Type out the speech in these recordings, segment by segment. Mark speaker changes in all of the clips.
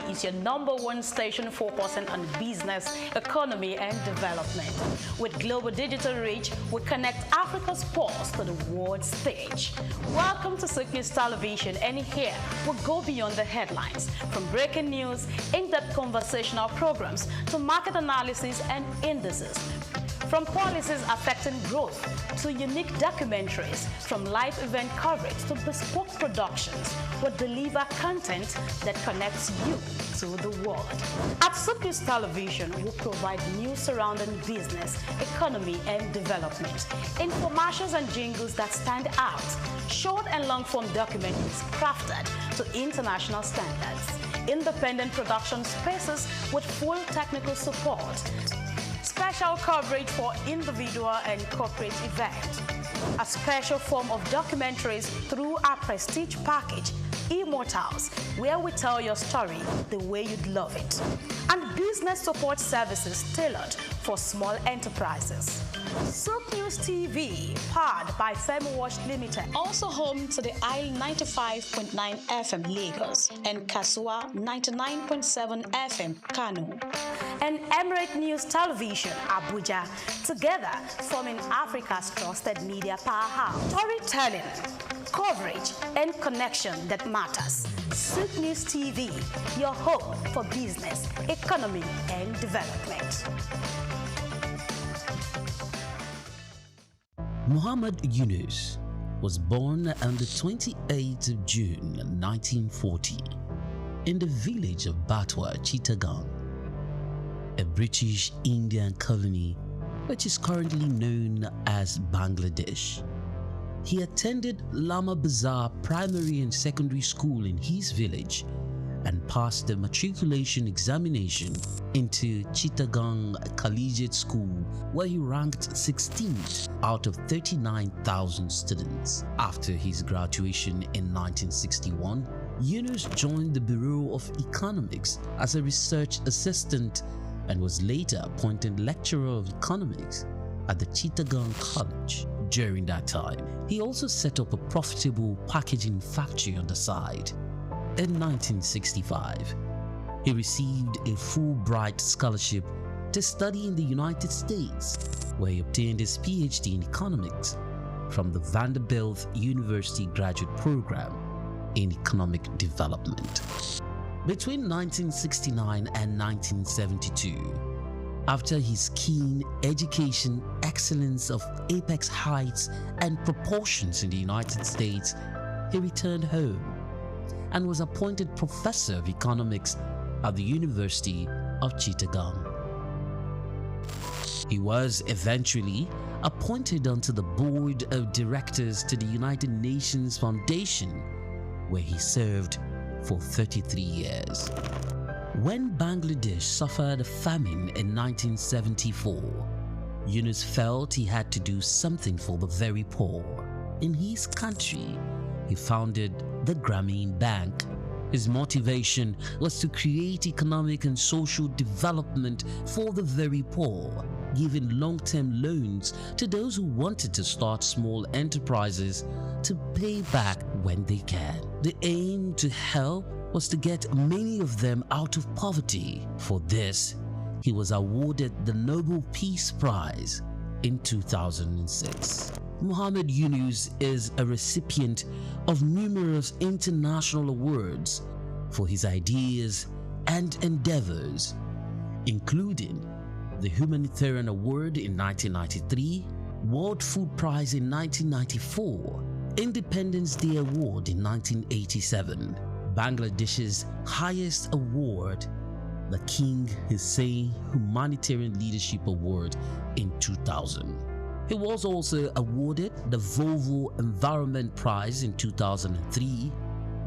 Speaker 1: is your #1 station focusing on business, economy, and development. With global digital reach, we connect Africa's pulse to the world stage. Welcome to SOUQ News Television, and here we go beyond the headlines, from breaking news, in-depth conversational programs, to market analysis and indices. From policies affecting growth to unique documentaries, from live event coverage to bespoke productions, we deliver content that connects you to the world. At SOUQ News Television, we provide news surrounding business, economy, and development, infomercials and jingles that stand out, short and long-form documentaries crafted to international standards, independent production spaces with full technical support, special coverage for individual and corporate events, a special form of documentaries through our prestige package, Immortals, where we tell your story the way you'd love it, and business support services tailored for small enterprises. SOUQ News TV, powered by FemWatch Limited, also home to the Isle 95.9 FM Lagos and Kasua 99.7 FM Kano, and Emirate News Television Abuja, together forming Africa's trusted media powerhouse. Storytelling, coverage, and connection that matters. SOUQ News TV, your home for business, economy, and development.
Speaker 2: Muhammad Yunus was born on the 28th of June 1940 in the village of Batwa, Chittagong, a British Indian colony which is currently known as Bangladesh. He attended Lama Bazar Primary and Secondary School in his village and passed the matriculation examination into Chittagong Collegiate School, where he ranked 16th out of 39,000 students. After his graduation in 1961, Yunus joined the Bureau of Economics as a research assistant and was later appointed lecturer of economics at the Chittagong College. During that time, he also set up a profitable packaging factory on the side. In 1965, he received a Fulbright scholarship to study in the United States, where he obtained his PhD in economics from the Vanderbilt University Graduate Program in Economic Development. Between 1969 and 1972, after his keen education excellence of apex heights and proportions in the United States, he returned home and was appointed professor of economics at the University of Chittagong. He was eventually appointed onto the board of directors to the United Nations Foundation, where he served for 33 years. When Bangladesh suffered a famine in 1974, Yunus felt he had to do something for the very poor. In his country, he founded the Grameen Bank. His motivation was to create economic and social development for the very poor, giving long-term loans to those who wanted to start small enterprises to pay back when they can. The aim to help was to get many of them out of poverty. For this, he was awarded the Nobel Peace Prize in 2006. Muhammad Yunus is a recipient of numerous international awards for his ideas and endeavors, including the Humanitarian Award in 1993, World Food Prize in 1994, Independence Day Award in 1987, Bangladesh's highest award, the King Hussein Humanitarian Leadership Award in 2000. He was also awarded the Volvo Environment Prize in 2003,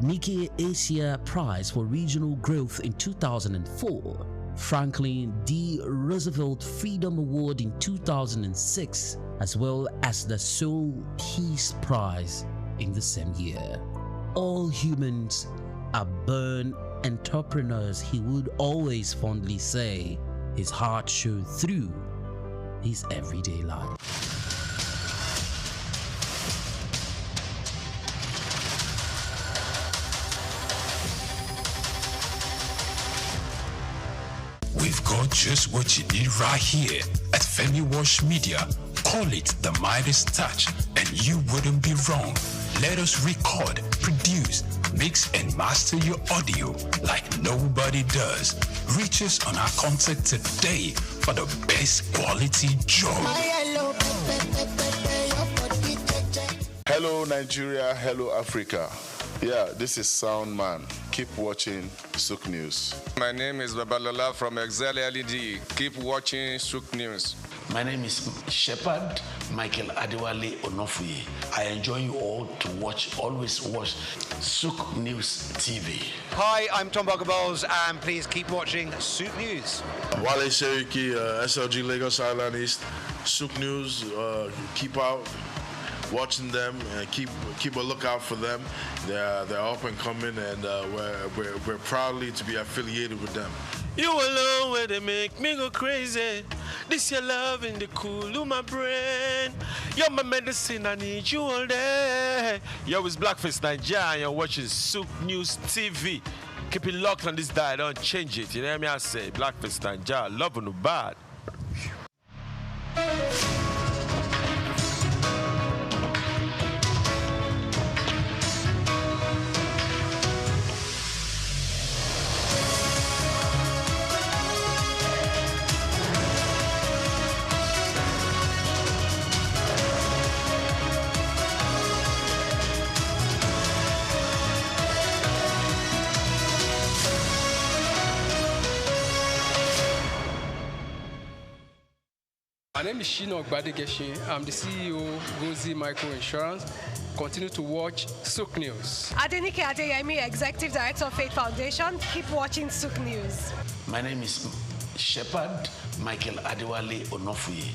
Speaker 2: Nikkei Asia Prize for Regional Growth in 2004, Franklin D. Roosevelt Freedom Award in 2006, as well as the Seoul Peace Prize in the same year. All humans are born entrepreneurs, he would always fondly say. His heart showed through his everyday life.
Speaker 3: We've got just what you need right here at Femi Wash Media. Call it the Midas Touch, and you wouldn't be wrong. Let us record, produce, mix, and master your audio like nobody does. Reach us on our contact today for the best quality job.
Speaker 4: Hello Nigeria, hello Africa. Yeah, this is Sound Man. Keep watching SOUQ News.
Speaker 5: My name is Babalola from Excel LED. Keep watching SOUQ News.
Speaker 6: My name is Shepherd Michael Adewale Onofuye. I enjoy you all to always watch SOUQ News TV.
Speaker 7: Hi, I'm Tom Bogaballs, and please keep watching SOUQ News.
Speaker 8: Wale Seriki, SLG Lagos Island East, SOUQ News, keep out watching them and keep a lookout for them. They're up and coming, and we're proudly to be affiliated with them.
Speaker 9: You alone where they make me go crazy. This your love in the cool of my brain. You're my medicine, I need you all day. Yo, it's Blackface Nigeria, and you're watching SOUQ News TV. Keep it locked on this dial, don't change it. You know what I say? Blackface Nigeria, love no bad.
Speaker 10: My name is Shino Gbadegeshin. I'm the CEO of Gozi Micro Insurance. Continue to watch SOUQ News.
Speaker 11: Adenike Adeyemi, Executive Director of Faith Foundation. Keep watching SOUQ News.
Speaker 6: My name is Shepherd Michael Adewale Onofuye.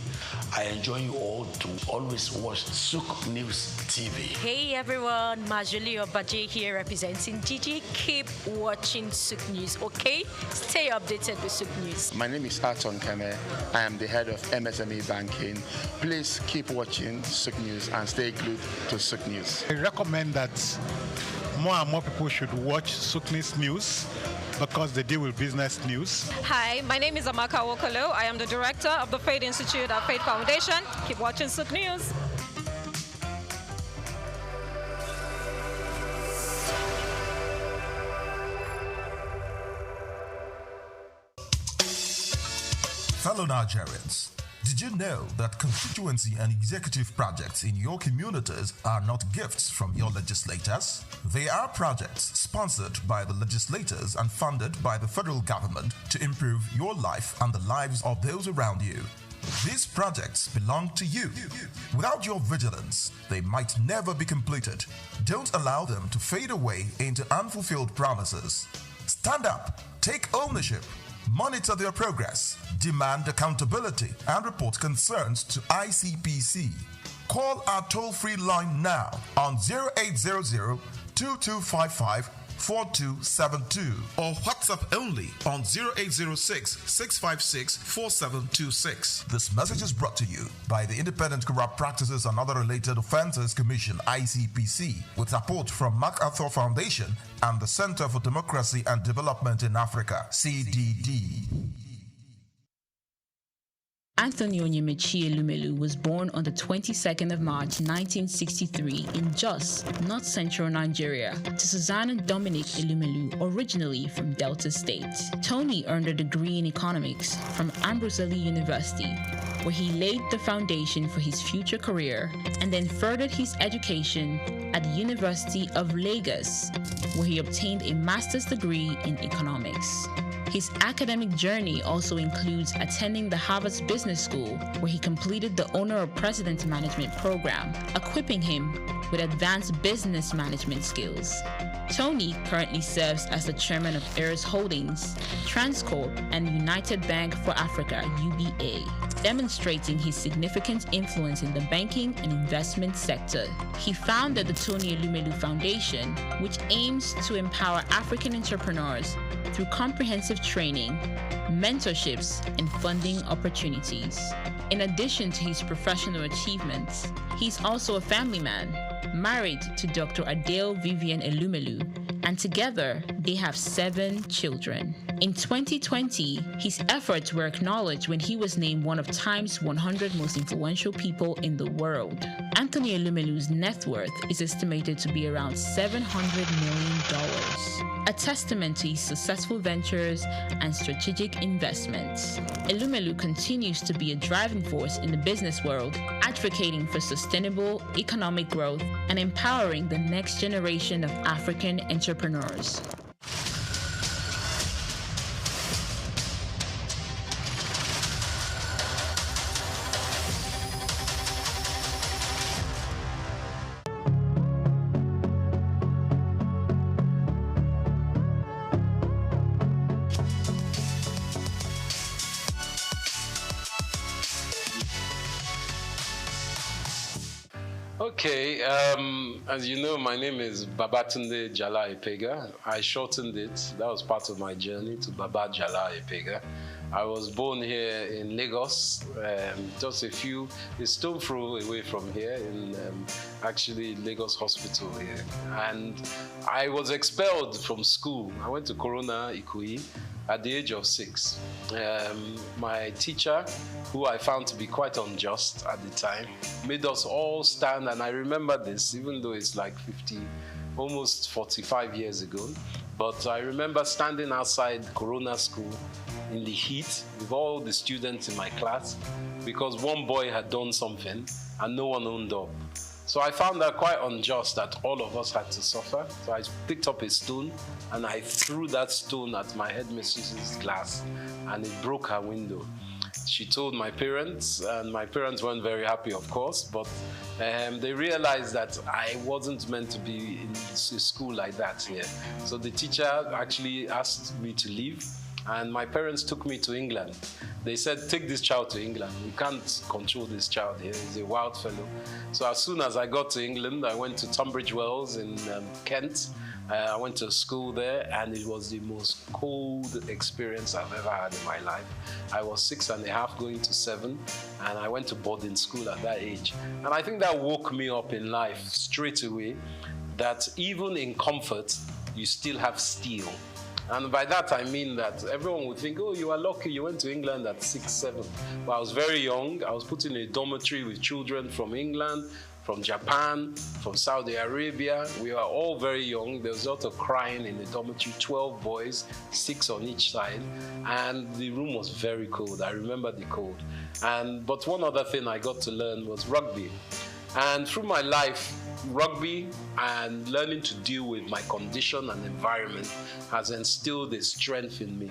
Speaker 6: I enjoy you all to always watch SOUQ News TV.
Speaker 12: Hey everyone, Majuli Obaje here representing Gigi. Keep watching SOUQ News, okay? Stay updated with SOUQ News.
Speaker 13: My name is Aton Keme. I am the head of MSME Banking. Please keep watching SOUQ News and stay glued to SOUQ News.
Speaker 14: I recommend that more and more people should watch SOUQ News because they deal with business news.
Speaker 15: Hi, my name is Amaka Wokolo. I am the director of the Faith Institute at Faith Foundation. Keep watching SOUQ News.
Speaker 16: Fellow Nigerians, did you know that constituency and executive projects in your communities are not gifts from your legislators? They are projects sponsored by the legislators and funded by the federal government to improve your life and the lives of those around you. These projects belong to you. Without your vigilance, they might never be completed. Don't allow them to fade away into unfulfilled promises. Stand up, take ownership, monitor their progress, demand accountability, and report concerns to ICPC. Call our toll-free line now on 0800-2255-4272 or WhatsApp only on 0806-656-4726. This message is brought to you by the Independent Corrupt Practices and Other Related Offences Commission, ICPC, with support from MacArthur Foundation and the Center for Democracy and Development in Africa, CDD.
Speaker 17: Anthony Onyemaechi Elumelu was born on the 22nd of March 1963 in Jos, North Central Nigeria, to Susanna Dominic Elumelu, originally from Delta State. Tony earned a degree in economics from Ambrosely University, where he laid the foundation for his future career, and then furthered his education at the University of Lagos, where he obtained a master's degree in economics. His academic journey also includes attending the Harvard Business School, where he completed the Owner of President Management program, equipping him with advanced business management skills. Tony currently serves as the chairman of Ayers Holdings, Transcorp, and United Bank for Africa, UBA, demonstrating his significant influence in the banking and investment sector. He founded the Tony Elumelu Foundation, which aims to empower African entrepreneurs through comprehensive training, mentorships, and funding opportunities. In addition to his professional achievements, he's also a family man, married to Dr. Adele Vivian Elumelu, and together they have 7 children. In 2020, his efforts were acknowledged when he was named one of Time's 100 most influential people in the world. Anthony Elumelu's net worth is estimated to be around $700 million, a testament to his successful ventures and strategic investments. Elumelu continues to be a driving force in the business world, advocating for sustainable economic growth and empowering the next generation of African entrepreneurs.
Speaker 18: Okay, as you know, my name is Babatunde Jala Epega. I shortened it. That was part of my journey to Baba Jala Epega. I was born here in Lagos, just a stone throw away from here, in actually Lagos Hospital here. And I was expelled from school. I went to Corona Ikoyi at the age of 6. My teacher, who I found to be quite unjust at the time, made us all stand, and I remember this, even though it's like almost 45 years ago. But I remember standing outside Corona School in the heat with all the students in my class because one boy had done something and no one owned up. So I found that quite unjust that all of us had to suffer. So I picked up a stone and I threw that stone at my headmistress's glass and it broke her window. She told my parents, and my parents weren't very happy, of course, but they realized that I wasn't meant to be in school like that here. So the teacher actually asked me to leave, and my parents took me to England. They said, take this child to England. We can't control this child here. He's a wild fellow. So as soon as I got to England, I went to Tunbridge Wells in Kent. I went to school there, and it was the most cold experience I've ever had in my life. I was 6.5 going to 7, and I went to boarding school at that age. And I think that woke me up in life straight away, that even in comfort, you still have steel. And by that, I mean that everyone would think, oh, you are lucky, you went to England at 6, 7. But I was very young. I was put in a dormitory with children from England, from Japan, from Saudi Arabia. We were all very young. There was a lot of crying in the dormitory, 12 boys, 6 on each side. And the room was very cold. I remember the cold. But one other thing I got to learn was rugby. And through my life, rugby and learning to deal with my condition and environment has instilled a strength in me.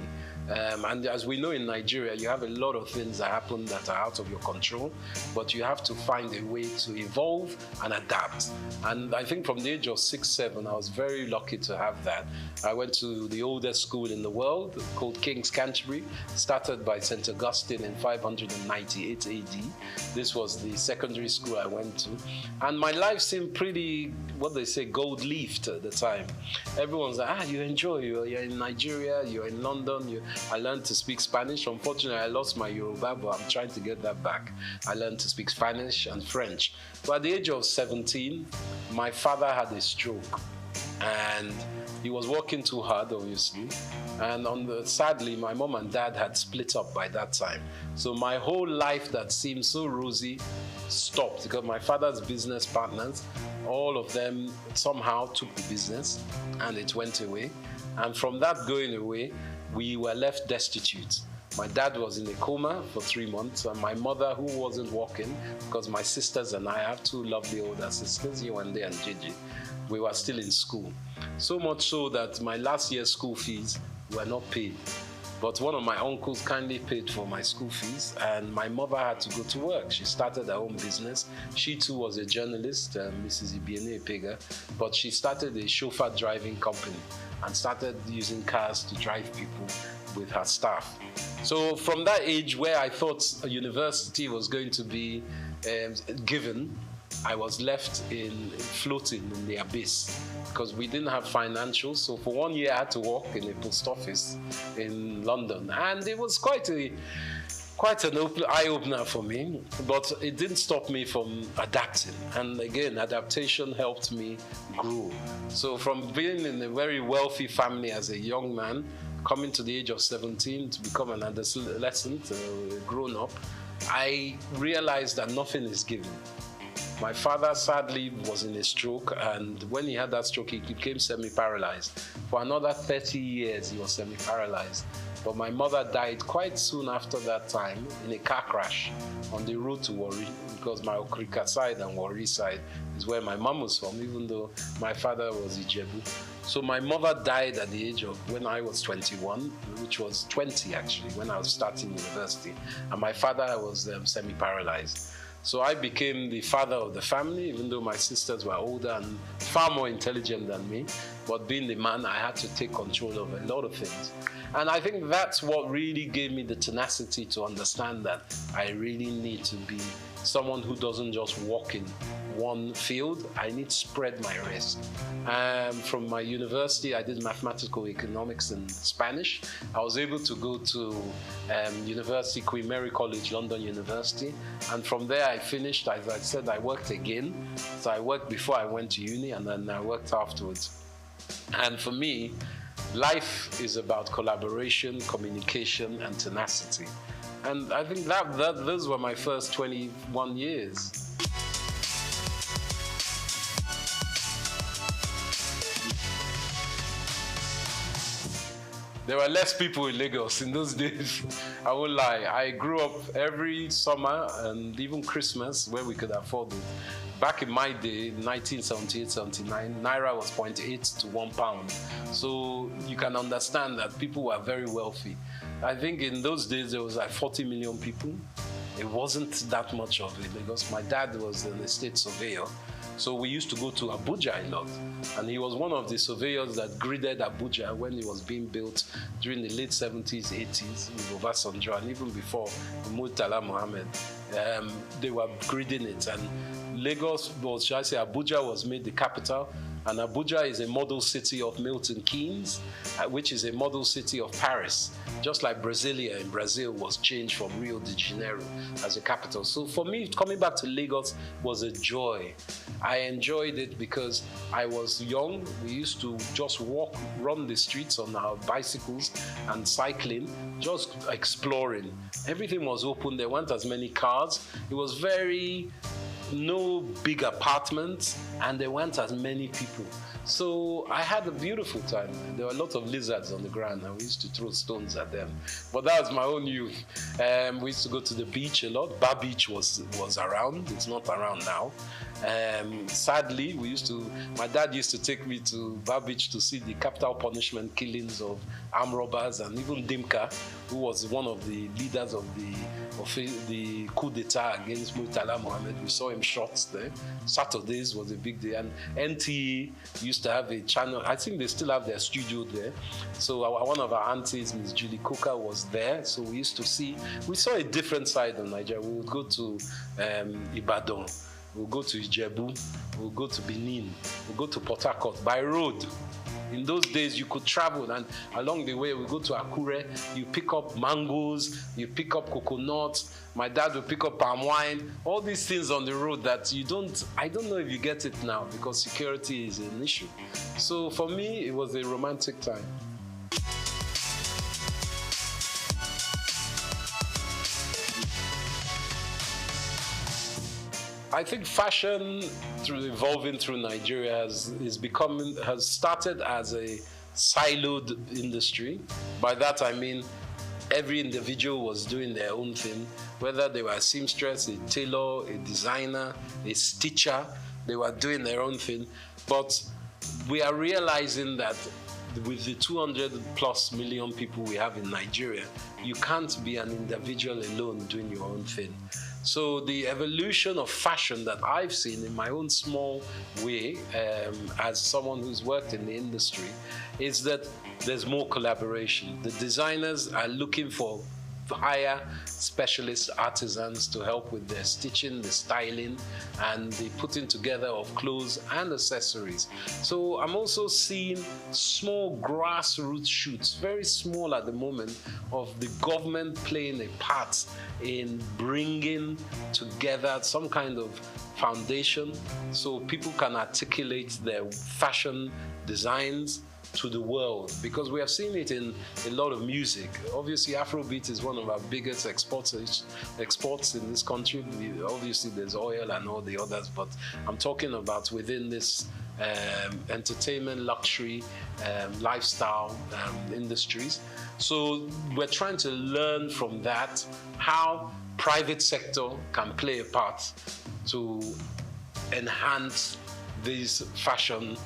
Speaker 18: And as we know in Nigeria, you have a lot of things that happen that are out of your control, but you have to find a way to evolve and adapt. And I think from the age of 6, 7, I was very lucky to have that. I went to the oldest school in the world called King's Canterbury, started by St. Augustine in 598 AD. This was the secondary school I went to. And my life seemed pretty, what they say, gold-leafed at the time. Everyone's like, you enjoy, you're in Nigeria, you're in London, I learned to speak Spanish. Unfortunately, I lost my Yoruba, but I'm trying to get that back. I learned to speak Spanish and French. But at the age of 17, my father had a stroke. And he was working too hard, obviously. And sadly, my mom and dad had split up by that time. So my whole life that seemed so rosy stopped because my father's business partners, all of them somehow took the business and it went away. And from that going away, we were left destitute. My dad was in a coma for 3 months, and my mother, who wasn't working, because my sisters and I have 2 lovely older sisters, Yewande and Gigi, we were still in school. So much so that my last year's school fees were not paid. But one of my uncles kindly paid for my school fees, and my mother had to go to work. She started her own business. She too was a journalist, Mrs. Ibiene Epega, but she started a chauffeur driving company and started using cars to drive people with her staff. So from that age where I thought a university was going to be given, I was left floating in the abyss because we didn't have financials. So for 1 year I had to work in a post office in London, and it was quite quite an eye-opener for me, but it didn't stop me from adapting. And again, adaptation helped me grow. So from being in a very wealthy family as a young man, coming to the age of 17 to become an adolescent, grown-up, I realized that nothing is given. My father sadly was in a stroke, and when he had that stroke, he became semi-paralyzed. For another 30 years, he was semi-paralyzed. But my mother died quite soon after that time in a car crash on the road to Warri, because my Okrika side and Warri side is where my mom was from, even though my father was Ijebu. So my mother died at the age of when I was 21, which was 20 actually, when I was starting university. And my father was semi-paralyzed. So I became the father of the family, even though my sisters were older and far more intelligent than me. But being the man, I had to take control of a lot of things. And I think that's what really gave me the tenacity to understand that I really need to be someone who doesn't just walk in one field. I need to spread my risk. From my university, I did mathematical economics and Spanish. I was able to go to University, Queen Mary College, London University. And from there, I finished. As I said, I worked again. So I worked before I went to uni, and then I worked afterwards. And for me, life is about collaboration, communication, and tenacity. And I think that those were my first 21 years. There were less people in Lagos in those days. I won't lie. I grew up every summer and even Christmas where we could afford it. Back in my day, 1978, 79, Naira was 0.8 to £1. So you can understand that people were very wealthy. I think in those days there was like 40 million people. It wasn't that much of it because my dad was an estate surveyor. So we used to go to Abuja a lot. And he was one of the surveyors that gridded Abuja when it was being built during the late 70s, 80s with Obasanjo, and even before Murtala Mohammed. They were gridding it. And Lagos was, shall I say, Abuja was made the capital. And Abuja is a model city of Milton Keynes, which is a model city of Paris. Just like Brasilia in Brazil was changed from Rio de Janeiro as a capital. So for me, coming back to Lagos was a joy. I enjoyed it because I was young. We used to just walk, run the streets on our bicycles and cycling, just exploring. Everything was open. There weren't as many cars. It was no big apartments, and there weren't as many people. So I had a beautiful time. There were a lot of lizards on the ground, and we used to throw stones at them. But that was my own youth. We used to go to the beach a lot. Bar Beach was around. It's not around now. Sadly, my dad used to take me to Bar Beach to see the capital punishment killings of armed robbers, and even Dimka, who was one of the leaders of the coup d'etat against Murtala Mohammed. We saw him shot there. Saturdays was a big day. And NTE used to have a channel. I think they still have their studio there. So one of our aunties, Ms. Julie Coker, was there. So we saw a different side of Nigeria. We would go to Ibadan. We'll go to Ijebu. We'll go to Benin. We'll go to Port Harcourt by road. In those days, you could travel, and along the way, we go to Akure. You pick up mangoes, you pick up coconuts. My dad will pick up palm wine. All these things on the road that I don't know if you get it now because security is an issue. So for me, it was a romantic time. I think fashion, evolving through Nigeria, has started as a siloed industry. By that I mean every individual was doing their own thing, whether they were a seamstress, a tailor, a designer, a stitcher, they were doing their own thing. But we are realizing that with the 200 plus million people we have in Nigeria, you can't be an individual alone doing your own thing. So the evolution of fashion that I've seen in my own small way, as someone who's worked in the industry, is that there's more collaboration. The designers are looking for hire specialist artisans to help with their stitching, the styling, and the putting together of clothes and accessories. So I'm also seeing small grassroots shoots, very small at the moment, of the government playing a part in bringing together some kind of foundation so people can articulate their fashion designs to the world, because we have seen it in a lot of music. Obviously, Afrobeat is one of our biggest exports in this country. Obviously, there's oil and all the others, but I'm talking about within this entertainment, luxury, lifestyle industries. So we're trying to learn from that how private sector can play a part to enhance this fashion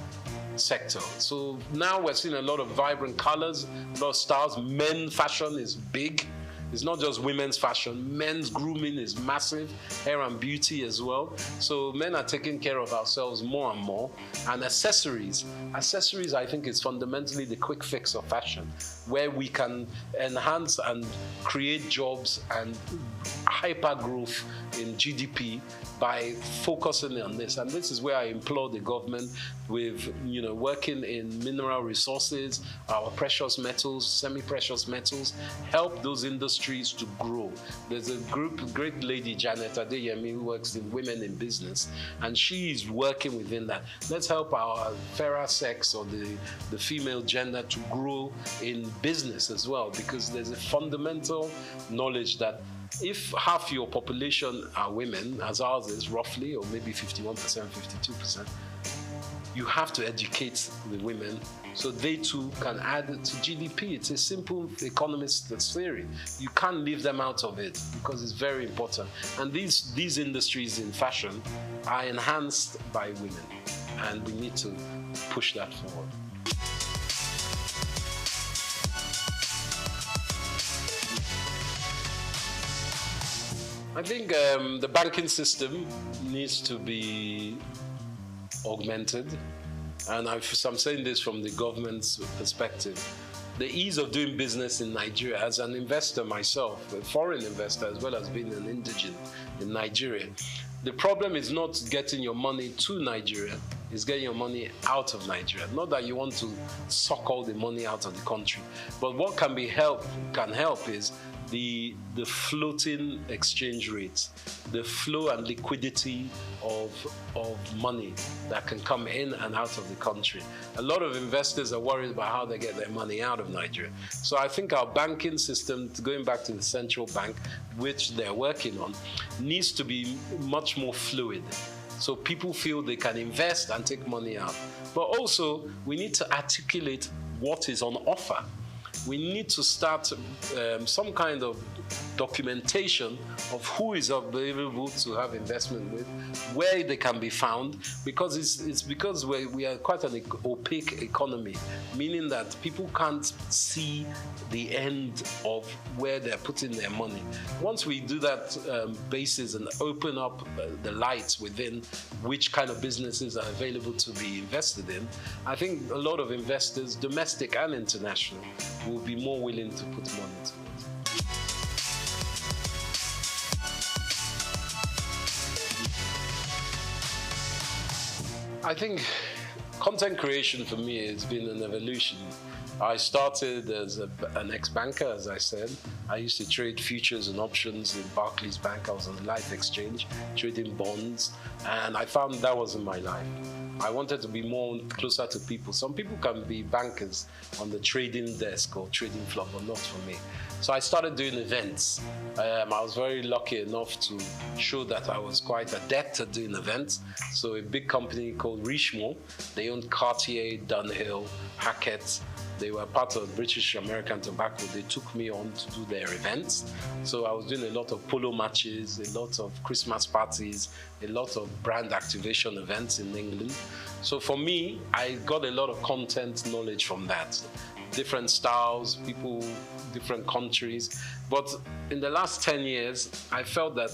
Speaker 18: sector. So now we're seeing a lot of vibrant colors, a lot of styles. Men's fashion is big. It's not just women's fashion. Men's grooming is massive, hair and beauty as well. So men are taking care of ourselves more and more. And accessories. Accessories, I think, is fundamentally the quick fix of fashion, where we can enhance and create jobs and hyper growth in GDP by focusing on this. And this is where I implore the government with, working in mineral resources, our precious metals, semi-precious metals, help those industries to grow. There's a great lady, Janet Adeyemi, who works in Women in Business, and she is working within that. Let's help our fairer sex or the female gender to grow in business as well, because there's a fundamental knowledge that if half your population are women, as ours is roughly, or maybe 51%, 52%, you have to educate the women so they too can add it to GDP. It's a simple economist theory. You can't leave them out of it because it's very important. And these industries in fashion are enhanced by women, and we need to push that forward. I think the banking system needs to be augmented, and I'm saying this from the government's perspective. The ease of doing business in Nigeria, as an investor myself, a foreign investor as well as being an indigent in Nigeria, the problem is not getting your money to Nigeria, it's getting your money out of Nigeria. Not that you want to suck all the money out of the country, but what can help is the floating exchange rates, the flow and liquidity of money that can come in and out of the country. A lot of investors are worried about how they get their money out of Nigeria. So I think our banking system, going back to the central bank, which they're working on, needs to be much more fluid. So people feel they can invest and take money out. But also, we need to articulate what is on offer. We need to start some kind of documentation of who is available to have investment with, where they can be found, because it's because we are quite an opaque economy, meaning that people can't see the end of where they're putting their money. Once we do that basis and open up the lights within which kind of businesses are available to be invested in, I think a lot of investors, domestic and international, will be more willing to put money into it. I think content creation for me has been an evolution. I started as an ex-banker, as I said. I used to trade futures and options in Barclays Bank. I was on the Life Exchange, trading bonds, and I found that wasn't my life. I wanted to be more closer to people. Some people can be bankers on the trading desk or trading floor, but not for me. So I started doing events. I was very lucky enough to show that I was quite adept at doing events. So a big company called Richemont, they owned Cartier, Dunhill, Hackett. They were part of British American Tobacco. They took me on to do their events. So I was doing a lot of polo matches, a lot of Christmas parties, a lot of brand activation events in England. So for me, I got a lot of content knowledge from that. Different styles, people, different countries. But in the last 10 years, I felt that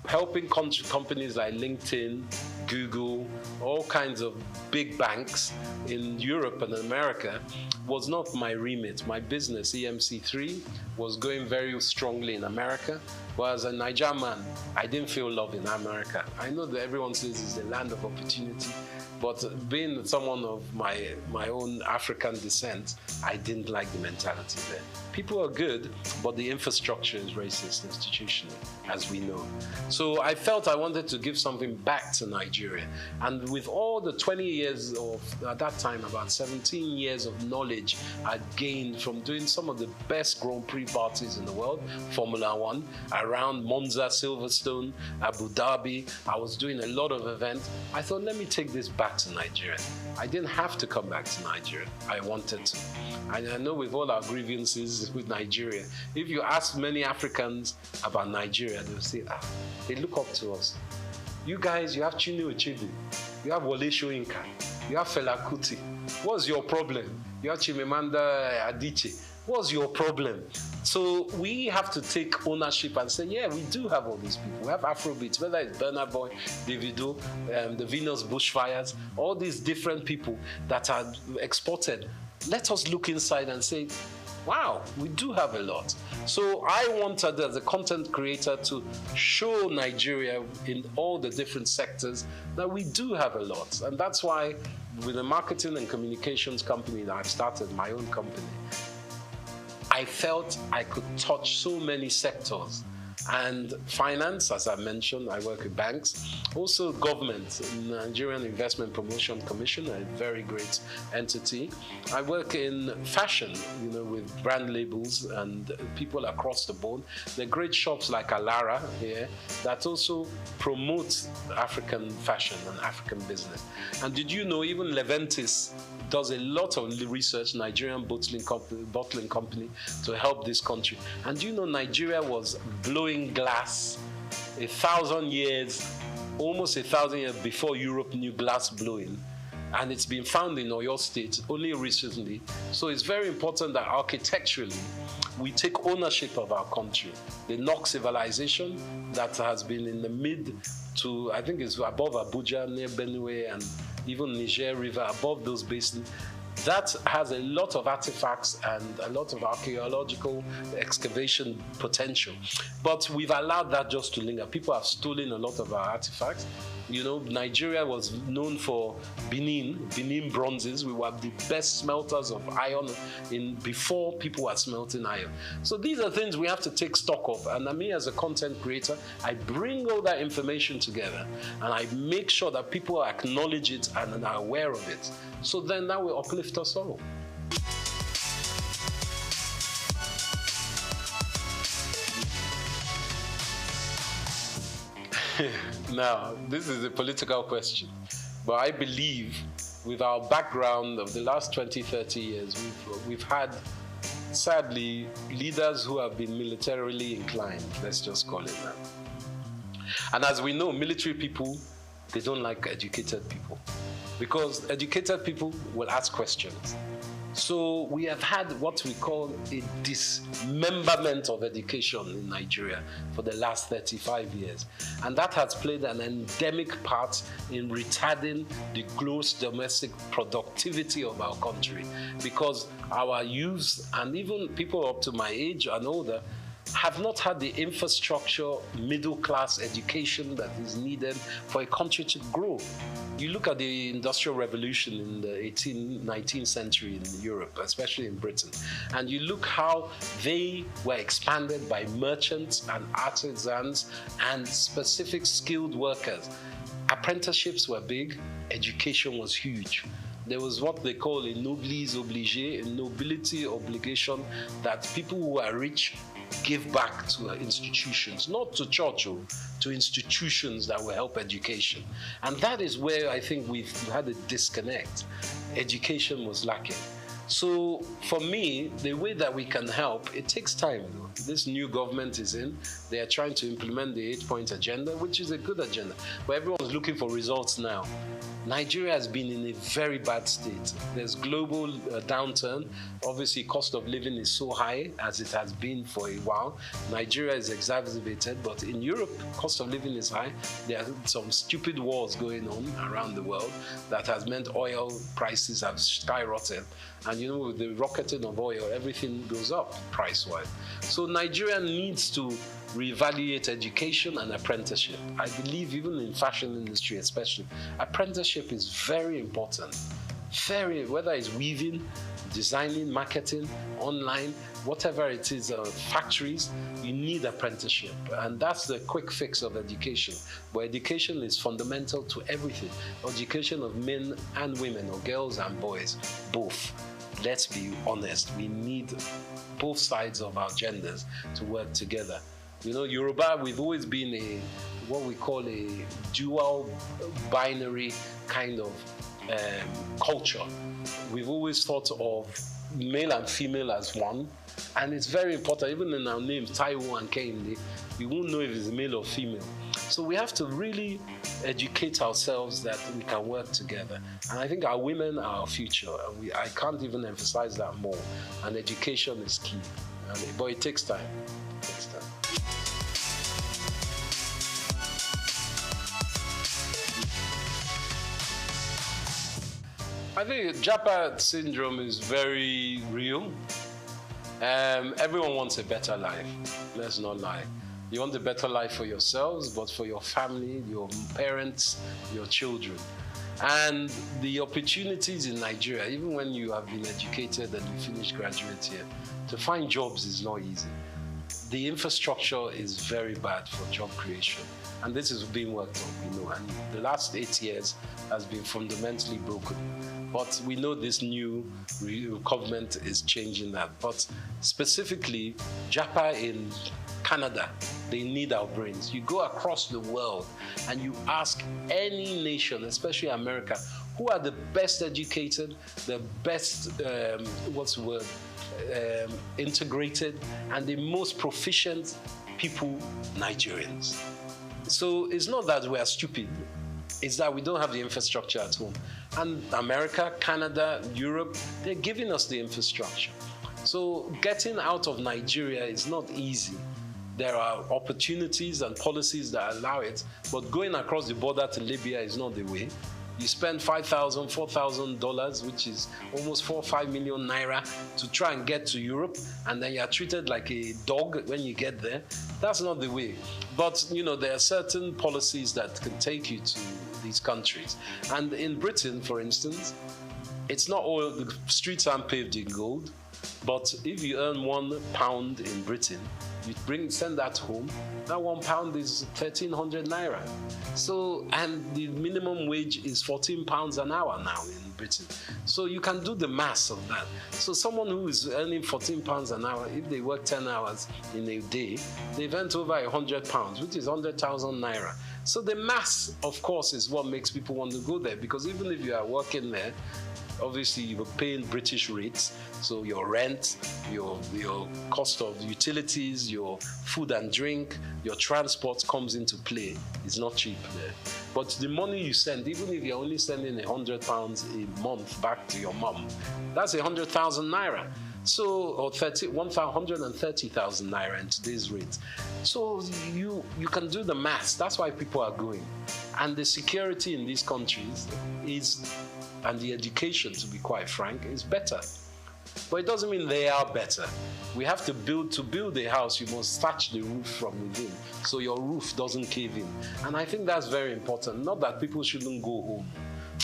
Speaker 18: helping companies like LinkedIn, Google, all kinds of big banks in Europe and America was not my remit. My business, EMC3, was going very strongly in America. But as a Nigerian man, I didn't feel love in America. I know that everyone says it's the land of opportunity, but being someone of my own African descent, I didn't like the mentality there. People are good, but the infrastructure is racist institutionally, as we know. So I felt I wanted to give something back to Nigeria. And with all the 20 years of, at that time, about 17 years of knowledge I gained from doing some of the best Grand Prix parties in the world, Formula One, around Monza, Silverstone, Abu Dhabi, I was doing a lot of events. I thought, let me take this back to Nigeria. I didn't have to come back to Nigeria. I wanted to. And I know with all our grievances with Nigeria, if you ask many Africans about Nigeria, they'll say, they look up to us. You guys, you have Chinua Achebe, you have Wole Soyinka, you have Fela Kuti. What's your problem? You have Chimamanda Adichie. What's your problem? So we have to take ownership and say, yeah, we do have all these people. We have Afrobeats, whether it's Burna Boy, Davido, the Venus Bushfires, all these different people that are exported. Let us look inside and say, wow, we do have a lot. So I wanted, as a content creator, to show Nigeria in all the different sectors that we do have a lot. And that's why with the marketing and communications company that I've started, my own company, I felt I could touch so many sectors. And finance, as I mentioned, I work with banks. Also government, Nigerian Investment Promotion Commission, a very great entity. I work in fashion, with brand labels and people across the board. There are great shops like Alara here that also promote African fashion and African business. And did you know even Leventis does a lot of research, Nigerian bottling company, to help this country. And do you know Nigeria was blowing glass 1,000 years, almost 1,000 years before Europe knew glass blowing? And it's been found in Oyo State only recently. So it's very important that architecturally we take ownership of our country. The Nok civilization that has been in the mid to, I think it's above Abuja, near Benue, and even Niger River, above those basins, that has a lot of artifacts and a lot of archaeological excavation potential. But we've allowed that just to linger. People have stolen a lot of our artifacts. Nigeria was known for Benin bronzes. We were the best smelters of iron before people were smelting iron. So these are things we have to take stock of. And me as a content creator, I bring all that information together and I make sure that people acknowledge it and are aware of it. So then that will uplift us all. Now, this is a political question, but I believe with our background of the last 20, 30 years, we've had, sadly, leaders who have been militarily inclined, let's just call it that. And as we know, military people, they don't like educated people, because educated people will ask questions. So we have had what we call a dismemberment of education in Nigeria for the last 35 years. And that has played an endemic part in retarding the gross domestic productivity of our country, because our youths and even people up to my age and older have not had the infrastructure, middle-class education that is needed for a country to grow. You look at the Industrial Revolution in the 18th, 19th century in Europe, especially in Britain, and you look how they were expanded by merchants and artisans and specific skilled workers. Apprenticeships were big, education was huge. There was what they call a noblesse obligée, a nobility obligation, that people who are rich give back to institutions, not to church, to institutions that will help education. And that is where I think we've had a disconnect. Education was lacking. So for me, the way that we can help, it takes time. This new government is in. They are trying to implement the 8-point agenda, which is a good agenda. But everyone's looking for results now. Nigeria has been in a very bad state. There's global downturn. Obviously, cost of living is so high as it has been for a while. Nigeria is exacerbated, but in Europe, cost of living is high. There are some stupid wars going on around the world that has meant oil prices have skyrocketed. And you know, with the rocketing of oil, everything goes up price-wise. So Nigeria needs to reevaluate education and apprenticeship. I believe even in fashion industry especially, apprenticeship is very important. Whether it's weaving, designing, marketing, online, whatever it is, factories, you need apprenticeship. And that's the quick fix of education. But education is fundamental to everything. Education of men and women, or girls and boys, both. Let's be honest, we need both sides of our genders to work together. You know, Yoruba, we've always been what we call a dual binary kind of culture. We've always thought of male and female as one, and it's very important. Even in our names, Taiwo and Kehinde, we won't know if it's male or female. So we have to really educate ourselves that we can work together. And I think our women are our future, and I can't even emphasize that more. And education is key, but it takes time. I think Japa syndrome is very real. Everyone wants a better life. Let's not lie. You want a better life for yourselves, but for your family, your parents, your children. And the opportunities in Nigeria, even when you have been educated and you finish graduate here, to find jobs is not easy. The infrastructure is very bad for job creation. And this is being worked on, you know, and the last 8 years has been fundamentally broken. But we know this new government is changing that. But specifically, Japa in Canada, they need our brains. You go across the world and you ask any nation, especially America, who are the best educated, the best, integrated, and the most proficient people, Nigerians. So it's not that we are stupid, it's that we don't have the infrastructure at home. And America, Canada, Europe, they're giving us the infrastructure. So getting out of Nigeria is not easy. There are opportunities and policies that allow it, but going across the border to Libya is not the way. You spend $5,000, $4,000, which is almost 4 or 5 million naira to try and get to Europe, and then you're treated like a dog when you get there. That's not the way. But, you know, there are certain policies that can take you to these countries. And in Britain, for instance, it's not all, the streets aren't paved in gold, but if you earn £1 in Britain, you send that home, that £1 is 1,300 naira. So, and the minimum wage is £14 an hour now in Britain. So you can do the maths of that. So someone who is earning £14 an hour, if they work 10 hours in a day, they've earned over £100, which is 100,000 naira. So the maths, of course, is what makes people want to go there, because even if you are working there, obviously you're paying British rates, so your rent, your cost of utilities, your food and drink, your transport comes into play. It's not cheap there. But the money you send, even if you're only sending £100 a month back to your mom, that's 100,000 naira. So, or 130,000 naira in today's rate. So you can do the maths. That's why people are going. And the security in these countries is, and the education, to be quite frank, is better. But it doesn't mean they are better. We have to build a house, you must thatch the roof from within, so your roof doesn't cave in. And I think that's very important. Not that people shouldn't go home.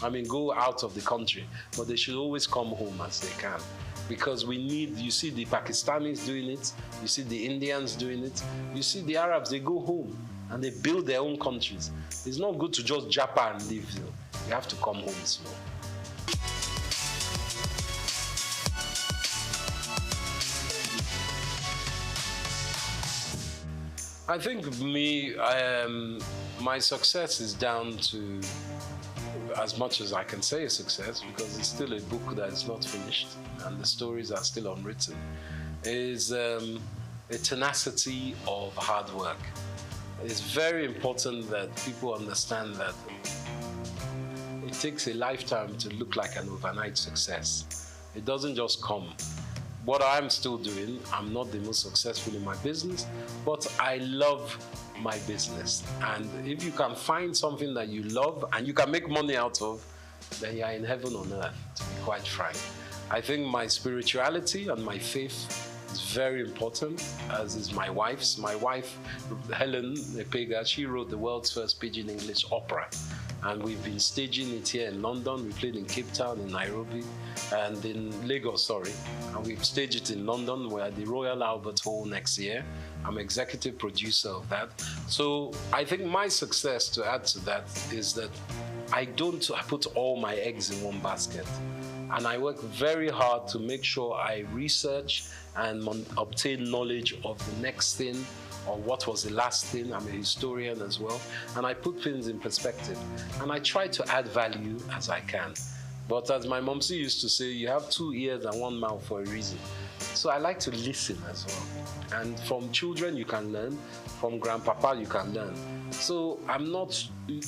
Speaker 18: I mean, go out of the country, but they should always come home as they can. Because we need, you see the Pakistanis doing it, you see the Indians doing it, you see the Arabs, they go home and they build their own countries. It's not good to just japa and live. You have to come home as well. I think my success is down to as much as I can say a success, because it's still a book that is not finished and the stories are still unwritten, is a tenacity of hard work. It's very important that people understand that it takes a lifetime to look like an overnight success. It doesn't just come. What I'm still doing, I'm not the most successful in my business, but I love my business. And if you can find something that you love and you can make money out of, then you're in heaven on earth, to be quite frank. I think my spirituality and my faith is very important, as is my wife's. My wife, Helen Epega, she wrote the world's first Pidgin English opera. And we've been staging it here in London. We played in Cape Town, in Nairobi, and in Lagos, And we've staged it in London. We're at the Royal Albert Hall next year. I'm executive producer of that. So I think my success, to add to that, is that I don't put all my eggs in one basket. And I work very hard to make sure I research and obtain knowledge of the next thing, or what was the last thing. I'm a historian as well. And I put things in perspective. And I try to add value as I can. But as my momsy used to say, you have 2 ears and 1 mouth for a reason. So I like to listen as well. And from children you can learn, from grandpapa you can learn. So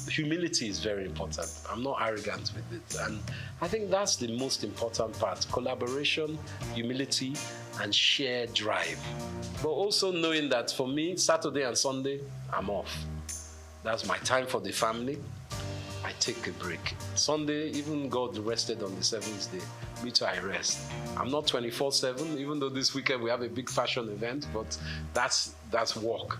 Speaker 18: humility is very important. I'm not arrogant with it. And I think that's the most important part. Collaboration, humility, and shared drive. But also knowing that for me, Saturday and Sunday, I'm off. That's my time for the family. I take a break. Sunday, even God rested on the 7th day. Me too, I rest. I'm not 24/7, even though this weekend we have a big fashion event, but that's work.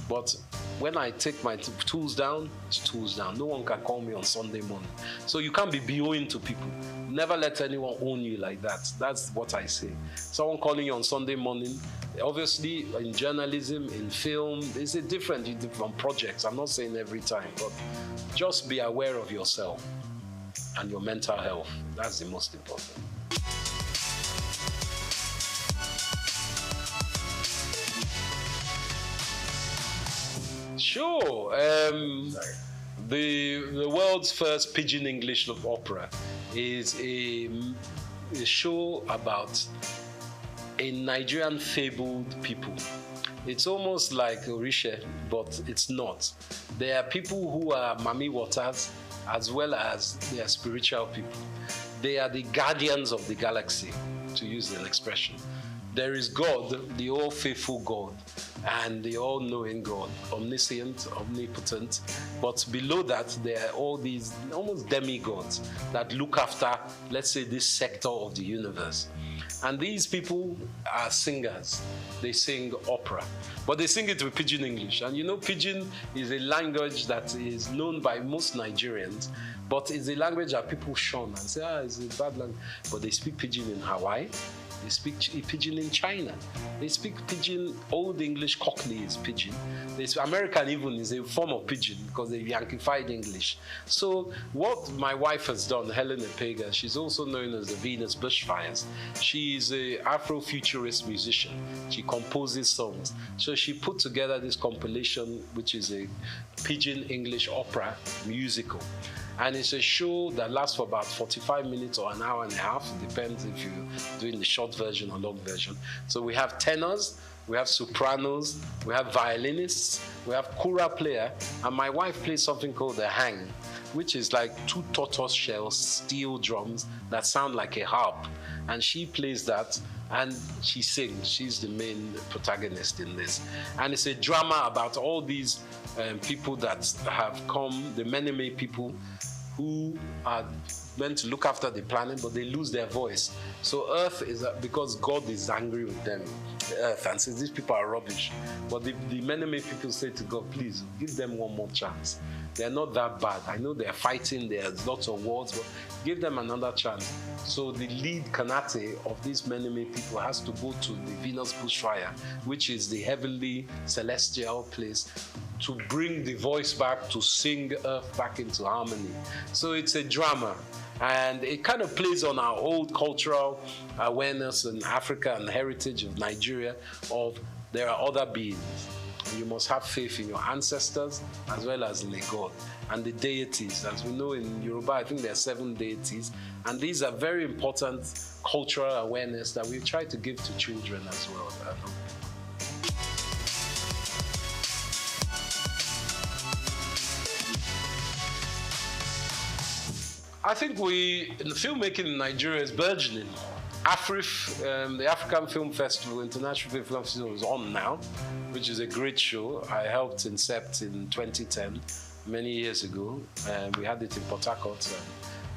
Speaker 18: But when I take my tools down, it's tools down. No one can call me on Sunday morning. So you can't be BOing to people. Never let anyone own you like that. That's what I say. Someone calling you on Sunday morning, obviously in journalism, in film, it's a different from projects. I'm not saying every time, but just be aware of yourself and your mental health. That's the most important. Sure. The world's first Pidgin English opera is a show about a Nigerian fabled people. It's almost like Orisha, but it's not. There are people who are Mami Waters, as well as they are spiritual people. They are the guardians of the galaxy, to use an expression. There is God, the all-faithful God, and the all-knowing God, omniscient, omnipotent. But below that, there are all these almost demigods that look after, let's say, this sector of the universe. And these people are singers. They sing opera. But they sing it with Pidgin English. And you know, Pidgin is a language that is known by most Nigerians, but it's a language that people shun and say, it's a bad language. But they speak Pidgin in Hawaii. They speak Pidgin in China. They speak Pidgin, Old English Cockney is Pidgin. American even is a form of Pidgin because they Yankified English. So what my wife has done, Helen Epega, she's also known as the Venus Bushfires. She's an Afrofuturist musician. She composes songs. So she put together this compilation, which is a Pidgin English opera musical. And it's a show that lasts for about 45 minutes or an hour and a half. It depends if you're doing the short version or long version. So we have tenors, we have sopranos, we have violinists, we have kura player, and my wife plays something called the hang, which is like 2 tortoise-shell steel drums that sound like a harp. And she plays that, and she sings. She's the main protagonist in this. And it's a drama about all these people that have come, the Meneme people, who are meant to look after the planet, but they lose their voice. So Earth is, because God is angry with them, the Earth, and says these people are rubbish. But the Meneme people say to God, please, give them one more chance. They're not that bad. I know they're fighting, there's lots of wars, but give them another chance. So the lead Kanate of these Meneme people has to go to the Venus Bushfire, which is the heavenly celestial place, to bring the voice back, to sing Earth back into harmony. So it's a drama. And it kind of plays on our old cultural awareness in Africa and heritage of Nigeria of there are other beings. And you must have faith in your ancestors as well as in a God. And the deities, as we know in Yoruba, I think there are 7 deities. And these are very important cultural awareness that we try to give to children as well. I think the filmmaking in Nigeria is burgeoning. AFRIF, the African Film Festival, International Film Festival, is on now, which is a great show. I helped incept in 2010, many years ago. We had it in Port Harcourt.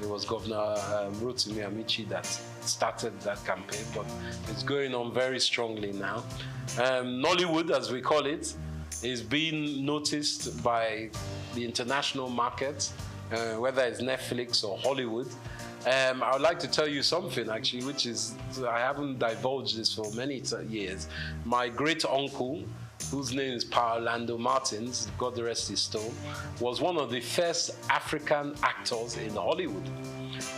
Speaker 18: It was Governor Rotimi Amici that started that campaign, but it's going on very strongly now. Nollywood, as we call it, is being noticed by the international market, whether it's Netflix or Hollywood. I would like to tell you something, actually, which is, I haven't divulged this for many years. My great uncle, whose name is Pa Orlando Martins, God rest his soul, was one of the first African actors in Hollywood.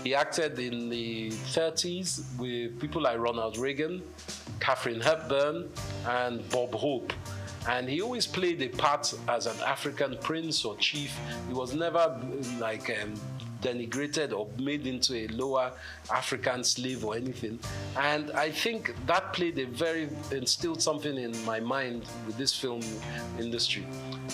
Speaker 18: He acted in the 30s with people like Ronald Reagan, Katharine Hepburn, and Bob Hope. And he always played a part as an African prince or chief. He was never like denigrated or made into a lower African slave or anything. And I think that instilled something in my mind with this film industry.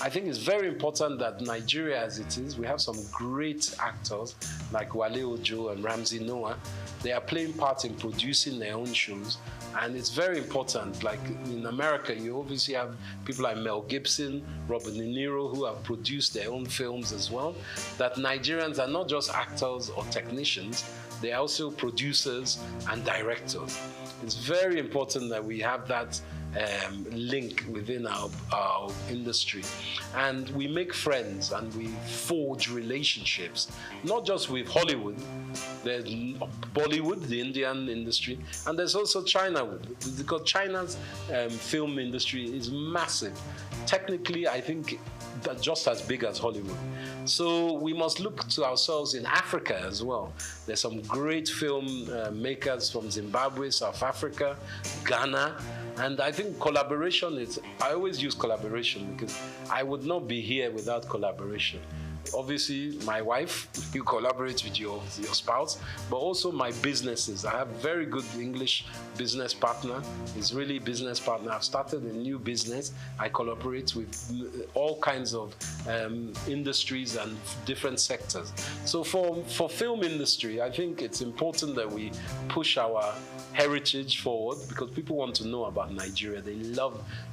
Speaker 18: I think it's very important that Nigeria, as it is, we have some great actors like Wale Ojo and Ramsey Noah. They are playing part in producing their own shows. And it's very important. Like in America, you obviously have people like Mel Gibson, Robert De Niro, who have produced their own films as well. That Nigerians are not just actors or technicians, they are also producers and directors. It's very important that we have that link within our industry. And we make friends and we forge relationships, not just with Hollywood. There's Bollywood, the Indian industry, and there's also China, because China's film industry is massive. Technically, I think just as big as Hollywood. So we must look to ourselves in Africa as well. There's some great film makers from Zimbabwe, South Africa, Ghana, and I think collaboration I always use collaboration because I would not be here without collaboration. Obviously, my wife, you collaborate with your spouse, but also my businesses. I have a very good English business partner. He's really a business partner. I've started a new business. I collaborate with all kinds of industries and different sectors. So for film industry, I think it's important that we push our heritage forward because people want to know about Nigeria.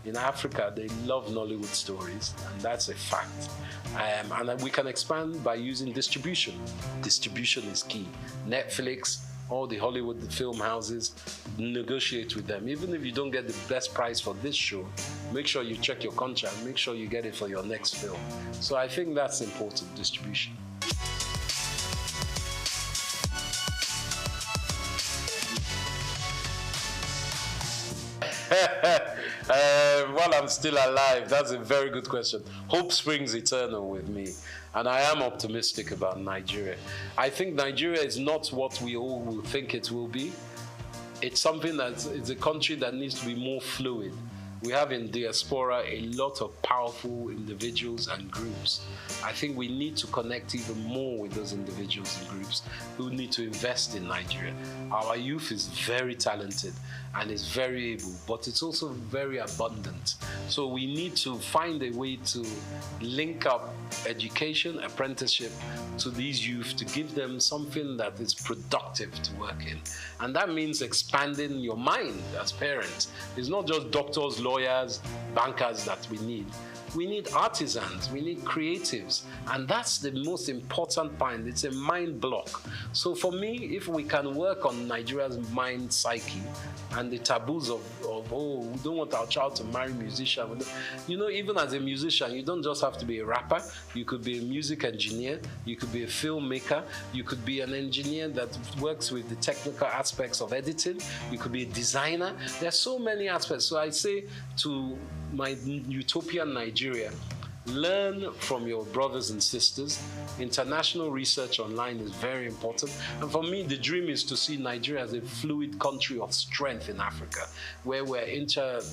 Speaker 18: In Africa, they love Nollywood stories, and that's a fact. And we can expand by using distribution. Distribution is key. Netflix, all the Hollywood film houses, negotiate with them. Even if you don't get the best price for this show, make sure you check your contract, make sure you get it for your next film. So I think that's important, distribution. While I'm still alive, that's a very good question. Hope springs eternal with me, and I am optimistic about Nigeria. I think Nigeria is not what we all will think it will be. It's it's a country that needs to be more fluid. We have in diaspora a lot of powerful individuals and groups. I think we need to connect even more with those individuals and groups who need to invest in Nigeria. Our youth is very talented and is very able, but it's also very abundant. So we need to find a way to link up education, apprenticeship to these youth to give them something that is productive to work in. And that means expanding your mind as parents. It's not just doctors, lawyers, bankers that we need. We need artisans, we need creatives, and that's the most important point. It's a mind block. So for me, if we can work on Nigeria's mind psyche and the taboos of oh, we don't want our child to marry a musician. You know, even as a musician, you don't just have to be a rapper. You could be a music engineer, you could be a filmmaker, you could be an engineer that works with the technical aspects of editing, you could be a designer. There's so many aspects. So I say to my utopian Nigeria, Learn from your brothers and sisters. International research online is very important. And for me, the dream is to see Nigeria as a fluid country of strength in Africa, where we're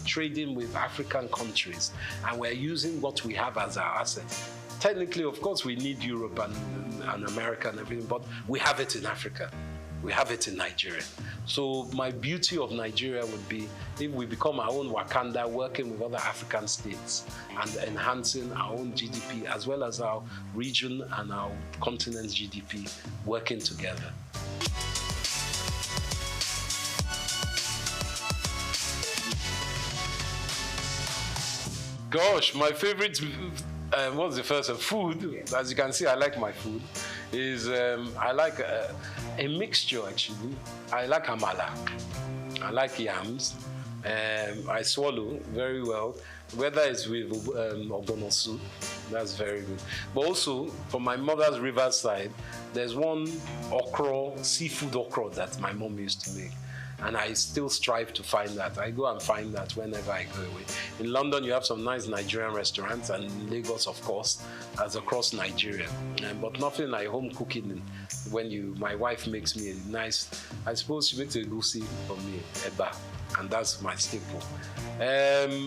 Speaker 18: trading with African countries and we're using what we have as our assets. Technically, of course, we need Europe and America and everything, but we have it in Africa. We have it in Nigeria. So my beauty of Nigeria would be if we become our own Wakanda, working with other African states and enhancing our own GDP as well as our region and our continent's GDP working together. Gosh, my favorite, what's the first one? Food. As you can see, I like my food. I like a mixture actually. I like amala. I like yams. I swallow very well. Whether it's with ogbono soup, that's very good. But also, from my mother's riverside, there's one okra, seafood okra that my mom used to make. And I still strive to find that. I go and find that whenever I go away. In London, you have some nice Nigerian restaurants, and in Lagos, of course, as across Nigeria. But nothing like home cooking. When my wife makes me a nice, I suppose she makes a goosey for me, eba, and that's my staple.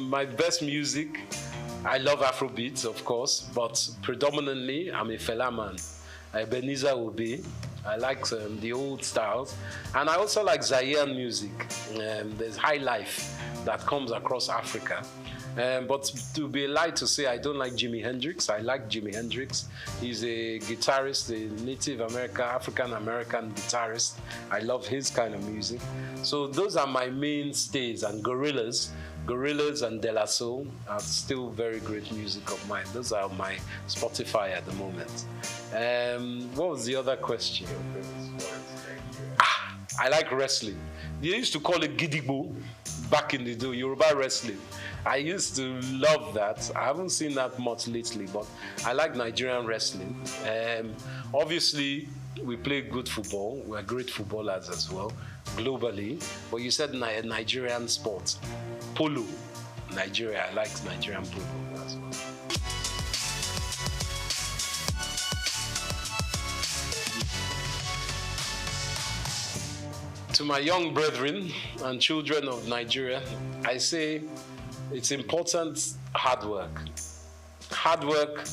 Speaker 18: My best music, I love Afrobeats, of course, but predominantly, I'm a Fela man. Ebenezer Obey. I like the old styles. And I also like Zaire music. There's high life that comes across Africa. But to be lied to say I don't like Jimi Hendrix. I like Jimi Hendrix. He's a guitarist, a Native American, African-American guitarist. I love his kind of music. So those are my mainstays. And Gorillaz and De La Soul are still very great music of mine. Those are my Spotify at the moment. What was the other question? I like wrestling. They used to call it Gidigbo back in the day, Yoruba wrestling. I used to love that. I haven't seen that much lately, but I like Nigerian wrestling. Obviously, we play good football. We're great footballers as well, globally. But you said Nigerian sports. Polo. Nigeria, I like Nigerian polo as well. To my young brethren and children of Nigeria, I say it's important hard work. Hard work,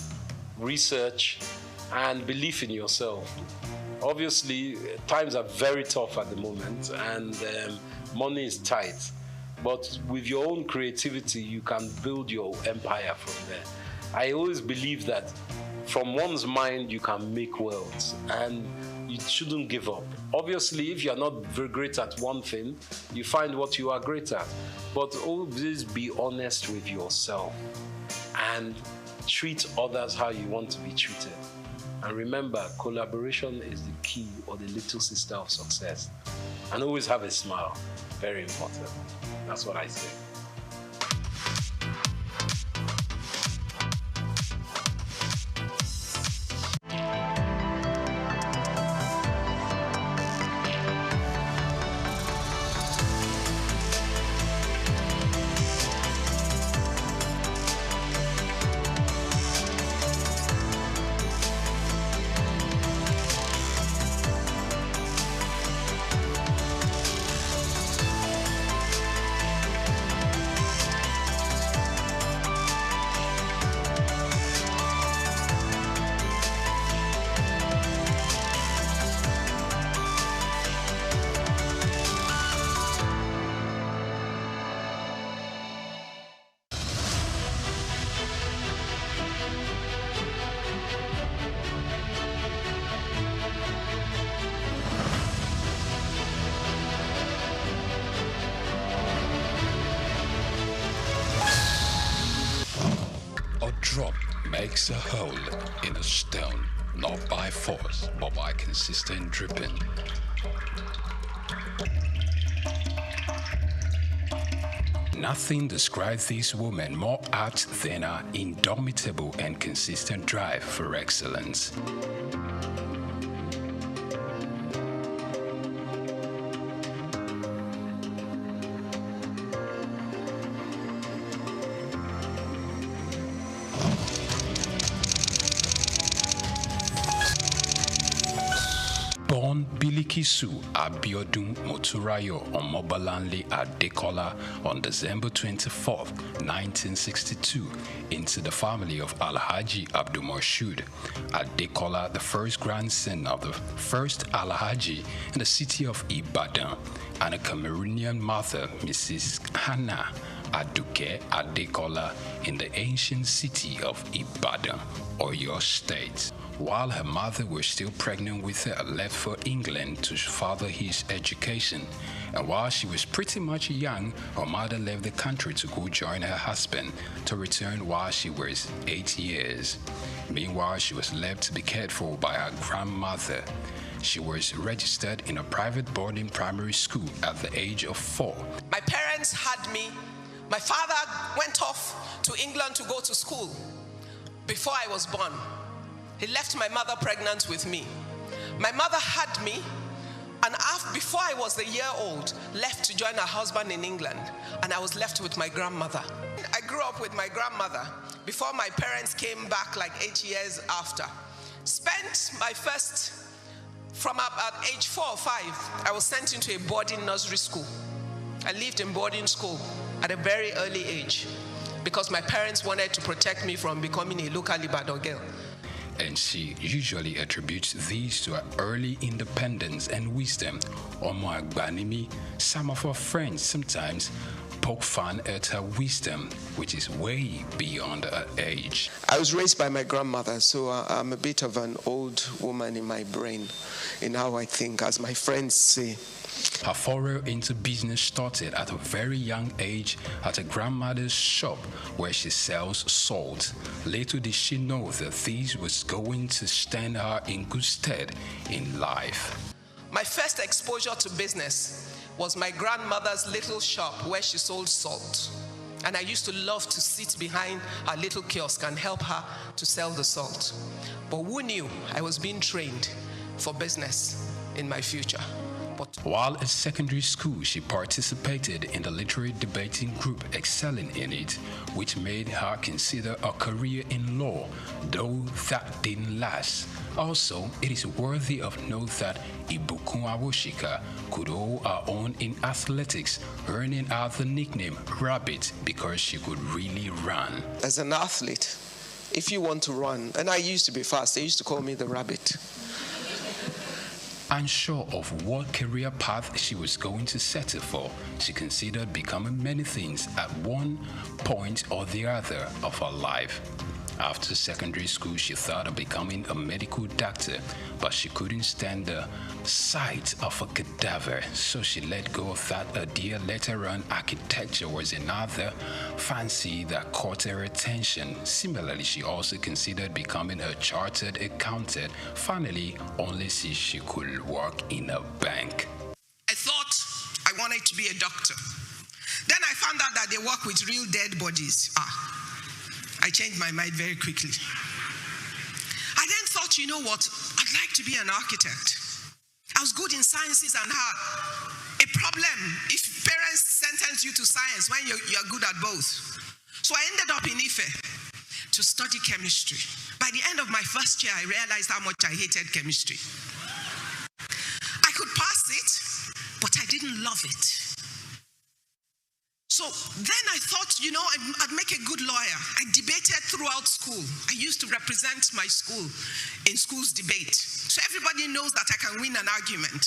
Speaker 18: research, and belief in yourself. Obviously, times are very tough at the moment, and money is tight. But with your own creativity, you can build your empire from there. I always believe that from one's mind, you can make worlds, and you shouldn't give up. Obviously, if you're not very great at one thing, you find what you are great at. But always be honest with yourself and treat others how you want to be treated. And remember, collaboration is the key or the little sister of success. And always have a smile. Very important. That's what I say.
Speaker 3: Drop makes a hole in a stone, not by force, but by consistent dripping. Nothing describes these women more apt than her indomitable and consistent drive for excellence. born Bilikisu Abiodun Moturayo Omobalanle Adekola on December 24, 1962, into the family of Alhaji Abdulmoshood Adekola, the first grandson of the first Alhaji in the city of Ibadan, and a Cameroonian mother, Mrs. Hannah Aduke Adekola, in the ancient city of Ibadan, Oyo State. While her mother was still pregnant with her, left for England to further his education. And while she was pretty much young, her mother left the country to go join her husband, to return while she was 8 years. Meanwhile, she was left to be cared for by her grandmother. She was registered in a private boarding primary school at the age of 4.
Speaker 19: My parents had me. My father went off to England to go to school before I was born. He left my mother pregnant with me. My mother had me, and before I was a year old, left to join her husband in England, and I was left with my grandmother. I grew up with my grandmother before my parents came back like 8 years after. Spent my first, from at age 4 or 5, I was sent into a boarding nursery school. I lived in boarding school at a very early age because my parents wanted to protect me from becoming a local Ibadan girl.
Speaker 3: And she usually attributes these to her early independence and wisdom. Omo Agbanimi, some of her friends sometimes poke fun at her wisdom, which is way beyond her age.
Speaker 19: I was raised by my grandmother, so I'm a bit of an old woman in my brain, in how I think, as my friends say.
Speaker 3: Her foray into business started at a very young age at her grandmother's shop where she sells salt. Little did she know that this was going to stand her in good stead in life.
Speaker 19: My first exposure to business was my grandmother's little shop where she sold salt. And I used to love to sit behind her little kiosk and help her to sell the salt. But who knew I was being trained for business in my future?
Speaker 3: While at secondary school, she participated in the literary debating group, excelling in it, which made her consider a career in law, though that didn't last. Also, it is worthy of note that Ibukun Awoshika could hold her own in athletics, earning her the nickname Rabbit because she could really run.
Speaker 19: As an athlete, if you want to run, and I used to be fast, they used to call me the Rabbit.
Speaker 3: Unsure of what career path she was going to settle for, she considered becoming many things at one point or the other of her life. After secondary school, she thought of becoming a medical doctor, but she couldn't stand the sight of a cadaver, so she let go of that idea. Later on, architecture was another fancy that caught her attention. Similarly, she also considered becoming a chartered accountant, finally, only see she could work in a bank.
Speaker 19: I thought I wanted to be a doctor. Then I found out that they work with real dead bodies. I changed my mind very quickly. I then thought, you know what? I'd like to be an architect. I was good in sciences and had a problem if parents sentence you to science when you're good at both. So I ended up in Ife to study chemistry. By the end of my first year, I realized how much I hated chemistry. I could pass it, but I didn't love it. So then I thought, you know, I'd make a good lawyer. I debated throughout school. I used to represent my school in school's debate. So everybody knows that I can win an argument.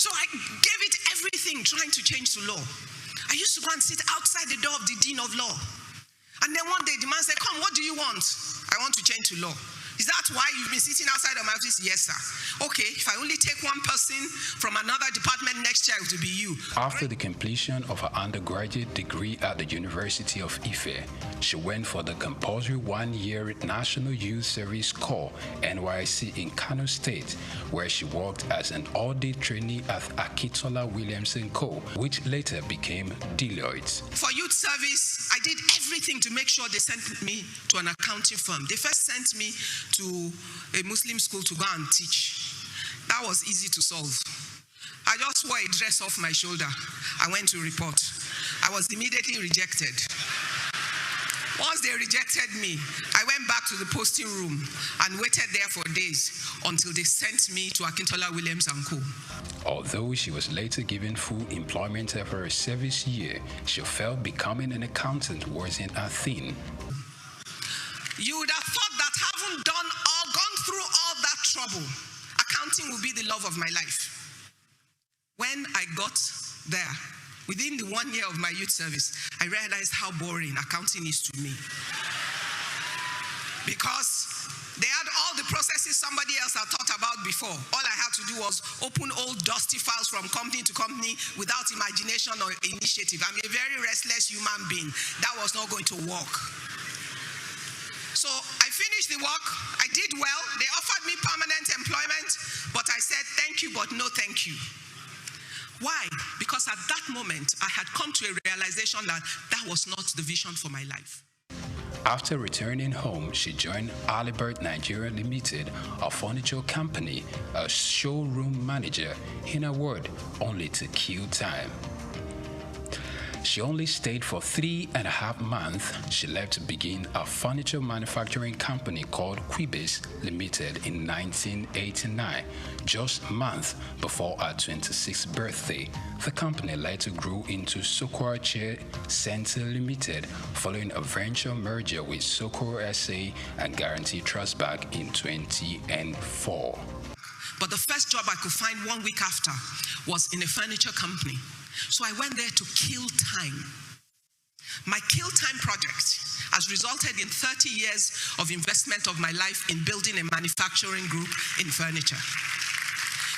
Speaker 19: So I gave it everything trying to change to law. I used to go and sit outside the door of the dean of law. And then one day the man said, come, what do you want? I want to change to law. Is that why you've been sitting outside of my office? Yes, sir. Okay, if I only take one person from another department next year, it will be you.
Speaker 3: After the completion of her undergraduate degree at the University of Ife, she went for the compulsory one-year National Youth Service Corps, NYSC, in Kano State, where she worked as an audit trainee at Akitola Williamson Co., which later became Deloitte.
Speaker 19: For youth service, I did everything to make sure they sent me to an accounting firm. They first sent me to a Muslim school to go and teach. That was easy to solve. I just wore a dress off my shoulder. I went to report. I was immediately rejected. Once they rejected me, I went back to the posting room and waited there for days until they sent me to Akintola Williams & Co.
Speaker 3: Although she was later given full employment after her service year, she felt becoming an accountant wasn't a thing.
Speaker 19: You would have thought that having gone through all that trouble, accounting would be the love of my life. When I got there, within the 1 year of my youth service, I realized how boring accounting is to me. Because they had all the processes somebody else had thought about before. All I had to do was open old dusty files from company to company without imagination or initiative. I'm a very restless human being. That was not going to work. So I finished the work. I did well. They offered me permanent employment, but I said thank you, but no thank you. Why? Because at that moment, I had come to a realization that that was not the vision for my life.
Speaker 3: After returning home, she joined Alibert Nigeria Limited, a furniture company, as showroom manager. In a word, only to kill time. She only stayed for 3.5 months. She left to begin a furniture manufacturing company called Quibis Limited in 1989, just months before her 26th birthday. The company later grew into SOUQ Chair Center Limited, following a venture merger with SOUQ SA and Guarantee Trust Bank in 2004.
Speaker 19: But the first job I could find 1 week after was in a furniture company. So I went there to kill time. My kill time project has resulted in 30 years of investment of my life in building a manufacturing group in furniture.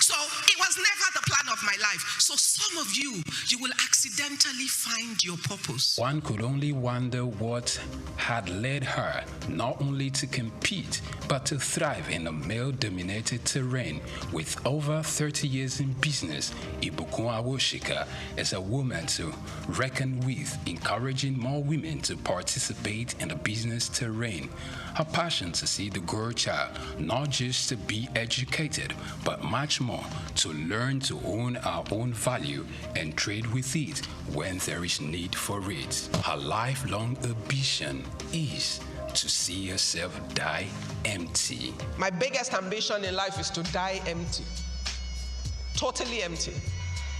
Speaker 19: So it was never the plan of my life. So some of you will accidentally find your purpose.
Speaker 3: One could only wonder what had led her not only to compete, but to thrive in a male-dominated terrain. With over 30 years in business, Ibukun Awoshika is a woman to reckon with, encouraging more women to participate in the business terrain. Her passion to see the girl child not just to be educated, but much more to learn to own our own value and trade with it when there is need for it. Her lifelong ambition is to see herself die empty.
Speaker 19: My biggest ambition in life is to die empty. Totally empty.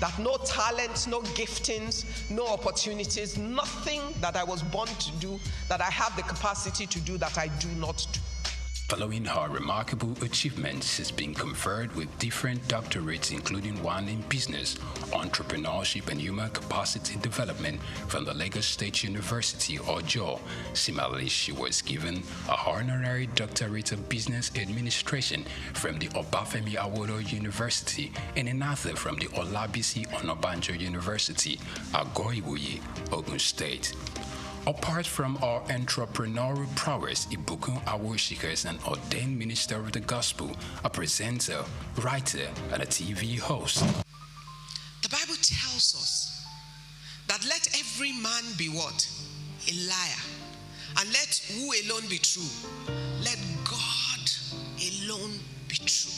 Speaker 19: That no talents, no giftings, no opportunities, nothing that I was born to do, that I have the capacity to do, that I do not do.
Speaker 3: Following her remarkable achievements, she's been conferred with different doctorates, including one in business, entrepreneurship, and human capacity development from the Lagos State University, Ojo. Similarly, she was given a honorary doctorate of business administration from the Obafemi Awolowo University and another from the Olabisi Onabanjo University, Agoiwoye, Ogun State. Apart from our entrepreneurial prowess, Ibukun Awoshika is an ordained minister of the gospel, a presenter, writer, and a TV host.
Speaker 19: The Bible tells us that let every man be what? A liar. And let who alone be true? Let God alone be true.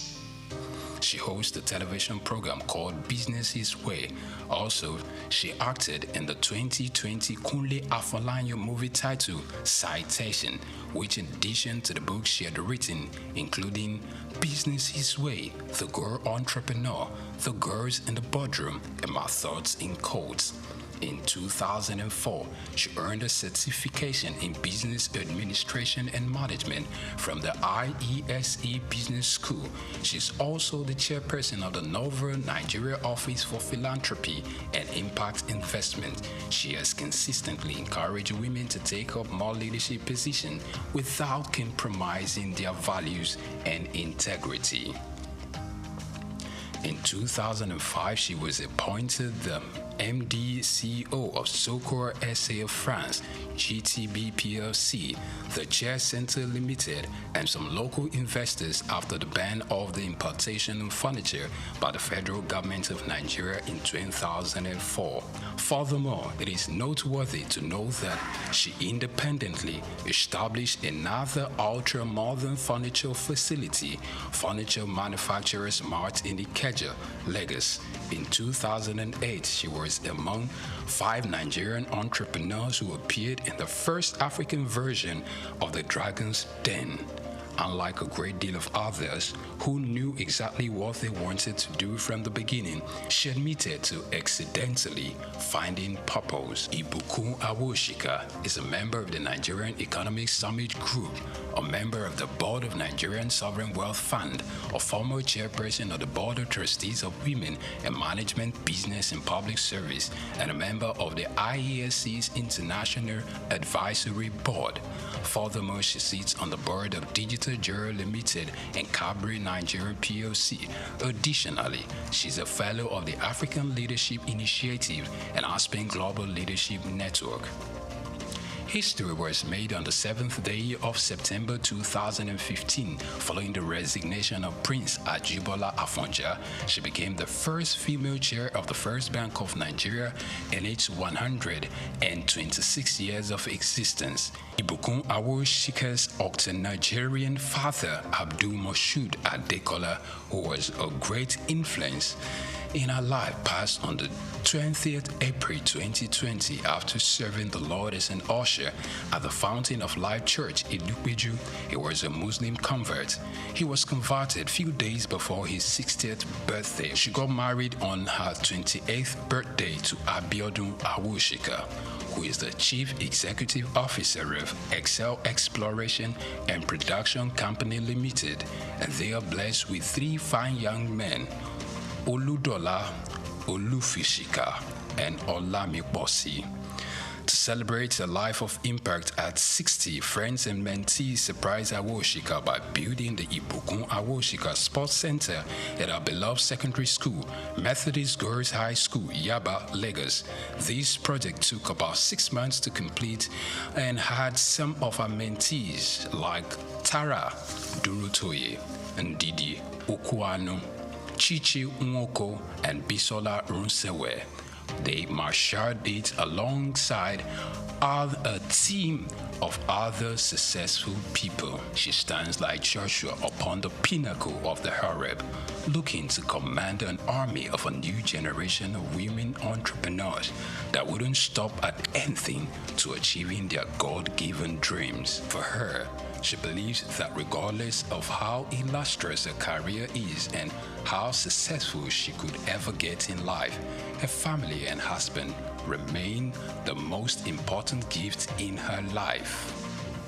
Speaker 3: She hosts a television program called Business His Way. Also, she acted in the 2020 Kunle Afolanyo movie titled Citation, which in addition to the books she had written, including Business His Way, The Girl Entrepreneur, The Girls in the Boardroom, and My Thoughts in Codes. In 2004, she earned a certification in business administration and management from the IESE Business School. She's also the chairperson of the Novel Nigeria Office for Philanthropy and Impact Investment. She has consistently encouraged women to take up more leadership positions without compromising their values and integrity. In 2005, she was appointed the MD CEO of SOUQ SA of France, GTB PLC, the Chair Center Limited, and some local investors after the ban of the importation of furniture by the federal government of Nigeria in 2004. Furthermore, it is noteworthy to note that she independently established another ultra-modern furniture facility, Furniture Manufacturers Mart in Ikeja, Lagos. In 2008, she was was among 5 Nigerian entrepreneurs who appeared in the first African version of the Dragon's Den. Unlike a great deal of others who knew exactly what they wanted to do from the beginning, she admitted to accidentally finding purpose. Ibukun Awoshika is a member of the Nigerian Economic Summit Group, a member of the board of Nigerian Sovereign Wealth Fund, a former chairperson of the board of trustees of Women in Management, Business and Public Service, and a member of the IESC's International Advisory Board. Furthermore, she sits on the board of Digital Jura Limited and Cabri Nigeria PLC. Additionally, she's a fellow of the African Leadership Initiative and Aspen Global Leadership Network. History was made on the 7th day of September 2015. Following the resignation of Prince Ajibola Afonja, she became the first female chair of the First Bank of Nigeria in its 126 years of existence. Ibukun Awoshika's octo-Nigerian father, Abdul Moshood Adekola, who was a great influence in her life, passed on the 20th April 2020 after serving the Lord as an usher at the Fountain of Life Church in Lukbeju. He was a Muslim convert. He was converted few days before his 60th birthday. She got married on her 28th birthday to Abiodun Awoshika, who is the Chief Executive Officer of Excel Exploration and Production Company Limited, and they are blessed with 3 fine young men, Oludola, Olufishika, and Olamiposi. To celebrate a life of impact at 60, friends and mentees surprised Awoshika by building the Ibukun Awoshika Sports Center at our beloved secondary school, Methodist Girls High School, Yaba, Lagos. This project took about 6 months to complete and had some of our mentees like Tara Durutoye, Ndidi Okuanu, Chichi Nwoko, and Bisola Runsewe. They marshaled it alongside a team of other successful people. She stands like Joshua upon the pinnacle of the Horeb, looking to command an army of a new generation of women entrepreneurs that wouldn't stop at anything to achieving their God-given dreams. For her, she believes that regardless of how illustrious her career is and how successful she could ever get in life, her family and husband remain the most important gift in her life.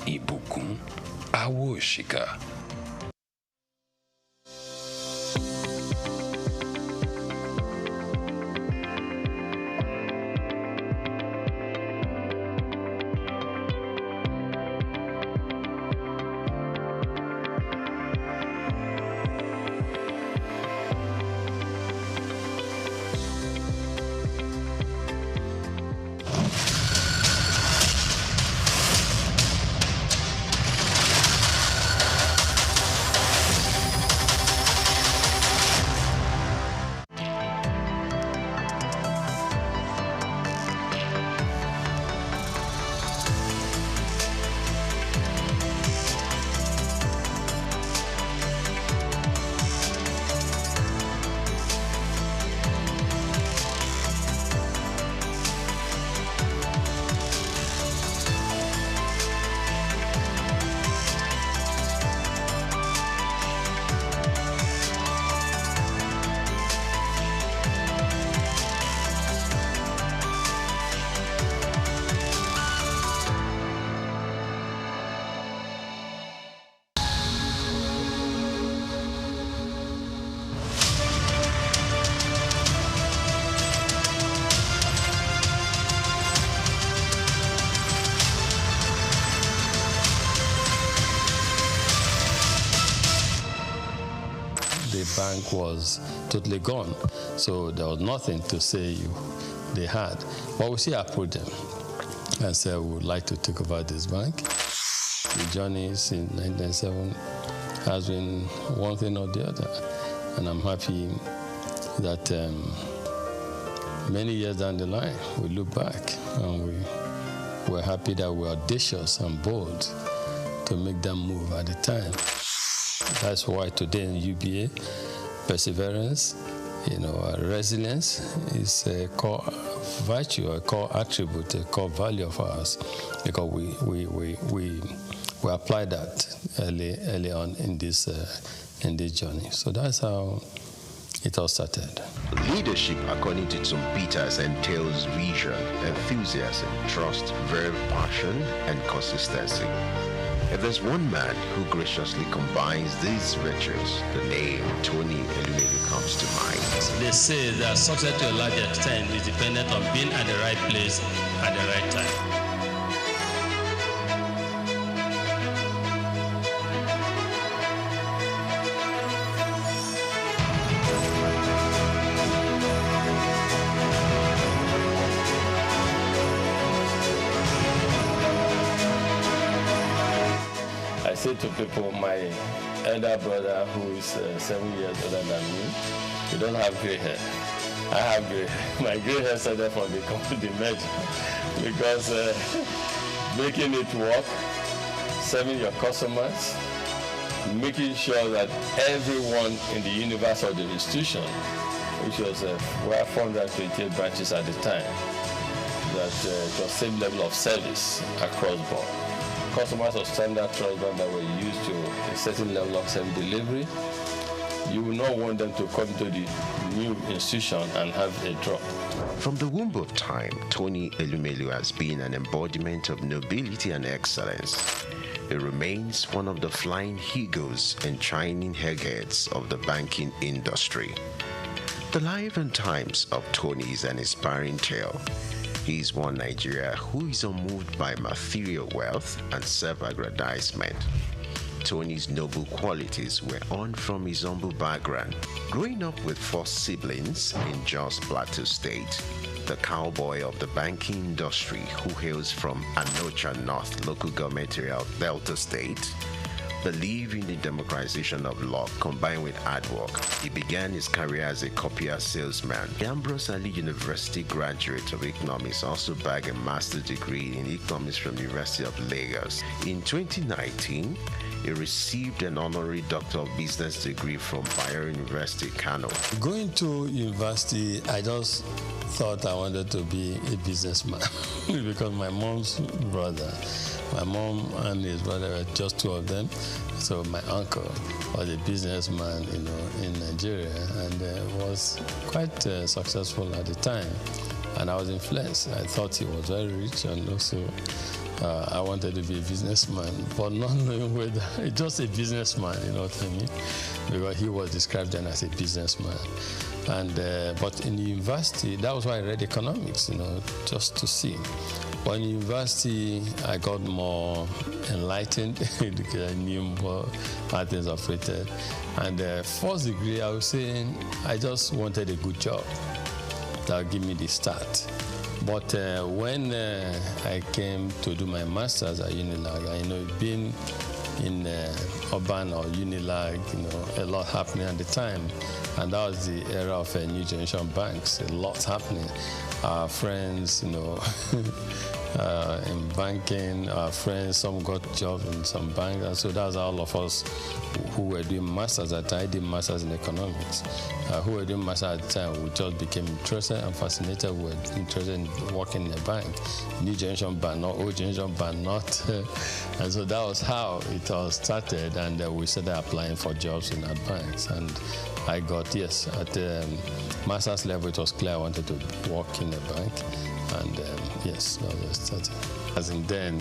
Speaker 3: Ibukun Awoshika.
Speaker 20: The bank was totally gone, so there was nothing to say they had. But we still approached them and said we would like to take over this bank. The journey since 1997 has been one thing or the other, and I'm happy that many years down the line we look back and we're happy that we're audacious and bold to make that move at the time. That's why today in UBA, perseverance, resilience is a core virtue, a core attribute, a core value of ours, because we apply that early on in this journey. So that's how it all started.
Speaker 21: Leadership, according to Tom Peters, entails vision, enthusiasm, trust, verve, passion, and consistency. If there's one man who graciously combines these virtues, the name Tony Elumelu comes to mind.
Speaker 20: They say that success to a large extent is dependent on being at the right place at the right time. I say to people, my elder brother who is 7 years older than me, you don't have gray hair. I have gray hair. My gray hair started from the merger because making it work, serving your customers, making sure that everyone in the universe of the institution, which was we have 428 branches at the time, that it was same level of service across board. Customers of standard trust bank that were used to a certain level of service delivery, you will not want them to come to the new institution and have a drop.
Speaker 21: From the womb of time, Tony Elumelu has been an embodiment of nobility and excellence. He remains one of the flying eagles and shining heads of the banking industry. The life and times of Tony is an inspiring tale. He is one Nigeria who is unmoved by material wealth and self-aggrandizement. Tony's noble qualities were on from his humble background. Growing up with 4 siblings in Jos Plateau State, the cowboy of the banking industry who hails from Anocha North local government area of Delta State, believed in the democratization of law combined with hard work. He began his career as a copier salesman. The Ambrose Ali University graduate of economics also bagged a master's degree in economics from the University of Lagos. In 2019, he received an honorary Doctor of Business degree from Bayero University, Kano.
Speaker 20: Going to university, I just thought I wanted to be a businessman because my mom's brother, my mom and his brother were just 2 of them. So my uncle was a businessman, in Nigeria, and was quite successful at the time. And I was influenced. I thought he was very rich, and also I wanted to be a businessman, but not knowing whether just a businessman, you know what I mean? Because he was described then as a businessman. And but in the university, that was why I read economics, just to see. But in university, I got more enlightened because I knew more how things operated. And first degree, I was saying I just wanted a good job that would give me the start. But when I came to do my master's at Unilag, being in urban or Unilag, a lot happening at the time. And that was the era of new generation banks, a lot happening. Our friends, in banking, our friends, some got jobs in some banks. And so that's all of us who were doing masters at the time. I did masters in economics. Who were doing masters at the time, we just became interested and fascinated. We were interested in working in a bank. New generation bank, not old generation bank, not. And so that was how it all started. And we started applying for jobs in our banks. And I got, yes, at the master's level, it was clear I wanted to work in a bank. And yes, that was started. As in then,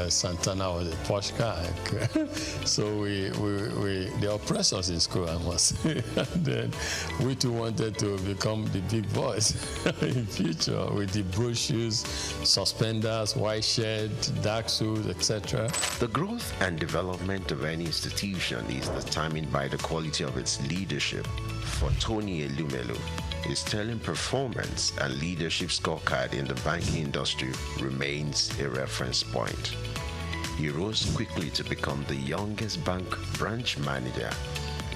Speaker 20: Santana was a posh car. So they oppressed us in school, I must say. And then we too wanted to become the big boys in future with the brochures, suspenders, white shirt, dark suits, etc.
Speaker 21: The growth and development of any institution is determined by the quality of its leadership. For Tony Elumelu, his sterling performance and leadership scorecard in the banking industry remains a reference point. He rose quickly to become the youngest bank branch manager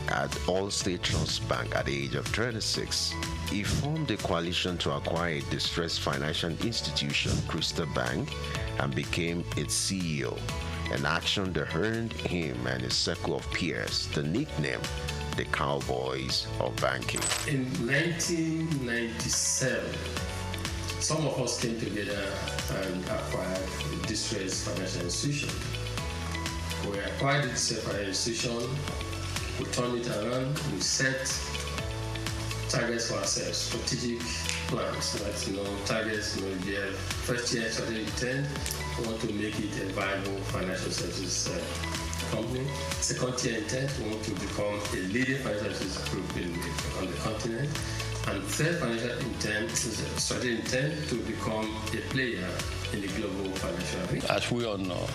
Speaker 21: at Allstate Trust Bank at the age of 36. He formed a coalition to acquire a distressed financial institution, Crystal Bank, and became its CEO, an action that earned him and his circle of peers the nickname the Cowboys of Banking.
Speaker 20: In 1997, some of us came together and acquired a distressed financial institution. We acquired this financial institution, we turned it around, we set targets for ourselves, strategic plans, targets, we have first year strategic intent, we want to make it a viable financial services company. Second year intent, we want to become a leading financial services group on the continent. And third financial intent is a strategic intent to become a player in the global financial arena. As we all know,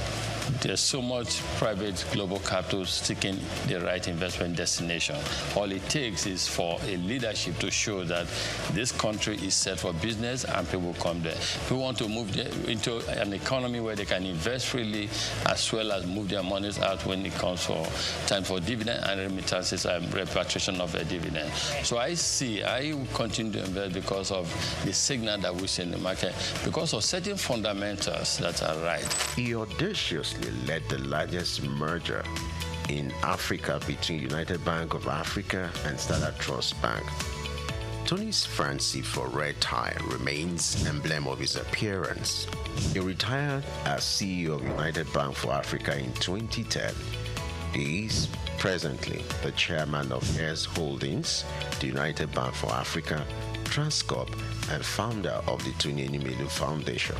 Speaker 20: there's so much private global capital seeking the right investment destination. All it takes is for a leadership to show that this country is set for business and people come there. We want to move into an economy where they can invest freely as well as move their monies out when it comes for time for dividend and remittances and repatriation of a dividend. So I will continue to invest because of the signal that we see in the market, because of certain fundamentals that are right.
Speaker 21: He audaciously led the largest merger in Africa between United Bank of Africa and Standard Trust Bank. Tony's fancy for red tie remains emblem of his appearance. He retired as CEO of United Bank for Africa in 2010. He is presently the chairman of Heirs Holdings, the United Bank for Africa, Transcorp, and founder of the Tony Elumelu Foundation.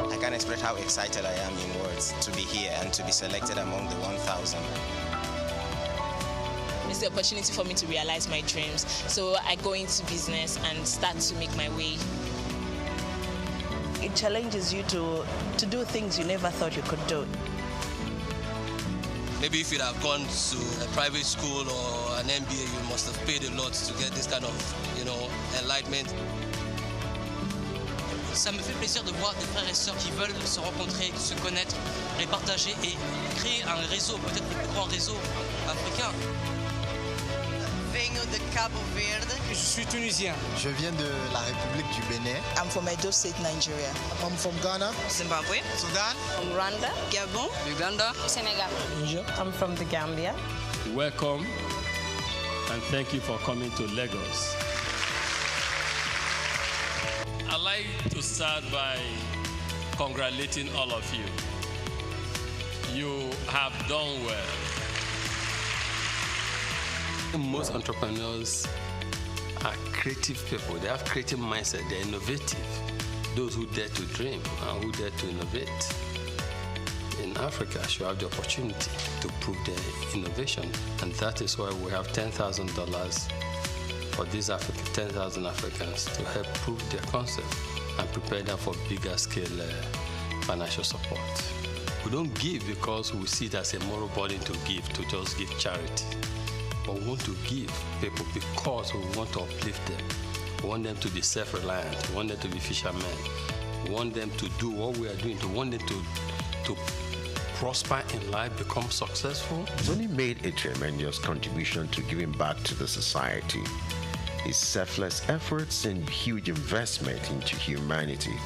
Speaker 1: I can't express how excited I am in words to be here and to be selected among the 1,000.
Speaker 22: It's the opportunity for me to realize my dreams. So I go into business and start to make my way.
Speaker 23: It challenges you to do things you never thought you could do.
Speaker 24: Maybe if you'd have gone to a private school or an MBA, you must have paid a lot to get this kind of, enlightenment.
Speaker 25: Ça me fait plaisir de voir des frères et sœurs qui veulent se rencontrer, se connaître, les partager et créer un réseau, peut-être le plus grand réseau africain.
Speaker 26: Venho de Cabo Verde.
Speaker 27: Je suis tunisien.
Speaker 26: Je viens de la République du Bénin.
Speaker 23: I'm from Edo State, Nigeria.
Speaker 27: I'm from Ghana.
Speaker 26: Zimbabwe.
Speaker 27: Sudan.
Speaker 23: From Rwanda.
Speaker 26: Gabon. Uganda.
Speaker 23: Senegal.
Speaker 27: Niger.
Speaker 23: I'm from the Gambia.
Speaker 20: Welcome and thank you for coming to Lagos. I'd like to start by congratulating all of you. You have done well.
Speaker 18: Most entrepreneurs are creative people. They have creative mindset. They're innovative. Those who dare to dream and who dare to innovate in Africa should have the opportunity to prove their innovation. And that is why we have $10,000 for these 10,000 Africans to help prove their concept and prepare them for bigger scale financial support. We don't give because we see it as a moral burden to just give charity. But we want to give people because we want to uplift them. We want them to be self-reliant. We want them to be fishermen. We want them to do what we are doing. We want them to prosper in life, become successful.
Speaker 21: Tony made a tremendous contribution to giving back to the society. His selfless efforts and huge investment into humanity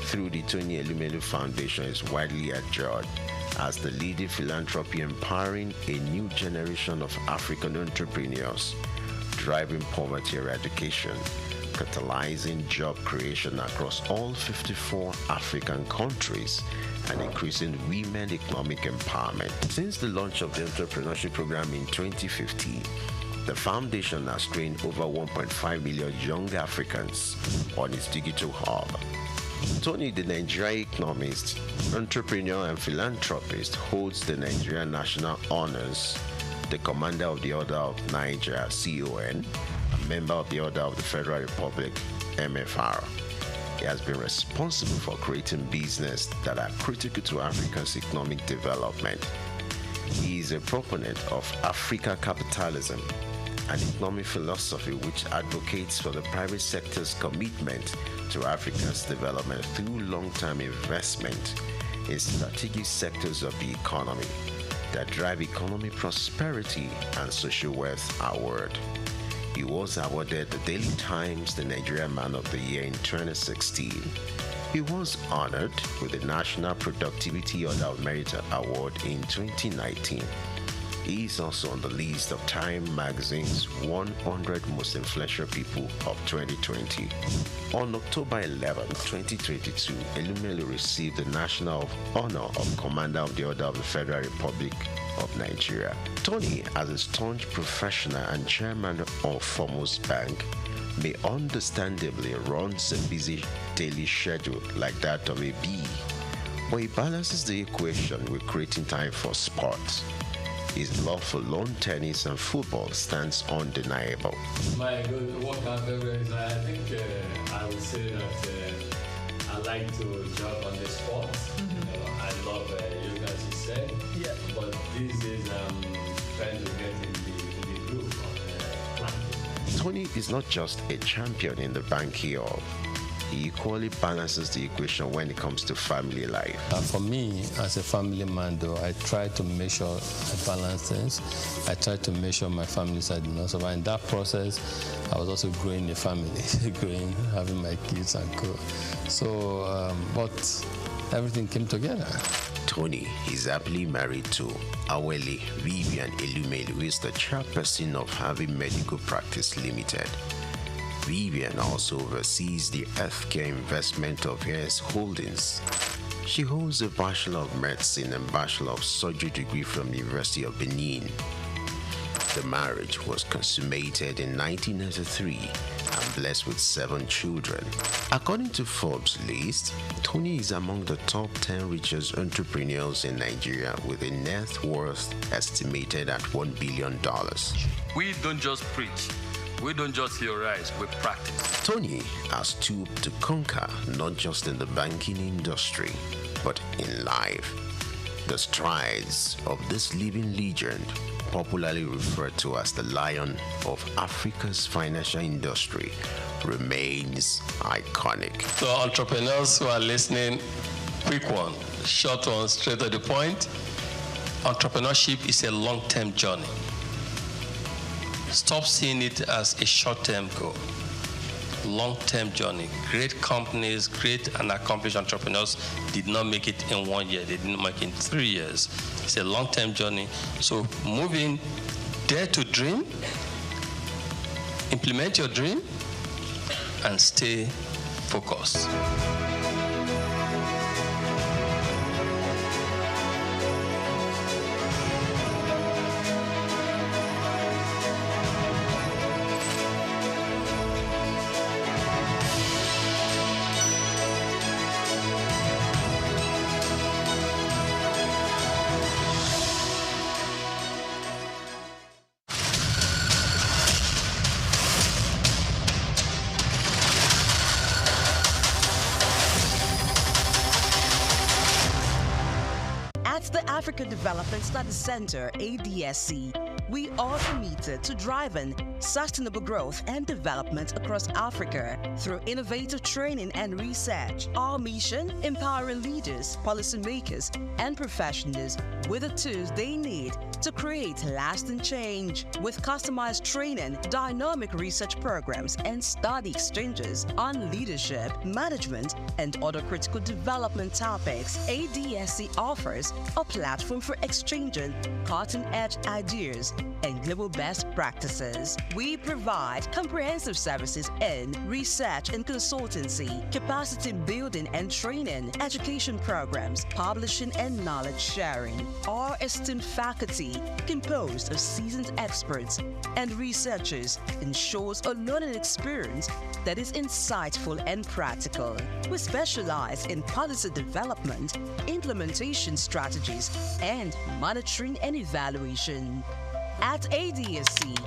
Speaker 21: through the Tony Elumelu Foundation is widely adjured as the leading philanthropy empowering a new generation of African entrepreneurs, driving poverty eradication, catalyzing job creation across all 54 African countries, and increasing women economic empowerment. Since the launch of the entrepreneurship program in 2015, the foundation has trained over 1.5 million young Africans on its digital hub. Tony, the Nigerian economist, entrepreneur, and philanthropist, holds the Nigerian National Honors, the Commander of the Order of Niger, CON, a member of the Order of the Federal Republic, MFR. He has been responsible for creating business that are critical to Africa's economic development. He is a proponent of Africa capitalism, an economic philosophy which advocates for the private sector's commitment to Africa's development through long-term investment in strategic sectors of the economy that drive economic prosperity and social wealth award. He was awarded the Daily Times the Nigerian Man of the Year in 2016. He was honored with the National Productivity Order of Merit Award in 2019. He is also on the list of Time magazine's 100 most influential people of 2020. On October 11, 2022, Elumelu received the National Honor of Commander of the Order of the Federal Republic of Nigeria. Tony, as a staunch professional and chairman of Foremost Bank, may understandably runs a busy daily schedule like that of a bee, but he balances the equation with creating time for sports. His love for lawn tennis and football stands undeniable.
Speaker 20: My good workout is, I think I would say that I like to jump on the sport. I love yoga, as you said. Yeah. But these days I'm trying to get in the group of practice.
Speaker 21: Tony is not just a champion in the banking hall. He equally balances the equation when it comes to family life.
Speaker 20: For me, as a family man, though, I try to make sure I balance things. I try to make sure my family side does not suffer. In that process, I was also growing a family, having my kids and co. So, but everything came together.
Speaker 21: Tony is happily married to Awele Vivian Elumelu, who is the chairperson of Harvey Medical Practice Limited. Vivian also oversees the healthcare investment of Yes Holdings. She holds a Bachelor of Medicine and Bachelor of Surgery degree from the University of Benin. The marriage was consummated in 1993 and blessed with 7 children. According to Forbes' list, Tony is among the top 10 richest entrepreneurs in Nigeria with a net worth estimated at $1 billion.
Speaker 2: We don't just preach. We don't just theorize, we practice.
Speaker 21: Tony has stooped to conquer not just in the banking industry, but in life. The strides of this living legend, popularly referred to as the Lion of Africa's financial industry, remains iconic.
Speaker 20: So entrepreneurs who are listening, quick one, short one, straight to the point. Entrepreneurship is a long-term journey. Stop seeing it as a short-term goal. Long-term journey. Great companies, great and accomplished entrepreneurs did not make it in 1 year. They didn't make it in 3 years. It's a long-term journey. So move in, dare to dream, implement your dream, and stay focused.
Speaker 4: Africa Development Study Center, ADSC, we are committed to driving sustainable growth and development across Africa through innovative training and research. Our mission, empowering leaders, policymakers, and professionals with the tools they need to create lasting change. With customized training, dynamic research programs, and study exchanges on leadership, management, and other critical development topics, ADSC offers a platform for exchanging cutting-edge ideas and global best practices. We provide comprehensive services in research and consultancy, capacity building and training, education programs, publishing and knowledge sharing. Our esteemed faculty, composed of seasoned experts and researchers, ensures a learning experience that is insightful and practical. We specialize in policy development, implementation strategies, and monitoring and evaluation. At ADSC,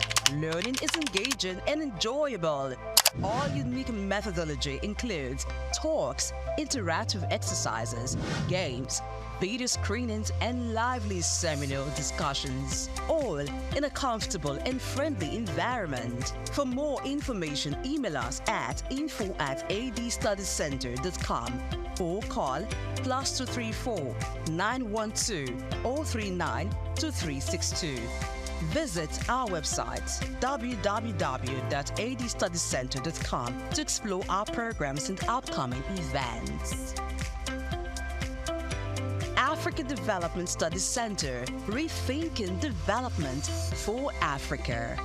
Speaker 4: learning is engaging and enjoyable. Our unique methodology includes talks, interactive exercises, games, video screenings, and lively seminar discussions, all in a comfortable and friendly environment. For more information, email us at info@adstudycenter.com or call +234 912 039 2362. Visit our website www.adstudycenter.com to explore our programs and upcoming events. Africa Development Studies Center, rethinking development for Africa.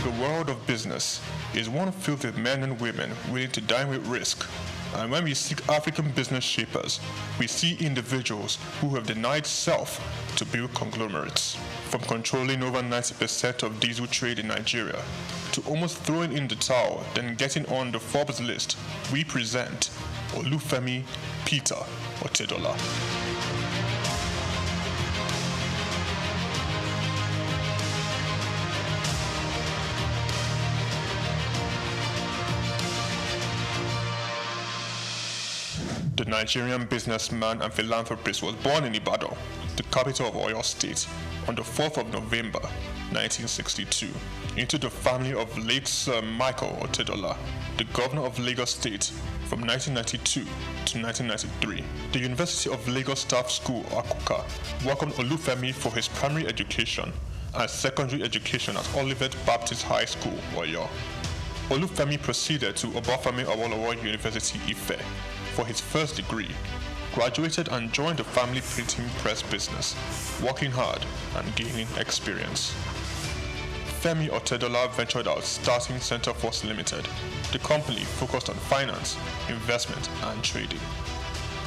Speaker 5: The world of business is one filled with men and women willing to dine with risk. And when we seek African business shapers, we see individuals who have denied self to build conglomerates. From controlling over 90% of diesel trade in Nigeria to almost throwing in the towel, then getting on the Forbes list, we present Olufemi Peter Otedola. The Nigerian businessman and philanthropist was born in Ibadan, the capital of Oyo State, on the 4th of November, 1962, into the family of late Sir Michael Otedola, the governor of Lagos State from 1992 to 1993. The University of Lagos Staff School, Akuka, welcomed Olufemi for his primary education and secondary education at Olivet Baptist High School, Oyo. Olufemi proceeded to Obafemi Awolowo University, Ife, for his first degree, graduated and joined the family printing press business, working hard and gaining experience. Femi Otedola ventured out starting Center Force Limited. The company focused on finance, investment and trading.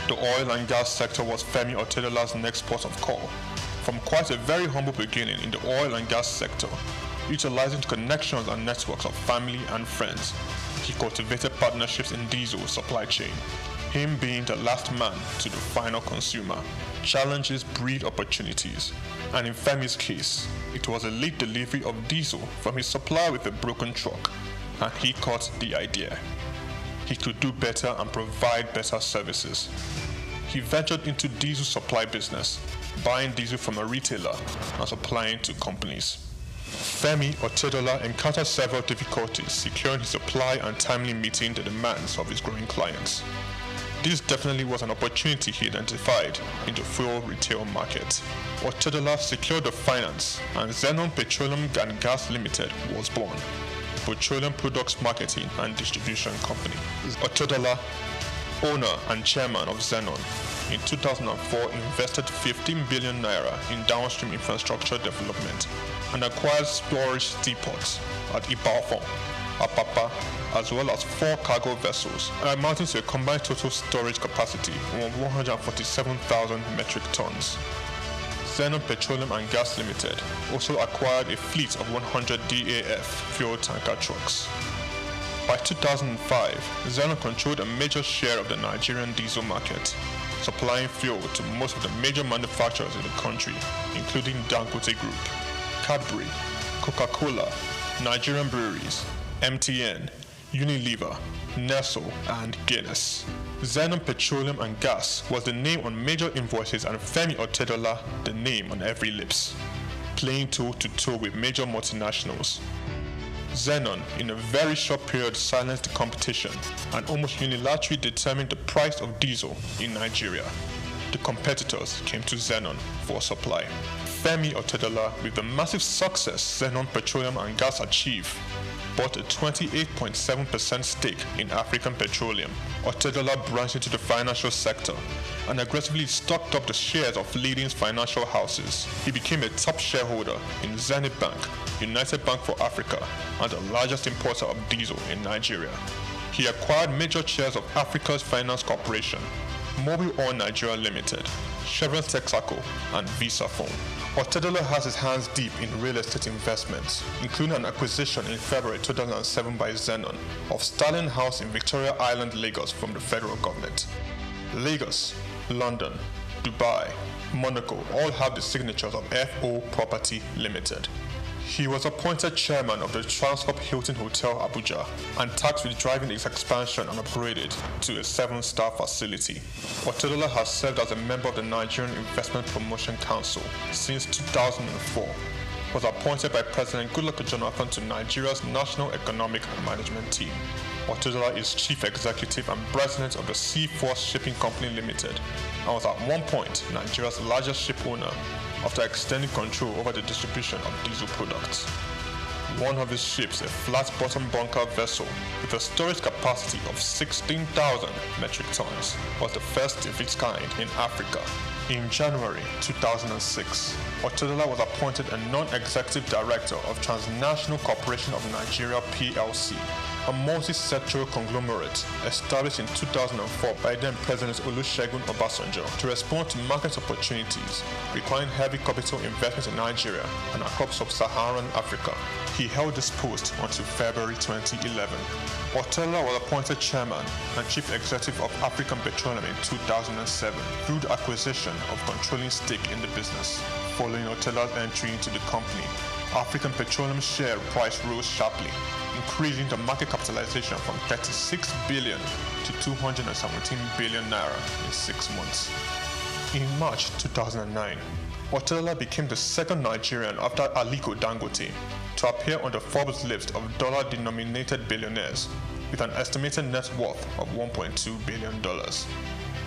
Speaker 5: The oil and gas sector was Femi Otedola's next port of call. From quite a very humble beginning in the oil and gas sector, utilizing connections and networks of family and friends, he cultivated partnerships in diesel supply chain. Him being the last man to the final consumer, challenges breed opportunities, and in Femi's case, it was a late delivery of diesel from his supplier with a broken truck, and he caught the idea. He could do better and provide better services. He ventured into diesel supply business, buying diesel from a retailer and supplying to companies. Femi Otedola encountered several difficulties securing his supply and timely meeting the demands of his growing clients. This definitely was an opportunity he identified in the fuel retail market. Otedola secured the finance and Zenon Petroleum and Gas Limited was born, petroleum products marketing and distribution company. Otedola, owner and chairman of Zenon, in 2004 invested 15 billion naira in downstream infrastructure development and acquired storage depots at Ibadan, Apapa, as well as 4 cargo vessels, amounting to a combined total storage capacity of 147,000 metric tons. Zenon Petroleum and Gas Limited also acquired a fleet of 100 DAF fuel tanker trucks. By 2005, Zenon controlled a major share of the Nigerian diesel market, supplying fuel to most of the major manufacturers in the country, including Dangote Group, Cadbury, Coca-Cola, Nigerian Breweries, MTN, Unilever, Nestle, and Guinness. Zenon Petroleum and Gas was the name on major invoices and Femi Otedola the name on every lips, playing toe-to-toe with major multinationals. Zenon, in a very short period, silenced the competition and almost unilaterally determined the price of diesel in Nigeria. The competitors came to Zenon for supply. Femi Otedola, with the massive success Zenon Petroleum and Gas achieved, bought a 28.7% stake in African Petroleum. Otedola branched into the financial sector and aggressively stocked up the shares of leading financial houses. He became a top shareholder in Zenith Bank, United Bank for Africa, and the largest importer of diesel in Nigeria. He acquired major shares of Africa's Finance Corporation, Mobil Oil Nigeria Limited, Chevron Texaco, and Visa Phone. Otedola has his hands deep in real estate investments, including an acquisition in February 2007 by Zenon of Sterling House in Victoria Island, Lagos from the federal government. Lagos, London, Dubai, Monaco all have the signatures of FO Property Limited. He was appointed chairman of the Transcorp Hilton Hotel Abuja and tasked with driving its expansion and upgraded to a 7-star facility. Otedola has served as a member of the Nigerian Investment Promotion Council since 2004. Was appointed by President Goodluck Jonathan to Nigeria's National Economic Management Team. Otedola is chief executive and president of the Seaforth Shipping Company Limited and was at one point Nigeria's largest ship owner after extending control over the distribution of diesel products. One of his ships, a flat-bottom bunker vessel with a storage capacity of 16,000 metric tons, was the first of its kind in Africa. In January 2006, Otedola was appointed a non-executive director of Transnational Corporation of Nigeria PLC, a multi-sectoral conglomerate established in 2004 by then President Olusegun Obasanjo to respond to market opportunities requiring heavy capital investment in Nigeria and across sub-Saharan Africa. He held this post until February 2011. Otedola was appointed chairman and chief executive of African Petroleum in 2007 through the acquisition of controlling stake in the business. Following Otedola's entry into the company, African Petroleum share price rose sharply, increasing the market capitalization from 36 billion to 217 billion naira in 6 months. In March 2009, Otedola became the second Nigerian after Aliko Dangote to appear on the Forbes list of dollar-denominated billionaires with an estimated net worth of $1.2 billion.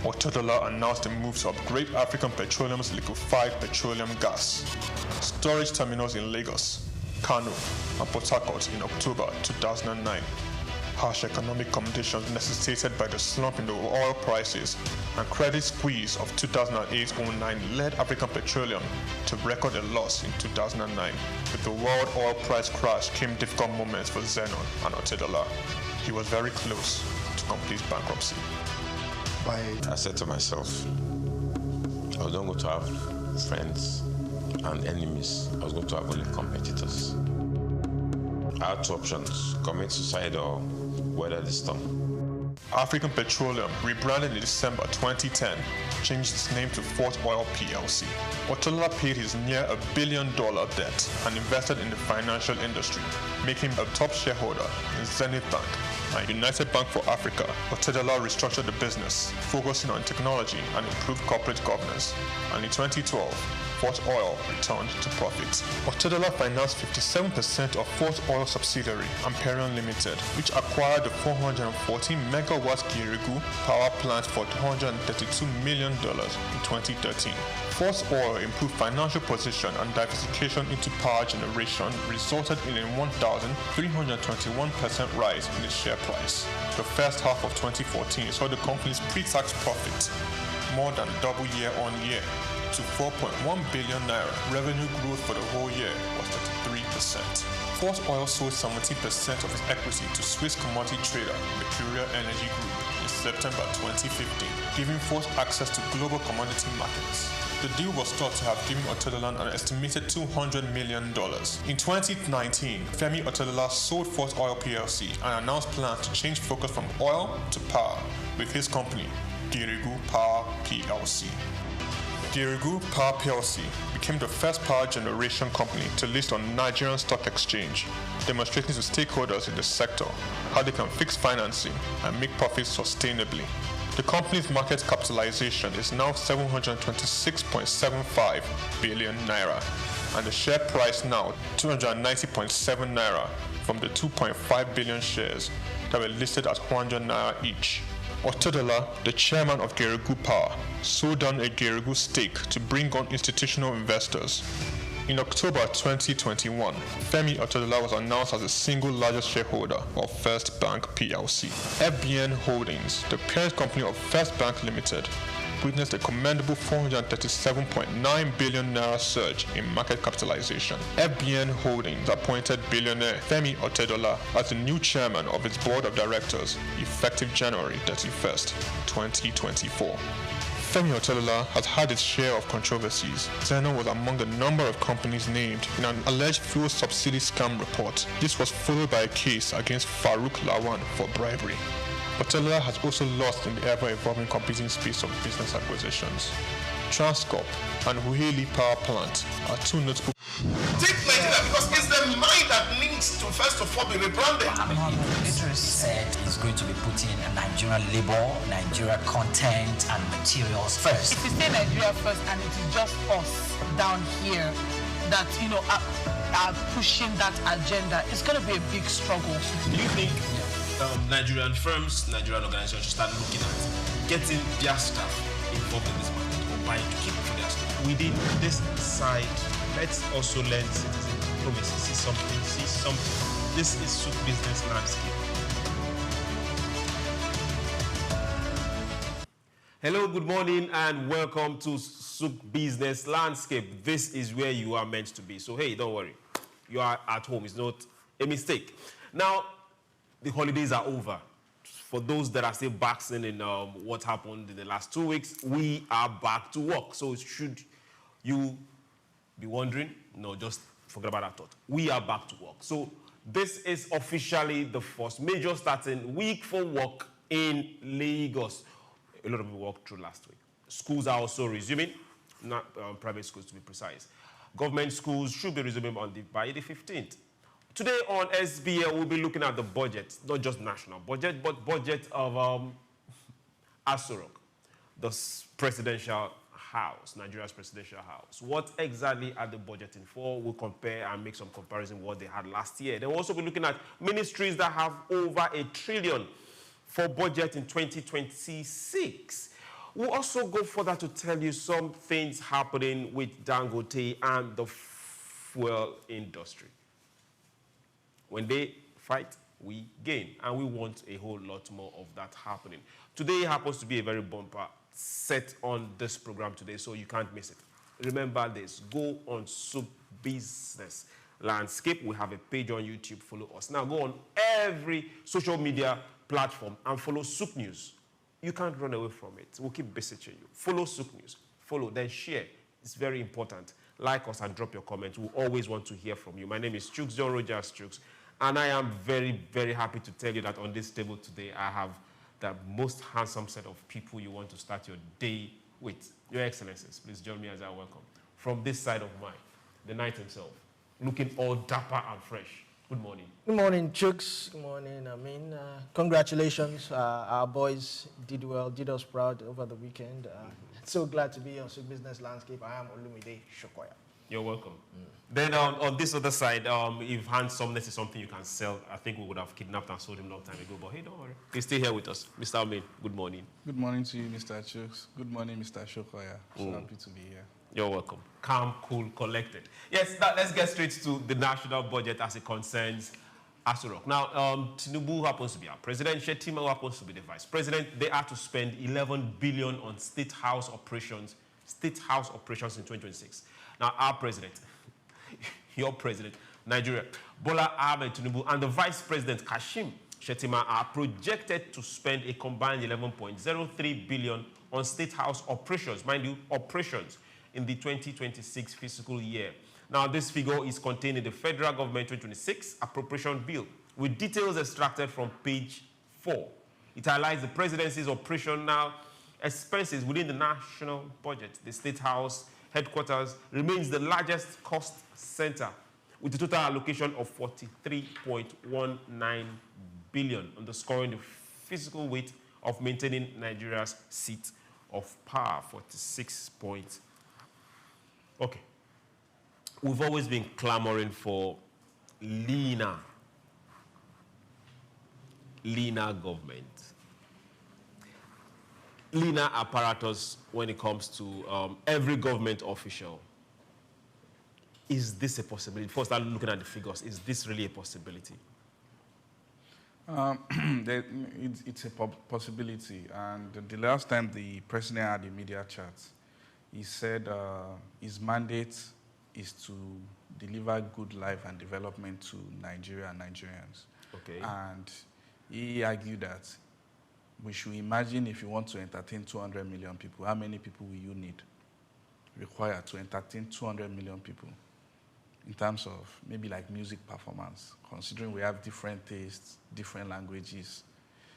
Speaker 5: Otedola announced a move to upgrade African Petroleum's liquefied petroleum gas storage terminals in Lagos, Kano, and Port Harcourt in October 2009. Harsh economic conditions necessitated by the slump in the oil prices and credit squeeze of 2008-09 led African Petroleum to record a loss in 2009. With the world oil price crash came difficult moments for Zenon and Otedola. He was very close to complete bankruptcy.
Speaker 6: I said to myself, I was not going to have friends and enemies. I was going to have only competitors. I had two options: commit suicide or weather the storm.
Speaker 5: African Petroleum, rebranded in December 2010, changed its name to Fort Oil PLC. Otedola paid his near $1 billion debt and invested in the financial industry, making him a top shareholder in Zenith Bank and United Bank for Africa. Otedola restructured the business, focusing on technology and improved corporate governance, and in 2012, Fort Oil returned to profit. Otedola financed 57% of Fort Oil subsidiary, Amperion Limited, which acquired the 414 megawatt Girigu power plant for $232 million in 2013. Fort Oil improved financial position and diversification into power generation resulted in a 1,321% rise in its share price. The first half of 2014 saw the company's pre-tax profit more than double year on year to 4.1 billion naira. Revenue growth for the whole year was 33%. Fort Oil sold 70% of its equity to Swiss commodity trader Mercurial Energy Group in September 2015, giving Fort access to global commodity markets. The deal was thought to have given Otedola an estimated $200 million. In 2019, Femi Otedola sold Fort Oil PLC and announced plans to change focus from oil to power with his company, Girigu Power PLC. Girigu Power PLC became the first power generation company to list on Nigerian Stock Exchange, demonstrating to stakeholders in the sector how they can fix financing and make profits sustainably. The company's market capitalization is now 726.75 billion naira, and the share price now 290.7 naira from the 2.5 billion shares that were listed at 100 naira each. Otedola, the chairman of Girigu Power, sold down a Girigu stake to bring on institutional investors. In October 2021, Femi Otedola was announced as the single largest shareholder of First Bank PLC. FBN Holdings, the parent company of First Bank Limited, witnessed a commendable 437.9 billion naira surge in market capitalization. FBN Holdings appointed billionaire Femi Otedola as the new chairman of its board of directors, effective January 31st, 2024. Femi Otedola has had its share of controversies. Zenon was among the number of companies named in an alleged fuel subsidy scam report. This was followed by a case against Farouk Lawan for bribery. Otedola has also lost in the ever-evolving competing space of business acquisitions. Transcorp, and Huheli Power Plant are two notable.
Speaker 7: Take Nigeria because it's the mind that needs to first of all be rebranded.
Speaker 8: Idris said he's going to be putting Nigerian labor, Nigeria content and materials first.
Speaker 9: If you say Nigeria first and it is just us down here that, are pushing that agenda, it's going to be a big struggle.
Speaker 10: Do you think Nigerian firms, Nigerian organizations should start looking at getting their staff involved in this market or buying to keep for their staff? Within this side, let's also learn citizen diplomacy. See something. This is SOUQ Business Landscape. Hello, good morning, and welcome to SOUQ Business Landscape. This is where you are meant to be. So, hey, don't worry. You are at home. It's not a mistake. Now, the holidays are over. For those that are still basking in what happened in the last 2 weeks, we are back to work. So should you be wondering? No, just forget about that thought. We are back to work. So this is officially the first major starting week for work in Lagos. A lot of people walked through last week. Schools are also resuming, not private schools to be precise. Government schools should be resuming by the 15th. Today on SBL, we'll be looking at the budget, not just national budget, but budget of SOUQ, the presidential house, Nigeria's presidential house. What exactly are they budgeting for? We'll compare and make some comparison with what they had last year. Then we'll also be looking at ministries that have over $1 trillion for budget in 2026. We'll also go further to tell you some things happening with Dangote and the fuel industry. When they fight, we gain. And we want a whole lot more of that happening. Today happens to be a very bumper set on this program today, so you can't miss it. Remember this. Go on SOUQ Business Landscape. We have a page on YouTube. Follow us. Now go on every social media platform and follow SOUQ News. You can't run away from it. We'll keep beseeching you. Follow SOUQ News. Follow, then share. It's very important. Like us and drop your comments. We always want to hear from you. My name is SOUQ, John Rogers SOUQ. And I am very, very happy to tell you that on this table today, I have the most handsome set of people you want to start your day with. Your Excellencies, please join me as I welcome. From this side of mine, the knight himself, looking all dapper and fresh. Good morning.
Speaker 27: Good morning, SOUQ. Good morning, congratulations. Our boys did well, did us proud over the weekend. So glad to be on SOUQ Business Landscape. I am Olumide Shokoya.
Speaker 10: You're welcome. Then on this other side, if handsomeness is something you can sell, I think we would have kidnapped and sold him a long time ago. But hey, don't worry. He's still here with us. Mr. Amin, good morning.
Speaker 11: Good morning to you, Mr. SOUQ. Good morning, Mr. Shokoya. So happy to be here.
Speaker 10: You're welcome. Calm, cool, collected. Yes, let's get straight to the national budget as it concerns SOUQ. Now, Tinubu happens to be our president. Shetima happens to be the vice president. They are to spend 11 billion on state house operations in 2026. Now, our president, your president, Nigeria, Bola Ahmed Tinubu, and the vice president, Kashim Shettima, are projected to spend a combined 11.03 billion on state house operations, mind you, operations, in the 2026 fiscal year. Now, this figure is contained in the federal government 2026 appropriation bill, with details extracted from page 4. It highlights the presidency's operational expenses within the national budget. The State House headquarters remains the largest cost center, with a total allocation of 43.19 billion, underscoring the physical weight of maintaining Nigeria's seat of power, 46 points. Okay. We've always been clamoring for leaner government, leaner apparatus when it comes to every government official. Is this a possibility? Before I start looking at the figures, is this really a possibility?
Speaker 11: It's a possibility. And the last time the president had a media chat, he said his mandate is to deliver good life and development to Nigeria and Nigerians.
Speaker 10: Okay.
Speaker 11: And he argued that we should imagine if you want to entertain 200 million people, how many people will you need required to entertain 200 million people in terms of maybe like music performance, considering we have different tastes, different languages.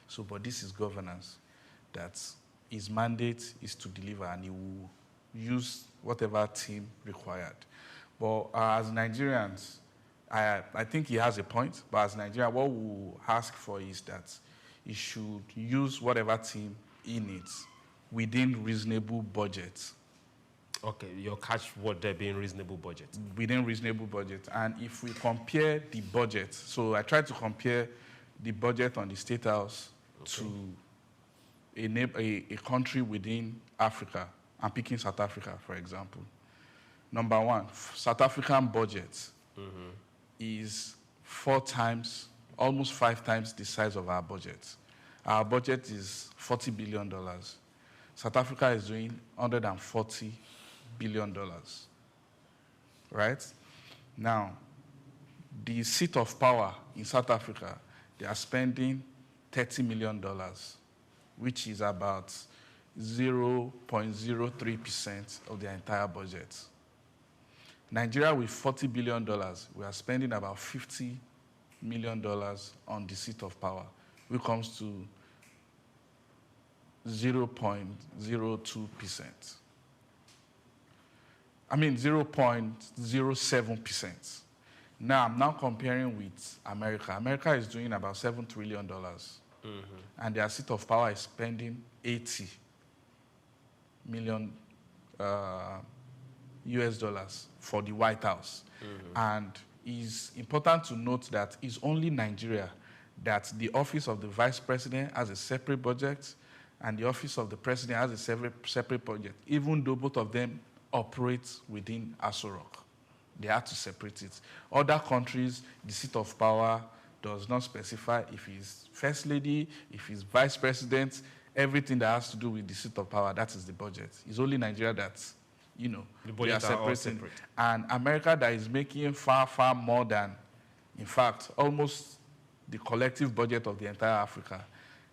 Speaker 11: So, but this is governance, that his mandate is to deliver, and he will use whatever team required. But as Nigerians, I think he has a point, but as Nigeria, what we will ask for is that he should use whatever team he needs within reasonable budget.
Speaker 10: Okay, your catchword there being reasonable budget.
Speaker 11: Within reasonable budget. And if we compare the budget, so I tried to compare the budget on the State House to a country within Africa. I'm picking South Africa, for example. Number one, South African budget is 4 times, almost 5 times the size of our budget. Our budget is $40 billion. South Africa is doing $140 billion, right? Now, the seat of power in South Africa, they are spending $30 million, which is about 0.03% of their entire budget. Nigeria, with $40 billion, we are spending about $50 million on the seat of power, which comes to 0.02%. I mean 0.07%. Now, I'm now comparing with America. America is doing about $7 trillion, and their seat of power is spending $80 million US dollars for the White House. And it's important to note that it's only Nigeria that the office of the vice president has a separate budget and the office of the president has a separate budget, even though both of them operate within SOUQ. They have to separate it. Other countries, the seat of power does not specify if it's first lady, if it's vice president, everything that has to do with the seat of power, that is the budget. It's only Nigeria that, you know, they are separating. And America that is making far, far more than, in fact, almost the collective budget of the entire Africa.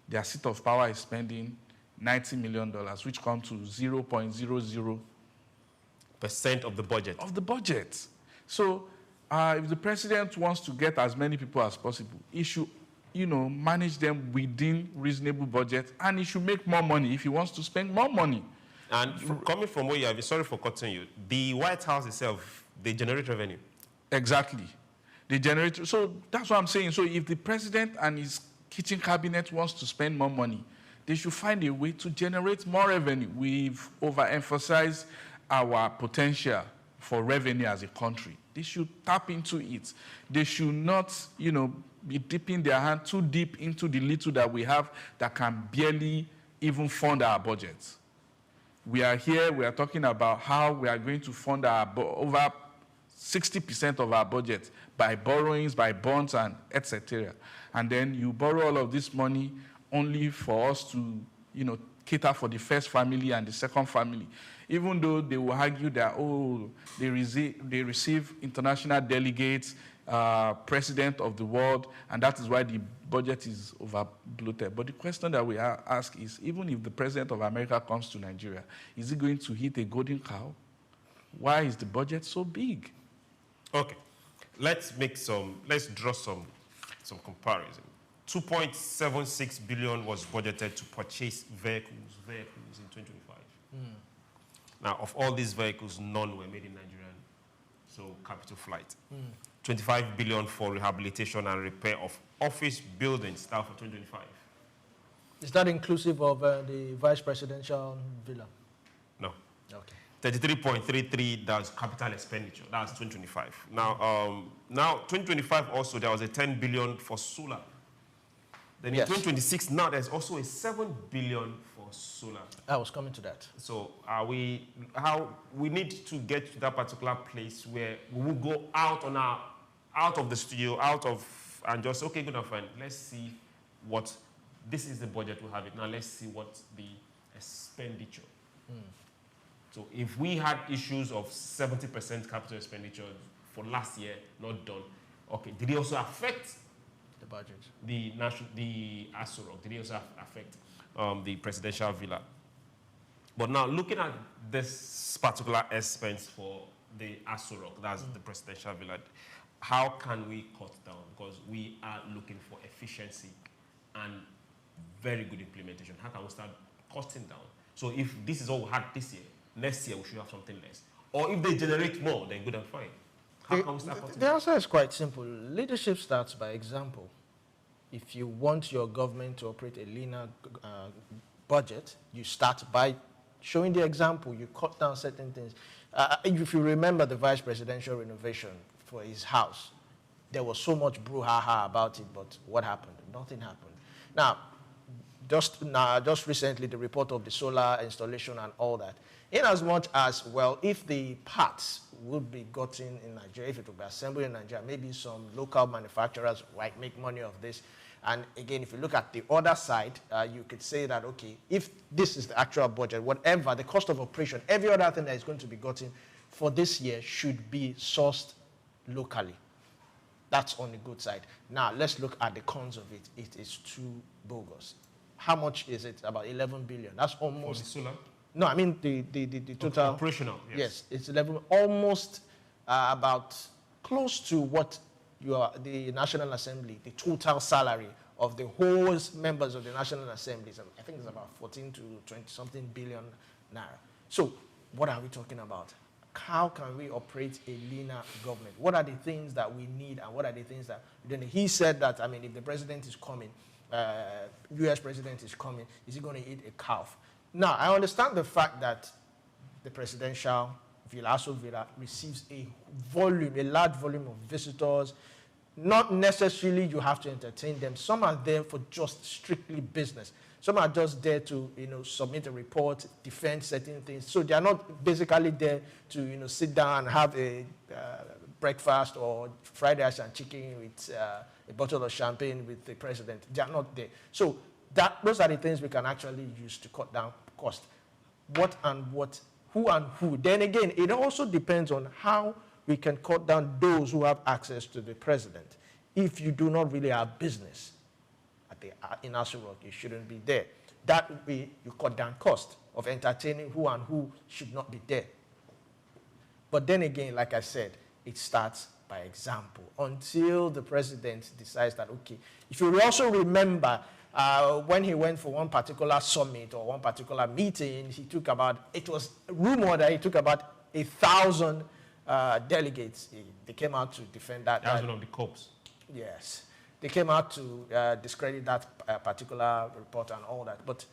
Speaker 11: Their seat of power is spending $90 million, which comes to 0.00%
Speaker 10: of the budget.
Speaker 11: Of the budget. So if the president wants to get as many people as possible, he should, you know, manage them within reasonable budget, and he should make more money if he wants to spend more money.
Speaker 10: And coming from where you have, sorry for cutting you, the White House itself, they generate revenue.
Speaker 11: Exactly. They generate, so that's what I'm saying. So if the president and his kitchen cabinet wants to spend more money, they should find a way to generate more revenue. We've overemphasized our potential for revenue as a country. They should tap into it. They should not, you know, be dipping their hand too deep into the little that we have that can barely even fund our budget. We are here, we are talking about how we are going to fund our over 60% of our budget by borrowings, by bonds, and etc. And then you borrow all of this money only for us to, you know, cater for the first family and the second family. Even though they will argue that, oh, they receive international delegates, president of the world, and that is why the budget is over-bloated. But the question that we ask is, even if the president of America comes to Nigeria, is he going to hit a golden cow? Why is the budget so big?
Speaker 10: Okay, let's draw some comparison. 2.76 billion was budgeted to purchase vehicles in 2025. Now, of all these vehicles, none were made in Nigeria, so capital flight. 25 billion for rehabilitation and repair of office buildings, that for 2025.
Speaker 27: Is that inclusive of the vice presidential villa?
Speaker 10: No.
Speaker 27: Okay.
Speaker 10: 33.33, that's capital expenditure. That's 2025. Now, 2025 also, there was a 10 billion for solar. Then in 2026, now there's also a 7 billion for solar.
Speaker 27: I was coming to that.
Speaker 10: So we need to get to that particular place where we will go out of the studio, and just, okay, good enough, fine. Let's see what, this is the budget we have it. Now let's see what the expenditure. So if we had issues of 70% capital expenditure for last year, not done, okay, did it also affect
Speaker 27: the budget?
Speaker 10: The SOUQ, did it also affect the presidential villa? But now looking at this particular expense for the SOUQ, that's the presidential villa, how can we cut down? Because we are looking for efficiency and very good implementation. How can we start cutting down? So if this is all we had this year, next year we should have something less. Or if they generate more, then good and fine. How can we start cutting?
Speaker 27: The answer is quite simple. Leadership starts by example. If you want your government to operate a leaner budget, you start by showing the example. You cut down certain things. If you remember the vice presidential renovation for his house, there was so much brouhaha about it, but what happened? Nothing happened. Now, just recently, the report of the solar installation and all that, in as much as, well, if the parts would be gotten in Nigeria, if it would be assembled in Nigeria, maybe some local manufacturers might make money of this. And again, if you look at the other side, you could say that, okay, if this is the actual budget, whatever, the cost of operation, every other thing that is going to be gotten for this year should be sourced locally. That's on the good side. Now, let's look at the cons of it. It is too bogus. How much is it? About 11 billion. That's almost...
Speaker 10: For the solar?
Speaker 27: No, I mean the total...
Speaker 10: Operational, yes.
Speaker 27: Yes, it's 11, almost about close to what the National Assembly, the total salary of the whole members of the National Assembly. I think it's about 14 to 20-something billion naira. So what are we talking about? How can we operate a leaner government? What are the things that we need and what are the things that... Then he said that, I mean, if the president is coming, U.S. president is coming, is he going to eat a calf? Now, I understand the fact that the presidential villa receives a large volume of visitors. Not necessarily you have to entertain them. Some are there for just strictly business. Some are just there to, submit a report, defend certain things. So they are not basically there to, sit down and have a breakfast or fried rice and chicken with a bottle of champagne with the president. They are not there. So those are the things we can actually use to cut down cost. What and what, who and who. Then again, it also depends on how we can cut down those who have access to the president. If you do not really have business in SOUQ, you shouldn't be there. That way, you cut down cost of entertaining who and who should not be there. But then again, like I said, it starts by example. Until the president decides that, okay, if you also remember, when he went for one particular summit or one particular meeting, it was rumored that he took about 1,000 delegates. They came out to defend that.
Speaker 10: That was one of the corps.
Speaker 27: Yes. They came out to discredit that particular report and all that. But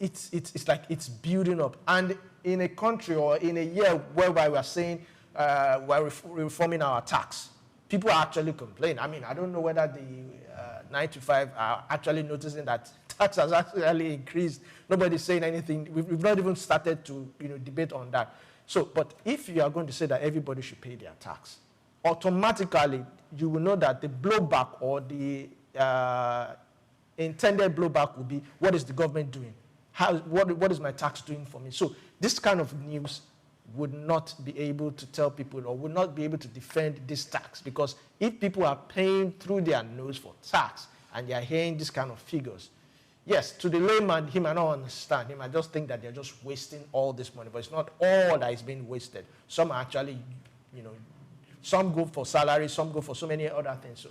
Speaker 27: it's like it's building up. And in a country or in a year whereby we are saying we're reforming our tax, people are actually complaining. I mean, I don't know whether the 9 to 5 are actually noticing that tax has actually increased. Nobody's saying anything. We've not even started to debate on that. So, but if you are going to say that everybody should pay their tax, automatically you will know that the blowback or the intended blowback will be, what is the government doing? What is my tax doing for me? So this kind of news would not be able to tell people or would not be able to defend this tax, because if people are paying through their nose for tax and they are hearing this kind of figures, yes, to the layman, he might not understand. He might just think that they're just wasting all this money, but it's not all that is being wasted. Some are actually, some go for salary, some go for so many other things. So,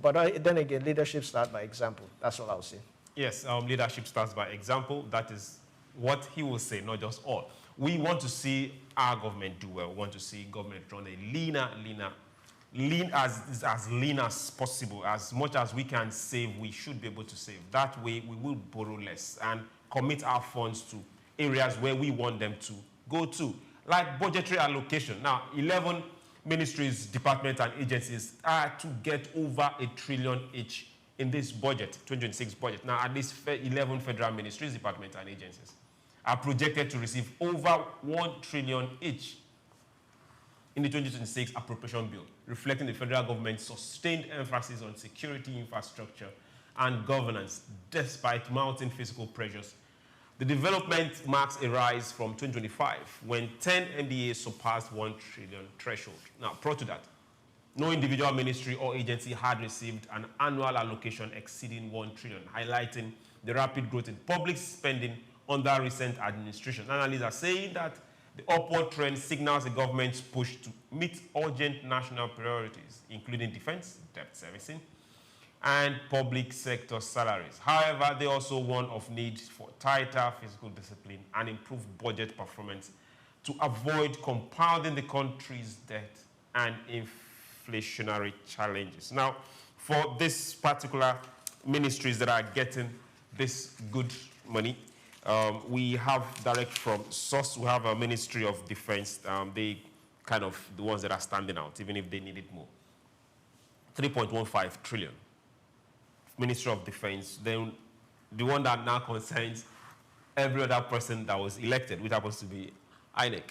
Speaker 27: but then again, leadership starts by example. That's all I'll say.
Speaker 10: Yes, leadership starts by example. That is what he will say, not just all. We want to see our government do well. We want to see government run a lean as lean as possible. As much as we can save, we should be able to save. That way, we will borrow less and commit our funds to areas where we want them to go to, like budgetary allocation. Now, 11 ministries, departments, and agencies are to get over 1 trillion each in this budget, 2026 budget. Now, at least 11 federal ministries, departments, and agencies are projected to receive over 1 trillion each in the 2026 appropriation bill, reflecting the federal government's sustained emphasis on security, infrastructure, and governance, despite mounting fiscal pressures. The development marks a rise from 2025, when 10 MDAs surpassed 1 trillion threshold. Now, prior to that, no individual ministry or agency had received an annual allocation exceeding 1 trillion, highlighting the rapid growth in public spending under recent administration. Analysts are saying that the upward trend signals the government's push to meet urgent national priorities, including defense, debt servicing, and public sector salaries. However, they also warn of need for tighter fiscal discipline and improved budget performance to avoid compounding the country's debt and inflationary challenges. Now, for this particular ministries that are getting this good money, we have direct from source. We have a Ministry of Defense. They kind of the ones that are standing out, even if they need it more. 3.15 trillion. Ministry of Defense. Then the one that now concerns every other person that was elected, which happens to be INEC,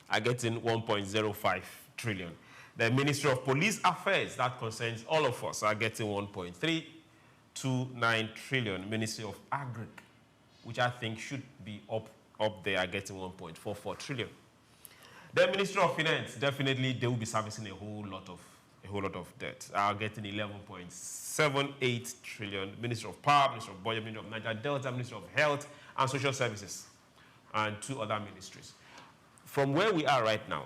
Speaker 10: are getting 1.05 trillion. The Ministry of Police Affairs, that concerns all of us, are getting 1.329 trillion. Ministry of Agri, which I think should be up there, are getting 1.44 trillion. The Ministry of Finance, definitely they will be servicing a whole lot of debt, are getting 11.78 trillion. Ministry of Power, Ministry of Budget, Ministry of Niger Delta, Ministry of Health and Social Services, and 2 other ministries. From where we are right now,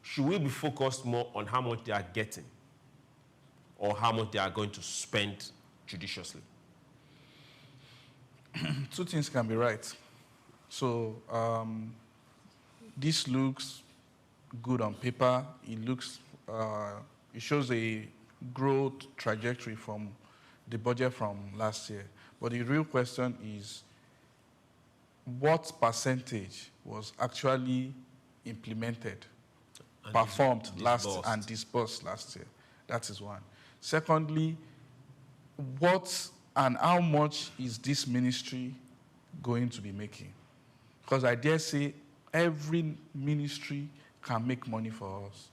Speaker 10: should we be focused more on how much they are getting or how much they are going to spend judiciously?
Speaker 11: 2 things can be right. So this looks good on paper. It shows a growth trajectory from the budget from last year. But the real question is, what percentage was actually implemented, performed and disbursed last year? That is one. Secondly, what and how much is this ministry going to be making? Because I dare say every ministry can make money for us.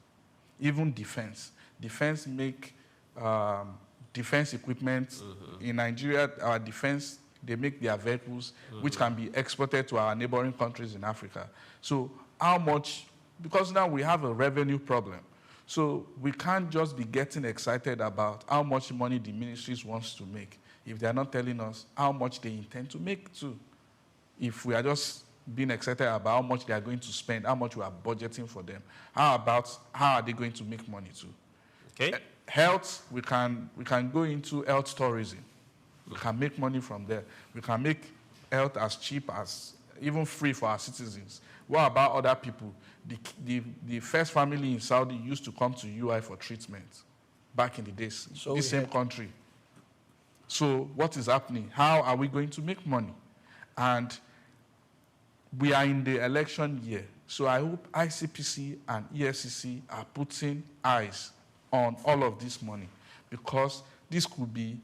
Speaker 11: Even defense. Defense make defense equipment. In Nigeria, our defense, they make their vehicles, which can be exported to our neighboring countries in Africa. So how much, because now we have a revenue problem. So we can't just be getting excited about how much money the ministries wants to make if they are not telling us how much they intend to make too. If we are just being excited about how much they are going to spend, how much we are budgeting for them, how are they going to make money too?
Speaker 10: Okay.
Speaker 11: Health, we can go into health tourism. We can make money from there. We can make health as cheap as, even free for our citizens. What about other people? The first family in Saudi used to come to UI for treatment back in the days, so the same country. So what is happening? How are we going to make money? And we are in the election year. So I hope ICPC and EFCC are putting eyes on all of this money, because this could be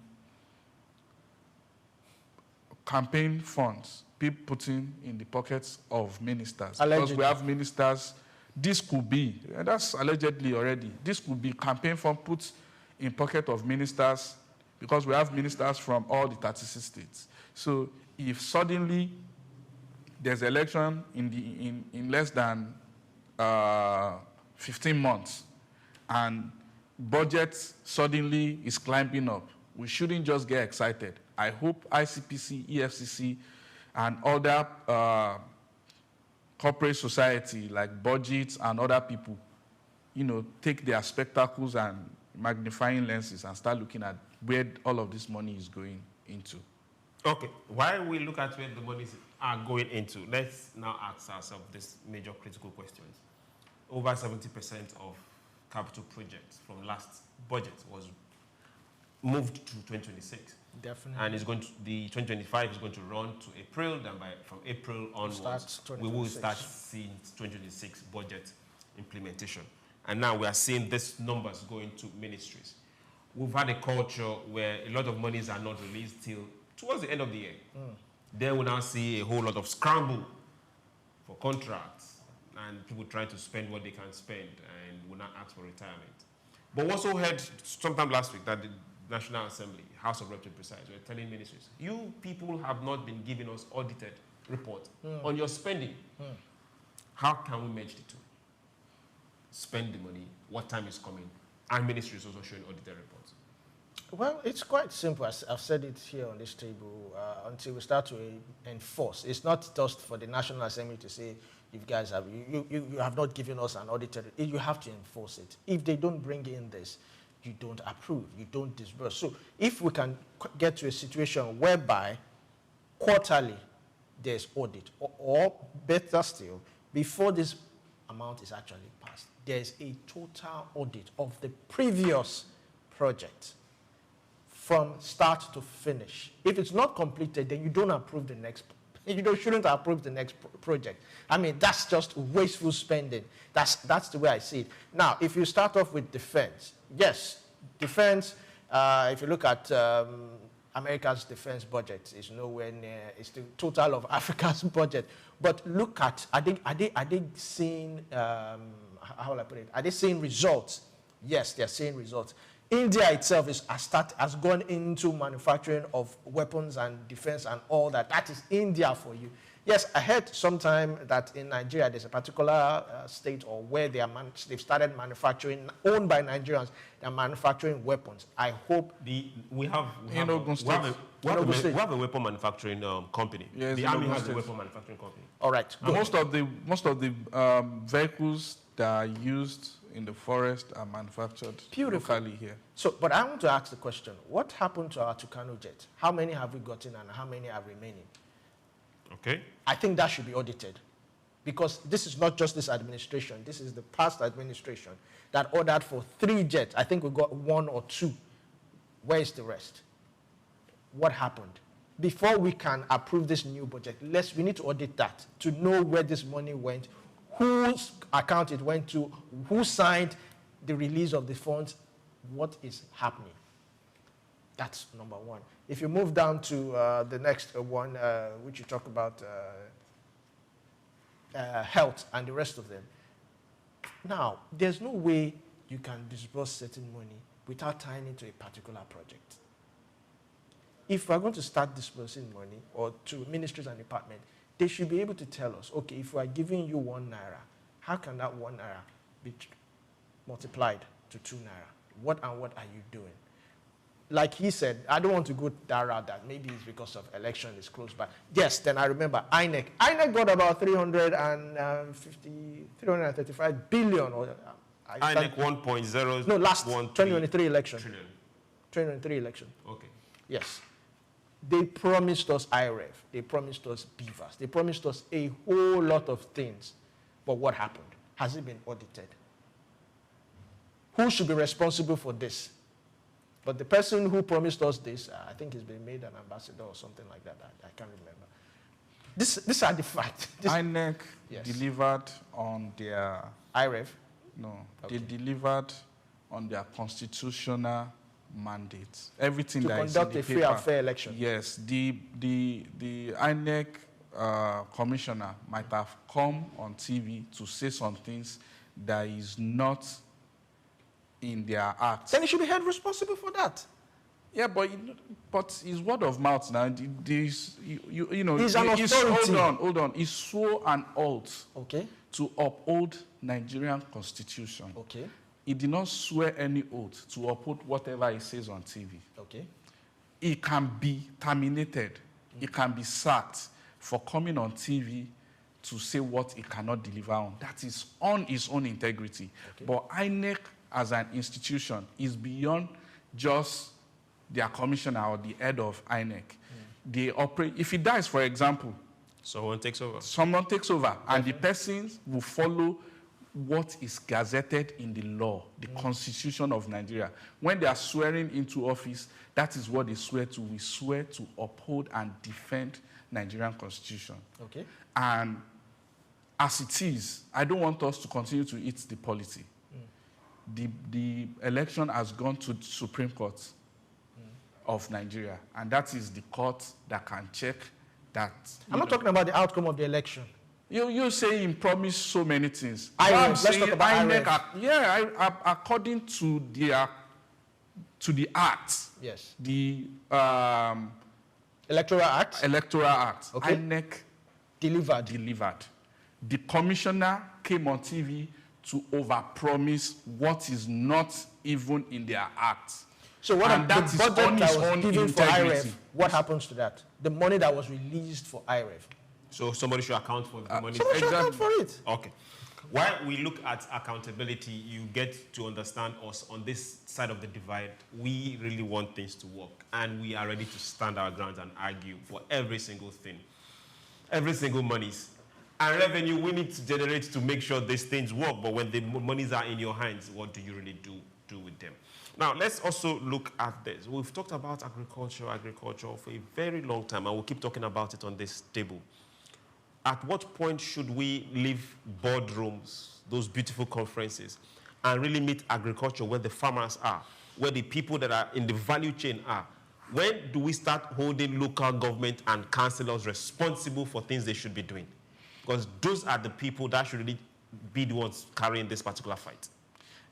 Speaker 11: campaign funds people putting in the pockets of ministers. Allegedly. Because we have ministers, this could be, and that's allegedly already, this could be campaign fund put in pocket of ministers, because we have ministers from all the 36 states. So if suddenly there's election in less than 15 months, and budget suddenly is climbing up, we shouldn't just get excited. I hope ICPC, EFCC, and other corporate society like budgets and other people, take their spectacles and magnifying lenses and start looking at where all of this money is going into.
Speaker 10: Okay, while we look at where the monies are going into, let's now ask ourselves this major critical questions. Over 70% of capital projects from last budget was moved to 2026.
Speaker 27: Definitely.
Speaker 10: And it's going to, the 2025 is going to run to April, then from April onwards, we will start seeing 2026 budget implementation. And now we are seeing these numbers going to ministries. We've had a culture where a lot of monies are not released till towards the end of the year. Then we now see a whole lot of scramble for contracts and people trying to spend what they can spend and will not ask for retirement. But we also heard sometime last week that the National Assembly, House of Reps to be precise, were telling ministries, you people have not been giving us audited report on your spending. How can we merge the two? Spend the money, what time is coming, and ministries also showing audited reports.
Speaker 27: Well, it's quite simple. I've said it here on this table. Until we start to enforce, it's not just for the National Assembly to say, if guys have you have not given us an audited, you have to enforce it. If they don't bring in this, you don't approve, you don't disburse. So if we can get to a situation whereby quarterly there's audit. Or better still, before this amount is actually passed, there's a total audit of the previous project from start to finish. If it's not completed, then you don't approve the next. Shouldn't approve the next project. I mean, that's just wasteful spending. That's the way I see it. Now, if you start off with defense, yes, defense. If you look at America's defense budget, is nowhere near. It's the total of Africa's budget. But look at, are they seeing? How will I put it? Are they seeing results? Yes, they are seeing results. India itself has gone into manufacturing of weapons and defense and all that. That is India for you. Yes, I heard sometime that in Nigeria there's a particular state or where they've started manufacturing, owned by Nigerians, they're manufacturing weapons. I hope
Speaker 10: we have a weapon manufacturing company. Yes, the Army has a weapon manufacturing company.
Speaker 27: All right.
Speaker 11: Most of the vehicles that are used in the forest are manufactured locally here.
Speaker 27: So, but I want to ask the question, what happened to our Tucano jet? How many have we gotten and how many are remaining?
Speaker 10: Okay.
Speaker 27: I think that should be audited, because this is not just this administration. This is the past administration that ordered for 3 jets. I think we got 1 or 2. Where is the rest? What happened? Before we can approve this new budget, we need to audit that to know where this money went, whose account it went to, who signed the release of the funds, what is happening. That's number one. If you move down to the next one, which you talk about health and the rest of them. Now, there's no way you can disburse certain money without tying into a particular project. If we're going to start disbursing money or to ministries and departments, they should be able to tell us, okay, if we are giving you 1 naira, how can that 1 naira be multiplied to 2 naira? What are you doing? Like he said, I don't want to go that route, that maybe it's because of election is close by. Yes, then I remember INEC. INEC got about 335 billion. Or,
Speaker 10: INEC 1.0.
Speaker 27: No, last 2023 election.
Speaker 10: Trillion.
Speaker 27: 2023 election.
Speaker 10: Okay.
Speaker 27: Yes. They promised us IREF. They promised us beavers. They promised us a whole lot of things. But what happened? Has it been audited? Who should be responsible for this? But the person who promised us this, I think he's been made an ambassador or something like that. I can't remember. These are the facts.
Speaker 11: INEC delivered on their...
Speaker 27: IREF?
Speaker 11: No. Okay. They delivered on their constitutional mandate. Everything that is in the paper. To conduct a free and fair election. Yes. The INEC commissioner might have come on TV to say some things that is not in their act.
Speaker 27: Then he should be held responsible for that.
Speaker 11: Yeah, but it's word of mouth now. He's an
Speaker 27: authority.
Speaker 11: Hold on. He swore an oath to uphold Nigerian constitution.
Speaker 27: Okay.
Speaker 11: He did not swear any oath to uphold whatever he says on TV.
Speaker 27: Okay.
Speaker 11: He can be terminated. He can be sacked for coming on TV to say what he cannot deliver on. That is on his own integrity. Okay. But INEC as an institution is beyond just their commissioner or the head of INEC. They operate. If he dies, for example,
Speaker 10: someone takes over.
Speaker 11: Someone takes over, and the person will follow what is gazetted in the law, the Constitution of Nigeria. When they are swearing into office, that is what they swear to. We swear to uphold and defend Nigerian Constitution.
Speaker 27: Okay.
Speaker 11: And as it is, I don't want us to continue to eat the polity. The election has gone to the Supreme Court of Nigeria, and that is the court that can check that.
Speaker 27: I'm not talking about the outcome of the election.
Speaker 11: You say he promised so many things.
Speaker 27: Let's talk about
Speaker 11: INEC. According to the act.
Speaker 27: Yes.
Speaker 11: The
Speaker 27: Electoral Act.
Speaker 11: Okay. INEC
Speaker 27: delivered.
Speaker 11: The commissioner came on TV to overpromise what is not even in their act.
Speaker 27: So what the budget that was given for IREF, what happens to that? The money that was released for IREF.
Speaker 10: So somebody should account for the money.
Speaker 27: Somebody should account for it.
Speaker 10: Okay. While we look at accountability, you get to understand us on this side of the divide. We really want things to work, and we are ready to stand our ground and argue for every single thing. every single monies. And revenue we need to generate to make sure these things work. But when the monies are in your hands, what do you really do with them? Now, let's also look at this. We've talked about agriculture for a very long time, and we'll keep talking about it on this table. At what point should we leave boardrooms, those beautiful conferences, and really meet agriculture where the farmers are, where the people that are in the value chain are? When do we start holding local government and councillors responsible for things they should be doing? Because those are the people that should really be the ones carrying this particular fight.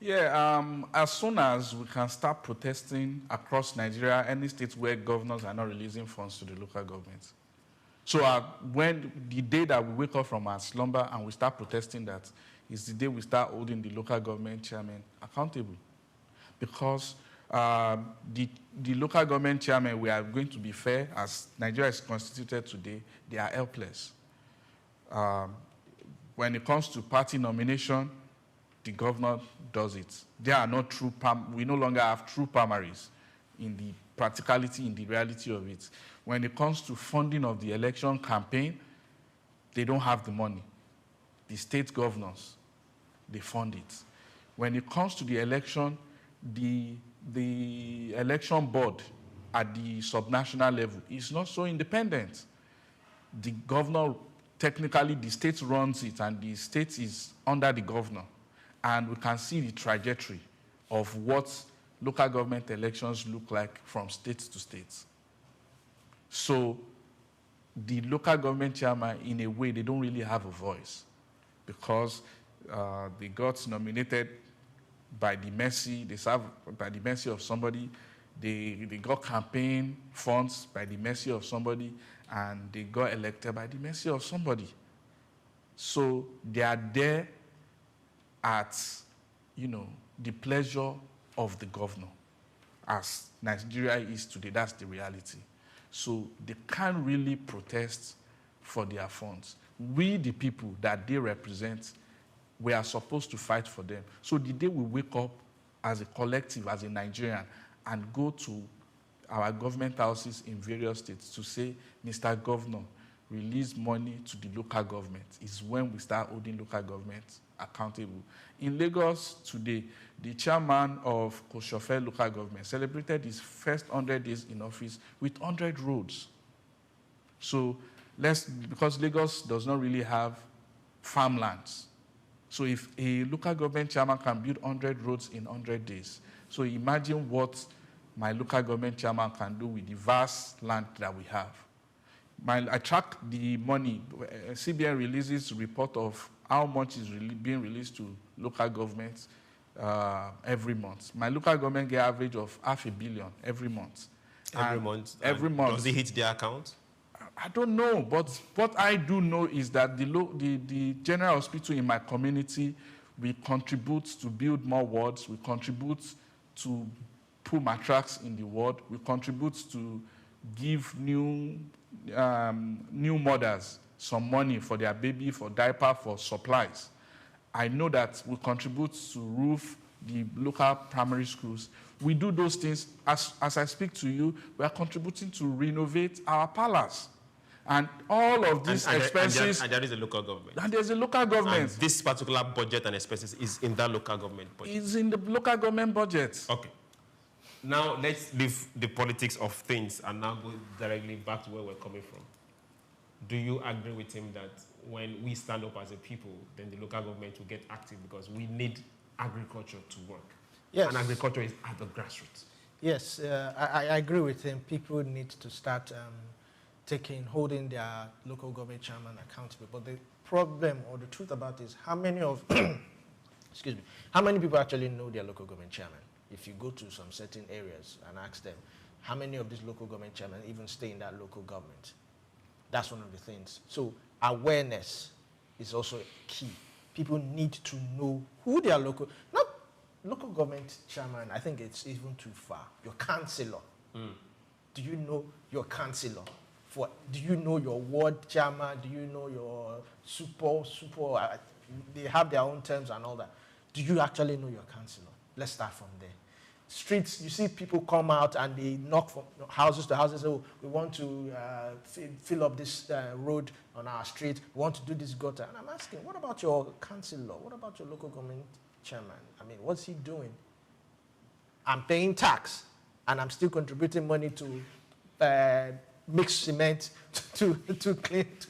Speaker 11: Yeah, as soon as we can start protesting across Nigeria, any states where governors are not releasing funds to the local government. So when the day that we wake up from our slumber and we start protesting, that is the day we start holding the local government chairman accountable. Because the local government chairman, we are going to be fair, as Nigeria is constituted today, they are helpless. When it comes to party nomination, the governor does it. There are no true, we no longer have true primaries in the practicality, in the reality of it. When it comes to funding of the election campaign, they don't have the money. The state governors, they fund it. When it comes to the election, the election board at the subnational level is not so independent. The governor, technically, the state runs it, and the state is under the governor. And we can see the trajectory of what local government elections look like from state to state. So the local government chairman, in a way, they don't really have a voice because they got nominated by the mercy, they serve by the mercy of somebody, they got campaign funds by the mercy of somebody, and they got elected by the mercy of somebody. So they are there at, the pleasure of the governor. As Nigeria is today, that's the reality. So they can't really protest for their funds. We, the people that they represent, we are supposed to fight for them. So the day we wake up as a collective, as a Nigerian, and go to our government houses in various states to say, Mr. Governor, release money to the local government, is when we start holding local governments accountable. In Lagos today, the chairman of Koshofe local government celebrated his first 100 days in office with 100 roads. So because Lagos does not really have farmlands. So if a local government chairman can build 100 roads in 100 days, so imagine what my local government chairman can do with the vast land that we have. I track the money. CBN releases a report of how much is being released to local governments every month. My local government get an average of $500 million every month. Every month.
Speaker 10: Does it hit their account?
Speaker 11: I don't know, but what I do know is that the general hospital in my community, we contribute to build more wards, we contribute to put mattresses in the ward, we contribute to give new mothers some money for their baby, for diaper, for supplies. I know that we contribute to roof the local primary schools. We do those things. As I speak to you, we are contributing to renovate our palace. And all of these expenses...
Speaker 10: And there is a local government.
Speaker 11: And there's a local government.
Speaker 10: And this particular budget and expenses is in that local government budget.
Speaker 11: It's in the local government budget.
Speaker 10: Okay. Now, let's leave the politics of things and now go directly back to where we're coming from. Do you agree with him that when we stand up as a people, then the local government will get active because we need agriculture to work?
Speaker 27: Yes.
Speaker 10: And agriculture is at the grassroots.
Speaker 27: Yes, I agree with him. People need to start holding their local government chairman accountable. But the problem or the truth about it is how many of, how many people actually know their local government chairman? If you go to some certain areas and ask them, how many of these local government chairmen even stay in that local government? That's one of the things. So awareness is also key. People need to know who their local government chairman, I think it's even too far. Your councillor. Do you know your councillor? Do you know your ward chairman? Do you know your super? They have their own terms and all that. Do you actually know your councillor? Let's start from there. streets, you see people come out and they knock from houses to houses. Oh, we want to fill up this road on our street. We want to do this gutter. And I'm asking, what about your councillor? What about your local government chairman? I mean, what's he doing? I'm paying tax, and I'm still contributing money to mix cement to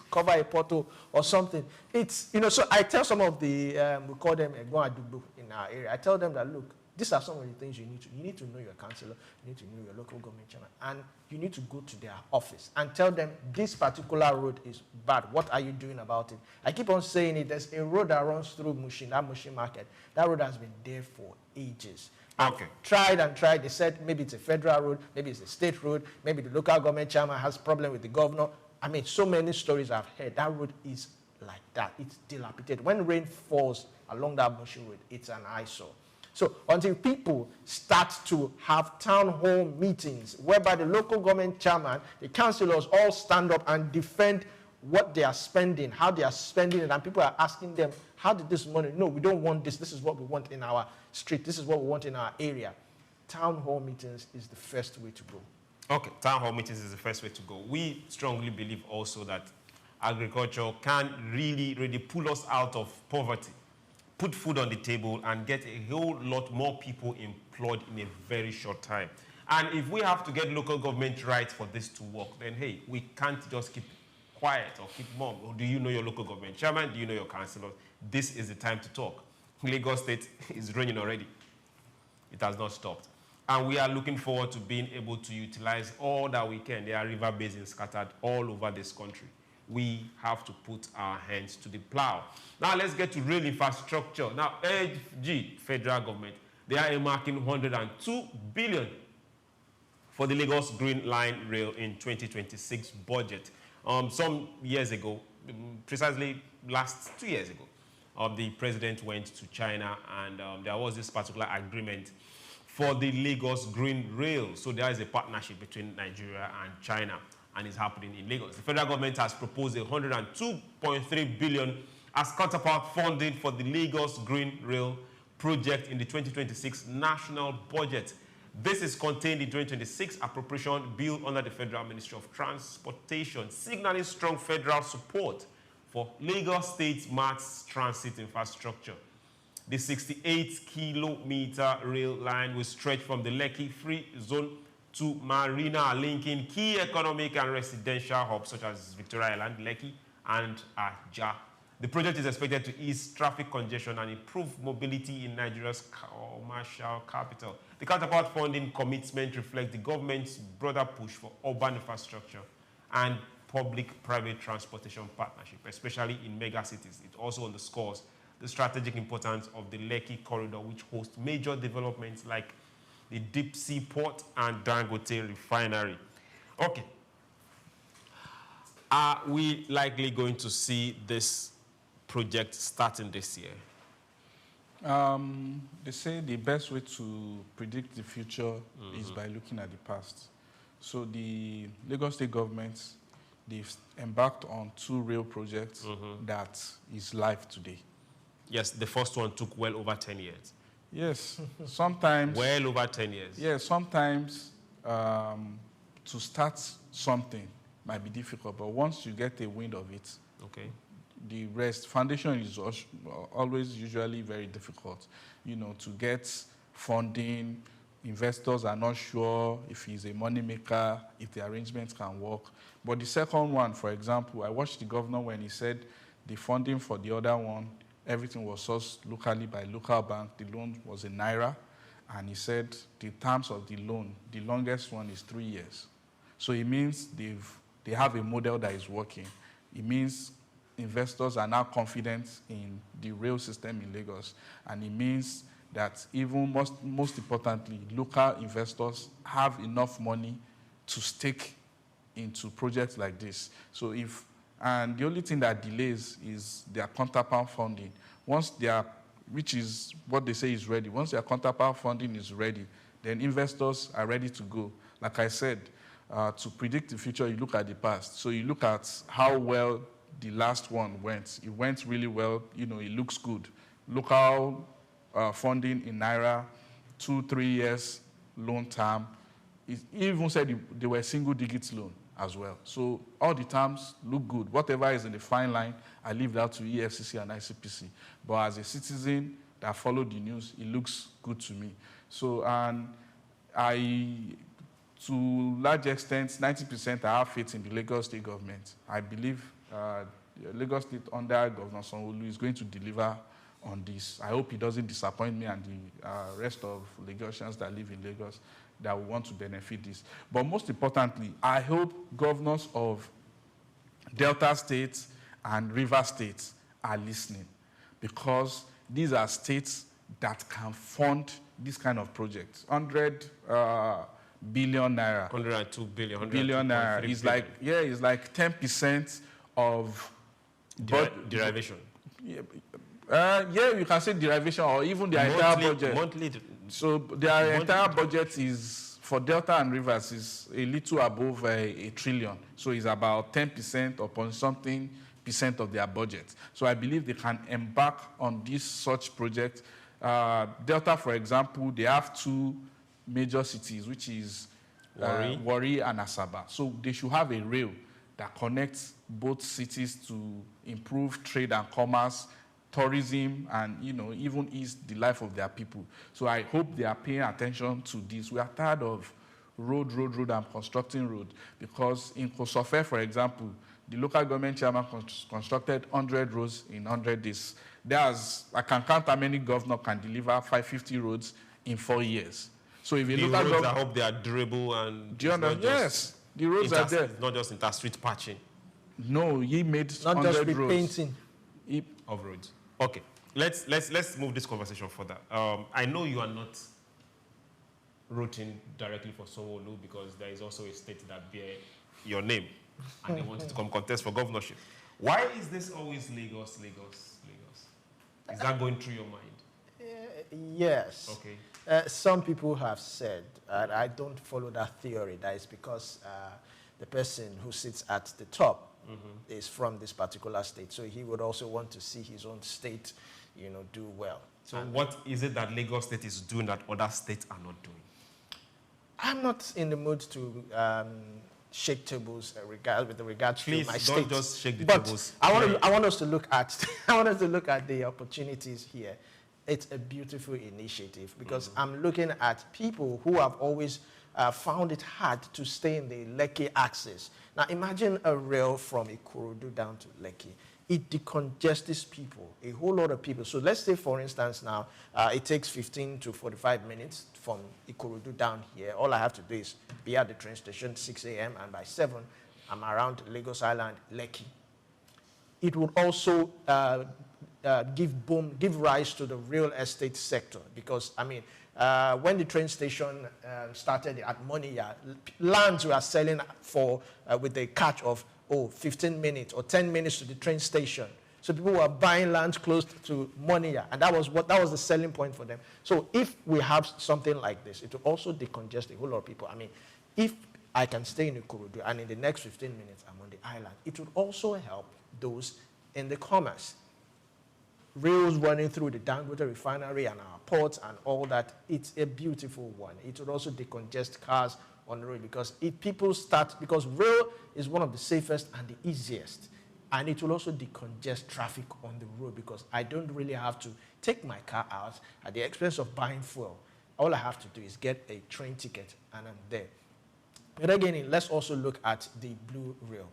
Speaker 27: cover a pothole or something. It's, you know, so I tell some of the, we call them Egwadubu in our area. I tell them that, look, these are some of the things you need to know your councillor, you need to know your local government chairman, and you need to go to their office and tell them this particular road is bad. What are you doing about it? I keep on saying it. There's a road that runs through Mushin, that Mushin market. That road has been there for ages. Okay. Tried and tried. They said maybe it's a federal road, maybe it's a state road, maybe the local government chairman has problem with the governor. I mean, so many stories I've heard. That road is like that. It's dilapidated. When rain falls along that Mushin road, it's an eyesore. So until people start to have town hall meetings whereby the local government chairman, the councillors all stand up and defend what they are spending, how they are spending it, and people are asking them, how did this money? No, we don't want this. This is what we want in our street. This is what we want in our area. Town hall meetings is the first way to go.
Speaker 10: Okay, town hall meetings is the first way to go. We strongly believe also that agriculture can really pull us out of poverty, put food on the table, and get a whole lot more people employed in a very short time. And if we have to get local government right for this to work, then hey, we can't just keep quiet or keep mum. Or do you know your local government chairman? Do you know your councillors? This is the time to talk. Lagos State is raining already. It has not stopped. And we are looking forward to being able to utilize all that we can. There are river basins scattered all over this country. We have to put our hands to the plow. Now let's get to rail infrastructure. Now, FG, federal government, they are earmarking 102 billion for the Lagos Green Line Rail in 2026 budget. Some years ago, precisely last 2 years ago, the president went to China, and there was this particular agreement for the Lagos Green Rail. So there is a partnership between Nigeria and China, and it's happening in Lagos. The federal government has proposed 102.3 billion as counterpart funding for the Lagos Green Rail project in the 2026 national budget. This is contained in the 2026 appropriation bill under the Federal Ministry of Transportation, signaling strong federal support for Lagos State's mass transit infrastructure. The 68-kilometer rail line will stretch from the Lekki Free Zone to Marina, linking key economic and residential hubs such as Victoria Island, Lekki, and Ajah. The project is expected to ease traffic congestion and improve mobility in Nigeria's commercial capital. The counterpart funding commitment reflects the government's broader push for urban infrastructure and public-private transportation partnership, especially in mega cities. It also underscores the strategic importance of the Lekki corridor, which hosts major developments like the deep sea port and Dangote refinery. Okay. Are we likely going to see this project starting this year?
Speaker 11: They say the best way to predict the future is by looking at the past. So the Lagos State government, they've embarked on 2 rail projects that is live today.
Speaker 10: Yes, the first one took well over 10 years.
Speaker 11: Yes, sometimes...
Speaker 10: well over 10 years.
Speaker 11: Yes, sometimes to start something might be difficult, but once you get a wind of it,
Speaker 10: okay,
Speaker 11: the rest, foundation is always usually very difficult. You know, to get funding, investors are not sure if he's a money maker, if the arrangements can work. But the second one, for example, I watched the governor when he said the funding for the other one, everything was sourced locally by local bank. The loan was in Naira. And he said the terms of the loan, the longest one is 3 years. So it means they have a model that is working. It means investors are now confident in the rail system in Lagos. And it means that even most importantly, local investors have enough money to stake into projects like this. So and the only thing that delays is their counterpart funding. Once which is what they say is ready, once their counterpart funding is ready, then investors are ready to go. Like I said, to predict the future, you look at the past. So you look at how well the last one went. It went really well. You know, it looks good. Local funding in Naira, 2-3 years, loan term. He even said they were single-digit loan as well. So all the terms look good. Whatever is in the fine line, I leave that to EFCC and ICPC. But as a citizen that followed the news, it looks good to me. So, and to large extent, 90% I have faith in the Lagos State government. I believe Lagos State under Governor Sanwo-Olu is going to deliver on this. I hope he doesn't disappoint me and the rest of Lagosians that live in Lagos that want to benefit this. But most importantly, I hope governors of Delta states and River states are listening, because these are states that can fund this kind of projects. 100 billion naira.
Speaker 10: 102 billion.
Speaker 11: Billion naira. It's like, yeah, it's like 10% of
Speaker 10: derivation.
Speaker 11: Yeah, you can say derivation, or even their entire budget.
Speaker 10: Monthly.
Speaker 11: So their entire budget is, for Delta and Rivers, is a little above a trillion. So it's about 10% upon something % of their budget. So I believe they can embark on this such project. Delta, for example, they have 2 major cities, which is Warri and Asaba. So they should have a rail that connects both cities to improve trade and commerce, tourism, and even ease the life of their people. So I hope they are paying attention to this. We are tired of road, and constructing road, because in Kosofe, for example, the local government chairman constructed 100 roads in 100 days. I can count how many governors can deliver 550 roads in 4 years. So if you look at
Speaker 10: roads, I hope they are durable and
Speaker 11: do you understand? Yes, the roads are there.
Speaker 10: Not just inter-street patching.
Speaker 11: No, he made
Speaker 27: not
Speaker 11: 100
Speaker 27: just
Speaker 11: roads.
Speaker 27: Painting
Speaker 10: of roads. Okay, let's move this conversation further. I know you are not rooting directly for Sanwo-Olu, because there is also a state that bear your name, and they want you to come contest for governorship. Why is this always Lagos? Is that going through your mind?
Speaker 27: Yes.
Speaker 10: Okay.
Speaker 27: Some people have said, and I don't follow that theory, that it's because the person who sits at the top is from this particular state. So he would also want to see his own state, do well.
Speaker 10: So what is it that Lagos State is doing that other states are not doing?
Speaker 27: I'm not in the mood to shake tables with regards to my state.
Speaker 10: Please don't just shake the
Speaker 27: but
Speaker 10: tables.
Speaker 27: I want us to look at the opportunities here. It's a beautiful initiative, because I'm looking at people who have always found it hard to stay in the Lekki axis. Now imagine a rail from Ikorodu down to Lekki. It decongests people, a whole lot of people. So let's say, for instance, now it takes 15 to 45 minutes from Ikorodu down here. All I have to do is be at the train station 6 a.m. and by 7, I'm around Lagos Island, Lekki. It would also give rise to the real estate sector, because, when the train station started at Moniya, lands were selling for with a catch of 15 minutes or 10 minutes to the train station. So people were buying lands close to Moniya, and that was the selling point for them. So if we have something like this, it will also decongest a whole lot of people. If I can stay in Ikorodu and in the next 15 minutes I'm on the island, it would also help those in the commerce. Rails running through the Dangote refinery and our ports and all that, it's a beautiful one. It would also decongest cars on the road, because because rail is one of the safest and the easiest. And it will also decongest traffic on the road, because I don't really have to take my car out at the expense of buying fuel. All I have to do is get a train ticket and I'm there. But again, let's also look at the Blue Rail,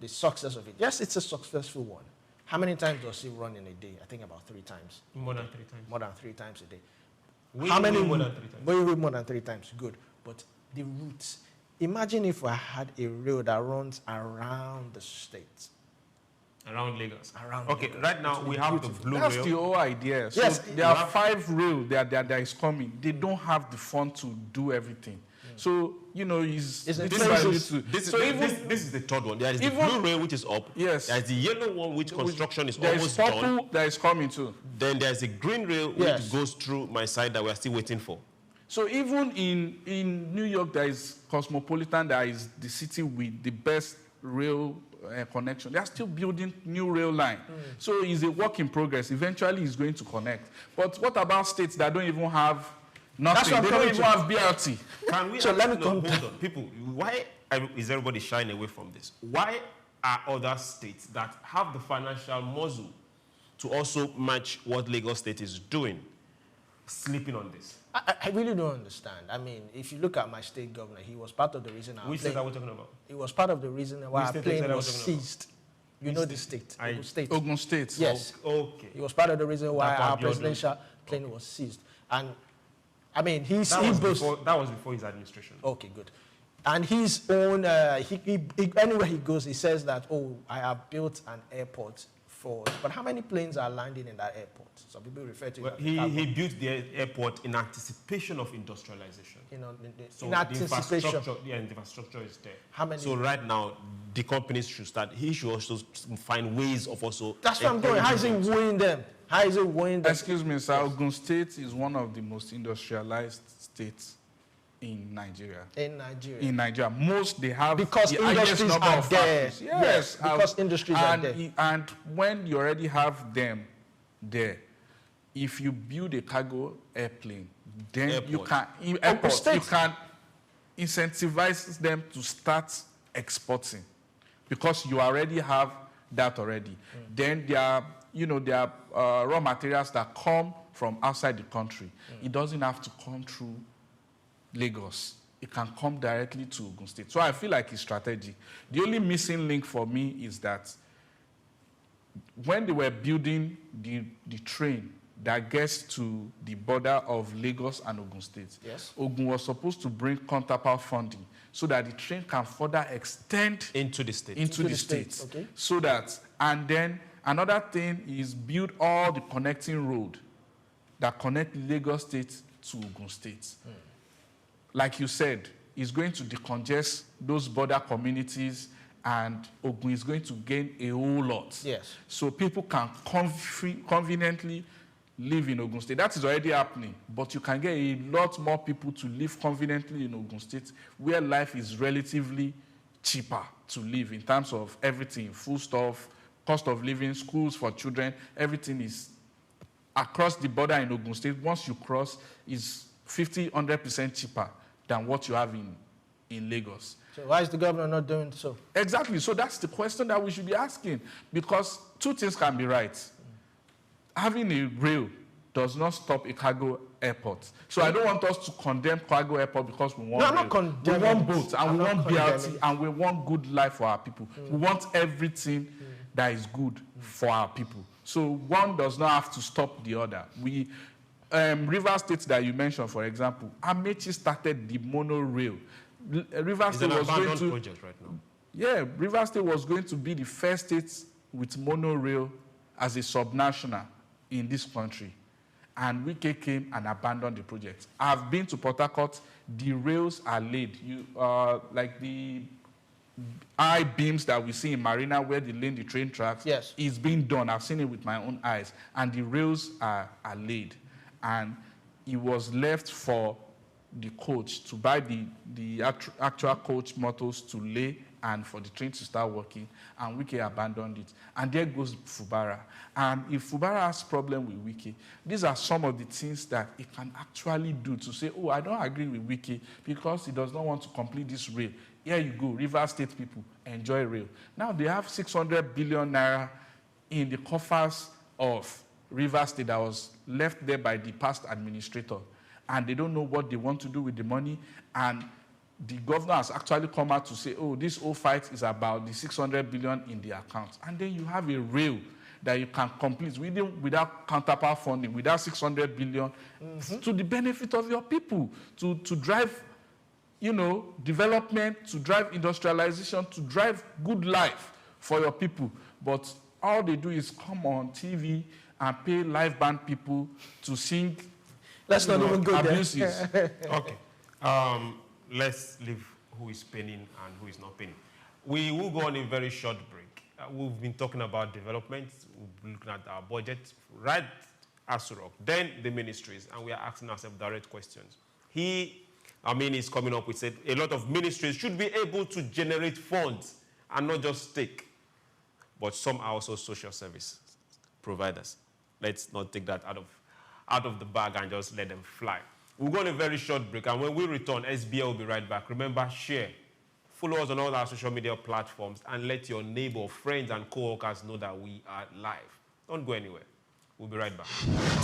Speaker 27: the success of it. Yes, it's a successful one. How many times does it run in a day? I think about 3 times.
Speaker 10: More than 3 times.
Speaker 27: More than 3 times a day.
Speaker 10: How many more than 3 times?
Speaker 27: Way more than 3 times. Good. But the routes. Imagine if I had a rail that runs around the state.
Speaker 10: Around Lagos.
Speaker 27: Okay,
Speaker 10: Lagos. Right now we have the Blue
Speaker 11: That's
Speaker 10: Rail.
Speaker 11: the whole idea. So
Speaker 27: yes,
Speaker 11: there are 5 rails that is coming. They don't have the fund to do everything. So,
Speaker 10: this is the third one. There is the Blue Rail, which is up.
Speaker 11: Yes.
Speaker 10: There is the yellow one, which construction is almost done.
Speaker 11: There is purple that is coming too.
Speaker 10: Then there is a green rail, which goes through my side that we are still waiting for.
Speaker 11: So even in New York, there is Cosmopolitan, that is the city with the best rail connection. They are still building new rail line. So it's a work in progress. Eventually, it's going to connect. But what about states that don't even have Nothing. They don't even have BRT.
Speaker 10: Can we?
Speaker 27: So let me
Speaker 10: hold on, people. Why is everybody shying away from this? Why are other states that have the financial muscle to also match what Lagos State is doing sleeping on this?
Speaker 27: I really don't understand. I mean, if you look at my state governor, he was part of the reason
Speaker 10: Which state are we talking about?
Speaker 27: He was part of the reason why our plane was seized. You know the state, Ogun State.
Speaker 11: Ogun State.
Speaker 27: Yes.
Speaker 10: Okay.
Speaker 27: He was part of the reason why our presidential plane was seized. And I mean, that
Speaker 10: was before his administration.
Speaker 27: Okay, good. And his own, anywhere he goes, he says that, oh, I have built an airport for, but how many planes are landing in that airport? Some people refer to it.
Speaker 10: He built the airport in anticipation of industrialization.
Speaker 27: In
Speaker 10: The infrastructure is there.
Speaker 27: How many?
Speaker 10: So right now, the companies should start. He should also find ways of also.
Speaker 27: That's what I'm doing. How is he wooing them? How is it wooing them?
Speaker 11: Excuse me, sir. Ogun State is one of the most industrialized states in Nigeria.
Speaker 27: In
Speaker 11: Nigeria. Most they have
Speaker 27: because
Speaker 11: the
Speaker 27: industries
Speaker 11: number
Speaker 27: are
Speaker 11: of
Speaker 27: there.
Speaker 11: factories. Yes,
Speaker 27: because industries are there.
Speaker 11: And when you already have them there, if you build a cargo airplane, then you can incentivize them to start exporting because you already have that already. Then there are raw materials that come from outside the country. It doesn't have to come through Lagos. It can come directly to Ogun State. So I feel like it's strategic. The only missing link for me is that when they were building the train that gets to the border of Lagos and Ogun State,
Speaker 27: yes,
Speaker 11: Ogun was supposed to bring counterpart funding so that the train can further extend
Speaker 10: into the state.
Speaker 11: Into the state.
Speaker 27: Okay.
Speaker 11: So that, and then another thing is build all the connecting road that connect Lagos State to Ogun State. Like you said, it's going to decongest those border communities and Ogun is going to gain a whole lot.
Speaker 27: Yes.
Speaker 11: So people can conveniently live in Ogun State. That is already happening, but you can get a lot more people to live conveniently in Ogun State where life is relatively cheaper to live in terms of everything, food stuff, cost of living, schools for children, everything is across the border in Ogun State. Once you cross, is 100% cheaper than what you have in Lagos.
Speaker 27: So why is the governor not doing so?
Speaker 11: Exactly. So that's the question that we should be asking, because two things can be right. Having a rail does not stop a cargo airport. So I don't want us to condemn cargo airport because we want we want boats and we want BRT and we want good life for our people. We want everything that is good for our people. So one does not have to stop the other. River State that you mentioned, for example, Amechi started the monorail. River State was going to
Speaker 10: project right now.
Speaker 11: Yeah, River State was going to be the first state with monorail as a subnational in this country. And Wike came and abandoned the project. I've been to Port Harcourt. The rails are laid. Like the I-beams that we see in Marina where they lay the train tracks,
Speaker 27: yes,
Speaker 11: it's being done. I've seen it with my own eyes. And the rails are laid. And it was left for the coach to buy the actual coach motors to lay and for the train to start working, and Wike abandoned it. And there goes Fubara. And if Fubara has problem with Wike, these are some of the things that it can actually do to say, oh, I don't agree with Wike because he does not want to complete this rail. Here you go, River State people, enjoy rail. Now they have 600 billion naira in the coffers of River State that was left there by the past administrator. And they don't know what they want to do with the money. And the governor has actually come out to say, oh, this whole fight is about the 600 billion in the account. And then you have a rail that you can complete without counterpart funding, without 600 billion, to the benefit of your people, to drive, development, to drive industrialization, to drive good life for your people. But all they do is come on TV and pay live band people to sing.
Speaker 27: Let's not even go
Speaker 10: abuses. There. Okay. Let's leave who is paying and who is not paying. We will go on a very short break. We've been talking about development. We've been looking at our budget, right at SOUQ, then the ministries, and we are asking ourselves direct questions. He's coming up with said a lot of ministries should be able to generate funds and not just take. But some are also social service providers. Let's not take that out of the bag and just let them fly. We'll go on a very short break, and when we return, SBL will be right back. Remember, share. Follow us on all our social media platforms and let your neighbor, friends, and co-workers know that we are live. Don't go anywhere. We'll be right back.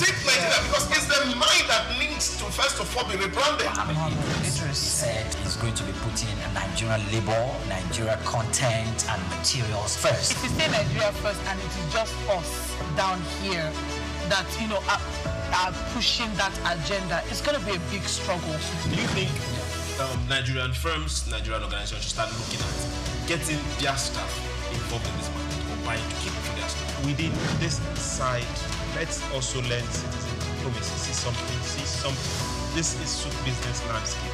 Speaker 7: Take Nigeria because it's the mind that needs to first of all be rebranded.
Speaker 8: Idris said he's going to be putting Nigerian labor, Nigeria content and materials first.
Speaker 9: If you say Nigeria first and it is just us down here that, you know, are pushing that agenda, it's going to be a big struggle.
Speaker 10: Do you think Nigerian firms, Nigerian organizations should start looking at getting their staff involved in this market or buying to keep it for their staff?
Speaker 12: Within this side, let's also learn citizen diplomacy. See something. This is SOUQ Business Landscape.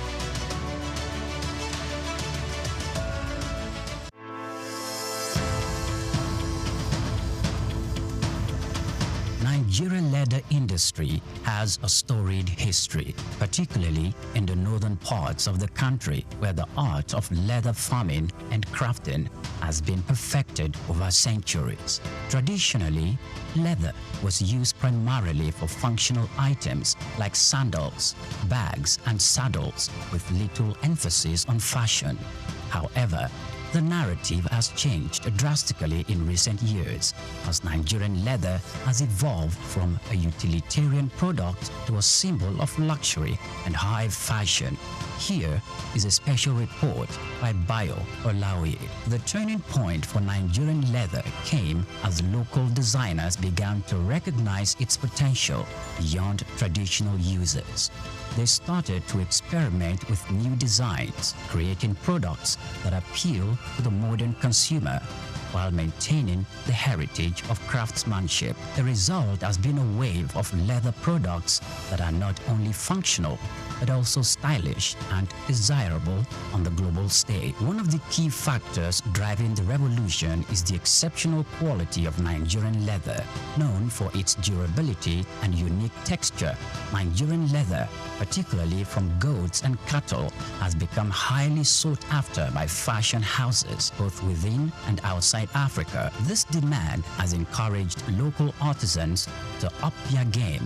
Speaker 13: Nigerian leather industry has a storied history, particularly in the northern parts of the country, where the art of leather farming and crafting has been perfected over centuries. Traditionally, leather was used primarily for functional items like sandals, bags, and saddles, with little emphasis on fashion. However, the narrative has changed drastically in recent years as Nigerian leather has evolved from a utilitarian product to a symbol of luxury and high fashion. Here is a special report by Bayo Olaoye. The turning point for Nigerian leather came as local designers began to recognize its potential beyond traditional uses. They started to experiment with new designs, creating products that appeal to the modern consumer while maintaining the heritage of craftsmanship. The result has been a wave of leather products that are not only functional, but also stylish and desirable on the global stage. One of the key factors driving the revolution is the exceptional quality of Nigerian leather. Known for its durability and unique texture, Nigerian leather, particularly from goats and cattle, has become highly sought after by fashion houses, both within and outside Africa. This demand has encouraged local artisans to up their game,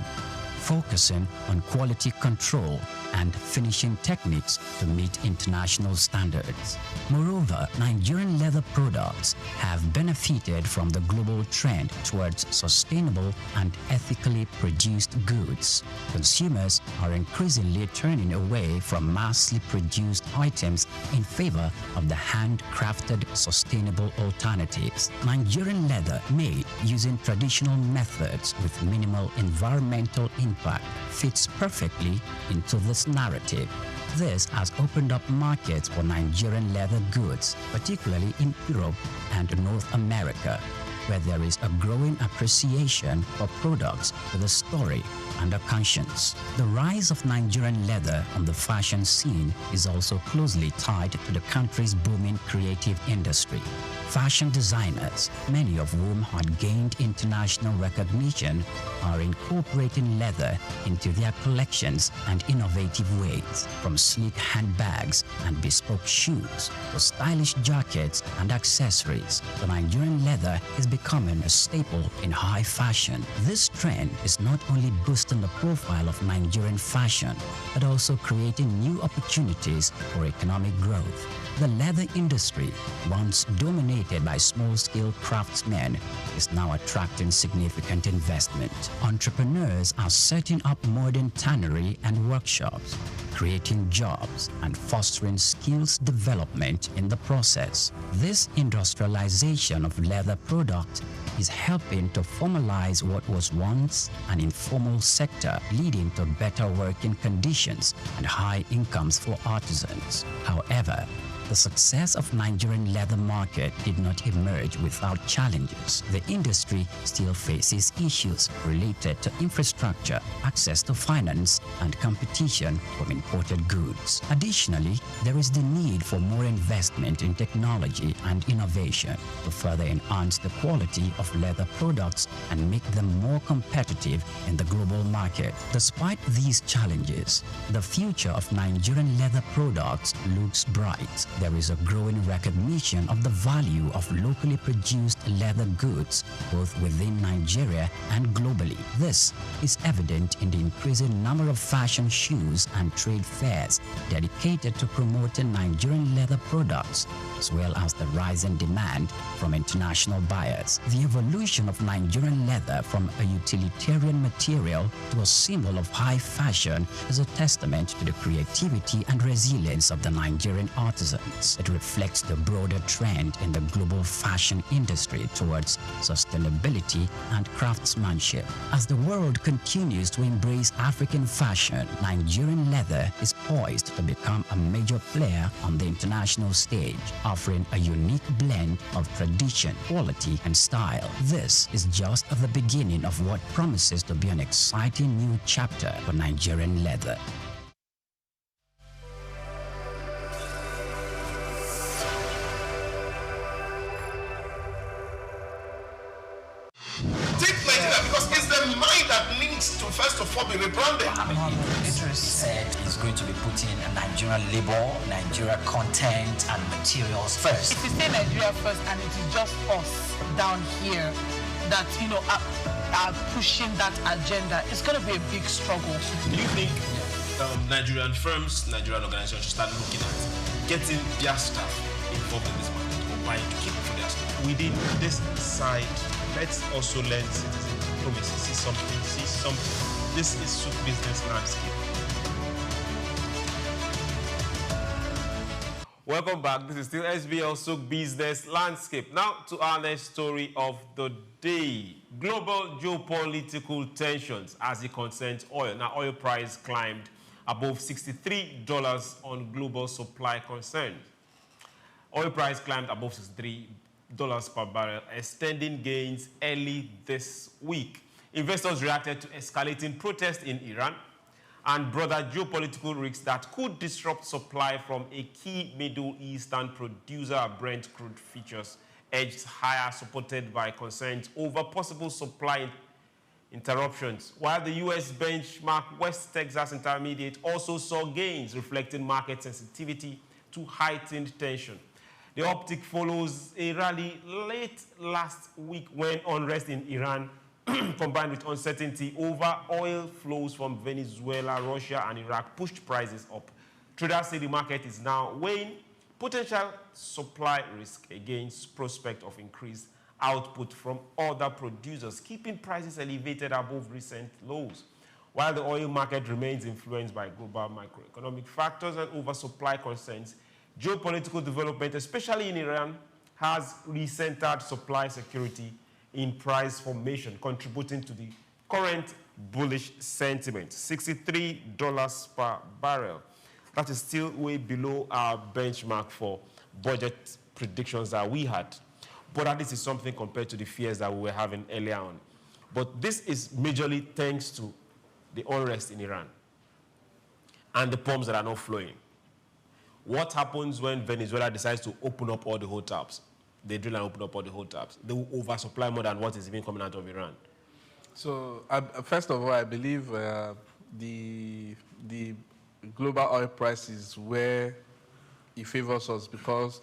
Speaker 13: focusing on quality control and finishing techniques to meet international standards. Moreover, Nigerian leather products have benefited from the global trend towards sustainable and ethically produced goods. Consumers are increasingly turning away from massively produced items in favor of the handcrafted sustainable alternatives. Nigerian leather made using traditional methods with minimal environmental impact fits perfectly into this narrative. This has opened up markets for Nigerian leather goods, particularly in Europe and North America, where there is a growing appreciation for products with a story and a conscience. The rise of Nigerian leather on the fashion scene is also closely tied to the country's booming creative industry. Fashion designers, many of whom had gained international recognition, are incorporating leather into their collections and innovative ways. From sleek handbags and bespoke shoes to stylish jackets and accessories, the Nigerian leather is becoming a staple in high fashion. This trend is not only boosting the profile of Nigerian fashion, but also creating new opportunities for economic growth. The leather industry, once dominated by small-scale craftsmen, is now attracting significant investment. Entrepreneurs are setting up modern tannery and workshops, creating jobs and fostering skills development in the process. This industrialization of leather products is helping to formalize what was once an informal sector, leading to better working conditions and high incomes for artisans. However, the success of Nigerian leather market did not emerge without challenges. The industry still faces issues related to infrastructure, access to finance, and competition from imported goods. Additionally, there is the need for more investment in technology and innovation to further enhance the quality of leather products and make them more competitive in the global market. Despite these challenges, the future of Nigerian leather products looks bright. there is a growing recognition of the value of locally produced leather goods, both within Nigeria and globally. This is evident in the increasing number of fashion shows and trade fairs dedicated to promoting Nigerian leather products, as well as the rising demand from international buyers. The evolution of Nigerian leather from a utilitarian material to a symbol of high fashion is a testament to the creativity and resilience of the Nigerian artisans. It reflects the broader trend in the global fashion industry towards sustainability and craftsmanship. As the world continues to embrace African fashion, Nigerian leather is poised to become a major player on the international stage, offering a unique blend of tradition, quality, and style. This is just the beginning of what promises to be an exciting new chapter for Nigerian leather.
Speaker 7: Take Nigeria because it's the mind that needs to first of all be rebranded.
Speaker 8: Idris said he's going to be putting Nigerian labor, Nigeria content and materials first.
Speaker 9: If you say Nigeria first and it is just us down here that, you know, are pushing that agenda, it's going to be a big struggle.
Speaker 12: Do you think Nigerian firms, Nigerian organizations should start looking at getting their staff involved in this market or buying to keep for their staff? Within this side, let's also learn citizen diplomacy. See something. This is SOUQ Business Landscape.
Speaker 10: Welcome back. This is still SBL SOUQ Business Landscape. Now to our next story of the day. Global geopolitical tensions as it concerns oil. Now, oil price climbed above $63 on global supply concerns. Oil price climbed above $63 per barrel, extending gains early this week. Investors reacted to escalating protests in Iran and broader geopolitical risks that could disrupt supply from a key Middle Eastern producer. Brent crude futures edged higher, supported by concerns over possible supply interruptions, while the U.S. benchmark West Texas Intermediate also saw gains, reflecting market sensitivity to heightened tension. The uptick follows a rally late last week when unrest in Iran combined with uncertainty over oil flows from Venezuela, Russia, and Iraq pushed prices up. Traders say the market is now weighing potential supply risk against prospect of increased output from other producers, keeping prices elevated above recent lows. While the oil market remains influenced by global macroeconomic factors and oversupply concerns, geopolitical development, especially in Iran, has recentered supply security in price formation, contributing to the current bullish sentiment. $63 per barrel. That is still way below our benchmark for budget predictions that we had. But at least it's something compared to the fears that we were having earlier on. But this is majorly thanks to the unrest in Iran and the pumps that are not flowing. What happens when Venezuela decides to open up all the hot taps? They drill and open up all the hot taps. They will oversupply more than what is even coming out of Iran.
Speaker 11: So, first of all, I believe the global oil price is where it favors us because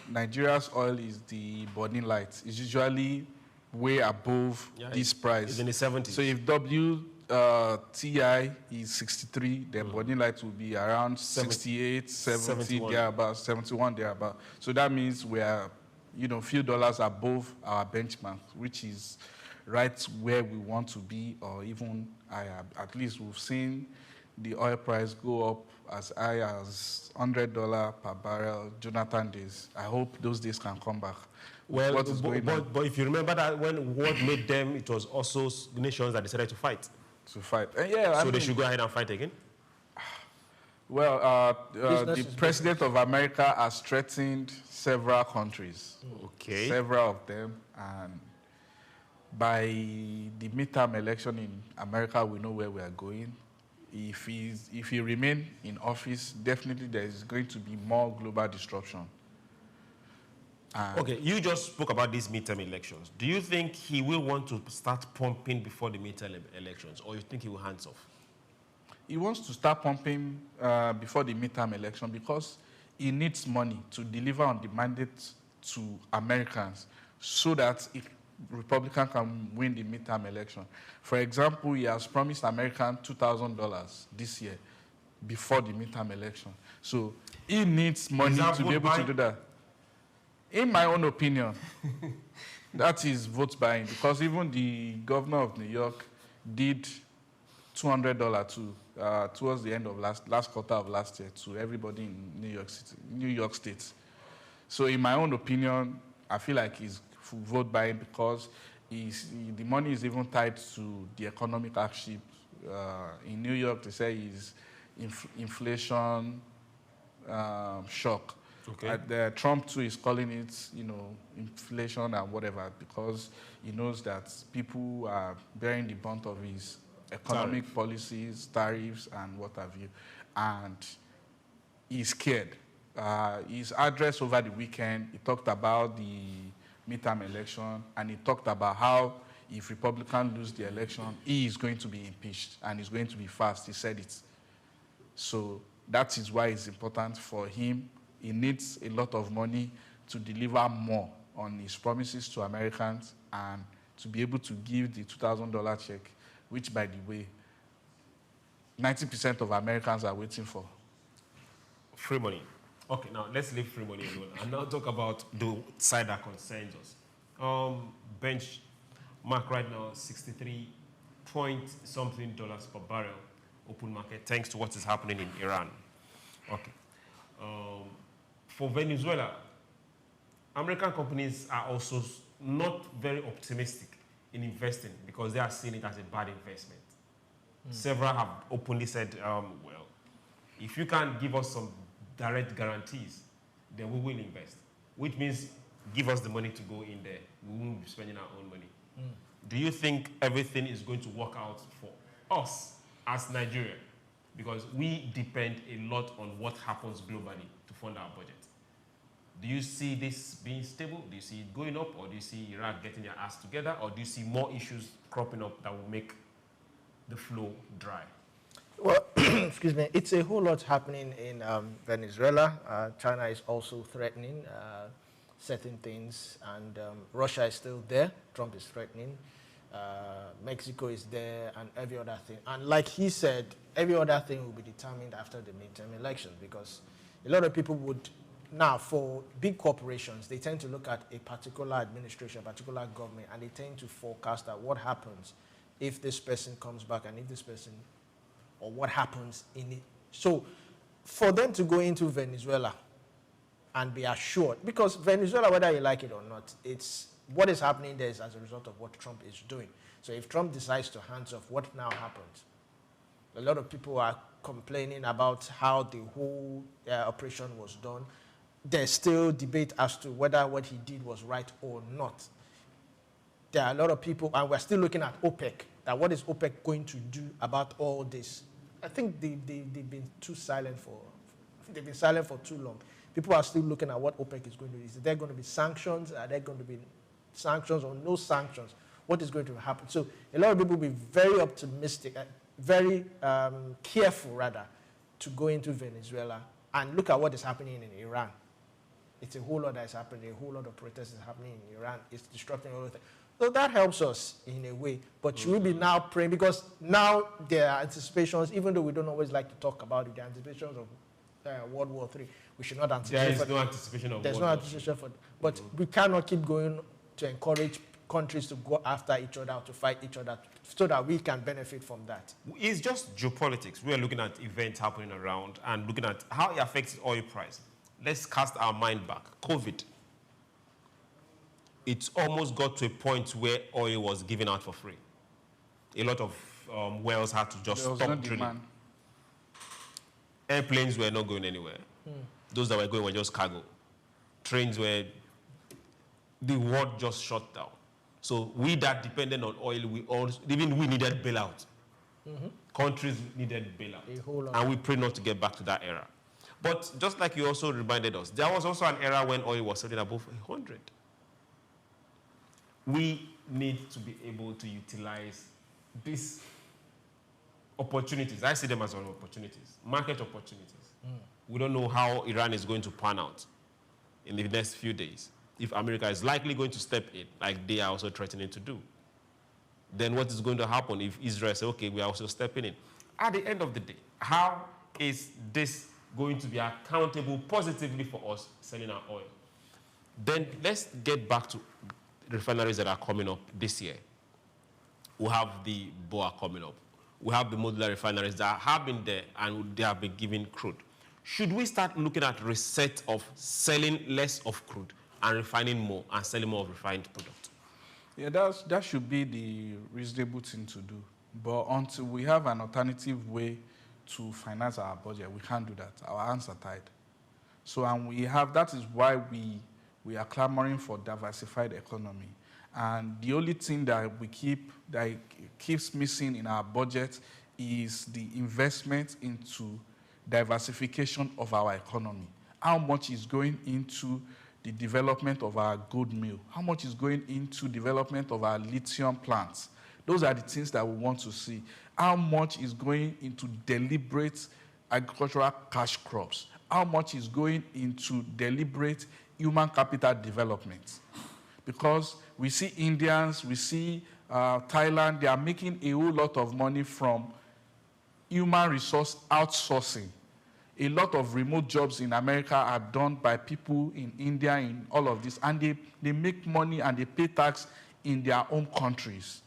Speaker 11: Nigeria's oil is the burning light. It's usually way above this price.
Speaker 10: It's in the 70s.
Speaker 11: So if WTI is 63, then burning light will be around 68, 70,
Speaker 10: 71.
Speaker 11: thereabout, 71, thereabout. So that means we are, few dollars above our benchmark, which is right where we want to be, or even higher. At least we've seen the oil price go up as high as $100 per barrel, Jonathan days. I hope those days can come back.
Speaker 10: Well, but if you remember that when what made them, it was also nations that decided to fight.
Speaker 11: So
Speaker 10: they should go ahead and fight again?
Speaker 11: Well, the president of America has threatened several countries.
Speaker 10: Okay.
Speaker 11: Several of them. And by the midterm election in America, we know where we are going. If he remains in office, definitely there is going to be more global disruption.
Speaker 10: Okay, you just spoke about these midterm elections. Do you think he will want to start pumping before the midterm elections, or you think he will hands off?
Speaker 11: He wants to start pumping before the midterm election because he needs money to deliver on the mandate to Americans so that Republican can win the midterm election. For example, he has promised Americans $2,000 this year before the midterm election. So he needs money to be able to do that. In my own opinion, that is vote buying, because even the governor of New York did $200 towards the end of last quarter of last year to everybody in New York State. So in my own opinion, I feel like he's vote buying because the money is even tied to the economic hardship. In New York, they say is inflation shock. Okay. Trump too is calling it, inflation and whatever, because he knows that people are bearing the brunt of his economic policies, tariffs, and what have you, and he's scared. His address over the weekend, he talked about the midterm election, and he talked about how if Republicans lose the election, he is going to be impeached, and it's going to be fast. He said it. So that is why it's important for him. He needs a lot of money to deliver more on his promises to Americans and to be able to give the $2,000 check, which, by the way, 90% of Americans are waiting for.
Speaker 10: Free money. Okay, now let's leave free money alone and now talk about the side that concerns us. Benchmark right now, 63-point-something dollars per barrel, open market, thanks to what is happening in Iran. Okay. For Venezuela, American companies are also not very optimistic in investing because they are seeing it as a bad investment. Several have openly said, well, if you can't give us some direct guarantees, then we will invest, which means give us the money to go in there. We won't be spending our own money. Do you think everything is going to work out for us as Nigeria? Because we depend a lot on what happens globally to fund our budget. Do you see this being stable? Do you see it going up? Or do you see Iraq getting their ass together? Or do you see more issues cropping up that will make the flow dry?
Speaker 27: Well, excuse me, it's a whole lot happening in Venezuela. China is also threatening certain things, and Russia is still there. Trump is threatening. Mexico is there, and every other thing. And like he said, every other thing will be determined after the midterm elections, because a lot of people would, now for big corporations, they tend to look at a particular administration, a particular government, and they tend to forecast that what happens if this person comes back and if this person, or what happens in it. So for them to go into Venezuela and be assured, because Venezuela, whether you like it or not, it's what is happening there is as a result of what Trump is doing. So if Trump decides to hands off, what now happens? A lot of people are complaining about how the whole operation was done. There's still debate as to whether what he did was right or not. There are a lot of people, and we're still looking at OPEC, that what is OPEC going to do about all this? I think they've been too silent they've been silent for too long. People are still looking at what OPEC is going to do. Is there going to be sanctions? Are there going to be sanctions or no sanctions? What is going to happen? So a lot of people will be very optimistic, very careful rather, to go into Venezuela and look at what is happening in Iran. It's a whole lot that is happening. A whole lot of protests is happening in Iran. It's disrupting all of that. So that helps us in a way. But should we be now praying? Because now there are anticipations, even though we don't always like to talk about it, the anticipations of World War III. We should not anticipate.
Speaker 10: There is no anticipation of
Speaker 27: There's no anticipation for it. But we cannot keep going to encourage countries to go after each other, to fight each other, so that we can benefit from that.
Speaker 10: It's just geopolitics. We are looking at events happening around and looking at how it affects oil price. Let's cast our mind back. COVID. It's almost got to a point where oil was given out for free. A lot of wells had to just stop drilling. Airplanes were not going anywhere. Those that were going were just cargo. Trains were, the world just shut down. So we that depended on oil, even we needed bailout. Countries needed bailout. And we pray not to get back to that era. But just like you also reminded us, there was also an era when oil was selling above 100. We need to be able to utilize this opportunities. I see them as opportunities, market opportunities. We don't know how Iran is going to pan out in the next few days. If America is likely going to step in, like they are also threatening to do, then what is going to happen if Israel says, okay, we are also stepping in? At the end of the day, how is this going to be accountable positively for us selling our oil? Then let's get back to refineries that are coming up this year. We have the BOA coming up. We have the modular refineries that have been there and they have been given crude. Should we start looking at reset of selling less of crude and refining more and selling more of refined product?
Speaker 11: Yeah, that should be the reasonable thing to do. But until we have an alternative way to finance our budget, we can't do that. Our hands are tied. So, and that is why we are clamoring for diversified economy. And the only thing that keeps missing in our budget is the investment into diversification of our economy. How much is going into the development of our gold mill? How much is going into development of our lithium plants? Those are the things that we want to see. How much is going into deliberate agricultural cash crops? How much is going into deliberate human capital development? Because we see Indians, we see Thailand, they are making a whole lot of money from human resource outsourcing. A lot of remote jobs in America are done by people in India, in all of this, and they make money and they pay tax in their own countries.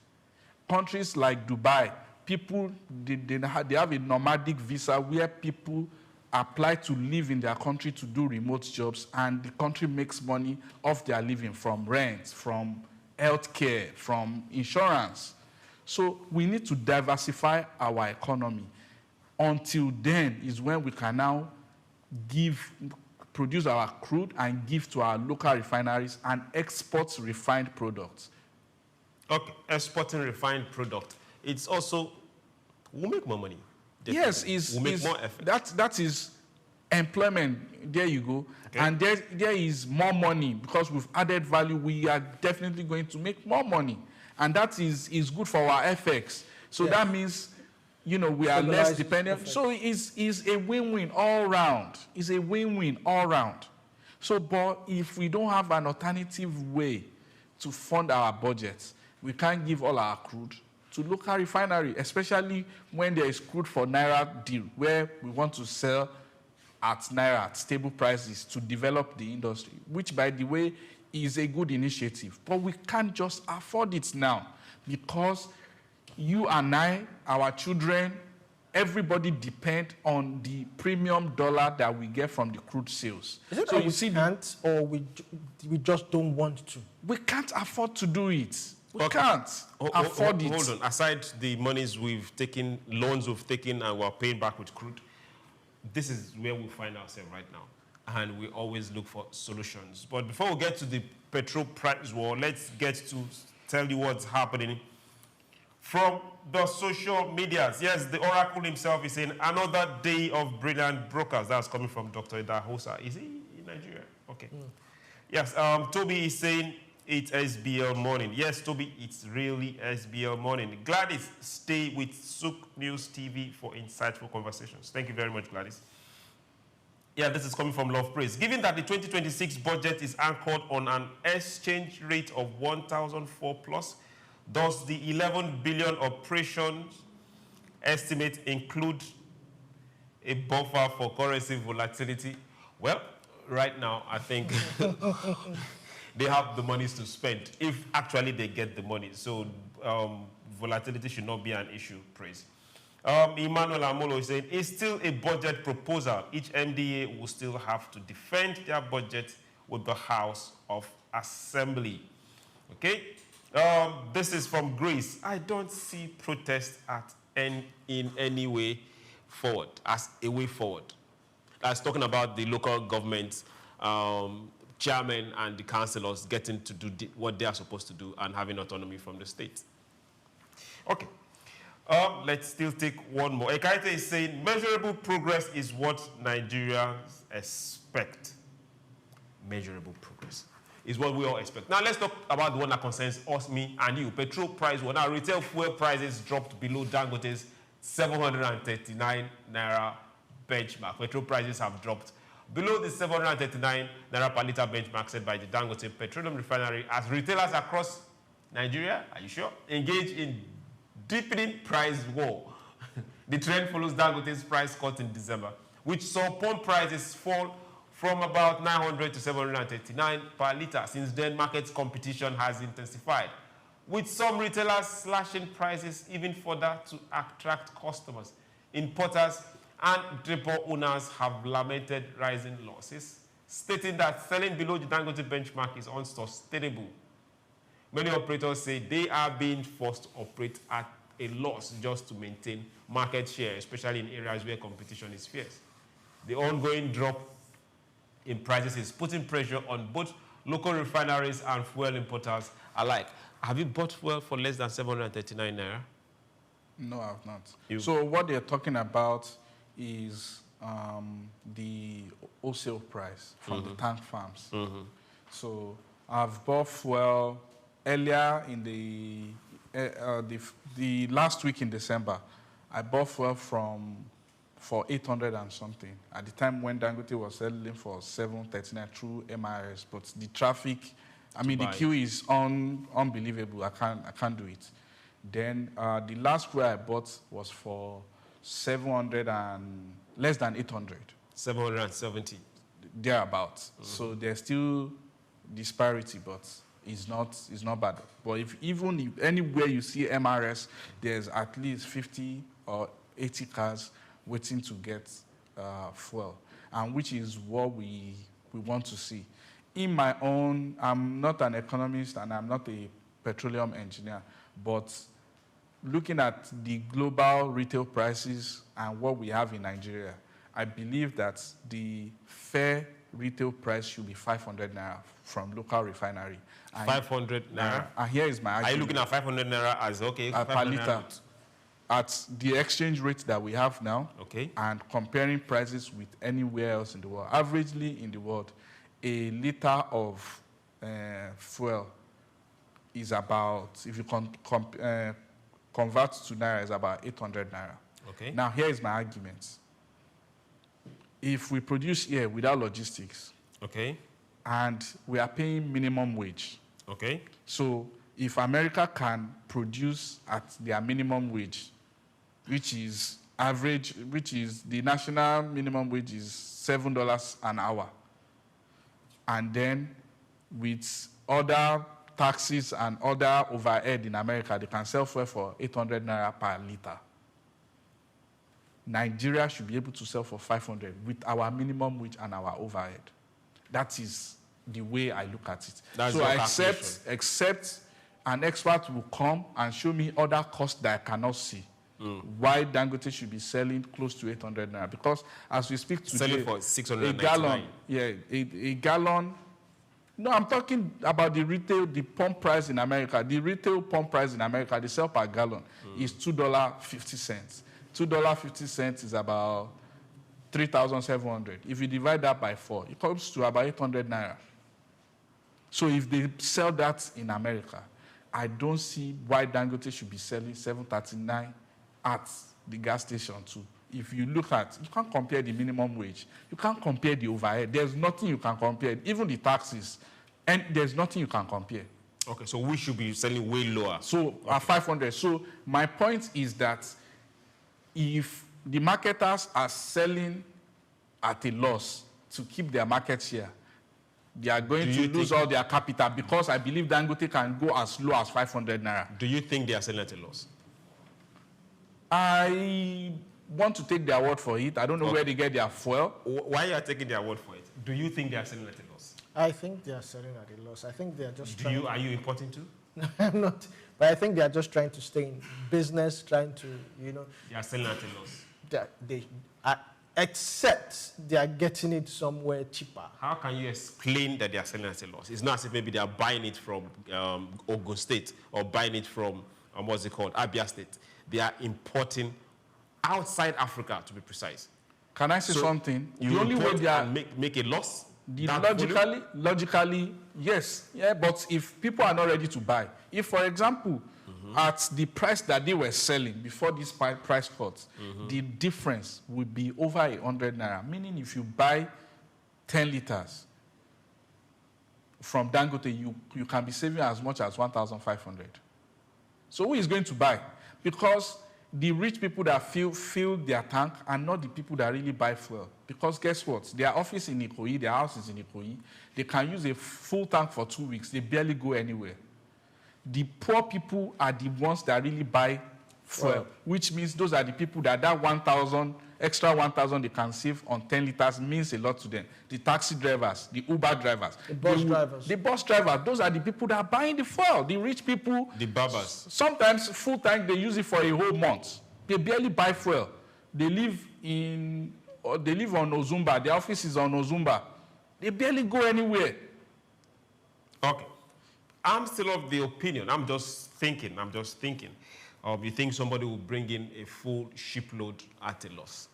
Speaker 11: Countries like Dubai, people, they have a nomadic visa where people apply to live in their country to do remote jobs, and the country makes money off their living from rent, from healthcare, from insurance. So we need to diversify our economy. Until then is when we can now produce our crude and give to our local refineries and export refined products.
Speaker 10: Okay, exporting refined product. It's also, we'll make more money. Definitely.
Speaker 11: Yes,
Speaker 10: we'll make more effort.
Speaker 11: That is employment. There you go. Okay. And there is more money because we've added value. We are definitely going to make more money. And that is good for our FX. So that means, we are less dependent. So it's a win-win all round. It's a win-win all round. So, but if we don't have an alternative way to fund our budgets, we can't give all our crude to local refinery, especially when there is crude for Naira deal, where we want to sell at Naira at stable prices to develop the industry, which, by the way, is a good initiative. But we can't just afford it now because you and I, our children, everybody depend on the premium dollar that we get from the crude sales.
Speaker 27: Is it so you see can't, or we just don't want to?
Speaker 11: We can't afford to do it. We can't afford it.
Speaker 10: Hold on. Aside the monies we've taken, loans we've taken, and we're paying back with crude, this is where we find ourselves right now. And we always look for solutions. But before we get to the petrol price war, let's get to tell you what's happening from the social medias. Yes, the Oracle himself is saying another day of brilliant brokers. That's coming from Dr. Idahosa. Is he in Nigeria? Okay. Yes, Toby is saying it's SBL morning. Yes, Toby, it's really SBL morning. Gladys, stay with SOUQ News TV for insightful conversations. Thank you very much, Gladys. Yeah, this is coming from Love Praise. Given that the 2026 budget is anchored on an exchange rate of 1,004 plus, does the 11 billion operations estimate include a buffer for currency volatility? Well, right now, I think they have the monies to spend, if actually they get the money. So volatility should not be an issue, Praise. Emmanuel Amolo is saying, it's still a budget proposal. Each MDA will still have to defend their budget with the House of Assembly. Okay? This is from Grace. I don't see protest in any way forward, as a way forward. That's talking about the local government chairman and the councillors getting to do what they are supposed to do and having autonomy from the state. Okay. Let's still take one more. Ekaite is saying, measurable progress is what Nigerians expect. Measurable progress is what we all expect. Now, let's talk about the one that concerns us, me, and you. Petrol price, well, now retail fuel prices dropped below Dangote's 739 naira benchmark. Petrol prices have dropped below the 739 naira per litre benchmark set by the Dangote Petroleum Refinery as retailers across Nigeria, are you sure, engage in deepening price war. The trend follows Dangote's price cut in December, which saw pump prices fall from about 900 to 739 per litre. Since then, market competition has intensified, with some retailers slashing prices even further to attract customers. Importers and depot owners have lamented rising losses, stating that selling below the Dangote benchmark is unsustainable. Many operators say they are being forced to operate at a loss just to maintain market share, especially in areas where competition is fierce. The ongoing drop in prices is putting pressure on both local refineries and fuel importers alike. Have you bought fuel for less than 739 naira?
Speaker 11: No, I have not. So what they're talking about is the wholesale price from the tank farms. So I've bought fuel earlier in the last week in December. I bought fuel for 800 and something at the time when Dangote was selling for 739 through MRS. But the traffic, I mean, the queue is unbelievable. I can't do it. Then the last fuel I bought was for 700 and less than 800.
Speaker 10: 770.
Speaker 11: Thereabouts. So there's still disparity, but it's not bad. But if anywhere you see MRS, there's at least 50 or 80 cars waiting to get fuel, and which is what we want to see. In my own, I'm not an economist and I'm not a petroleum engineer, but looking at the global retail prices and what we have in Nigeria, I believe that the fair retail price should be 500 naira from local refinery.
Speaker 10: 500 naira?
Speaker 11: And here is my argument.
Speaker 10: Are you looking at 500 naira as, okay,
Speaker 11: per liter? At the exchange rate that we have now, and comparing prices with anywhere else in the world, averagely in the world, a liter of fuel is about, if you convert to naira, is about 800 naira.
Speaker 10: Okay.
Speaker 11: Now, here is my argument. If we produce here without logistics, and we are paying minimum wage, so if America can produce at their minimum wage, which is average, which is the national minimum wage is $7 an hour, and then with other taxes and other overhead in America, they can sell fuel for 800 naira per liter. Nigeria should be able to sell for 500 with our minimum wage and our overhead. That is the way I look at it. So I accept an expert will come and show me other costs that I cannot see. Why Dangote should be selling close to 800 naira. Because as we speak today,
Speaker 10: selling for 699.
Speaker 11: A gallon. No, I'm talking about the retail, the pump price in America. The retail pump price in America, the sell per gallon is $2.50. $2.50 is about 3,700. If you divide that by 4, it comes to about 800 naira. So if they sell that in America, I don't see why Dangote should be selling 739 at the gas station too. If you look at, you can't compare the minimum wage. You can't compare the overhead. There's nothing you can compare, even the taxes. And there's nothing you can compare.
Speaker 10: Okay, so we should be selling way lower.
Speaker 11: So at 500. So my point is that if the marketers are selling at a loss to keep their market share, they are going to lose all their capital, because I believe Dangote can go as low as 500 naira.
Speaker 10: Do you think they are selling at a loss?
Speaker 11: I want to take their word for it. I don't know where they get their fuel.
Speaker 10: Why are you taking their word for it? Do you think they are selling at a loss?
Speaker 27: I think they are selling at a loss. I think they are just
Speaker 10: Are you importing too?
Speaker 27: No, I'm not. But I think they are just trying to stay in business, trying to,
Speaker 10: They are selling at a loss.
Speaker 27: Except they are getting it somewhere cheaper.
Speaker 10: How can you explain that they are selling at a loss? It's not as if maybe they are buying it from Ogun State or buying it from, what's it called, Abia State. They are importing outside Africa, to be precise.
Speaker 11: Can I say something?
Speaker 10: You the only way they are make a loss?
Speaker 11: Logically, yes. Yeah, but if people are not ready to buy, if, for example, at the price that they were selling before this price cuts, the difference would be over 100 naira. Meaning if you buy 10 liters from Dangote, you can be saving as much as 1,500. So who is going to buy? Because the rich people that fill their tank are not the people that really buy fuel. Because guess what? Their office in Ikoyi, their house is in Ikoyi. They can use a full tank for 2 weeks. They barely go anywhere. The poor people are the ones that really buy fuel, which means those are the people that 1,000, extra 1,000 they can save on 10 liters means a lot to them. The taxi drivers, the Uber drivers.
Speaker 27: The bus drivers.
Speaker 11: The bus drivers, those are the people that are buying the fuel. The rich people.
Speaker 10: The barbers.
Speaker 11: Sometimes full tank, they use it for a whole month. They barely buy fuel. They live on Ozumba. Their office is on Ozumba. They barely go anywhere.
Speaker 10: Okay. I'm still of the opinion. I'm just thinking. You think somebody will bring in a full shipload at a loss?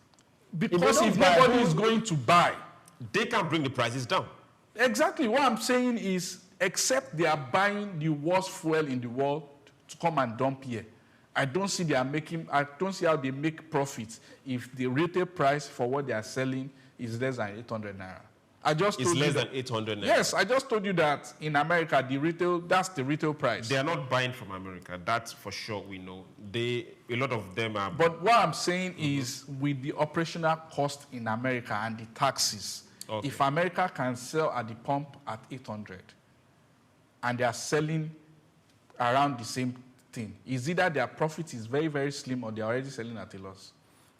Speaker 11: Because if nobody is going to buy,
Speaker 10: they can bring the prices down.
Speaker 11: Exactly. What I'm saying is, except they are buying the worst fuel in the world to come and dump here, I don't see how they make profits if the retail price for what they are selling is less than 800 naira.
Speaker 10: It's less than 800 naira.
Speaker 11: Yes, I just told you that in America, that's the retail price.
Speaker 10: They are not buying from America. That's for sure, we know. A lot of them are.
Speaker 11: But what I'm saying is, with the operational cost in America and the taxes, if America can sell at the pump at 800 and they are selling around the same thing, is either their profit is very, very slim or they're already selling at a loss.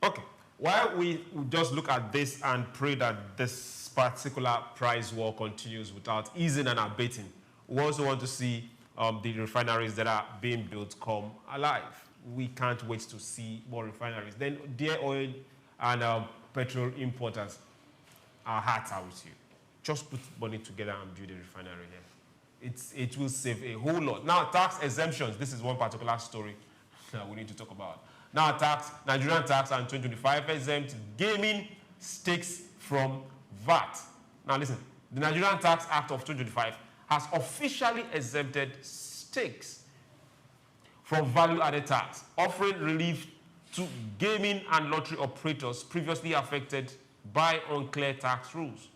Speaker 10: Okay. While we just look at this and pray that this particular price war continues without easing and abating, we also want to see the refineries that are being built come alive. We can't wait to see more refineries. Then, dear oil and petrol importers, our hearts are with you. Just put money together and build a refinery here. It will save a whole lot. Now, tax exemptions. This is one particular story that we need to talk about. Now, Nigerian tax and 2025 exempt gaming stakes from VAT. Now, listen. The Nigerian Tax Act of 2025 has officially exempted stakes from value-added tax, offering relief to gaming and lottery operators previously affected by unclear tax rules.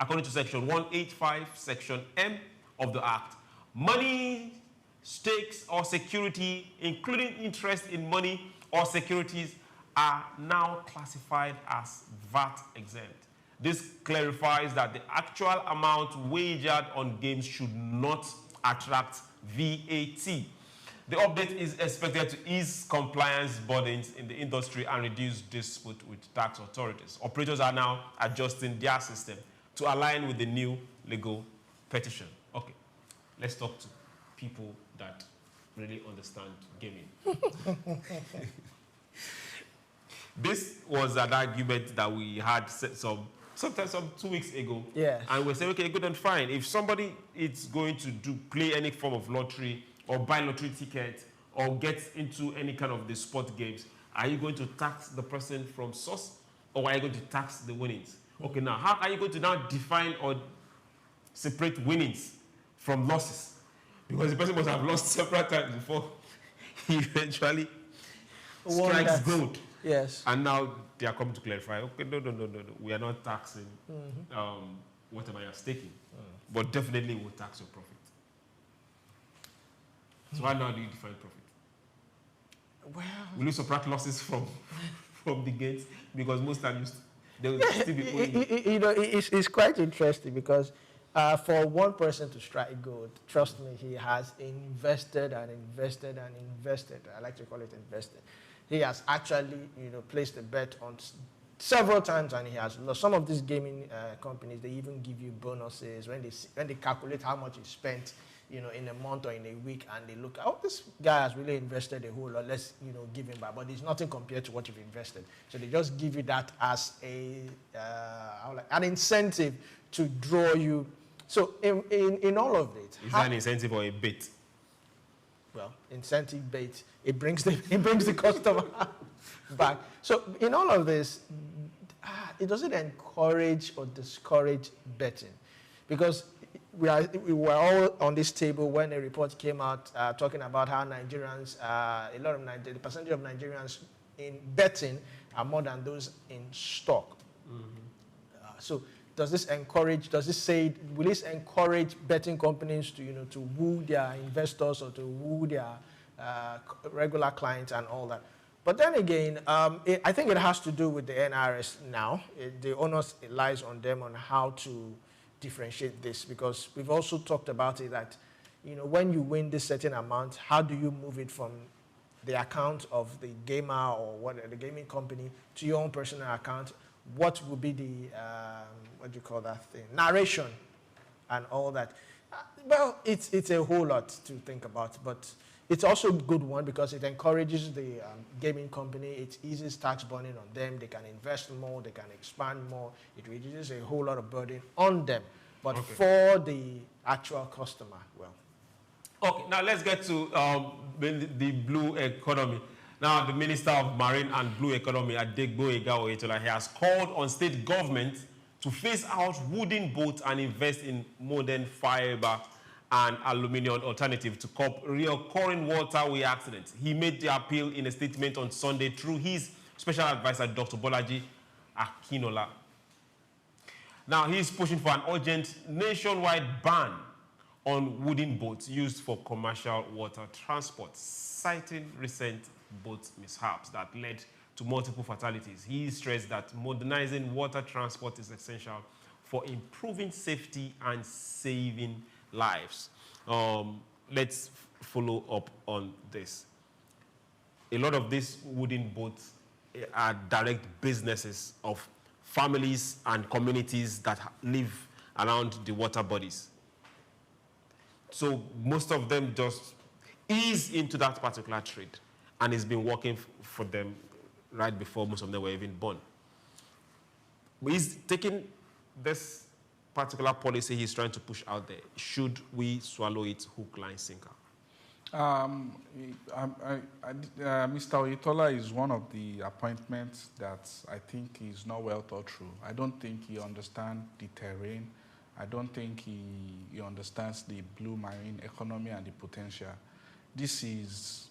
Speaker 10: According to Section 185, Section M of the Act, money, stakes, or security, including interest in money or securities, are now classified as VAT exempt. This clarifies that the actual amount wagered on games should not attract VAT. The update is expected to ease compliance burdens in the industry and reduce dispute with tax authorities. Operators are now adjusting their system to align with the new legal petition. Okay, let's talk to people that really understand gaming. This was an argument that we had sometimes 2 weeks ago.
Speaker 27: Yeah.
Speaker 10: And we said, okay, good and fine. If somebody is going to play any form of lottery or buy lottery tickets or get into any kind of the sport games, are you going to tax the person from source or are you going to tax the winnings? Okay, now, how are you going to now define or separate winnings from losses? Because the person must have lost several times before he eventually strikes gold.
Speaker 27: Yes.
Speaker 10: And now they are coming to clarify, okay, no. We are not taxing whatever you're staking. But definitely we'll tax your profit. So how now do you define profit?
Speaker 27: Well,
Speaker 10: will you subtract losses from the gains? Because most times they will still be owing.
Speaker 27: It's quite interesting because for one person to strike gold, trust me, he has invested and invested and invested. I like to call it invested. He has actually, placed a bet on several times and he has lost. Some of these gaming companies, they even give you bonuses when they calculate how much he spent, in a month or in a week, and they look, oh, this guy has really invested a whole lot. Let's, give him back. But it's nothing compared to what you've invested. So they just give you that as an incentive to draw you. So in all of it,
Speaker 10: is that an incentive or a bait?
Speaker 27: Well, incentive bait. It brings the customer back. So in all of this, it doesn't encourage or discourage betting, because we were all on this table when a report came out talking about how Nigerians, the percentage of Nigerians in betting are more than those in stock. So will this encourage betting companies to, to woo their investors or to woo their regular clients and all that? But then again, I think it has to do with the NRS now. The onus lies on them on how to differentiate this, because we've also talked about it that, when you win this certain amount, how do you move it from the account of the gamer or the gaming company to your own personal account? What would be the, what do you call that thing? Narration and all that. Well, it's a whole lot to think about, but it's also a good one because it encourages the gaming company. It eases tax burden on them. They can invest more. They can expand more. It reduces a whole lot of burden on them. But for the actual customer, well.
Speaker 10: Okay, now let's get to the blue economy. Now, the Minister of Marine and Blue Economy, Adegboyega Oyetola, he has called on state government to phase out wooden boats and invest in modern fiber and aluminium alternative to curb recurring waterway accidents. He made the appeal in a statement on Sunday through his special advisor, Dr. Bolaji Akinola. Now, he is pushing for an urgent nationwide ban on wooden boats used for commercial water transport, citing recent boat mishaps that led to multiple fatalities. He stressed that modernizing water transport is essential for improving safety and saving lives. Let's follow up on this. A lot of these wooden boats are direct businesses of families and communities that live around the water bodies. So most of them just ease into that particular trade, and it's been working for them right before most of them were even born. But he's taking this particular policy he's trying to push out there. Should we swallow it hook, line, sinker?
Speaker 11: Mr. Oyetola is one of the appointments that I think is not well thought through. I don't think he understands the terrain. I don't think he understands the blue marine economy and the potential. This is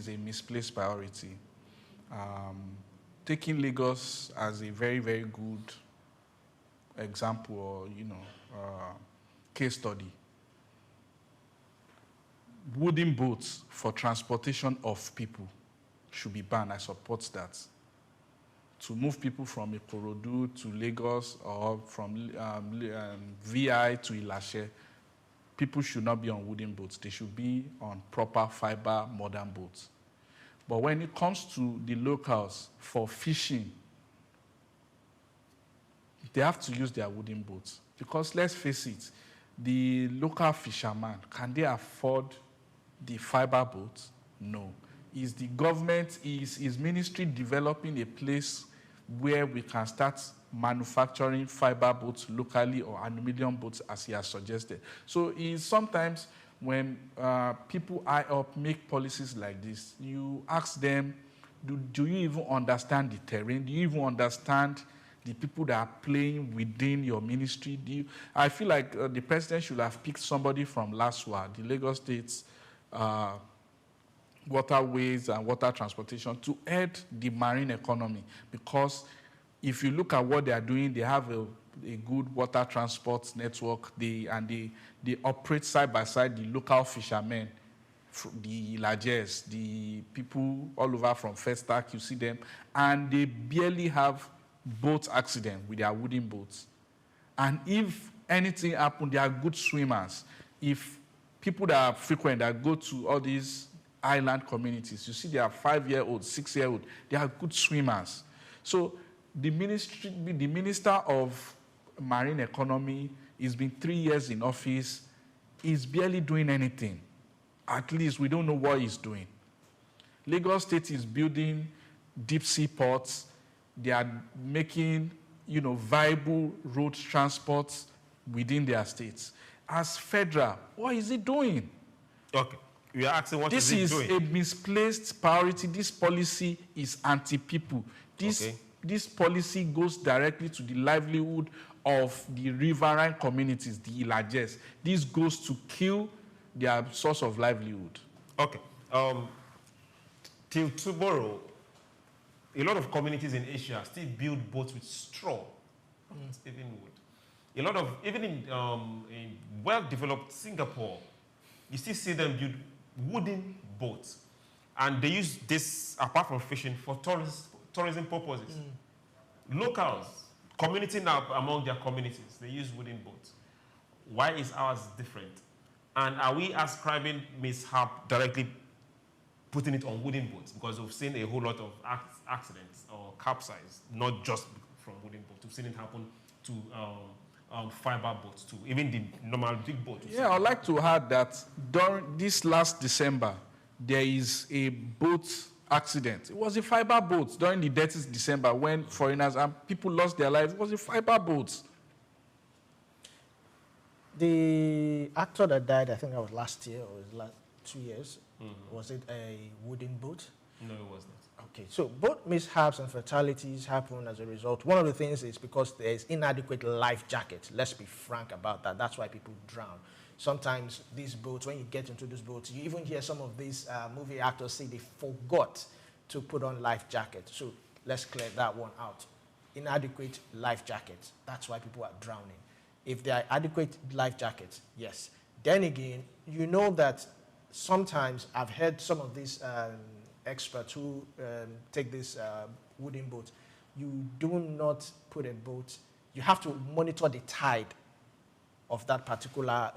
Speaker 11: a misplaced priority. Taking Lagos as a very, very good example or, case study. Wooden boats for transportation of people should be banned. I support that. To move people from Ikorodu to Lagos or from VI to Ilashe, people should not be on wooden boats. They should be on proper fiber modern boats. But when it comes to the locals for fishing, they have to use their wooden boats. Because let's face it, the local fisherman, can they afford the fiber boats? No. Is the government, is ministry developing a place where we can start manufacturing fiber boats locally or aluminium boats as he has suggested? So sometimes when people high up make policies like this, you ask them, do you even understand the terrain? Do you even understand the people that are playing within your ministry? I feel like the president should have picked somebody from LASWA, the Lagos State's waterways and water transportation, to aid the marine economy. Because if you look at what they are doing, they have a good water transport network. They operate side by side the local fishermen, the Ilajes, the people all over from Festac, you see them, and they barely have boat accident with their wooden boats. And if anything happens, they are good swimmers. If people that are frequent, that go to all these island communities, you see they are 5-year-olds, 6-year-olds, they are good swimmers. So the Minister of Marine Economy has been 3 years in office, is barely doing anything. At least we don't know what he's doing. Lagos State is building deep sea ports. They are making, viable road transports within their states. As federal, what is it doing?
Speaker 10: Okay. We are asking what is it doing? This
Speaker 11: is a misplaced priority. This policy is anti-people. This policy goes directly to the livelihood of the riverine communities, the Ilajes. This goes to kill their source of livelihood.
Speaker 10: Okay. Till tomorrow, a lot of communities in Asia still build boats with straw, not even wood. A lot of, even in well-developed Singapore, you still see them build wooden boats. And they use this, apart from fishing, for tourism purposes. Locals, community now among their communities, they use wooden boats. Why is ours different? And are we ascribing mishap directly putting it on wooden boats? Because we've seen a whole lot of accidents or capsize, not just from wooden boats. We've seen it happen to fiber boats too, even the normal big boats.
Speaker 11: Yeah, I'd like to add that during this last December, there is a boat accident. It was a fiber boat during the 30th December when foreigners and people lost their lives. It was a fiber boat.
Speaker 27: The actor that died, I think that was last year or last 2 years. Was it a wooden boat?
Speaker 10: No, it was not.
Speaker 27: Okay, so both mishaps and fatalities happen as a result. One of the things is because there is inadequate life jackets. Let's be frank about that. That's why people drown. Sometimes these boats, when you get into these boats, you even hear some of these movie actors say they forgot to put on life jackets. So let's clear that one out. Inadequate life jackets. That's why people are drowning. If there are adequate life jackets, yes. Then again, you know that sometimes I've heard some of these experts who take this wooden boat. You do not put a boat, you have to monitor the tide of that particular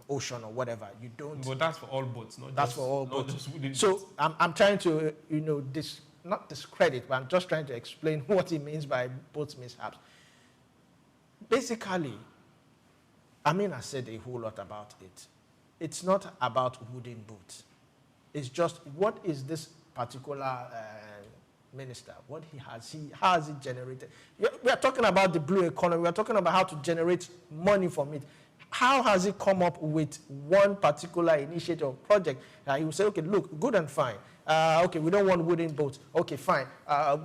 Speaker 27: ocean or whatever. You don't.
Speaker 10: But that's for all boats, not
Speaker 27: that's
Speaker 10: just,
Speaker 27: for all
Speaker 10: not
Speaker 27: boats.
Speaker 10: just wooden
Speaker 27: So
Speaker 10: boats.
Speaker 27: I'm trying to, not discredit, but I'm just trying to explain what he means by boat mishaps. Basically, Amina said a whole lot about it. It's not about wooden boats. It's just what is this particular minister, what how has it generated? We are talking about the blue economy. We are talking about how to generate money from it. How has it come up with one particular initiative or project? He will say, okay, look, good and fine. Okay, we don't want wooden boats. Okay, fine.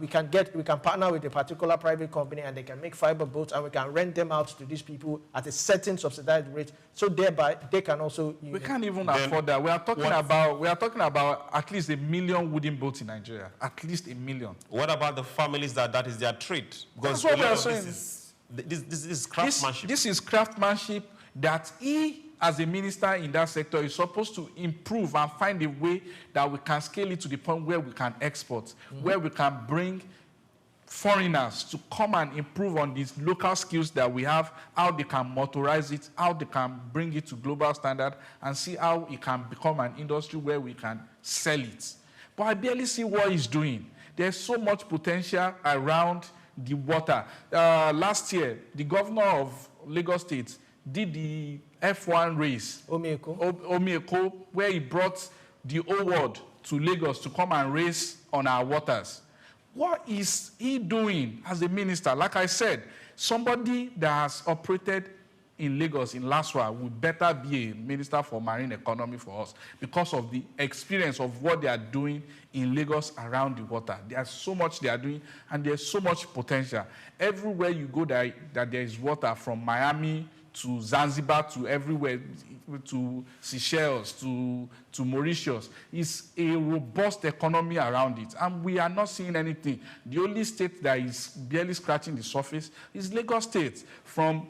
Speaker 27: We can partner with a particular private company and they can make fiber boats and we can rent them out to these people at a certain subsidized rate. So thereby they can also.
Speaker 11: We can't even afford that. We are talking about at least 1 million wooden boats in Nigeria. At least 1 million.
Speaker 10: What about the families that is their trade? Because
Speaker 11: That's what we are
Speaker 10: this
Speaker 11: saying.
Speaker 10: This is craftsmanship.
Speaker 11: This is craftsmanship that he, as a minister in that sector, is supposed to improve and find a way that we can scale it to the point where we can export, where we can bring foreigners to come and improve on these local skills that we have, how they can motorize it, how they can bring it to global standard, and see how it can become an industry where we can sell it. But I barely see what he's doing. There's so much potential around the water. Last year, the governor of Lagos State did the F1 race, Omieko, where he brought the whole world to Lagos to come and race on our waters. What is he doing as a minister? Like I said, somebody that has operated in Lagos, in Laswa, would better be a minister for marine economy for us because of the experience of what they are doing in Lagos around the water. There's so much they are doing, and there's so much potential. Everywhere you go that there is water, from Miami to Zanzibar, to everywhere, to Seychelles, to Mauritius, is a robust economy around it. And we are not seeing anything. The only state that is barely scratching the surface is Lagos State. From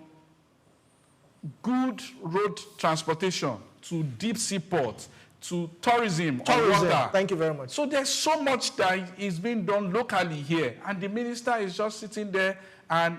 Speaker 11: good road transportation to deep sea ports to tourism. Water.
Speaker 27: Thank you very much.
Speaker 11: So there's so much that is being done locally here. And the minister is just sitting there, and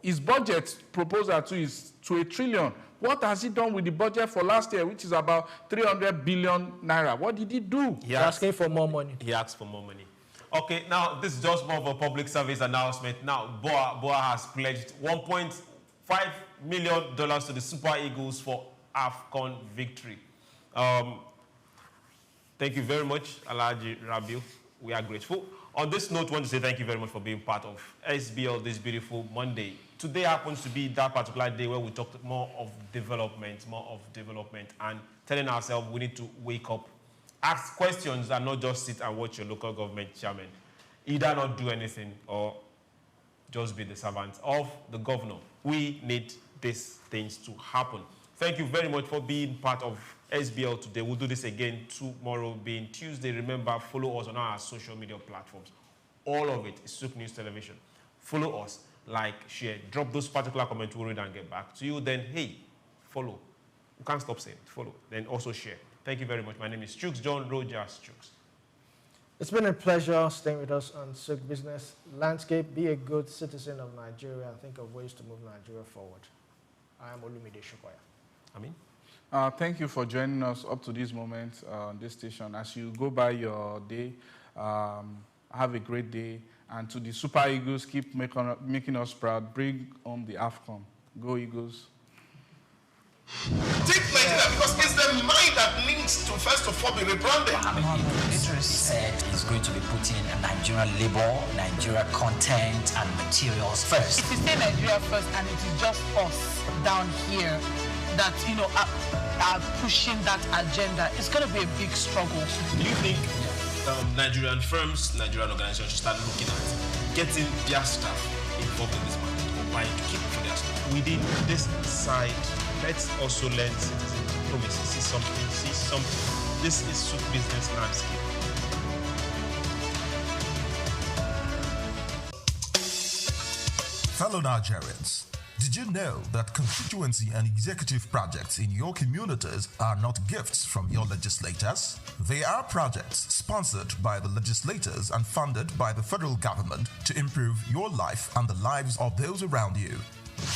Speaker 11: his budget proposal is to 1 trillion. What has he done with the budget for last year, which is about 300 billion naira? What did he do?
Speaker 27: He's asking for more money.
Speaker 10: He asked for more money. Okay, now this is just more of a public service announcement. Now, BOA has pledged $1.5 million to the Super Eagles for AFCON victory. Thank you very much, Alhaji Rabiu. We are grateful. On this note, I want to say thank you very much for being part of SBL this beautiful Monday. Today happens to be that particular day where we talked more of development, and telling ourselves we need to wake up, ask questions, and not just sit and watch your local government chairman either not do anything or just be the servants of the governor. We need these things to happen. Thank you very much for being part of SBL today. We'll do this again tomorrow being Tuesday. Remember, follow us on our social media platforms. All of it is SOUQ News Television. Follow us, like, share, drop those particular comments, we'll read and get back to you. Then, hey, follow. You can't stop saying it. Follow. Then also share. Thank you very much. My name is SOUQ John Rogers SOUQ.
Speaker 27: It's been a pleasure staying with us on SOUQ Business Landscape. Be a good citizen of Nigeria and think of ways to move Nigeria forward. I am Olumide Shokoya.
Speaker 10: Amin.
Speaker 11: Thank you for joining us up to this moment on this station. As you go by your day, have a great day. And to the Super Eagles, keep making us proud. Bring home the AFCON. Go Eagles.
Speaker 7: Take Nigeria because it's the mind that needs to first of all be rebranded.
Speaker 8: It said is going to be putting Nigerian labor, Nigeria content and materials first.
Speaker 9: If you say Nigeria first and it is just us down here that, you know, are pushing that agenda, it's going to be a big struggle.
Speaker 12: Do you think Nigerian firms, Nigerian organizations should start looking at getting their staff involved in this market or buying to keep for their staff?
Speaker 6: Within this side, let's also learn citizens diplomacy. See something. This is SOUQ Business Landscape.
Speaker 1: Fellow Nigerians, did you know that constituency and executive projects in your communities are not gifts from your legislators? They are projects sponsored by the legislators and funded by the federal government to improve your life and the lives of those around you.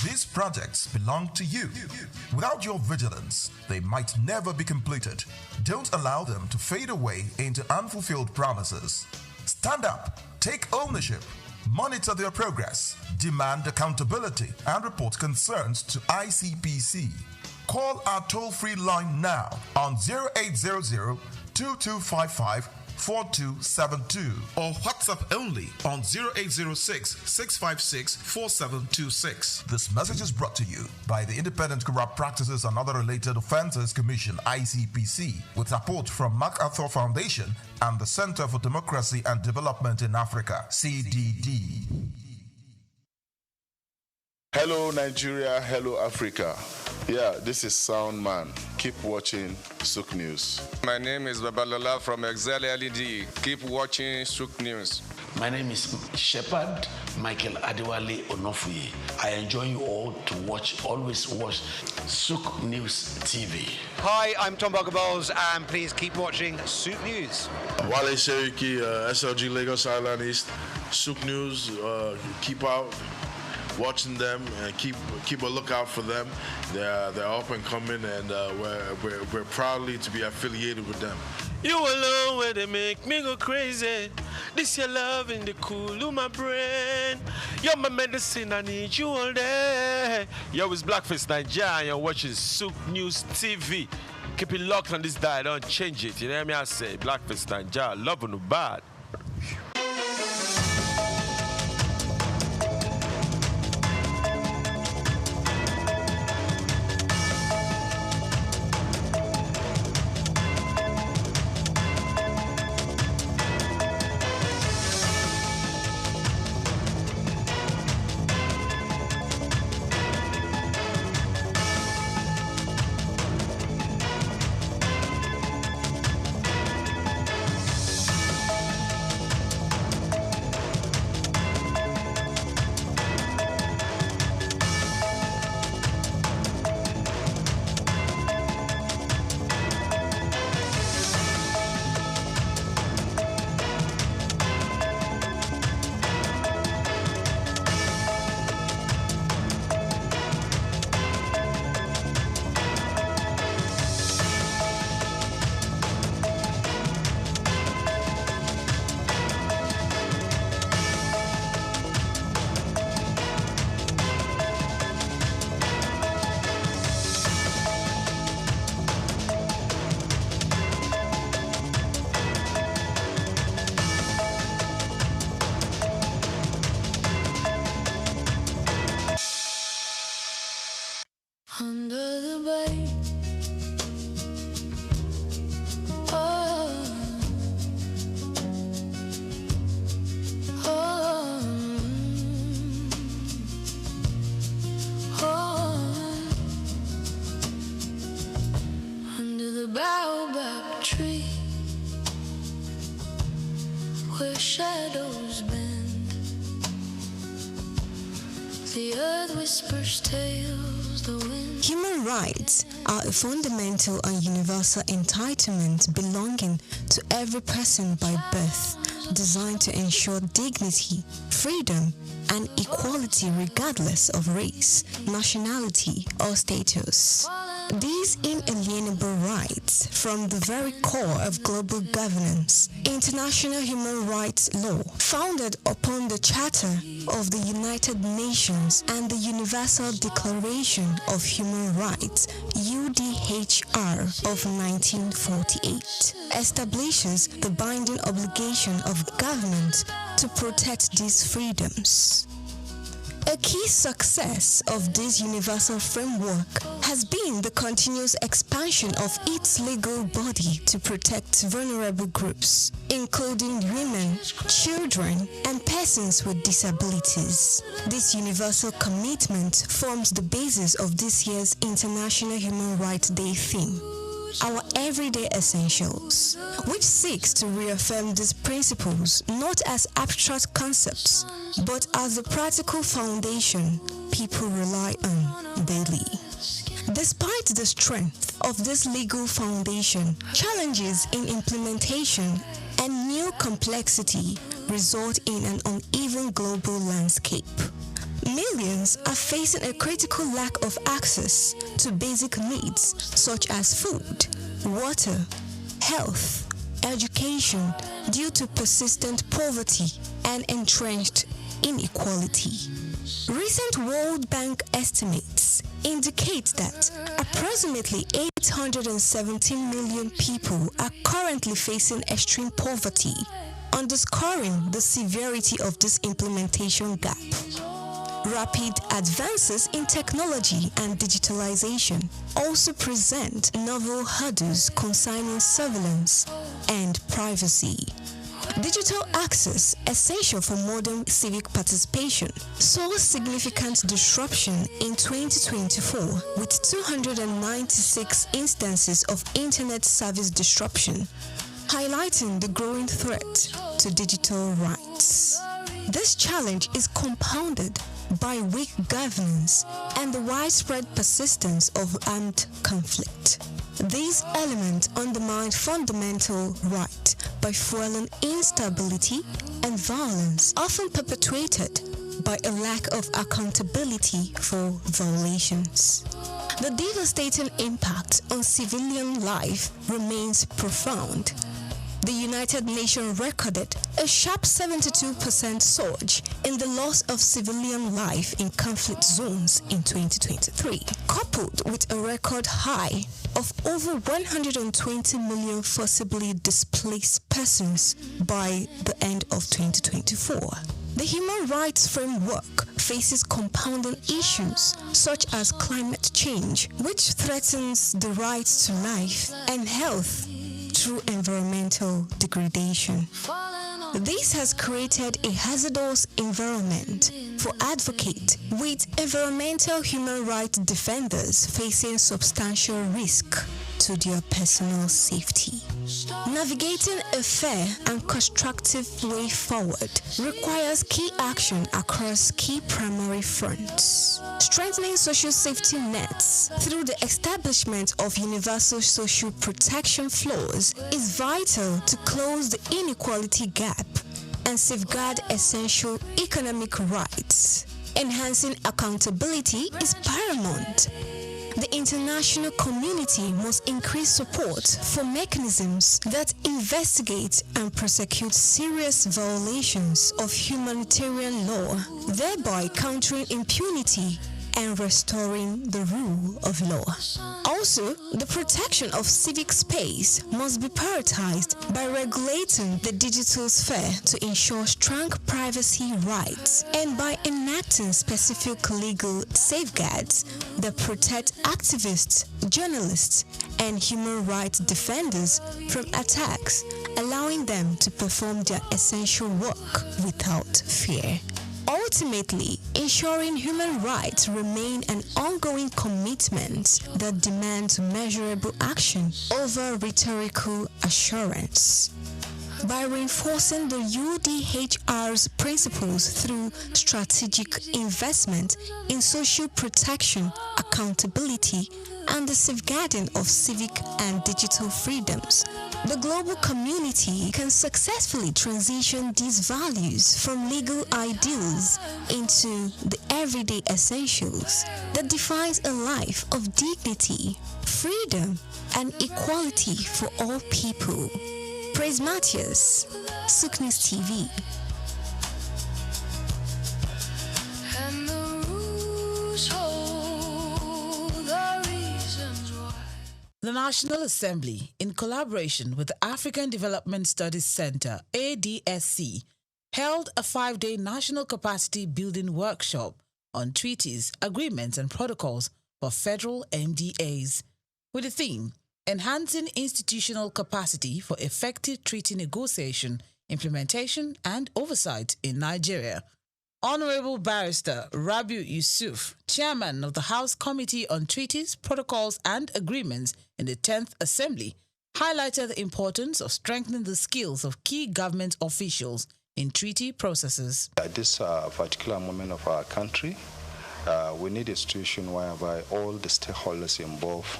Speaker 1: These projects belong to you. Without your vigilance, they might never be completed. Don't allow them to fade away into unfulfilled promises. Stand up, take ownership, monitor their progress, demand accountability, and report concerns to ICPC. Call our toll-free line now on 0800-2255-4272 or WhatsApp only on 0806-656-4726. This message is brought to you by the Independent Corrupt Practices and Other Related Offences Commission, ICPC, with support from MacArthur Foundation and the Center for Democracy and Development in Africa, CDD.
Speaker 3: Hello Nigeria, hello Africa. Yeah, this is Sound Man. Keep watching SOUQ News.
Speaker 14: My name is Babalola from Excel LED. Keep watching SOUQ News.
Speaker 15: My name is Shepherd Michael Adewale Onofuye. I enjoy you all to always watch SOUQ News TV.
Speaker 16: Hi, I'm Tom Boggaballs, and please keep watching SOUQ News.
Speaker 17: Wale Seriki, SLG Lagos Island East. SOUQ News, keep out watching them and keep a lookout for them. They're up and coming, and we're proudly to be affiliated with them.
Speaker 19: You alone where they make me go crazy. This your love in the cool of my brain. You're my medicine, I need you all day. Yo, it's Blackface Nigeria and you're watching SOUQ News TV. Keep it locked on this dial, don't change it. You know what I say? Blackface Nigeria, love on the bad.
Speaker 2: The earth whispers tales, the wind.
Speaker 18: Human rights are a fundamental and universal entitlement belonging to every person by birth, designed to ensure dignity, freedom, and equality regardless of race, nationality, or status. These inalienable rights form the very core of global governance. International human rights law, founded upon the Charter of the United Nations and the Universal Declaration of Human Rights, UDHR of 1948, establishes the binding obligation of governments to protect these freedoms. A key success of this universal framework has been the continuous expansion of its legal body to protect vulnerable groups, including women, children, and persons with disabilities. This universal commitment forms the basis of this year's International Human Rights Day theme, Our Everyday Essentials, which seeks to reaffirm these principles not as abstract concepts, but as the practical foundation people rely on daily. Despite the strength of this legal foundation, challenges in implementation and new complexity result in an uneven global landscape. Millions are facing a critical lack of access to basic needs such as food, water, health, education due to persistent poverty and entrenched inequality. Recent World Bank estimates indicate that approximately 817 million people are currently facing extreme poverty, underscoring the severity of this implementation gap. Rapid advances in technology and digitalization also present novel hurdles concerning surveillance and privacy. Digital access, essential for modern civic participation, saw significant disruption in 2024 with 296 instances of internet service disruption, highlighting the growing threat to digital rights. This challenge is compounded by weak governance and the widespread persistence of armed conflict. These elements undermine fundamental rights by fueling instability and violence, often perpetuated by a lack of accountability for violations. The devastating impact on civilian life remains profound. The United Nations recorded a sharp 72% surge in the loss of civilian life in conflict zones in 2023, coupled with a record high of over 120 million forcibly displaced persons by the end of 2024. The human rights framework faces compounding issues such as climate change, which threatens the rights to life and health through environmental degradation. This has created a hazardous environment for advocates, with environmental human rights defenders facing substantial risk to their personal safety. Navigating a fair and constructive way forward requires key action across key primary fronts. Strengthening social safety nets through the establishment of universal social protection floors is vital to close the inequality gap and safeguard essential economic rights. Enhancing accountability is paramount. The international community must increase support for mechanisms that investigate and prosecute serious violations of humanitarian law, thereby countering impunity and restoring the rule of law. Also, the protection of civic space must be prioritized by regulating the digital sphere to ensure strong privacy rights and by enacting specific legal safeguards that protect activists, journalists, and human rights defenders from attacks, allowing them to perform their essential work without fear. Ultimately, ensuring human rights remain an ongoing commitment that demands measurable action over rhetorical assurance. by reinforcing the UDHR's principles through strategic investment in social protection, accountability, and the safeguarding of civic and digital freedoms. The global community can successfully transition these values from legal ideals into the everyday essentials that defines a life of dignity, freedom, and equality for all people. Praise Matthias, SOUQ News TV.
Speaker 2: And the rules hold the reasons why.
Speaker 20: The National Assembly, in collaboration with the African Development Studies Center, ADSC, held a 5-day national capacity building workshop on treaties, agreements, and protocols for federal MDAs, with the theme, Enhancing Institutional Capacity for Effective Treaty Negotiation, Implementation, and Oversight in Nigeria. Honorable Barrister Rabiu Yusuf, Chairman of the House Committee on Treaties, Protocols, and Agreements in the 10th Assembly, highlighted the importance of strengthening the skills of key government officials in treaty processes.
Speaker 21: At this particular moment of our country, we need a situation whereby all the stakeholders involved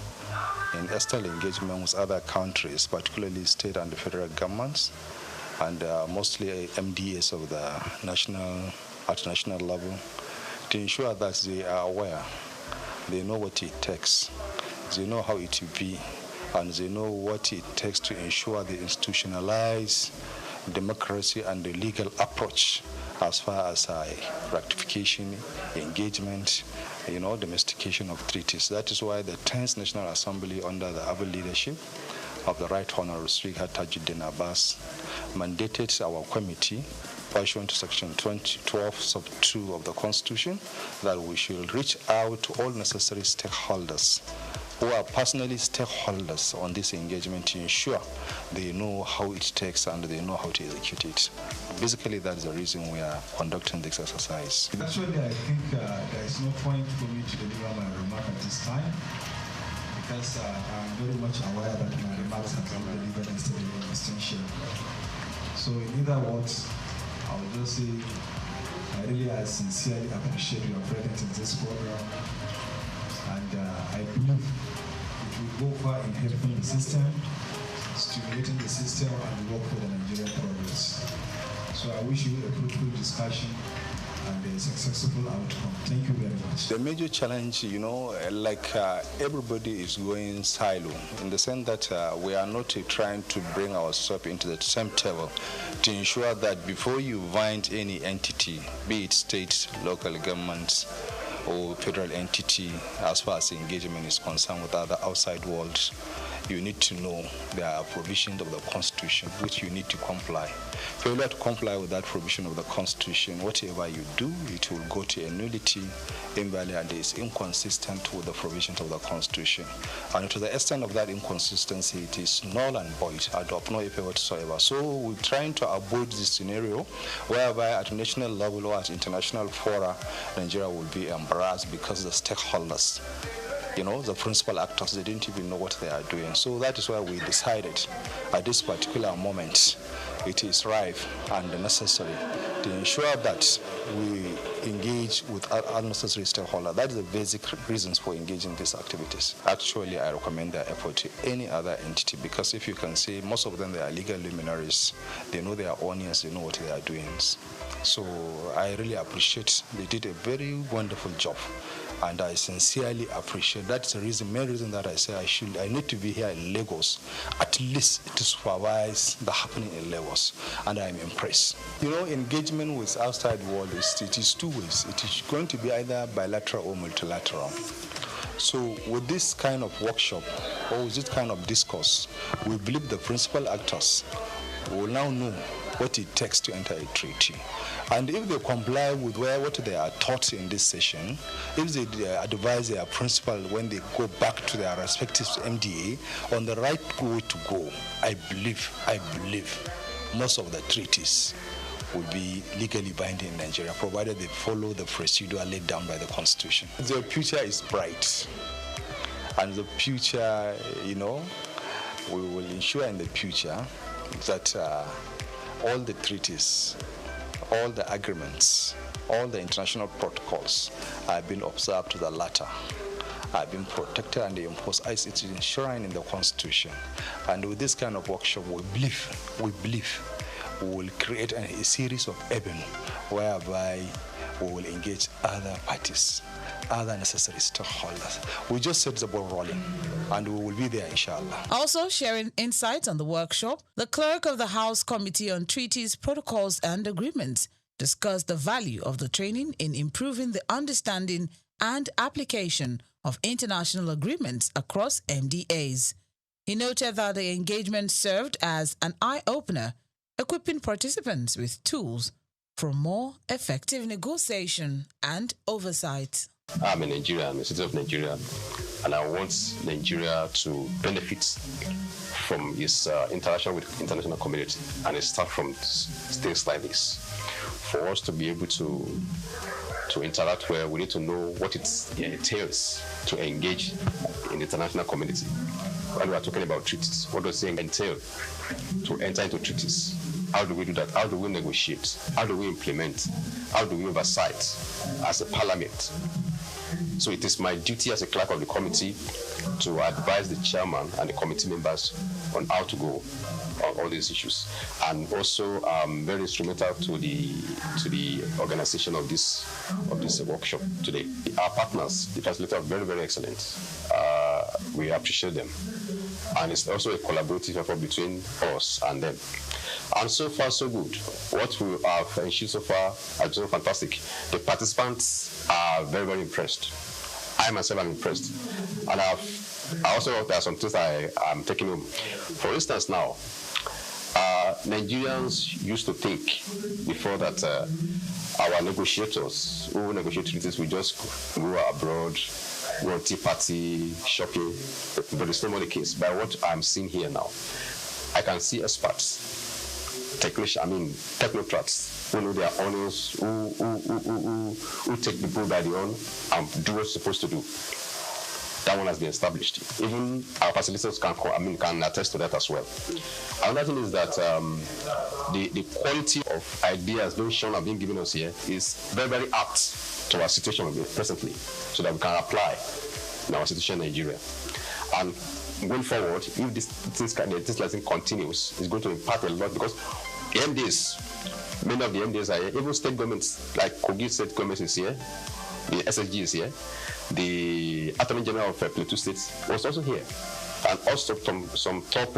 Speaker 21: in external engagement with other countries, particularly state and the federal governments, and mostly MDAs of the at national level, to ensure that they are aware, they know what it takes, they know how it will be, and they know what it takes to ensure the institutionalized democracy and the legal approach as far as ratification, engagement, domestication of treaties. That is why the 10th National Assembly, under the able leadership of the Right Honorable Speaker Tajuddin Abbas, mandated our committee, pursuant to Section 12 sub 2 of the Constitution, that we should reach out to all necessary stakeholders who are personally stakeholders on this engagement to ensure they know how it takes and they know how to execute it. Basically, that's the reason we are conducting this exercise.
Speaker 22: Actually, I think there is no point for me to deliver my remark at this time, because I'm very much aware that my remarks have been delivered instead of distinction. So in other words, I will just say I sincerely appreciate your presence in this program, and I believe it will go far in helping the system, stimulating the system, and work for the Nigerian progress. So I wish you a fruitful discussion and a successful outcome. Thank you very much.
Speaker 21: The major challenge, everybody is going silo, in the sense that we are not trying to bring ourselves into the same table to ensure that before you find any entity, be it state, local governments, or federal entity, as far as engagement is concerned with other outside worlds, you need to know there are provisions of the Constitution which you need to comply. Failure to comply with that provision of the Constitution, whatever you do, it will go to a nullity, invalid, and is inconsistent with the provisions of the Constitution. And to the extent of that inconsistency, it is null and void, and of no effect whatsoever. So we're trying to avoid this scenario whereby at national level or at international fora, Nigeria will be embarrassed because the stakeholders, the principal actors, they didn't even know what they are doing. So that is why we decided at this particular moment it is ripe and necessary to ensure that we engage with unnecessary stakeholders. That is the basic reasons for engaging these activities. Actually, I recommend their effort to any other entity, because if you can see, most of them, they are legal luminaries. They know their audience, they know what they are doing. So I really appreciate, they did a very wonderful job. And I sincerely appreciate. That's the main reason that I say I need to be here in Lagos, at least to supervise the happening in Lagos, and I'm impressed. Engagement with outside world it is two ways. It is going to be either bilateral or multilateral. So with this kind of workshop or with this kind of discourse, we believe the principal actors will now know what it takes to enter a treaty. And if they comply with what they are taught in this session, if they advise their principal when they go back to their respective MDA on the right way to go, I believe most of the treaties will be legally binding in Nigeria, provided they follow the procedure laid down by the Constitution. The future is bright. And the future, we will ensure in the future that all the treaties, all the agreements, all the international protocols have been observed to the latter, have been protected and imposed as it is enshrined in the Constitution. And with this kind of workshop, we believe we will create a series of avenues whereby we will engage other parties, other necessary stakeholders. We just set the ball rolling, and we will be there, inshallah.
Speaker 20: Also sharing insights on the workshop, the clerk of the House Committee on Treaties, Protocols and Agreements discussed the value of the training in improving the understanding and application of international agreements across MDAs. He noted that the engagement served as an eye-opener, equipping participants with tools for more effective negotiation and oversight.
Speaker 4: I'm a Nigerian, I'm a citizen of Nigeria, and I want Nigeria to benefit from its interaction with the international community, and it starts from things like this. For us to be able to interact well, we need to know what it entails to engage in the international community. When we are talking about treaties, what does it entail to enter into treaties? How do we do that? How do we negotiate? How do we implement? How do we oversight as a parliament? So it is my duty as a clerk of the committee to advise the chairman and the committee members on how to go on all these issues. And also very instrumental to the organization of this workshop today. Our partners, the facilitators, are very, very excellent. We appreciate them. And it's also a collaborative effort between us and them. And so far, so good. What we have achieved so far has been fantastic. The participants are very, very impressed. I myself am impressed. And I also, there are some things I'm taking home. For instance, now, Nigerians used to think before that our negotiators who negotiate treaties will just go abroad, go on tea party, shopping, but it's not more the case. By what I'm seeing here now, I can see experts, technocrats who know their onions, who take the bull by the horn and do what it's supposed to do. That one has been established. Even our facilitators can attest to that as well. Another thing is that the quality of ideas being shown and being given us here is very, very apt to our situation presently, so that we can apply in our situation in Nigeria. And going forward, if this lesson continues, it's going to impact a lot, because the MDs, many of the MDs are here, even state governments, like Kogi State Government is here, the SSG is here, the Attorney General of Plateau State was also here, and also some top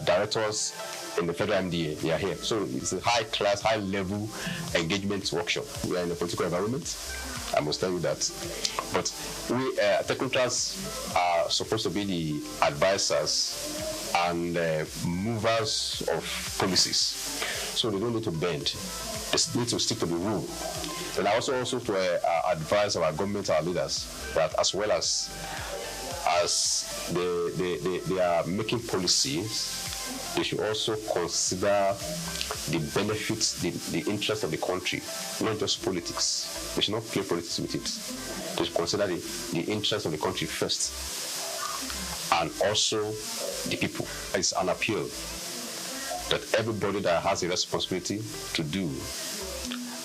Speaker 4: directors in the federal MDA, they are here. So it's a high-class, high-level engagement workshop. We are in a political environment, I must tell you that. But we, technocrats, are supposed to be the advisors and movers of policies. So they don't need to bend. They need to stick to the rule. And I also to advise our government, our leaders, that as well as they are making policies, they should also consider the benefits, the interest of the country, not just politics. They should not play politics with it. They should consider the interest of the country first, and also the people. It's an appeal that everybody that has a responsibility to do,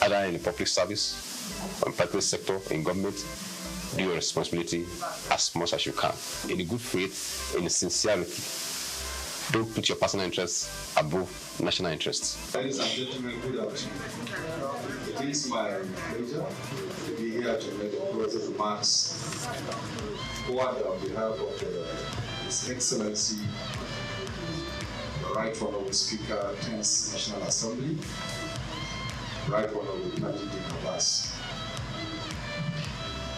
Speaker 4: either in the public service, or in private sector, in government, do your responsibility as much as you can. In a good faith, in a sincerity. Don't put your personal interests above national interests.
Speaker 22: Ladies and gentlemen, good afternoon. It is my pleasure to be here to make a closing remarks forward on behalf of His Excellency, the Right Honorable Speaker, 10th National Assembly, Right Honorable Tajudeen Abbas.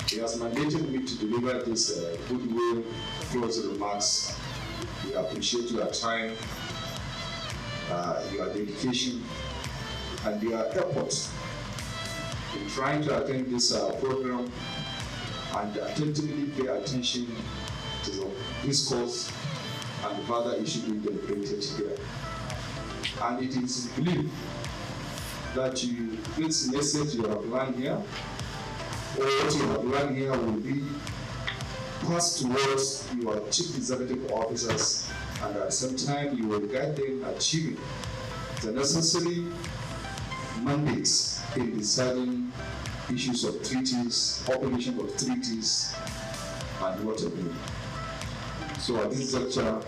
Speaker 22: He has mandated me to deliver this goodwill closing remarks. We appreciate your time, your dedication, and your efforts in trying to attend this program and attentively pay attention to the discourse and the further issue being deliberated here. And it is believed that this message you have learned here, or what you have learned here, will be pass towards your chief executive officers, and at the same time you will guide them achieving the necessary mandates in deciding issues of treaties, population of treaties, and what have you. So at this juncture,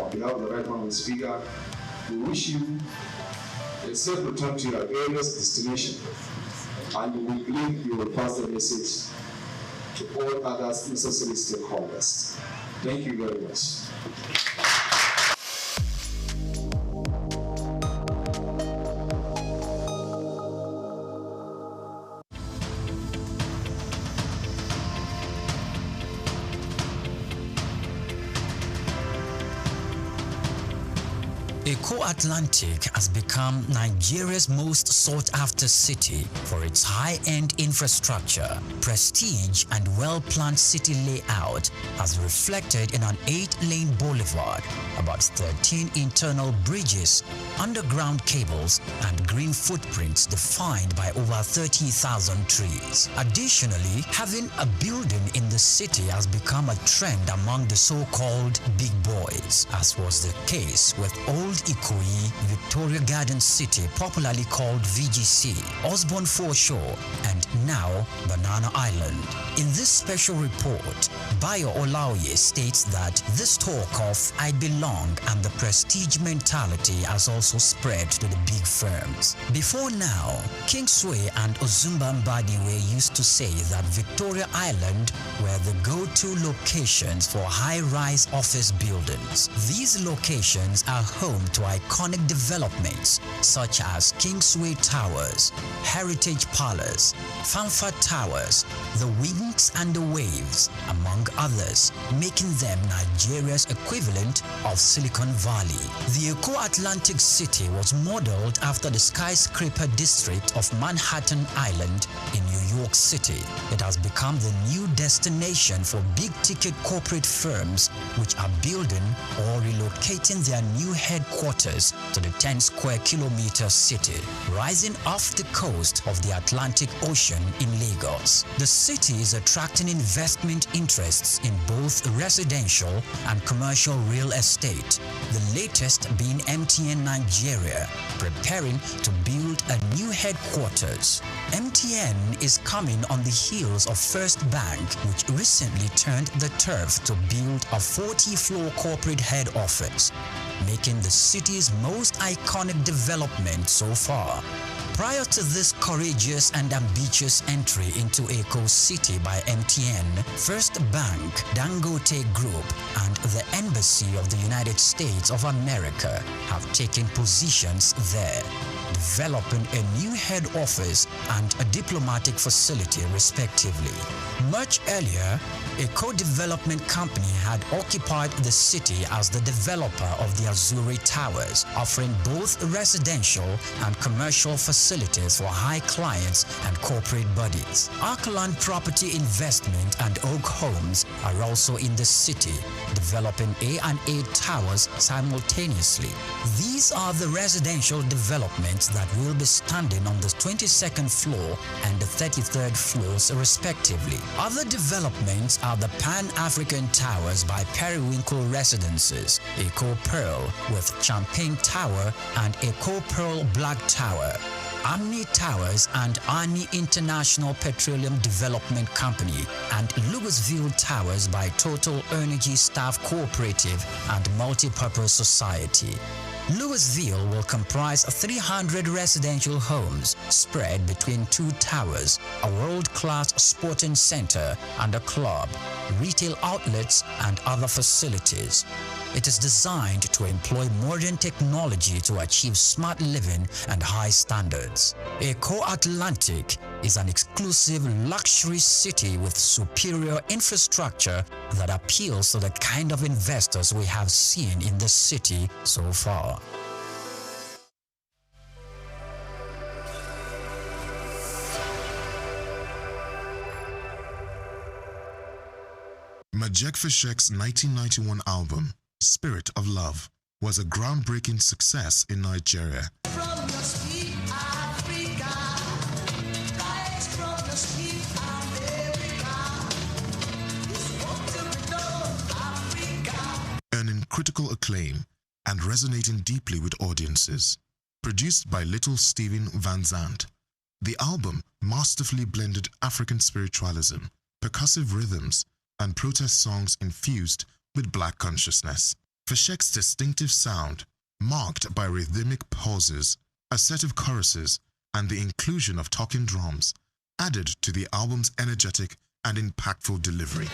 Speaker 22: on behalf of the Right Honourable Speaker, we wish you a safe return to your various destination, and we believe you will pass the message to all other necessary stakeholders. Thank you very much.
Speaker 5: SOUQ Atlantic has become Nigeria's most sought-after city for its high-end infrastructure, prestige, and well-planned city layout, as reflected in an 8-lane boulevard, about 13 internal bridges, underground cables, and green footprints defined by over 30,000 trees. Additionally, having a building in the city has become a trend among the so-called big boys, as was the case with Old Ikoyi, Victoria Garden City, popularly called VGC, Osborne Foreshore, and now Banana Island. In this special report, Bayo Olaoye states that this talk of "I belong" and the prestige mentality has also spread to the big firms. Before now, Kingsway and Ozumba Mbadiwe used to say that Victoria Island were the go-to locations for high-rise office buildings. These locations are home to iconic developments such as Kingsway Towers, Heritage Palace, Fanfa Towers, the Wings and the Waves, among others, making them Nigeria's equivalent of Silicon Valley. The SOUQ Atlantic City was modeled after the skyscraper district of Manhattan Island in New York City. It has become the new destination for big-ticket corporate firms which are building or relocating their new headquarters to the 10-square-kilometer city, rising off the coast of the Atlantic Ocean in Lagos. The city is attracting investment interests in both residential and commercial real estate, the latest being MTN Nigeria, preparing to build a new headquarters. MTN is coming on the heels of First Bank, which recently turned the turf to build a 40-floor corporate head office, making the city's most iconic development so far. Prior to this courageous and ambitious entry into SOUQ City by MTN, First Bank, Dangote Group, and the Embassy of the United States of America have taken positions there, developing a new head office and a diplomatic facility respectively. Much earlier, a co-development company had occupied the city as the developer of the Azuri Towers, offering both residential and commercial facilities for high clients and corporate bodies. Arcland Property Investment and Oak Homes are also in the city, developing A&A Towers simultaneously. These are the residential developments that will be standing on the 22nd floor and the 33rd floors respectively. Other developments are the Pan-African Towers by Periwinkle Residences, SOUQ Pearl with Champagne Tower and SOUQ Pearl Black Tower, Amni Towers and Ani International Petroleum Development Company, and Louisville Towers by Total Energy Staff Cooperative and Multipurpose Society. Louisville will comprise 300 residential homes spread between 2 towers, a world-class sporting center and a club, retail outlets, and other facilities. It is designed to employ modern technology to achieve smart living and high standards. SOUQ Atlantic is an exclusive luxury city with superior infrastructure that appeals to the kind of investors we have seen in the city so far.
Speaker 13: Majek Fashek's 1991 album, Spirit of Love, was a groundbreaking success in Nigeria. Earning critical acclaim and resonating deeply with audiences. Produced by Little Steven Van Zandt, the album masterfully blended African spiritualism, percussive rhythms, and protest songs infused with black consciousness. Feshek's distinctive sound, marked by rhythmic pauses, assertive choruses, and the inclusion of talking drums, added to the album's energetic and impactful delivery.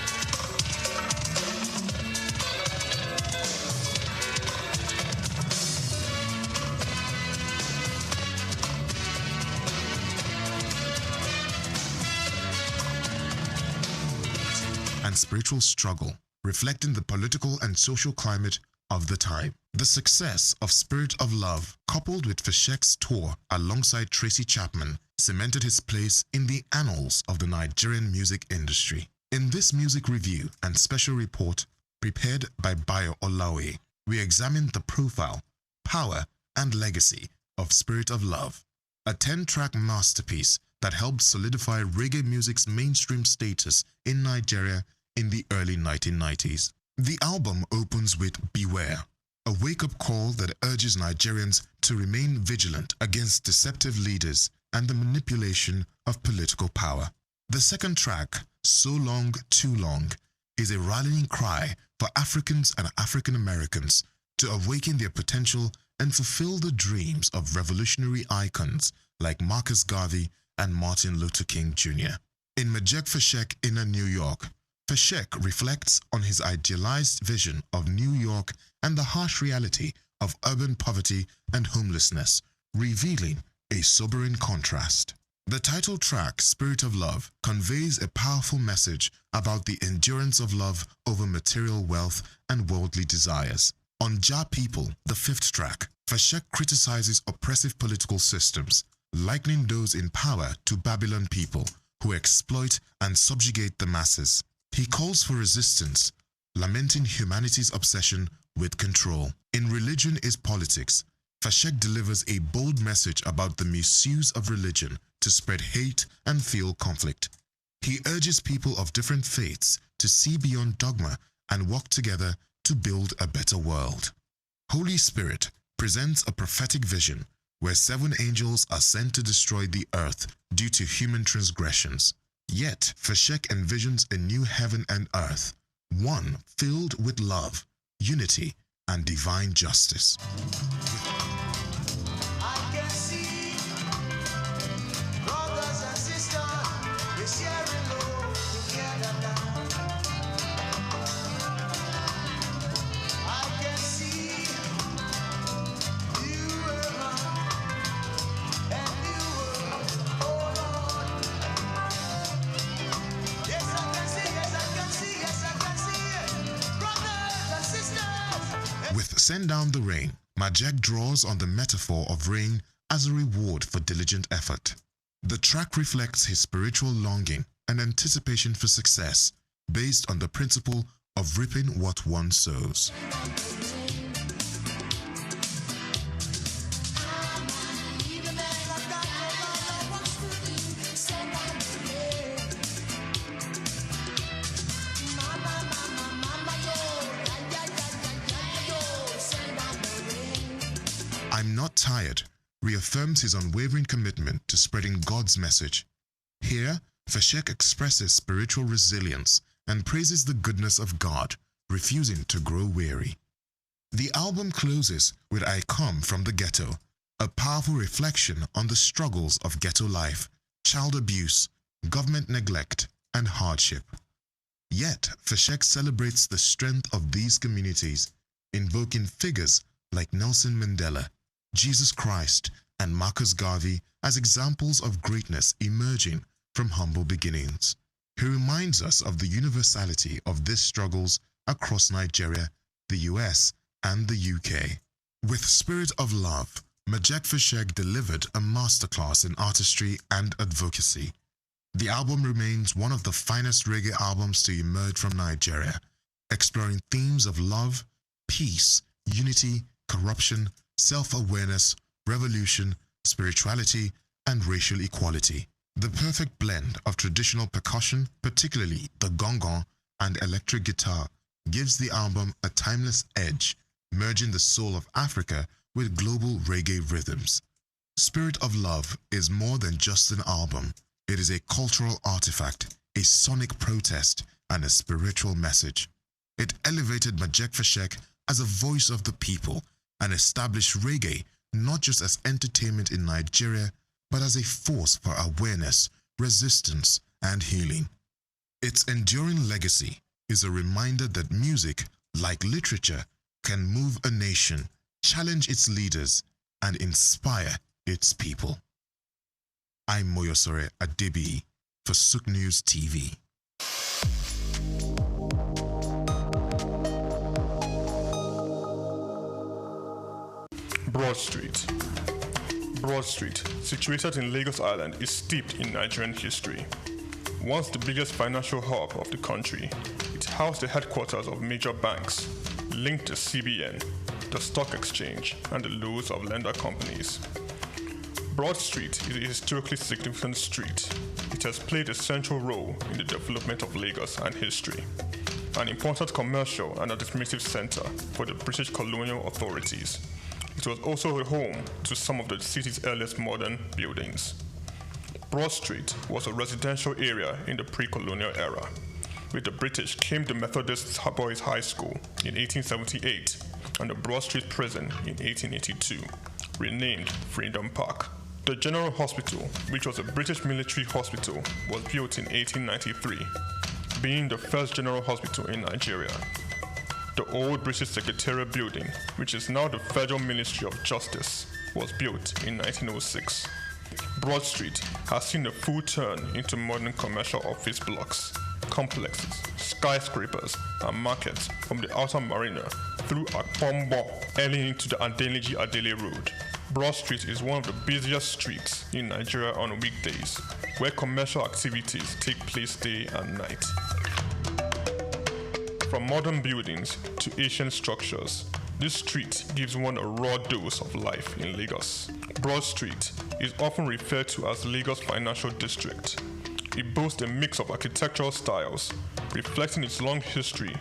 Speaker 13: And spiritual struggle, reflecting the political and social climate of the time. The success of Spirit of Love, coupled with Feshek's tour alongside Tracy Chapman, cemented his place in the annals of the Nigerian music industry. In this music review and special report prepared by Bayo Olawe, we examined the profile, power, and legacy of Spirit of Love, a 10-track masterpiece that helped solidify reggae music's mainstream status in Nigeria in the early 1990s. The album opens with Beware, a wake-up call that urges Nigerians to remain vigilant against deceptive leaders and the manipulation of political power. The second track, So Long, Too Long, is a rallying cry for Africans and African Americans to awaken their potential and fulfill the dreams of revolutionary icons like Marcus Garvey and Martin Luther King Jr. In Majek Feshek Inner New York, Feshek reflects on his idealized vision of New York and the harsh reality of urban poverty and homelessness, revealing a sobering contrast. The title track, Spirit of Love, conveys a powerful message about the endurance of love over material wealth and worldly desires. On Jah People, the fifth track, Feshek criticizes oppressive political systems, likening those in power to Babylon people who exploit and subjugate the masses. He calls for resistance, lamenting humanity's obsession with control. In Religion is Politics, Feshek delivers a bold message about the misuse of religion to spread hate and fuel conflict. He urges people of different faiths to see beyond dogma and work together to build a better world. Holy Spirit presents a prophetic vision where 7 angels are sent to destroy the earth due to human transgressions. Yet, Feshek envisions a new heaven and earth, one filled with love, unity, and divine justice.
Speaker 2: I can see brothers and sisters, we're sharing love together now. I can see you and you, oh Lord. Yes, I can see, yes, I can see, yes, I can see, brothers and sisters.
Speaker 13: With Send Down the Rain, Majek draws on the metaphor of rain as a reward for diligent effort. The track reflects his spiritual longing and anticipation for success based on the principle of reaping what one sows. I'm Not Tired reaffirms his unwavering commitment to spreading God's message. Here, Feshek expresses spiritual resilience and praises the goodness of God, refusing to grow weary. The album closes with I Come From the Ghetto, a powerful reflection on the struggles of ghetto life, child abuse, government neglect, and hardship. Yet, Feshek celebrates the strength of these communities, invoking figures like Nelson Mandela, Jesus Christ, and Marcus Garvey as examples of greatness emerging from humble beginnings. He reminds us of the universality of these struggles across Nigeria, the US, and the UK. With Spirit of Love, Majek Feshek delivered a masterclass in artistry and advocacy. The album remains one of the finest reggae albums to emerge from Nigeria, exploring themes of love, peace, unity, corruption, self-awareness, revolution, spirituality, and racial equality. The perfect blend of traditional percussion, particularly the gong-gong and electric guitar, gives the album a timeless edge, merging the soul of Africa with global reggae rhythms. Spirit of Love is more than just an album. It is a cultural artifact, a sonic protest, and a spiritual message. It elevated Majek Fashek as a voice of the people and established reggae not just as entertainment in Nigeria, but as a force for awareness, resistance, and healing. Its enduring legacy is a reminder that music, like literature, can move a nation, challenge its leaders, and inspire its people. I'm Moyosore Adebi for SOUQ News TV.
Speaker 10: Broad Street. Broad Street, situated in Lagos Island, is steeped in Nigerian history. Once the biggest financial hub of the country, it housed the headquarters of major banks, linked to CBN, the stock exchange, and the loads of lender companies. Broad Street is a historically significant street. It has played a central role in the development of Lagos and history, an important commercial and administrative center for the British colonial authorities. It was also a home to some of the city's earliest modern buildings. Broad Street was a residential area in the pre-colonial era. With the British came the Methodist Boys High School in 1878 and the Broad Street Prison in 1882, renamed Freedom Park. The General Hospital, which was a British military hospital, was built in 1893, being the first general hospital in Nigeria. The old British Secretariat building, which is now the Federal Ministry of Justice, was built in 1906. Broad Street has seen a full turn into modern commercial office blocks, complexes, skyscrapers, and markets from the outer marina through Akpombo early into the Adeliji Adele Road. Broad Street is one of the busiest streets in Nigeria on weekdays, where commercial activities take place day and night. From modern buildings to ancient structures, this street gives one a raw dose of life in Lagos. Broad Street is often referred to as Lagos Financial District. It boasts a mix of architectural styles, reflecting its long history,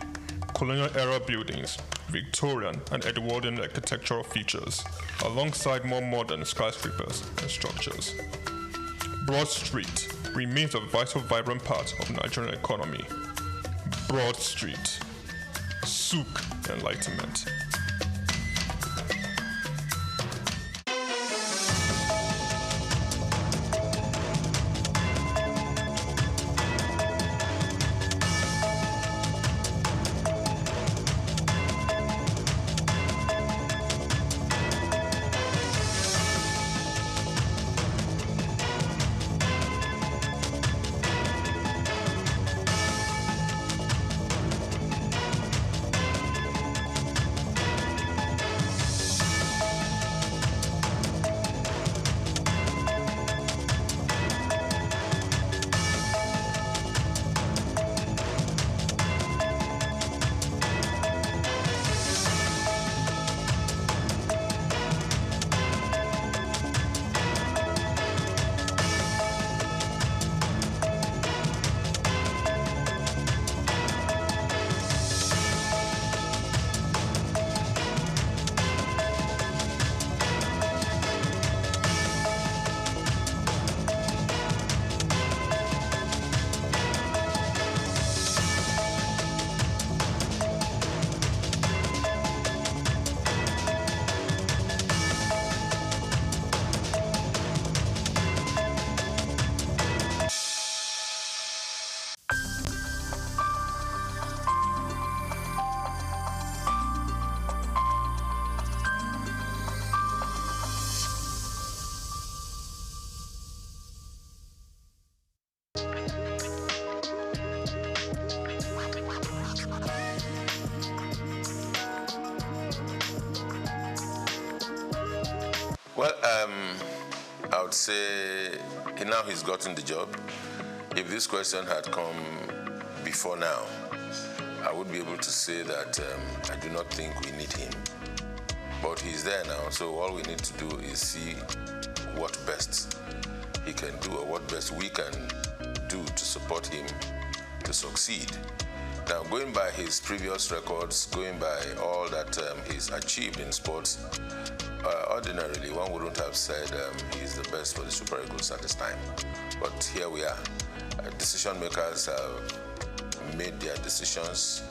Speaker 10: colonial-era buildings, Victorian and Edwardian architectural features, alongside more modern skyscrapers and structures. Broad Street remains a vital, vibrant part of the Nigerian economy. Broad Street. SOUQ Enlightenment.
Speaker 6: Well, I would say now he's gotten the job. If this question had come before now, I would be able to say that I do not think we need him. But he's there now, so all we need to do is see what best he can do or what best we can do to support him to succeed. Now, going by his previous records, going by all that he's achieved in sports, ordinarily one wouldn't have said he's the best for the Super Eagles at this time. But here we are. Decision makers have made their decisions.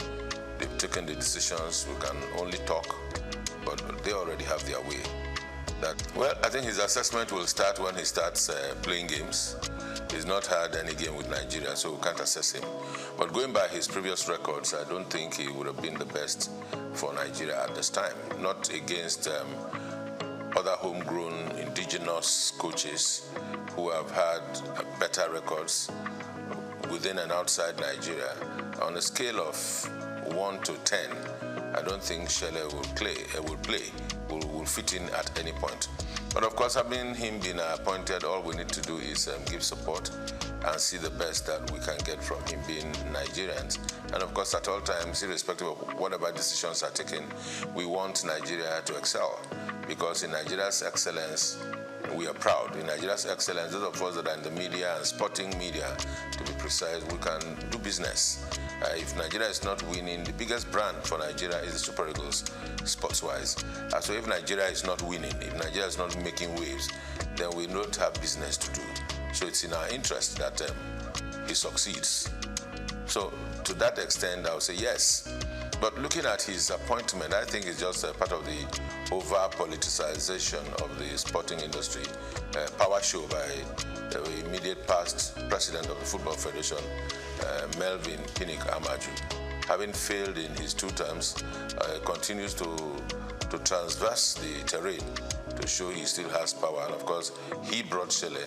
Speaker 6: They've taken the decisions. We can only talk, but they already have their way. Well, I think his assessment will start when he starts playing games. He's not had any game with Nigeria, so we can't assess him. But going by his previous records, I don't think he would have been the best for Nigeria at this time. Not against other homegrown indigenous coaches who have had better records within and outside Nigeria. On a scale of 1 to 10, I don't think Shele will fit in at any point. But of course, having him been appointed, all we need to do is give support and see the best that we can get from him being Nigerians. And of course, at all times, irrespective of whatever decisions are taken, we want Nigeria to excel. Because in Nigeria's excellence, we are proud. In Nigeria's excellence, those of us that are in the media and sporting media, to be precise, we can do business. If Nigeria is not winning, the biggest brand for Nigeria is the Super Eagles, sports-wise. So if Nigeria is not winning, if Nigeria is not making waves, then we don't have business to do. So it's in our interest that he succeeds. So to that extent, I would say yes. But looking at his appointment, I think it's just a part of the over-politicization of the sporting industry, power show by the immediate past president of the Football Federation, Melvin Pinnick Amaju. Having failed in his 2 terms, continues to transverse the terrain to show he still has power. And of course, he brought Shele.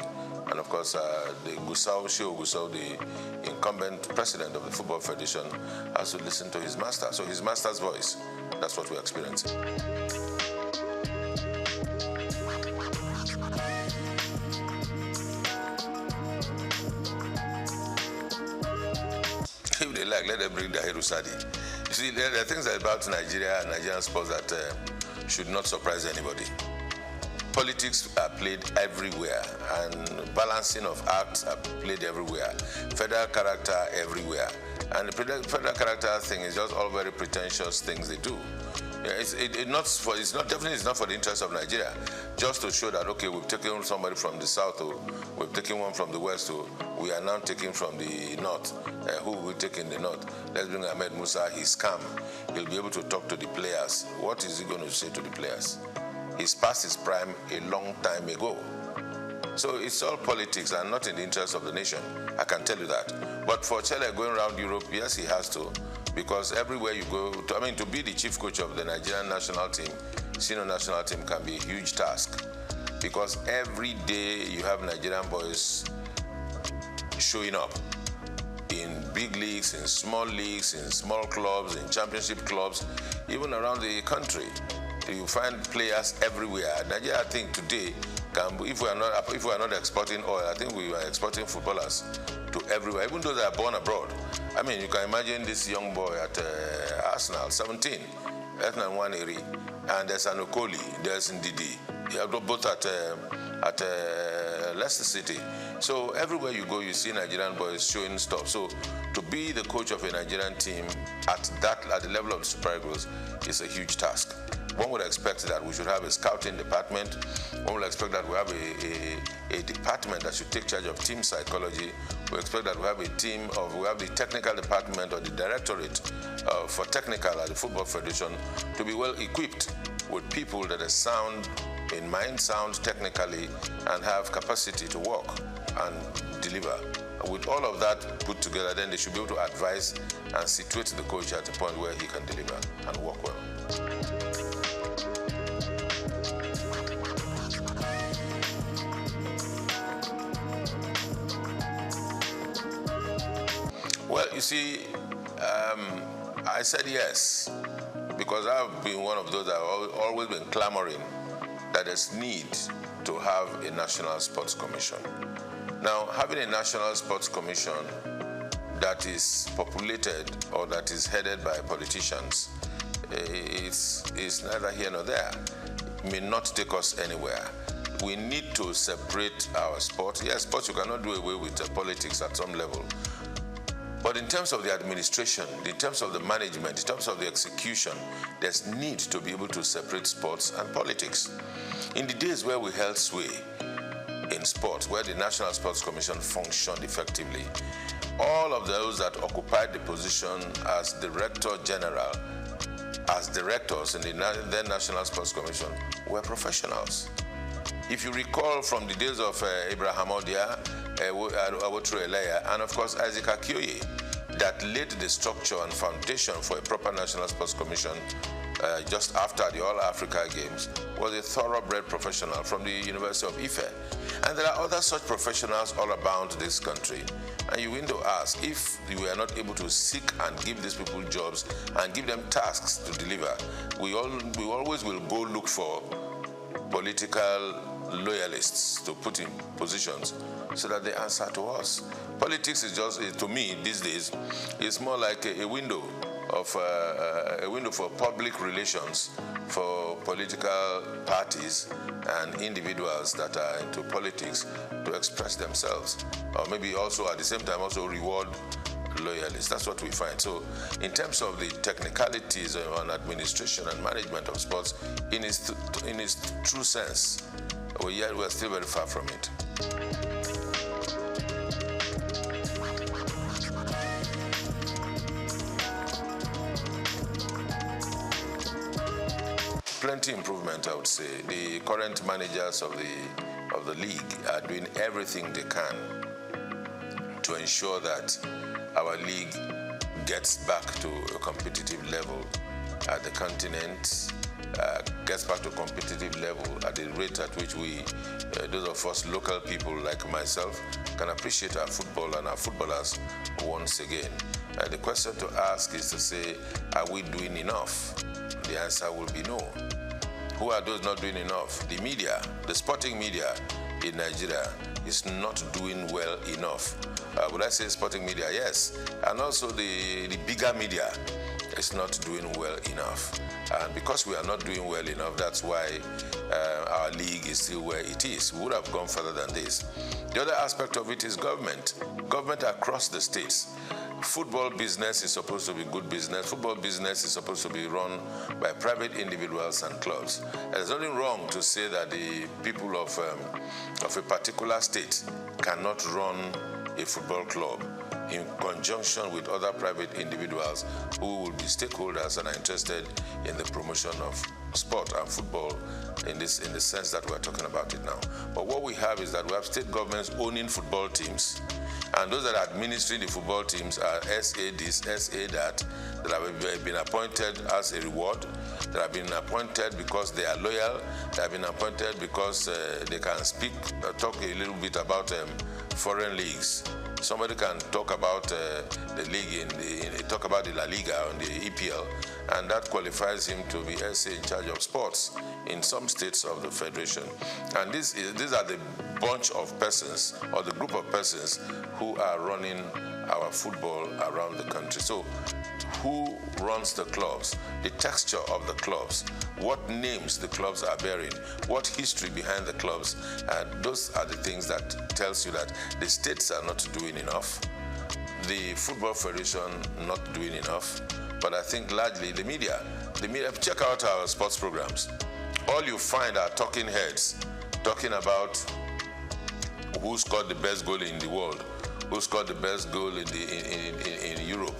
Speaker 6: And of course, the Gusau, the incumbent president of the Football Federation, has to listen to his master. So his master's voice, that's what we're experiencing. If they like, let them bring the Hirusadi. You see, there are things about Nigeria and Nigerian sports that should not surprise anybody. Politics are played everywhere, and balancing of acts are played everywhere. Federal character everywhere, and the federal character thing is just all very pretentious things they do. Yeah, it's not for the interest of Nigeria, just to show that okay, we've taken somebody from the south, or we've taken one from the west, or we are now taking from the north. Who will we take in the north? Let's bring Ahmed Musa. He's calm. He'll be able to talk to the players. What is he going to say to the players? He's past his prime a long time ago. So it's all politics and not in the interest of the nation. I can tell you that. But for Chele going around Europe, yes, he has to. Because everywhere you go, to be the chief coach of the Nigerian national team, senior national team, can be a huge task. Because every day you have Nigerian boys showing up in big leagues, in small clubs, in championship clubs, even around the country. You find players everywhere. Nigeria, I think today, if we are not exporting oil, I think we are exporting footballers to everywhere, even those that are born abroad. I mean, you can imagine this young boy at Arsenal, 17, Ethnan Nwaneri, and there's Anokoli, there's Ndidi. Both at Leicester City. So everywhere you go, you see Nigerian boys showing stuff. So to be the coach of a Nigerian team at the level of the Super Eagles is a huge task. One would expect that we should have a scouting department. One would expect that we have a department that should take charge of team psychology. We expect that we have the technical department or the directorate for technical at the Football Federation to be well equipped with people that are sound in mind, sound technically, and have capacity to work and deliver. With all of that put together, then they should be able to advise and situate the coach at the point where he can deliver and work well. Well, you see, I said yes, because I've been one of those that have always been clamoring that there's need to have a National Sports Commission. Now, having a National Sports Commission that is populated or that is headed by politicians, it's neither here nor there. It may not take us anywhere. We need to separate our sport. Yes, sports, you cannot do away with politics at some level. But in terms of the administration, in terms of the management, in terms of the execution, there's need to be able to separate sports and politics. In the days where we held sway in sports, where the National Sports Commission functioned effectively, all of those that occupied the position as Director General, as directors in the then National Sports Commission, were professionals. If you recall from the days of Abraham Odia, Awotro Eleya, and of course Isaac Akioye, that laid the structure and foundation for a proper National Sports Commission just after the All-Africa Games, was a thoroughbred professional from the University of Ife. And there are other such professionals all around this country. And you need to ask, if we are not able to seek and give these people jobs and give them tasks to deliver, we always will go look for political loyalists to put in positions so that they answer to us. Politics is just, to me these days, it's more like a window for public relations for political parties and individuals that are into politics to express themselves, or maybe also at the same time also reward loyalists. That's what we find. So in terms of the technicalities on administration and management of sports, in its true sense, we are still very far from it. Plenty improvement, I would say. The current managers of the league are doing everything they can to ensure that our league gets back to a competitive level at the continent, gets back to a competitive level at the rate at which we, those of us local people like myself, can appreciate our football and our footballers once again. The question to ask is to say, are we doing enough? The answer will be no. Who are those not doing enough? The media, the sporting media in Nigeria is not doing well enough. Would I say sporting media? Yes. And also the bigger media is not doing well enough. And because we are not doing well enough, that's why our league is still where it is. We would have gone further than this. The other aspect of it is government. Government across the states. Football business is supposed to be good business. Football business is supposed to be run by private individuals and clubs. There's nothing wrong to say that the people of a particular state cannot run a football club in conjunction with other private individuals who will be stakeholders and are interested in the promotion of sport and football in the sense that we're talking about it now. But what we have is that we have state governments owning football teams, and those that are administering the football teams are SA this, SA that have been appointed as a reward, that have been appointed because they are loyal, that have been appointed because they can talk a little bit about foreign leagues. Somebody can talk about the league talk about the La Liga and the EPL, and that qualifies him to be SA in charge of sports in some states of the federation. And these are the bunch of persons or the group of persons who are running our football around the country. So who runs the clubs, the texture of the clubs, what names the clubs are bearing, what history behind the clubs, and those are the things that tells you that the states are not doing enough, the Football Federation not doing enough, but I think largely the media, check out our sports programs. All you find are talking heads talking about who scored the best goal in the world, who scored the best goal in Europe,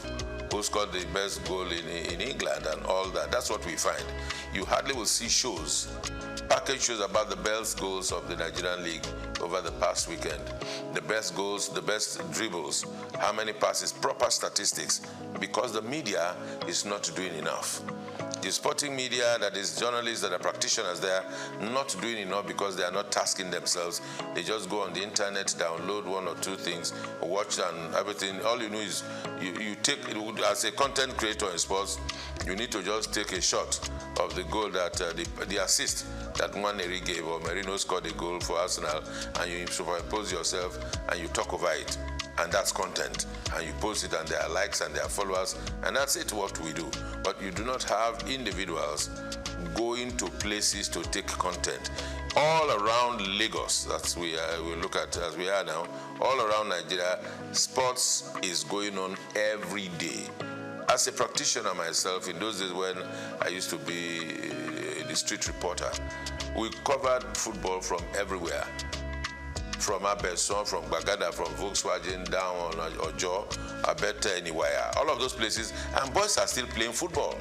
Speaker 6: who scored the best goal in England and all that. That's what we find. You hardly will see shows, package shows about the best goals of the Nigerian league over the past weekend. The best goals, the best dribbles, how many passes, proper statistics, because the media is not doing enough. The sporting media, that is journalists, that are practitioners, they are not doing enough because they are not tasking themselves. They just go on the internet, download one or two things, watch and everything. All you know is you take, as a content creator in sports, you need to just take a shot of the goal that the assist that Nwaneri gave, or Merino scored a goal for Arsenal, and you superimpose yourself and you talk over it. And that's content, and you post it, and there are likes and there are followers, and that's it, what we do. But you do not have individuals going to places to take content. all around Lagos, as we look at as we are now, all around Nigeria, sports is going on every day. As a practitioner myself, in those days when I used to be the street reporter, we covered football from everywhere. From Abeson, from Bagada, from Volkswagen, down on Ojo, Abete, anywhere. All of those places, and boys are still playing football.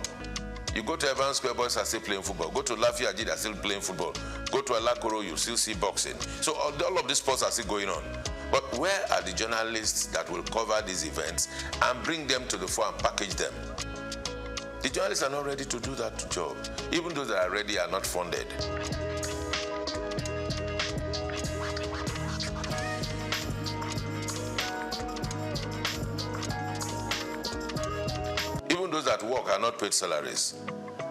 Speaker 6: You go to Evans Square, boys are still playing football. Go to Lafayette, they're still playing football. Go to Alakoro, you still see boxing. So all of these sports are still going on. But where are the journalists that will cover these events and bring them to the fore and package them? The journalists are not ready to do that job. Even those that are ready are not funded. Even those that work are not paid salaries.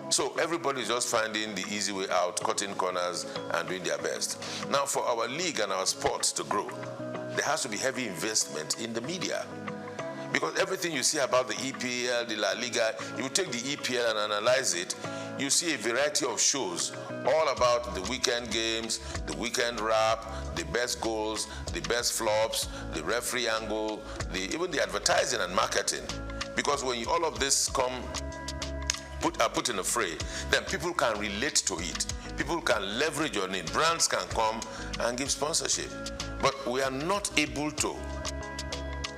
Speaker 6: So everybody is just finding the easy way out, cutting corners and doing their best. Now for our league and our sports to grow, there has to be heavy investment in the media. Because everything you see about the EPL, the La Liga, you take the EPL and analyze it, you see a variety of shows all about the weekend games, the weekend wrap, the best goals, the best flops, the referee angle, even the advertising and marketing. Because when all of this are put in a fray, then people can relate to it. People can leverage on it. Brands can come and give sponsorship. But we are not able to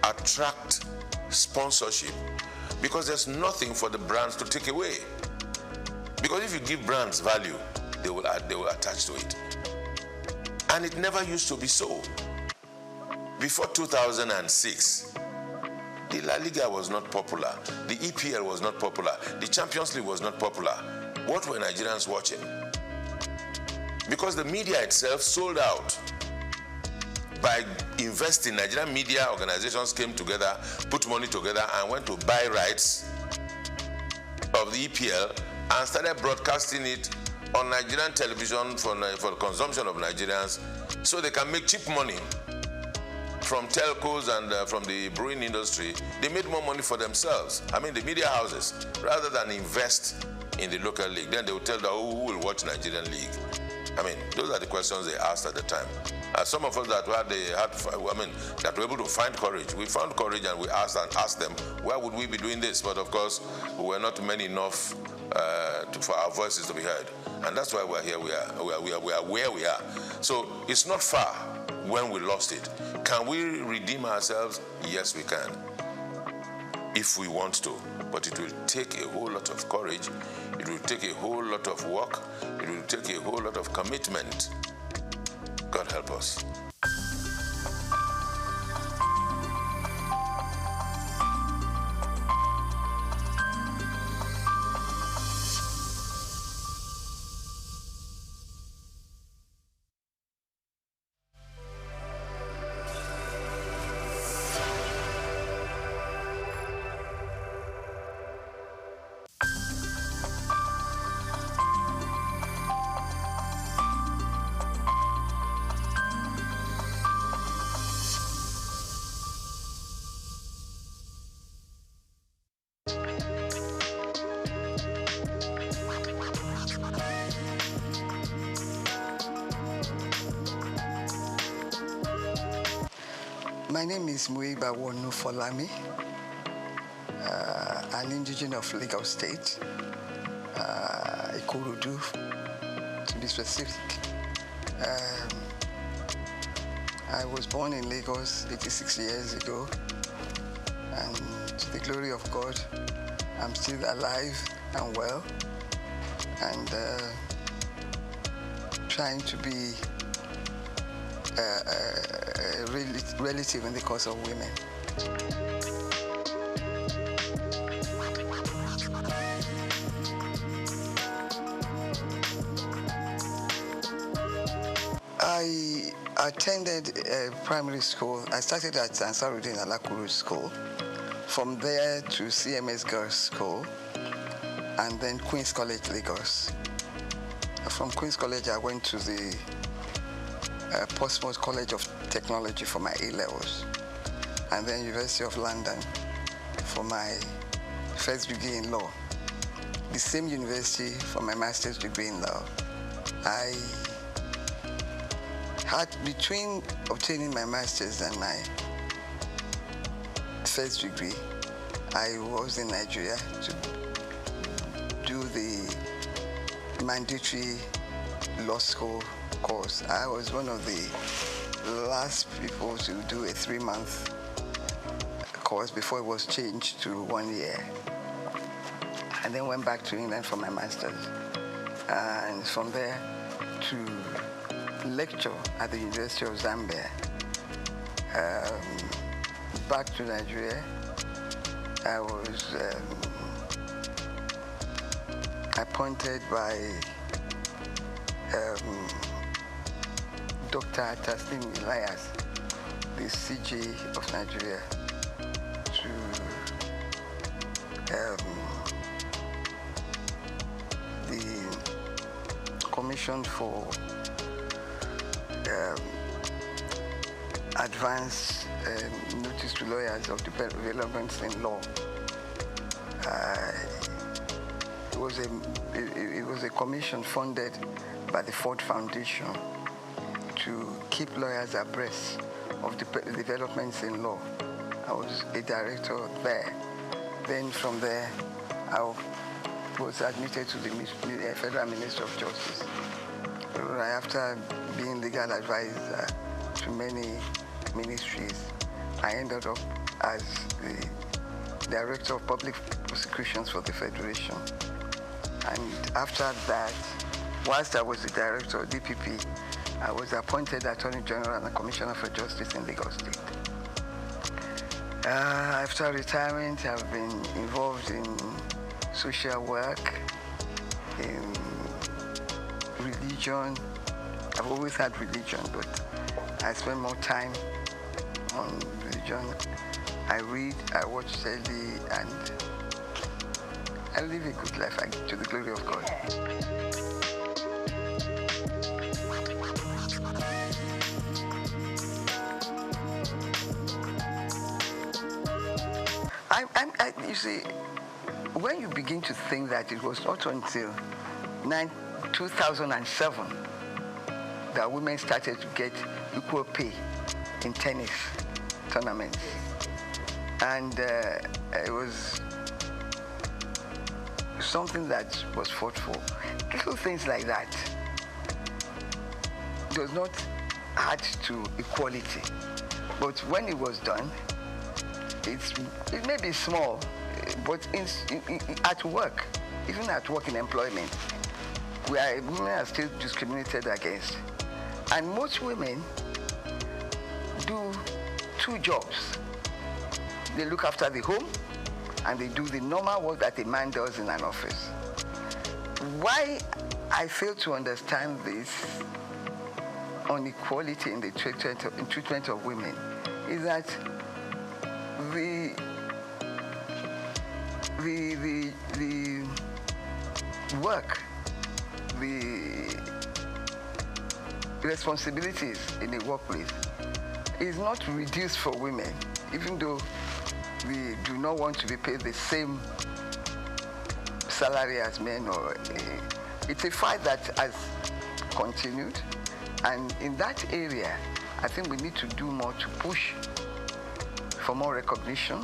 Speaker 6: attract sponsorship because there's nothing for the brands to take away. Because if you give brands value, they will attach to it. And it never used to be so. Before 2006, the La Liga was not popular. The EPL was not popular. The Champions League was not popular. What were Nigerians watching? Because the media itself sold out. By investing, Nigerian media organizations came together, put money together, and went to buy rights of the EPL and started broadcasting it on Nigerian television for the consumption of Nigerians so they can make cheap money from telcos and from the brewing industry. They made more money for themselves. I mean, the media houses, rather than invest in the local league. Then they will tell them who will watch Nigerian league. I mean, those are the questions they asked at the time. Some of us that were able to find courage, we found courage and we asked them, why would we be doing this? But of course, we were not many enough for our voices to be heard. And that's why we're here. We are where we are. So it's not far when we lost it. Can we redeem ourselves? Yes, we can. If we want to. But it will take a whole lot of courage. It will take a whole lot of work. It will take a whole lot of commitment. God help us.
Speaker 7: My name is Muiba Wonu Folami, an indigenous of Lagos State, Ikorodu, to be specific. I was born in Lagos 86 years ago, and to the glory of God, I'm still alive and well, and trying to be relative in the cause of women. I attended primary school. I started at Ansarudin Alakuru School. From there to CMS Girls School, and then Queen's College, Lagos. From Queen's College, I went to the Portsmouth College of Technology for my A-levels, and then University of London for my first degree in law. The same university for my master's degree in law. I between obtaining my master's and my first degree, I was in Nigeria to do the mandatory law school course. I was one of the last people to do a 3-month course before it was changed to 1 year. And then went back to England for my master's. And from there to lecture at the University of Zambia. Back to Nigeria, I was appointed by Dr. Taslim Elias, the CJ of Nigeria, to the Commission for Advanced Notice to Lawyers of Developments in Law. It was a commission funded by the Ford Foundation to keep lawyers abreast of the developments in law. I was a director there. Then from there, I was admitted to the Federal Ministry of Justice. After being legal advisor to many ministries, I ended up as the Director of Public Prosecutions for the Federation. And after that, whilst I was the Director of DPP, I was appointed Attorney General and Commissioner for Justice in Lagos State. After retirement, I've been involved in social work, in religion. I've always had religion, but I spend more time on religion. I read, I watch telly, and I live a good life to the glory of God. You see, when you begin to think that it was not until 2007 that women started to get equal pay in tennis tournaments. And it was something that was fought for. Little things like that does not add to equality. But when it was done, it may be small, but at work, even at work in employment, women are still discriminated against. And most women do 2 jobs. They look after the home, and they do the normal work that a man does in an office. Why I fail to understand this inequality in the treatment of women is that the work, the responsibilities in the workplace is not reduced for women, even though we do not want to be paid the same salary as men. It's a fight that has continued, and in that area, I think we need to do more to push for more recognition.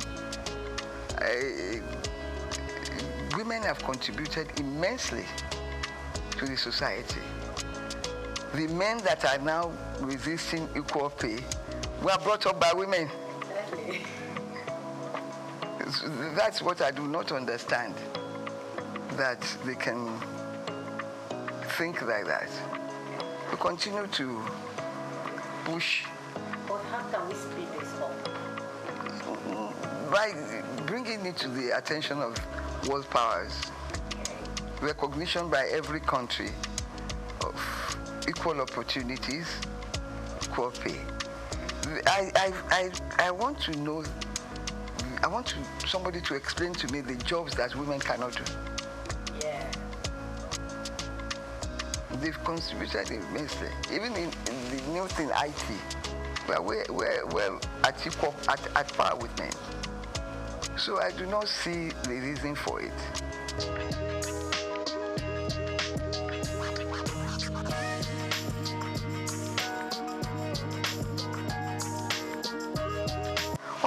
Speaker 7: Women have contributed immensely to the society. The men that are now resisting equal pay were brought up by women. That's what I do not understand, that they can think like that. We continue to push.
Speaker 8: But how can we speed this up?
Speaker 7: By bringing it to the attention of world powers, recognition by every country of equal opportunities, equal pay. I want to know, I want somebody to explain to me the jobs that women cannot do.
Speaker 8: Yeah.
Speaker 7: They've contributed immensely. Even in the new thing, IT, we're at par with men. So I do not see the reason for it.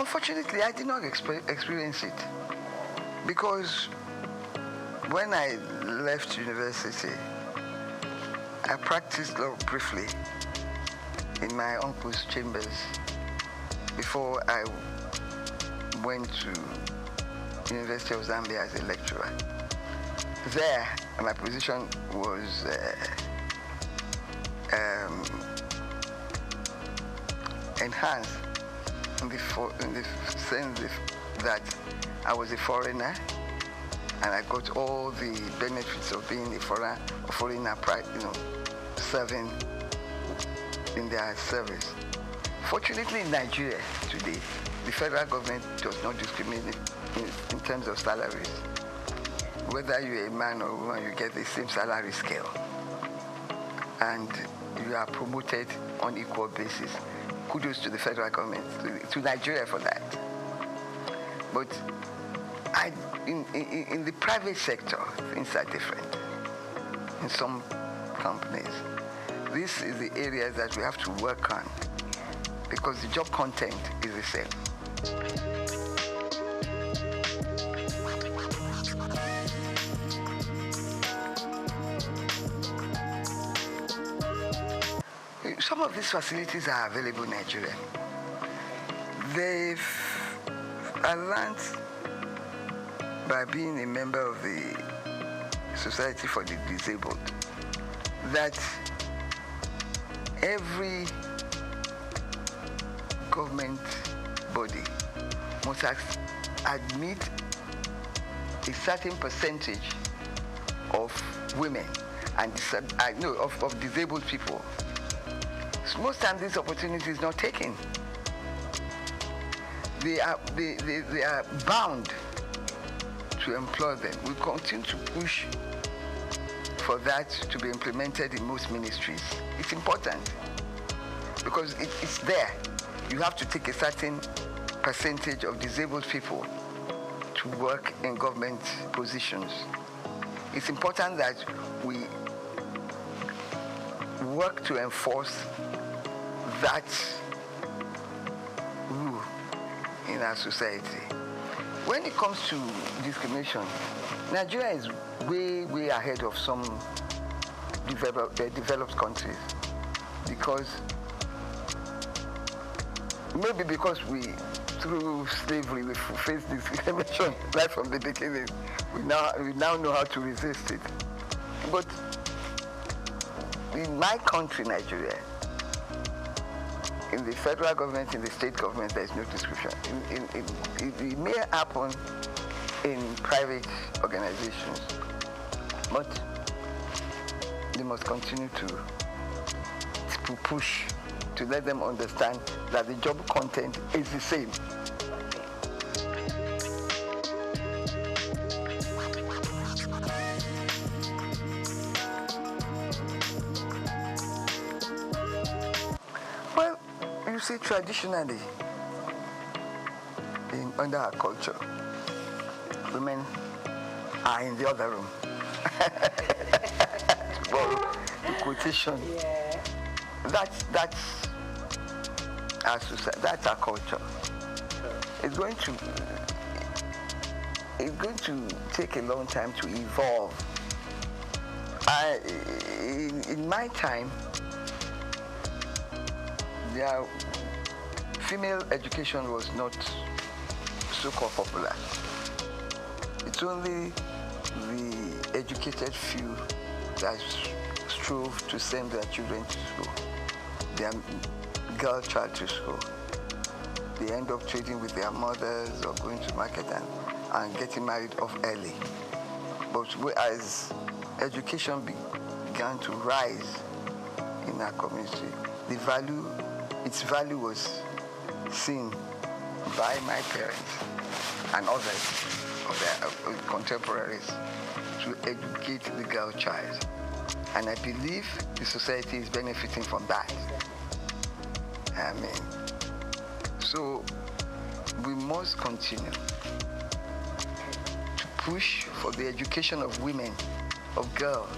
Speaker 7: Unfortunately, I did not experience it because when I left university, I practiced law briefly in my uncle's chambers before I went to University of Zambia as a lecturer. There, my position was enhanced in the sense that I was a foreigner and I got all the benefits of being a foreigner, serving in their service. Fortunately, in Nigeria today, the federal government does not discriminate in terms of salaries. Whether you're a man or a woman, you get the same salary scale. And you are promoted on equal basis. Kudos to the federal government, to Nigeria for that. But in the private sector, things are different. In some companies, this is the area that we have to work on because the job content is the same. Some of these facilities are available in Nigeria. I learned by being a member of the Society for the Disabled that every government body must admit a certain percentage of women and of disabled people. Most times this opportunity is not taken. They are bound to employ them. We continue to push for that to be implemented in most ministries. It's important because it's there. You have to take a certain percentage of disabled people to work in government positions. It's important that we work to enforce that rule in our society. When it comes to discrimination, Nigeria is way ahead of some developed countries because we, through slavery, we faced discrimination right from the beginning. We now know how to resist it. But in my country, Nigeria, in the federal government, in the state government, there is no discrimination. It may happen in private organizations, but they must continue to push to let them understand that the job content is the same. Well, you see, traditionally, under our culture, women are in the other room. To borrow the quotation.
Speaker 8: Yeah.
Speaker 7: That's our society, that's our culture. It's going to take a long time to evolve. In my time, female education was not so popular. It's only the educated few that strove to send their children to school, their girl child to school. They end up trading with their mothers or going to market and getting married off early. But as education began to rise in our community, its value was seen by my parents and others of their contemporaries to educate the girl child. And I believe the society is benefiting from that. So we must continue to push for the education of women, of girls.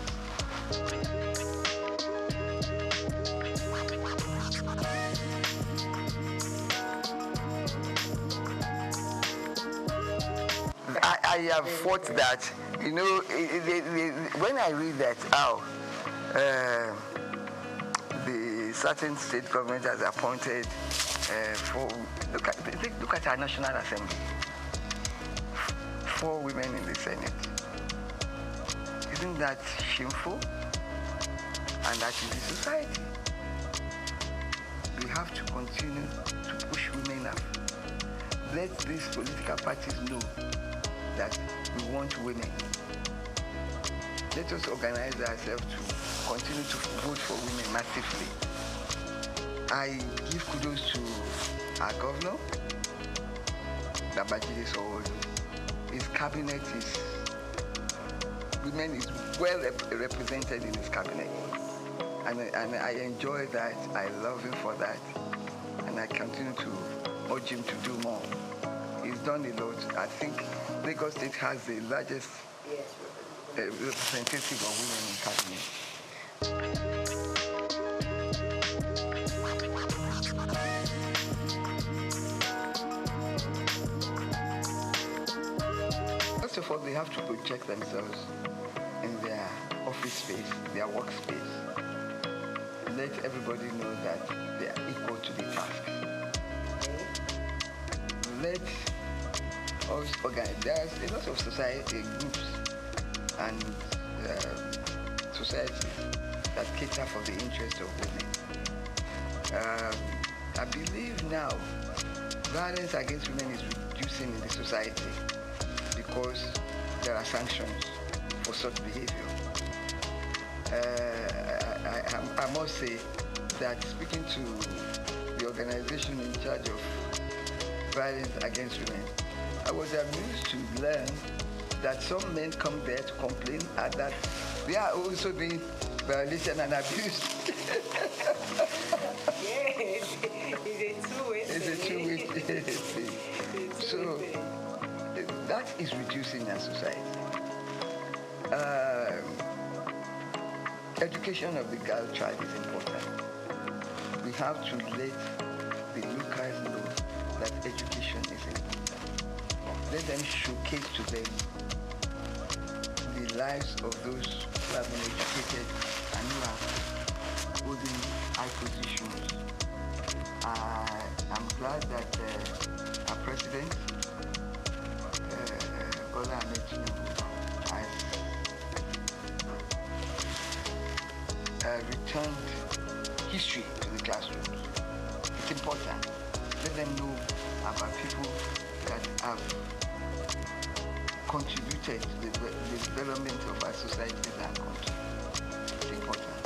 Speaker 7: I have fought that. You know, when I read that, the certain state government has appointed for look at our National Assembly, 4 women in the Senate. Isn't that shameful? And that is the society. We have to continue to push women up. Let these political parties know that we want women. Let us organize ourselves to continue to vote for women massively. I give kudos to our governor, Babajide Sanwo-Olu. His cabinet is, women is well represented in his cabinet. And I enjoy that, I love him for that. And I continue to urge him to do more. He's done a lot. I think Lagos State has the largest representative of women in cabinet. First of all, they have to project themselves in their office space, their workspace. Let everybody know that they are equal to the task. Let us organize. There's a lot of society groups and societies that cater for the interest of women. I believe now violence against women is reducing in the society because there are sanctions for such behavior. I must say that speaking to the organization in charge of violence against women, I was amused to learn that some men come there to complain and that they are also being violated and abused. It's a two-way thing. So that is reducing our society. Education of the girl child is important. We have to let the locals know that education is important. Let them showcase to them the lives of those who have been educated and who are holding high positions. I'm glad that our president, Bola Ahmed Tinubu, has returned history to the classrooms. It's important. Let them know about people that have contributed to the development of our societies and country. It's important.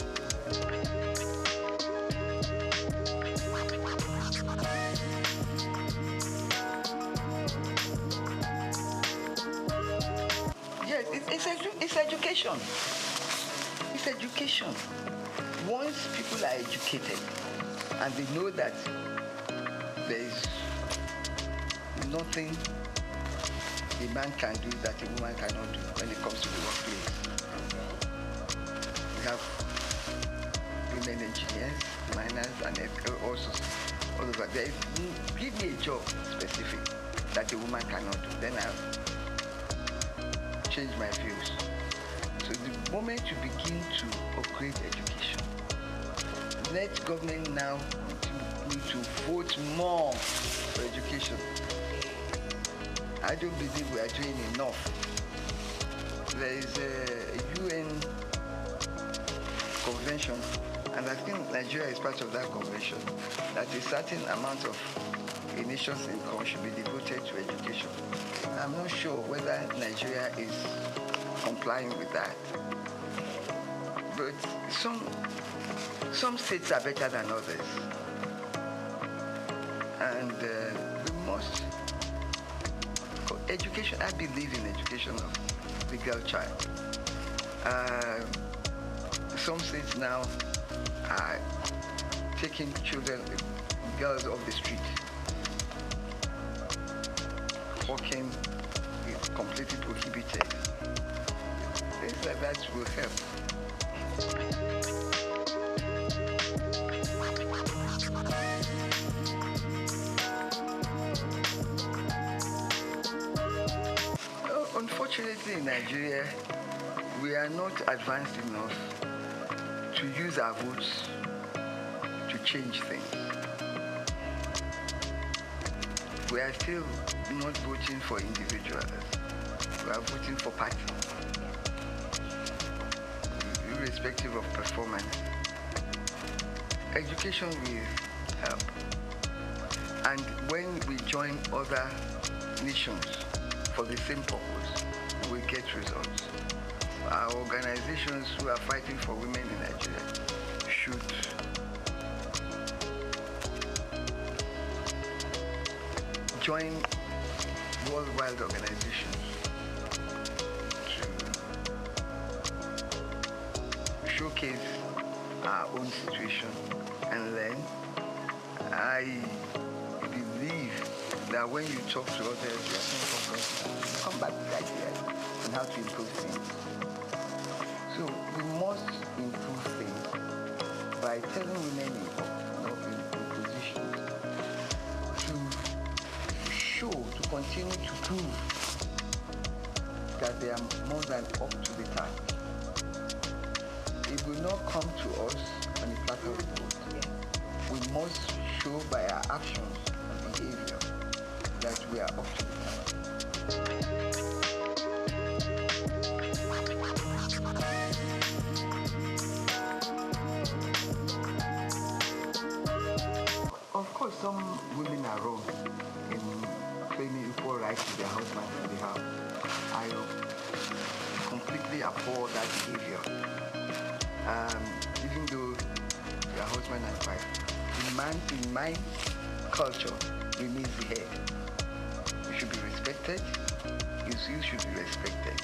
Speaker 7: Yes, it's education. It's education. Once people are educated and they know that there is nothing a man can do that a woman cannot do when it comes to the workplace. We have women engineers, miners, and also all over. Give me a job specific that a woman cannot do, then I'll change my views. So the moment you begin to upgrade education, let government now continue to vote more for education. I don't believe we are doing enough. There is a UN convention, and I think Nigeria is part of that convention, that a certain amount of a nation's income should be devoted to education. I'm not sure whether Nigeria is complying with that. But some states are better than others. And we must, education, I believe in education of the girl child. Some states now are taking children, girls off the street. Walking is completely prohibited. Things like that will help. Unfortunately, in Nigeria, we are not advanced enough to use our votes to change things. We are still not voting for individuals. We are voting for parties, irrespective of performance. Education will help. And when we join other nations for the same purpose, we get results. Our organizations who are fighting for women in Nigeria should join worldwide organizations to showcase our own situation and learn. I believe that when you talk to others, you come back to ideas and how to improve things. So we must improve things by telling women in positions to show, to continue to prove that they are more than up to the task. It will not come to us on a platter of gold. We must show by our actions and behavior that we are up to the task. Of course, some women are wrong in claiming equal rights to their husbands in the house. I completely abhor that behavior. Even though they are husband and wife, the man in my culture remains the head. He should be respected. His views should be respected.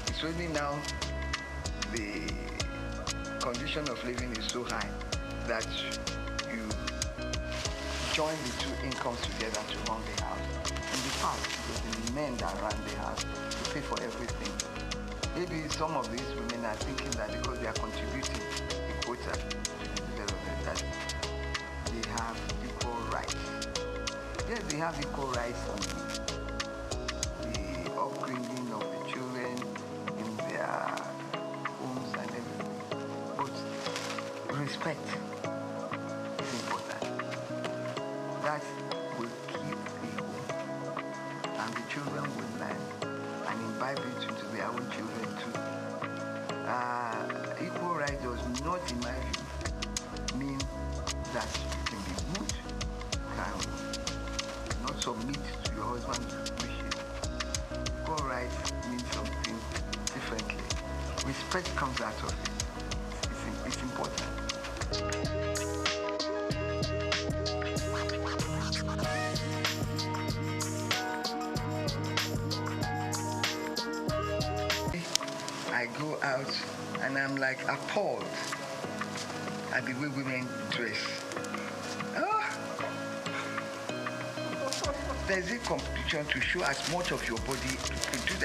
Speaker 7: It's only now the condition of living is so high that you join the two incomes together to run the house. In the past, it was the men that ran the house to pay for everything. Maybe some of these women are thinking that because they are contributing a quota to the development, that they have equal rights. Yes, they have equal rights on the upbringing of the children in their homes and everything. But respect is important. That will keep the home, and the children will learn and imbibe it into their own children too. Equal right does not, in my view, mean that you can be good, can not submit to your husband's wishes. Equal right means something differently. Respect comes out of it. It's important. I go out and I'm like appalled at the way women dress. There's a competition to show as much of your body, to produce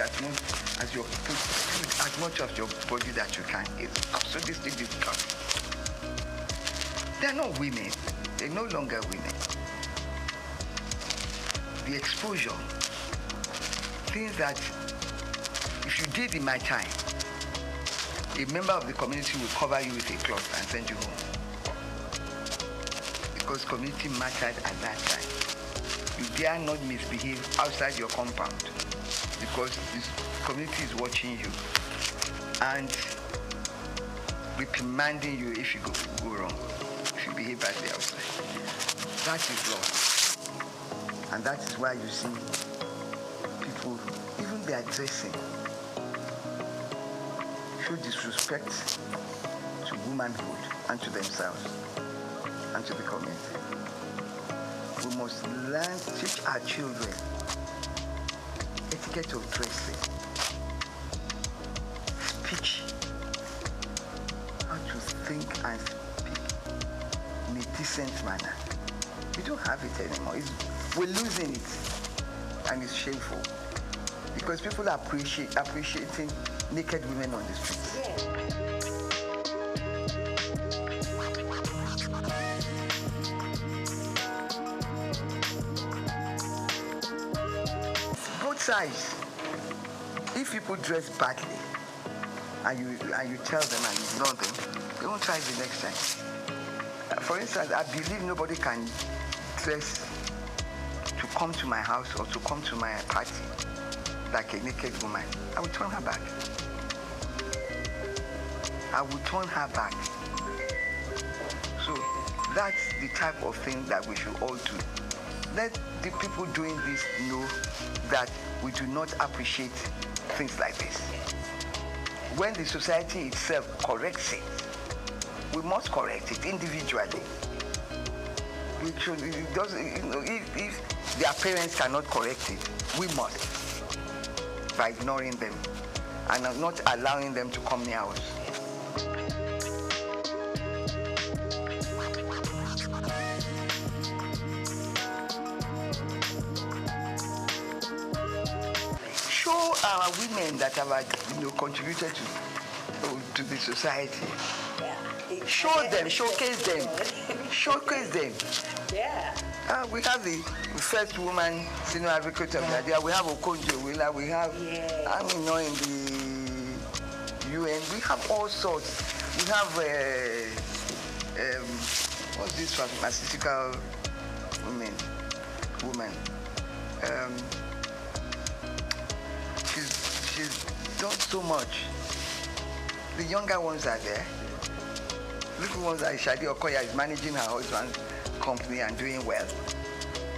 Speaker 7: as much of your body that you can. It's absolutely disgusting. They're not women. They're no longer women. The exposure, things that if you did in my time, a member of the community will cover you with a cloth and send you home. Because community mattered at that time. You dare not misbehave outside your compound because this community is watching you and reprimanding you if you go wrong, if you behave badly outside. That is law. And that is why you see people, even their dressing, show disrespect to womanhood and to themselves and to the community. We must learn, teach our children etiquette of dressing, speech, how to think and speak in a decent manner. We don't have it anymore. We're losing it, and it's shameful because people are appreciating naked women on the streets. Both sides. if people dress badly and you tell them and ignore them, they won't try the next time. For instance, I believe nobody can dress to come to my house or to come to my party like a naked woman. I will turn her back. I will turn her back. So that's the type of thing that we should all do. Let the people doing this know that we do not appreciate things like this. When the society itself corrects it, we must correct it individually. We should, it doesn't, if their parents cannot correct it, we must, by ignoring them and not allowing them to come near us. Show our women that have contributed to the society. Show them, showcase them, showcase them.
Speaker 8: Yeah.
Speaker 7: We have the first woman senior advocate of Nigeria. We have Okonjo Iweala. We have, in the UN. We have all sorts. We have, what's this pharmaceutical woman? She's done so much. The younger ones are there. Little ones like Shadi Okoya is managing her husband's company and doing well.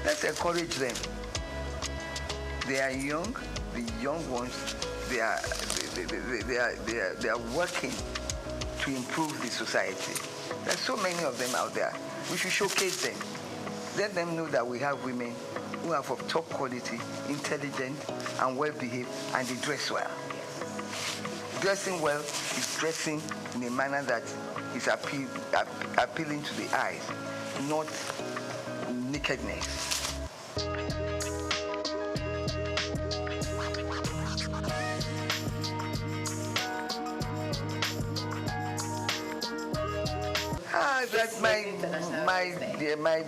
Speaker 7: Let's encourage them. They are young. The young ones, they are working to improve the society. There's so many of them out there. We should showcase them. Let them know that we have women who are of top quality, intelligent, and well-behaved, and they dress well. Dressing well is dressing in a manner that is appealing to the eyes, not nakedness. That's my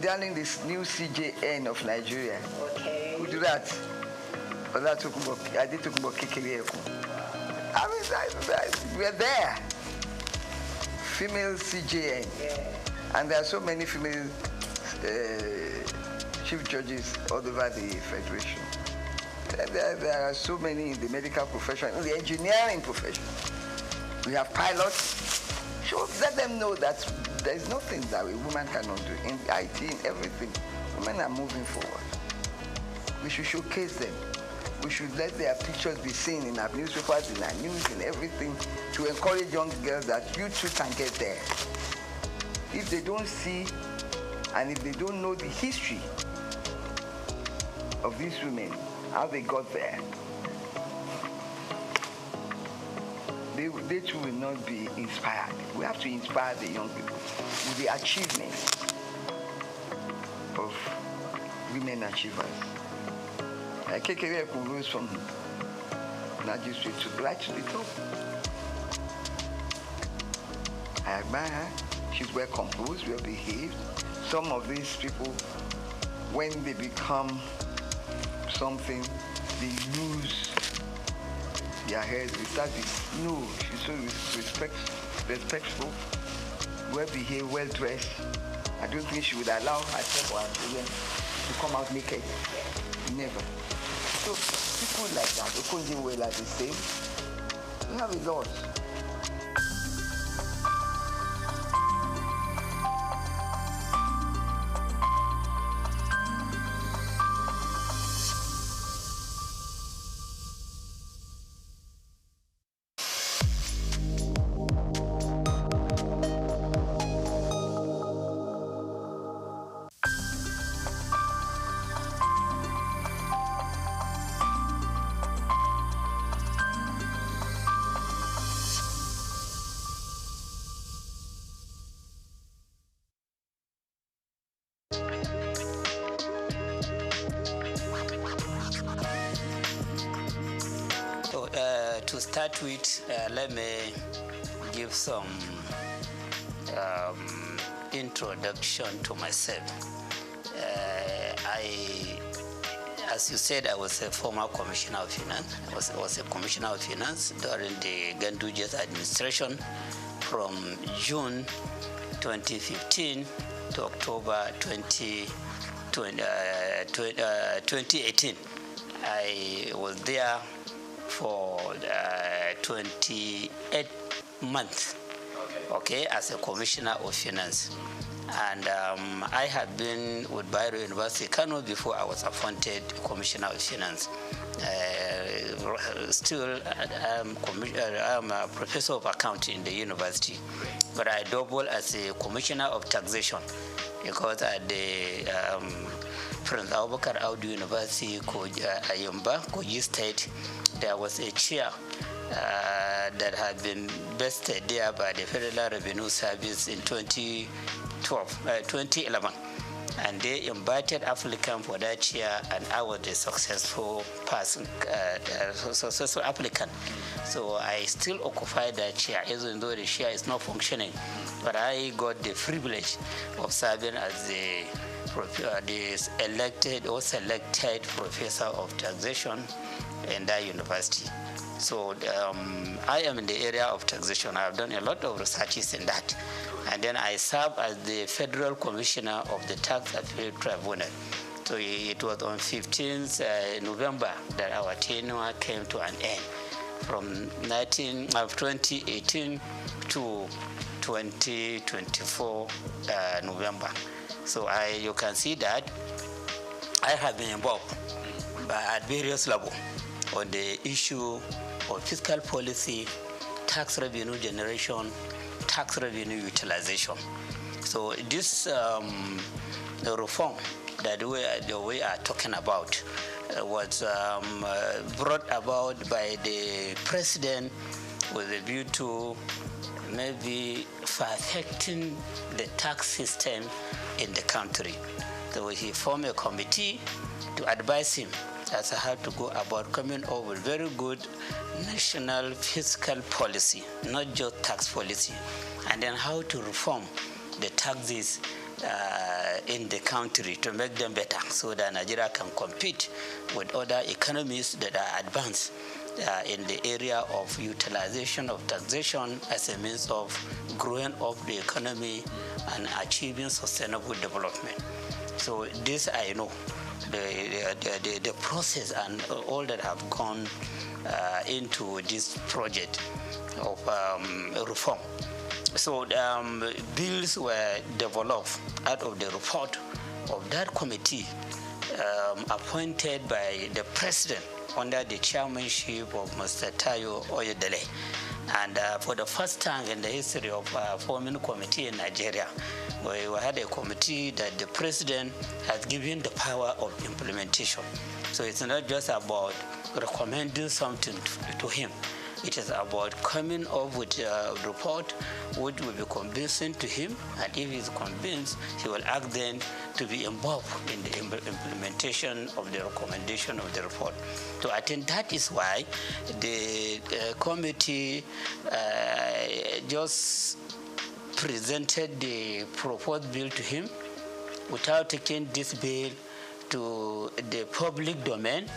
Speaker 7: darling, this new CJN of Nigeria.
Speaker 8: Okay.
Speaker 7: Who do that? I did talk about Kikirieku. I mean, we're there. Female CJN.
Speaker 8: Yeah.
Speaker 7: And there are so many female chief judges all over the Federation. There are so many in the medical profession, in the engineering profession. We have pilots. So let them know that there's nothing that a woman cannot do. In IT, in everything, women are moving forward. We should showcase them. We should let their pictures be seen in our newspapers, in our news, in everything, to encourage young girls that you too can get there. If they don't see, and if they don't know the history of these women, how they got there, they too will not be inspired. We have to inspire the young people with the achievements of women achievers. Kekere rose from magistrate to right to the top. I admire her. She's well composed, well behaved. Some of these people, when they become something, they lose their heads. They start with, no, she's so respectful, well behaved, well dressed. I don't think she would allow herself or her children to come out naked. Never. So people like that, Okonjo Iweala the same. We have a lot.
Speaker 9: To start with, let me give some introduction to myself. as you said, I was a former commissioner of finance. I was a commissioner of finance during the Ganduja's administration from June 2015 to October 2018. I was there for 28 months, okay, as a commissioner of finance. And I had been with Bayero University, Kano, before I was appointed commissioner of finance. Still, I'm a professor of accounting in the university, but I double as a commissioner of taxation because at the Prince Abubakar Audu University, Ayumba, Kogi State, there was a chair that had been vested there by the Federal Revenue Service in 2011. And they invited applicant for that chair, and I was the successful person, successful applicant. So I still occupy that chair, even though the chair is not functioning. But I got the privilege of serving as the elected or selected professor of taxation in that university. So I am in the area of taxation. I have done a lot of researches in that. And then I serve as the Federal Commissioner of the Tax Appeal Tribunal. So it was on 15th November that our tenure came to an end, from 2018 to 2024 November. So you can see that I have been involved at various levels on the issue of fiscal policy, tax revenue generation, tax revenue utilization. So this the reform that we are talking about was brought about by the president with a view to maybe perfecting the tax system in the country. So he formed a committee to advise him as to how to go about coming up with very good national fiscal policy, not just tax policy, and then how to reform the taxes in the country to make them better so that Nigeria can compete with other economies that are advanced in the area of utilization of taxation as a means of growing up the economy and achieving sustainable development. So this I know, the process and all that have gone into this project of reform. So bills were developed out of the report of that committee appointed by the president under the chairmanship of Mr. Tayo Oyedele. And for the first time in the history of forming a committee in Nigeria, we had a committee that the president has given the power of implementation. So it's not just about recommending something to him. It is about coming up with a report which will be convincing to him, and if he's convinced, he will ask them to be involved in the implementation of the recommendation of the report. So I think that is why the committee just presented the proposed bill to him without taking this bill to the public domain.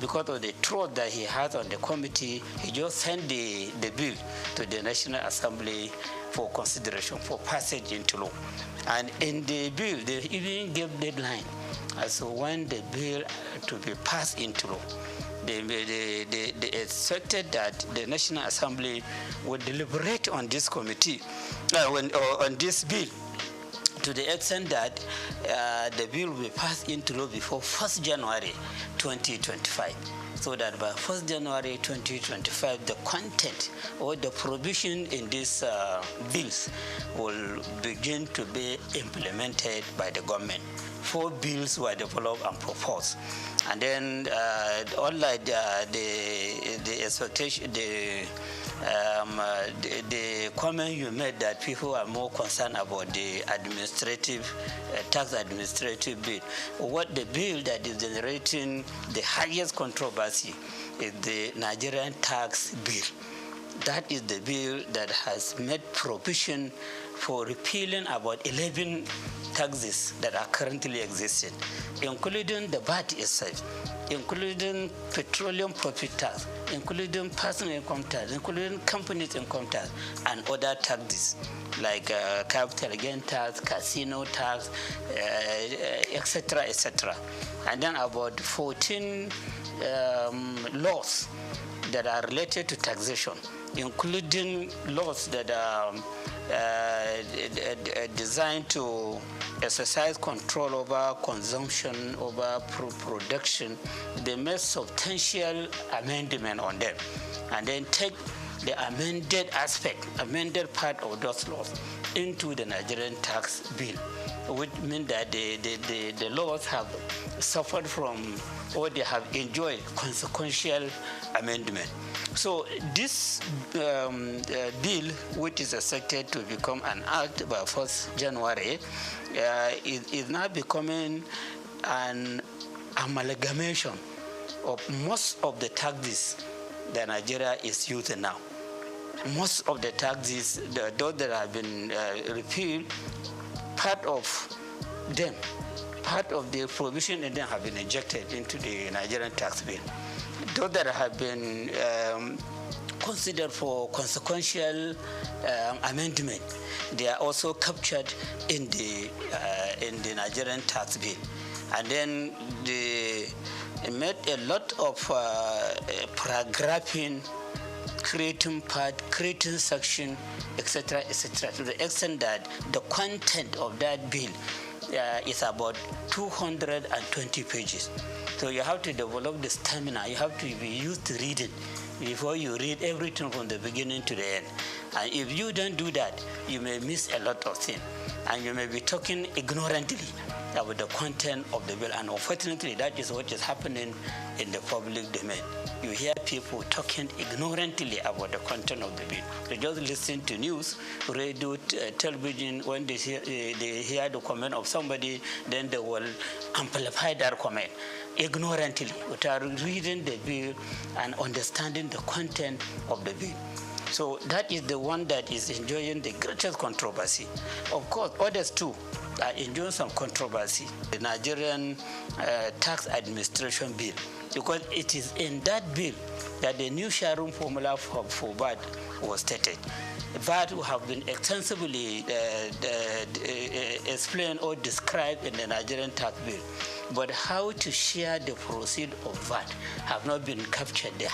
Speaker 9: Because of the trust that he has on the committee, he just sent the bill to the National Assembly for consideration, for passage into law. And in the bill, they even gave deadline as to when the bill to be passed into law. They expected that the National Assembly would deliberate on this committee, on this bill, to the extent that the bill will be passed into law before 1st January 2025. So that by 1st January 2025, the content or the provision in these bills will begin to be implemented by the government. 4 bills were developed and proposed. And then, unlike the expectation, the comment you made that people are more concerned about the administrative, tax administrative bill. What the bill that is generating the highest controversy is the Nigerian tax bill. That is the bill that has made provision for repealing about 11 taxes that are currently existing, including the VAT itself, including petroleum profit tax, including personal income tax, including companies income tax, and other taxes like capital gain tax, casino tax, etc., etc. And then about 14 laws that are related to taxation, including laws that are designed to exercise control over consumption, over production. They made substantial amendment on them, and then take the amended aspect, amended part of those laws into the Nigerian tax bill, which means that the laws have suffered from, or they have enjoyed consequential amendment. So this bill, which is expected to become an act by 1st January, is now becoming an amalgamation of most of the taxes that Nigeria is using now. Most of the taxes, those that have been repealed, part of them, part of the provision in them have been injected into the Nigerian tax bill. Those that have been considered for consequential amendment, they are also captured in the Nigerian tax bill. And then they made a lot of paragraphing, creating part, creating section, etc., etc., to the extent that the content of that bill is about 220 pages. So you have to develop the stamina. You have to be used to reading before you read everything from the beginning to the end. And if you don't do that, you may miss a lot of things. And you may be talking ignorantly about the content of the bill. And unfortunately, that is what is happening in the public domain. You hear people talking ignorantly about the content of the bill. They just listen to news, radio, television. When they hear the comment of somebody, then they will amplify that comment ignorantly without reading the bill and understanding the content of the bill. So that is the one that is enjoying the greatest controversy. Of course, others too are enjoying some controversy. The Nigerian Tax Administration Bill, because it is in that bill that the new sharing formula for VAT was stated. VAT will have been extensively explained or described in the Nigerian tax bill, but how to share the proceeds of VAT have not been captured there.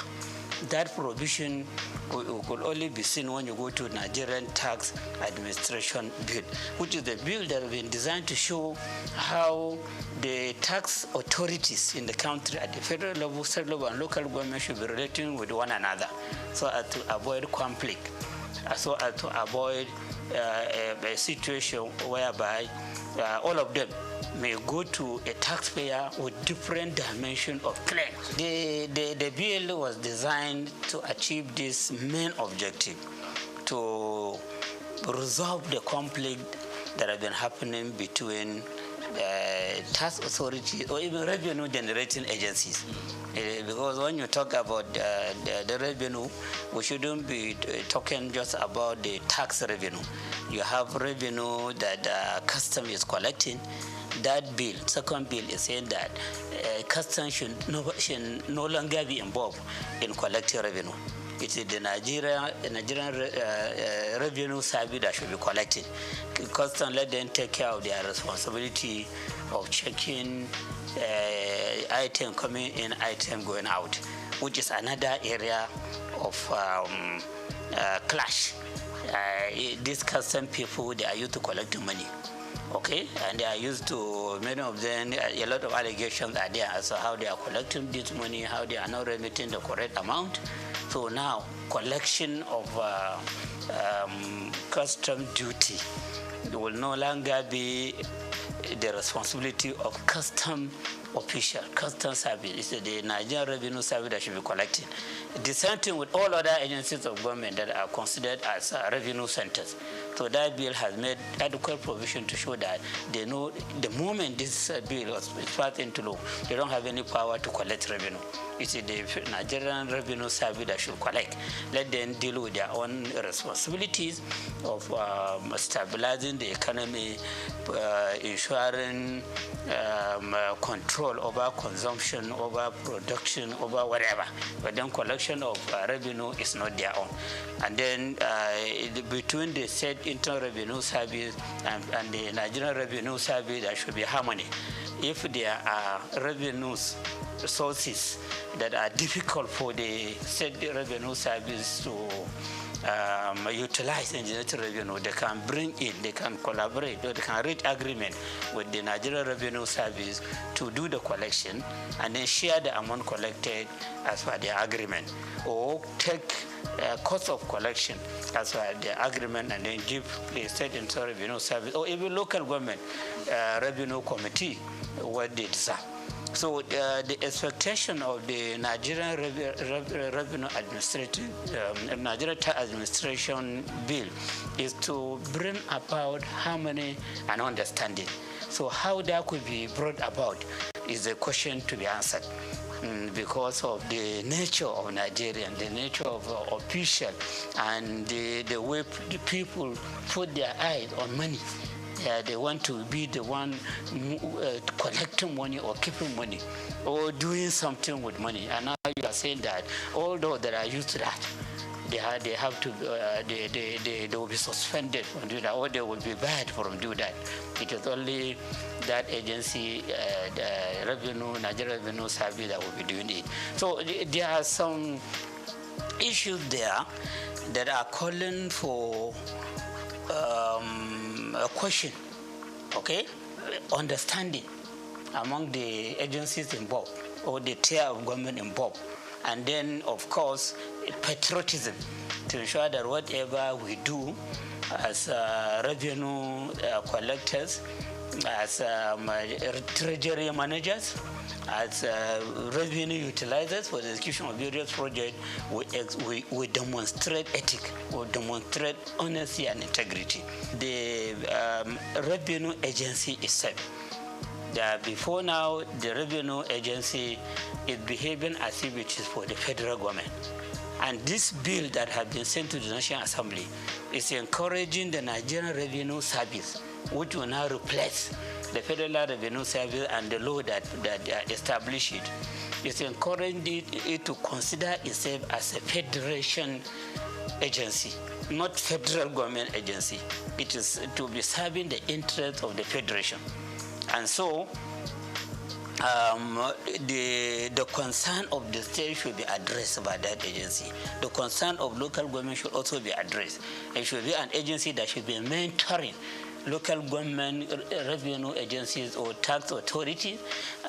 Speaker 9: That provision could only be seen when you go to Nigerian Tax Administration Bill, which is the bill that has been designed to show how the tax authorities in the country at the federal level, state level, and local government should be relating with one another so as to avoid conflict, so as to avoid a situation whereby all of them may go to a taxpayer with different dimension of claim. The bill was designed to achieve this main objective, to resolve the conflict that has been happening between tax authorities or even revenue generating agencies. Because when you talk about the revenue, we shouldn't be talking just about the tax revenue. You have revenue that custom is collecting. That bill, second bill, is saying that custom should no longer be involved in collecting revenue. It is the Nigerian Revenue Service that should be collecting. Custom, let them take care of their responsibility of checking item coming in, item going out, which is another area of clash. These custom people, they are used to collecting money. Okay, and they are used to, many of them, a lot of allegations are there as to how they are collecting this money, how they are not remitting the correct amount. So now, collection of custom duty will no longer be the responsibility of custom official, custom service. It's the Nigerian Revenue Service that should be collecting. The same thing with all other agencies of government that are considered as revenue centers. So that bill has made adequate provision to show that they know the moment this bill was passed into law, they don't have any power to collect revenue. It's the Nigerian Revenue Service that should collect. Let them deal with their own responsibilities of stabilizing the economy, ensuring control over consumption, over production, over whatever. But then collection of revenue is not their own. And then between the State Internal Revenue Service and the Nigerian Revenue Service, there should be harmony. If there are revenues sources that are difficult for the State Revenue Service to utilize in generating revenue, they can bring in, they can collaborate, or they can reach agreement with the Nigerian Revenue Service to do the collection and then share the amount collected as per the agreement, or take cost of collection as per the agreement and then give the State Internal Revenue Service or even local government revenue committee what they deserve. So the expectation of the Nigerian Revenue Nigerian Tax Administration Bill is to bring about harmony and understanding. So how that could be brought about is a question to be answered. Because of the nature of Nigerian, the nature of official, and the way the people put their eyes on money. They want to be the one collecting money or keeping money or doing something with money. And now you are saying that all those that are used to that, they have to, they will be suspended from doing that, or they will be barred from doing that. It is only that agency, the Nigerian Revenue Service, that will be doing it. So there are some issues there that are calling for a question, okay, understanding among the agencies involved or the tier of government involved, and then of course patriotism to ensure that whatever we do as revenue collectors, as treasury managers, as revenue utilizers for the execution of various projects, we demonstrate ethics, we demonstrate honesty and integrity. The revenue agency itself, before now, the revenue agency is behaving as if it is for the federal government. And this bill that has been sent to the National Assembly is encouraging the Nigerian Revenue Service, which will now replace the Federal Revenue Service and the law that established it. It's encouraging it to consider itself as a federation agency, not federal government agency. It is to be serving the interests of the federation. And so the concern of the state should be addressed by that agency. The concern of local government should also be addressed. It should be an agency that should be mentoring local government revenue agencies or tax authorities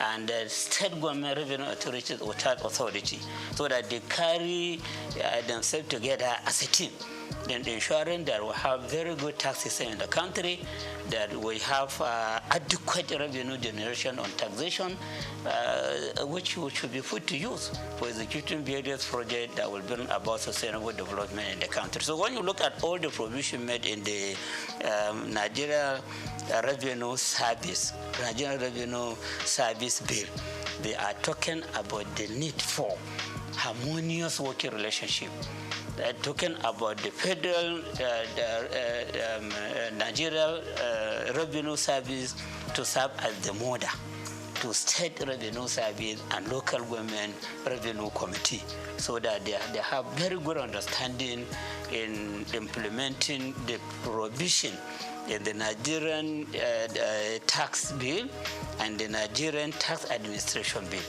Speaker 9: and state government revenue authorities or tax authority, so that they carry themselves together as a team, then ensuring that we have very good tax system in the country, that we have adequate revenue generation on taxation, which should be put to use for executing various projects that will bring about sustainable development in the country. So when you look at all the provision made in the Nigeria Revenue Service Bill, they are talking about the need for harmonious working relationship. They're talking about the federal Nigeria Revenue Service to serve as the model to state revenue service and local government revenue committee, so that they have very good understanding in implementing the provision in the Nigerian tax bill and the Nigerian tax administration bill.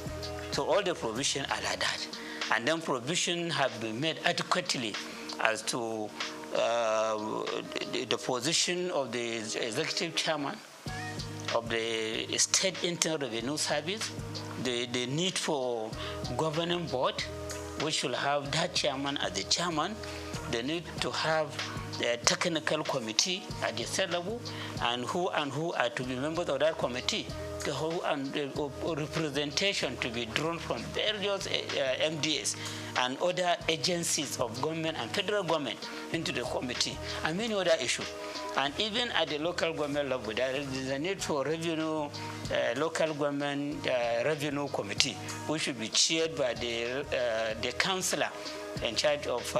Speaker 9: So all the provisions are like that. And then provision have been made adequately as to the position of the executive chairman of the State Internal Revenue Service, the need for governing board, which should have that chairman as the chairman, the need to have the technical committee at the state level, and who are to be members of that committee, representation to be drawn from various MDAs and other agencies of government and federal government into the committee, and many other issues. And even at the local government level, there is a need for local government revenue committee, which should be chaired by the councillor in charge of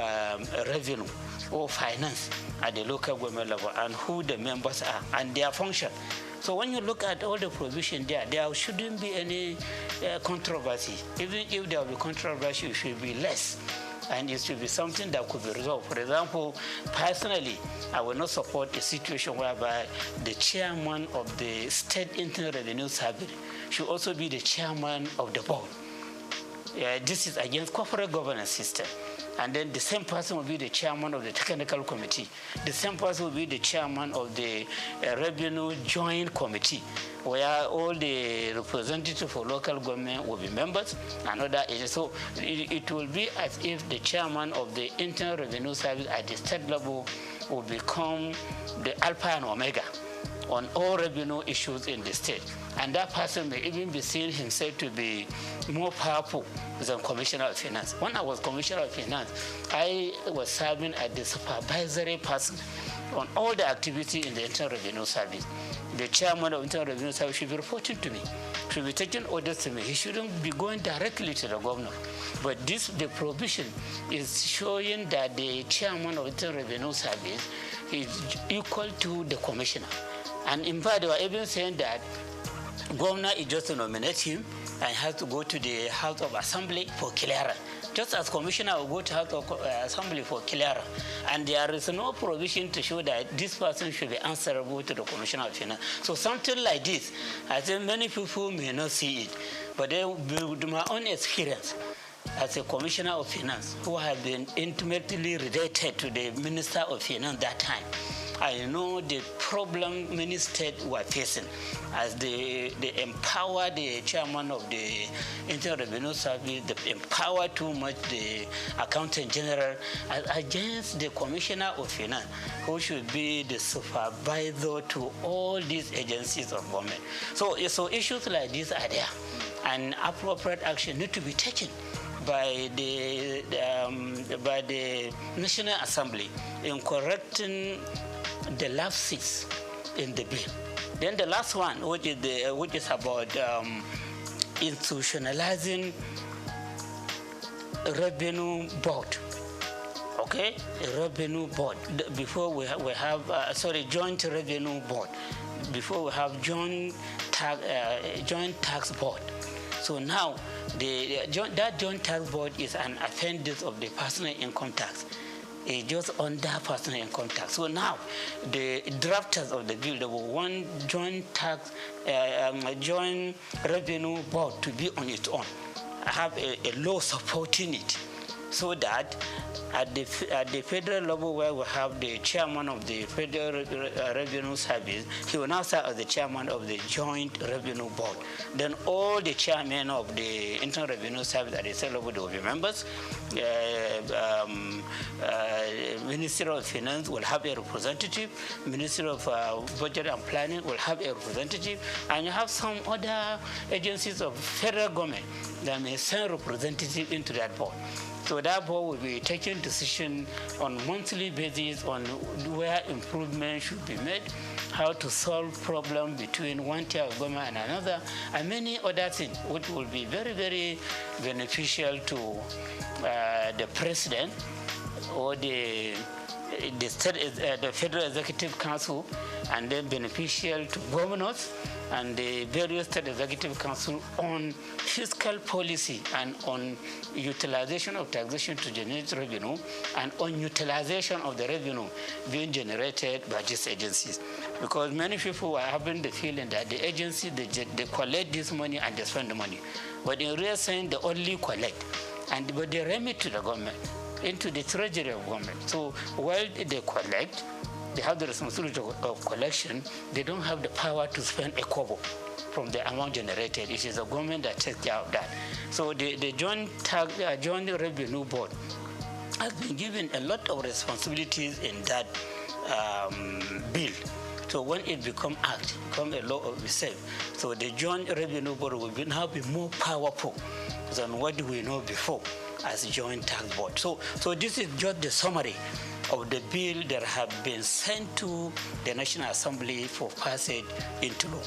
Speaker 9: revenue or finance at the local government level, and who the members are and their function. So when you look at all the provision there shouldn't be any controversy. Even if there will be controversy, it should be less. And it should be something that could be resolved. For example, personally, I will not support a situation whereby the chairman of the State Internal Revenue Service should also be the chairman of the board. This is against corporate governance system. And then the same person will be the chairman of the technical committee. The same person will be the chairman of the revenue joint committee, where all the representatives for local government will be members and other agencies. So it will be as if the chairman of the Internal Revenue Service at the state level will become the alpha and omega on all revenue issues in the state. And that person may even be seeing himself to be more powerful than Commissioner of Finance. When I was Commissioner of Finance, I was serving as the supervisory person on all the activity in the Internal Revenue Service. The chairman of Internal Revenue Service should be reporting to me, should be taking orders to me. He shouldn't be going directly to the governor. But the provision is showing that the chairman of Internal Revenue Service is equal to the commissioner. And in fact, they were even saying that governor is just to nominate him and has to go to the House of Assembly for clearance. Just as commissioner will go to House of Assembly for clearance. And there is no provision to show that this person should be answerable to the Commissioner of Finance. So something like this, I think many people may not see it, but with my own experience as a Commissioner of Finance, who have been intimately related to the Minister of Finance that time, I know the problem many states were facing as they empower the chairman of the Internal Revenue Service, they empower too much the Accountant General against the Commissioner of Finance, who should be the supervisor to all these agencies of government. So issues like this are there, and appropriate action need to be taken by the National Assembly in correcting the lapses in the bill. Then the last one, which is about institutionalizing revenue board. Okay, a revenue board. Before we have joint revenue board. Before we have joint tax board. So now that joint tax board is an appendix of the personal income tax. It's just under personal income tax. So now the drafters of the bill, they will want joint revenue board to be on its own. I have a law supporting it, so that at the federal level, where we have the chairman of the Federal Revenue Service, he will now serve as the chairman of the Joint Revenue Board. Then all the chairmen of the Internal Revenue Service at the state level will be members. Ministry of Finance will have a representative. Ministry of Budget and Planning will have a representative. And you have some other agencies of federal government that may send representatives into that board. So that board will be taking decision on monthly basis on where improvement should be made, how to solve problems between one tier of government and another, and many other things, which will be very, very beneficial to the president or the Federal Executive Council, and then beneficial to governors and the various state executive council on fiscal policy and on utilization of taxation to generate revenue and on utilization of the revenue being generated by these agencies. Because many people are having the feeling that the agency, they collect this money and they spend the money. But in real sense, they only collect, but they remit to the government, into the treasury of government. So while they collect, they have the responsibility of collection, they don't have the power to spend a kobo from the amount generated. It is the government that takes care of that. So the Joint Revenue Board has been given a lot of responsibilities in that bill So when it become act, become a law of itself, so the Joint Revenue Board will now be more powerful than what we know before as Joint Tax Board. So this is just the summary of the bill that have been sent to the National Assembly for passage into law.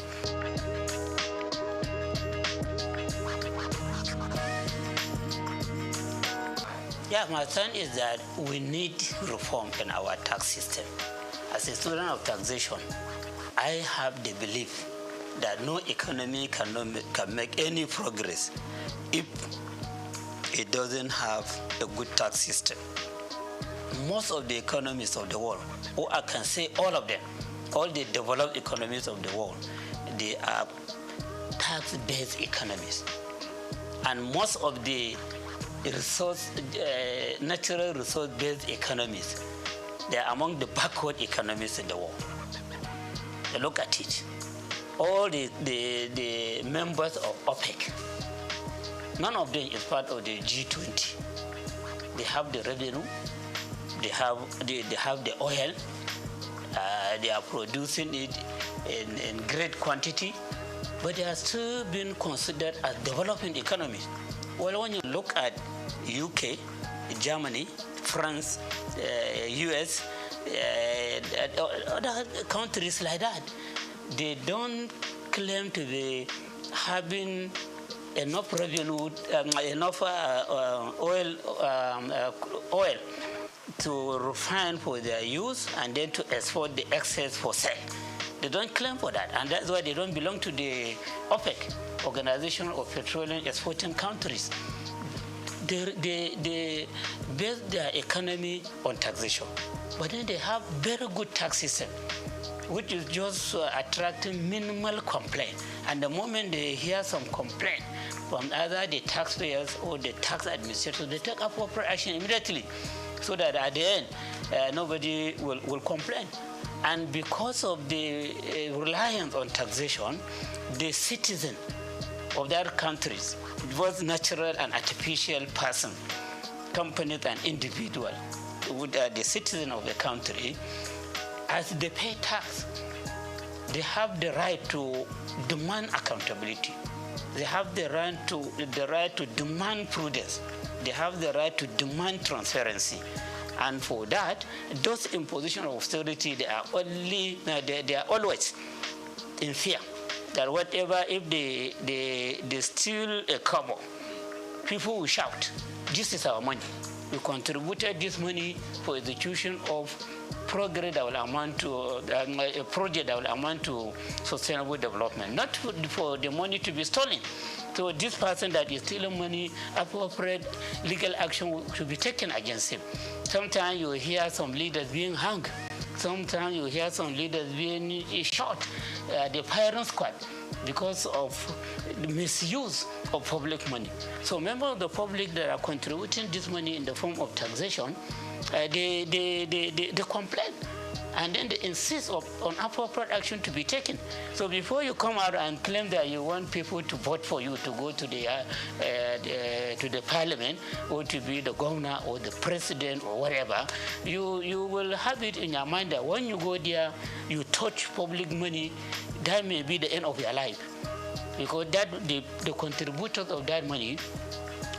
Speaker 9: Yeah, my point is that we need reform in our tax system. As a student of taxation, I have the belief that no economy can make any progress if it doesn't have a good tax system. Most of the economies of the world, or I can say all of them, all the developed economies of the world, they are tax-based economies. And most of the natural resource-based economies, they are among the backward economies in the world. Look at it. All the members of OPEC, none of them is part of the G20. They have the revenue, they have the oil, they are producing it in great quantity, but they are still being considered as developing economies. Well, when you look at UK, Germany, France, US, other countries like that, they don't claim to be having enough revenue, enough oil to refine for their use and then to export the excess for sale. They don't claim for that, and that's why they don't belong to the OPEC, Organization of Petroleum Exporting Countries. They base their economy on taxation, but then they have very good tax system, which is just attracting minimal complaint. And the moment they hear some complaint from either the taxpayers or the tax administrators, they take appropriate action immediately, so that at the end, nobody will complain. And because of the reliance on taxation, the citizen of their countries, both natural and artificial person, companies and individual, the citizen of the country, as they pay tax, they have the right to demand accountability. They have the right to demand prudence. They have the right to demand transparency. And for that, those impositions of austerity, they are always in fear that whatever, if they steal a kobo, people will shout, "This is our money. We contributed this money for execution of progress that will amount to a project that will amount to sustainable development, not for the money to be stolen." So this person that is stealing money, appropriate legal action should be taken against him. Sometimes you hear some leaders being hung. Sometimes you hear some leaders being shot, the firing squad, because of the misuse of public money. So members of the public that are contributing this money in the form of taxation, they complain. And then they insist on appropriate action to be taken. So before you come out and claim that you want people to vote for you to go to the parliament or to be the governor or the president or whatever, you will have it in your mind that when you go there, you touch public money, that may be the end of your life. Because the contributors of that money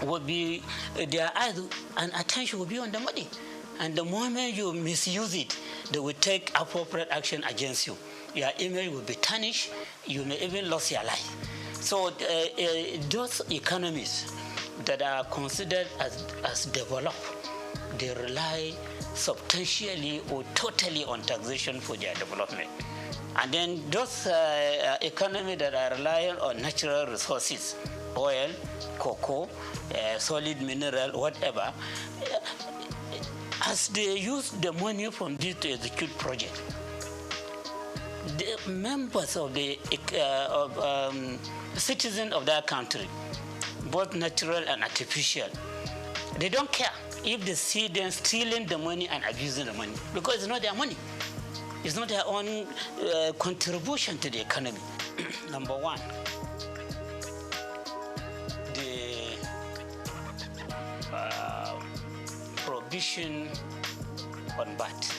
Speaker 9: will be, their eyes and attention will be on the money. And the moment you misuse it, they will take appropriate action against you. Your image will be tarnished. You may even lose your life. So those economies that are considered as developed, they rely substantially or totally on taxation for their development. And then those economies that are relying on natural resources, oil, cocoa, solid mineral, whatever, as they use the money from this to execute project, the members of the citizens of that country, both natural and artificial, they don't care if they see them stealing the money and abusing the money, because it's not their money. It's not their own contribution to the economy. Number one, the prohibition on VAT,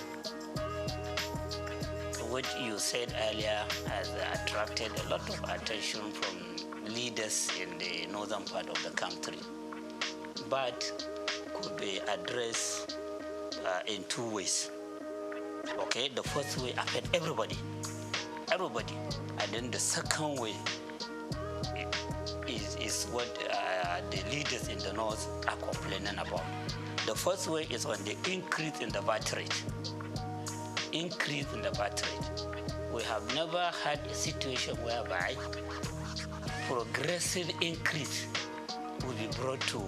Speaker 9: which what you said earlier has attracted a lot of attention from leaders in the northern part of the country, but could be addressed in two ways. Okay, the first way affect everybody, and then the second way is what the leaders in the north are complaining about. The first way is on the increase in the VAT rate. Increase in the VAT rate. We have never had a situation whereby progressive increase will be brought to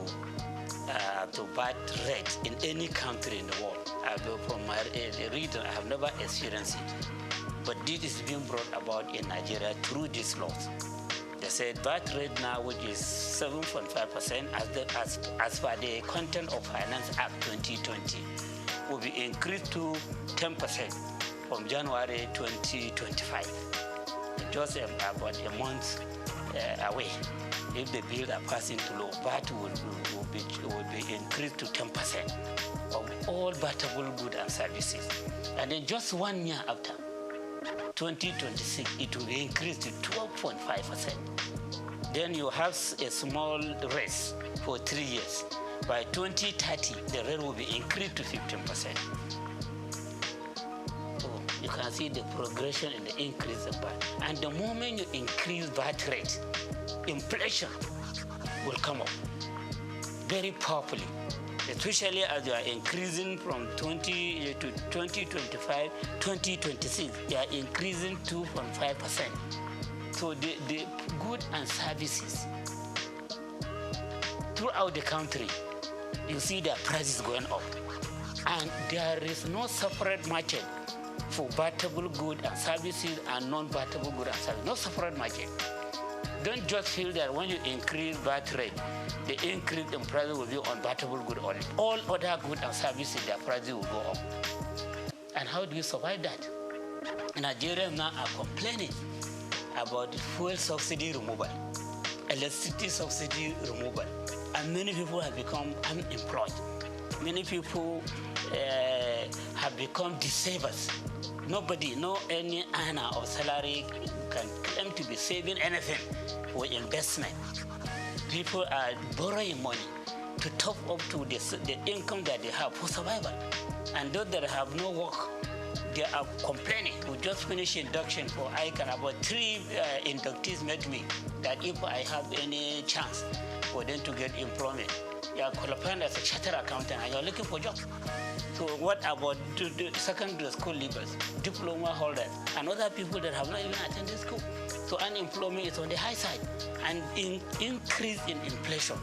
Speaker 9: VAT rate in any country in the world. From my reading, I have never experienced it. But this is being brought about in Nigeria through these laws. They said VAT rate now, which is 7.5%, as per the Content of Finance Act 2020, will be increased to 10% from January 2025. Just about a month away. If the bill are passed into law, VAT will be increased to 10% of all VATable goods and services. And then just 1 year after, 2026, it will be increased to 12.5%. Then you have a small raise for 3 years. By 2030, the rate will be increased to 15%. So you can see the progression in the increase of VAT. And the moment you increase VAT rate, inflation will come up very powerfully, especially as you are increasing from 20 to 2025, 2026, you are increasing 2.5%. So the goods and services throughout the country, you see their prices going up. And there is no separate market for VATable goods and services and non-VATable goods and services. No separate market. Don't just feel that when you increase VAT rate, the increase in price will be on VATable goods only. All other goods and services, their prices will go up. And how do you survive that? Nigerians now are complaining about fuel subsidy removal, electricity subsidy removal, and many people have become unemployed. Many people have become disabled. Nobody, no any earner of salary can claim to be saving anything for investment. People are borrowing money to top up to the income that they have for survival. And those that have no work, they are complaining. We just finished induction for ICANN. About 3 inductees met me that if I have any chance for them to get employment, you are qualified as a chartered accountant and you're looking for jobs. So what about the secondary school leavers, diploma holders, and other people that have not even attended school? So unemployment is on the high side. And increase in inflation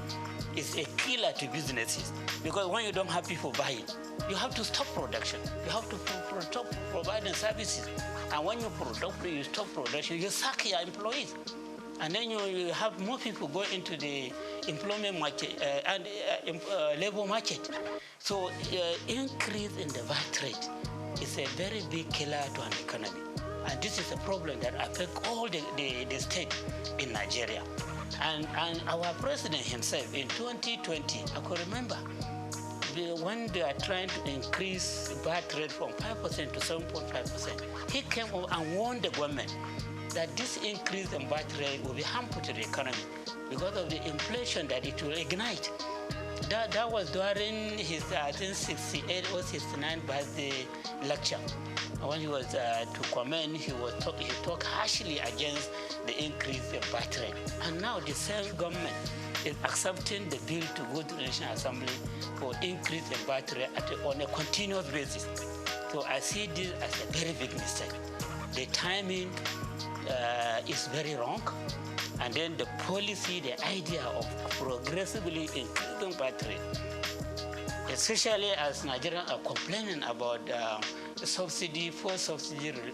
Speaker 9: is a killer to businesses. Because when you don't have people buying, you have to stop production. You have to stop providing services. And when you stop production, you sack your employees. And then you have more people go into the employment market and labor market. So increase in the VAT rate is a very big killer to an economy. And this is a problem that affects all the states in Nigeria. And our president himself in 2020, I could remember, when they are trying to increase VAT rate from 5% to 7.5%, he came up and warned the government that this increase in VAT rate will be harmful to the economy because of the inflation that it will ignite. That was during his, I think, 68 or 69 birthday lecture. When he was to comment, he talked harshly against the increase in VAT rate. And now the same government is accepting the bill to go to the National Assembly for increase in VAT rate on a continuous basis. So I see this as a very big mistake. The timing is very wrong. And then the policy, the idea of progressively increasing VAT rate, especially as Nigerians are complaining about the subsidy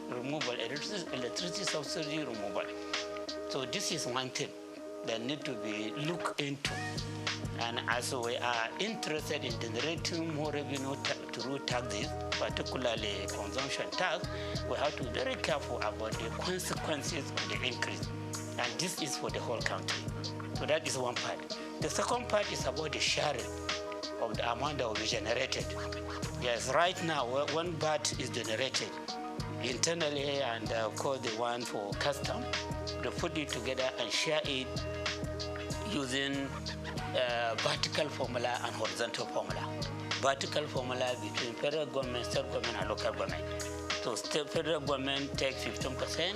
Speaker 9: removal, electricity subsidy removal. So this is one thing that need to be looked into. And as we are interested in generating more revenue through taxes, particularly consumption tax, we have to be very careful about the consequences of the increase. And this is for the whole country. So that is one part. The second part is about the sharing of the amount that will be generated. Yes, right now, when VAT is generated, internally and of course the one for custom. They put it together and share it using vertical formula and horizontal formula. Vertical formula between federal government, state government, and local government. So federal government takes 15%,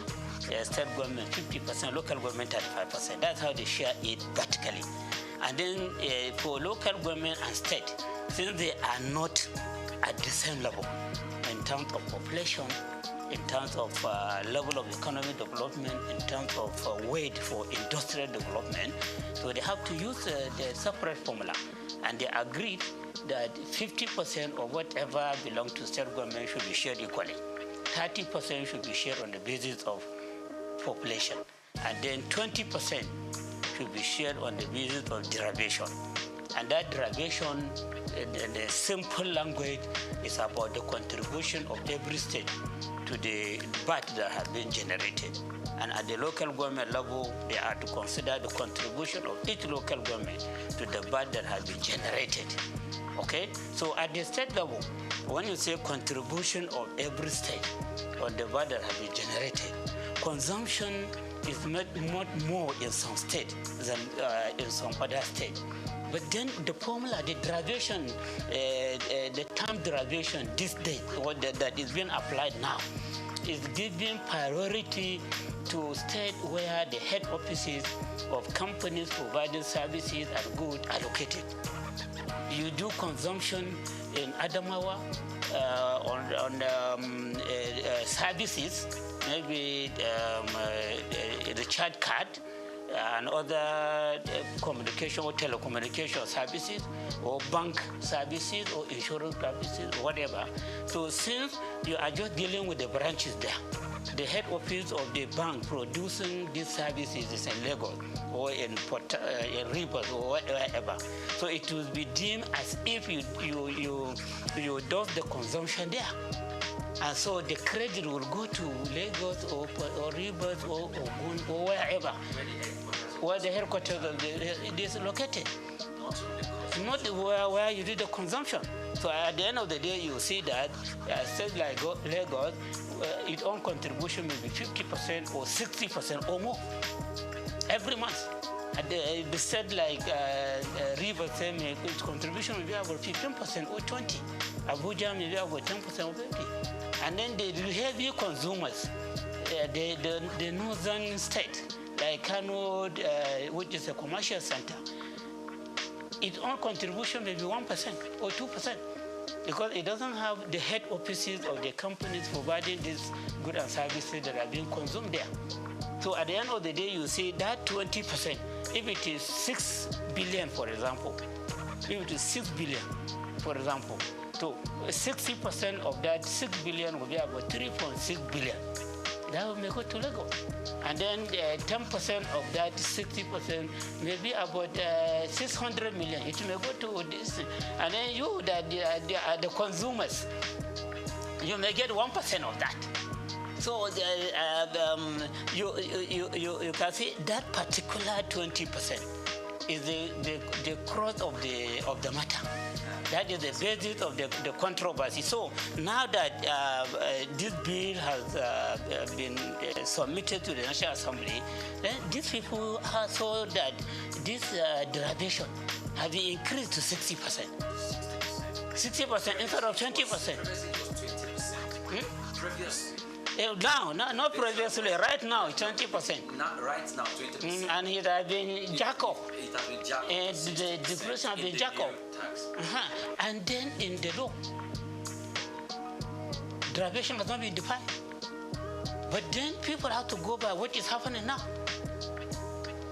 Speaker 9: state government 50%, local government 35%. That's how they share it vertically. And then for local government and state, since they are not at the same level in terms of population, in terms of level of economic development, in terms of weight for industrial development, so they have to use the separate formula. And they agreed that 50% of whatever belongs to state government should be shared equally. 30% should be shared on the basis of population. And then 20% should be shared on the basis of derivation. And that derivation, in the simple language, is about the contribution of every state to the VAT that has been generated. And at the local government level, they are to consider the contribution of each local government to the VAT that has been generated. Okay? So at the state level, when you say contribution of every state on the VAT that has been generated, consumption is much more in some states than in some other states. But then the formula, the derivation, the term derivation, this date, that is being applied now, is giving priority to states where the head offices of companies providing services and goods are located. You do consumption in Adamawa on services, maybe the chat card, and other communication or telecommunication services, or bank services, or insurance services, or whatever. So since you are just dealing with the branches there, the head office of the bank producing these services is in Lagos or in Rivers or wherever. So it will be deemed as if you do the consumption there. And so the credit will go to Lagos or Rivers or Ogun or wherever, where the headquarters of it is located. Not where you do the consumption. So at the end of the day, you see that states like Lagos, its own contribution may be 50% or 60% or more every month. At the state like Rivers, its contribution may be about 15% or 20%. Abuja may be about 10% or 50%. And then the heavy consumers, the northern state, like Kano, which is a commercial center, its own contribution may be 1% or 2%, because it doesn't have the head offices of the companies providing these goods and services that are being consumed there. So at the end of the day, you see that 20%, if it is 6 billion, for example, if it is 6 billion, for example, so 60% of that 6 billion will be about 3.6 billion. That may go to Lagos. And then 10% of that 60% may be about 600 million. It may go to this. And then you, the consumers, you may get 1% of that. So you can see that particular 20% is the crux of the matter. That is the basis of the controversy. So now that this bill has been submitted to the National Assembly, then these people have saw that this derivation has been increased to 60%. 60% instead of 20%. Now, not previously, right now, 20%.
Speaker 11: Not right now, 20%.
Speaker 9: And it has been jacked up.
Speaker 11: It has been jacked up.
Speaker 9: And the depression has been jacked up. And then in the law, derivation has not been defined. But then people have to go by what is happening now.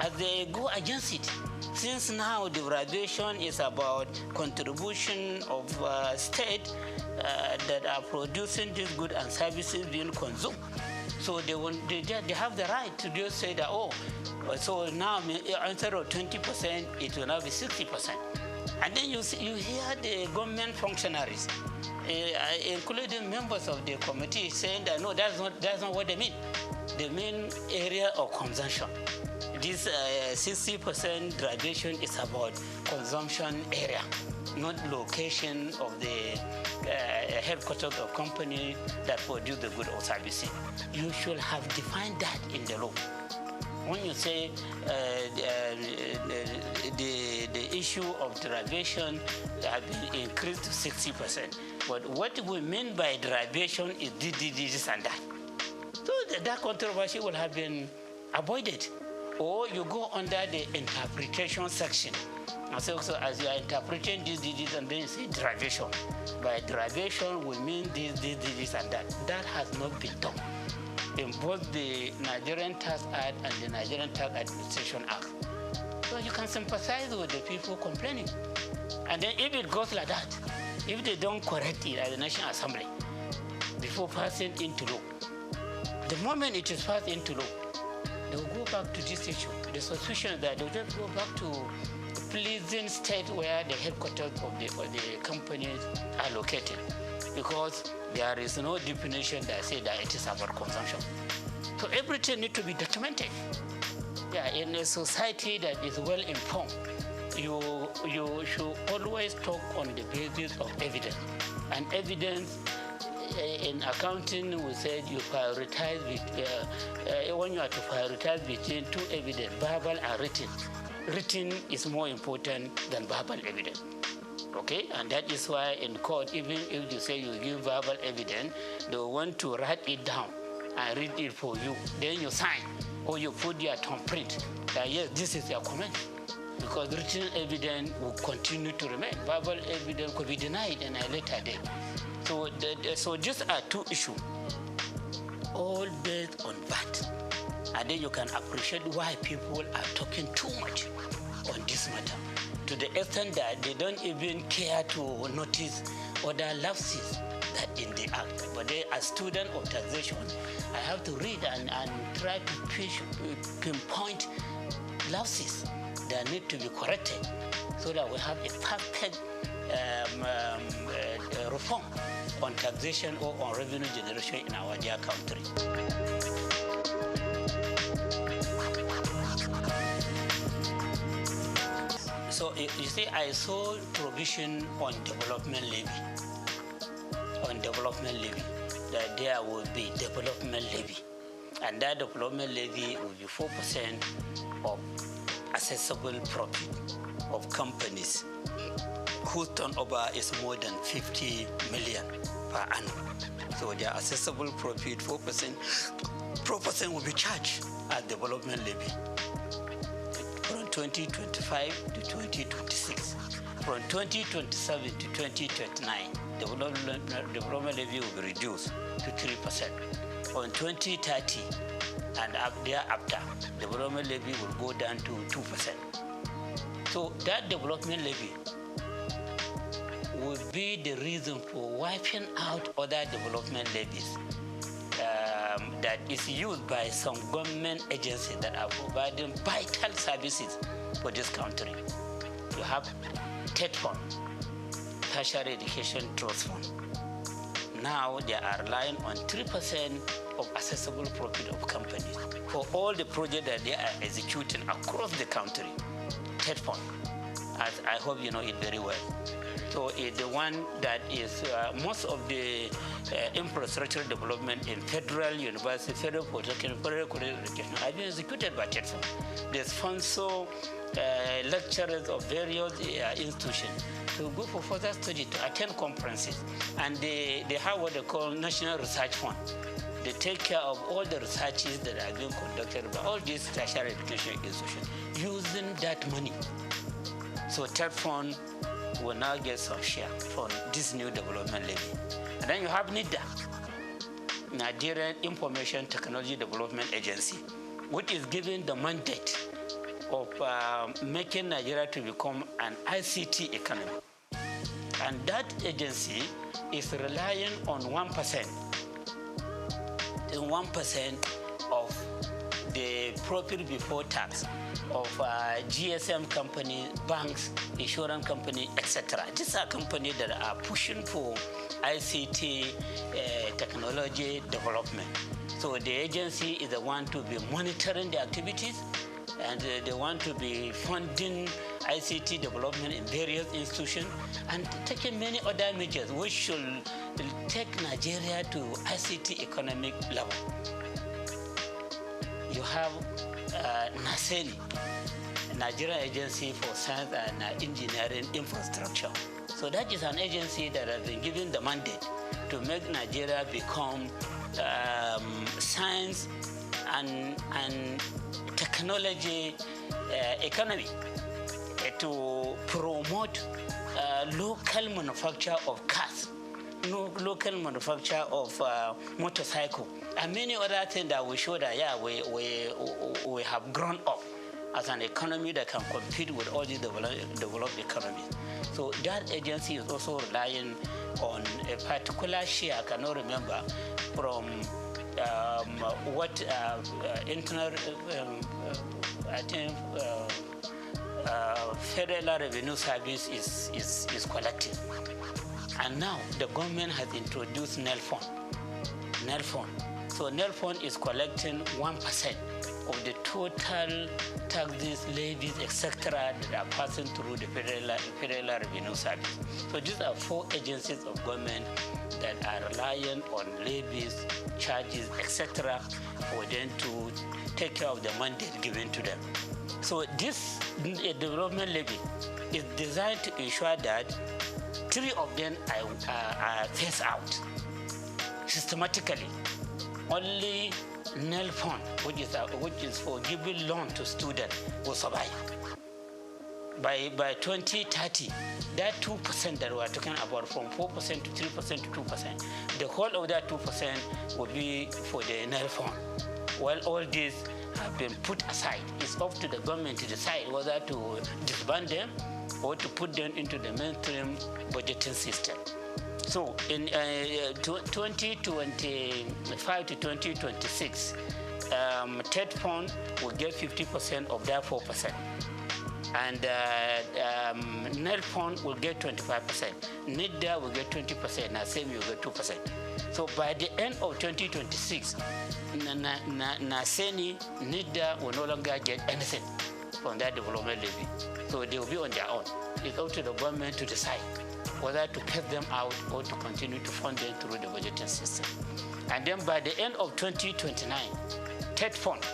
Speaker 9: As they go against it. Since now the derivation is about contribution of state that are producing these goods and services being consumed. So they have the right to just say that, oh, so now instead of 20%, it will now be 60%. And then you hear the government functionaries, including members of the committee, saying that no, that's not what they mean. They mean area of consumption. This 60% derivation is about consumption area. not location of the headquarters of company that produce the good or services. You should have defined that in the law. When you say the issue of derivation have been increased to 60%, but what we mean by derivation is this and that. So that controversy will have been avoided. Or you go under the interpretation section. And so as you are interpreting this, and then you say derivation. By derivation, we mean this, and that. That has not been done in both the Nigerian Tax Act and the Nigerian Tax Administration Act. So you can sympathize with the people complaining. And then if it goes like that, if they don't correct it at the National Assembly before passing into law, the moment it is passed into law, they will go back to this issue. The suspicion that they will just go back to the pleasing state where the headquarters of the companies are located, because there is no definition that says that it is about consumption. So everything needs to be documented. Yeah, in a society that is well informed, you should always talk on the basis of evidence. And evidence in accounting, we said you prioritize when you are to prioritize between two evidence, verbal and written. Written is more important than verbal evidence. Okay, and that is why in court, even if you say you give verbal evidence, they want to write it down and read it for you. Then you sign or you put your thumbprint that yes, this is your comment. Because written evidence will continue to remain. Verbal evidence could be denied in a later date. So these are two issues, all based on that. And then you can appreciate why people are talking too much on this matter, to the extent that they don't even care to notice other lapses that in the act. But they, as student of taxation, I have to read and try to pinpoint lapses that need to be corrected so that we have a perfect reform on taxation or on revenue generation in our dear country. So you see, I saw provision on development levy. That there will be development levy, and that development levy will be 4% of accessible profit of companies whose turnover is more than 50 million per annum. So their accessible profit, 4% will be charged as development levy from 2025 to 2026. From 2027 to 2029, development levy will be reduced to 3%. From 2030 and thereafter, development levy will go down to 2%. So that development levy will be the reason for wiping out other development levies that is used by some government agencies that are providing vital services for this country. You have TED Fund, Tertiary Education Trust Fund. Now they are relying on 3% of accessible profit of companies for all the projects that they are executing across the country. TED Fund, as I hope you know it very well. So it's the one that is most of the infrastructure development in federal university, federal polytechnic, federal college education have been executed by TED Fund. They sponsor lecturers of various institutions to go for further study, to attend conferences, and they have what they call National Research Fund. They take care of all the researches that are being conducted by all these tertiary education institutions using that money. So TED Fund will now get some share from this new development levy. And then you have NIDA, Nigerian Information Technology Development Agency, which is given the mandate of making Nigeria to become an ICT economy. And that agency is relying on 1%. 1% of the profit before tax of GSM companies, banks, insurance companies, etc. These are companies that are pushing for ICT technology development. So the agency is the one to be monitoring the activities, and they want to be funding ICT development in various institutions, and taking many other measures which should take Nigeria to ICT economic level. You have NASENI, Nigerian Agency for Science and Engineering Infrastructure. So that is an agency that has been given the mandate to make Nigeria become science and technology economy, to promote local manufacture of cars, local manufacture of motorcycle, and many other things that we show that we have grown up as an economy that can compete with all these developed economies. So that agency is also relying on a particular share, I cannot remember, from what internal, I think, Federal Revenue Service is collecting. And now the government has introduced NELFON. So NELFON is collecting 1% of the total taxes, levies, etc. that are passing through the Federal Revenue Service. So these are 4 agencies of government that are relying on levies, charges, etc. for them to take care of the mandate given to them. So this development levy is designed to ensure that 3 of them are phased out systematically. Only NELFON, which is for giving loan to students, will survive. By 2030, that 2% that we are talking about, from 4% to 3% to 2%, the whole of that 2% will be for the NELFON. Well, all these have been put aside. It's up to the government to decide whether to disband them or to put them into the mainstream budgeting system. So in 2025 to 2026, TED Fund will get 50% of that 4%. And NEL Fund will get 25%. NIDA will get 20%, NASEMI will get 2%. So by the end of 2026, NASENI, NIDA will no longer get anything from that development levy. So they will be on their own. It's up to the government to decide whether to cut them out or to continue to fund them through the budgeting system. And then by the end of 2029, TED Fund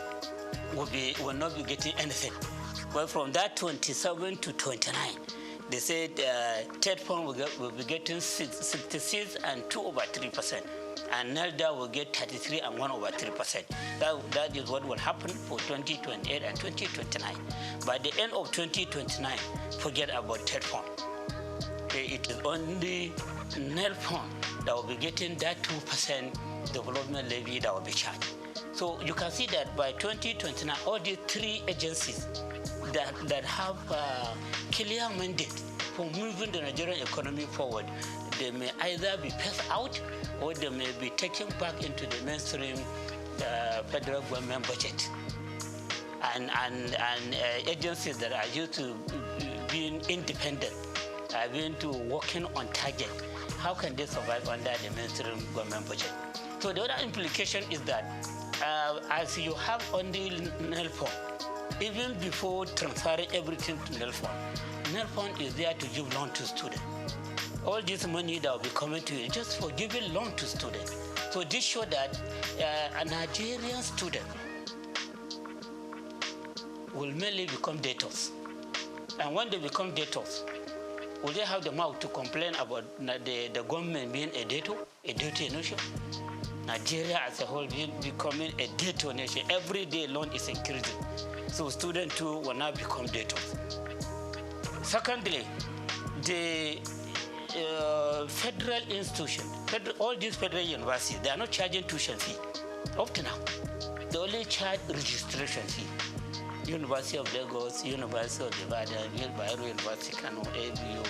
Speaker 9: will not be getting anything. But from that 27 to 29, they said TED Fund will be getting 66 and 2/3%. And NELDA will get 33 and 1/3%. That is what will happen for 2028 and 2029. By the end of 2029, forget about TED Fund. It is only NEL Fund that will be getting that 2% development levy that will be charged. So you can see that by 2029, all these 3 agencies that have clear mandate for moving the Nigerian economy forward, they may either be passed out or they may be taken back into the mainstream federal government budget. And agencies that are used to being independent, are going to working on target. How can they survive under the mainstream government budget? So the other implication is that as you have only NELFON, even before transferring everything to NELFON, NELFON is there to give loan to students. All this money that will be coming to you just for giving loan to students. So this shows that a Nigerian student will mainly become debtors. And when they become debtors, will they have the mouth to complain about the government being a debtor nation? Nigeria as a whole becoming a debtor nation. Every day loan is increasing. So students too will now become debtors. Secondly, the federal institution, all these federal universities, they are not charging tuition fee up to now. They only charge registration fee. University of Lagos, University of Ibadan, Bayero University, Kano, ABU,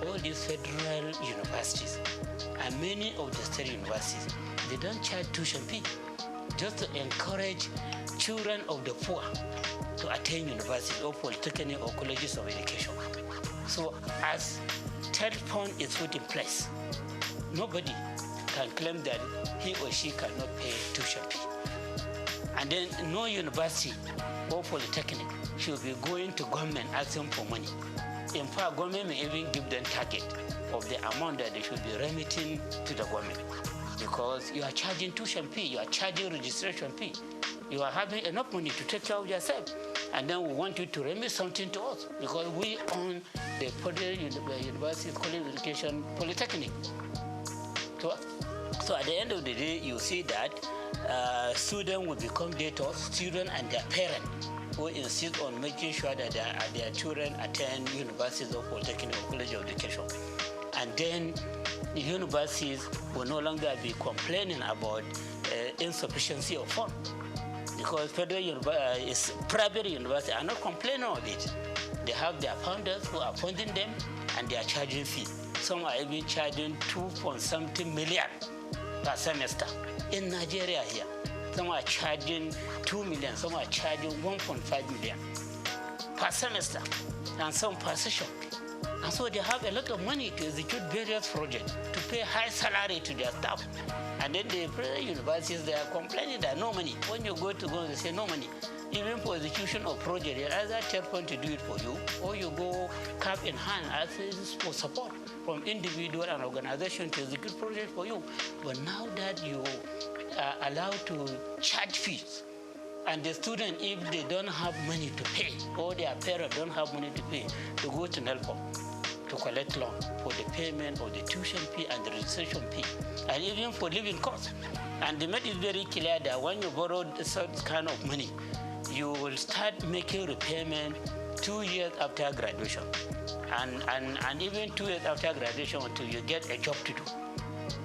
Speaker 9: all these federal universities, and many of the state universities, they don't charge tuition fee, just to encourage children of the poor to attend university or polytechnic or colleges of education. So as TED Fund is put in place, nobody can claim that he or she cannot pay tuition fee. And then no university or polytechnic should be going to government asking for money. In fact, government may even give them target of the amount that they should be remitting to the government. Because you are charging tuition fee, you are charging registration fee, you are having enough money to take care of yourself. And then we want you to remit something to us because we own the Federal University College of Education Polytechnic. So at the end of the day, you see that students will become debtors, students and their parents who insist on making sure that their children attend universities or polytechnic or college of education. And then the universities will no longer be complaining about insufficiency of funds. Because private universities are not complaining of it. They have their founders who are funding them and they are charging fees. Some are even charging 2.something million per semester in Nigeria here. Some are charging 2 million, some are charging 1.5 million per semester, and some per session. And so they have a lot of money to execute various projects, to pay high salary to their staff. And then the private universities, they are complaining that no money. When you go, they say no money. Even for execution of project, they either take one to do it for you, or you go cap in hand as for support from individual and organization to execute project for you. But now that you are allowed to charge fees, and the student, if they don't have money to pay, or their parents don't have money to pay, to go to NELPO to collect loan for the payment of the tuition fee and the registration fee, and even for living costs. And they made it very clear that when you borrow such kind of money, you will start making repayment 2 years after graduation, and even 2 years after graduation until you get a job to do.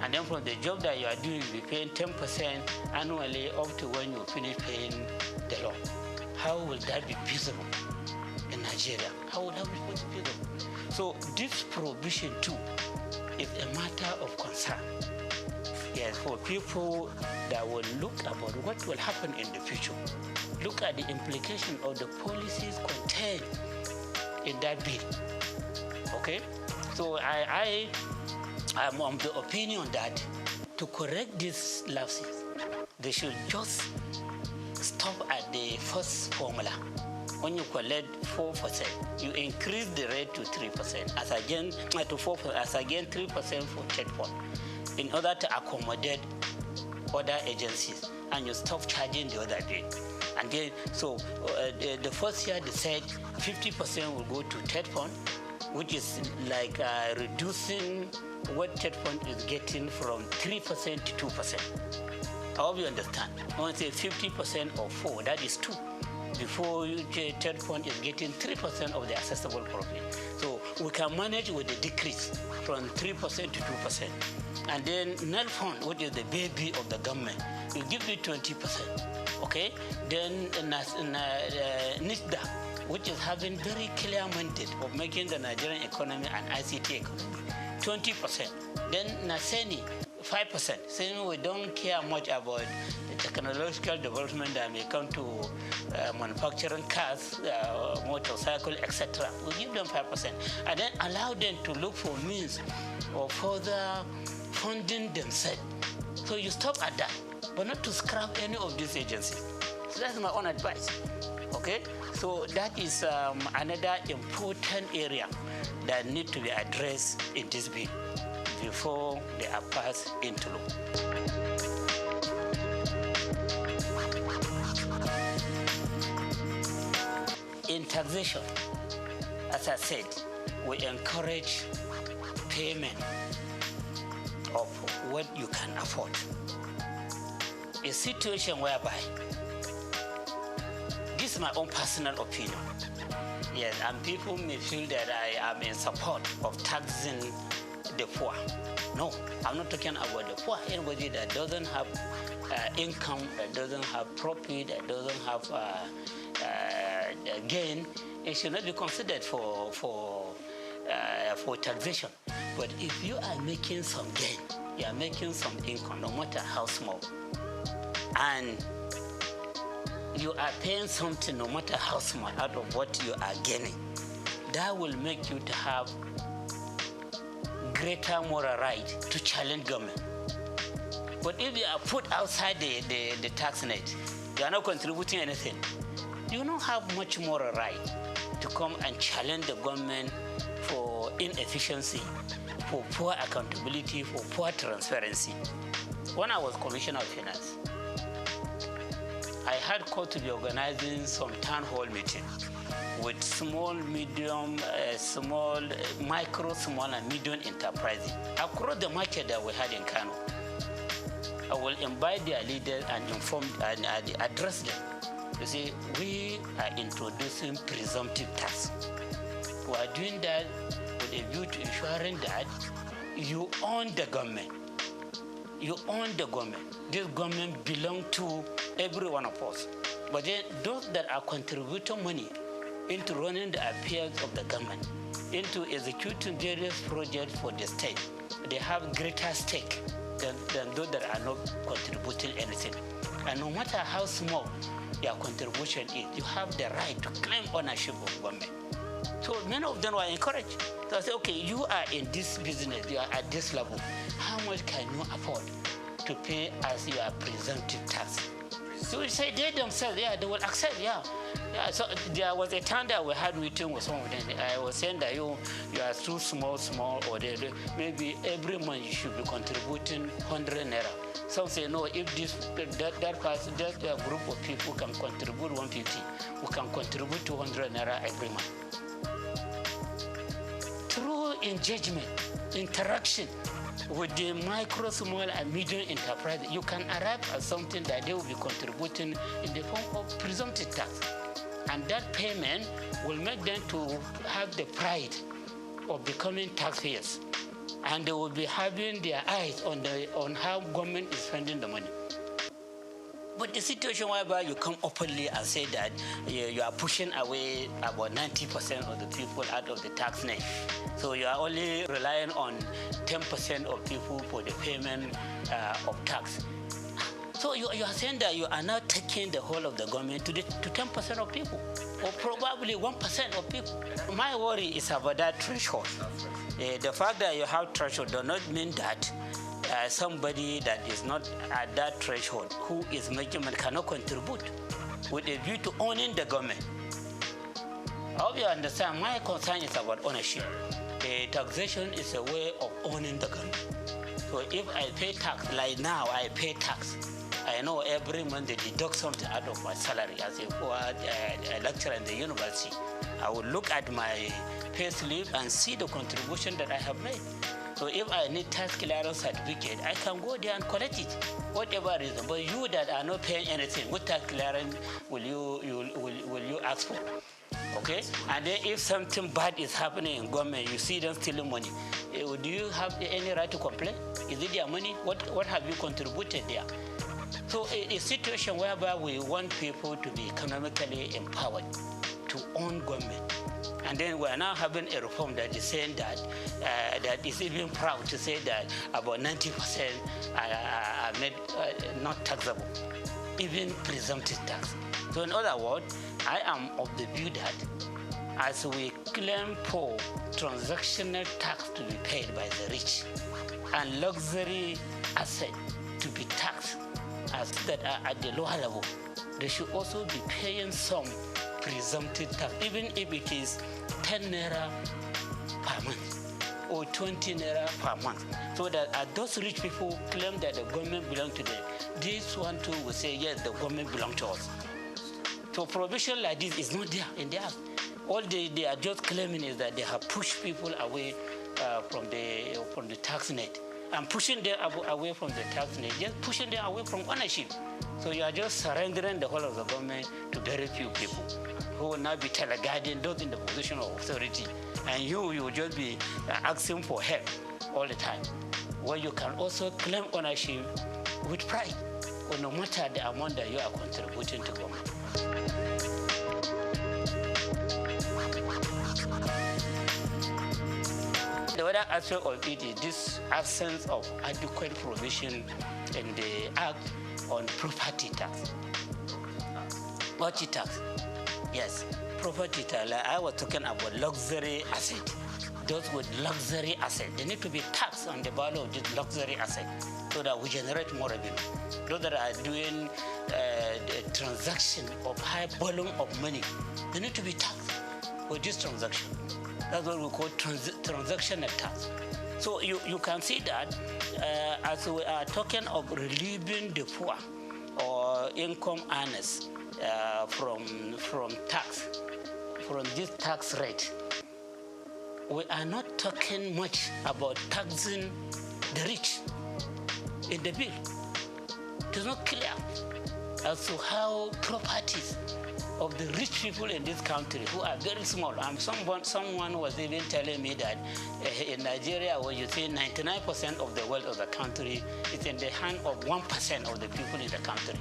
Speaker 9: And then from the job that you are doing, you'll be paying 10% annually up to when you finish paying the loan. How will that be feasible in Nigeria? How would that be feasible? So this provision too is a matter of concern. Yes, for people that will look about what will happen in the future. Look at the implication of the policies contained in that bill. Okay? So I'm of the opinion that to correct these lapses, they should just stop at the first formula. When you collect 4%, you increase the rate to 3%, as again to 4%, as again 3% for third fund, in order to accommodate other agencies, and you stop charging the other day. And then, so the first year they said 50% will go to third fund, which is like reducing what third fund is getting from 3% to 2%. I hope you understand. When I say 50% of 4, that is 2. Before third fund is getting 3% of the accessible profit. So we can manage with the decrease from 3% to 2%. And then NEL fund, which is the baby of the government, will give you 20%. Okay? Then NISDA, which is having very clear mandate of making the Nigerian economy an ICT economy, 20%. Then NASENI, 5%. Saying we don't care much about the technological development that may come to manufacturing cars, motorcycles, etc. We give them 5%. And then allow them to look for means of further funding themselves. So you stop at that, but not to scrap any of these agencies. So that's my own advice. Okay? So that is another important area that need to be addressed in this bill before they are passed into law. In taxation, as I said, we encourage payment of what you can afford. A situation whereby, this is my own personal opinion, yes, and people may feel that I am in support of taxing the poor. No, I'm not talking about the poor. Anybody that doesn't have income, that doesn't have profit, that doesn't have gain, it should not be considered for taxation. But if you are making some gain, you are making some income, no matter how small, and you are paying something, no matter how small, out of what you are gaining, that will make you to have greater moral right to challenge government. But if you are put outside the tax net, you are not contributing anything. you don't have much more a right to come and challenge the government for inefficiency, for poor accountability, for poor transparency. When I was Commissioner of Finance, I had called to be organizing some town hall meetings with small, medium, micro, small, and medium enterprises across the market that we had in Kano. I will invite their leaders and inform and address them. You see, we are introducing presumptive tax. We are doing that with a view to ensuring that you own the government. You own the government. This government belongs to every one of us. But then those that are contributing money into running the affairs of the government, into executing various projects for the state, they have greater stake than those that are not contributing anything. And no matter how small their contribution is, you have the right to claim ownership of government. So many of them were encouraged. So I said, okay, you are in this business, you are at this level. How much can you afford to pay as your presumptive tax? So we say they themselves, yeah, they will accept, yeah. So there was a time that we had meeting with some of them. I was saying that you are too small, or maybe every month you should be contributing 100 naira. Some say no, if that group of people can contribute 150, we can contribute 200 naira every month. Through engagement, interaction with the micro, small, and medium enterprise, you can arrive at something that they will be contributing in the form of presumptive tax. And that payment will make them to have the pride of becoming taxpayers. And they will be having their eyes on how government is spending the money. But the situation whereby you come openly and say that you are pushing away about 90% of the people out of the tax net. So you are only relying on 10% of people for the payment of tax. So you are saying that you are now taking the whole of the government to 10% of people, or probably 1% of people. My worry is about that threshold. The fact that you have threshold does not mean that somebody that is not at that threshold, who is making money, cannot contribute with a view to owning the government. I hope you understand. My concern is about ownership. Taxation is a way of owning the government. So if I pay tax, like now I pay tax, I know every month they deduct something out of my salary as a lecturer in the university. I will look at my pay slip and see the contribution that I have made. So if I need tax clearance certificate, I can go there and collect it, whatever reason. But you that are not paying anything, what tax clearance will you ask for? Okay? And then if something bad is happening in government, you see them stealing money, do you have any right to complain? Is it their money? What have you contributed there? So a situation whereby we want people to be economically empowered to own government. And then we are now having a reform that is saying that that is even proud to say that about 90% are made not taxable, even presumptive tax. So in other words, I am of the view that as we claim for transactional tax to be paid by the rich and luxury asset to be taxed as that are at the lower level, they should also be paying some presumptive tax, even if it is 10 naira per month or 20 naira per month, so that those rich people claim that the government belongs to them, this one too will say, yes, the government belongs to us. So provision like this is not there in the act. All they are just claiming is that they have pushed people away from the tax net. And pushing them away from the tax net, just pushing them away from ownership. So you are just surrendering the whole of the government to very few people who will now be teleguiding those in the position of authority. And you will just be asking for help all the time. Well, you can also claim ownership with pride, or no matter the amount that you are contributing to government. The other aspect of it is this absence of adequate provision in the Act on property tax. Property tax, yes, property tax. Like I was talking about luxury asset. Those with luxury asset, they need to be taxed on the value of this luxury asset so that we generate more revenue. Those that are doing transaction of high volume of money, they need to be taxed for this transaction. That's what we call transactional tax. So you can see that as we are talking of relieving the poor or income earners from tax, from this tax rate, we are not talking much about taxing the rich in the bill. It is not clear as to how properties of the rich people in this country who are very small. Someone was even telling me that in Nigeria, where you say 99% of the wealth of the country is in the hand of 1% of the people in the country.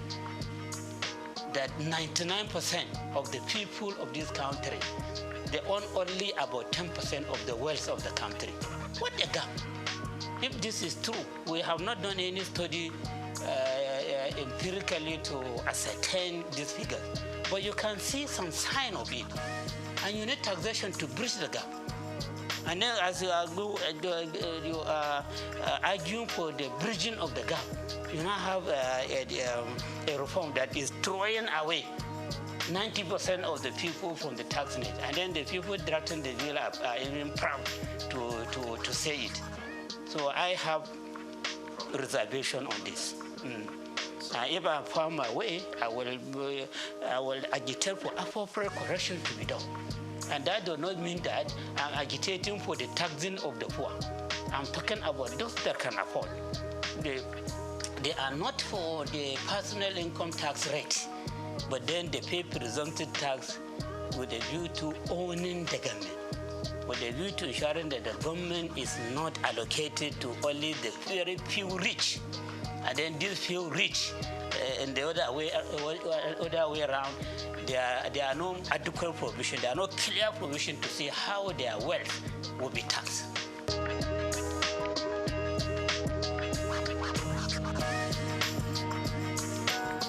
Speaker 9: That 99% of the people of this country, they own only about 10% of the wealth of the country. What a gap! If this is true, we have not done any study empirically to ascertain this figure, but you can see some sign of it, and you need taxation to bridge the gap. And then as you are arguing for the bridging of the gap, you now have a reform that is throwing away 90% of the people from the tax net, and then the people drafting the bill are even proud to say it. So I have reservation on this. If I found my way, I will agitate for appropriate correction to be done. And that does not mean that I'm agitating for the taxing of the poor. I'm talking about those that can afford. They are not for the personal income tax rate, but then they pay presumptive tax with a view to owning the government, with a view to ensuring that the government is not allocated to only the very few rich. And then these few rich, in the other way around, there are no adequate provision, there are no clear provision to see how their wealth will be taxed.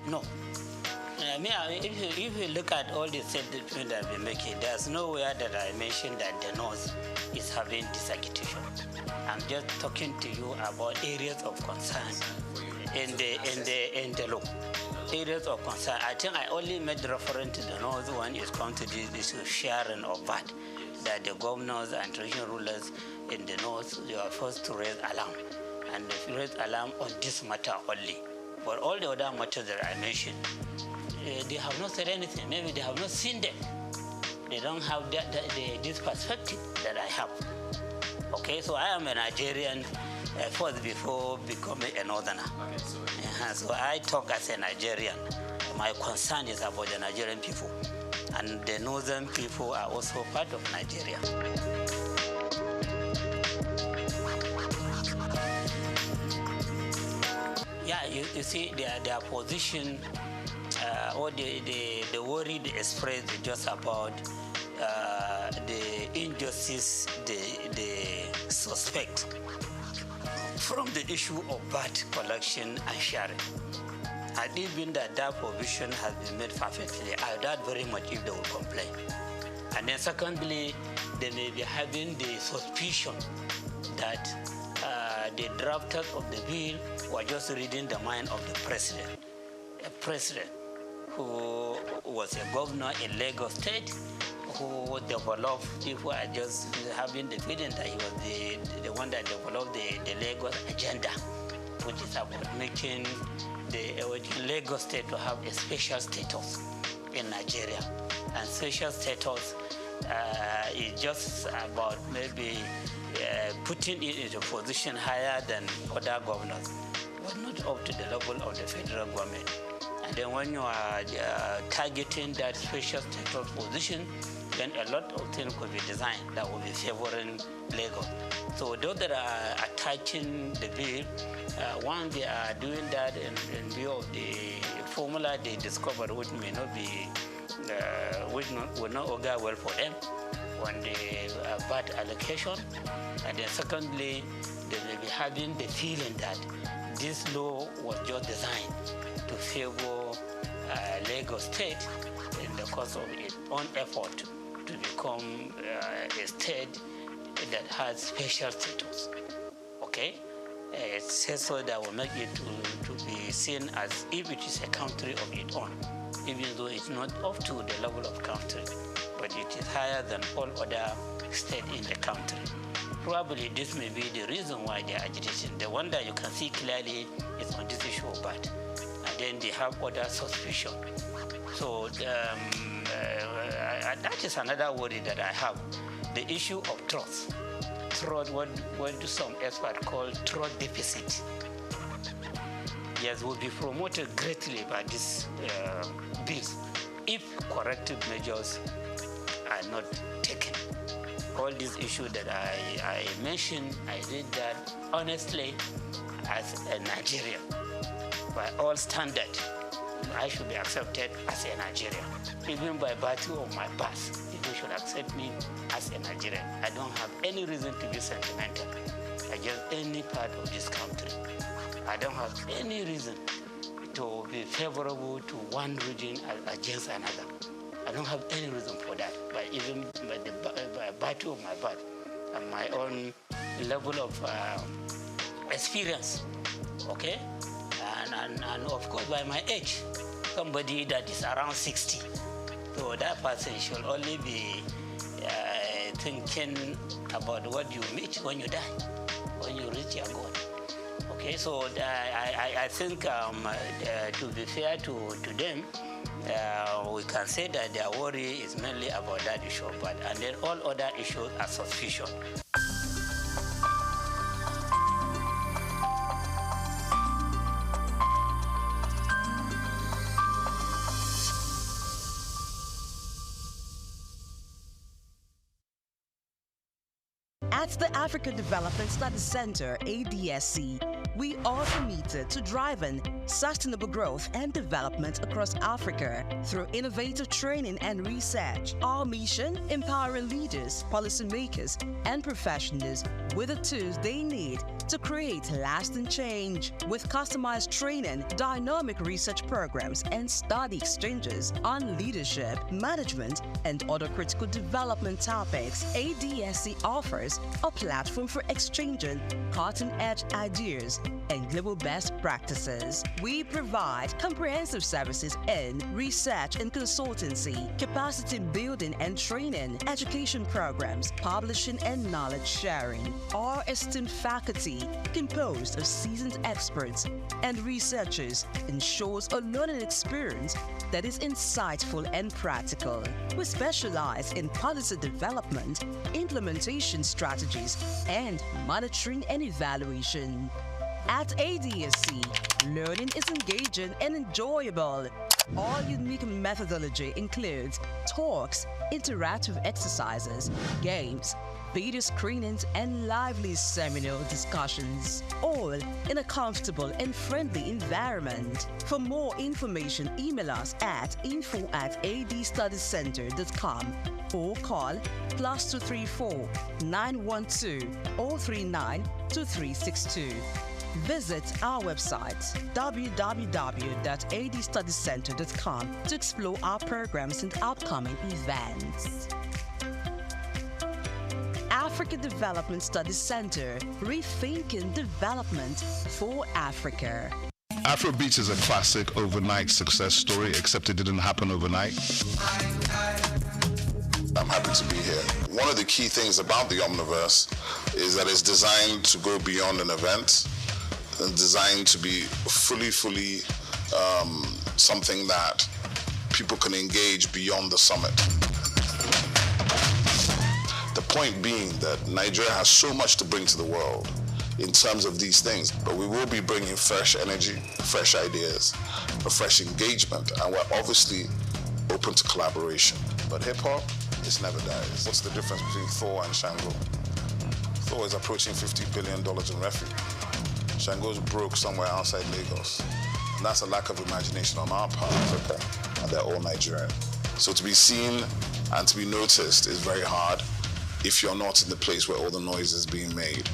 Speaker 9: No. If you look at all the statements that I've been making, there's nowhere that I mentioned that the North is having this agitation. I'm just talking to you about areas of concern in the law. Areas of concern. I think I only made reference to the North when it comes to this issue of sharing of VAT, that the governors and traditional rulers in the North, they are first to raise alarm, and they raise alarm on this matter only. But all the other matters that I mentioned, they have not said anything. Maybe they have not seen them. They don't have this perspective that I have. Okay, so I am a Nigerian first before becoming a Northerner. Okay, so I talk as a Nigerian. My concern is about the Nigerian people. And the Northern people are also part of Nigeria. Yeah, you see their position, or the worry they express is just about the injustice they suspect from the issue of VAT collection and sharing. I even that provision has been made perfectly. I doubt very much if they will complain. And then secondly, they may be having the suspicion that the drafters of the bill were just reading the mind of the president. A president who was a governor in Lagos State, who developed, people are just having the feeling that he was the one that developed the Lagos agenda, which is about making the Lagos State to have a special status in Nigeria. And special status is just about maybe putting it in a position higher than other governors, but not up to the level of the federal government. And then when you are targeting that special status position, then a lot of things could be designed that will be favoring Lagos. So those that are attaching the bill, one, they are doing that in view of the formula they discovered, which may not be, will not augur well for them on the VAT allocation. And then secondly, they may be having the feeling that this law was just designed to favor Lagos State in the course of its own effort to become a state that has special status. Okay? It says so that will make it to be seen as if it is a country of its own. even though it's not up to the level of country, but it is higher than all other states in the country. Probably this may be the reason why they are agitating. The one that you can see clearly is on this issue of BAT. And then they have other suspicion. So that is another worry that I have. The issue of trust. Trust, what some experts call trust deficit. Yes, will be promoted greatly by this bills if corrective measures are not taken. All these issues that I mentioned, I did that honestly as a Nigerian. By all standards, I should be accepted as a Nigerian. Even by virtue of my past, people should accept me as a Nigerian. I don't have any reason to be sentimental against any part of this country. I don't have any reason to be favorable to one region against another. I don't have any reason for that. But even by virtue of my birth and my own level of experience, okay? And of course by my age, somebody that is around 60. So that person should only be thinking about what you meet when you die, when you reach your goal. Okay, so I think to be fair to them, we can say that their worry is mainly about that issue, and then all other issues are suspicion.
Speaker 1: At the African Development Studies Center, ADSC, we are committed to driving sustainable growth and development across Africa through innovative training and research. Our mission, empowering leaders, policymakers, and professionals with the tools they need to create lasting change. With customized training, dynamic research programs, and study exchanges on leadership, management, and other critical development topics, ADSC offers a platform for exchanging cutting-edge ideas and global best practices. We provide comprehensive services in research and consultancy, capacity building and training, education programs, publishing and knowledge sharing. Our esteemed faculty, composed of seasoned experts and researchers, ensures a learning experience that is insightful and practical. We specialize in policy development, implementation strategies, and monitoring and evaluation. At ADSC, learning is engaging and enjoyable. Our unique methodology includes talks, interactive exercises, games, video screenings, and lively seminar discussions, all in a comfortable and friendly environment. For more information, email us at info@adstudiescenter.com or call +234 912 039 2362. Visit our website www.adstudiescenter.com to explore our programs and upcoming events. Africa Development Studies Center, rethinking development for Africa.
Speaker 3: Afrobeats is a classic overnight success story, except it didn't happen overnight.
Speaker 12: I'm happy to be here. One of the key things about the Omniverse is that it's designed to go beyond an event, and designed to be fully something that people can engage beyond the summit. The point being that Nigeria has so much to bring to the world in terms of these things, but we will be bringing fresh energy, fresh ideas, a fresh engagement, and we're obviously open to collaboration. But hip-hop, it never dies. What's the difference between Thor and Shango? Thor is approaching $50 billion in revenue. Shango's broke somewhere outside Lagos. And that's a lack of imagination on our part, okay? And they're all Nigerian. So to be seen and to be noticed is very hard if you're not in the place where all the noise is being made.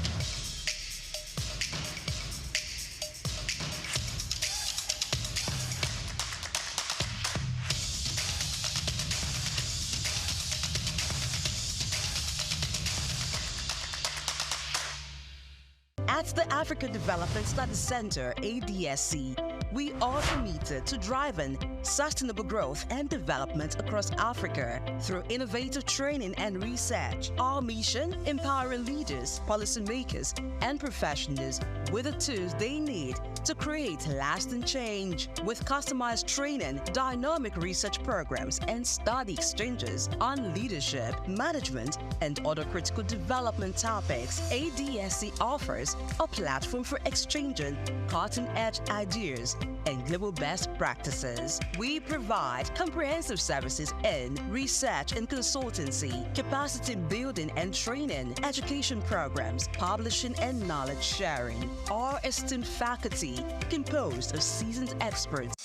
Speaker 1: At the Africa Development Studies Center, ADSC, we are committed to driving sustainable growth and development across Africa through innovative training and research. Our mission, empowering leaders, policymakers, and professionals with the tools they need to create lasting change. With customized training, dynamic research programs, and study exchanges on leadership, management, and other critical development topics, ADSC offers a platform for exchanging cutting-edge ideas and global best practices. We provide comprehensive services in research and consultancy, capacity building and training, education programs, publishing and knowledge sharing. Our esteemed faculty, composed of seasoned experts,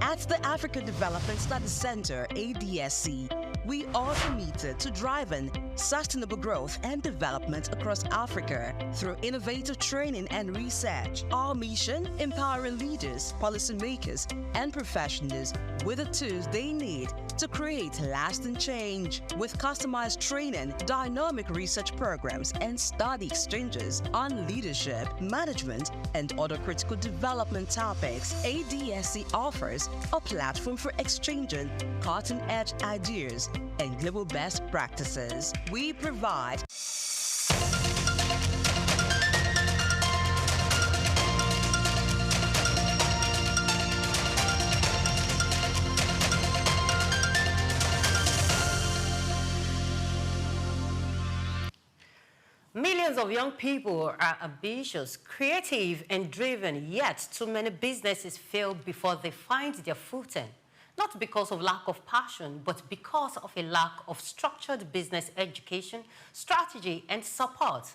Speaker 1: at the African Development Studies Center, ADSC, we are committed to driving sustainable growth and development across Africa through innovative training and research. Our mission, empowering leaders, policymakers, and professionals with the tools they need to create lasting change. With customized training, dynamic research programs, and study exchanges on leadership, management, and other critical development topics, ADSC offers a platform for exchanging cutting-edge ideas and global best practices. We provide
Speaker 14: Millions of young people are ambitious, creative, and driven, yet too many businesses fail before they find their footing. Not because of lack of passion, but because of a lack of structured business education, strategy, and support.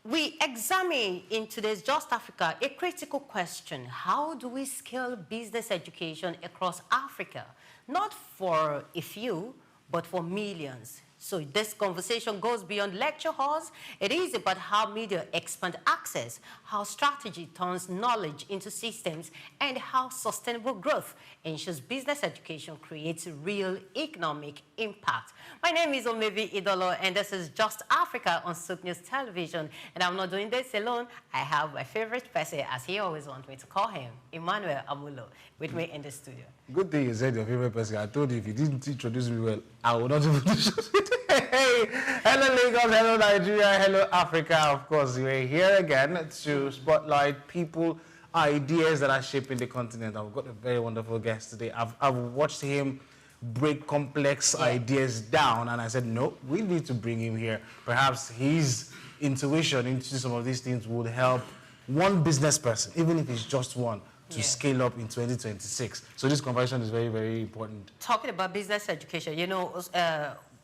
Speaker 14: We examine in today's Just Africa a critical question: how do we scale business education across Africa? Not for a few, but for millions. So this conversation goes beyond lecture halls. It is about how media expand access, how strategy turns knowledge into systems, and how sustainable growth ensures business education creates real economic impact. My name is Omevi Idolo, and this is Just Africa on SOUQ News Television. And I'm not doing this alone. I have my favorite person, as he always wants me to call him, Emmanuel Amulo, with me in the studio.
Speaker 15: Good thing you said your favorite person. I told you if you didn't introduce me well, I would not even introduce you. Hey, hello Lagos, hello Nigeria, hello Africa. Of course, we're here again to spotlight people, ideas that are shaping the continent. I've got a very wonderful guest today. I've watched him break complex ideas down, and I said, no, we need to bring him here. Perhaps his intuition into some of these things would help one business person, even if it's just one, to scale up in 2026. So this conversation is very, very important.
Speaker 14: Talking about business education, you know,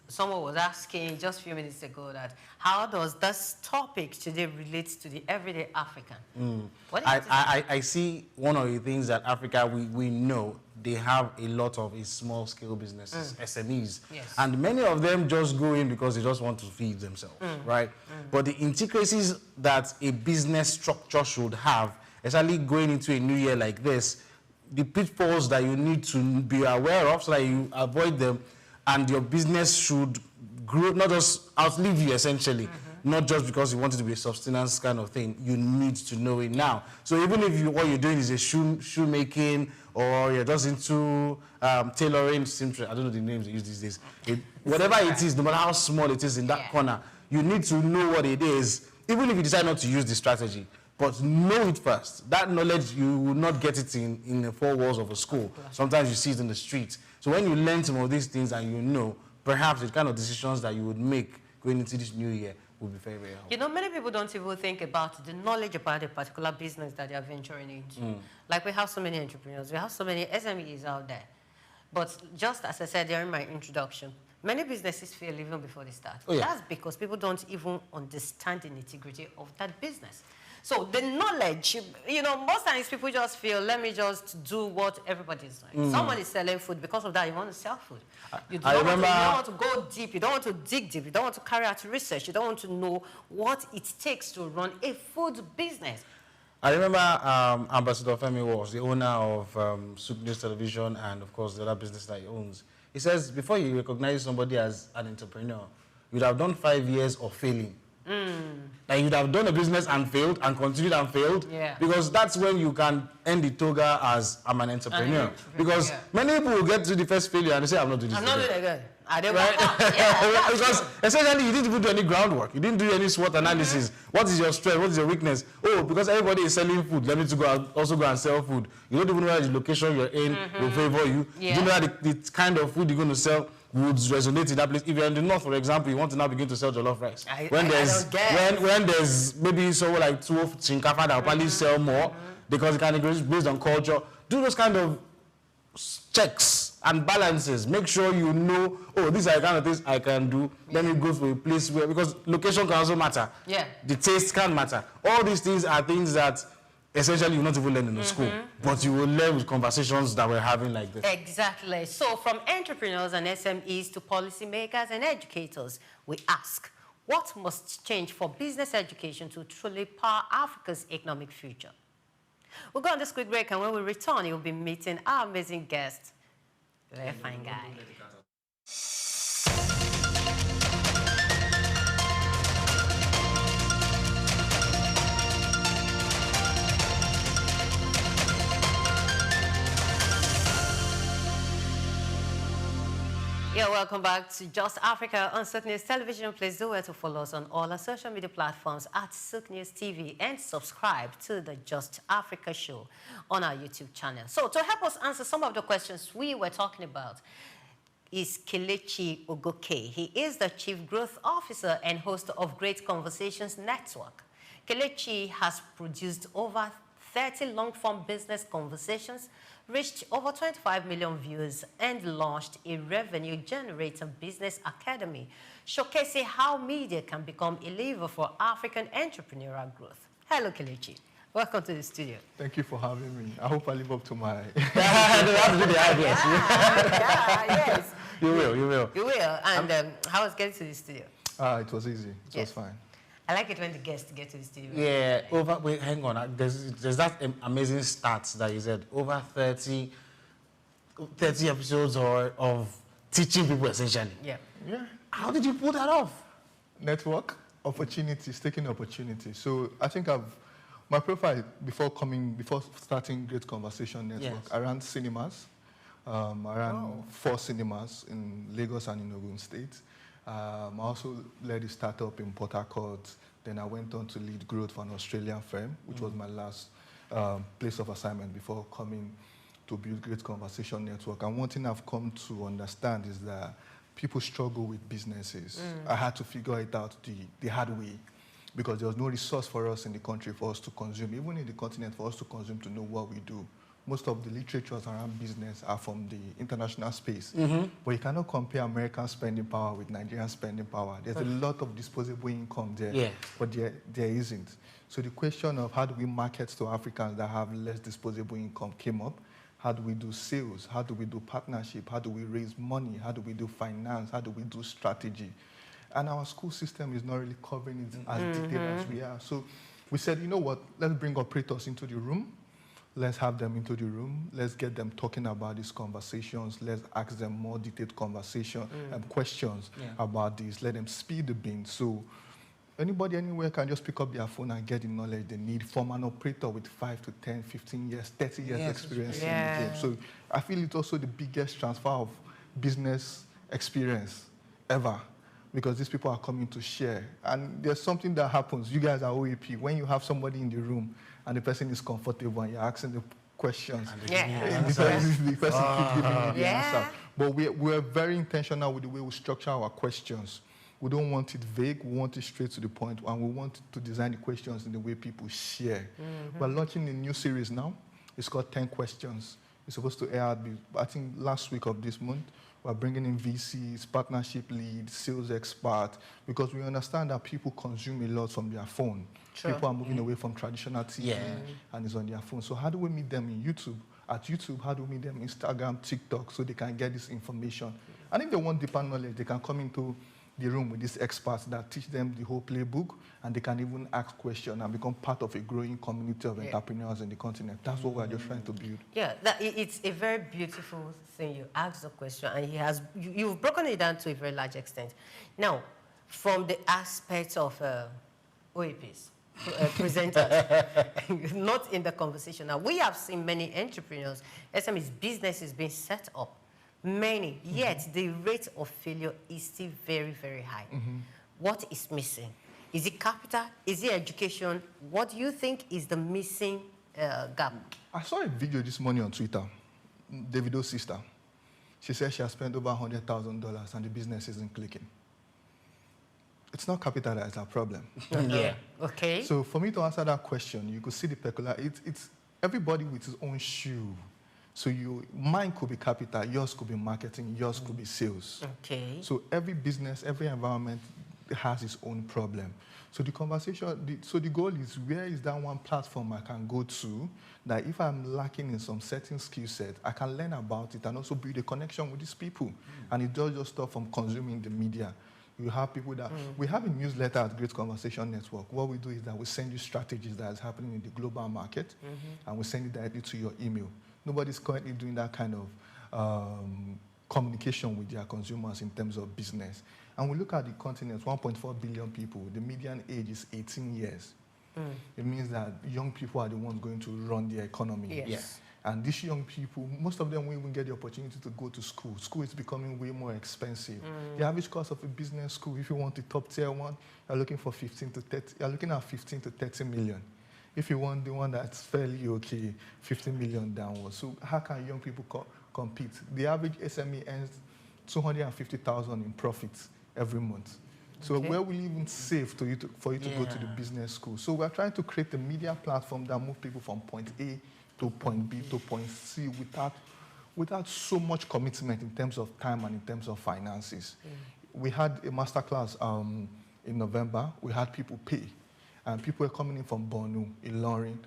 Speaker 14: someone was asking just a few minutes ago that how does this topic today relate to the everyday African? What
Speaker 15: I see one of the things that Africa, we know they have a lot of small-scale businesses, SMEs.
Speaker 14: Yes.
Speaker 15: And many of them just go in because they just want to feed themselves, right? But the intricacies that a business structure should have, especially going into a new year like this, the pitfalls that you need to be aware of so that you avoid them, and your business should grow, not just outlive you, essentially. Not just because you want it to be a subsistence kind of thing. You need to know it now. So even if what you're doing is a shoemaking, or you're just into tailoring, seamstress, I don't know the names they use these days. Whatever it is, no matter how small it is in that corner, you need to know what it is, even if you decide not to use the strategy. But know it first. That knowledge, you will not get it in the four walls of a school. Sometimes you see it in the street. So when you learn some of these things and you know, perhaps the kind of decisions that you would make going into this new year would be very, very helpful.
Speaker 14: You know, many people don't even think about the knowledge about a particular business that they are venturing into. Like we have so many entrepreneurs, we have so many SMEs out there. But just as I said during my introduction, many businesses fail even before they start. That's because people don't even understand the nitty-gritty of that business. So the knowledge, you know, most times people just feel, let me just do what everybody's doing. Someone is selling food. Because of that, you want to sell food. You don't want to go deep. You don't want to dig deep. You don't want to carry out research. You don't want to know what it takes to run a food business.
Speaker 15: I remember Ambassador Femi was the owner of SOUQ News Television and, of course, the other business that he owns. He says before you recognize somebody as an entrepreneur, you'd have done 5 years of failing. Like you'd have done a business and failed and continued and failed, because that's when you can end the toga as I'm an entrepreneur. Because many people will get to the first failure and they say, I'm not doing this again.
Speaker 14: I'm not doing it again.
Speaker 15: Right? Because essentially you didn't even do any groundwork. You didn't do any SWOT analysis. What is your strength? What is your weakness? Oh, because everybody is selling food, let me to go also go and sell food. You don't even know the location you're in will favor you. You don't know the kind of food you're going to sell would resonate in that place. If you're in the north, for example, you want to now begin to sell jollof rice. When there's maybe someone like two of Chinkafa that will probably sell more because it can be based on culture. Do those kind of checks and balances. Make sure you know, oh, these are the kind of things I can do. Let me go to a place where, because location can also matter. The taste can matter. All these things are things that essentially you not even learn in the school, but you will learn with conversations that we're having like this.
Speaker 14: Exactly. So from entrepreneurs and SMEs to policymakers and educators, we ask, what must change for business education to truly power Africa's economic future? We'll go on this quick break, and when we return, you'll be meeting our amazing guest, very fine guy. Yeah, welcome back to Just Africa on SOUQ News Television. Please do well to follow us on all our social media platforms at SOUQ News TV and subscribe to the Just Africa show on our YouTube channel. So to help us answer some of the questions we were talking about is Kelechi Ogoke. He is the Chief Growth Officer and host of Great Conversations Network. Kelechi has produced over 30 long-form business conversations, reached over 25 million views, and launched a revenue generator business academy, showcasing how media can become a lever for African entrepreneurial growth. Hello, Kelechi. Welcome to the studio.
Speaker 16: Thank you for having me. I hope I live up to my...
Speaker 14: Yes.
Speaker 16: You will.
Speaker 14: You will. And how was getting to the studio?
Speaker 16: It was easy. It was fine.
Speaker 14: I like it when the guests get to the studio.
Speaker 15: Yeah, wait, hang on. There's that amazing stats that you said. Over 30 episodes of teaching people, essentially. Yeah. How did you pull that off?
Speaker 16: Network, opportunities, taking opportunities. So I think my profile before starting Great Conversation Network, I ran cinemas. I ran 4 cinemas in Lagos and in Ogun State. I also led a startup in Port Harcourt. Then I went on to lead growth for an Australian firm, which was my last place of assignment before coming to build Great Conversation Network. And one thing I've come to understand is that people struggle with businesses. I had to figure it out the hard way, because there was no resource for us in the country for us to consume, even in the continent for us to consume, to know what we do. Most of the literatures around business are from the international space. But you cannot compare American spending power with Nigerian spending power. There's a lot of disposable income there, but there isn't. So the question of how do we market to Africans that have less disposable income came up. How do we do sales? How do we do partnership? How do we raise money? How do we do finance? How do we do strategy? And our school system is not really covering it as detailed as we are. So we said, you know what, let's bring operators into the room. Let's have them into the room. Let's get them talking about these conversations. Let's ask them more detailed questions about this. Let them spill the beans. So anybody anywhere can just pick up their phone and get the knowledge they need from an operator with 5 to 10, 15 years, 30 years experience in the game. So I feel it's also the biggest transfer of business experience ever, because these people are coming to share. And there's something that happens. You guys are OAP. When you have somebody in the room and the person is comfortable and you're asking the questions, the person keeps giving you the answer. But we're very intentional with the way we structure our questions. We don't want it vague. We want it straight to the point, and we want to design the questions in the way people share. We're launching a new series now. It's called 10 Questions. It's supposed to air, I think, last week of this month. We're bringing in VCs, partnership leads, sales experts, because we understand that people consume a lot from their phone. People are moving away from traditional TV and it's on their phone. So how do we meet them in YouTube? At YouTube, how do we meet them Instagram, TikTok, so they can get this information? And if they want deeper knowledge, they can come into the room with these experts that teach them the whole playbook, and they can even ask questions and become part of a growing community of entrepreneurs in the continent. That's what we're just trying to build.
Speaker 14: Yeah, it's a very beautiful thing. You asked the question, and you've broken it down to a very large extent. Now, from the aspect of OAPs, presenters, not in the conversation. Now, we have seen many entrepreneurs, SMEs, businesses being set up, many, yet the rate of failure is still very, very high. What is missing? Is it capital? Is it education? What do you think is the missing gap?
Speaker 16: I saw a video this morning on Twitter, Davido's sister. She said she has spent over $100,000 and the business isn't clicking. It's not capital that is our problem.
Speaker 14: Yeah. Okay.
Speaker 16: So for me to answer that question, you could see the peculiar. It's everybody with his own shoe. So mine could be capital, yours could be marketing, yours could be sales.
Speaker 14: Okay.
Speaker 16: So every business, every environment has its own problem. So the conversation, so the goal is, where is that one platform I can go to that if I'm lacking in some certain skill set, I can learn about it and also build a connection with these people. And it does just stop from consuming the media. You have people that, we have a newsletter at Great Conversation Network. What we do is that we send you strategies that is happening in the global market, and we send it directly to your email. Nobody's currently doing that kind of communication with their consumers in terms of business. And we look at the continent, 1.4 billion people. The median age is 18 years. It means that young people are the ones going to run the economy.
Speaker 14: Yes.
Speaker 16: And these young people, most of them won't even get the opportunity to go to school. School is becoming way more expensive. The average cost of a business school, if you want the top tier one, you're looking for 15 to 30. You're looking at 15 to 30 million. If you want the one that's fairly okay, 15 million downwards. So how can young people compete? The average SME earns 250,000 in profits every month. So where will you even save for you to go to the business school? So we're trying to create a media platform that moves people from point A to point B to point C without so much commitment in terms of time and in terms of finances. We had a masterclass in November. We had people pay. And people were coming in from Borno, Ilorin,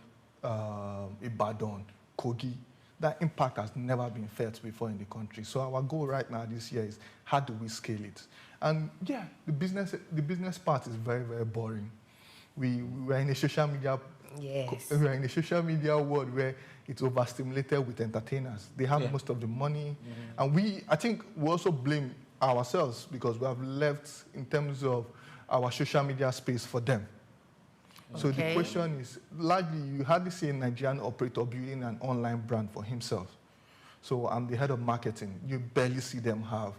Speaker 16: Ibadan, Kogi. That impact has never been felt before in the country. So our goal right now this year is, how do we scale it? And yeah, the business part is very, very boring. We're in a social media we're in a social media world where it's overstimulated with entertainers. They have most of the money. And I think we also blame ourselves because we have left in terms of our social media space for them. So the question is, largely, you hardly see a Nigerian operator building an online brand for himself. So I'm the head of marketing. You barely see them have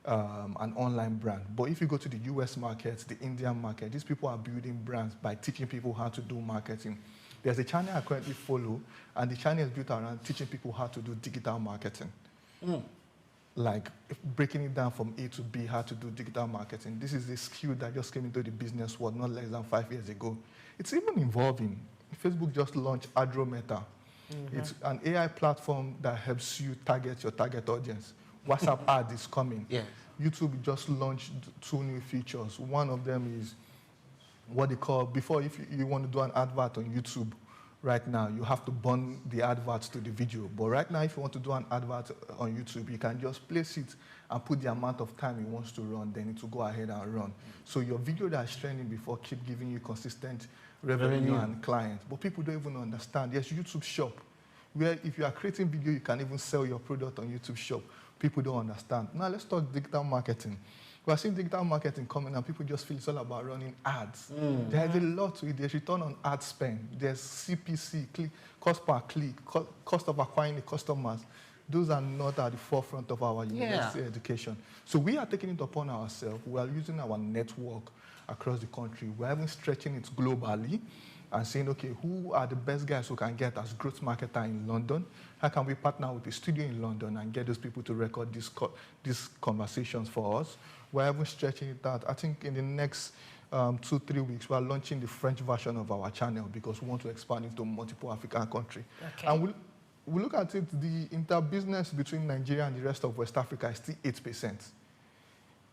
Speaker 16: an online brand. But if you go to the US market, the Indian market, these people are building brands by teaching people how to do marketing. There's a channel I currently follow, and the channel is built around teaching people how to do digital marketing. Like breaking it down from A to B, how to do digital marketing. This is a skill that just came into the business world not less than 5 years ago. It's even evolving. Facebook just launched Adrometa. It's an AI platform that helps you target your target audience. WhatsApp ad is coming. YouTube just launched 2 new features. One of them is what they call, before, if you want to do an advert on YouTube right now, you have to bond the adverts to the video. But right now, if you want to do an advert on YouTube, you can just place it and put the amount of time it wants to run, then it will go ahead and run. So your video that's trending before keep giving you consistent revenue and clients. But people don't even understand. Yes, YouTube Shop, where if you are creating video, you can even sell your product on YouTube Shop. People don't understand. Now let's talk digital marketing. We are seeing digital marketing coming and people just feel it's all about running ads. There's a lot to it. There's return on ad spend. There's CPC, cost per click, cost of acquiring the customers. Those are not at the forefront of our university education. So we are taking it upon ourselves. We are using our network across the country. We're even stretching it globally and saying, okay, who are the best guys who can get as growth marketer in London? How can we partner with a studio in London and get those people to record these conversations for us? We're even stretching it out. I think in the next 2-3 weeks, we're launching the French version of our channel because we want to expand into multiple African countries. And we look at it, the inter-business between Nigeria and the rest of West Africa is still 8%.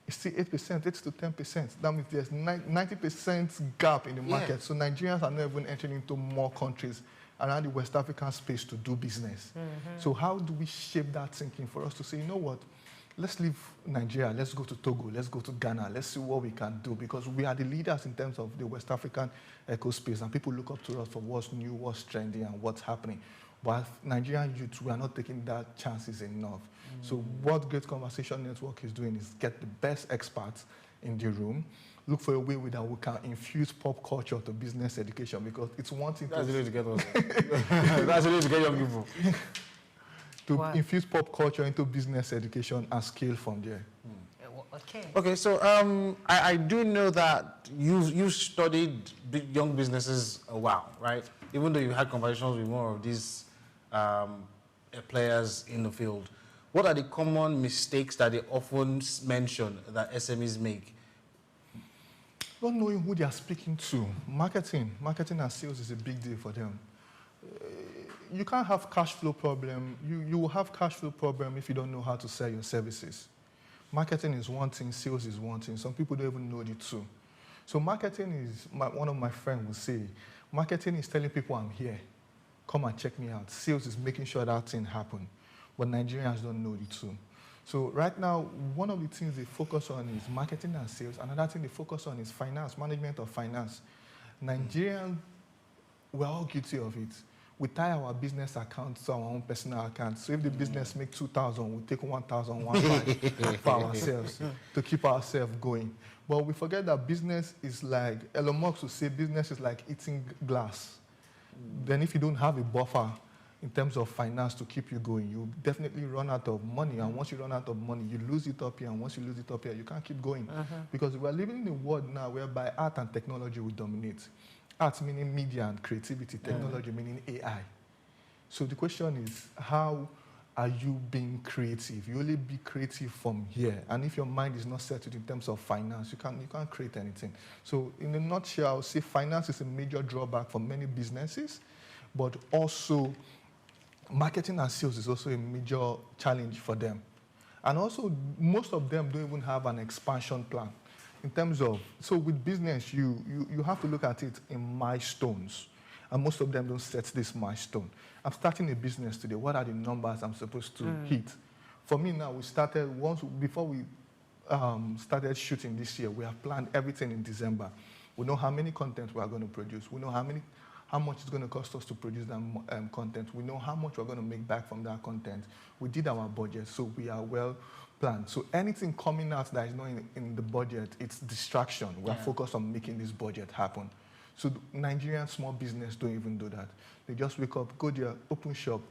Speaker 16: It's still 8%, 8 to 10%. That means there's 90% gap in the market. So Nigerians are not even entering into more countries around the West African space to do business. So how do we shape that thinking for us to say, you know what, let's leave Nigeria, let's go to Togo, let's go to Ghana, let's see what we can do, because we are the leaders in terms of the West African ecospace, and people look up to us for what's new, what's trendy, and what's happening. But Nigerian youth, we are not taking that chances enough. So what Great Conversation Network is doing is get the best experts in the room, look for a way that we can infuse pop culture to business education, because it's one thing
Speaker 15: that's the way to get us. That's the way to get young people.
Speaker 16: To infuse pop culture into business education and scale from there.
Speaker 14: Okay.
Speaker 15: Okay, so I do know that you've studied young businesses a while, right? Even though you had conversations with more of these players in the field. What are the common mistakes that they often mention that SMEs make?
Speaker 16: Not knowing who they are speaking to. Marketing and sales is a big deal for them. You can't have cash flow problem. You will have cash flow problem if you don't know how to sell your services. Marketing is one thing, sales is one thing. Some people don't even know the two. So marketing is, one of my friends will say, marketing is telling people I'm here. Come and check me out. Sales is making sure that thing happen. But Nigerians don't know the two. So right now, one of the things they focus on is marketing and sales. Another thing they focus on is finance, management of finance. Nigerians, we're all guilty of it. We tie our business accounts to our own personal accounts. So if the business makes 2,000, we take 1,000 for ourselves to keep ourselves going. But we forget that business is like, Elon Musk would say business is like eating glass. Then if you don't have a buffer in terms of finance to keep you going, you definitely run out of money. And once you run out of money, you lose it up here. And once you lose it up here, you can't keep going. Because we're living in a world now whereby art and technology will dominate. Art meaning media and creativity, technology meaning AI. So the question is, how are you being creative? You only be creative from here. And if your mind is not settled in terms of finance, you can't create anything. So in a nutshell, I would say finance is a major drawback for many businesses, but also marketing and sales is also a major challenge for them. And also, most of them don't even have an expansion plan. In terms of, so with business, you have to look at it in milestones. And most of them don't set this milestone. I'm starting a business today. What are the numbers I'm supposed to hit? For me now, before we started shooting this year, we have planned everything in December. We know how many content we are going to produce. We know how much it's going to cost us to produce that content. We know how much we're going to make back from that content. We did our budget, so we are well planned. So anything coming out that is not in the budget, it's distraction. We're focused on making this budget happen. So Nigerian small business don't even do that. They just wake up, go there, open shop.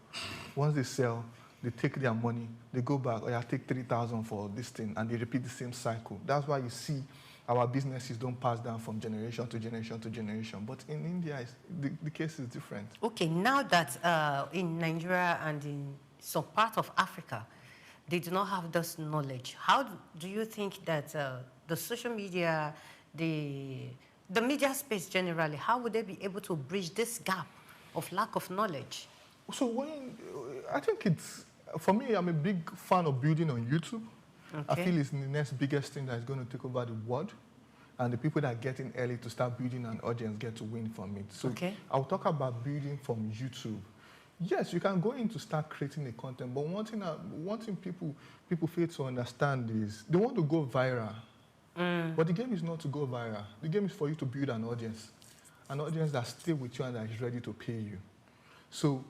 Speaker 16: Once they sell, they take their money, they go back, or I take 3,000 for this thing, and they repeat the same cycle. That's why you see our businesses don't pass down from generation to generation to generation. But in India, the case is different.
Speaker 14: Okay, now that in Nigeria and in some part of Africa, they do not have this knowledge, how do you think that the social media, the media space generally, how would they be able to bridge this gap of lack of knowledge?
Speaker 16: So I think it's, for me, I'm a big fan of building on YouTube. Okay. I feel it's the next biggest thing that is going to take over the world. And the people that get in early to start building an audience get to win from it. So I'll talk about building from YouTube. Yes, you can go in to start creating the content, but one thing people fail to understand is they want to go viral. But the game is not to go viral. The game is for you to build an audience that stays with you and that is ready to pay you. So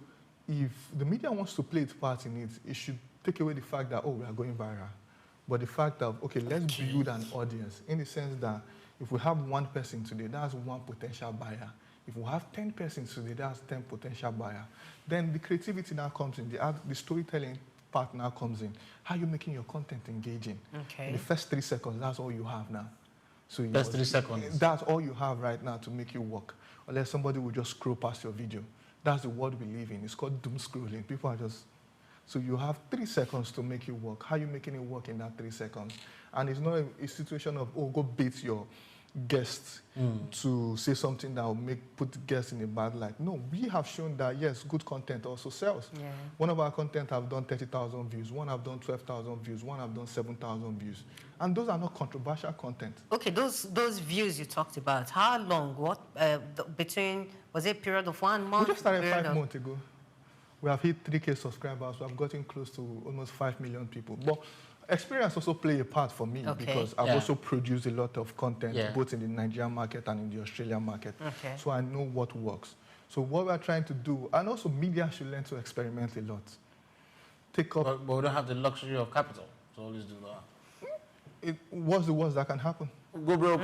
Speaker 16: if the media wants to play its part in it, it should take away the fact that, oh, we are going viral. But the fact of, okay, let's build an audience in the sense that if we have one person today, that's one potential buyer. If we have 10 persons today, that's 10 potential buyers. Then the creativity now comes in, the storytelling part now comes in. How are you making your content engaging? Okay. In the first 3 seconds, that's all you have now. So
Speaker 15: first 3 seconds?
Speaker 16: That's all you have right now to make you work. Unless somebody will just scroll past your video. That's the world we live in. It's called doom scrolling. People are just... So you have 3 seconds to make it work. How are you making it work in that 3 seconds? And it's not a situation of, oh, go bait your guests to say something that will put guests in a bad light. No, we have shown that, yes, good content also sells. Yeah. One of our content have done 30,000 views. One have done 12,000 views. One have done 7,000 views. And those are not controversial content.
Speaker 14: Okay, those views you talked about, how long? What, was it a period of 1 month?
Speaker 16: We just started 5 months ago. We have hit 3K subscribers. We have gotten close to almost 5 million people. But experience also play a part for me because I've also produced a lot of content both in the Nigerian market and in the Australian market. So I know what works. So what we're trying to do, and also media should learn to experiment a lot. Take up.
Speaker 15: But we don't have the luxury of capital to always do that.
Speaker 16: What's the worst that can happen?
Speaker 15: Go broke.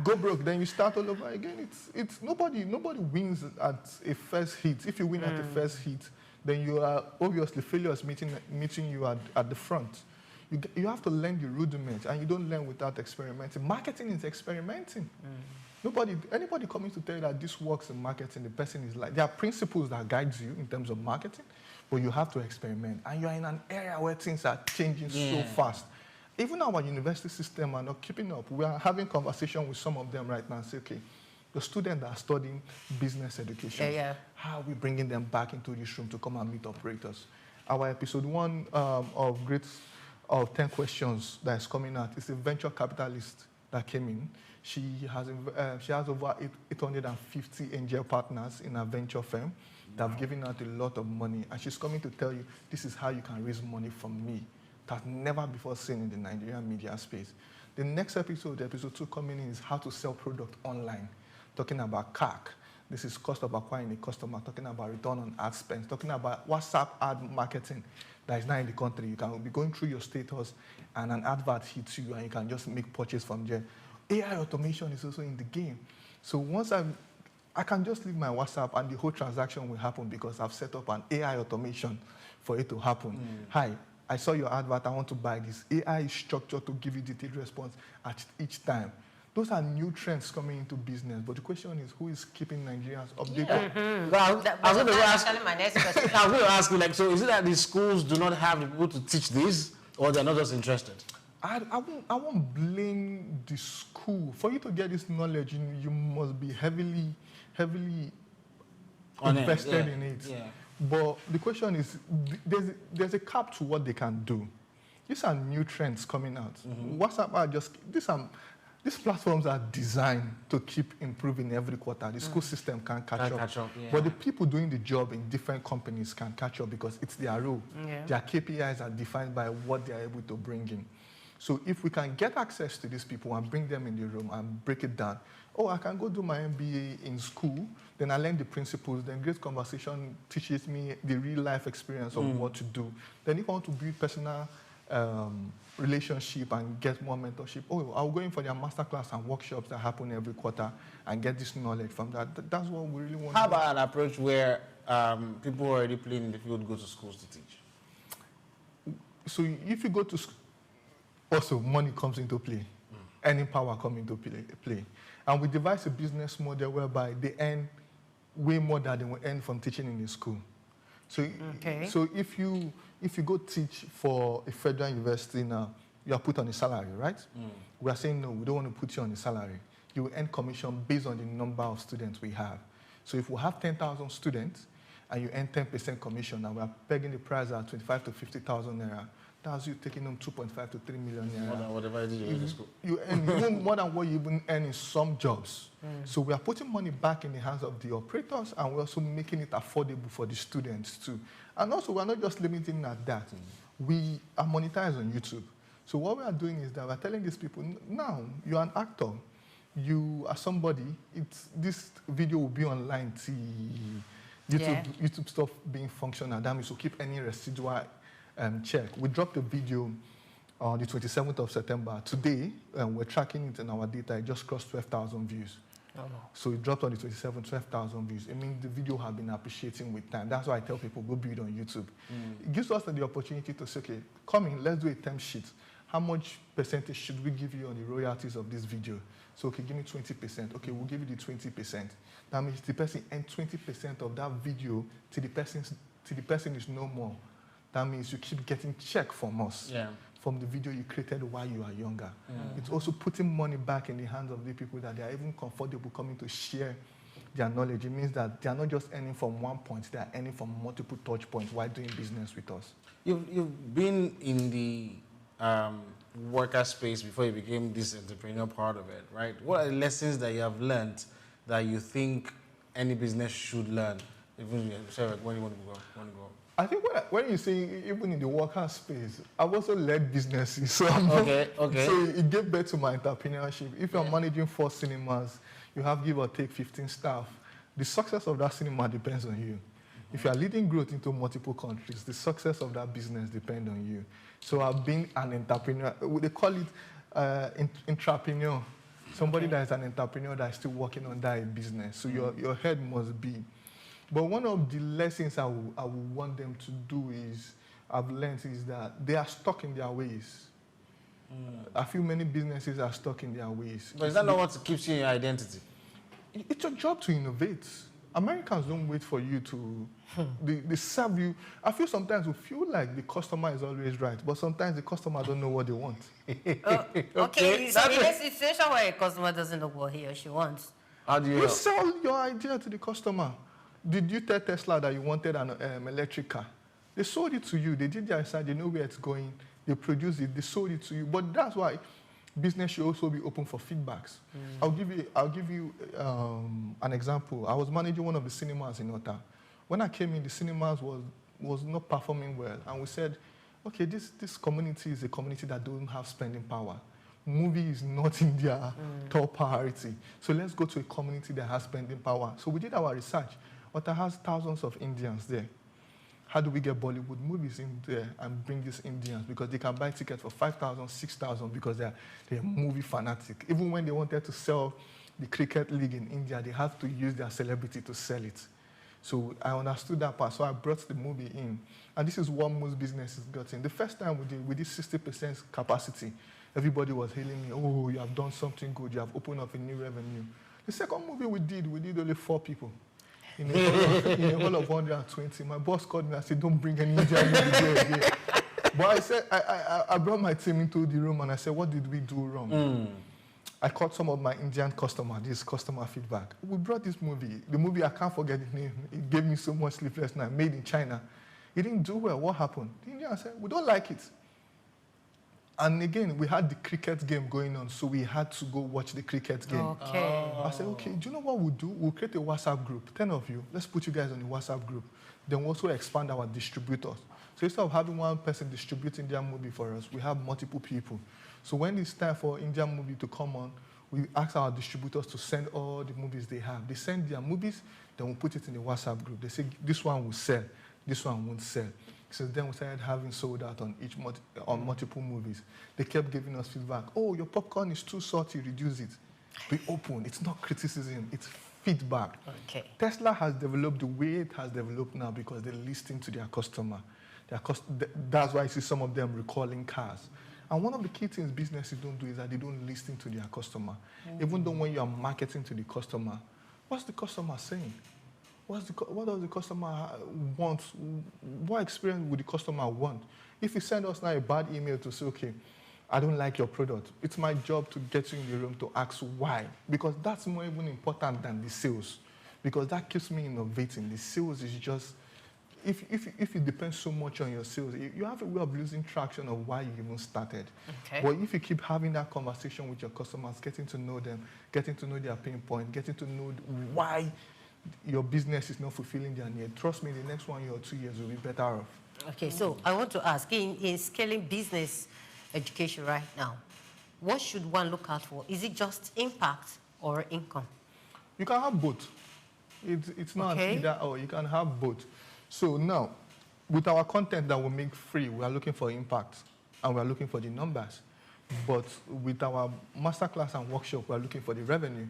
Speaker 16: Go broke, then you start all over again. It's nobody wins at a first hit. If you win at the first hit, then you are obviously failures meeting you at the front. You have to learn the rudiments, and you don't learn without experimenting. Marketing is experimenting. Anybody coming to tell you that this works in marketing, the person is like, there are principles that guide you in terms of marketing, but you have to experiment. And you're in an area where things are changing so fast. Even our university system are not keeping up. We are having conversation with some of them right now and say, okay, the students that are studying business education, how are we bringing them back into this room to come and meet operators? Our episode 1 of 10 questions that is coming out is a venture capitalist that came in. She has over 850 angel partners in her venture firm that have given out a lot of money. And she's coming to tell you, this is how you can raise money from me. That's never before seen in the Nigerian media space. The next episode, episode 2 coming in, is how to sell product online. Talking about CAC. This is cost of acquiring a customer. Talking about return on ad spend. Talking about WhatsApp ad marketing that is now in the country. You can be going through your status and an advert hits you and you can just make purchase from there. AI automation is also in the game. So once I can just leave my WhatsApp and the whole transaction will happen because I've set up an AI automation for it to happen. Hi, I saw your advert, I want to buy this. AI is structured to give you detailed response at each time. Those are new trends coming into business, but the question is, who is keeping Nigerians updated?
Speaker 15: I was going to ask you, like, so is it that the schools do not have the people to teach this, or they're not just interested?
Speaker 16: I won't blame the school. For you to get this knowledge, you must be heavily invested in it. But the question is, there's a cap to what they can do. These are new trends coming out. WhatsApp are these platforms are designed to keep improving every quarter. The school system can't catch up. But the people doing the job in different companies can catch up because it's their role. Their KPIs are defined by what they are able to bring in. So if we can get access to these people and bring them in the room and break it down, I can go do my MBA in school, then I learn the principles, then Great Conversation teaches me the real-life experience of what to do. Then if I want to build personal relationship and get more mentorship, I'll go in for their masterclass and workshops that happen every quarter and get this knowledge from that. That's what we really want.
Speaker 15: How about an approach where people already playing in the field go to schools to teach?
Speaker 16: So if you go to school, also money comes into play. Earning power comes into play. And we devise a business model whereby they earn way more than they will earn from teaching in the school. So, so if you go teach for a federal university now, you are put on a salary, right? We are saying, no, we don't want to put you on a salary. You will earn commission based on the number of students we have. So if we have 10,000 students and you earn 10% commission, and we are pegging the price at 25 to 50,000 naira, that's you taking them 2.5 to 3 million naira.
Speaker 15: More than whatever it is you earn in school.
Speaker 16: You earn even more than what you even earn in some jobs. So we are putting money back in the hands of the operators, and we're also making it affordable for the students too. And also, we're not just limiting at that. We are monetized on YouTube. So what we are doing is that we're telling these people, now, you're an actor. You are somebody. This video will be online till YouTube stop being functional. That means we'll keep any residual check. We dropped a video on the 27th of September. Today, we're tracking it in our data. It just crossed 12,000 views. So it dropped on the 27th, 12,000 views. It means the video have been appreciating with time. That's why I tell people, go build on YouTube. It gives us the opportunity to say, okay, come in, let's do a term sheet. How much percentage should we give you on the royalties of this video? So, okay, give me 20%. Okay, we'll give you the 20%. That means the person earns 20% of that video till the person is no more. That means you keep getting check from us. From the video you created while you are younger. It's also putting money back in the hands of the people that they are even comfortable coming to share their knowledge. It means that they are not just earning from one point, they are earning from multiple touch points while doing business with us.
Speaker 15: You've been in the worker space before you became this entrepreneur part of it, right? What are the lessons that you have learned that you think any business should learn? Even when you want to go.
Speaker 16: I think when you say even in the worker space, I've also led businesses. So
Speaker 15: okay.
Speaker 16: So it gave birth to my entrepreneurship. If you're managing 4 cinemas, you have give or take 15 staff. The success of that cinema depends on you. If you are leading growth into multiple countries, the success of that business depends on you. So I've been an entrepreneur. They call it intrapreneur. Somebody that is an entrepreneur that is still working on that business. So your head must be. But one of the lessons I would want them to do I've learned is that they are stuck in their ways. I feel many businesses are stuck in their ways.
Speaker 15: But is that not what keeps you in your identity?
Speaker 16: It's your job to innovate. Americans don't wait for you to, they serve you. I feel sometimes we feel like the customer is always right, but sometimes the customer don't know what they want.
Speaker 14: Okay, so in a situation where a customer doesn't know what he or she wants,
Speaker 15: how do
Speaker 16: you sell your idea to the customer? Did you tell Tesla that you wanted an electric car? They sold it to you. They did their side. They know where it's going. They produced it. They sold it to you. But that's why business should also be open for feedbacks. I'll give you an example. I was managing one of the cinemas in Otta. When I came in, the cinemas was not performing well, and we said, okay, this community is a community that don't have spending power. Movie is not in their top priority. So let's go to a community that has spending power. So we did our research. Otta has thousands of Indians there. How do we get Bollywood movies in there and bring these Indians? Because they can buy tickets for 5,000, 6,000 because they're movie fanatic. Even when they wanted to sell the cricket league in India, they have to use their celebrity to sell it. So I understood that part, so I brought the movie in. And this is what most businesses got in. The first time we did 60% capacity. Everybody was hailing me, oh, you have done something good, you have opened up a new revenue. The second movie we did only 4 people. In a hall of 120, my boss called me and said, don't bring any Indian movie there again. But I said, I brought my team into the room and I said, what did we do wrong? I called some of my Indian customers, this customer feedback. We brought this movie. The movie, I can't forget the name. It gave me so much sleepless night, made in China. It didn't do well. What happened? The Indian said, we don't like it. And again, we had the cricket game going on, so we had to go watch the cricket game.
Speaker 14: Okay.
Speaker 16: I said, okay, do you know what we'll do? We'll create a WhatsApp group, 10 of you. Let's put you guys on the WhatsApp group. Then we'll also expand our distributors. So instead of having one person distributing their movie for us, we have multiple people. So when it's time for Indian movie to come on, we ask our distributors to send all the movies they have. They send their movies, then we'll put it in the WhatsApp group. They say, this one will sell, this one won't sell. So then we started having sold out on multiple movies. They kept giving us feedback. Oh, your popcorn is too salty, reduce it. Be open. It's not criticism, it's feedback.
Speaker 14: Okay.
Speaker 16: Tesla has developed the way it has developed now because they listen to their customer. That's why I see some of them recalling cars. And one of the key things businesses don't do is that they don't listen to their customer. Even though when you are marketing to the customer, what's the customer saying? What does the customer want? What experience would the customer want? If you send us now a bad email to say, okay, I don't like your product, it's my job to get you in the room to ask why. Because that's more even important than the sales. Because that keeps me innovating. The sales is just, if it depends so much on your sales, you have a way of losing traction of why you even started.
Speaker 14: Okay.
Speaker 16: But if you keep having that conversation with your customers, getting to know them, getting to know their pain point, getting to know why your business is not fulfilling their need, trust me, the next 1 year or 2 years will be better off.
Speaker 14: Okay, so I want to ask, in scaling business education right now, what should one look out for? Is it just impact or income?
Speaker 16: You can have both. It's not either or, you can have both. So now, with our content that we make free, we are looking for impact and we are looking for the numbers. But with our masterclass and workshop, we are looking for the revenue.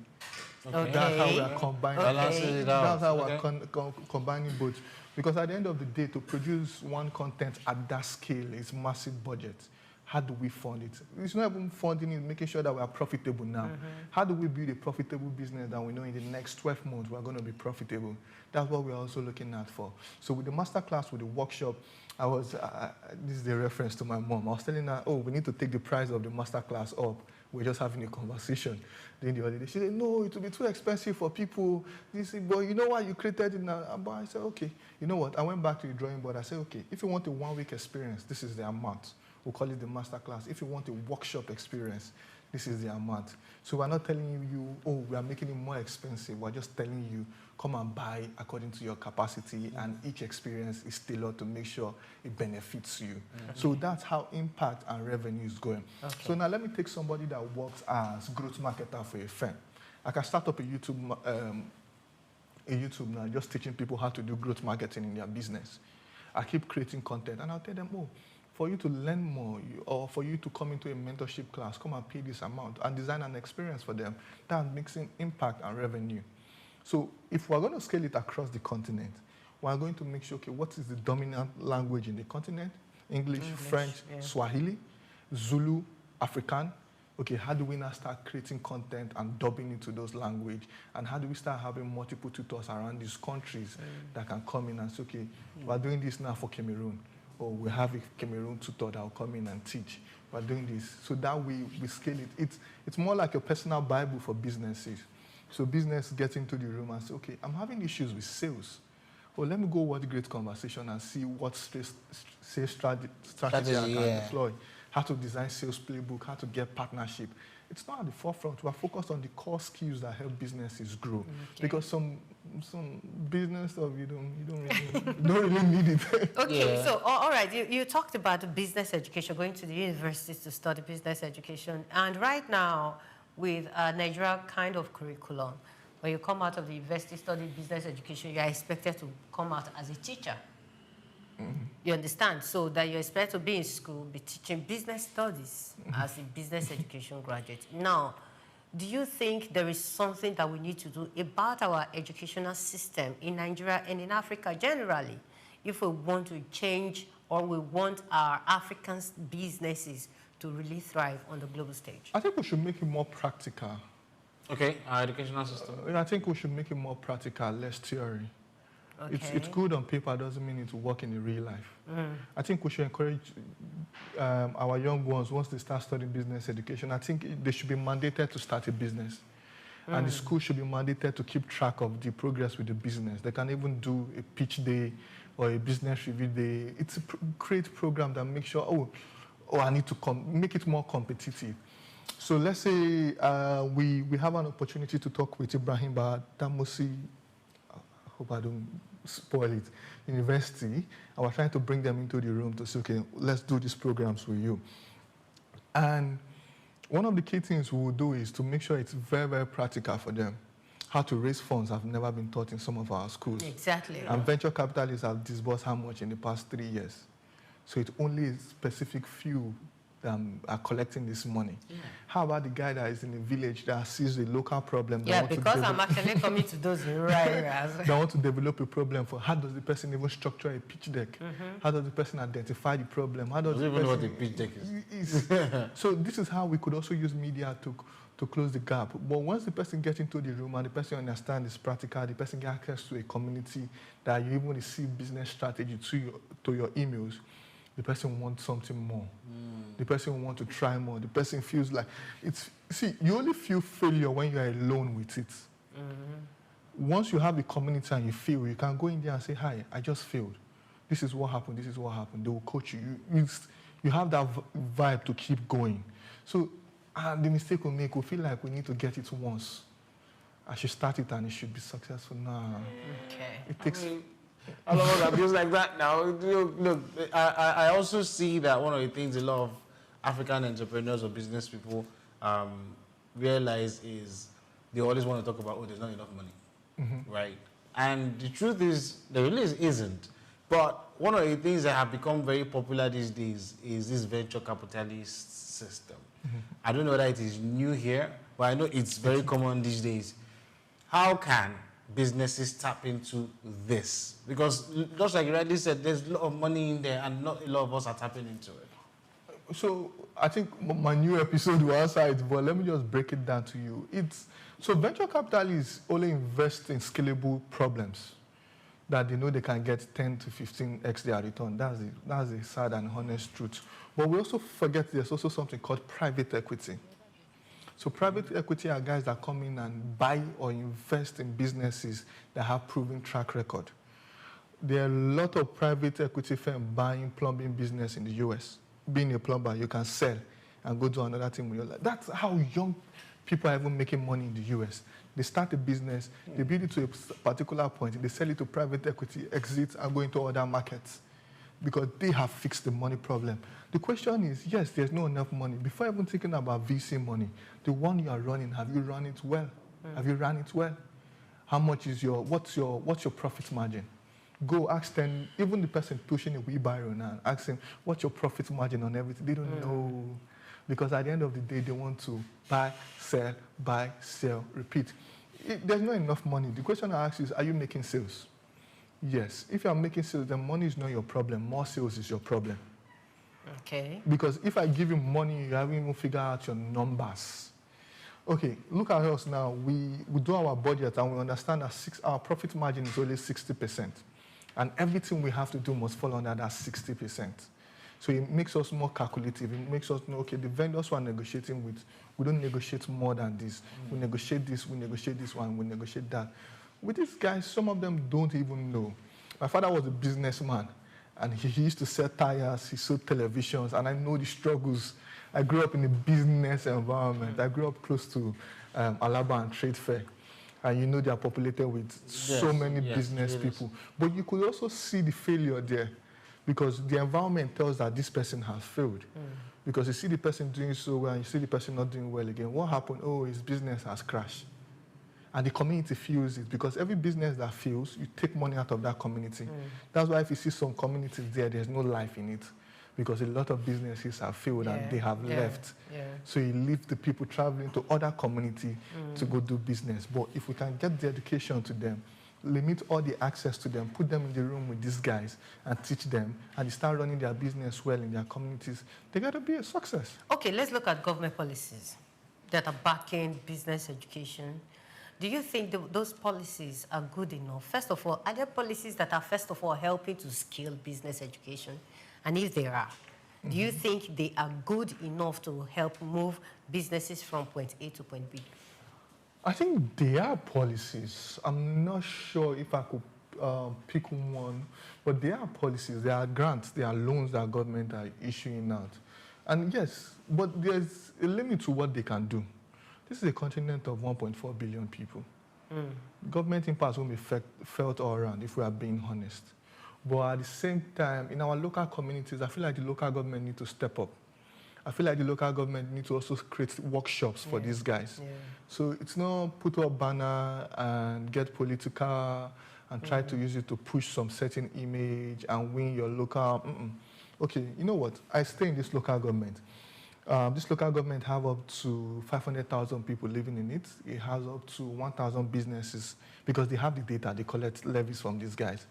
Speaker 14: Okay.
Speaker 16: That's how we are combining.
Speaker 14: Okay.
Speaker 16: That's how we are combining both. Because at the end of the day, to produce one content at that scale is massive budget. How do we fund it? It's not even funding it, making sure that we are profitable now. How do we build a profitable business that we know in the next 12 months we are going to be profitable? That's what we're also looking at for. So with the masterclass, with the workshop, I was, this is the reference to my mom. I was telling her, oh, we need to take the price of the masterclass up. We're just having a conversation. Then the other day, she said, no, it will be too expensive for people. But you know why you created it now? But I said, okay. You know what? I went back to the drawing board. I said, okay, if you want a 1 week experience, this is the amount. We'll call it the masterclass. If you want a workshop experience, this is the amount. So we're not telling you, oh, we are making it more expensive. We're just telling you, come and buy according to your capacity, and each experience is tailored to make sure it benefits you. So that's how impact and revenue is going. So now let me take somebody that works as growth marketer for a firm. I can start up a YouTube now, just teaching people how to do growth marketing in their business. I keep creating content, and I'll tell them, oh, for you to learn more, or for you to come into a mentorship class, come and pay this amount, and design an experience for them. That's mixing impact and revenue. So if we're going to scale it across the continent, we're going to make sure, okay, what is the dominant language in the continent? English, French, Swahili, Zulu, African. Okay, how do we now start creating content and dubbing into those languages? And how do we start having multiple tutors around these countries that can come in and say, okay, we're doing this now for Cameroon, or we have a Cameroon tutor that will come in and teach. We're doing this. So that we scale it. It's more like a personal Bible for businesses. So business gets into the room and say, okay, I'm having issues with sales. Well, let me go watch Great Conversation and see what sales strategy I can deploy. How to design sales playbook, how to get partnership. It's not at the forefront. We're focused on the core skills that help businesses grow. Because some business stuff you don't really need it.
Speaker 14: Okay, so all right, you talked about business education, going to the universities to study business education, and right now with Nigeria kind of curriculum, when you come out of the university study business education, you are expected to come out as a teacher. You understand? So that you're expected to be in school, be teaching business studies as a business education graduate. Now, do you think there is something that we need to do about our educational system in Nigeria and in Africa generally, if we want to change, or we want our African businesses to really thrive on the global stage?
Speaker 16: I think we should make it more practical.
Speaker 15: Okay, our educational system.
Speaker 16: I think we should make it more practical, less theory.
Speaker 14: Okay.
Speaker 16: It's good on paper, doesn't mean it will work in the real life. I think we should encourage our young ones, once they start studying business education, I think they should be mandated to start a business. And the school should be mandated to keep track of the progress with the business. They can even do a pitch day or a business review day. It's a great program that makes sure, I need to make it more competitive. So let's say we have an opportunity to talk with Ibrahim Badamosi, I hope I don't spoil it, university, and we're trying to bring them into the room to say, okay, let's do these programs with you. And one of the key things we will do is to make sure it's very, very practical for them. How to raise funds have never been taught in some of our schools.
Speaker 14: Exactly.
Speaker 16: And venture capitalists have disbursed how much in the past 3 years? So it's only a specific few that are collecting this money. How about the guy that is in the village that sees the local problem?
Speaker 14: Because I'm actually coming to those rural areas.
Speaker 16: They want to develop a problem for how does the person even structure a pitch deck? How does the person identify the problem? How does the person
Speaker 15: know what the pitch deck is?
Speaker 16: So this is how we could also use media to close the gap. But once the person gets into the room and the person understands it's practical, the person gets access to a community that you even receive business strategy to your emails, the person wants something more. The person wants to try more. The person feels like you only feel failure when you are alone with it. Once you have a community and you fail, you can go in there and say, hi, I just failed. This is what happened. This is what happened. They will coach you. You have that vibe to keep going. So the mistake we make, we feel like we need to get it once. I should start it and it should be successful now.
Speaker 14: Okay.
Speaker 16: It takes...
Speaker 15: A lot of abuse like that now. Look, I also see that one of the things a lot of African entrepreneurs or business people realize is they always want to talk about, there's not enough money, right? And the truth is, there really isn't. But one of the things that have become very popular these days is this venture capitalist system. I don't know whether it is new here, but I know it's very common these days. How can businesses tap into this? Because just like you rightly said, there's a lot of money in there and not a lot of us are tapping into it.
Speaker 16: So I think my new episode will answer it, but let me just break it down to you. So venture capitalists only invest in scalable problems that they know they can get 10 to 15x their return. That's the sad and honest truth. But we also forget there's also something called private equity. So private equity are guys that come in and buy or invest in businesses that have proven track record. There are a lot of private equity firms buying plumbing business in the US. Being a plumber, you can sell and go do another thing with your life. That's how young people are even making money in the US. They start a business, they build it to a particular point, they sell it to private equity, exit, and go into other markets because they have fixed the money problem. The question is, yes, there's not enough money. Before even thinking about VC money, the one you are running, have you run it well? Have you run it well? How much is what's your profit margin? Go ask them, even the person pushing a wheelbarrow now, ask him, what's your profit margin on everything? They don't know. Because at the end of the day, they want to buy, sell, repeat. There's not enough money. The question I ask is, are you making sales? Yes. If you are making sales, then money is not your problem. More sales is your problem.
Speaker 14: Okay.
Speaker 16: Because if I give you money, you haven't even figured out your numbers. Okay, look at us now. We do our budget and we understand that our profit margin is only 60%. And everything we have to do must fall under that 60%. So it makes us more calculative. It makes us know, okay, the vendors we are negotiating with, we don't negotiate more than this. We negotiate this one, we negotiate that. With these guys, some of them don't even know. My father was a businessman, and he used to sell tires, he sold televisions, and I know the struggles. I grew up in a business environment. I grew up close to Alaba and Trade Fair. And you know they are populated with so many business people. But you could also see the failure there, because the environment tells that this person has failed. Because you see the person doing so well and you see the person not doing well again. What happened? Oh, his business has crashed. And the community feels it, because every business that fails, you take money out of that community. That's why if you see some communities there, there's no life in it, because a lot of businesses have failed and they have left. So you leave the people traveling to other communities to go do business. But if we can get the education to them, limit all the access to them, put them in the room with these guys and teach them, and they start running their business well in their communities, they got to be a success.
Speaker 14: Okay, let's look at government policies that are backing business education. Do you think those policies are good enough? First of all, are there policies that are, first of all, helping to scale business education? And if there are, do you think they are good enough to help move businesses from point A to point B?
Speaker 16: I think there are policies. I'm not sure if I could pick one, but there are policies, there are grants, there are loans that government are issuing out. And yes, but there's a limit to what they can do. This is a continent of 1.4 billion people. Government impact will be felt all around, if we are being honest. But at the same time, in our local communities, I feel like the local government need to step up. I feel like the local government need to also create workshops for these guys. So it's not put up banner and get political and try to use it to push some certain image and win your local. Okay, you know what? I stay in this local government. This local government have up to 500,000 people living in it. It has up to 1,000 businesses, because they have the data, they collect levies from these guys.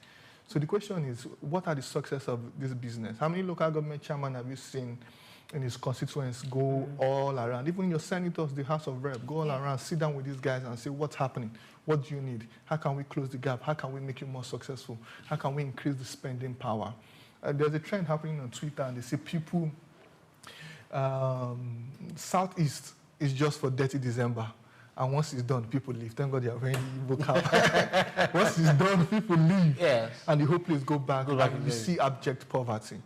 Speaker 16: So the question is, what are the success of this business? How many local government chairmen have you seen in his constituents go all around? Even your senators, the House of Rep, go all around, sit down with these guys and say, what's happening? What do you need? How can we close the gap? How can we make you more successful? How can we increase the spending power? There's a trend happening on Twitter, and they say people, Southeast is just for dirty December. And once it's done, people leave. Thank God they are wearing the Igbo cap. Once it's done, people leave. And the whole place go back and you see abject poverty.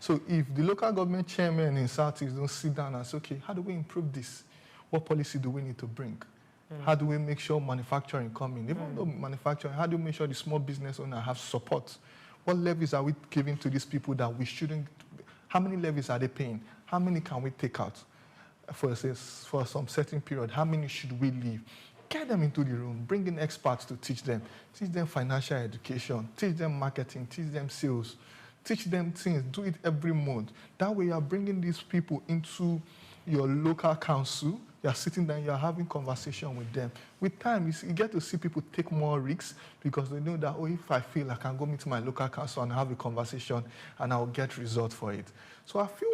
Speaker 16: So if the local government chairman in Southeast don't sit down and say, okay, how do we improve this? What policy do we need to bring? How do we make sure manufacturing come in? Even though manufacturing, how do we make sure the small business owner have support? What levies are we giving to these people that we shouldn't? How many levies are they paying? How many can we take out for some certain period? How many should we leave? Get them into the room, bring in experts to teach them financial education, teach them marketing, teach them sales, teach them things, do it every month. That way you're bringing these people into your local council, you're sitting down, you're having conversation with them. With time, you get to see people take more risks, because they know that, oh, if I feel I can go meet my local council and have a conversation and I'll get results for it. So I feel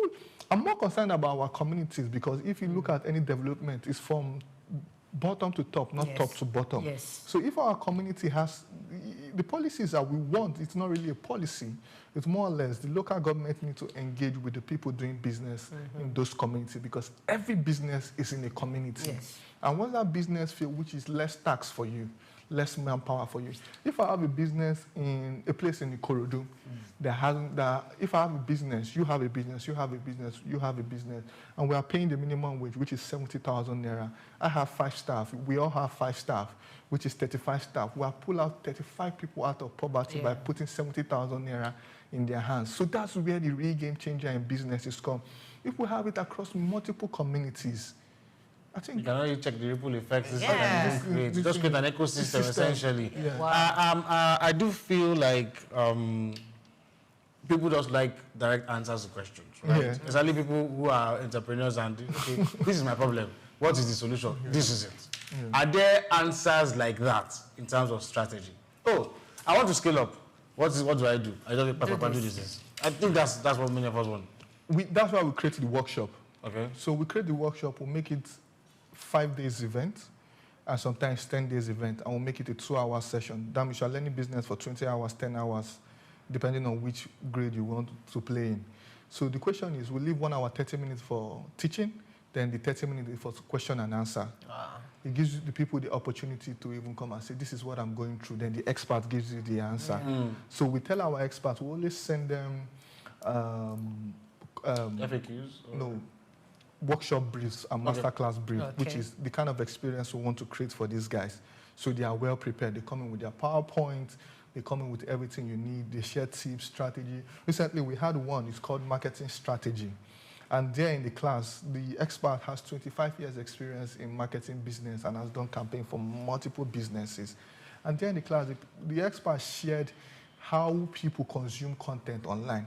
Speaker 16: I'm more concerned about our communities, because if you look at any development, it's from bottom to top, not top to bottom. So if our community has the policies that we want, it's not really a policy. It's more or less the local government need to engage with the people doing business in those communities, because every business is in a community. And once that business field, which is less tax for you, less manpower for you. If I have a business in a place in Ikorodu, if I have a business, you have a business, you have a business, you have a business, and we are paying the minimum wage, which is 70,000 naira. I have 5 staff. We all have 5 staff, which is 35 staff. We have pulled out 35 people out of poverty by putting 70,000 naira in their hands. So that's where the real game changer in business is come. If we have it across multiple communities, I think
Speaker 15: you can only check the ripple effects.
Speaker 16: Just
Speaker 15: create an ecosystem, essentially.
Speaker 16: Yeah.
Speaker 15: I do feel like people just like direct answers to questions, right? Especially people who are entrepreneurs and, okay, this is my problem. What is the solution? This is it. Are there answers like that in terms of strategy? Oh, I want to scale up. What do I do? I don't do this. I think that's what many of us want.
Speaker 16: That's why we created the workshop.
Speaker 15: Okay.
Speaker 16: So we create the workshop, we'll make it 5 days event, and sometimes 10 days event, and we'll make it a 2-hour session. That means you're learning business for 20 hours, 10 hours, depending on which grade you want to play in. So the question is, we'll leave 1 hour, 30 minutes for teaching, then the 30 minutes for question and answer. It gives the people the opportunity to even come and say, this is what I'm going through. Then the expert gives you the answer. So we tell our experts, we always send them
Speaker 15: FAQs?
Speaker 16: No, workshop briefs and masterclass briefs, which is the kind of experience we want to create for these guys. So they are well prepared. They come in with their PowerPoint. They come in with everything you need. They share tips, strategy. Recently, we had one. It's called marketing strategy. And there in the class, the expert has 25 years experience in marketing business and has done campaign for multiple businesses. And there in the class, the expert shared how people consume content online.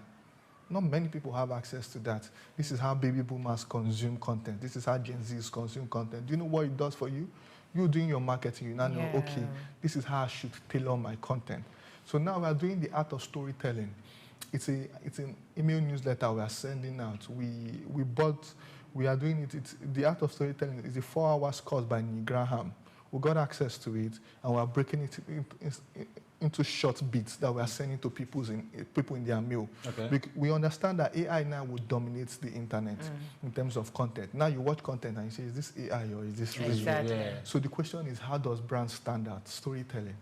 Speaker 16: Not many people have access to that. This is how baby boomers consume content. This is how Gen Zs consume content. Do you know what it does for you? You doing your marketing, you now know, okay, this is how I should tailor my content. So now we are doing the art of storytelling. It's an email newsletter we are sending out. We are doing it. The art of storytelling is a 4-hour course by Neil Graham. We got access to it, and we are breaking it into short bits that we are sending to people in their mail. Okay. We understand that AI now will dominate the internet in terms of content. Now you watch content and you say, is this AI or is this real?
Speaker 14: Exactly.
Speaker 16: So the question is, how does brand stand out? Storytelling.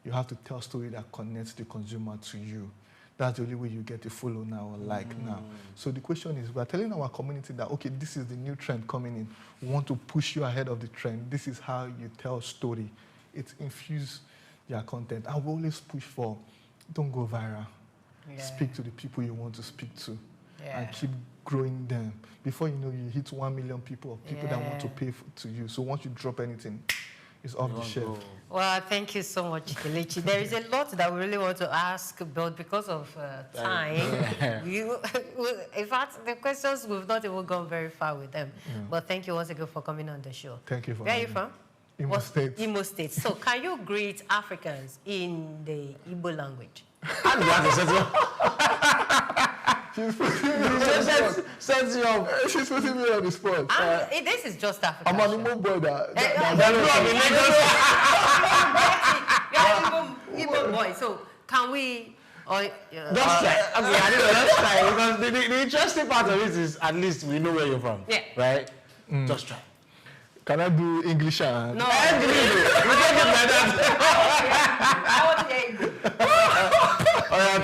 Speaker 16: You have to tell a story that connects the consumer to you. That's the only way you get a follow now or like now. So the question is, we're telling our community that, okay, this is the new trend coming in. We want to push you ahead of the trend. This is how you tell a story. It infuses their content. I will always push for, don't go viral. Speak to the people you want to speak to and keep growing them. Before you know, you hit 1 million people of people that want to pay to you. So once you drop anything, it's off the shelf.
Speaker 14: Well, thank you so much, Kelechi. There is a lot that we really want to ask, but because of time, in fact, the questions, we've not even gone very far with them. But thank you once again for coming on the show.
Speaker 16: Thank you for
Speaker 14: Where are you from?
Speaker 16: Imo State.
Speaker 14: Imo State. So can you greet Africans in the Igbo language?
Speaker 16: She's putting me on the spot.
Speaker 14: This is just Africa.
Speaker 16: I'm an Igbo boy
Speaker 14: Igbo boy. So can we?
Speaker 15: Just try. Okay, let's try. Because the interesting part of it is, at least we know where you're from. Yeah. Right? Just try.
Speaker 16: Can I do English? No.
Speaker 14: We can't do that. I want to hear Igbo.
Speaker 15: All right,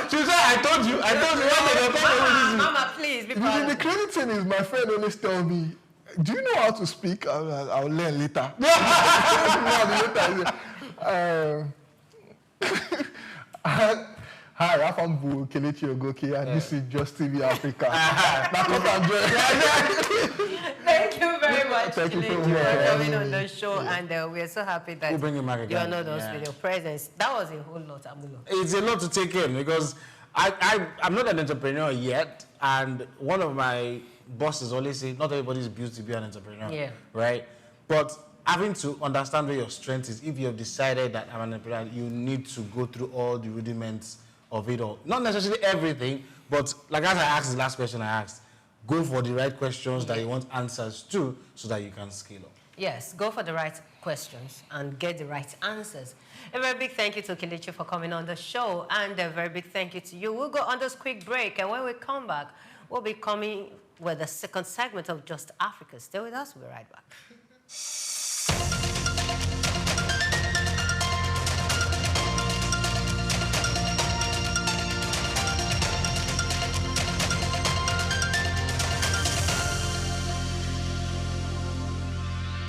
Speaker 15: She said, I told you.
Speaker 14: Mama, please, be
Speaker 16: the crazy thing is, my friend always tell me, do you know how to speak? I'll learn later. Hi, I'm Kelechi Ogoke, and this is Just TV Africa.
Speaker 14: Thank you very much, Kelechi, for coming on the show,
Speaker 15: Yeah.
Speaker 14: and we are so happy that you are not us with your presence. That was a whole lot, Amulo.
Speaker 15: It's a lot to take in because I'm not an entrepreneur yet, and one of my bosses always say, not everybody is built to be an entrepreneur, right? But having to understand where your strength is, if you have decided that I'm an entrepreneur, you need to go through all the rudiments of it all. Not necessarily everything, but like as I asked the last question I asked, go for the right questions that you want answers to so that you can scale up.
Speaker 14: Yes, go for the right questions and get the right answers. A very big thank you to Kelechi for coming on the show, and a very big thank you to you. We'll go on this quick break, and when we come back, We'll be coming with the second segment of Just Africa. Stay with us. We'll be right back.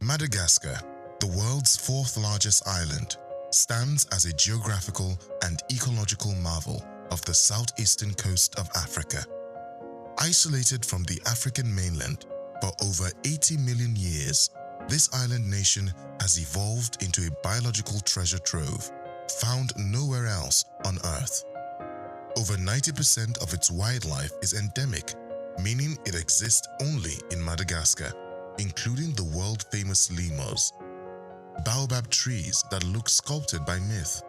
Speaker 13: Madagascar, the world's fourth largest island, stands as a geographical and ecological marvel of the southeastern coast of Africa. Isolated from the African mainland for over 80 million years, this island nation has evolved into a biological treasure trove found nowhere else on Earth. Over 90% of its wildlife is endemic, meaning it exists only in Madagascar, including the world-famous lemurs, baobab trees that look sculpted by myth,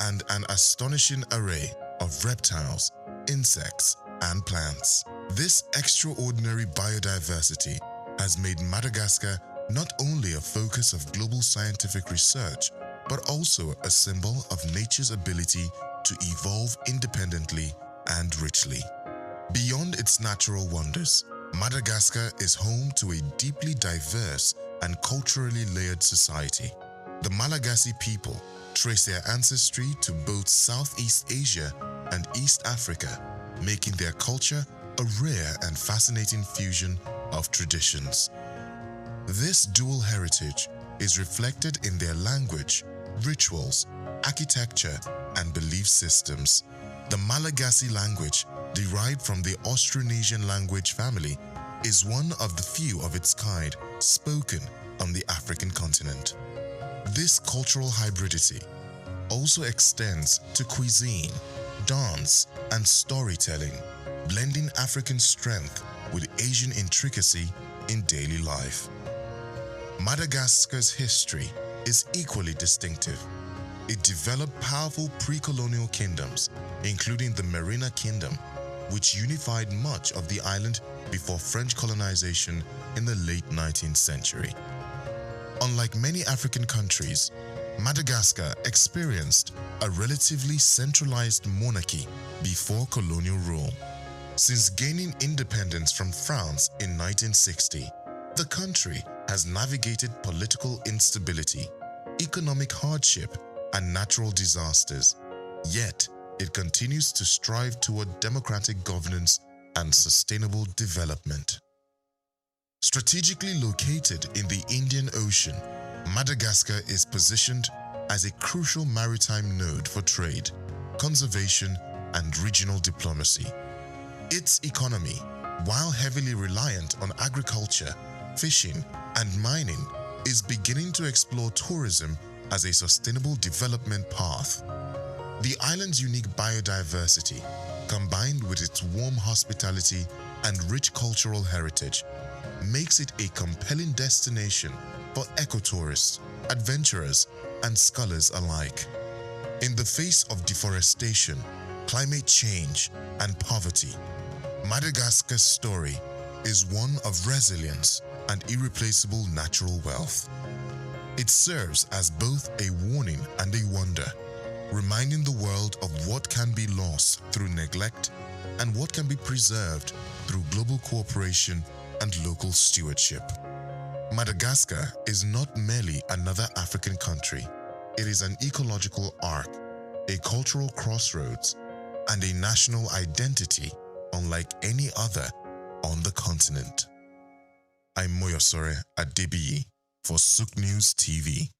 Speaker 13: and an astonishing array of reptiles, insects, and plants. This extraordinary biodiversity has made Madagascar not only a focus of global scientific research, but also a symbol of nature's ability to evolve independently and richly. Beyond its natural wonders, Madagascar is home to a deeply diverse and culturally layered society. The Malagasy people trace their ancestry to both Southeast Asia and East Africa, making their culture a rare and fascinating fusion of traditions. This dual heritage is reflected in their language, rituals, architecture, and belief systems. The Malagasy language, derived from the Austronesian language family, is one of the few of its kind spoken on the African continent. This cultural hybridity also extends to cuisine, dance, and storytelling, blending African strength with Asian intricacy in daily life. Madagascar's history is equally distinctive. It developed powerful pre-colonial kingdoms, including the Merina Kingdom, which unified much of the island before French colonization in the late 19th century. Unlike many African countries, Madagascar experienced a relatively centralized monarchy before colonial rule. Since gaining independence from France in 1960, the country has navigated political instability, economic hardship, and natural disasters. Yet, it continues to strive toward democratic governance and sustainable development. Strategically located in the Indian Ocean, Madagascar is positioned as a crucial maritime node for trade, conservation, and regional diplomacy. Its economy, while heavily reliant on agriculture, fishing, and mining, is beginning to explore tourism as a sustainable development path. The island's unique biodiversity, combined with its warm hospitality and rich cultural heritage, makes it a compelling destination for ecotourists, adventurers, and scholars alike. In the face of deforestation, climate change, and poverty, Madagascar's story is one of resilience and irreplaceable natural wealth. It serves as both a warning and a wonder, reminding the world of what can be lost through neglect and what can be preserved through global cooperation and local stewardship. Madagascar is not merely another African country. It is an ecological arc, a cultural crossroads, and a national identity unlike any other on the continent. I'm Moyosore Adebiyi for SOUQ News TV.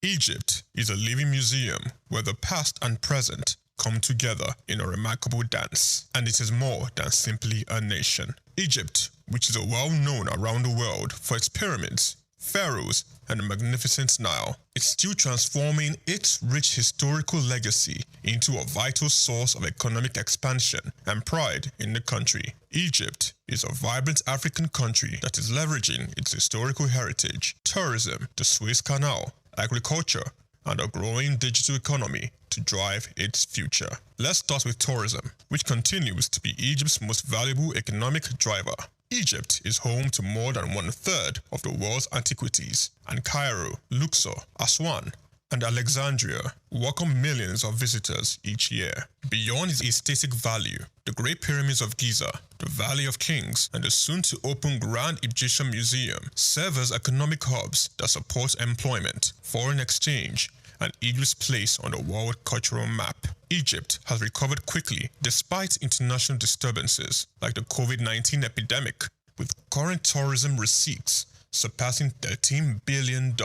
Speaker 10: Egypt is a living museum where the past and present come together in a remarkable dance, and it is more than simply a nation. Egypt, which is well known around the world for its pyramids, pharaohs, and a magnificent Nile, is still transforming its rich historical legacy into a vital source of economic expansion and pride in the country. Egypt is a vibrant African country that is leveraging its historical heritage, tourism, the Suez Canal, agriculture, and a growing digital economy to drive its future. Let's start with tourism, which continues to be Egypt's most valuable economic driver. Egypt is home to more than 1/3 of the world's antiquities, and Cairo, Luxor, Aswan, and Alexandria welcome millions of visitors each year. Beyond its aesthetic value, the Great Pyramids of Giza, the Valley of Kings, and the soon-to-open Grand Egyptian Museum serve as economic hubs that support employment, foreign exchange, and Egypt's place on the world cultural map. Egypt has recovered quickly despite international disturbances like the COVID-19 epidemic, with current tourism receipts surpassing $13 billion.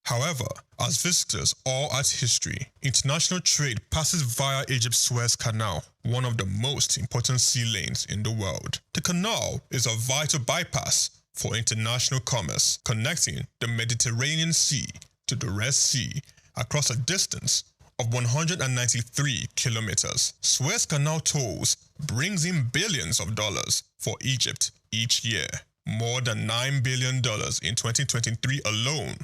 Speaker 10: However, as visitors all at history, international trade passes via Egypt's Suez Canal, one of the most important sea lanes in the world. The canal is a vital bypass for international commerce, connecting the Mediterranean Sea to the Red Sea across a distance of 193 kilometers. Suez Canal tolls brings in billions of dollars for Egypt each year, more than $9 billion in 2023 alone,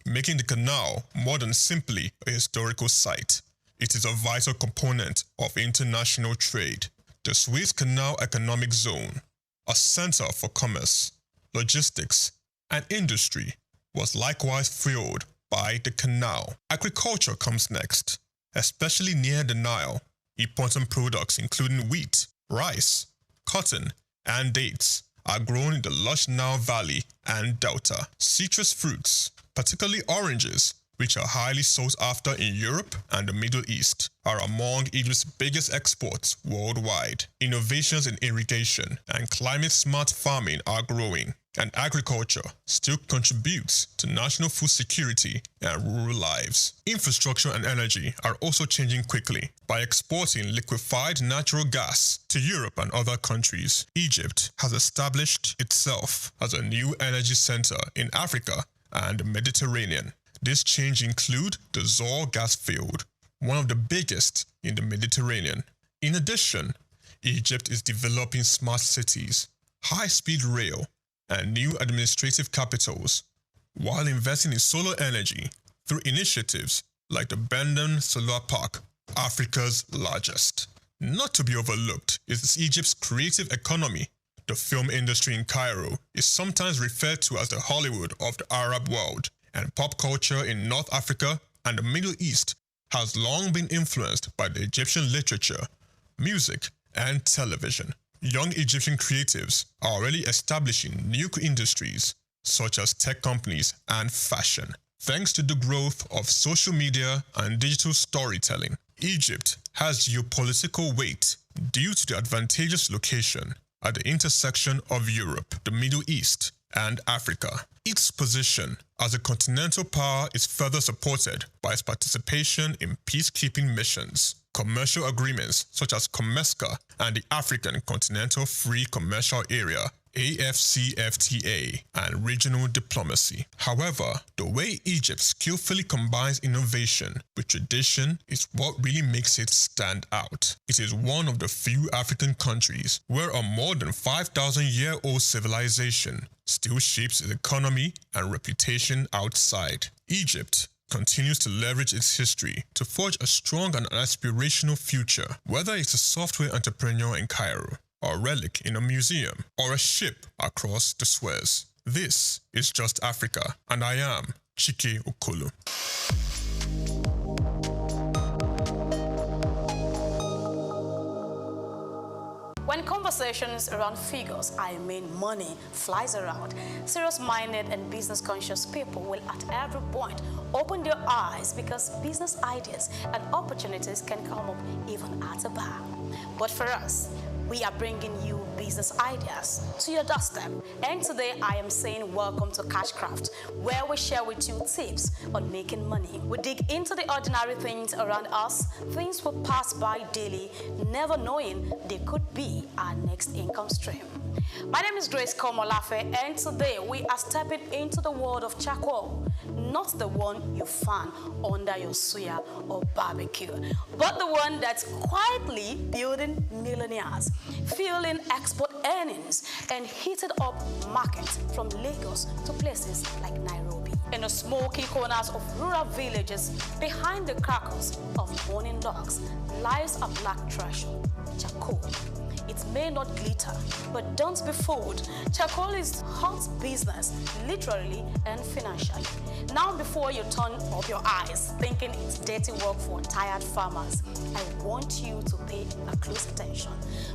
Speaker 10: making the canal more than simply a historical site. It is a vital component of international trade. The Suez Canal Economic Zone, a center for commerce, logistics, and industry, was likewise fueled by the canal. Agriculture comes next, especially near the Nile. Important products including wheat, rice, cotton, and dates are grown in the lush Nile Valley and Delta. Citrus fruits, particularly oranges, which are highly sought after in Europe and the Middle East, are among Egypt's biggest exports worldwide. Innovations in irrigation and climate-smart farming are growing, and agriculture still contributes to national food security and rural lives. Infrastructure and energy are also changing quickly. By exporting liquefied natural gas to Europe and other countries, Egypt has established itself as a new energy center in Africa and the Mediterranean. This change includes the SOUQ gas field, one of the biggest in the Mediterranean. In addition, Egypt is developing smart cities, high-speed rail, and new administrative capitals, while investing in solar energy through initiatives like the Bendon Solar Park, Africa's largest. Not to be overlooked is Egypt's creative economy. The film industry in Cairo is sometimes referred to as the Hollywood of the Arab world, and pop culture in North Africa and the Middle East has long been influenced by the Egyptian literature, music, and television. Young Egyptian creatives are already establishing new industries such as tech companies and fashion. Thanks to the growth of social media and digital storytelling, Egypt has geopolitical weight due to the advantageous location at the intersection of Europe, the Middle East, and Africa. Its position as a continental power is further supported by its participation in peacekeeping missions, commercial agreements such as COMESCA and the African Continental Free Commercial Area AFCFTA, and regional diplomacy. However, the way Egypt skillfully combines innovation with tradition is what really makes it stand out. It is one of the few African countries where a more than 5,000-year-old civilization still shapes its economy and reputation outside. Egypt continues to leverage its history to forge a strong and aspirational future, whether it's a software entrepreneur in Cairo, or a relic in a museum, or a ship across the Suez. This is Just Africa, and I am Chike Okolo.
Speaker 17: When conversations around figures, I mean money, flies around, serious-minded and business-conscious people will at every point open their eyes because business ideas and opportunities can come up even at a bar. But for us, we are bringing you business ideas to your doorstep. And today I am saying welcome to Cashcraft, where we share with you tips on making money. We dig into the ordinary things around us, things we pass by daily, never knowing they could be our next income stream. My name is Grace Komolafe, and today we are stepping into the world of charcoal. Not the one you fan under your suya or barbecue, but the one that's quietly building millionaires, fueling export earnings, and heated up markets from Lagos to places like Nairobi. In the smoky corners of rural villages, behind the crackles of burning logs, lies a black treasure, charcoal. It may not glitter, but don't be fooled. Charcoal is hot business, literally and financially. Now, before you turn up your eyes thinking it's dirty work for tired farmers, I want you to pay a close attention,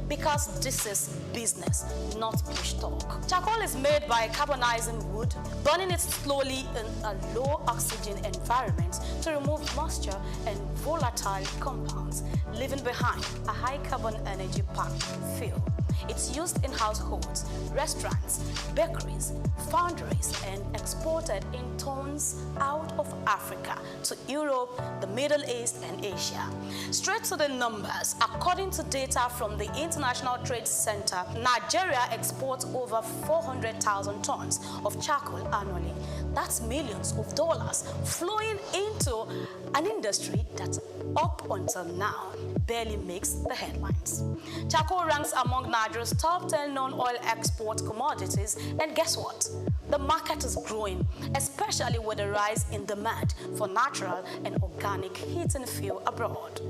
Speaker 17: because this is business, not bush talk. Charcoal is made by carbonizing wood, burning it slowly in a low oxygen environment to remove moisture and volatile compounds, leaving behind a high carbon energy packed fuel. It's used in households, restaurants, bakeries, foundries, and exported in tons out of Africa to Europe, the Middle East, and Asia. Straight to the numbers, according to data from the International Trade Center, Nigeria exports over 400,000 tons of charcoal annually. That's millions of dollars flowing into an industry that, up until now, barely makes the headlines. Charcoal ranks among Nigeria's top 10 non-oil export commodities, and guess what? The market is growing, especially with the rise in demand for natural and organic heating fuel abroad.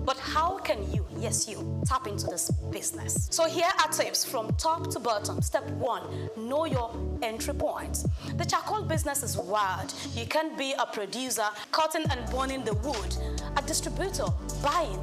Speaker 17: But how can you, yes you, tap into this business? So here are tips from top to bottom. Step 1, know your entry point. The charcoal business is wild. You can be a producer cutting and burning the wood, a distributor buying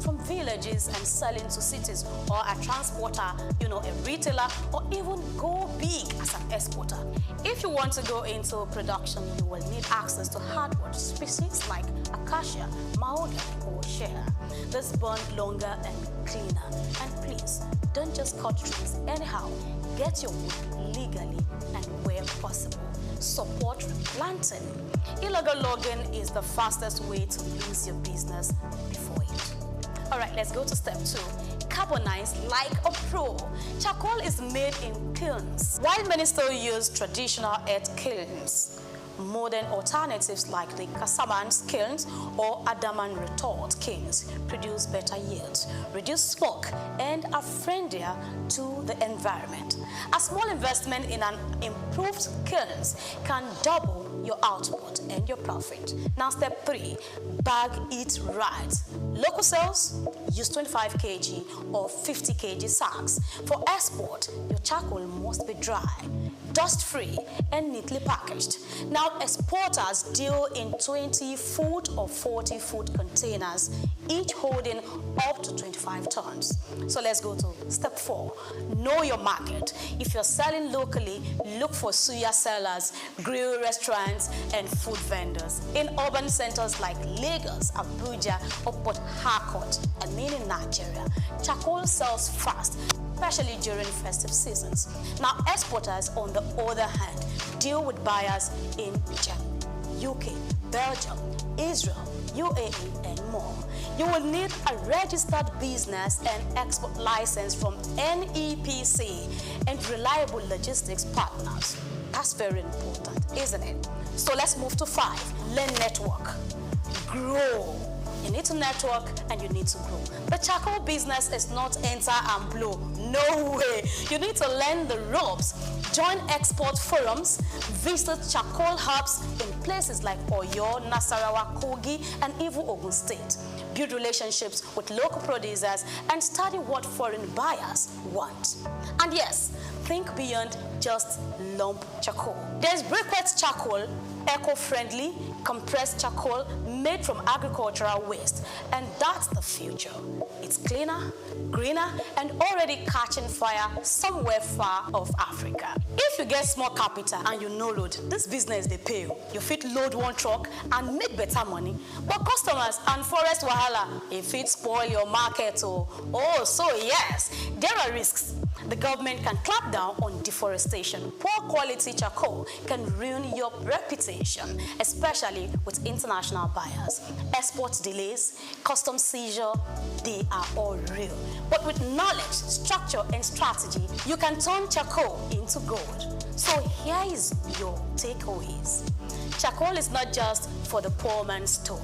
Speaker 17: from villages and selling to cities, or a transporter, a retailer, or even go big as an exporter. If you want to go into production, you will need access to hardwood species like acacia, mahogany, or share. This burn longer and cleaner. And please, don't just cut trees anyhow. Get your wood legally and where possible. Support replanting. Illegal logging is the fastest way to lose your business before it. All right, let's go to step 2. Carbonize like a pro. Charcoal is made in kilns. While many still use traditional earth kilns, modern alternatives like the Casamance kilns or Adaman retort kilns produce better yields, reduce smoke, and are friendlier to the environment. A small investment in an improved kilns can double your output and your profit. Now, step 3, bag it right. Local sales, use 25 kg or 50 kg sacks. For export, your charcoal must be dry, dust-free, and neatly packaged. Now, exporters deal in 20-foot or 40-foot containers, each holding up to 25 tons. So let's go to step 4. Know your market. If you're selling locally, look for suya sellers, grill restaurants, and food vendors. In urban centers like Lagos, Abuja, or Port Harcourt, and many in Nigeria, charcoal sells fast, especially during festive seasons. Now, exporters, on the other hand, deal with buyers in Germany, UK, Belgium, Israel, UAE, and more. You will need a registered business and export license from NEPC and reliable logistics partners. That's very important, isn't it? So let's move to 5. Learn network. Grow. You need to network and you need to grow. The charcoal business is not enter and blow. No way. You need to learn the ropes. Join export forums, visit charcoal hubs in places like Oyo, Nasarawa, Kogi, and even Ogun State. Build relationships with local producers and study what foreign buyers want. And yes, think beyond just lump charcoal. There's briquette charcoal, eco-friendly, compressed charcoal made from agricultural waste, and that's the future. It's cleaner, greener, and already catching fire somewhere far off Africa. If you get small capital and you no load, this business they pay you. You fit load one truck and make better money. But customers and forest wahala, if it spoil your market, so yes, there are risks. The government can clamp down on deforestation. Poor quality charcoal can ruin your reputation, especially with international buyers. Export delays, customs seizure, they are all real. But with knowledge, structure, and strategy, you can turn charcoal into gold. So here is your takeaways. Charcoal is not just for the poor man's stove.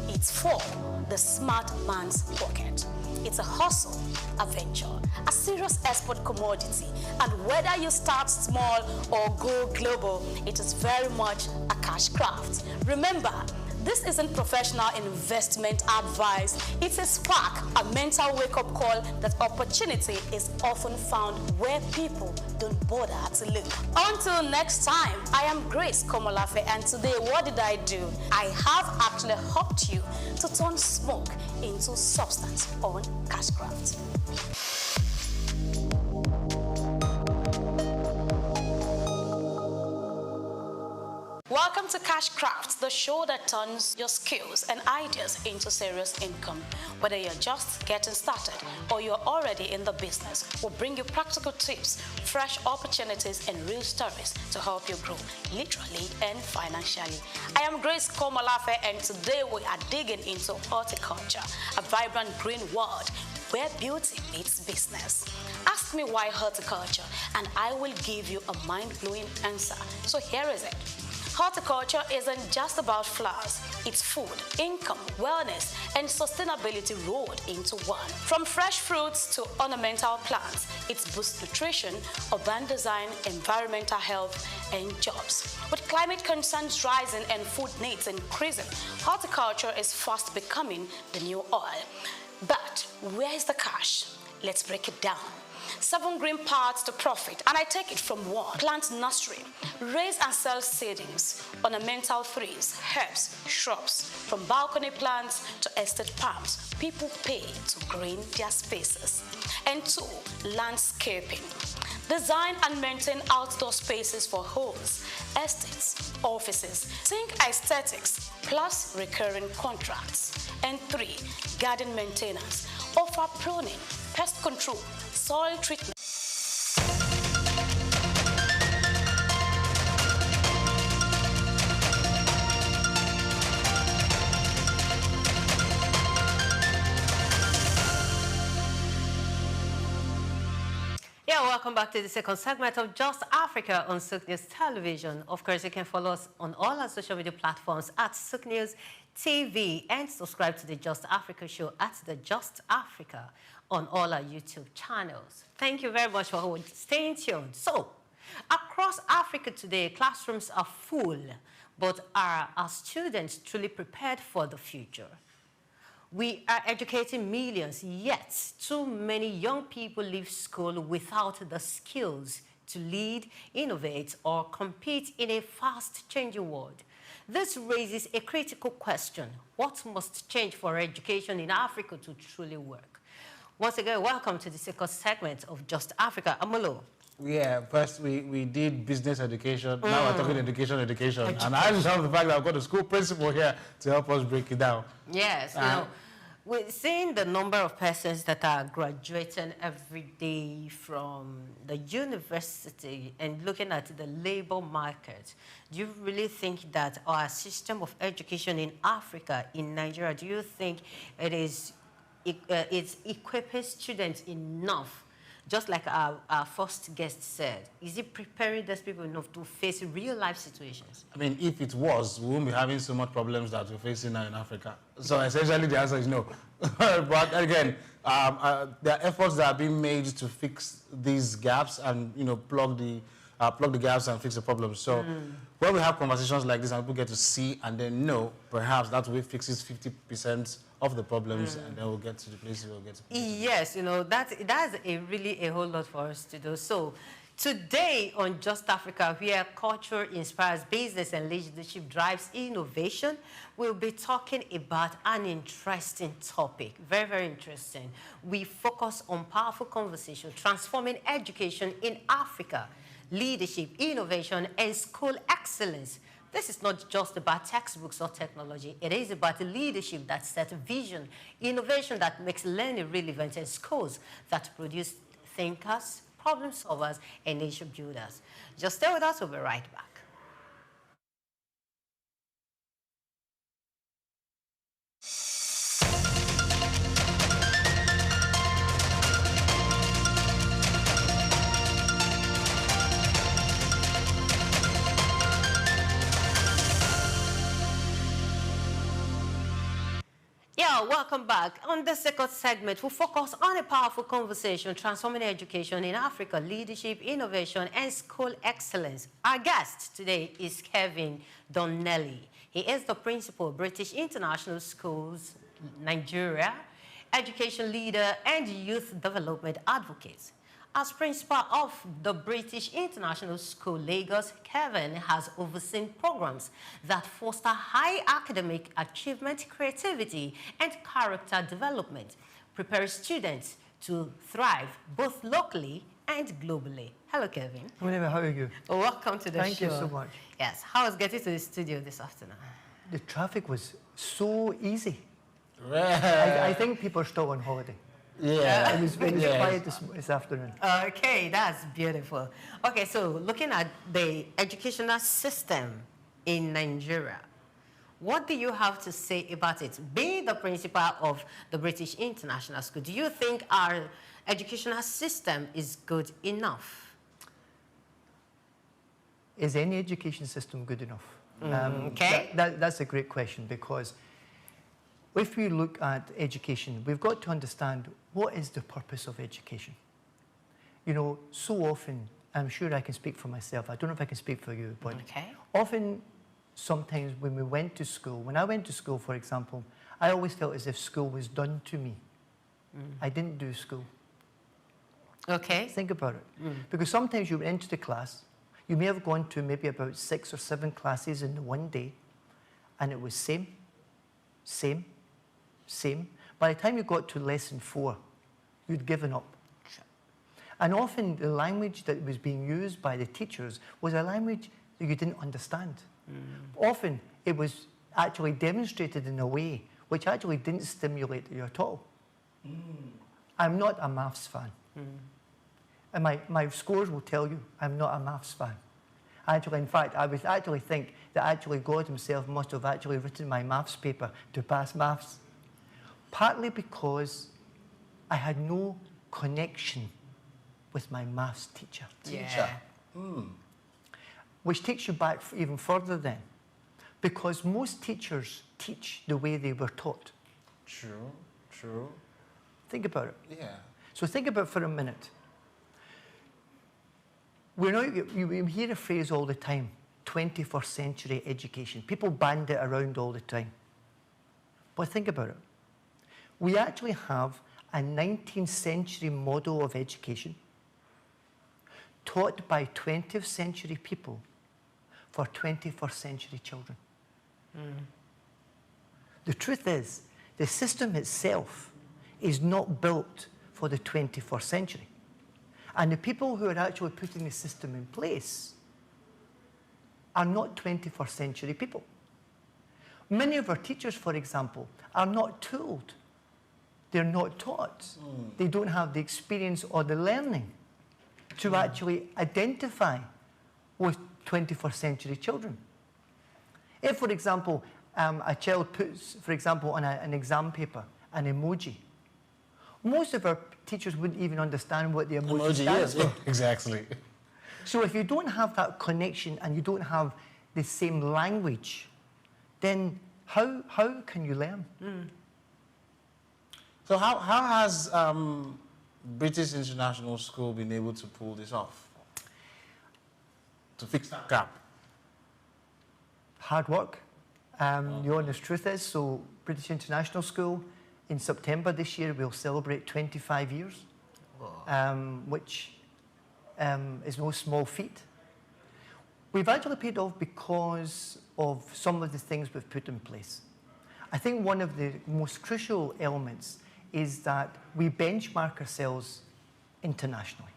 Speaker 17: It's for the smart man's pocket. It's a hustle, a venture, a serious export commodity. And whether you start small or go global, it is very much a cash craft. Remember, This isn't professional investment advice. It's a spark, a mental wake-up call that opportunity is often found where people don't bother to look. Until next time, I am Grace Komolafe, and today, what did I do? I have actually helped you to turn smoke into substance on Cashcraft. Welcome to Cashcraft, the show that turns your skills and ideas into serious income. Whether you're just getting started or you're already in the business, we'll bring you practical tips, fresh opportunities, and real stories to help you grow, literally and financially. I am Grace Komolafe, and today we are digging into horticulture, a vibrant green world where beauty meets business. Ask me why horticulture, and I will give you a mind-blowing answer. So here is it. Horticulture isn't just about flowers. It's food, income, wellness, and sustainability rolled into one. From fresh fruits to ornamental plants, it boosts nutrition, urban design, environmental health, and jobs. With climate concerns rising and food needs increasing, horticulture is fast becoming the new oil. But where is the cash? Let's break it down. 7 green paths to profit, and I take it from 1. Plant nursery. Raise and sell seedlings, ornamental trees, herbs, shrubs. From balcony plants to estate palms, people pay to green their spaces. And 2, landscaping. Design and maintain outdoor spaces for homes, estates, offices. Think aesthetics plus recurring contracts. And 3, garden maintenance. Offer pruning, pest control, soil treatment.
Speaker 14: Yeah, welcome back to the second segment of Just Africa on SOUQ News Television. Of course, you can follow us on all our social media platforms at SOUQ News TV and subscribe to the Just Africa show at the Just Africa on all our YouTube channels. Thank you very much for staying tuned. So, across Africa today, classrooms are full, but are our students truly prepared for the future? We are educating millions, yet too many young people leave school without the skills to lead, innovate, or compete in a fast-changing world. This raises a critical question. What must change for education in Africa to truly work? Once again, welcome to the second segment of Just Africa. Amolo.
Speaker 15: Yeah, first we did business education. Now we're talking education. And I love the fact that I've got a school principal here to help us break it down.
Speaker 14: Yes, you know, we're seeing the number of persons that are graduating every day from the university and looking at the labor market. Do you really think that our system of education in Africa, in Nigeria, do you think it's equipping students enough? Just like our first guest said, is it preparing those people enough to face real-life situations?
Speaker 15: I mean, if it was, we wouldn't be having so much problems that we're facing now in Africa. So essentially, the answer is no. But again, there are efforts that are being made to fix these gaps and, you know, plug the gaps and fix the problems. So when we have conversations like this and people get to see and then know, perhaps that way fixes 50% of the problems, and then we'll get to the place we'll get to.
Speaker 14: Yes, you know, that's really a whole lot for us to do. So today on Just Africa, where culture inspires business and leadership drives innovation, we'll be talking about an interesting topic, very, very interesting. We focus on powerful conversation, transforming education in Africa, leadership, innovation, and school excellence. This is not just about textbooks or technology. It is about leadership that sets vision, innovation that makes learning relevant, and schools that produce thinkers, problem solvers, and nation builders. Just stay with us. We'll be right back. welcome back. On the second segment, we focus on a powerful conversation transforming education in Africa, leadership, innovation, and school excellence. Our guest today is Kevin Donnelly. He is the principal, British International Schools, Nigeria, education leader, and youth development advocate. As principal of the British International School, Lagos, Kevin has overseen programs that foster high academic achievement, creativity, and character development, prepare students to thrive both locally and globally. Hello, Kevin.
Speaker 18: Whatever, how are you?
Speaker 14: Welcome to the show.
Speaker 18: Thank you so much.
Speaker 14: Yes, how was getting to the studio this afternoon?
Speaker 18: The traffic was so easy.
Speaker 14: Right.
Speaker 18: I think people are still on holiday.
Speaker 14: Yeah.
Speaker 18: It was quiet this afternoon.
Speaker 14: Okay, that's beautiful. Okay, so looking at the educational system in Nigeria, what do you have to say about it? Being the principal of the British International School, do you think our educational system is good enough?
Speaker 18: Is any education system good enough?
Speaker 14: Okay.
Speaker 18: That's a great question, because if we look at education, we've got to understand what is the purpose of education. You know, so often, I'm sure I can speak for myself, I don't know if I can speak for you, but often, sometimes when we went to school, when I went to school, for example, I always felt as if school was done to me. I didn't do school.
Speaker 14: Okay.
Speaker 18: Think about it. Because sometimes you went into the class, you may have gone to maybe about 6 or 7 classes in one day, and it was same. By the time you got to lesson 4, you'd given up. And often the language that was being used by the teachers was a language that you didn't understand. Often it was actually demonstrated in a way which actually didn't stimulate you at all. I'm not a maths fan. And my scores will tell you I'm not a maths fan. Actually, in fact, I would actually think that actually God himself must have actually written my maths paper to pass maths. Partly because I had no connection with my maths teacher. Which takes you back even further then. Because most teachers teach the way they were taught.
Speaker 15: True.
Speaker 18: Think about it.
Speaker 15: Yeah.
Speaker 18: So think about it for a minute. You hear a phrase all the time, 21st century education. People band it around all the time. But think about it. We actually have a 19th century model of education taught by 20th century people for 21st century children. The truth is, the system itself is not built for the 21st century. And the people who are actually putting the system in place are not 21st century people. Many of our teachers, for example, are not tooled. They're not taught. They don't have the experience or the learning to actually identify with 21st century children. If, for example, a child puts, for example, on an exam paper, an emoji, most of our teachers wouldn't even understand what the emoji stands for.
Speaker 15: Exactly.
Speaker 18: So if you don't have that connection and you don't have the same language, then how can you learn?
Speaker 15: So how has British International School been able to pull this off? To fix that gap?
Speaker 18: Hard work. The honest truth is, so British International School, in September this year, we'll celebrate 25 years, which is no small feat. We've actually paid off because of some of the things we've put in place. I think one of the most crucial elements is that we benchmark ourselves internationally.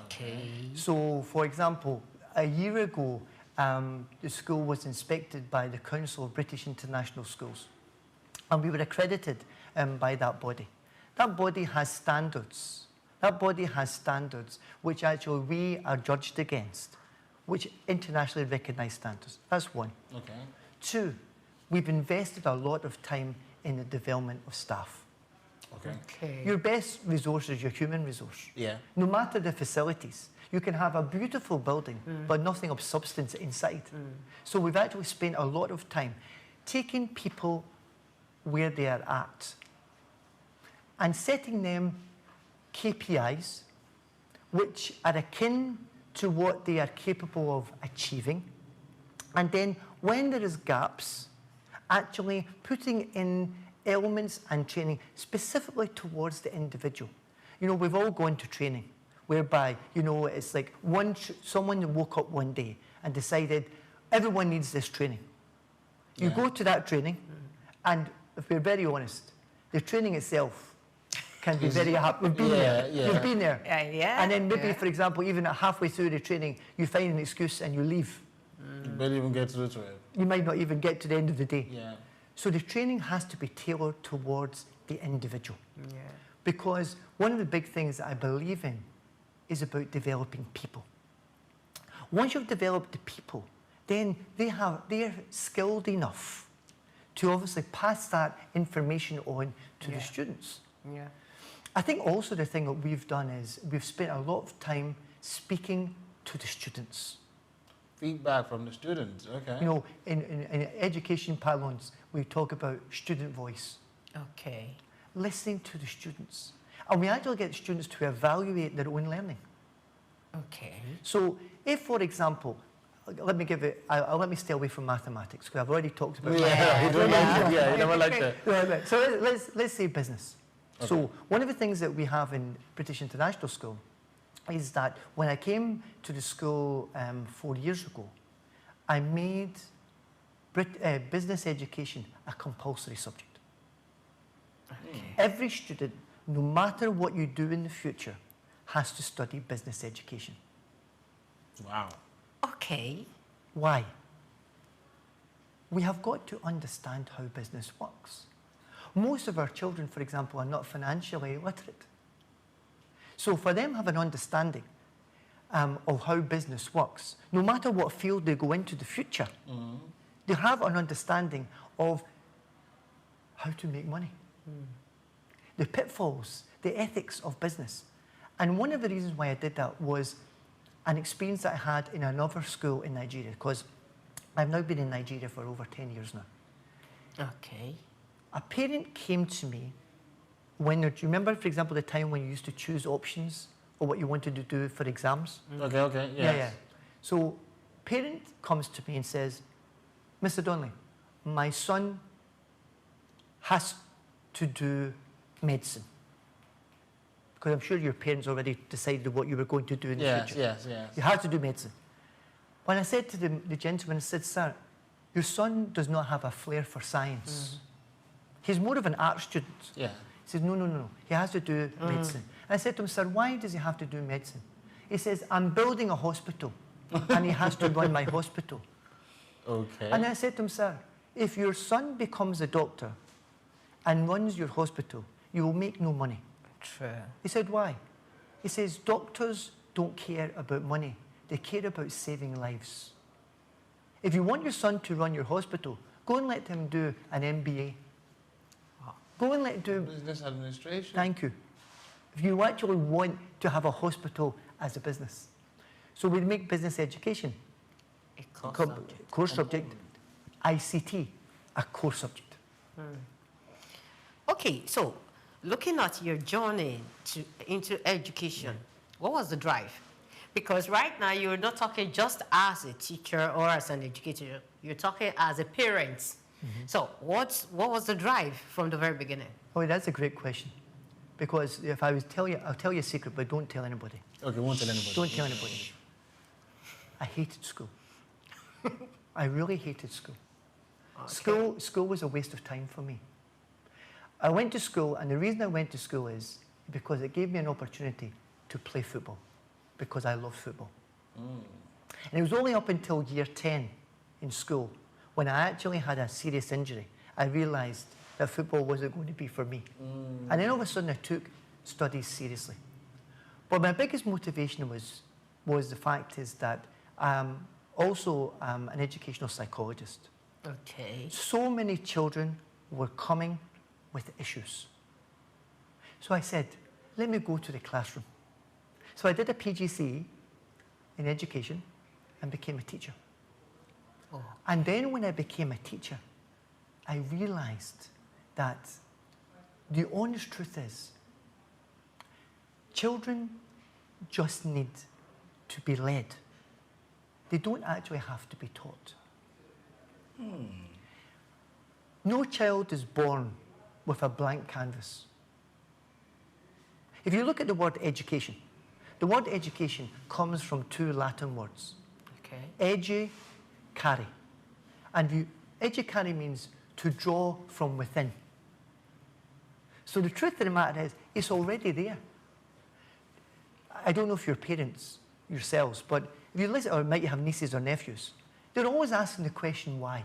Speaker 14: Okay.
Speaker 18: So, for example, a year ago, the school was inspected by the Council of British International Schools, and we were accredited by that body. That body has standards. That body has standards which actually we are judged against, which internationally recognized standards. That's one.
Speaker 15: Okay.
Speaker 18: 2, we've invested a lot of time in the development of staff.
Speaker 15: Okay.
Speaker 18: Your best resource is your human resource.
Speaker 15: Yeah.
Speaker 18: No matter the facilities, you can have a beautiful building, but nothing of substance inside. So we've actually spent a lot of time taking people where they are at and setting them KPIs which are akin to what they are capable of achieving. And then when there is gaps, actually putting in elements and training specifically towards the individual. You know, we've all gone to training whereby, you know, it's like someone woke up one day and decided everyone needs this training. You go to that training and if we're very honest, the training itself can be very hard. We've been there. You've been there. And then maybe, for example, even halfway through the training, you find an excuse and you leave.
Speaker 15: You barely even get through to it.
Speaker 18: You might not even get to the end of the day. So the training has to be tailored towards the individual. Because one of the big things that I believe in is about developing people. Once you've developed the people, then they're skilled enough to obviously pass that information on to the students. I think also the thing that we've done is we've spent a lot of time speaking to the students.
Speaker 15: Feedback from the students, okay.
Speaker 18: You know, in education parlance, we talk about student voice.
Speaker 14: Okay.
Speaker 18: Listening to the students. And we actually get students to evaluate their own learning.
Speaker 14: Okay.
Speaker 18: So if, for example, let me stay away from mathematics, because I've already talked about
Speaker 15: you never like that.
Speaker 18: So let's say business. Okay. So one of the things that we have in British International School is that when I came to the school 4 years ago, I made business education a compulsory subject. Okay. Every student, no matter what you do in the future, has to study business education.
Speaker 15: Wow.
Speaker 14: Okay.
Speaker 18: Why? We have got to understand how business works. Most of our children, for example, are not financially literate. So for them to have an understanding of how business works, no matter what field they go into the future, they have an understanding of how to make money, the pitfalls, the ethics of business. And one of the reasons why I did that was an experience that I had in another school in Nigeria, because I've now been in Nigeria for over 10 years now.
Speaker 14: Okay.
Speaker 18: A parent came to me do you remember, for example, the time when you used to choose options or what you wanted to do for exams?
Speaker 15: Okay, yes.
Speaker 18: Yeah. So parent comes to me and says, Mr. Donnelly, my son has to do medicine. Because I'm sure your parents already decided what you were going to do in the future.
Speaker 15: Yes.
Speaker 18: You had to do medicine. When I said to the gentleman, I said, sir, your son does not have a flair for science. He's more of an art student.
Speaker 15: Yeah.
Speaker 18: He says, no. He has to do medicine. And I said to him, sir, why does he have to do medicine? He says, I'm building a hospital, and he has to run my hospital.
Speaker 15: Okay.
Speaker 18: And I said to him, sir, if your son becomes a doctor and runs your hospital, you will make no money.
Speaker 14: True.
Speaker 18: He said, why? He says, doctors don't care about money. They care about saving lives. If you want your son to run your hospital, go and let him do an MBA. Go and let him do
Speaker 15: business administration.
Speaker 18: Thank you. If you actually want to have a hospital as a business. So we make business education
Speaker 14: a core
Speaker 18: subject. ICT, a core subject.
Speaker 14: Okay, so looking at your journey into education, what was the drive? Because right now you're not talking just as a teacher or as an educator, you're talking as a parent. So what was the drive from the very beginning?
Speaker 18: Oh, that's a great question. Because if I was I'll tell you a secret, but don't tell anybody.
Speaker 15: Okay, won't tell anybody.
Speaker 18: Don't tell anybody. I hated school. I really hated school. Okay. School was a waste of time for me. I went to school, and the reason I went to school is because it gave me an opportunity to play football, because I love football. And it was only up until year 10 in school when I actually had a serious injury, I realized that football wasn't going to be for me. And then all of a sudden I took studies seriously. But my biggest motivation was the fact is that I'm also an educational psychologist.
Speaker 14: Okay.
Speaker 18: So many children were coming with issues. So I said, let me go to the classroom. So I did a PGCE in education and became a teacher. And then when I became a teacher, I realized that the honest truth is children just need to be led. They don't actually have to be taught. No child is born with a blank canvas. If you look at the word education, the word education comes from two Latin words. Educare. And educare means to draw from within. So the truth of the matter is, it's already there. I don't know if you're parents yourselves, but if you listen, or might you have nieces or nephews, they're always asking the question, why?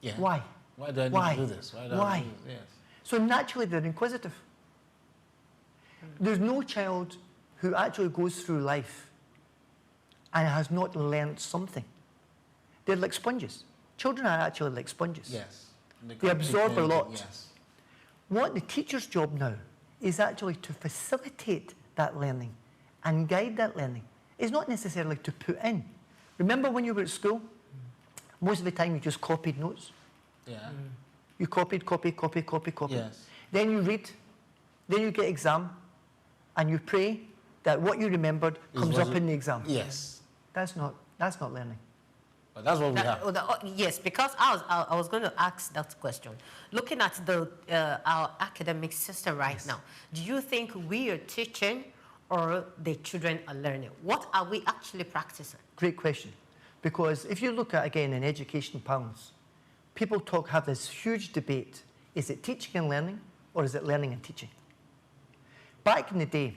Speaker 15: Yeah.
Speaker 18: Why?
Speaker 15: Why do I need to do this?
Speaker 18: Why?
Speaker 15: Do this? Yes.
Speaker 18: So naturally, they're inquisitive. There's no child who actually goes through life and has not learned something. They're like sponges. Children are actually like sponges.
Speaker 15: Yes.
Speaker 18: They absorb a lot.
Speaker 15: Yes.
Speaker 18: What the teacher's job now is actually to facilitate that learning and guide that learning. It's not necessarily to put in. Remember when you were at school? Most of the time you just copied notes.
Speaker 15: Yeah.
Speaker 18: You copied.
Speaker 15: Yes.
Speaker 18: Then you read, then you get exam, and you pray that what you remembered comes up in the exam.
Speaker 15: Yes.
Speaker 18: That's not learning.
Speaker 15: But that's what we have.
Speaker 14: Yes, because I was going to ask that question. Looking at our academic system right now, do you think we are teaching or the children are learning? What are we actually practicing?
Speaker 18: Great question. Because if you look at, again, in education pounds, people have this huge debate. Is it teaching and learning, or is it learning and teaching? Back in the day,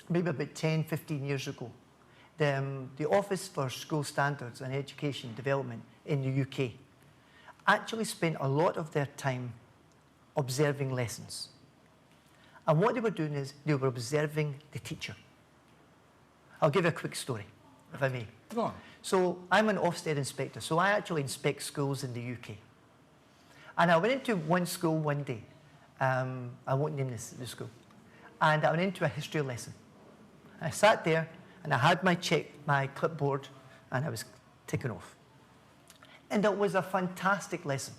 Speaker 18: maybe about 10, 15 years ago, the Office for School Standards and Education Development in the UK actually spent a lot of their time observing lessons. And what they were doing is they were observing the teacher. I'll give you a quick story, if I may.
Speaker 15: Go on.
Speaker 18: So I'm an Ofsted inspector, so I actually inspect schools in the UK. And I went into one school one day. I won't name the school. And I went into a history lesson. I sat there and I had my clipboard, and I was ticking off. And it was a fantastic lesson.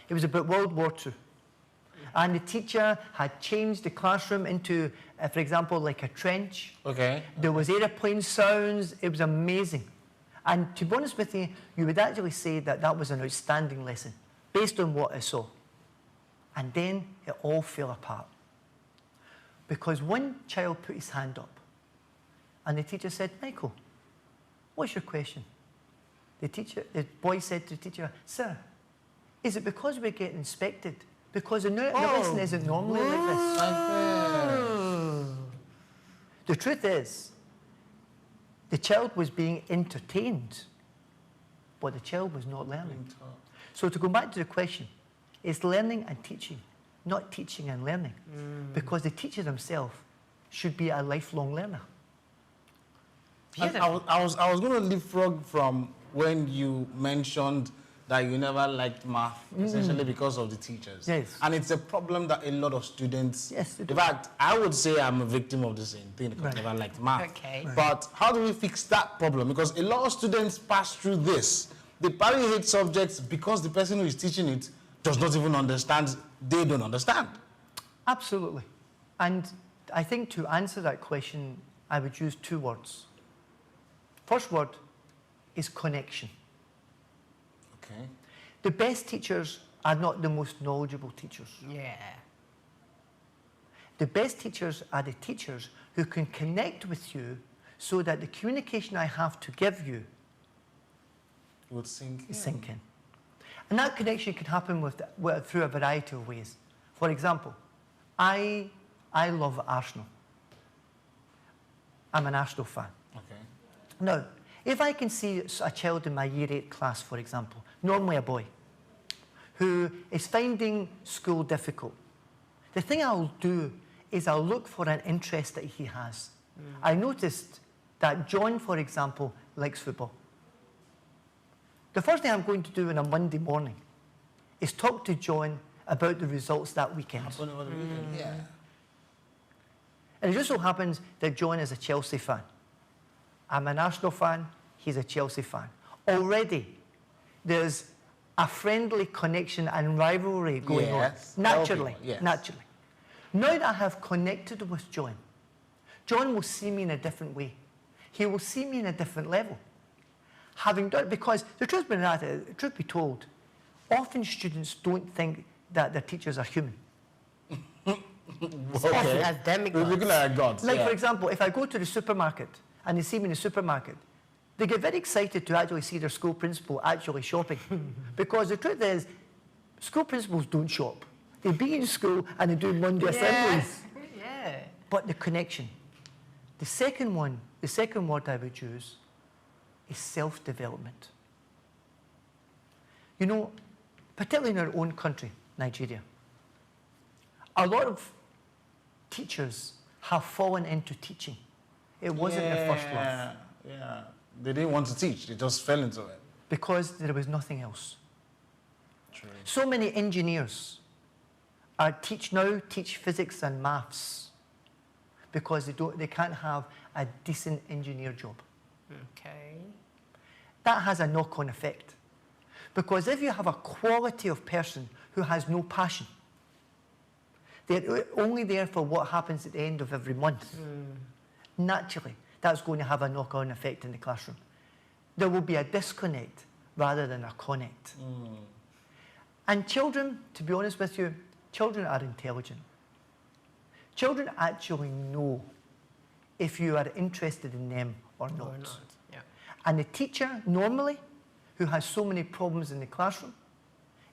Speaker 18: It was about World War II. And the teacher had changed the classroom into, for example, like a trench.
Speaker 15: Okay.
Speaker 18: There was airplane sounds. It was amazing. And to be honest with you, you would actually say that that was an outstanding lesson based on what I saw. And then it all fell apart. Because one child put his hand up, and the teacher said, Michael, what's your question? The boy said to the teacher, sir, is it because we're getting inspected? Because the lesson isn't normally like this. The truth is, the child was being entertained, but the child was not learning. So to go back to the question, it's learning and teaching, not teaching and learning. Because the teacher himself should be a lifelong learner.
Speaker 15: I was going to leapfrog from when you mentioned that you never liked math, essentially because of the teachers.
Speaker 18: Yes.
Speaker 15: And it's a problem that a lot of students...
Speaker 18: Yes,
Speaker 15: in fact, I would say I'm a victim of the same thing because I never liked math.
Speaker 14: Okay.
Speaker 18: Right.
Speaker 15: But how do we fix that problem? Because a lot of students pass through this. They probably hate subjects because the person who is teaching it does not even understand. They don't understand.
Speaker 18: Absolutely. And I think to answer that question, I would use two words. First word is connection.
Speaker 15: Okay.
Speaker 18: The best teachers are not the most knowledgeable teachers.
Speaker 14: Yeah.
Speaker 18: The best teachers are the teachers who can connect with you so that the communication I have to give you
Speaker 15: would sink
Speaker 18: in. And that connection can happen through a variety of ways. For example, I love Arsenal. I'm an Arsenal fan.
Speaker 15: Okay.
Speaker 18: Now, if I can see a child in my Year 8 class, for example, normally a boy, who is finding school difficult, the thing I'll do is I'll look for an interest that he has. I noticed that John, for example, likes football. The first thing I'm going to do on a Monday morning is talk to John about the results that weekend.
Speaker 15: Yeah.
Speaker 18: And it just so happens that John is a Chelsea fan. I'm an Arsenal fan, he's a Chelsea fan. Already, there's a friendly connection and rivalry going on. Naturally, naturally. Now that I have connected with John, John will see me in a different way. He will see me in a different level. Having done, because the truth be told, often students don't think that their teachers are human.
Speaker 14: Academic
Speaker 18: gods. Like, for example, if I go to the supermarket and they see me in the supermarket, they get very excited to actually see their school principal actually shopping. Because the truth is, school principals don't shop. They be in school and they do Monday assemblies.
Speaker 14: Yeah.
Speaker 18: But the connection. The second word I would use is self-development. You know, particularly in our own country, Nigeria, a lot of teachers have fallen into teaching. It wasn't their first love.
Speaker 15: Yeah, they didn't want to teach. They just fell into it.
Speaker 18: Because there was nothing else. True. So many engineers teach physics and maths because they can't have a decent engineer job.
Speaker 14: Okay.
Speaker 18: That has a knock-on effect. Because if you have a quality of person who has no passion, they're only there for what happens at the end of every month. Naturally, that's going to have a knock-on effect in the classroom. There will be a disconnect rather than a connect. And children, to be honest with you, children are intelligent. Children actually know if you are interested in them or not.
Speaker 14: Yeah.
Speaker 18: And the teacher, normally, who has so many problems in the classroom,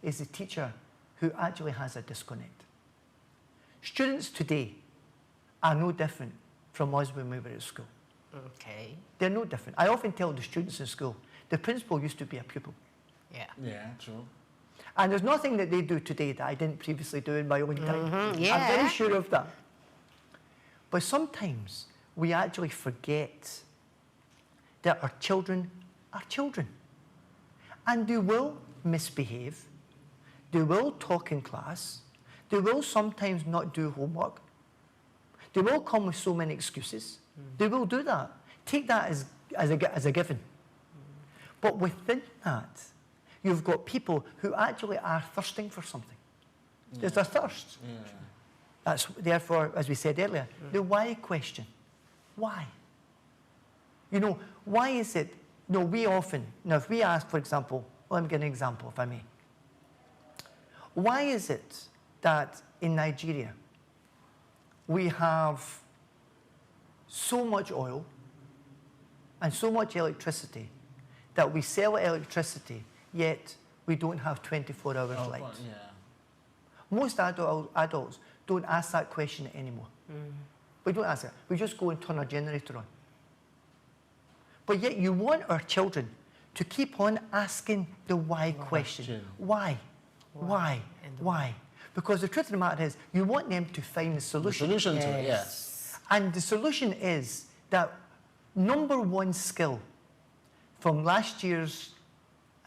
Speaker 18: is the teacher who actually has a disconnect. Students today are no different from us when we were at school.
Speaker 14: Okay.
Speaker 18: They're no different. I often tell the students in school, the principal used to be a pupil.
Speaker 14: Yeah.
Speaker 15: Yeah, true.
Speaker 18: And there's nothing that they do today that I didn't previously do in my own time.
Speaker 14: Yeah.
Speaker 18: I'm very sure of that. But sometimes we actually forget that our children are children. And they will misbehave. They will talk in class. They will sometimes not do homework. They will come with so many excuses. They will do that. Take that as a given. But within that, you've got people who actually are thirsting for something. There's a thirst. That's therefore, as we said earlier, the why question. Why? You know, why is it? No, we often, now if we ask, for example, let me give an example, if I may. Why is it that in Nigeria we have so much oil and so much electricity that we sell electricity, yet we don't have 24 hours light?
Speaker 15: Yeah.
Speaker 18: Most adults don't ask that question anymore. We don't ask it. We just go and turn our generator on. But yet you want our children to keep on asking the why question. Why? Why? Why? Because the truth of the matter is, you want them to find the solution.
Speaker 15: The solution to it, yes.
Speaker 18: And the solution is that #1 skill from last year's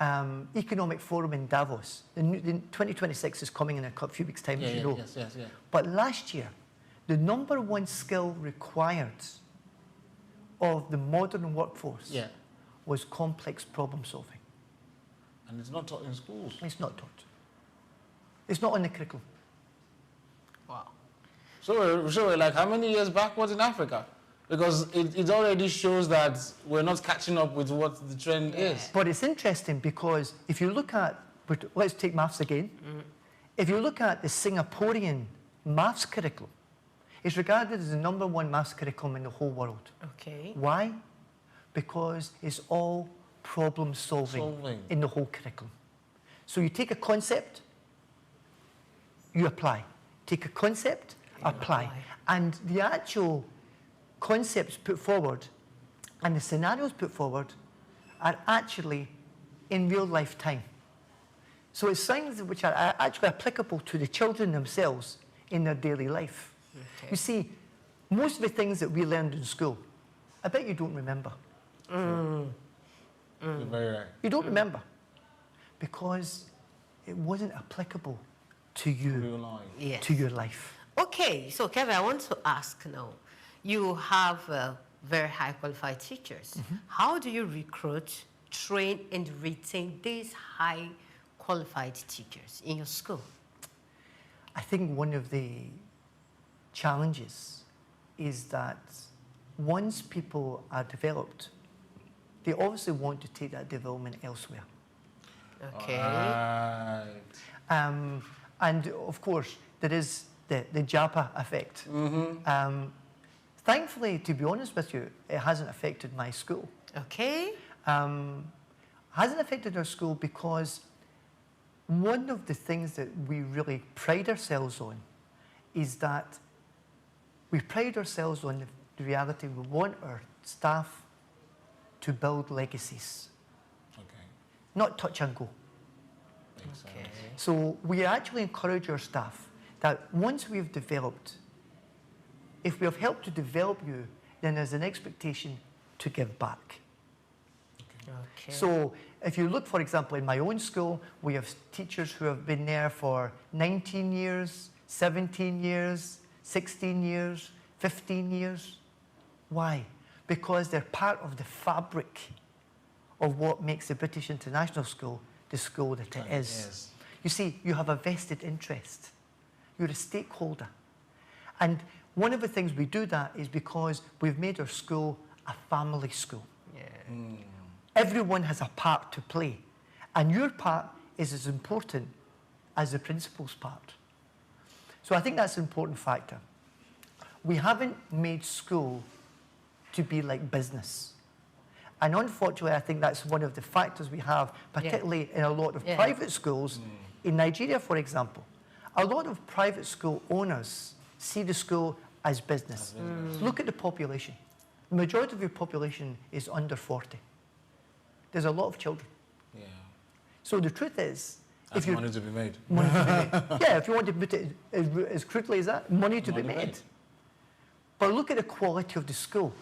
Speaker 18: economic forum in Davos, the 2026 is coming in a few weeks' time, as you know.
Speaker 15: Yes.
Speaker 18: But last year, the #1 skill required of the modern workforce was complex problem solving.
Speaker 15: And it's not taught in schools.
Speaker 18: It's not taught. It's not on the curriculum.
Speaker 14: Wow.
Speaker 15: So like, how many years backwards in Africa? Because it already shows that we're not catching up with what the trend is.
Speaker 18: But it's interesting because if you look at, let's take maths again. If you look at the Singaporean maths curriculum, it's regarded as the #1 maths curriculum in the whole world.
Speaker 14: Okay.
Speaker 18: Why? Because it's all problem solving in the whole curriculum. So you take a concept, you apply. Take a concept, apply. And the actual concepts put forward and the scenarios put forward are actually in real life time. So it's things which are actually applicable to the children themselves in their daily life.
Speaker 14: Okay.
Speaker 18: You see, most of the things that we learned in school, I bet you don't remember.
Speaker 15: You're very right.
Speaker 18: You don't remember because it wasn't applicable to you, to your life.
Speaker 14: Okay, so Kevin, I want to ask now. You have very high qualified teachers. How do you recruit, train, and retain these high qualified teachers in your school?
Speaker 18: I think one of the challenges is that once people are developed, they obviously want to take that development elsewhere.
Speaker 14: Okay.
Speaker 18: And of course, there is the Japa effect. Thankfully, to be honest with you, it hasn't affected my school.
Speaker 14: Okay.
Speaker 18: Hasn't affected our school because one of the things that we really pride ourselves on is that we pride ourselves on the reality we want our staff to build legacies, not touch and go.
Speaker 14: Okay.
Speaker 18: So we actually encourage our staff that once we've developed, if we have helped to develop you, then there's an expectation to give back.
Speaker 14: Okay.
Speaker 18: So if you look, for example, in my own school, we have teachers who have been there for 19 years, 17 years, 16 years, 15 years. Why? Because they're part of the fabric of what makes the British International School the school that it is.
Speaker 15: Yes.
Speaker 18: You see, you have a vested interest. You're a stakeholder. And one of the things we do that is because we've made our school a family school. Everyone has a part to play. And your part is as important as the principal's part. So I think that's an important factor. We haven't made school to be like business. And unfortunately, I think that's one of the factors we have, particularly in a lot of private schools. In Nigeria, for example, a lot of private school owners see the school as business. Look at the population. The majority of your population is under 40. There's a lot of children. So the truth is,
Speaker 15: if you money to be made.
Speaker 18: Money to be made. Yeah, if you want to put it as crudely as that, money to be made. But look at the quality of the school.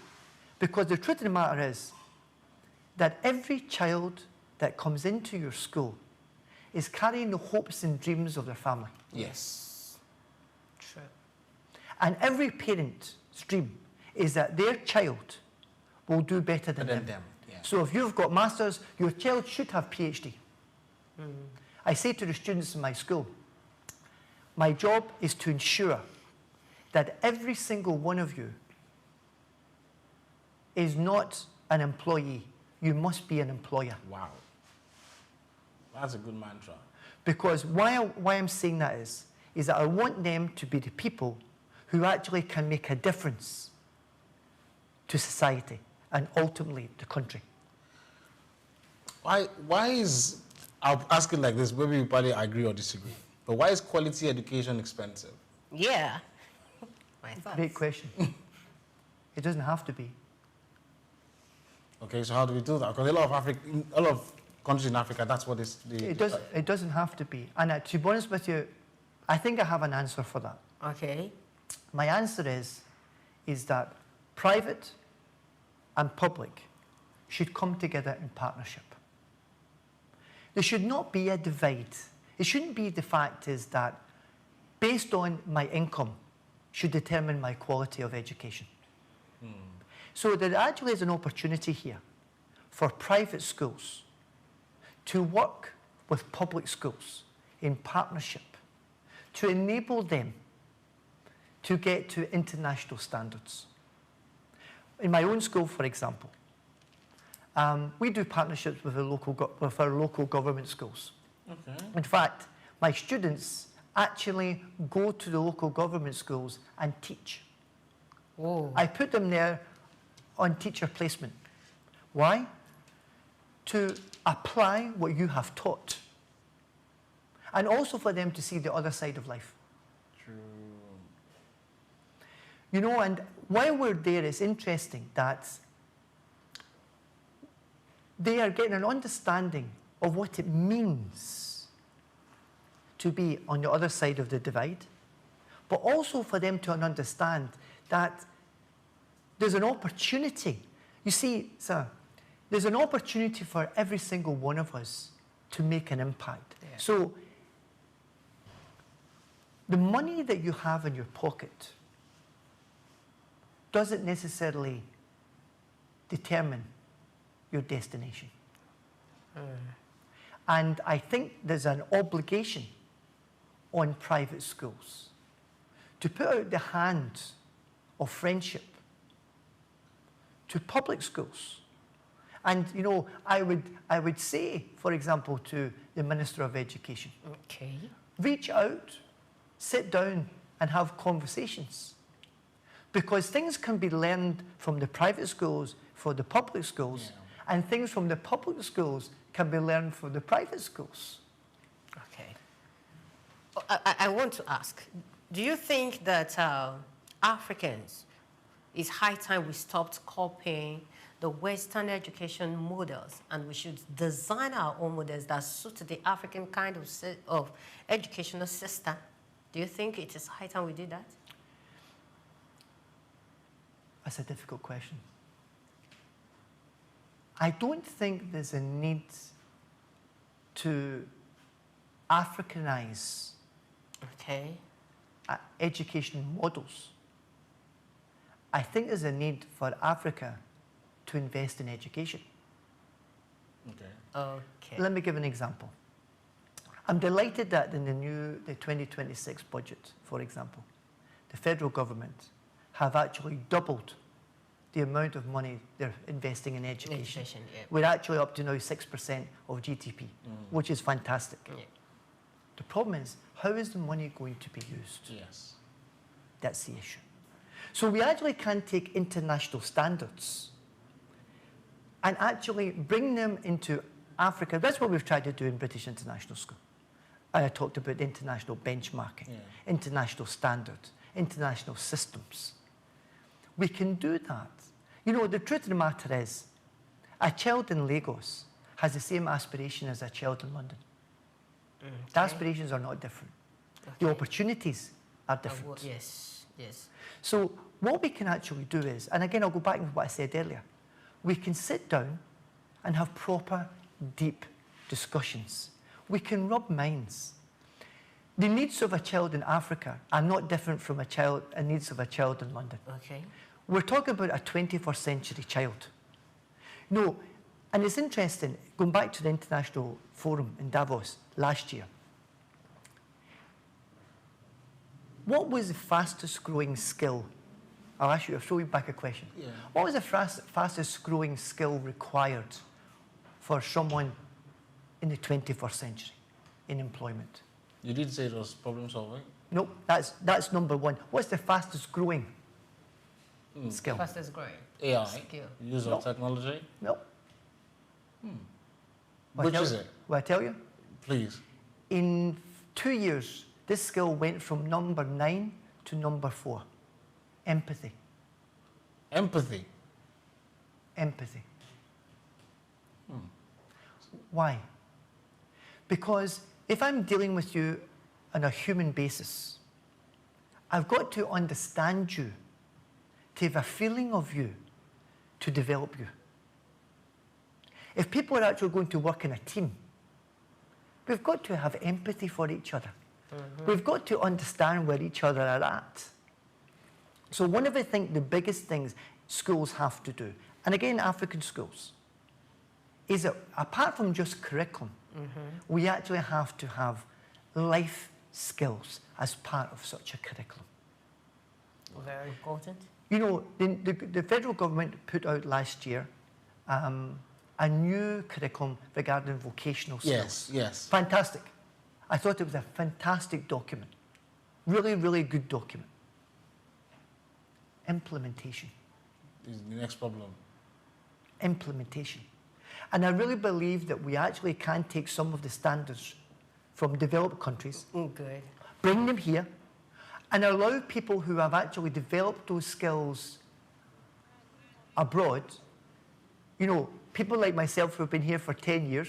Speaker 18: Because the truth of the matter is that every child that comes into your school is carrying the hopes and dreams of their family.
Speaker 15: Yes.
Speaker 14: True.
Speaker 18: And every parent's dream is that their child will do better than them. So if you've got masters, your child should have PhD. I say to the students in my school, my job is to ensure that every single one of you is not an employee. You must be an employer.
Speaker 15: Wow. That's a good mantra.
Speaker 18: Because why I'm saying that is that I want them to be the people who actually can make a difference to society and ultimately the country.
Speaker 15: Why is, I'll ask it like this, maybe you probably agree or disagree, but why is quality education expensive?
Speaker 14: Yeah. My thoughts.
Speaker 18: Great question. It doesn't have to be.
Speaker 15: Okay, so how do we do that? Because a lot of countries in Africa, that's what is the...
Speaker 18: It doesn't have to be. And to be honest with you, I think I have an answer for that.
Speaker 14: Okay.
Speaker 18: My answer is that private and public should come together in partnership. There should not be a divide. It shouldn't be the fact is that based on my income should determine my quality of education. So there actually is an opportunity here for private schools to work with public schools in partnership to enable them to get to international standards. In my own school, for example, we do partnerships with our local government schools.
Speaker 15: Okay.
Speaker 18: In fact, my students actually go to the local government schools and teach.
Speaker 14: Whoa.
Speaker 18: I put them there on teacher placement. Why? To apply what you have taught. And also for them to see the other side of life.
Speaker 15: True.
Speaker 18: You know, and while we're there, it's interesting that they are getting an understanding of what it means to be on the other side of the divide, but also for them to understand that there's an opportunity. You see, sir, there's an opportunity for every single one of us to make an impact. Yeah. So the money that you have in your pocket doesn't necessarily determine your destination. And I think there's an obligation on private schools to put out the hand of friendship to public schools. And, you know, I would say, for example, to the Minister of Education,
Speaker 14: okay,
Speaker 18: reach out, sit down and have conversations. Because things can be learned from the private schools for the public schools, and things from the public schools can be learned from the private schools.
Speaker 14: Okay. I want to ask, do you think that Africans, it's high time we stopped copying the Western education models and we should design our own models that suit the African kind of educational system? Do you think it is high time we do that?
Speaker 18: That's a difficult question. I don't think there's a need to Africanize education models. I think there's a need for Africa to invest in education.
Speaker 14: Okay.
Speaker 18: Let me give an example. I'm delighted that in the 2026 budget, for example, the federal government have actually doubled the amount of money they're investing in education. We're actually up to now 6% of GDP, which is fantastic. The problem is, how is the money going to be used?
Speaker 15: Yes.
Speaker 18: That's the issue. So we actually can take international standards and actually bring them into Africa. That's what we've tried to do in British International School. I talked about international benchmarking, international standards, international systems. We can do that. You know, the truth of the matter is, a child in Lagos has the same aspiration as a child in London. The aspirations are not different. The opportunities are different.
Speaker 14: Yes, yes.
Speaker 18: So what we can actually do is, and again, I'll go back to what I said earlier, we can sit down and have proper, deep discussions. We can rub minds. The needs of a child in Africa are not different from the needs of a child in London.
Speaker 14: Okay.
Speaker 18: We're talking about a 21st century child. No, and it's interesting, going back to the International Forum in Davos last year, what was the fastest growing skill? I'll throw you back a question.
Speaker 15: Yeah.
Speaker 18: What was the fastest growing skill required for someone in the 21st century in employment?
Speaker 15: You did say it was problem solving?
Speaker 18: No, that's number one. What's the fastest growing skill?
Speaker 14: Fastest growing
Speaker 15: AI?
Speaker 14: skill.
Speaker 15: Use of technology?
Speaker 18: No.
Speaker 15: Which is it?
Speaker 18: Will I tell you?
Speaker 15: Please.
Speaker 18: In 2 years, this skill went from number 9 to number 4. Empathy.
Speaker 15: Empathy?
Speaker 18: Empathy. Why? Because if I'm dealing with you on a human basis, I've got to understand you, to have a feeling of you, to develop you. If people are actually going to work in a team, we've got to have empathy for each other. We've got to understand where each other are at. So one of the biggest things schools have to do, and again, African schools, is that apart from just curriculum, we actually have to have life skills as part of such a curriculum.
Speaker 14: Very important.
Speaker 18: You know, the federal government put out last year a new curriculum regarding vocational skills.
Speaker 15: Yes, yes.
Speaker 18: Fantastic. I thought it was a fantastic document. Really, really good document. Implementation.
Speaker 15: Is the next problem.
Speaker 18: Implementation. And I really believe that we actually can take some of the standards from developed countries, bring them here, and allow people who have actually developed those skills abroad, you know, people like myself who have been here for 10 years,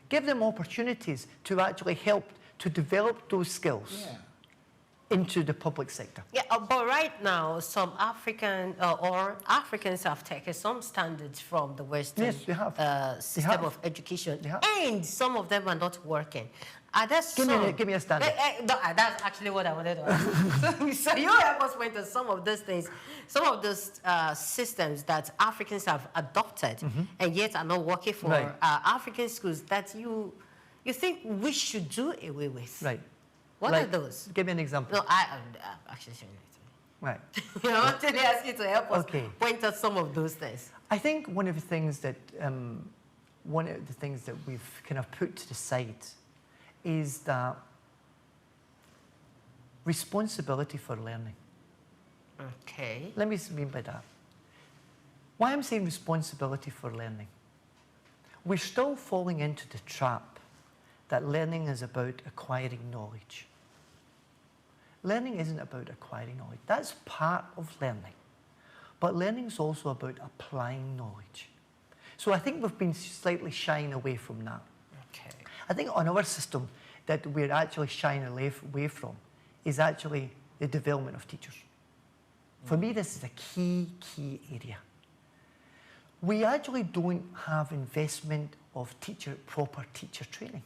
Speaker 18: give them opportunities to actually help to develop those skills into the public sector.
Speaker 14: Yeah, but right now, some Africans have taken some standards from the Western system of education, and some of them are not working.
Speaker 18: Give me a standard.
Speaker 14: That's actually what I wanted to ask. So you help us point to some of those things, some of those systems that Africans have adopted and yet are not working for African schools that you you think we should do away with?
Speaker 18: Right.
Speaker 14: What
Speaker 18: like,
Speaker 14: are those?
Speaker 18: Give me an example.
Speaker 14: No, I'm actually showing it to me.
Speaker 18: Right.
Speaker 14: I want to ask you to help us point out some of those things.
Speaker 18: I think one of the things that we've kind of put to the side is that responsibility for learning.
Speaker 14: Okay.
Speaker 18: Let me mean by that. Why I'm saying responsibility for learning. We're still falling into the trap that learning is about acquiring knowledge. Learning isn't about acquiring knowledge. That's part of learning. But learning is also about applying knowledge. So I think we've been slightly shying away from that.
Speaker 14: Okay.
Speaker 18: I think another system that we're actually shying away from is actually the development of teachers. For me, this is a key area. We actually don't have investment of proper teacher training,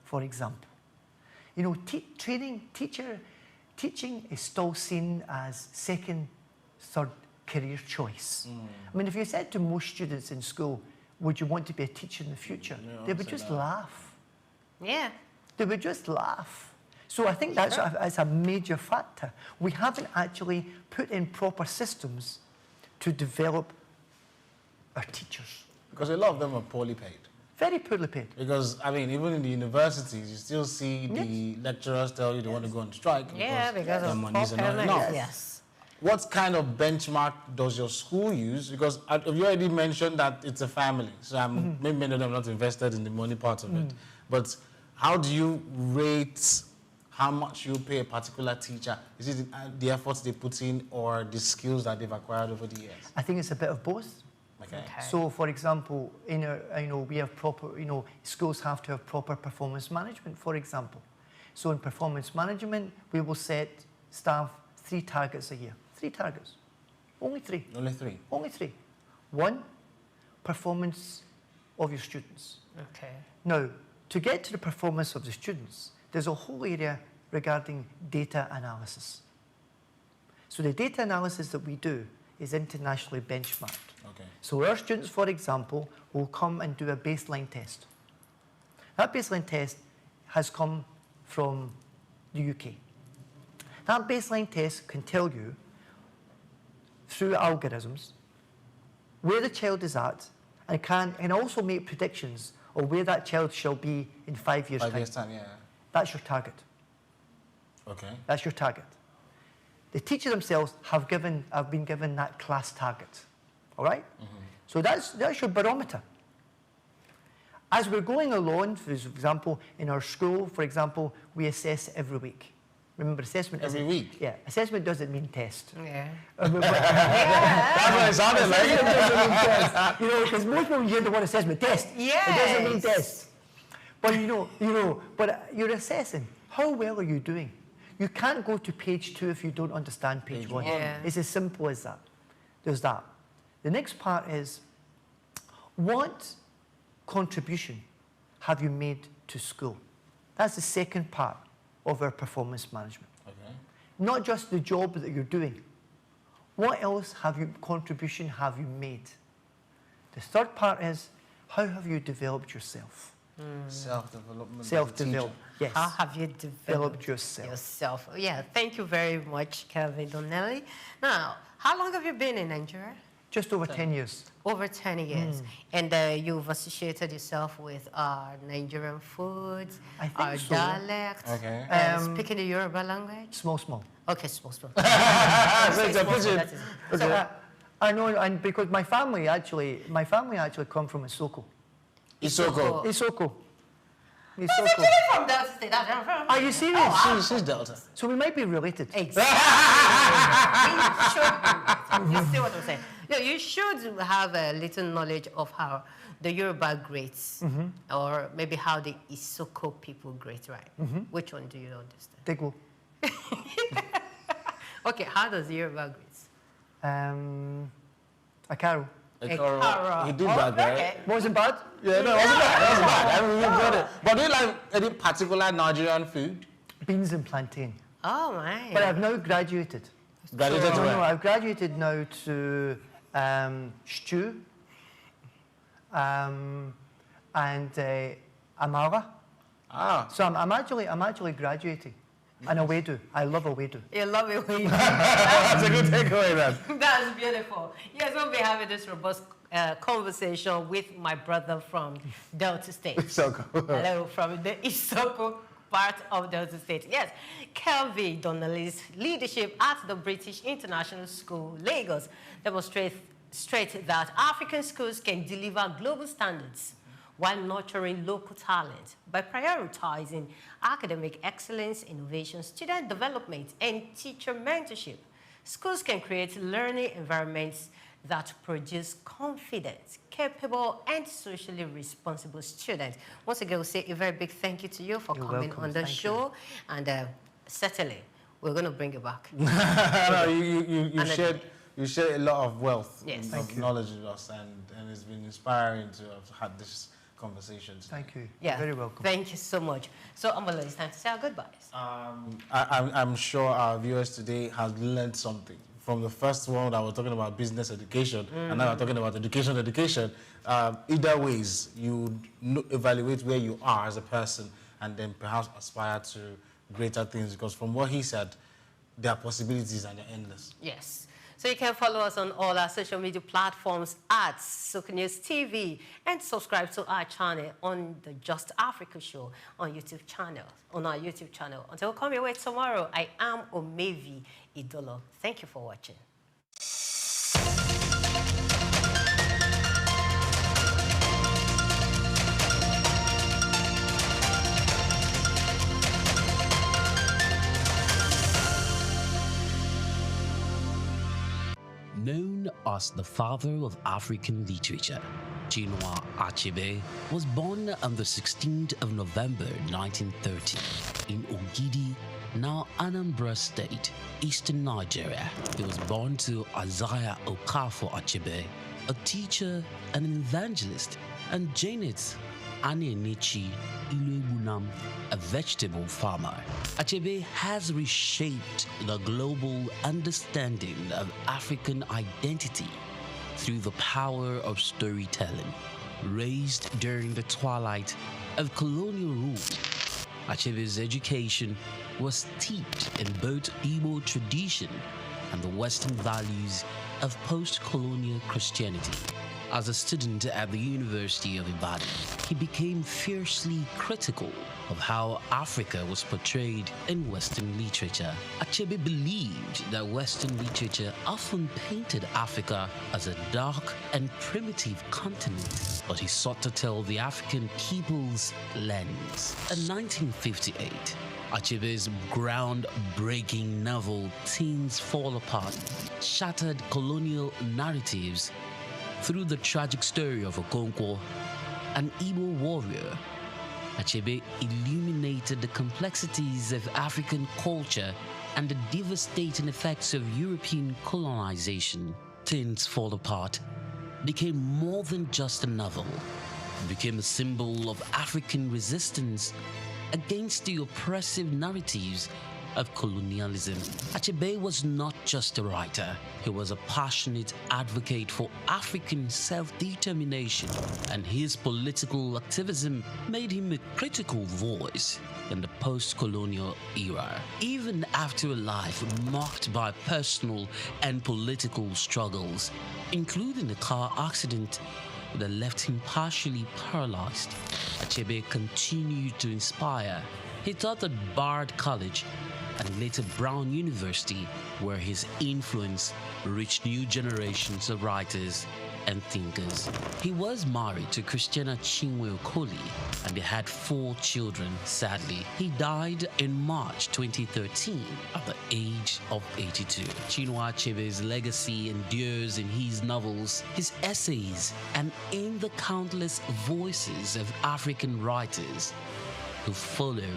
Speaker 18: for example. You know, teaching is still seen as second, third career choice. I mean, if you said to most students in school, would you want to be a teacher in the future? They would just laugh.
Speaker 14: Yeah.
Speaker 18: They would just laugh. So I think that's a major factor. We haven't actually put in proper systems to develop our teachers.
Speaker 15: Because a lot of them are poorly paid.
Speaker 18: Very poorly paid.
Speaker 15: Because, I mean, even in the universities, you still see the lecturers tell you they want to go on strike because their monies are not enough.
Speaker 14: Yes.
Speaker 15: What kind of benchmark does your school use? Because you already mentioned that it's a family, so maybe many of them are not invested in the money part of it. But how do you rate how much you pay a particular teacher? Is it the efforts they put in or the skills that they've acquired over the years?
Speaker 18: I think it's a bit of both.
Speaker 15: Okay.
Speaker 18: So, for example, we have proper, schools have to have proper performance management, for example. So in performance management, we will set staff 3 targets a year. 3 targets. Only 3.
Speaker 15: Only 3?
Speaker 18: Only 3. 1, performance of your students.
Speaker 14: Okay.
Speaker 18: Now, to get to the performance of the students, there's a whole area regarding data analysis. So the data analysis that we do is internationally benchmarked.
Speaker 15: Okay.
Speaker 18: So our students, for example, will come and do a baseline test. That baseline test has come from the UK. That baseline test can tell you, through algorithms, where the child is at, and can also make predictions of where that child shall be in 5 years' time.
Speaker 15: 5 years' time, yeah.
Speaker 18: That's your target.
Speaker 15: Okay.
Speaker 18: That's your target. The teachers themselves have been given that class target. All right? So that's your barometer. As we're going along, for example, in our school, for example, we assess every week. Remember, assessment
Speaker 15: every week?
Speaker 18: Yeah, assessment doesn't mean test.
Speaker 14: Yeah.
Speaker 18: That's what it sounded like. Assessment doesn't mean test. Because most people hear the word assessment, test.
Speaker 14: Yes.
Speaker 18: It doesn't mean test. But but you're assessing. How well are you doing? You can't go to page 2 if you don't understand page 1.
Speaker 14: Yeah.
Speaker 18: It's as simple as that. There's that. The next part is, what contribution have you made to school? That's the second part of our performance management.
Speaker 15: Okay.
Speaker 18: Not just the job that you're doing. What else contribution have you made? The third part is, how have you developed yourself?
Speaker 15: Self-development.
Speaker 18: Self-development, yes.
Speaker 14: How have you developed
Speaker 18: yourself?
Speaker 14: Yeah, thank you very much, Kelvin Donnelly. Now, how long have you been in Nigeria?
Speaker 18: Just over 10 years.
Speaker 14: Over 10 years. And you've associated yourself with our Nigerian foods, our dialects, speaking the Yoruba language?
Speaker 18: Small.
Speaker 14: Okay, small.
Speaker 18: I know, and because my family actually come from Isoko.
Speaker 14: Isoko.
Speaker 18: Isoko.
Speaker 14: He's actually from Delta State.
Speaker 18: Are you serious?
Speaker 15: She's Delta.
Speaker 18: So we might be related.
Speaker 14: Exactly. You see what I'm saying? You should have a little knowledge of how the Yoruba greats, or maybe how the Isoko people great, right? Which one do you understand?
Speaker 18: Degwo.
Speaker 14: Okay, how does the Yoruba greets?
Speaker 18: Akaro.
Speaker 14: Akaro.
Speaker 15: He did that, right?
Speaker 18: Wasn't bad?
Speaker 15: Yeah, no, it wasn't bad. It wasn't bad. I mean, we got it. But do you like any particular Nigerian food?
Speaker 18: Beans and plantain.
Speaker 14: Oh, my.
Speaker 18: But I've now graduated.
Speaker 15: Graduated to where?
Speaker 18: No, I've graduated now to stew and amala. So I'm actually graduating. And a wedu. I love a wedu.
Speaker 14: You love a wedu.
Speaker 15: That's a good takeaway, then.
Speaker 14: That's beautiful. Yes, we'll be having this robust conversation with my brother from Delta State. Hello, from the SOUQ part of Delta State. Yes, Kelvin Donnelly's leadership at the British International School, Lagos, demonstrates that African schools can deliver global standards while nurturing local talent by prioritizing academic excellence, innovation, student development, and teacher mentorship. Schools can create learning environments that produce confident, capable, and socially responsible students. Once again, we'll say a very big thank you to you for coming on the show. And certainly, we're going to bring you back.
Speaker 15: No, you shared a lot of wealth, of knowledge with us, and it's been inspiring to have had this conversation today.
Speaker 18: Thank you.
Speaker 14: Yeah.
Speaker 18: You're very welcome.
Speaker 14: Thank you so much. So, Amala, it's time to say our goodbyes.
Speaker 15: I'm sure our viewers today have learned something. From the first one that we're talking about business education, and now we're talking about education. Either ways, you evaluate where you are as a person and then perhaps aspire to greater things, because from what he said, there are possibilities and they're endless.
Speaker 14: Yes. So you can follow us on all our social media platforms at SOUQ News TV and subscribe to our channel on the Just Africa Show on our YouTube channel. Until we come your way tomorrow, I am Omevi Idolo. Thank you for watching.
Speaker 19: Known as the father of African literature, Chinua Achebe was born on the 16th of November 1930 in Ogidi, now Anambra State, eastern Nigeria. He was born to Isaiah Okafor Achebe, a teacher and an evangelist, and Janet Anenichi Iluegbunam, a vegetable farmer. Achebe has reshaped the global understanding of African identity through the power of storytelling. Raised during the twilight of colonial rule, Achebe's education was steeped in both Igbo tradition and the Western values of post-colonial Christianity. As a student at the University of Ibadan, he became fiercely critical of how Africa was portrayed in Western literature. Achebe believed that Western literature often painted Africa as a dark and primitive continent, but he sought to tell the African people's lens. In 1958, Achebe's groundbreaking novel Things Fall Apart shattered colonial narratives through the tragic story of Okonkwo, an Igbo warrior. Achebe illuminated the complexities of African culture and the devastating effects of European colonization. Things Fall Apart became more than just a novel. It became a symbol of African resistance against the oppressive narratives of colonialism. Achebe was not just a writer, he was a passionate advocate for African self-determination, and his political activism made him a critical voice in the post-colonial era. Even after a life marked by personal and political struggles, including a car accident that left him partially paralyzed, Achebe continued to inspire. He taught at Bard College and later Brown University, where his influence reached new generations of writers and thinkers. He was married to Christiana Chinwe Okoli, and they had 4 children. Sadly, he died in March 2013 at the age of 82. Chinua Achebe's legacy endures in his novels, his essays, and in the countless voices of African writers who follow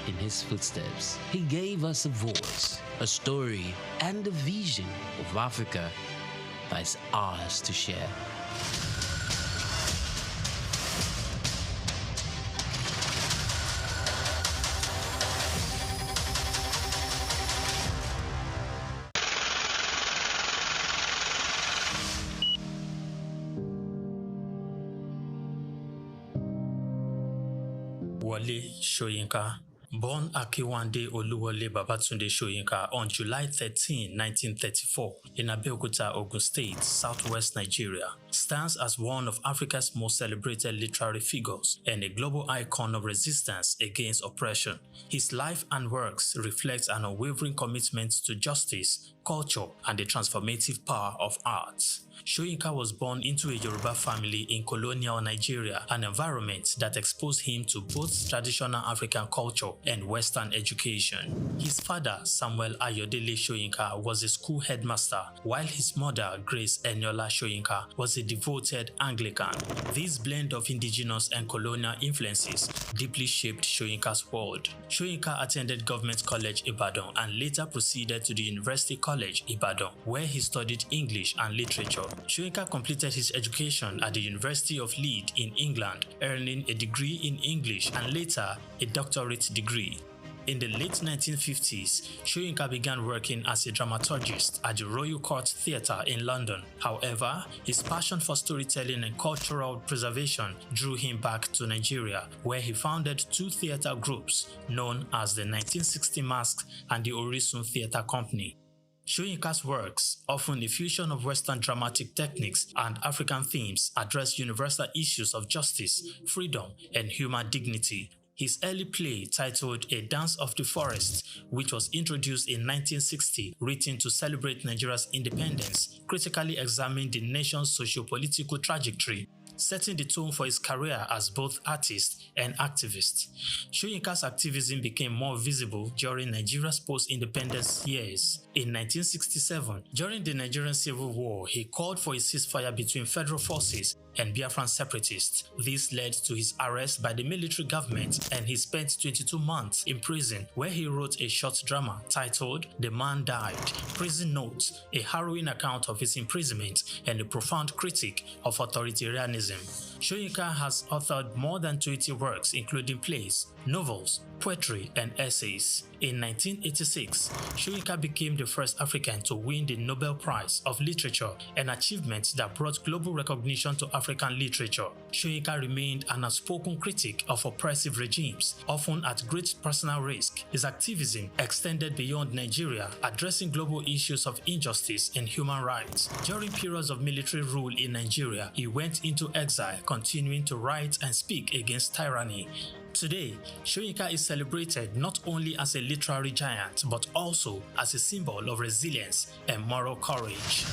Speaker 19: in his footsteps. He gave us a voice, a story, and a vision of Africa that is ours to share.
Speaker 20: Wole Soyinka. Born Akiwande Oluwole Babatunde Soyinka on July 13, 1934, in Abeokuta, Ogun State, southwest Nigeria, stands as one of Africa's most celebrated literary figures and a global icon of resistance against oppression. His life and works reflect an unwavering commitment to justice, culture, and the transformative power of arts. Soyinka was born into a Yoruba family in colonial Nigeria, an environment that exposed him to both traditional African culture and Western education. His father, Samuel Ayodele Soyinka, was a school headmaster, while his mother, Grace Eniola Soyinka, was a devoted Anglican. This blend of indigenous and colonial influences deeply shaped Soyinka's world. Soyinka attended Government College Ibadan and later proceeded to the University College Ibadan, where he studied English and literature. Soyinka completed his education at the University of Leeds in England, earning a degree in English and later a doctorate degree. In the late 1950s, Soyinka began working as a dramaturgist at the Royal Court Theatre in London. However, his passion for storytelling and cultural preservation drew him back to Nigeria, where he founded two theatre groups known as the 1960 Masks and the Orisun Theatre Company. Soyinka's works, often a fusion of Western dramatic techniques and African themes, address universal issues of justice, freedom, and human dignity. His early play, titled A Dance of the Forest, which was introduced in 1960, written to celebrate Nigeria's independence, critically examined the nation's socio-political trajectory, setting the tone for his career as both artist and activist. Soyinka's activism became more visible during Nigeria's post-independence years. In 1967, during the Nigerian Civil War, he called for a ceasefire between federal forces and Biafran separatists. This led to his arrest by the military government, and he spent 22 months in prison, where he wrote a short drama titled The Man Died, Prison Notes, a harrowing account of his imprisonment and a profound critique of authoritarianism. Soyinka has authored more than 20 works, including plays, novels, poetry, and essays. In 1986, Soyinka became the first African to win the Nobel Prize of Literature, an achievement that brought global recognition to African literature. Soyinka remained an outspoken critic of oppressive regimes, often at great personal risk. His activism extended beyond Nigeria, addressing global issues of injustice and human rights. During periods of military rule in Nigeria, he went into exile, continuing to write and speak against tyranny. Today, Soyinka is celebrated not only as a literary giant, but also as a symbol of resilience and moral courage.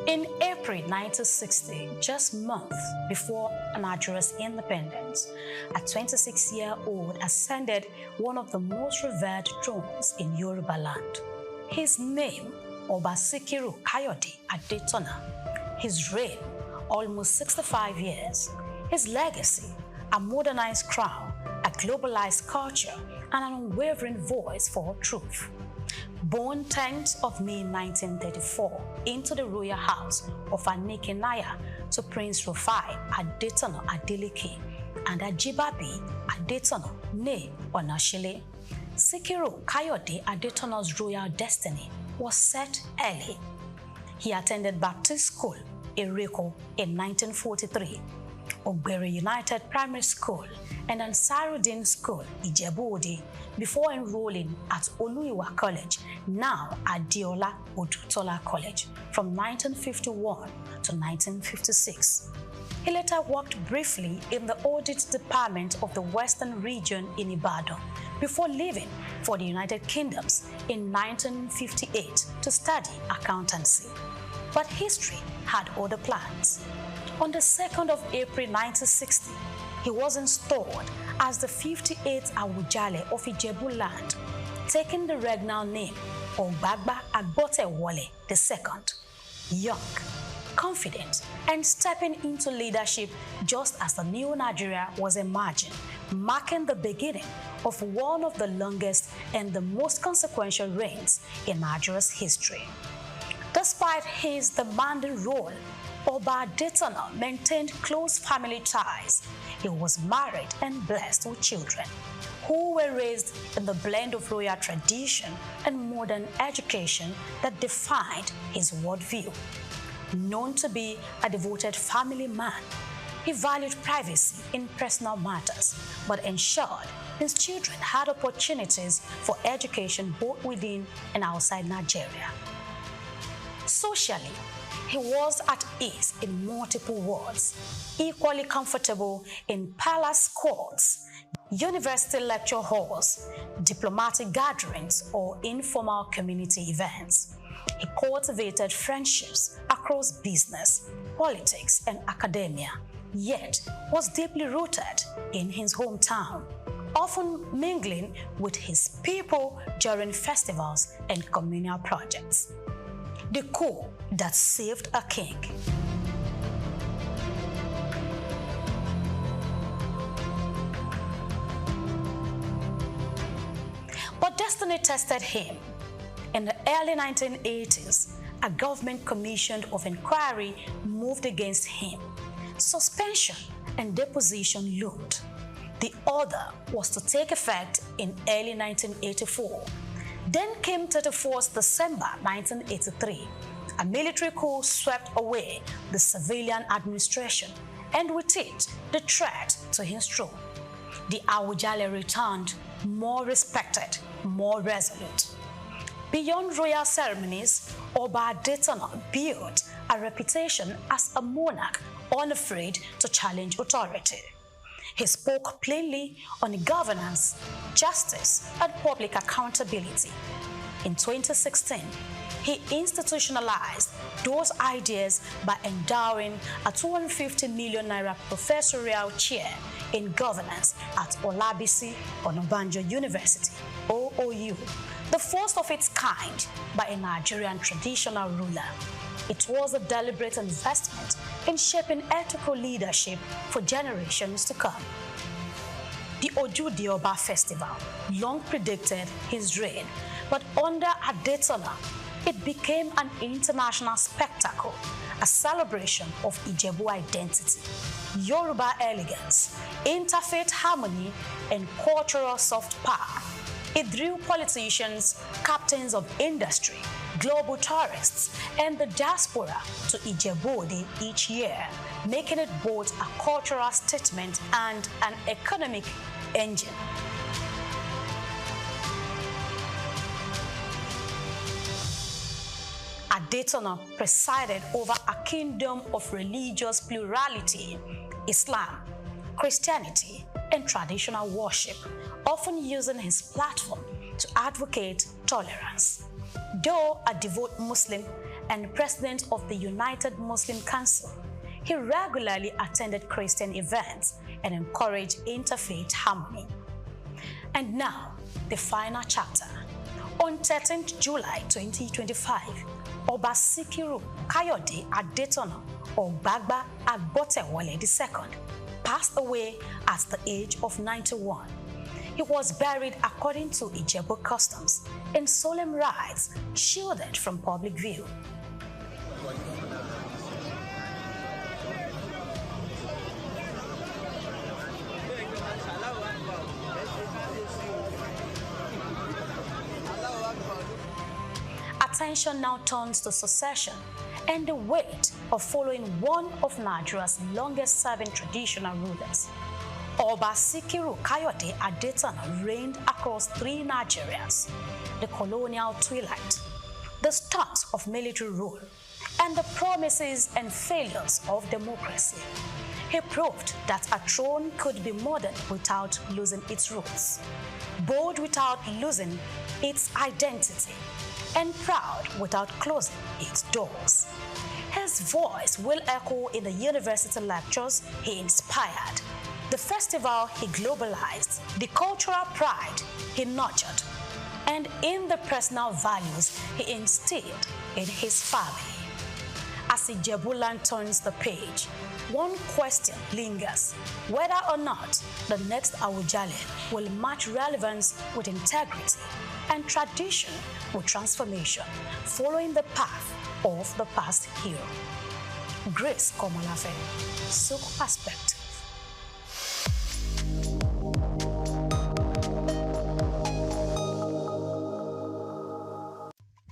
Speaker 17: In April 1960, just months before Nigeria's independence, a 26-year-old ascended one of the most revered thrones in Yoruba land. His name, Oba Sikiru Kayode Adetona. His reign, almost 65 years. His legacy, a modernized crown, a globalized culture, and an unwavering voice for truth. Born 10th of May 1934 into the royal house of Anikenaya to Prince Rufai Adetono Adeleke and Ajibabi Adetono Ne Onashile, Sikiru Kayode Adetono's royal destiny was set early. He attended Baptist School, Ereko, in 1943, Ogbere United Primary School, and Ansarudin School, Ijebu-Ode, before enrolling at Oluiwa College, now Adeola Odutola College, from 1951 to 1956. He later worked briefly in the audit department of the Western region in Ibadan, before leaving for the United Kingdoms in 1958 to study accountancy. But history had other plans. On the 2nd of April 1960, he was installed as the 58th Awujale of Ijebu land, taking the regnal name Ogbagba Agbotewole II. Young, confident, and stepping into leadership just as the new Nigeria was emerging, marking the beginning of one of the longest and the most consequential reigns in Nigeria's history. Despite his demanding role, Oba Adetona maintained close family ties. He was married and blessed with children, who were raised in the blend of royal tradition and modern education that defined his worldview. Known to be a devoted family man, he valued privacy in personal matters, but ensured his children had opportunities for education both within and outside Nigeria. Socially, he was at ease in multiple wards, equally comfortable in palace courts, university lecture halls, diplomatic gatherings, or informal community events. He cultivated friendships across business, politics, and academia, yet was deeply rooted in his hometown, often mingling with his people during festivals and communal projects. The coup that saved a king. But destiny tested him. In the early 1980s, a government commission of inquiry moved against him. Suspension and deposition loomed. The order was to take effect in early 1984. Then came 31st December 1983. A military coup swept away the civilian administration, and with it, the threat to his throne. The Awujale returned more respected, more resolute. Beyond royal ceremonies, Oba Adetona built a reputation as a monarch unafraid to challenge authority. He spoke plainly on governance, justice, and public accountability. In 2016, he institutionalized those ideas by endowing a 250 million naira professorial chair in governance at Olabisi Onabanjo University, OOU, the first of its kind by a Nigerian traditional ruler. It was a deliberate investment in shaping ethical leadership for generations to come. The Oju-Dioba Festival long predicted his reign, but under Adetona, it became an international spectacle, a celebration of Ijebu identity, Yoruba elegance, interfaith harmony, and cultural soft power. It drew politicians, captains of industry, global tourists, and the diaspora to Ijebu each year, making it both a cultural statement and an economic engine. Adetona presided over a kingdom of religious plurality, Islam, Christianity, and traditional worship, often using his platform to advocate tolerance. Though a devout Muslim and president of the United Muslim Council, he regularly attended Christian events and encouraged interfaith harmony. And now, the final chapter. On 13th July 2025, Oba Sikiru Kayode Adetona Ogbagba Agbotewole II passed away at the age of 91. He was buried according to Ijebu customs in solemn rites, shielded from public view. Attention now turns to succession and the weight of following one of Nigeria's longest-serving traditional rulers. Oba Sikiru Kayode Adetona reigned across three Nigerias: the colonial twilight, the start of military rule, and the promises and failures of democracy. He proved that a throne could be modern without losing its roots, bold without losing its identity, and proud without closing its doors. His voice will echo in the university lectures he inspired, the festival he globalized, the cultural pride he nurtured, and in the personal values he instilled in his family. As Ijebuland turns the page, one question lingers: whether or not the next Awujale will match relevance with integrity and tradition with transformation, following the path of the past hero. Grace Komalafe, SOUQ Perspective.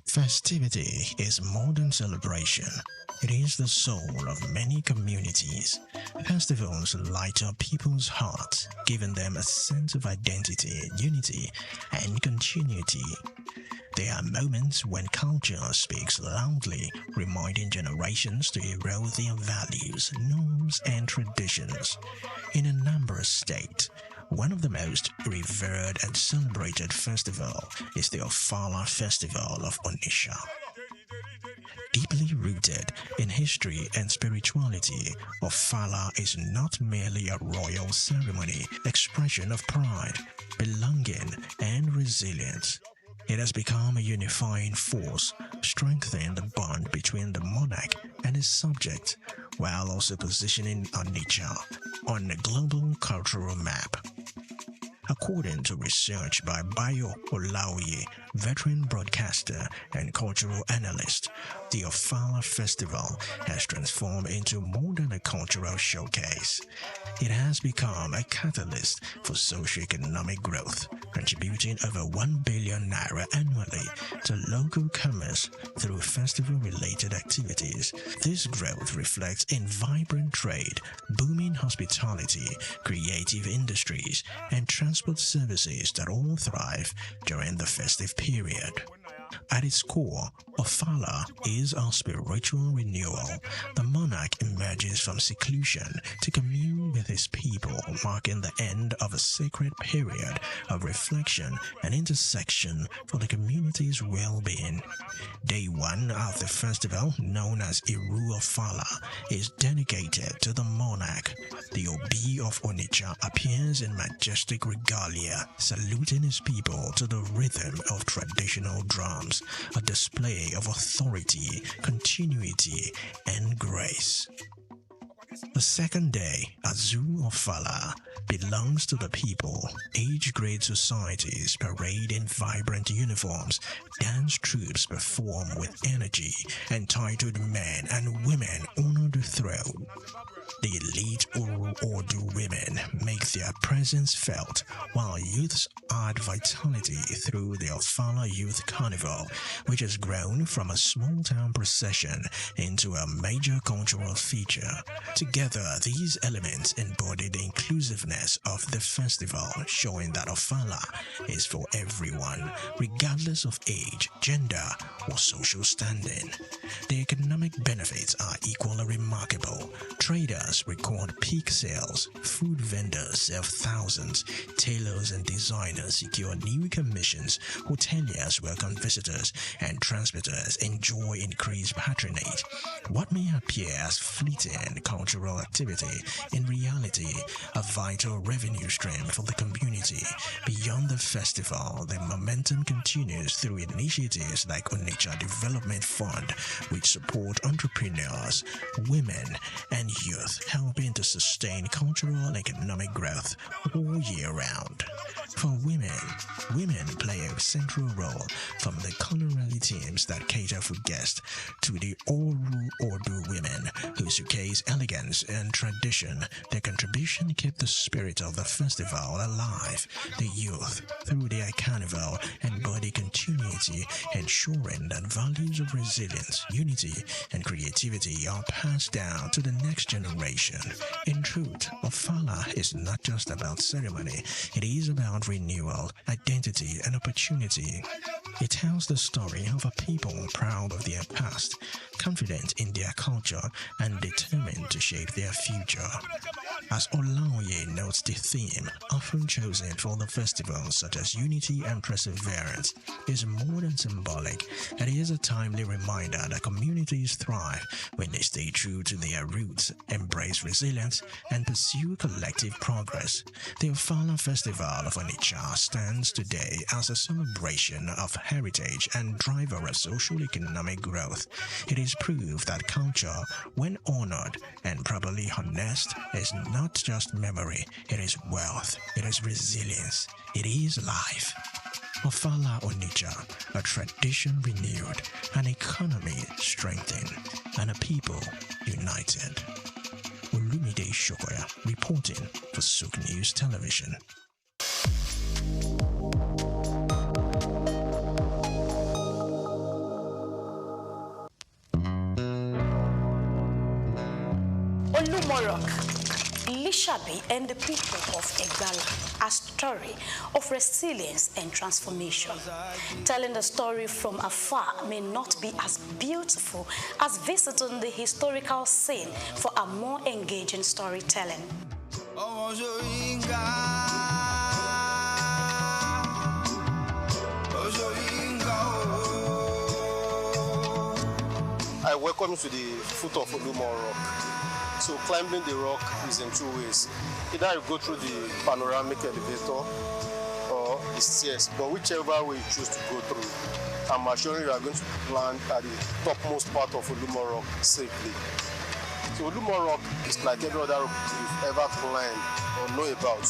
Speaker 4: Festivity is more than celebration. It is the soul of many communities. Festivals light up people's hearts, giving them a sense of identity, unity, and continuity. There are moments when culture speaks loudly, reminding generations to erode their values, norms, and traditions. In a number states, one of the most revered and celebrated festival is the Ofala Festival of Onitsha. Deeply rooted in history and spirituality, Ofala is not merely a royal ceremony, expression of pride, belonging, and resilience. It has become a unifying force, strengthening the bond between the monarch and his subject, while also positioning Onitsha on the global cultural map. According to research by Bayo Olaoye, veteran broadcaster and cultural analyst, the Ofala Festival has transformed into more than a cultural showcase. It has become a catalyst for socio-economic growth, contributing over 1 billion naira annually to local commerce through festival-related activities. This growth reflects in vibrant trade, booming hospitality, creative industries, and transport services that all thrive during the festive period. At its core, Ofala is our spiritual renewal. The monarch emerges from seclusion to commune with his people, marking the end of a sacred period of reflection and intersection for the community's well-being. Day 1 of the festival, known as Iru Ofala, is dedicated to the monarch. The Obi of Onitsha appears in majestic regalia, saluting his people to the rhythm of traditional drums, a display of authority, continuity, and grace. The second day, SOUQ Ofala, belongs to the people. Age-grade societies parade in vibrant uniforms, dance troupes perform with energy, entitled men and women honor the throne. The elite Oru women make their presence felt, while youths add vitality through the Ofala Youth Carnival, which has grown from a small-town procession into a major cultural feature. Together, these elements embody the inclusiveness of the festival, showing that Ofala is for everyone, regardless of age, gender, or social standing. The economic benefits are equally remarkable. Traders record peak sales, food vendors serve thousands, tailors and designers secure new commissions, hoteliers welcome visitors, and transporters enjoy increased patronage. What may appear as fleeting cultural activity, in reality, a vital revenue stream for the community. Beyond the festival, the momentum continues through initiatives like Onitsha Development Fund, which support entrepreneurs, women, and youth, helping to sustain cultural and economic growth all year round. For women play a central role, from the culinary teams that cater for guests to the Oru women who showcase elegance and tradition. Their contribution keep the spirit of the festival alive. The youth, through their carnival, embody continuity, ensuring that values of resilience, unity, and creativity are passed down to the next generation. In truth, Ofala is not just about ceremony, it is about renewal, identity, and opportunity. It tells the story of a people proud of their past, confident in their culture, and determined to shape their future. As Olaoye notes, the theme, often chosen for the festivals such as unity and perseverance, is more than symbolic. It is a timely reminder that communities thrive when they stay true to their roots, embrace resilience, and pursue collective progress. The Ofala Festival of Onitsha stands today as a celebration of heritage and driver of social-economic growth. It is proof that culture, when honored and properly harnessed, is not just memory, it is wealth, it is resilience, it is life. Ofala Onitsha, a tradition renewed, an economy strengthened, and a people united. Olumide Shokoya reporting for SOUQ News Television.
Speaker 17: Olumorok, Lishabi and the people of Egbala, a story of resilience and transformation. Telling the story from afar may not be as beautiful as visiting the historical scene for a more engaging storytelling.
Speaker 21: I welcome you to the foot of Olumorok. So climbing the rock is in two ways. Either you go through the panoramic elevator or the stairs, but whichever way you choose to go through, I'm assuring you are going to land at the topmost part of Olumorok safely. So Olumorok is like every other rock you've ever climbed or know about,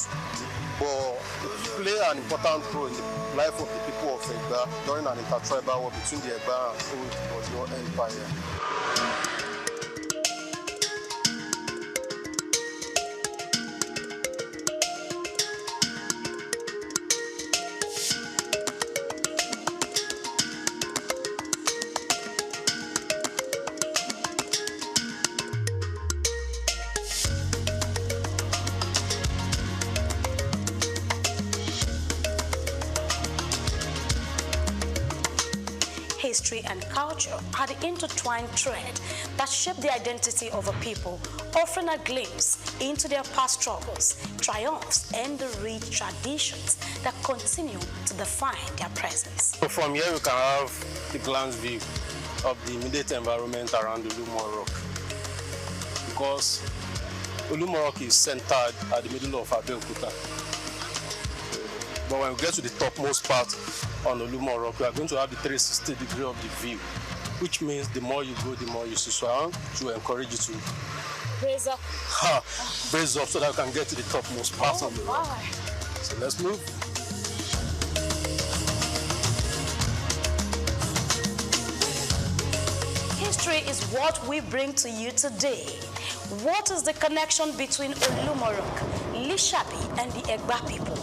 Speaker 21: but it play an important role in the life of the people of Egba during an intertribal war between the Egba and Old Oyo Empire.
Speaker 17: History and culture are the intertwined thread that shape the identity of a people, offering a glimpse into their past struggles, triumphs, and the rich traditions that continue to define their presence.
Speaker 21: So from here we can have the glance view of the immediate environment around Olumorok, because Olumorok is centered at the middle of Abeokuta. But when we get to the topmost part on Olumorok, we are going to have the 360 degree of the view, which means the more you go, the more you see. So I want to encourage you to
Speaker 17: raise up,
Speaker 21: raise up so that we can get to the topmost part of the rock. So let's move.
Speaker 17: History is what we bring to you today. What is the connection between Olumorok, Lishabi, and the Egba people?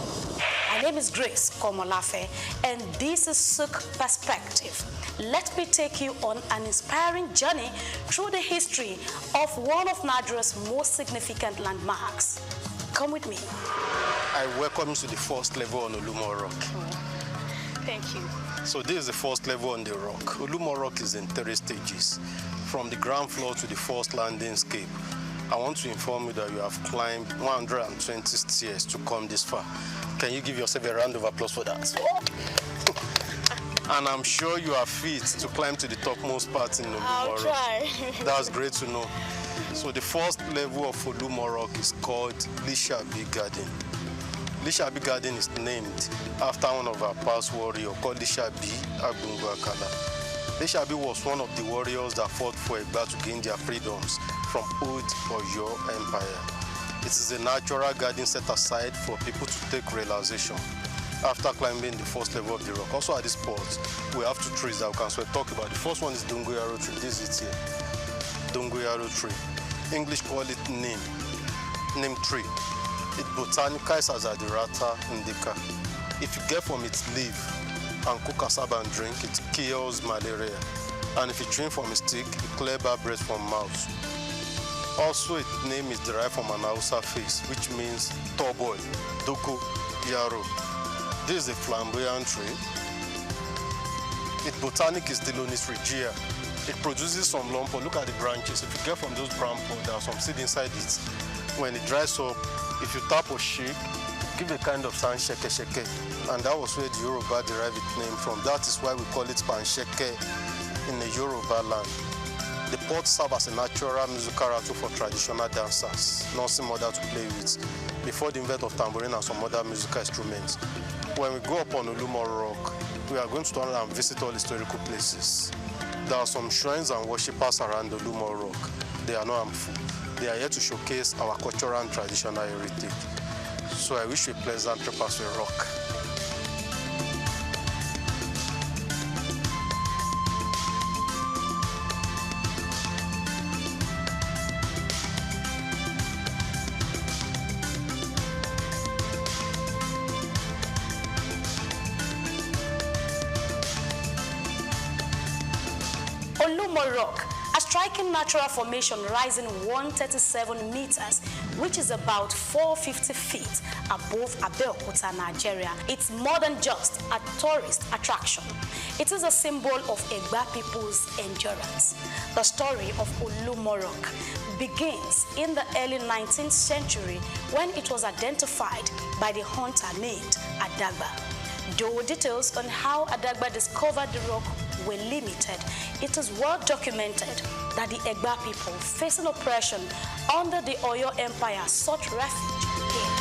Speaker 17: My name is Grace Komolafe, and this is SOUQ Perspective. Let me take you on an inspiring journey through the history of one of Nigeria's most significant landmarks. Come with me.
Speaker 21: I welcome you to the first level on Olumorok.
Speaker 17: Thank you.
Speaker 21: So this is the first level on the rock. Olumorok is in 3 stages, from the ground floor to the first landing scape. I want to inform you that you have climbed 120 stairs to come this far. Can you give yourself a round of applause for that? And I'm sure you are fit to climb to the topmost part in Olumorok.
Speaker 17: I'll try.
Speaker 21: That's great to know. So the first level of Olumorok is called Lishabi Garden. Lishabi Garden is named after one of our past warriors called Lishabi Agbungwakala. Lishabi was one of the warriors that fought for Egba to gain their freedoms from Old Oyo Empire. It is a natural garden set aside for people to take relaxation after climbing the first level of the rock. Also at this spot, we have 2 trees that we can talk about. The first one is Dongoyaro tree. This is it here. Dongoyaro tree. English call it neem tree. It botanicizes as Adirata indica. If you get from its leaf and cook cassava and drink, it cures malaria. And if you drink from its stick, it clears bad breath from mouth. Also, its name is derived from an Hausa face, which means tall boy, Dogo Yaro. This is a flamboyant tree. Its botanic is Dilonis regia. It produces some lumpo. Look at the branches. If you get from those brown pods, there are some seeds inside it. When it dries up, if you tap or shake, give a kind of sound sheke sheke. And that was where the Yoruba derived its name from. That is why we call it pansheke in the Yoruba land. The pots serve as a natural musical rattle for traditional dancers, nursing mother to play with, before the invent of tambourine and some other musical instruments. When we go up on Olumorok, we are going to turn and visit all historical places. There are some shrines and worshippers around Olumorok. They are not harmful. They are here to showcase our cultural and traditional heritage. So I wish you a pleasant trip as we rock.
Speaker 17: Olumo Rock, a striking natural formation rising 137 meters, which is about 450 feet above Abeokuta, Nigeria. It's more than just a tourist attraction. It is a symbol of Egba people's endurance. The story of Olumo Rock begins in the early 19th century when it was identified by the hunter named Adagba. Though details on how Adagba discovered the rock were limited, it is well documented that the Egba people facing oppression under the Oyo Empire sought refuge here.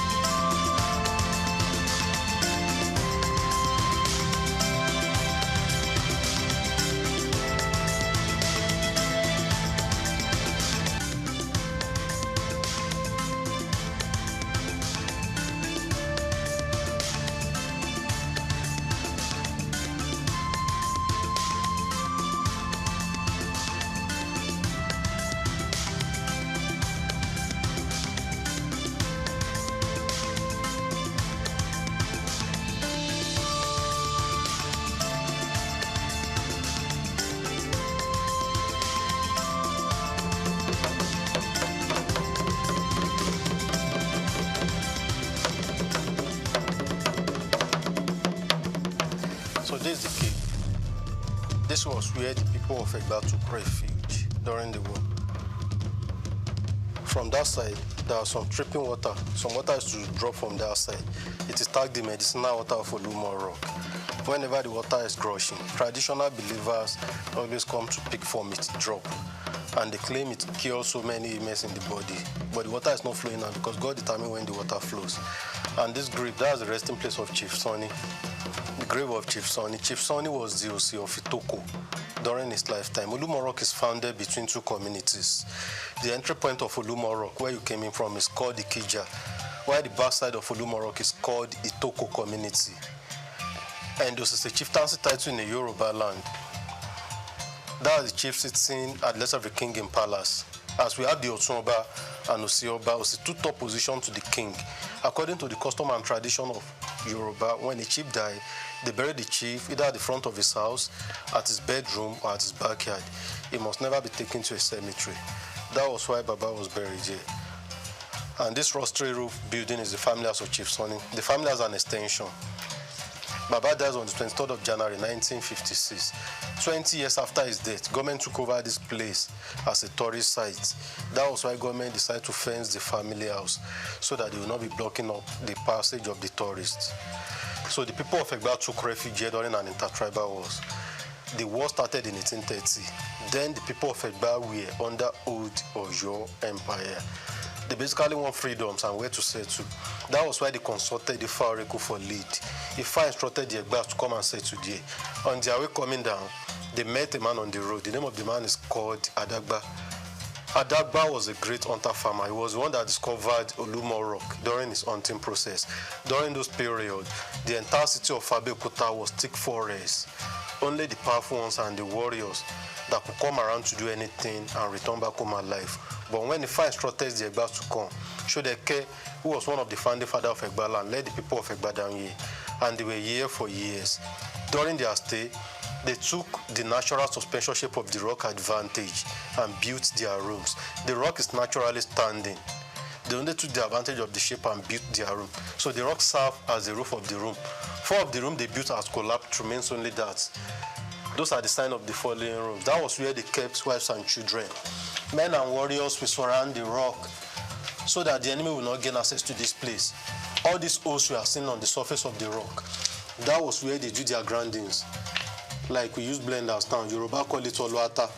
Speaker 17: This is the cave. This was where the people of Egba took refuge during the war. From that side, there was some dripping water. Some water is to drop from that side. It is tagged the medicinal water of Olumo Rock. Whenever the water is gushing, traditional believers always come to pick from its drop. And they claim it cures so many ailments in the body. But the water is not flowing now because God determines when the water flows. And this grave, that's the resting place of Chief Sonny. The grave of Chief Sonny. Chief Sonny was the OC of Itoko during his lifetime. Olumo Rock is founded between two communities. The entry point of Olumo Rock, where you came in from, is called Ikija, while the backside of Olumo Rock is called Itoko community. And this is a chieftaincy title in the Yoruba land. That is the chief sitting at the left of the king in palace. As we have the Otunba and Osioba, was the two top position to the king. According to the custom and tradition of Yoruba, when the chief died, they buried the chief either at the front of his house, at his bedroom, or at his backyard. He must never be taken to a cemetery. That was why Baba was buried here. And this rostry roof building is the family house of Chief Sonny. The family has an extension. Baba dies on the 23rd of January 1956. 20 years after his death, government took over this place as a tourist site. That was why government decided to fence the family house so that they will not be blocking up the passage of the tourists. So the people of Egba took refuge here during an intertribal wars. The war started in 1830. Then the people of Egba were under old Oyo Empire. They basically want freedoms and where to settle. That was why they consulted the Ifa Oracle for lead. Ifa instructed the Egbas to come and settle there. On their way coming down, they met a man on the road. The name of the man is called Adagba. Adagba was a great hunter farmer. He was the one that discovered Olumo Rock during his hunting process. During those periods, the entire city of Abeokuta was thick forest. Only the powerful ones and the warriors that could come around to do anything and return back home alive. But when the Ifa instructed the Egbas to come, Shodeke, who was one of the founding fathers of Egba land, led the people of Egba down here. And they were here for years. During their stay, they took the natural suspension shape of the rock advantage and built their rooms. The rock is naturally standing. They only took the advantage of the shape and built their room. So the rock served as the roof of the room. 4 of the rooms they built has collapsed, remains only that. Those are the signs of the fallen rooms. That was where they kept wives and children. Men and warriors will surround the rock so that the enemy will not gain access to this place. All these holes we are seeing on the surface of the rock, that was where they do their grindings. Like we use blenders now, Yoruba call it Oluata.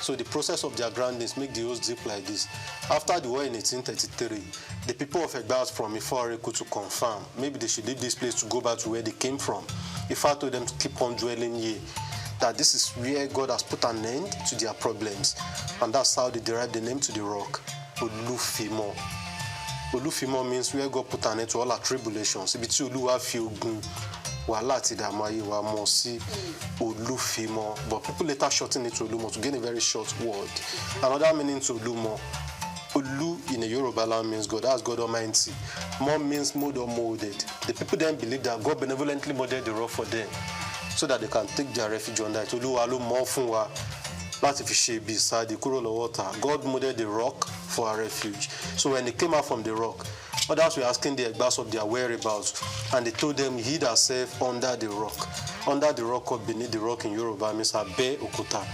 Speaker 17: So the process of their grindings make the holes dip like this. After the war in 1833, the people of Egba from Ifa Oracle to confirm maybe they should leave this place to go back to where they came from. Ifa told them to keep on dwelling here, that this is where God has put an end to their problems. And that's how they derived the name to the rock, Olufimo. Olufimo means where God put an end to all our tribulations. Ibiti Oluwa fi ogun wàhálà ti dààmú ayé wa mọ̀ sí Olufimo. But people later shorten it to Olumo to gain a very short word. Another meaning to Olumo, Olu in the Yoruba land means God. That's God Almighty. Mo means mode or molded. The people then believe that God benevolently molded the rock for them so that they can take their refuge under it. Oluwa lo mo fun wa.
Speaker 21: láti fi ṣe ibi ìsádi kúrò lọ́wọ́ ọ̀tá. God molded the rock for a refuge. So when they came out from the rock, others were asking the Egbas of their whereabouts, and they told them, hid ourselves under the rock. Under the rock or beneath the rock in Yoruba means Abe Okuta.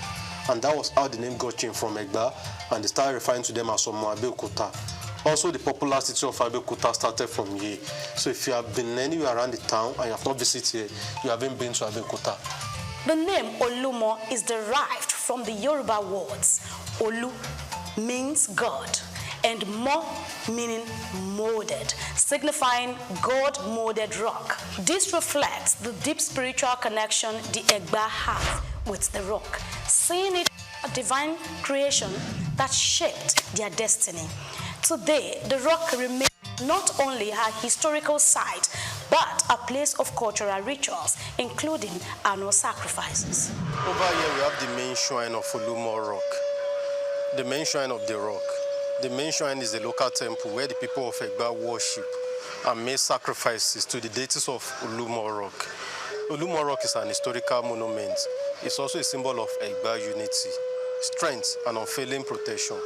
Speaker 21: And that was how the name got changed from Egba, and they started referring to them as Omo Abe Okuta. Also, the popular city of Abeokuta started from here. So if you have been anywhere around the town and you have not visited, you haven't been to Abeokuta.
Speaker 17: The name Olumo is derived from the Yoruba words Olu means God and Mo meaning molded, signifying God-molded rock. This reflects the deep spiritual connection the Egba has with the rock, seeing it as a divine creation that shaped their destiny. Today, the rock remains not only a historical site, but a place of cultural rituals, including annual sacrifices.
Speaker 21: Over here, we have the main shrine of Olumo Rock, the main shrine of the rock. The main shrine is a local temple where the people of Egba worship and make sacrifices to the deities of Olumo Rock. Olumo Rock is an historical monument. It's also a symbol of Egba unity, strength, and unfailing protection.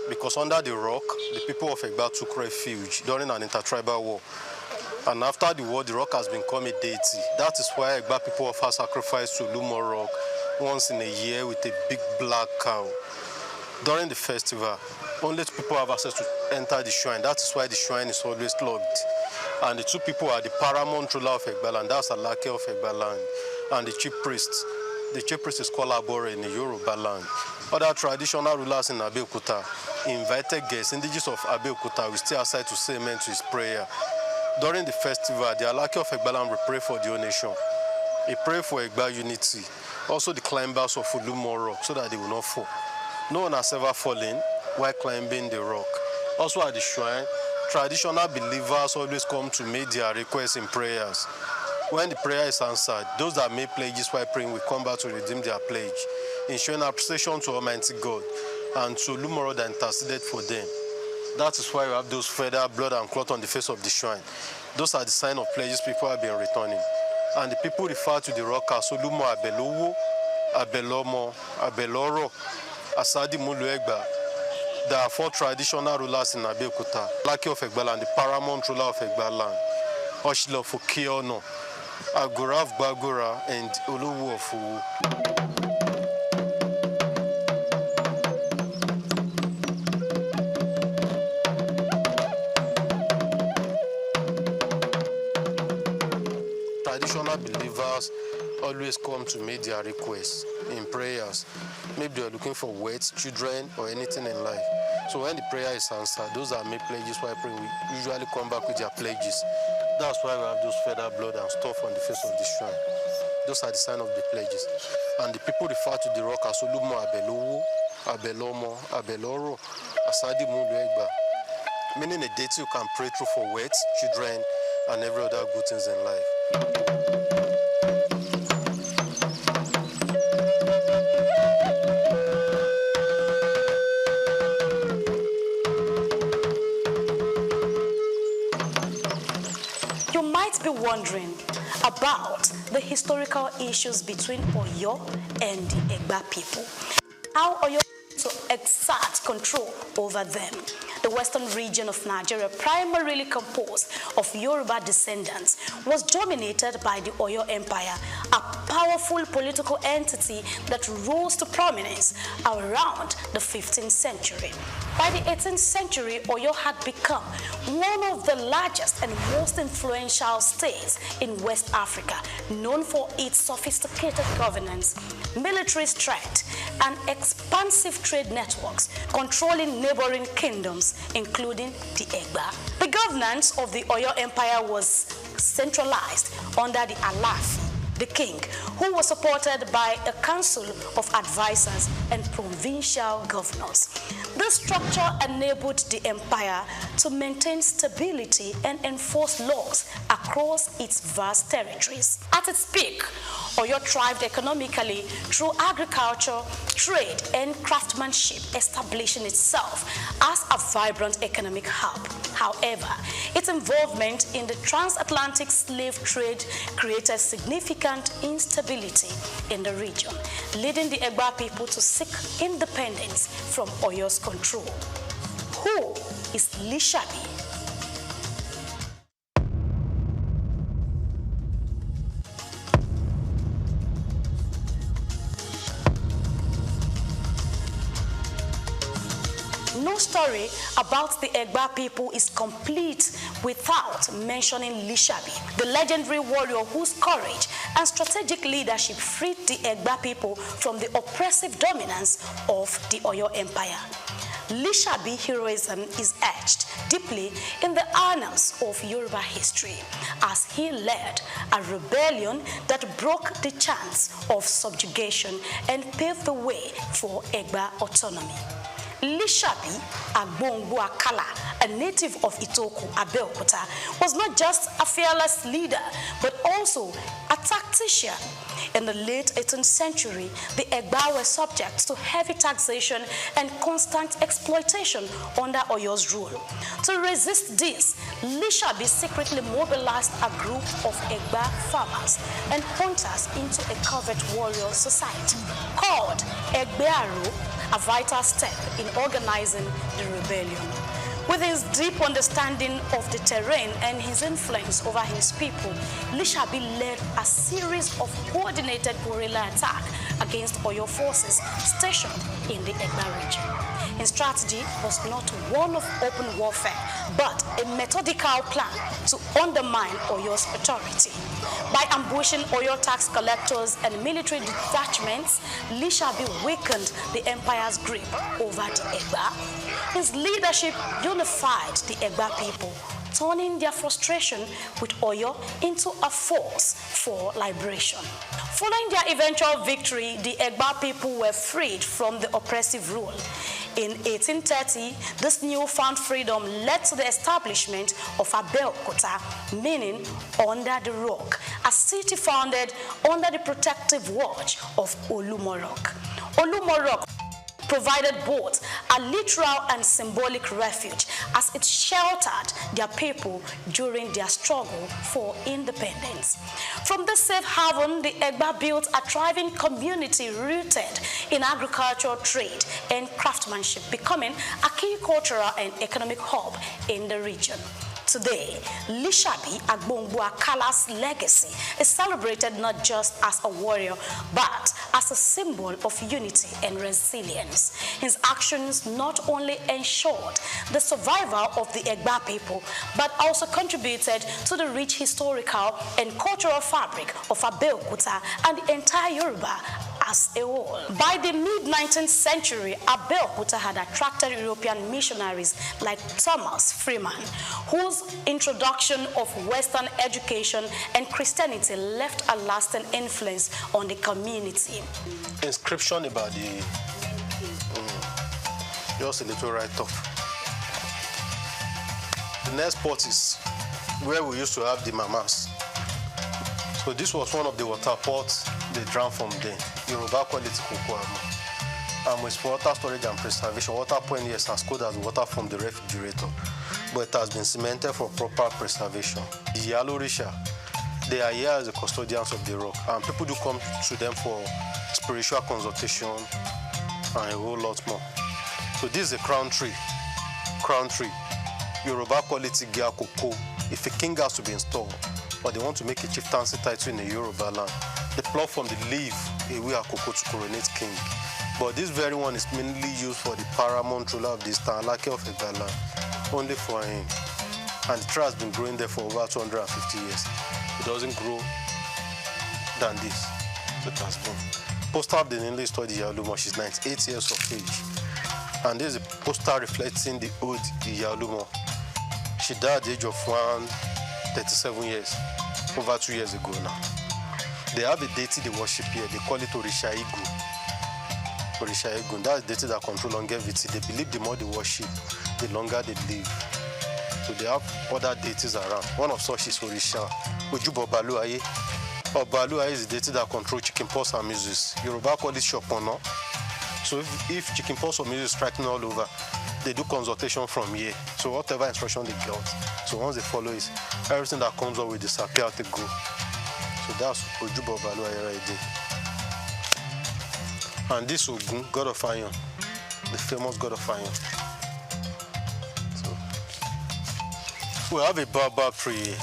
Speaker 21: Because under the rock, the people of Egba took refuge during an intertribal war. And after the war, the rock has become a deity. That is why Egba people offer sacrifice to Olumo Rock once in a year with a big black cow. During the festival, only two people have access to enter the shrine. That is why the shrine is always locked. And the two people are the paramount ruler of Egba land, that's Alake of Egba land, and the chief priest. The chief priest is called Abore in the Yoruba land. Other traditional rulers in Abeokuta invited guests, indigenous of Abeokuta, will stay outside to say amen to his prayer. During the festival, the Alake of Egba land will pray for the whole nation. He prayed for Egba unity, also the climbers of Olumo Rock, so that they will not fall. No one has ever fallen while climbing the rock. Also at the shrine, traditional believers always come to make their requests in prayers. When the prayer is answered, those that made pledges while praying will come back to redeem their pledge, ensuring appreciation to Almighty God and to Olumo Rock that interceded for them. That is why we have those feather, blood, and cloth on the face of the shrine. Those are the sign of pledges people have been returning. And the people refer to the rock as Olumo Abelowo, Abelomo, Abeloro, Asadi Mulu Egba. There are 4 traditional rulers in Abeokuta: Alake of Egba land, the paramount ruler of Egba land, Oshilo Fokiono, Agora of Bagora, and Oluwu of Uwu. Traditional believers always come to make their requests in prayers. Maybe they are looking for words, children, or anything in life. So when the prayer is answered, those that make pledges while praying will usually come back with their pledges. That's why we have those feather, blood, and stuff on the face of the shrine. Those are the sign of the pledges. And the people refer to the rock as Olumo Abelowo, Abelomo, Abeloro, Asadi Mulu Egba, meaning a deity you can pray through for words, children, and every other good things in life.
Speaker 17: You might be wondering about the historical issues between Oyo and the Egba people. How Oyo to exert control over them. The western region of Nigeria, primarily composed of Yoruba descendants, was dominated by the Oyo Empire, a powerful political entity that rose to prominence around the 15th century. By the 18th century, Oyo had become one of the largest and most influential states in West Africa, known for its sophisticated governance, military strength, and expansive trade networks, controlling neighboring kingdoms, including the Egba. The governance of the Oyo Empire was centralized under the Alafi, the king, who was supported by a council of advisors and provincial governors. This structure enabled the empire to maintain stability and enforce laws across its vast territories. At its peak, Oyo thrived economically through agriculture, trade, and craftsmanship, establishing itself as a vibrant economic hub. However, its involvement in the transatlantic slave trade created significant constant instability in the region, leading the Egba people to seek independence from Oyo's control. Who is Lishabi? No story about the Egba people is complete without mentioning Lishabi, the legendary warrior whose courage and strategic leadership freed the Egba people from the oppressive dominance of the Oyo Empire. Lishabi heroism is etched deeply in the annals of Yoruba history as he led a rebellion that broke the chance of subjugation and paved the way for Egba autonomy. Lishabi Agbongbo Akala, a native of Itoku, Abeokuta, was not just a fearless leader, but also a tactician. In the late 18th century, the Egba were subject to heavy taxation and constant exploitation under Oyo's rule. To resist this, Lishabi secretly mobilized a group of Egba farmers and hunters into a covert warrior society called Egbearo, a vital step in organizing the rebellion. With his deep understanding of the terrain and his influence over his people, Lishabi led a series of coordinated guerrilla attacks against Oyo forces stationed in the Egba region. His strategy was not one of open warfare, but a methodical plan to undermine Oyo's authority. By ambushing Oyo tax collectors and military detachments, Lishabi weakened the empire's grip over the Egba. His leadership unified the Egba people, turning their frustration with Oyo into a force for liberation. Following their eventual victory, the Egba people were freed from the oppressive rule. In 1830, this newfound freedom led to the establishment of Abeokuta, meaning under the rock, a city founded under the protective watch of Olumorok. Olumorok provided both a literal and symbolic refuge as it sheltered their people during their struggle for independence. From this safe haven, the Egba built a thriving community rooted in agricultural trade and craftsmanship, becoming a key cultural and economic hub in the region. Today, Lishabi Agbongbo Akala's legacy is celebrated not just as a warrior, but as a symbol of unity and resilience. His actions not only ensured the survival of the Egba people, but also contributed to the rich historical and cultural fabric of Abeokuta and the entire Yoruba as a whole. By the mid-19th century, Abeokuta had attracted European missionaries like Thomas Freeman, whose introduction of Western education and Christianity left a lasting influence on the community.
Speaker 21: Inscription about the just a little write-up. The next spot is where we used to have the mamas. So this was one of the water pots they drank from there. Yoruba quality cocoa. With water storage and preservation, water point is as cold as water from the refrigerator, but it has been cemented for proper preservation. The Yalo Risha, they are here as the custodians of the rock, and people do come to them for spiritual consultation and a whole lot more. So this is a crown tree. Crown tree. Yoruba quality Gia cocoa. If a king has to be installed, or they want to make a chieftaincy title in the Yoruba land, they pluck from the leaf away a cocoa to coronate king. But this very one is mainly used for the paramount ruler of this town, Lake of Egala, only for him. And the tree has been growing there for over 250 years. It doesn't grow than this. It has been. Poster of the newly studied Yalumo, she's 98 years of age. And this is a poster reflecting the old Yalumo. She died at the age of 137 years, over 2 years ago now. They have a deity they worship here. They call it Orisha Igu. Orisha Igu. That's the deity that controls longevity. They believe the more they worship, the longer they live. So they have other deities around. One of such is Orisha Ojubo Baluaye. Baluaye is the deity that controls chickenpox and measles. Yoruba call it Shopono. So if chickenpox or measles is striking all over, they do consultation from here. So whatever instruction they get, so once they follow it, everything that comes up will disappear out the go. So So that's Ojubo Baluayera Ede. And this Ogun, God of Iron, the famous God of Iron. So we have a baobab tree.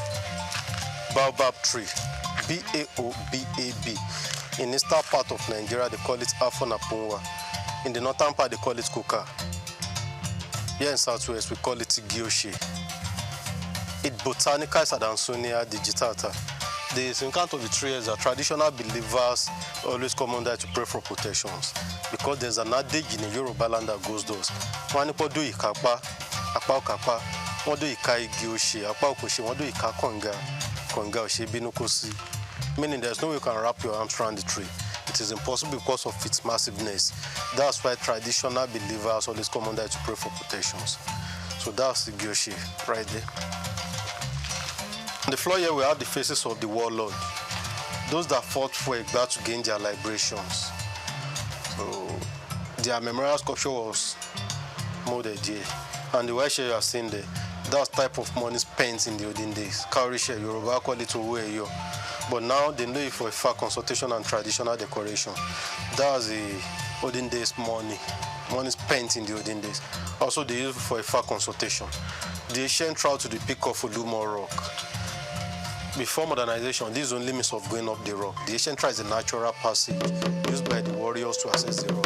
Speaker 21: Baobab tree, B-A-O-B-A-B. In the eastern part of Nigeria, they call it Afonapunwa. In the northern part, they call it Kuka. Here in Southwest, we call it Gyoshi. It Botanica Sadansonia digitata. The significance of the tree is that traditional believers always come under to pray for protections, because there's an adage in the Yoruba land that goes those. Wanipo do ikapa, akpa okapa, wado ikai Gyoshi, akpa okoshi, wado ikakonga. Meaning there's no way you can wrap your arms around the tree. It is impossible because of its massiveness. That's why traditional believers always come under to pray for protections. So that's the Gyoshi right there. On the floor here we have the faces of the warlord, those that fought for Egba to gain their liberations. So their memorial sculpture was molded here. And the white share you are seeing there, that type of money spent in the olden days. Cowrie share, Yoruba call it Oweyo. But now they know it for a fact consultation and traditional decoration. That's the olden days money spent in the olden days. Also they use it for a fact consultation. The ancient travel to the peak of Olumo Rock. Before modernization, this is only means of going up the rock. The ancient trail is a natural passage used by the warriors to access the rock.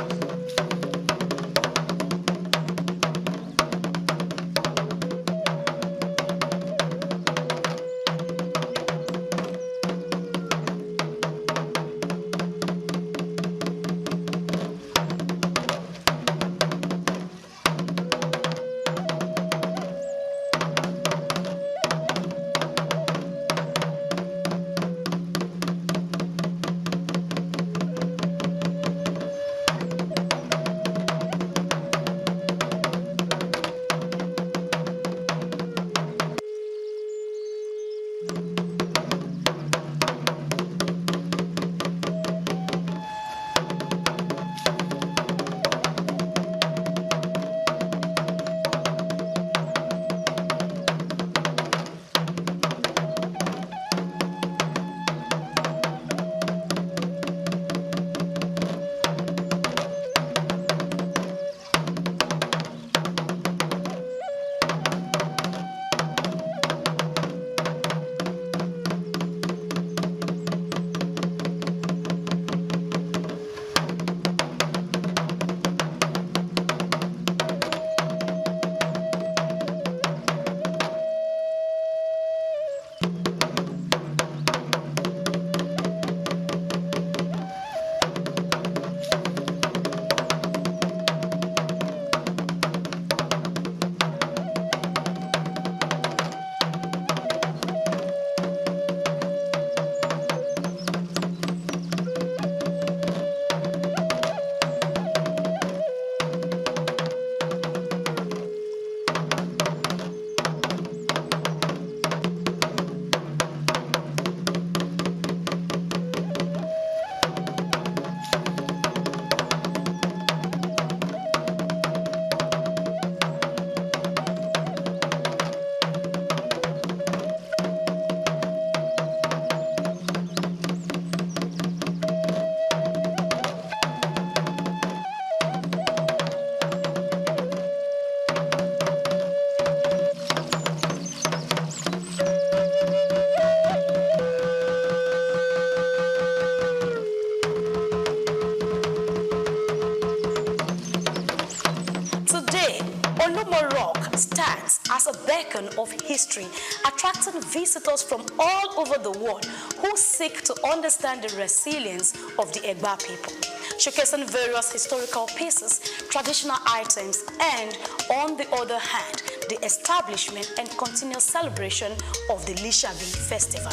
Speaker 17: As a beacon of history, attracting visitors from all over the world who seek to understand the resilience of the Egba people, showcasing various historical pieces, traditional items, and, on the other hand, the establishment and continuous celebration of the Lishabi festival.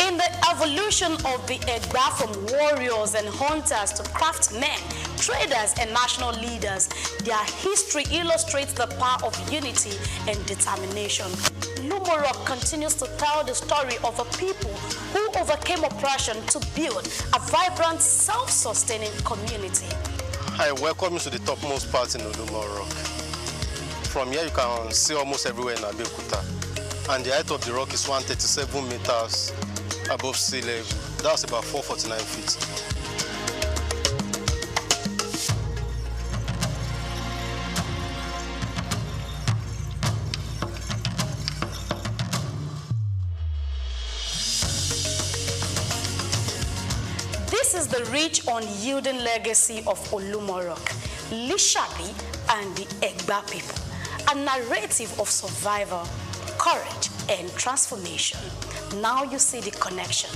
Speaker 17: In the evolution of the Egba from warriors and hunters to craftsmen, traders and national leaders, their history illustrates the power of unity and determination. Lumorok continues to tell the story of a people who overcame oppression to build a vibrant, self-sustaining community.
Speaker 21: I welcome you to the topmost part in Lumorok. From here you can see almost everywhere in Abeokuta. And the height of the rock is 137 meters above sea level. That's about 449 feet.
Speaker 17: This is the rich, unyielding legacy of Olumorok, Lishabi, and the Egba people. A narrative of survival, courage, and transformation. Now you see the connection.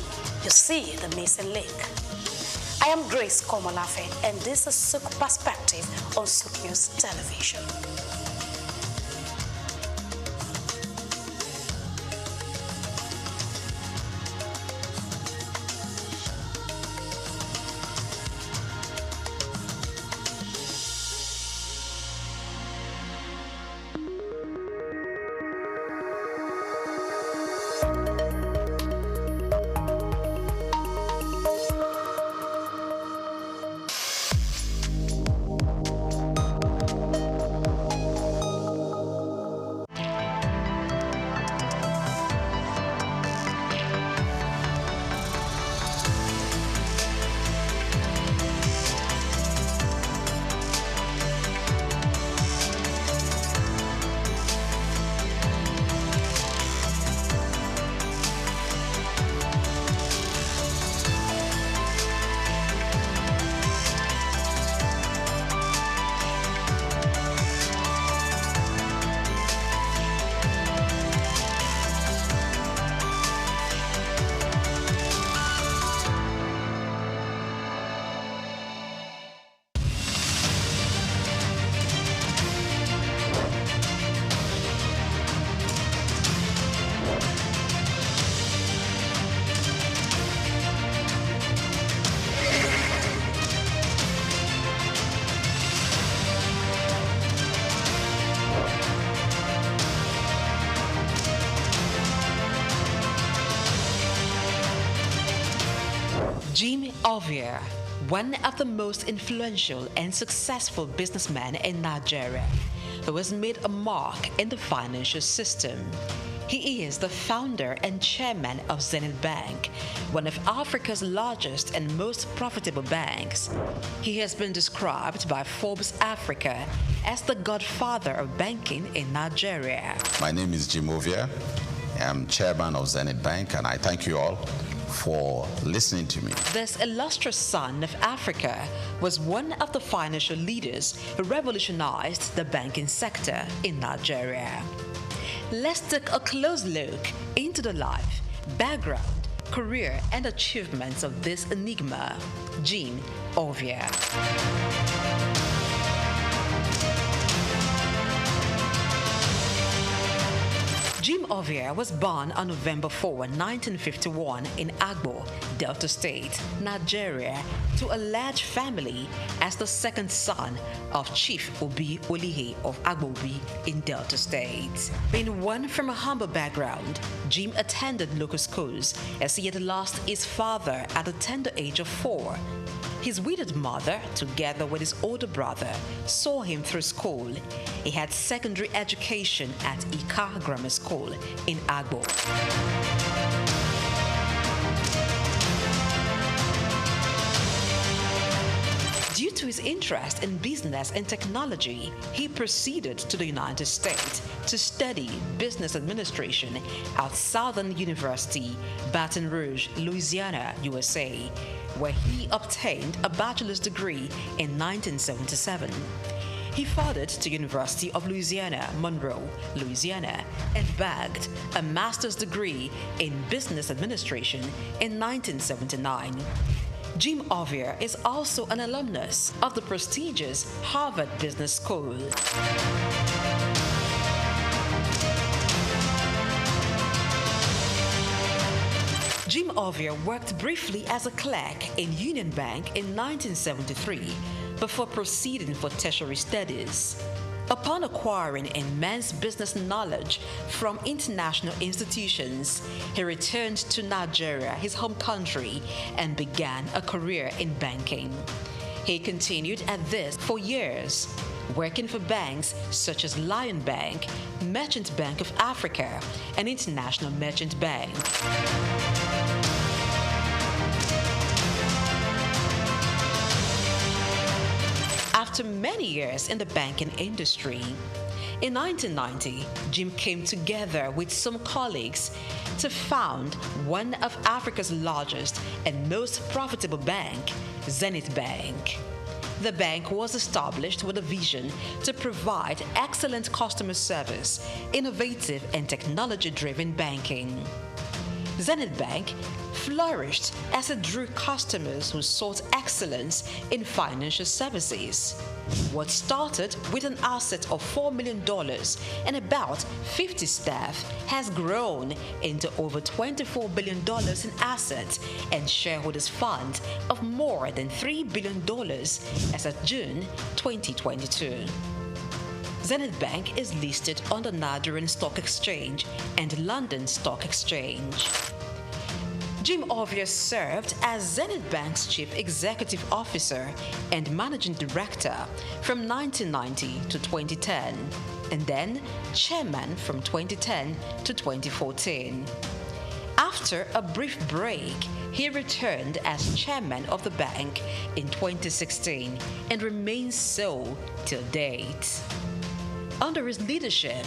Speaker 17: You see the missing link. I am Grace Komolafe, and this is SOUQ Perspective on SOUQ News Television.
Speaker 1: Jim Ovia, one of the most influential and successful businessmen in Nigeria, who has made a mark in the financial system. He is the founder and chairman of Zenith Bank, one of Africa's largest and most profitable banks. He has been described by Forbes Africa as the godfather of banking in Nigeria.
Speaker 5: My name is Jim Ovia. I'm chairman of Zenith Bank, and I thank you all for listening to me.
Speaker 1: This illustrious son of Africa was one of the financial leaders who revolutionized the banking sector in Nigeria. Let's take a close look into the life, background, career, and achievements of this enigma, Jim Ovia. Jim Ovia was born on November 4, 1951 in Agbo, Delta State, Nigeria, to a large family as the second son of Chief Obi Olihe of Agbobi in Delta State. Being one from a humble background, Jim attended local schools as he had lost his father at the tender age of 4. His widowed mother, together with his older brother, saw him through school. He had secondary education at Ika Grammar School in Agbo. Due to his interest in business and technology, he proceeded to the United States to study business administration at Southern University, Baton Rouge, Louisiana, USA, where he obtained a bachelor's degree in 1977. He furthered to University of Louisiana, Monroe, Louisiana, and bagged a master's degree in business administration in 1979. Jim Ovia is also an alumnus of the prestigious Harvard Business School. Jim Ovia worked briefly as a clerk in Union Bank in 1973 before proceeding for tertiary studies. Upon acquiring immense business knowledge from international institutions, he returned to Nigeria, his home country, and began a career in banking. He continued at this for years, working for banks such as Lion Bank, Merchant Bank of Africa, and International Merchant Bank. after many years in the banking industry. In 1990, Jim came together with some colleagues to found one of Africa's largest and most profitable bank, Zenith Bank. The bank was established with a vision to provide excellent customer service, innovative and technology-driven banking. Zenith Bank flourished as it drew customers who sought excellence in financial services. What started with an asset of $4 million and about 50 staff has grown into over $24 billion in assets and shareholders' funds of more than $3 billion as of June 2022. Zenith Bank is listed on the Nigerian Stock Exchange and London Stock Exchange. Jim Ovia served as Zenith Bank's Chief Executive Officer and Managing Director from 1990 to 2010, and then Chairman from 2010 to 2014. After a brief break, he returned as Chairman of the bank in 2016 and remains so till date. Under his leadership,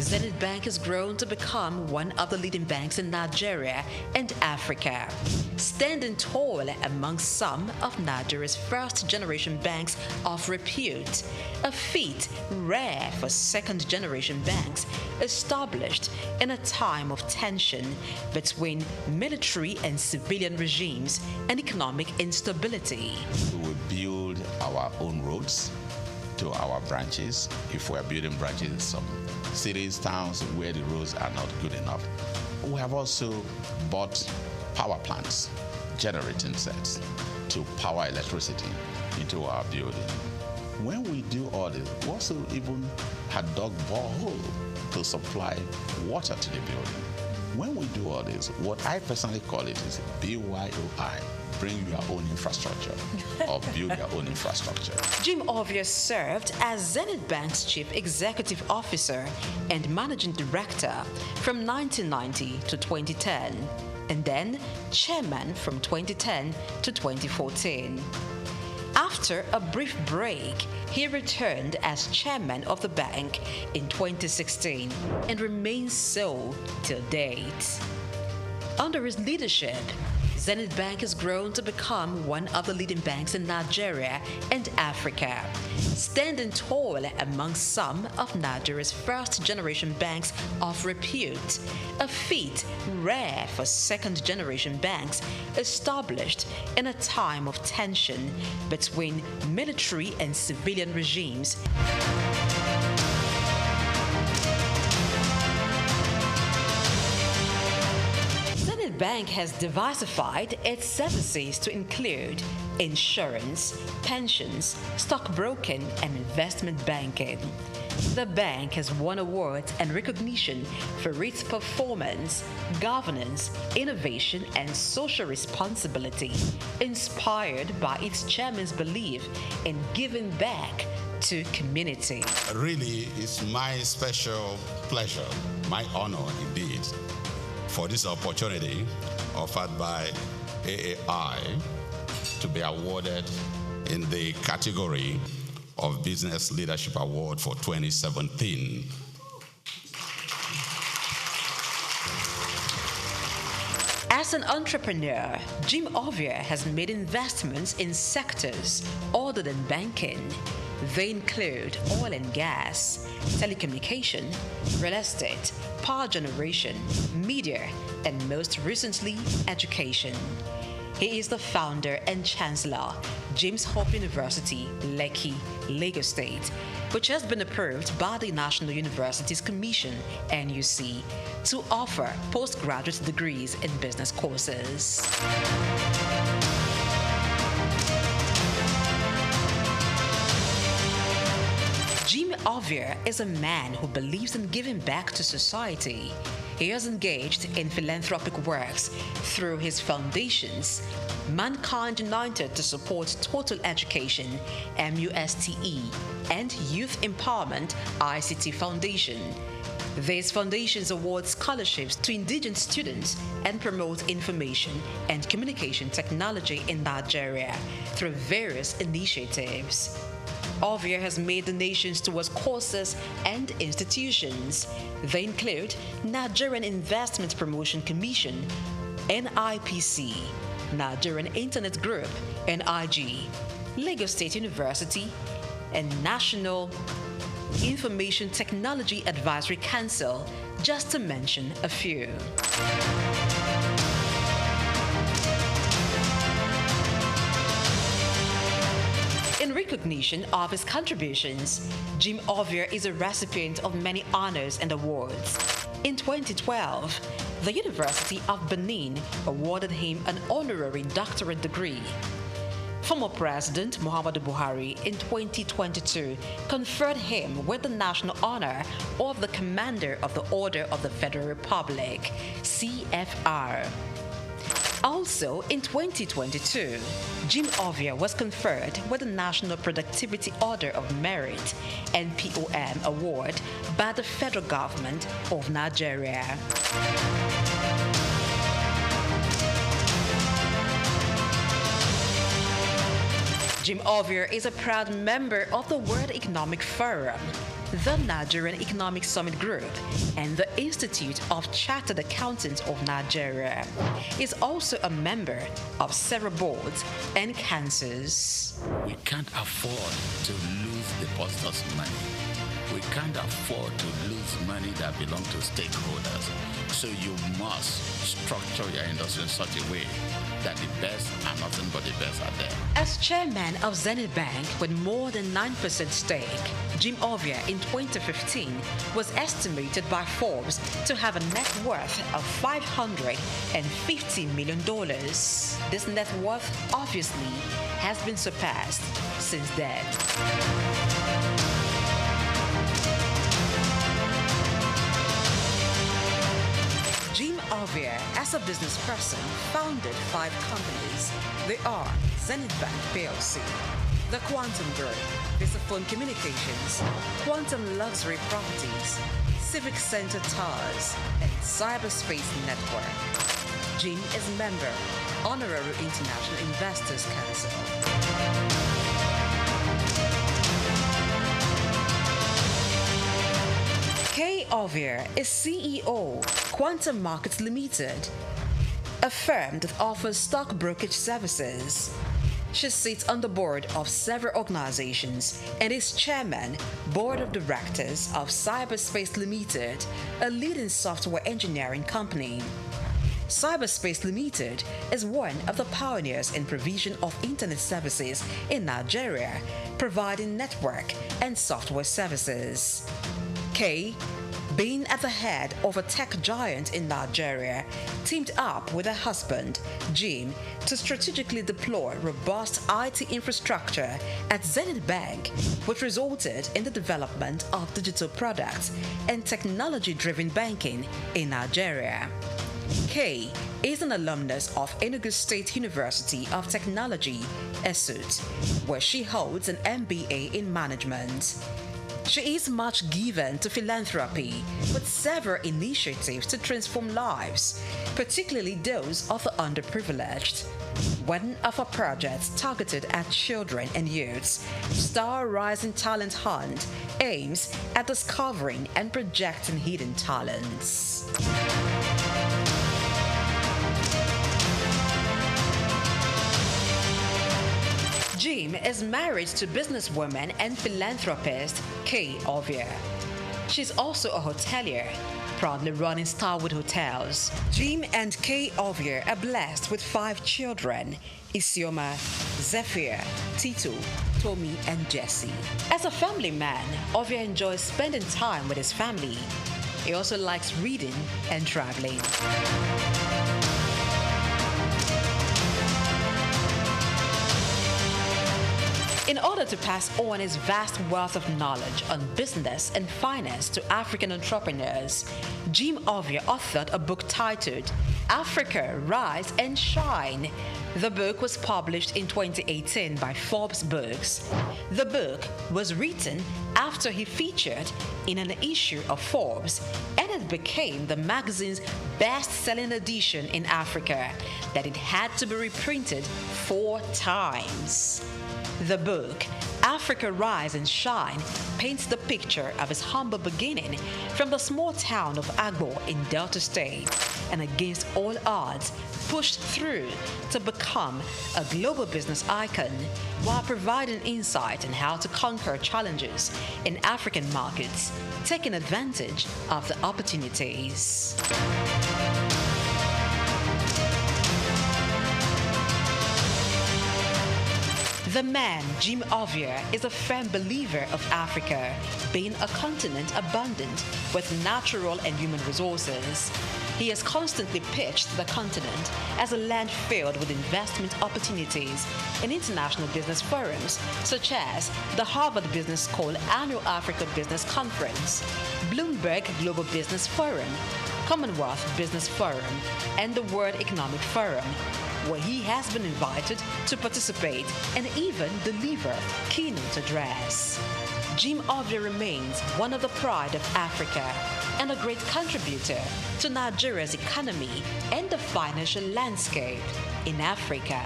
Speaker 1: Zenith Bank has grown to become one of the leading banks in Nigeria and Africa, standing tall among some of Nigeria's first-generation banks of repute, a feat rare for second-generation banks established in a time of tension between military and civilian regimes and economic instability.
Speaker 5: We will build our own roads to our branches. If we're building branches in some cities, towns where the roads are not good enough. We have also bought power plants, generating sets to power electricity into our building. When we do all this, we also even had dug borehole to supply water to the building. When we do all this, what I personally call it is BYOI. Bring your own infrastructure or build your own infrastructure.
Speaker 1: Jim Ovia served as Zenith Bank's Chief Executive Officer and Managing Director from 1990 to 2010, and then Chairman from 2010 to 2014. After a brief break, he returned as Chairman of the bank in 2016 and remains so till date. Under his leadership, Zenith Bank has grown to become one of the leading banks in Nigeria and Africa, standing tall among some of Nigeria's first-generation banks of repute, a feat rare for second-generation banks established in a time of tension between military and civilian regimes. Bank has diversified its services to include insurance, pensions, stockbroking, and investment banking. The bank has won awards and recognition for its performance, governance, innovation, and social responsibility, inspired by its chairman's belief in giving back to community.
Speaker 5: Really, it's my special pleasure, my honor indeed, for this opportunity offered by AAI to be awarded in the category of Business Leadership Award for 2017.
Speaker 1: As an entrepreneur, Jim Ovia has made investments in sectors other than banking. They include oil and gas, telecommunication, real estate, power generation, media, and most recently, education. He is the founder and chancellor, James Hope University, Lekki, Lagos State, which has been approved by the National Universities Commission, NUC, to offer postgraduate degrees in business courses. Jim Ovia is a man who believes in giving back to society. He has engaged in philanthropic works through his foundations, Mankind United to Support Total Education, MUSTE, and Youth Empowerment, ICT Foundation. These foundations award scholarships to indigenous students and promote information and communication technology in Nigeria through various initiatives.
Speaker 2: Ovia has made donations towards courses and institutions. They include Nigerian Investment Promotion Commission, NIPC, Nigerian Internet Group, NIG, Lagos State University, and National Information Technology Advisory Council, just to mention a few. In recognition of his contributions, Jim Ovia is a recipient of many honors and awards. In 2012, the University of Benin awarded him an honorary doctorate degree. Former President Muhammadu Buhari in 2022 conferred him with the national honor of the Commander of the Order of the Federal Republic, CFR. Also, in 2022, Jim Ovia was conferred with the National Productivity Order of Merit, NPOM award, by the federal government of Nigeria. Jim Ovia is a proud member of the World Economic Forum, the Nigerian Economic Summit Group, and the Institute of Chartered Accountants of Nigeria. He is also a member of several boards and councils.
Speaker 22: We can't afford to lose depositors' money. We can't afford to lose money that belongs to stakeholders. So you must structure your industry in such a way that the best are nothing but the best are there.
Speaker 2: As chairman of Zenith Bank with more than 9% stake, Jim Ovia in 2015 was estimated by Forbes to have a net worth of $550 million. This net worth obviously has been surpassed since then. Jim Ovia, as a business person, founded 5 companies. They are Zenith Bank PLC, the Quantum Group, Visaphone Communications, Quantum Luxury Properties, Civic Center Towers, and Cyberspace Network. Jim is a member, Honorary International Investors Council. Kay Ovia is CEO, Quantum Markets Limited, a firm that offers stock brokerage services. She sits on the board of several organizations and is chairman, board of directors of Cyberspace Limited, a leading software engineering company. Cyberspace Limited is one of the pioneers in provision of internet services in Nigeria, providing network and software services. Kay, being at the head of a tech giant in Nigeria, teamed up with her husband, Jim, to strategically deploy robust IT infrastructure at Zenith Bank, which resulted in the development of digital products and technology-driven banking in Nigeria. Kay is an alumnus of Enugu State University of Technology, SOUQ, where she holds an MBA in management. She is much given to philanthropy, with several initiatives to transform lives, particularly those of the underprivileged. One of her projects targeted at children and youths, Star Rising Talent Hunt, aims at discovering and projecting hidden talents. Jim is married to businesswoman and philanthropist Kay Ovia. She's also a hotelier, proudly running Starwood Hotels. Jim and Kay Ovia are blessed with 5 children: Isioma, Zephyr, Tito, Tommy, and Jesse. As a family man, Ovia enjoys spending time with his family. He also likes reading and traveling. In order to pass on his vast wealth of knowledge on business and finance to African entrepreneurs, Jim Ovia authored a book titled Africa, Rise and Shine. The book was published in 2018 by Forbes Books. The book was written after he featured in an issue of Forbes, and it became the magazine's best-selling edition in Africa, that it had to be reprinted 4 times. The book, Africa Rise and Shine paints the picture of his humble beginning from the small town of Agbo in Delta State, and against all odds, pushed through to become a global business icon while providing insight on how to conquer challenges in African markets, taking advantage of the opportunities. The man, Jim Ovia, is a firm believer of Africa being a continent abundant with natural and human resources. He has constantly pitched the continent as a land filled with investment opportunities in international business forums such as the Harvard Business School Annual Africa Business Conference, Bloomberg Global Business Forum, Commonwealth Business Forum, and the World Economic Forum, where he has been invited to participate and even deliver keynote address. Jim Ovia remains one of the pride of Africa and a great contributor to Nigeria's economy and the financial landscape in Africa.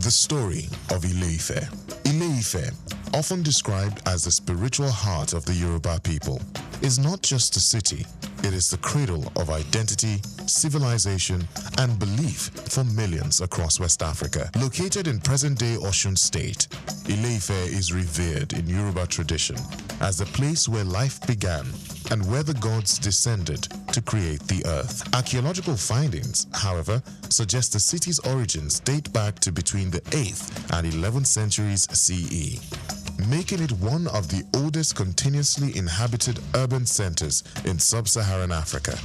Speaker 13: The story of Ile-Ife. Ile-Ife, often described as the spiritual heart of the Yoruba people, is not just a city, it is the cradle of identity, civilization, and belief for millions across West Africa. Located in present-day Osun State, Ile-Ife is revered in Yoruba tradition as the place where life began and where the gods descended to create the earth. Archaeological findings, however, suggest the city's origins date back to between the 8th and 11th centuries CE, making it one of the oldest continuously inhabited urban centers in sub-Saharan Africa.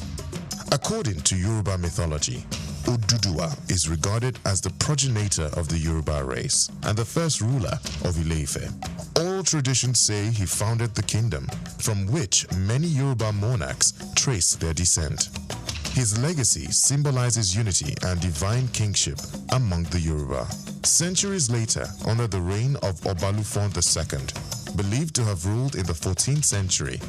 Speaker 13: According to Yoruba mythology, Oduduwa is regarded as the progenitor of the Yoruba race and the first ruler of Ile-Ife. Oral traditions say he founded the kingdom, from which many Yoruba monarchs trace their descent. His legacy symbolizes unity and divine kingship among the Yoruba. Centuries later, under the reign of Obalufon II, believed to have ruled in the 14th century,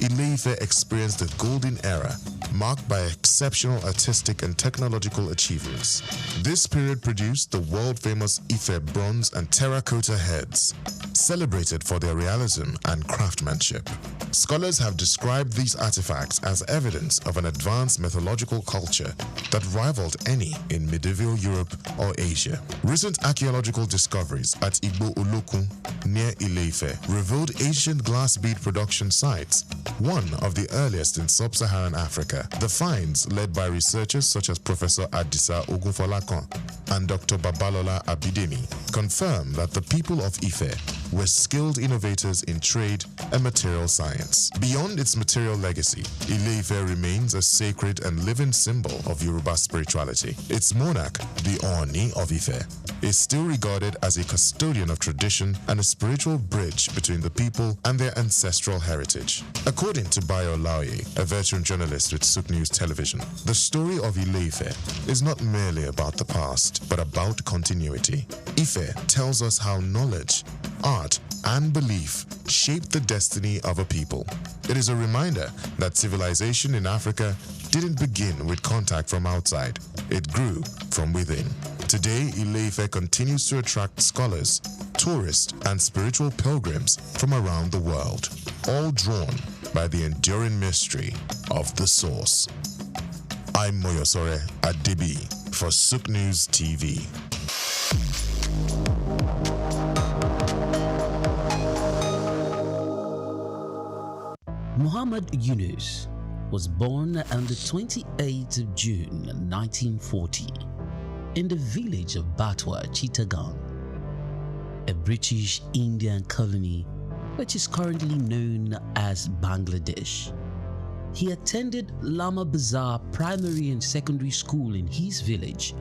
Speaker 13: Ile-Ife experienced a golden era marked by exceptional artistic and technological achievements. This period produced the world-famous Ife bronze and terracotta heads, celebrated for their realism and craftsmanship. Scholars have described these artifacts as evidence of an advanced mythological culture that rivaled any in medieval Europe or Asia. Recent archaeological discoveries at Igbo Olokun near Ile-Ife revealed ancient glass bead production sites, one of the earliest in sub-Saharan Africa. The finds, led by researchers such as Professor Adisa Ogunfolakon and Dr. Babalola Abidemi, confirm that the people of Ife were skilled innovators in trade and material science. Beyond its material legacy, Ile-Ife remains a sacred and living symbol of Yoruba spirituality. Its monarch, the Oni of Ife, is still regarded as a custodian of tradition and a spiritual bridge between the people and their ancestral heritage. According to Bayo Laoye, a veteran journalist with SOUQ News Television, the story of Ile-Ife is not merely about the past, but about continuity. Ife tells us how knowledge, art, and belief shape the destiny of a people. It is a reminder that civilization in Africa didn't begin with contact from outside, it grew from within. Today, Ile-Ife continues to attract scholars, tourists, and spiritual pilgrims from around the world, all drawn by the enduring mystery of the source. I'm Moyosore Adebi for SOUQ News TV.
Speaker 19: Muhammad Yunus was born on the 28th of June 1940 in the village of Batwa, Chittagong, a British Indian colony which is currently known as Bangladesh. He attended Lama Bazar Primary and Secondary School in his village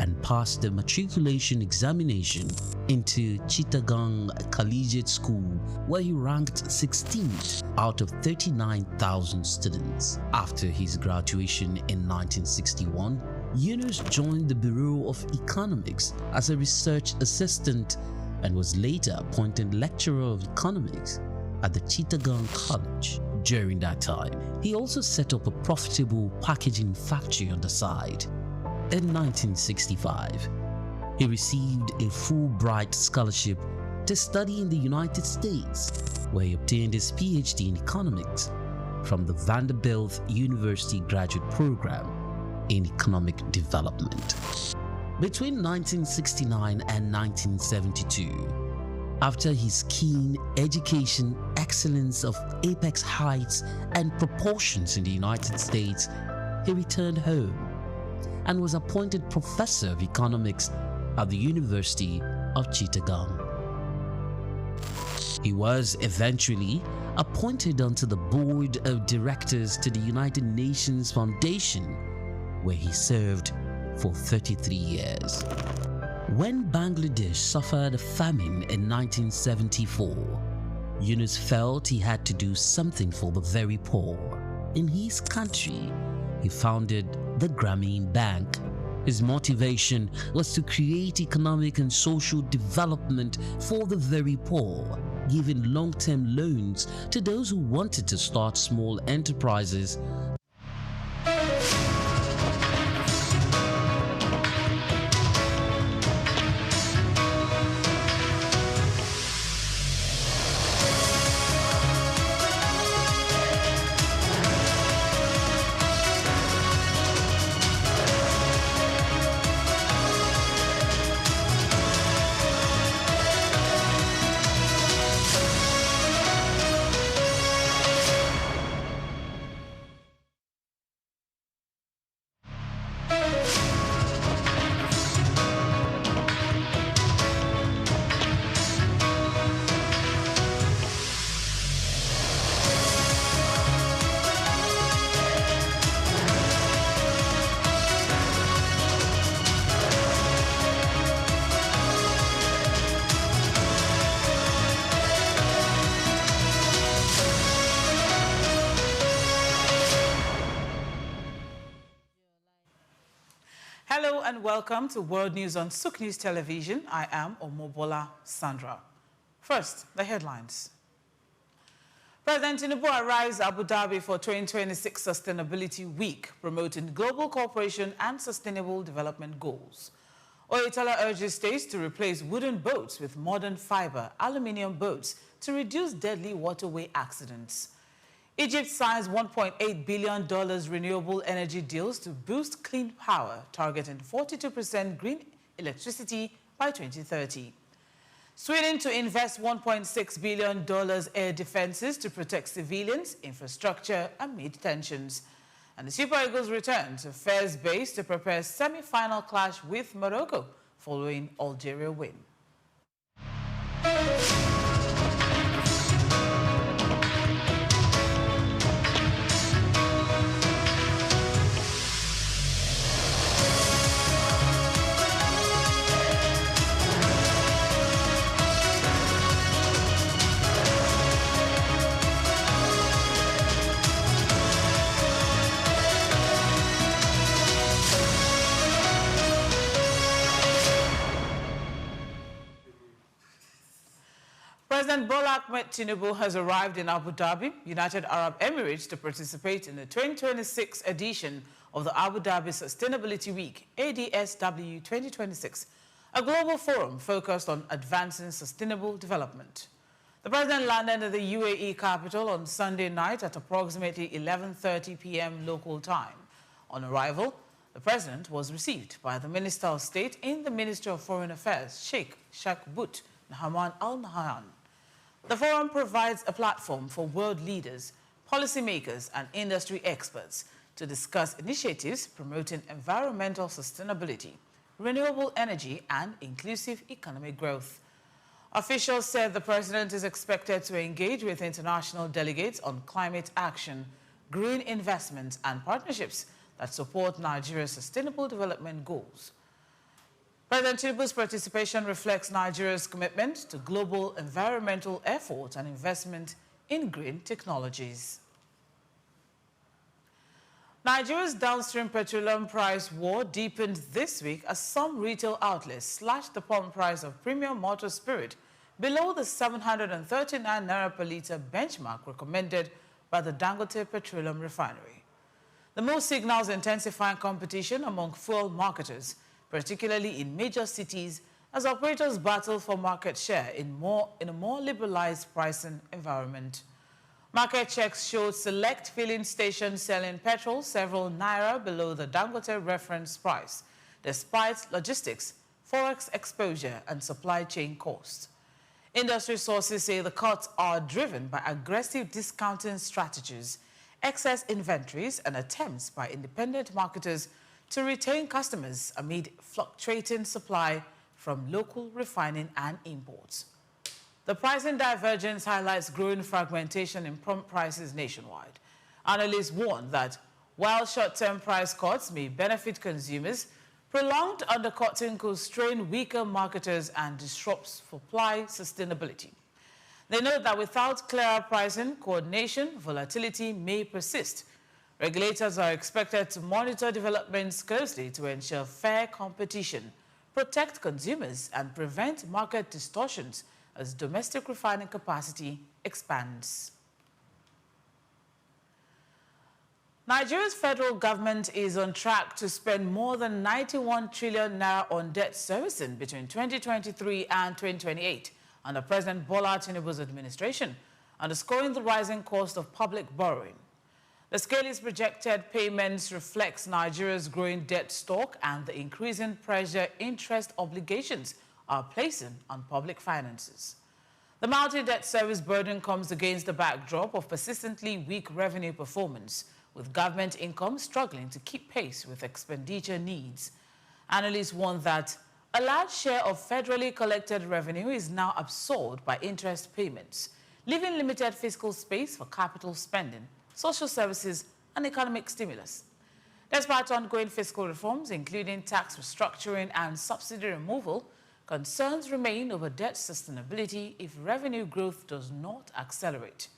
Speaker 19: and passed the matriculation examination into Chittagong Collegiate School, where he ranked 16th out of 39,000 students. After his graduation in 1961, Yunus joined the Bureau of Economics as a research assistant and was later appointed lecturer of economics at the Chittagong College. During that time, he also set up a profitable packaging factory on the side. In 1965, he received a Fulbright scholarship to study in the United States, where he obtained his PhD in economics from the Vanderbilt University Graduate Program in Economic Development. Between 1969 and 1972, after his keen education excellence of apex heights and proportions in the United States, he returned home and was appointed professor of economics at the University of Chittagong. He was eventually appointed onto the board of directors to the United Nations Foundation, where he served for 33 years. When Bangladesh suffered a famine in 1974, Yunus felt he had to do something for the very poor. In his country, he founded the Grameen Bank. His motivation was to create economic and social development for the very poor, giving long-term loans to those who wanted to start small enterprises.
Speaker 6: Hello and welcome to World News on SOUQ News Television. I am Omobola Sandra. First, the headlines. President Tinubu arrives Abu Dhabi for 2026 Sustainability Week, promoting global cooperation and sustainable development goals. Oyetola urges states to replace wooden boats with modern fiber aluminium boats to reduce deadly waterway accidents. Egypt signs $1.8 billion renewable energy deals to boost clean power, targeting 42% green electricity by 2030. Sweden to invest $1.6 billion air defenses to protect civilians, infrastructure, amid tensions. And the Super Eagles return to Fez base to prepare semi-final clash with Morocco following Algeria win. President Bola Ahmed Tinubu has arrived in Abu Dhabi, United Arab Emirates, to participate in the 2026 edition of the Abu Dhabi Sustainability Week, ADSW 2026, a global forum focused on advancing sustainable development. The president landed at the UAE capital on Sunday night at approximately 11:30 p.m. local time. On arrival, the president was received by the Minister of State in the Ministry of Foreign Affairs, Sheikh Shakbut Nahman Al Nahyan. The forum provides a platform for world leaders, policymakers, and industry experts to discuss initiatives promoting environmental sustainability, renewable energy, and inclusive economic growth. Officials said the president is expected to engage with international delegates on climate action, green investments, and partnerships that support Nigeria's sustainable development goals. President Tinubu's participation reflects Nigeria's commitment to global environmental effort and investment in green technologies. Nigeria's downstream petroleum price war deepened this week as some retail outlets slashed the pump price of premium motor spirit below the 739 naira per litre benchmark recommended by the Dangote Petroleum Refinery. The move signals intensifying competition among fuel marketers, particularly in major cities, as operators battle for market share in a more liberalized pricing environment. Market checks showed select filling stations selling petrol several naira below the Dangote reference price, despite logistics, forex exposure, and supply chain costs. Industry sources say the cuts are driven by aggressive discounting strategies, excess inventories, and attempts by independent marketers to retain customers amid fluctuating supply from local refining and imports. The pricing divergence highlights growing fragmentation in pump prices nationwide. Analysts warn that while short-term price cuts may benefit consumers, prolonged undercutting could strain weaker marketers and disrupt supply sustainability. They note that without clearer pricing coordination, volatility may persist. Regulators are expected to monitor developments closely to ensure fair competition, protect consumers, and prevent market distortions as domestic refining capacity expands. Nigeria's federal government is on track to spend more than 91 trillion naira on debt servicing between 2023 and 2028 under President Bola Tinubu's administration, underscoring the rising cost of public borrowing. The scale's projected payments reflects Nigeria's growing debt stock and the increasing pressure interest obligations are placing on public finances. The multi-debt service burden comes against the backdrop of persistently weak revenue performance, with government income struggling to keep pace with expenditure needs. Analysts warn that a large share of federally collected revenue is now absorbed by interest payments, leaving limited fiscal space for capital spending, social services, and economic stimulus. Despite ongoing fiscal reforms, including tax restructuring and subsidy removal, concerns remain over debt sustainability if revenue growth does not accelerate.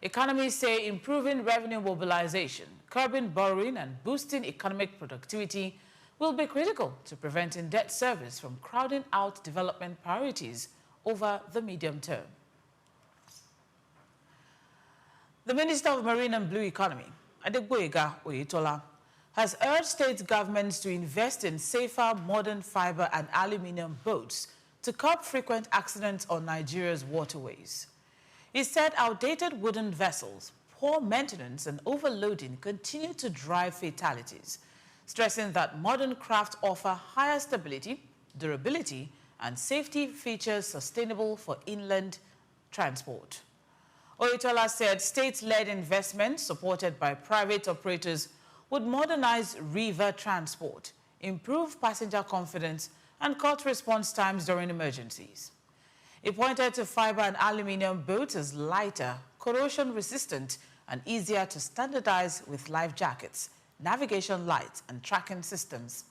Speaker 6: Economists say improving revenue mobilization, curbing borrowing, and boosting economic productivity will be critical to preventing debt service from crowding out development priorities over the medium term. The Minister of Marine and Blue Economy, Adegboyega Oyetola, has urged state governments to invest in safer modern fiber and aluminium boats to curb frequent accidents on Nigeria's waterways. He said outdated wooden vessels, poor maintenance, and overloading continue to drive fatalities, stressing that modern craft offer higher stability, durability, and safety features sustainable for inland transport. Oyetola said state-led investments supported by private operators would modernize river transport, improve passenger confidence, and cut response times during emergencies. He pointed to fiber and aluminium boats as lighter, corrosion-resistant, and easier to standardize with life jackets, navigation lights, and tracking systems,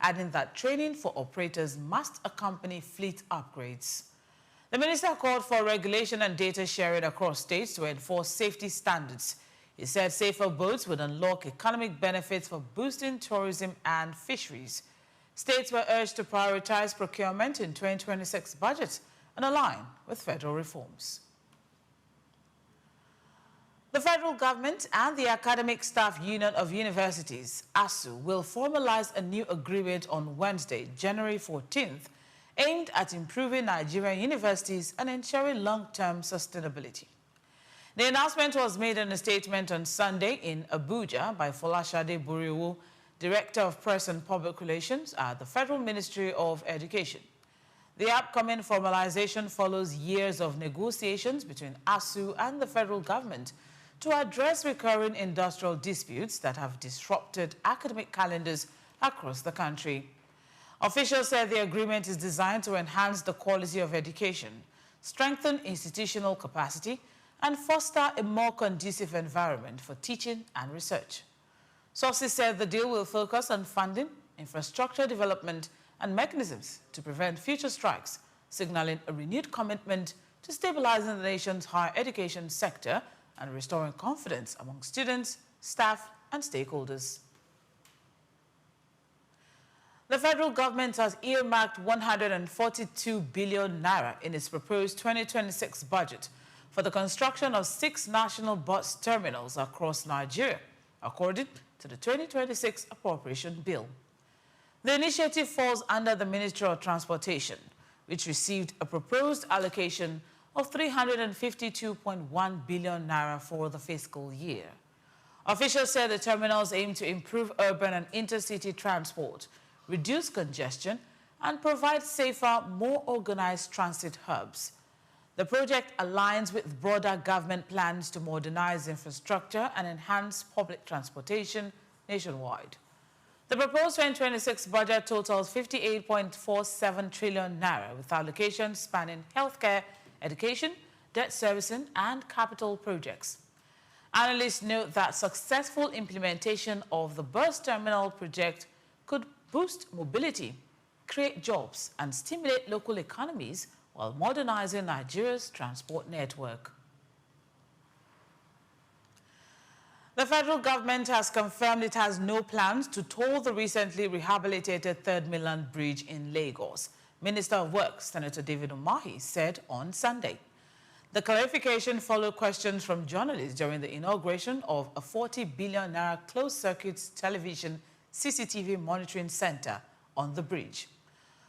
Speaker 6: adding that training for operators must accompany fleet upgrades. The minister called for regulation and data sharing across states to enforce safety standards. He said safer boats would unlock economic benefits for boosting tourism and fisheries. States were urged to prioritize procurement in 2026 budgets and align with federal reforms. The federal government and the Academic Staff Union of Universities, SOUQ, will formalize a new agreement on Wednesday, January 14th, aimed at improving Nigerian universities and ensuring long-term sustainability. The announcement was made in a statement on Sunday in Abuja by Folashade Buriwu, Director of Press and Public Relations at the Federal Ministry of Education. The upcoming formalization follows years of negotiations between SOUQ and the federal government to address recurring industrial disputes that have disrupted academic calendars across the country. Officials said the agreement is designed to enhance the quality of education, strengthen institutional capacity, and foster a more conducive environment for teaching and research. Sources said the deal will focus on funding, infrastructure development, and mechanisms to prevent future strikes, signaling a renewed commitment to stabilizing the nation's higher education sector and restoring confidence among students, staff, and stakeholders. The federal government has earmarked 142 billion naira in its proposed 2026 budget for the construction of 6 national bus terminals across Nigeria, according to the 2026 appropriation bill. The initiative falls under the Ministry of Transportation, which received a proposed allocation of 352.1 billion naira for the fiscal year. Officials said the terminals aim to improve urban and intercity transport, reduce congestion, and provide safer, more organized transit hubs. The project aligns with broader government plans to modernize infrastructure and enhance public transportation nationwide. The proposed 2026 budget totals 58.47 trillion naira, with allocations spanning healthcare, education, debt servicing, and capital projects. Analysts note that successful implementation of the bus terminal project could boost mobility, create jobs, and stimulate local economies while modernizing Nigeria's transport network. The federal government has confirmed it has no plans to toll the recently rehabilitated Third Mainland Bridge in Lagos. Minister of Works, Senator David Umahi, said on Sunday. The clarification followed questions from journalists during the inauguration of a 40 billion naira closed-circuit television CCTV monitoring center on the bridge.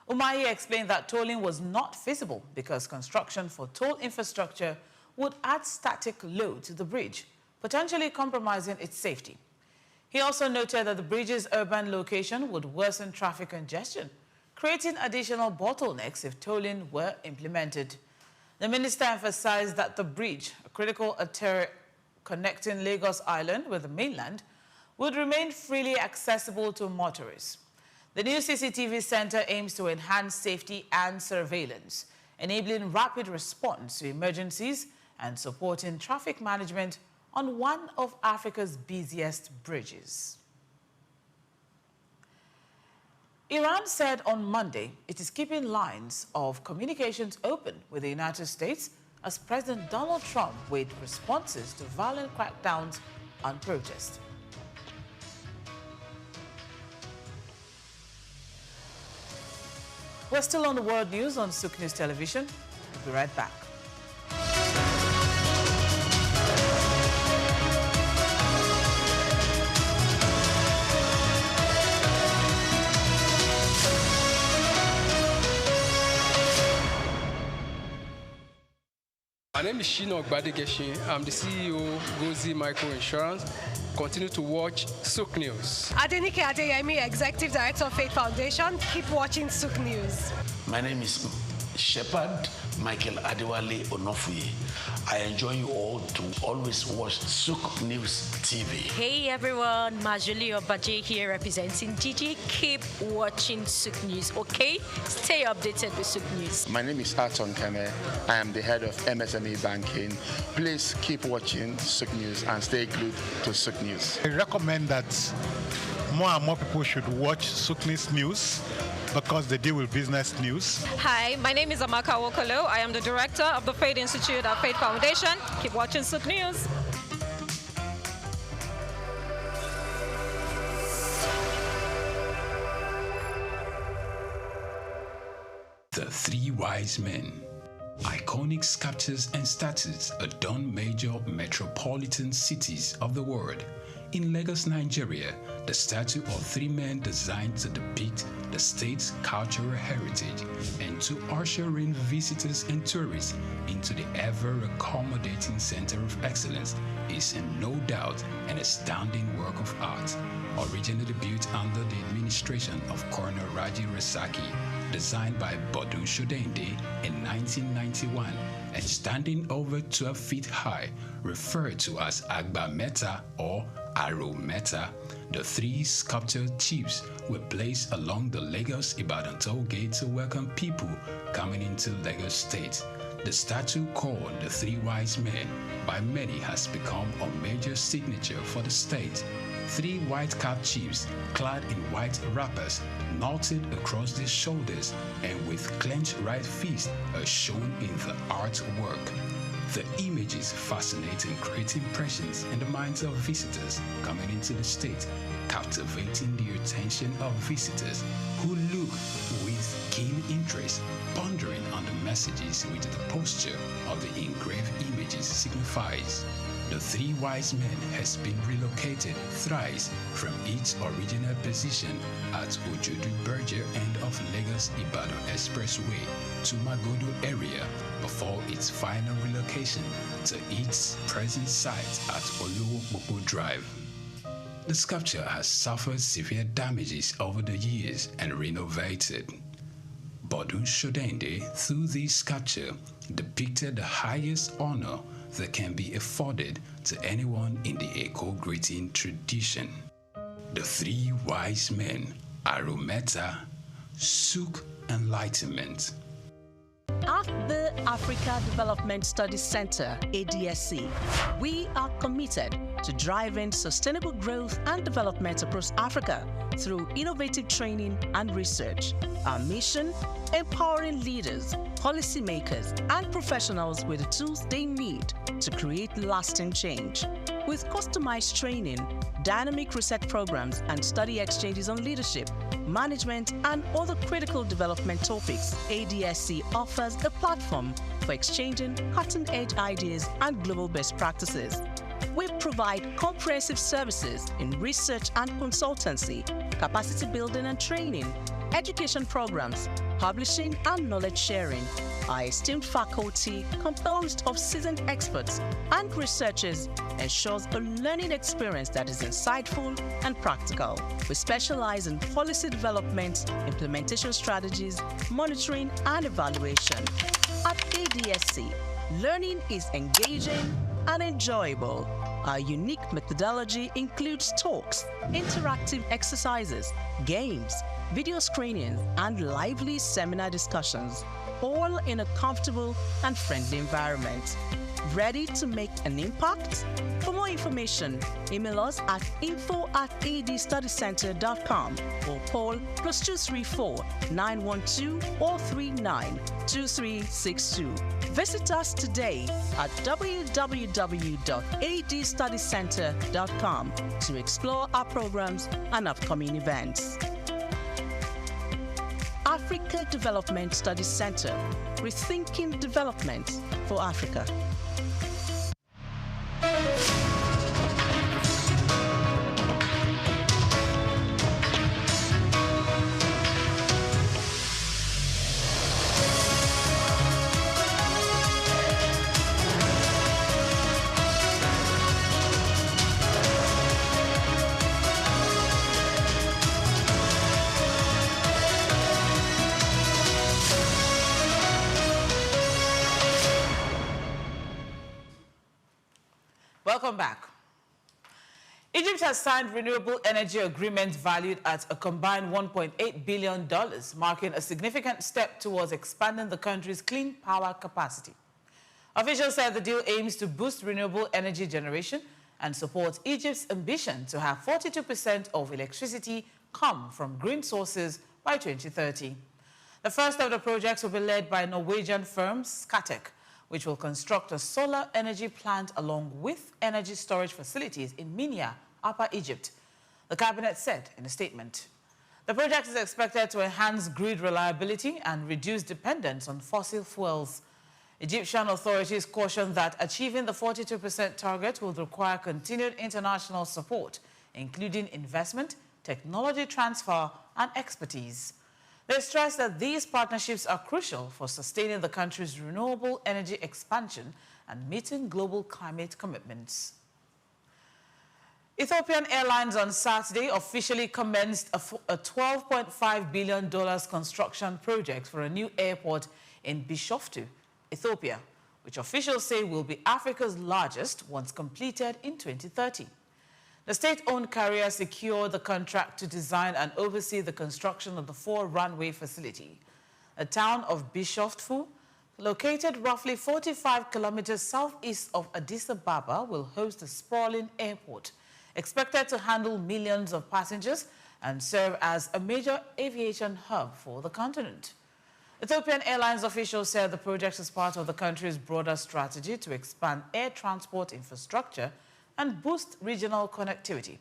Speaker 6: Umahi explained that tolling was not feasible because construction for toll infrastructure would add static load to the bridge, potentially compromising its safety. He also noted that the bridge's urban location would worsen traffic congestion, creating additional bottlenecks if tolling were implemented. The minister emphasized that the bridge, a critical artery connecting Lagos Island with the mainland, would remain freely accessible to motorists. The new CCTV center aims to enhance safety and surveillance, enabling rapid response to emergencies and supporting traffic management on one of Africa's busiest bridges. Iran said on Monday it is keeping lines of communications open with the United States as President Donald Trump weighed responses to violent crackdowns on protests. We're still on the world news on SOUQ News Television. We'll be right back.
Speaker 7: My name is Shino Gbadegeshin. I'm the CEO of Gozi Micro Insurance. Continue to watch SOUQ News.
Speaker 8: Adenike Adeyemi, Executive Director of Faith Foundation. Keep watching SOUQ News.
Speaker 23: My name is Shepherd Michael Adewale Onofuye. I enjoy you all to always watch SOUQ News TV.
Speaker 24: Hey everyone, Majuli Obaje here representing Gigi. Keep watching SOUQ News, okay? Stay updated with SOUQ News.
Speaker 25: My name is Aton Keme. I am the head of MSME Banking. Please keep watching SOUQ News and stay glued to SOUQ News.
Speaker 26: I recommend that more and more people should watch SOUQ News because they deal with business news.
Speaker 27: Hi, my name is Amaka Wokolo. I am the director of the Faith Institute at Faith Foundation. Keep watching SOUQ News.
Speaker 28: The Three Wise Men. Iconic sculptures and statues adorn major metropolitan cities of the world. In Lagos, Nigeria, the statue of three men designed to depict the state's cultural heritage and to usher in visitors and tourists into the ever-accommodating center of excellence is no doubt an astounding work of art. Originally built under the administration of Colonel Raji Rasaki, designed by Bodu Shodende in 1991 and standing over 12 feet high, referred to as Agba Meta or Aro Meta, the three sculptured chiefs were placed along the Lagos-Ibadan toll gate to welcome people coming into Lagos State. The statue called the Three Wise Men by many has become a major signature for the state. 3 white-capped chiefs clad in white wrappers, knotted across their shoulders and with clenched right fists are shown in the artwork. The images fascinate and create impressions in the minds of visitors coming into the state, captivating the attention of visitors who look with keen interest, pondering on the messages which the posture of the engraved images signifies. The 3 wise men has been relocated thrice from its original position at Ojodu Berger end of Lagos-Ibadan Expressway to Magodo area before its final relocation to its present site at Olowo Drive. The sculpture has suffered severe damages over the years and renovated. Bodun Shodende, through this sculpture, depicted the highest honor that can be afforded to anyone in the Eko greeting tradition. The 3 wise men, Arometa, SOUQ Enlightenment.
Speaker 1: At the Africa Development Studies Center, ADSC, we are committed to driving sustainable growth and development across Africa through innovative training and research. Our mission: empowering leaders, policymakers, and professionals with the tools they need to create lasting change. With customized training, dynamic research programs, and study exchanges on leadership, management, and other critical development topics, ADSC offers a platform for exchanging cutting-edge ideas and global best practices. We provide comprehensive services in research and consultancy, capacity building and training, education programs, publishing, and knowledge sharing. Our esteemed faculty, composed of seasoned experts and researchers, ensures a learning experience that is insightful and practical. We specialize in policy development, implementation strategies, monitoring, and evaluation. At ADSC, learning is engaging and enjoyable. Our unique methodology includes talks, interactive exercises, games, video screenings, and lively seminar discussions, all in a comfortable and friendly environment. Ready to make an impact? For more information, email us at info@adstudycenter.com or call +234 912 439 2362. Visit us today at www.adstudycenter.com to explore our programs and upcoming events. Africa Development Studies Center, rethinking development for Africa.
Speaker 6: Welcome back. Egypt has signed renewable energy agreements valued at a combined $1.8 billion, marking a significant step towards expanding the country's clean power capacity. Officials said the deal aims to boost renewable energy generation and support Egypt's ambition to have 42% of electricity come from green sources by 2030. The first of the projects will be led by Norwegian firm Scatec, which will construct a solar energy plant along with energy storage facilities in Minya, Upper Egypt, the cabinet said in a statement. The project is expected to enhance grid reliability and reduce dependence on fossil fuels. Egyptian authorities caution that achieving the 42% target will require continued international support, including investment, technology transfer, and expertise. They stress that these partnerships are crucial for sustaining the country's renewable energy expansion and meeting global climate commitments. Ethiopian Airlines on Saturday officially commenced a $12.5 billion construction project for a new airport in Bishoftu, Ethiopia, which officials say will be Africa's largest once completed in 2030. The state-owned carrier secured the contract to design and oversee the construction of the 4-runway facility. The town of Bishoftu, located roughly 45 kilometers southeast of Addis Ababa, will host a sprawling airport, expected to handle millions of passengers and serve as a major aviation hub for the continent. Ethiopian Airlines officials said the project is part of the country's broader strategy to expand air transport infrastructure and boost regional connectivity.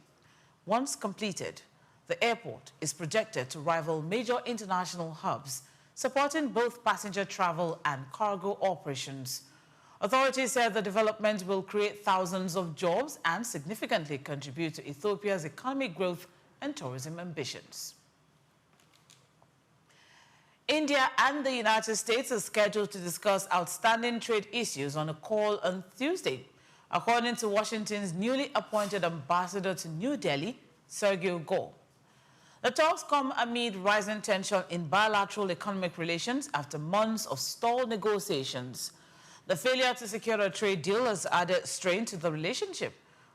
Speaker 6: Once completed, the airport is projected to rival major international hubs, supporting both passenger travel and cargo operations. Authorities said the development will create thousands of jobs and significantly contribute to Ethiopia's economic growth and tourism ambitions. India and the United States are scheduled to discuss outstanding trade issues on a call on Tuesday, according to Washington's newly appointed ambassador to New Delhi, SOUQ News. The talks come amid rising tension in bilateral economic relations after months of stalled negotiations. The failure to secure a trade deal has added strain to the relationship,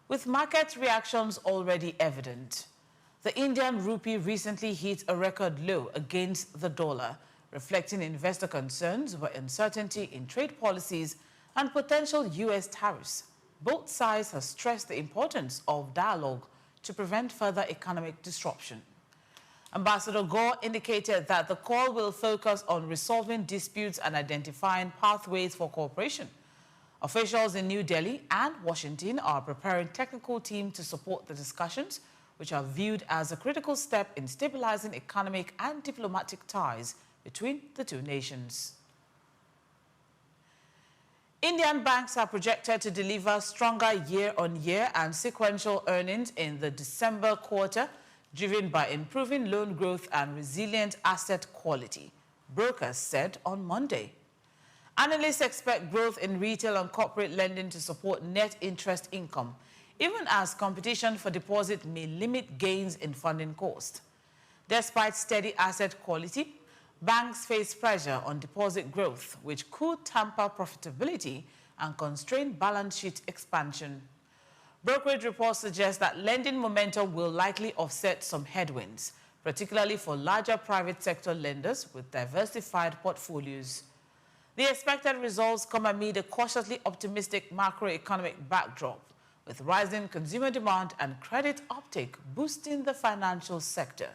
Speaker 6: with market reactions already evident. The Indian rupee recently hit a record low against the dollar, reflecting investor concerns over uncertainty in trade policies and potential U.S. tariffs. Both sides have stressed the importance of dialogue to prevent further economic disruption. Ambassador Gore indicated that the call will focus on resolving disputes and identifying pathways for cooperation. Officials in New Delhi and Washington are preparing technical teams to support the discussions, which are viewed as a critical step in stabilizing economic and diplomatic ties between the two nations. Indian banks are projected to deliver stronger year-on-year and sequential earnings in the December quarter, driven by improving loan growth and resilient asset quality, brokers said on Monday. Analysts expect growth in retail and corporate lending to support net interest income, even as competition for deposit may limit gains in funding cost. Despite steady asset quality, banks face pressure on deposit growth, which could tamper profitability and constrain balance sheet expansion. Brokerage reports suggest that lending momentum will likely offset some headwinds, particularly for larger private sector lenders with diversified portfolios. The expected results come amid a cautiously optimistic macroeconomic backdrop, with rising consumer demand and credit uptake boosting the financial sector.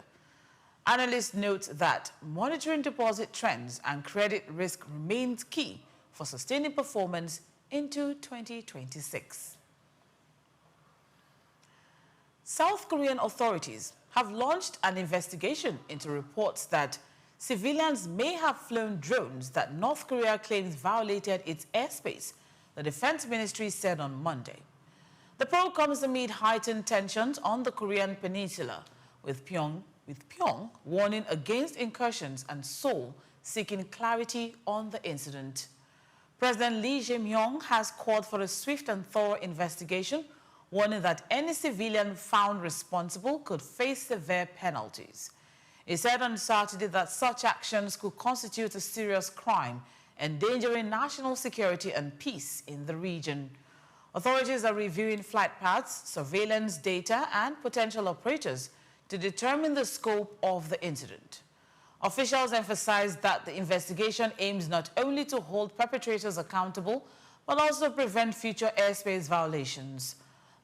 Speaker 6: Analysts note that monitoring deposit trends and credit risk remains key for sustaining performance into 2026. South Korean authorities have launched an investigation into reports that civilians may have flown drones that North Korea claims violated its airspace, the Defense Ministry said on Monday. The probe comes amid heightened tensions on the Korean peninsula, with Pyongyang warning against incursions and Seoul seeking clarity on the incident. President Lee Jae-myung has called for a swift and thorough investigation, warning that any civilian found responsible could face severe penalties. He said on Saturday that such actions could constitute a serious crime, endangering national security and peace in the region. Authorities are reviewing flight paths, surveillance data, and potential operators to determine the scope of the incident. Officials emphasized that the investigation aims not only to hold perpetrators accountable, but also prevent future airspace violations.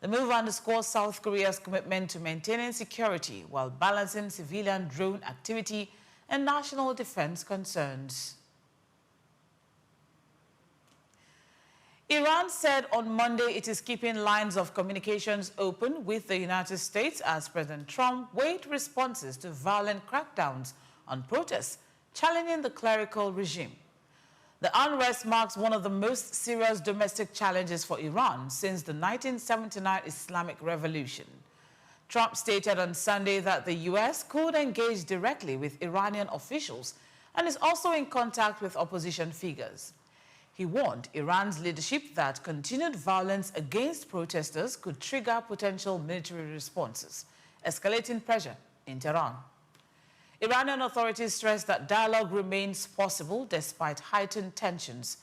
Speaker 6: The move underscores South Korea's commitment to maintaining security while balancing civilian drone activity and national defense concerns. Iran said on Monday it is keeping lines of communications open with the United States as President Trump weighed responses to violent crackdowns on protests challenging the clerical regime. The unrest marks one of the most serious domestic challenges for Iran since the 1979 Islamic Revolution. Trump stated on Sunday that the U.S. could engage directly with Iranian officials and is also in contact with opposition figures. He warned Iran's leadership that continued violence against protesters could trigger potential military responses, escalating pressure in Tehran. Iranian authorities stressed that dialogue remains possible despite heightened tensions.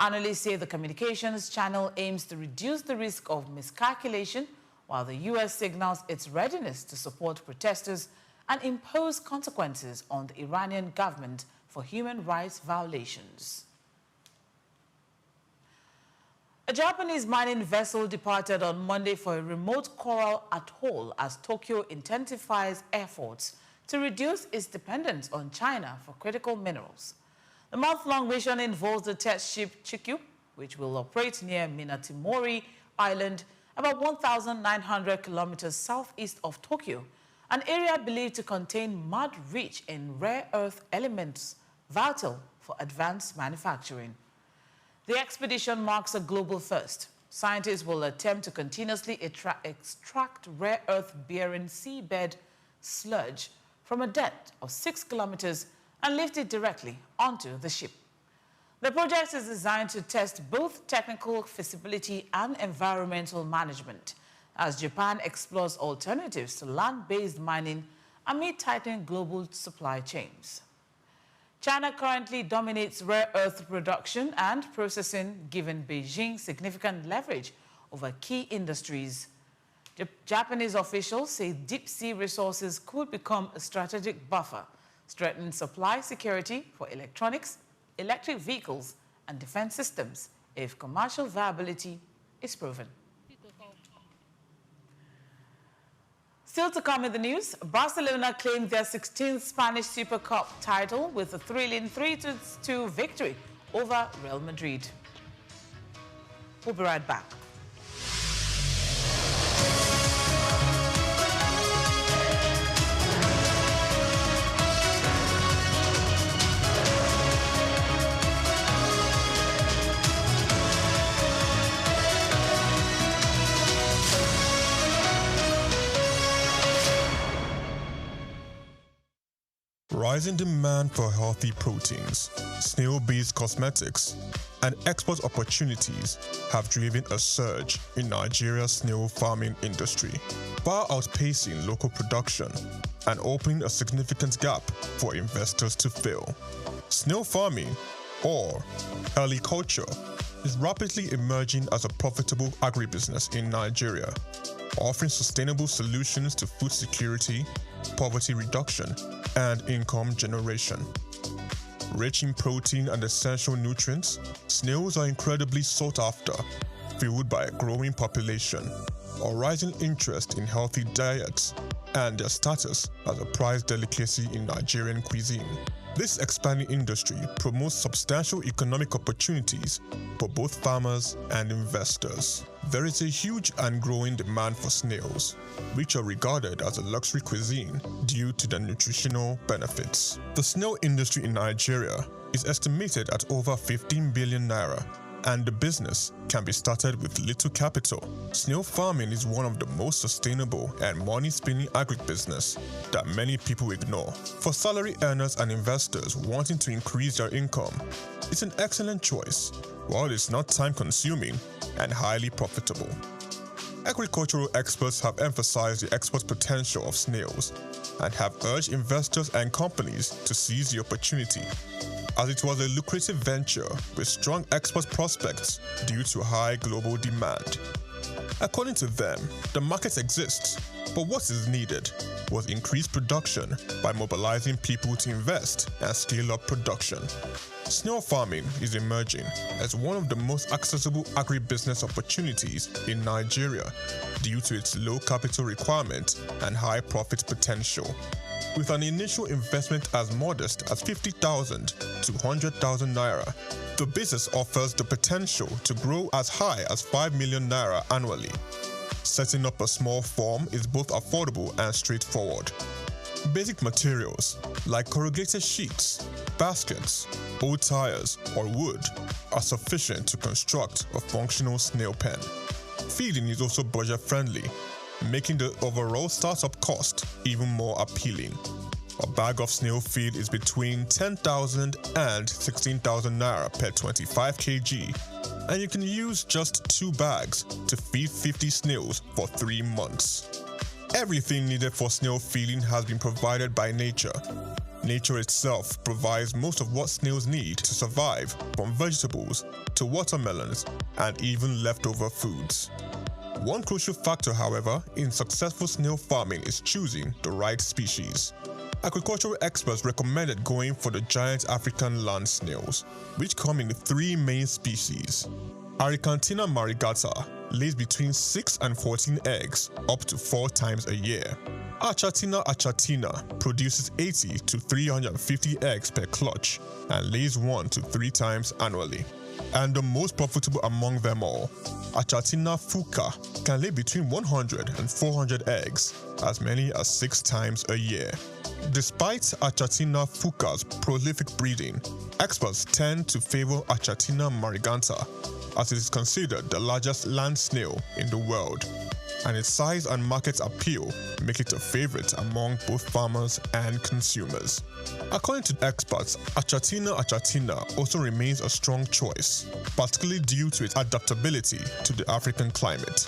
Speaker 6: Analysts say the communications channel aims to reduce the risk of miscalculation, while the U.S. signals its readiness to support protesters and impose consequences on the Iranian government for human rights violations. A Japanese mining vessel departed on Monday for a remote coral atoll as Tokyo intensifies efforts to reduce its dependence on China for critical minerals. The month-long mission involves the test ship Chikyu, which will operate near Minatomori Island, about 1,900 kilometers southeast of Tokyo, an area believed to contain mud rich in rare earth elements vital for advanced manufacturing. The expedition marks a global first. Scientists will attempt to continuously extract rare earth-bearing seabed sludge from a depth of 6 kilometers and lift it directly onto the ship. The project is designed to test both technical feasibility and environmental management as Japan explores alternatives to land-based mining amid tightening global supply chains. China currently dominates rare earth production and processing, giving Beijing significant leverage over key industries. Japanese officials say deep-sea resources could become a strategic buffer, strengthening supply security for electronics, electric vehicles, and defense systems if commercial viability is proven. Still to come in the news, Barcelona claimed their 16th Spanish Super Cup title with a thrilling 3-2 victory over Real Madrid. We'll be right back.
Speaker 3: Rising demand for healthy proteins, snail-based cosmetics, and export opportunities have driven a surge in Nigeria's snail farming industry, far outpacing local production and opening a significant gap for investors to fill. Snail farming, or heliculture, is rapidly emerging as a profitable agribusiness in Nigeria, offering sustainable solutions to food security, poverty reduction, and income generation. Rich in protein and essential nutrients, snails are incredibly sought after, fueled by a growing population, a rising interest in healthy diets, and their status as a prized delicacy in Nigerian cuisine. This expanding industry promotes substantial economic opportunities for both farmers and investors. There is a huge and growing demand for snails, which are regarded as a luxury cuisine due to their nutritional benefits. The snail industry in Nigeria is estimated at over 15 billion naira, and the business can be started with little capital. Snail farming is one of the most sustainable and money-spinning agribusiness that many people ignore. For salary earners and investors wanting to increase their income, it's an excellent choice, while it's not time-consuming and highly profitable. Agricultural experts have emphasized the export potential of snails and have urged investors and companies to seize the opportunity, as it was a lucrative venture with strong export prospects due to high global demand. According to them, the market exists, but what is needed was increased production by mobilizing people to invest and scale up production. Snail farming is emerging as one of the most accessible agribusiness opportunities in Nigeria due to its low capital requirement and high profit potential. With an initial investment as modest as 50,000 to 100,000 naira, the business offers the potential to grow as high as 5 million naira annually. Setting up a small farm is both affordable and straightforward. Basic materials like corrugated sheets, baskets, old tires, or wood are sufficient to construct a functional snail pen. Feeding is also budget-friendly, making the overall startup cost even more appealing. A bag of snail feed is between 10,000 and 16,000 naira per 25 kg, and you can use just 2 bags to feed 50 snails for 3 months. Everything needed for snail feeding has been provided by nature. Nature itself provides most of what snails need to survive, from vegetables to watermelons and even leftover foods. One crucial factor, however, in successful snail farming is choosing the right species. Agricultural experts recommended going for the giant African land snails, which come in 3 main species: Aricantina marigata lays between 6 and 14 eggs, up to 4 times a year. Achatina achatina produces 80 to 350 eggs per clutch and lays 1 to 3 times annually. And the most profitable among them all, Achatina fuka, can lay between 100 and 400 eggs, as many as 6 times a year. Despite Achatina fuka's prolific breeding, experts tend to favor Achatina marigata, as it is considered the largest land snail in the world, and its size and market appeal make it a favorite among both farmers and consumers. According to experts, Achatina also remains a strong choice, particularly due to its adaptability to the African climate.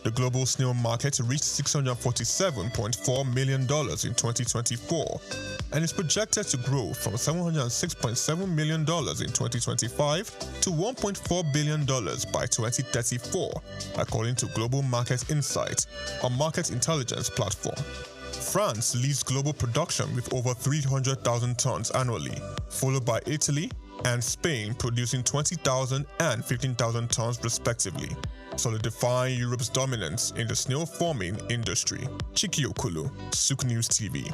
Speaker 3: The global snail market reached $647.4 million in 2024 and is projected to grow from $706.7 million in 2025 to $1.4 billion by 2034, according to Global Market Insights, a market intelligence platform. France leads global production with over 300,000 tons annually, followed by Italy and Spain producing 20,000 and 15,000 tons respectively, solidifying Europe's dominance in the snail farming industry. Chiki Okulu, SOUQ News TV.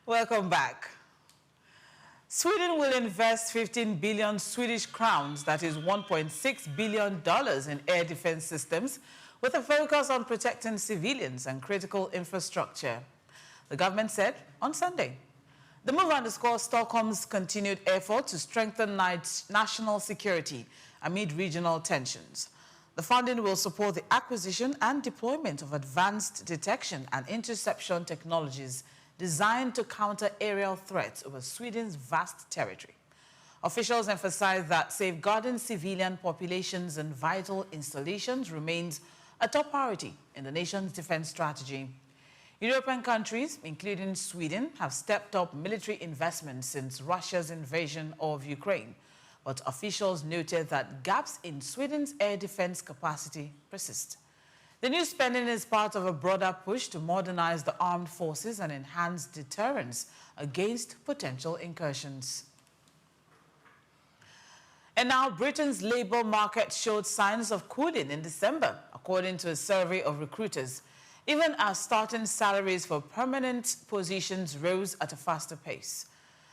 Speaker 6: Welcome back. Sweden will invest 15 billion Swedish crowns, that is $1.6 billion, in air defense systems, with a focus on protecting civilians and critical infrastructure, the government said on Sunday. The move underscores Stockholm's continued effort to strengthen national security amid regional tensions. The funding will support the acquisition and deployment of advanced detection and interception technologies designed to counter aerial threats over Sweden's vast territory. Officials emphasize that safeguarding civilian populations and vital installations remains a top priority in the nation's defense strategy. European countries, including Sweden, have stepped up military investments since Russia's invasion of Ukraine, but officials noted that gaps in Sweden's air defense capacity persist. The new spending is part of a broader push to modernize the armed forces and enhance deterrence against potential incursions. And now, Britain's labour market showed signs of cooling in December, according to a survey of recruiters, even as starting salaries for permanent positions rose at a faster pace.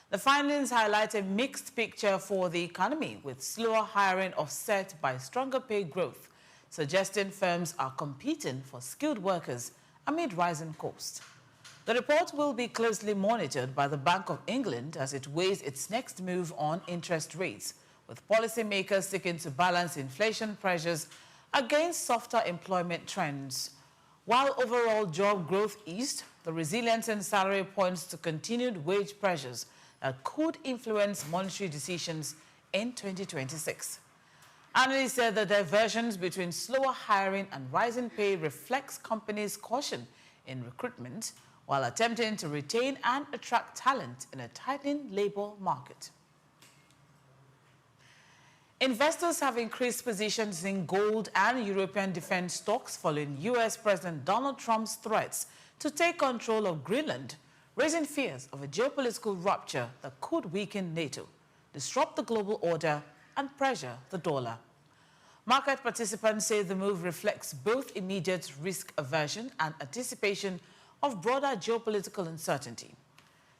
Speaker 6: The findings highlight a mixed picture for the economy, with slower hiring offset by stronger pay growth, suggesting firms are competing for skilled workers amid rising costs. The report will be closely monitored by the Bank of England as it weighs its next move on interest rates, with policymakers seeking to balance inflation pressures against softer employment trends. While overall job growth eased, the resilience in salary points to continued wage pressures that could influence monetary decisions in 2026. Analysts said the divergence between slower hiring and rising pay reflects companies' caution in recruitment while attempting to retain and attract talent in a tightening labor market. Investors have increased positions in gold and European defense stocks following U.S. President Donald Trump's threats to take control of Greenland, raising fears of a geopolitical rupture that could weaken NATO, disrupt the global order, and pressure the dollar. Market participants say the move reflects both immediate risk aversion and anticipation of broader geopolitical uncertainty.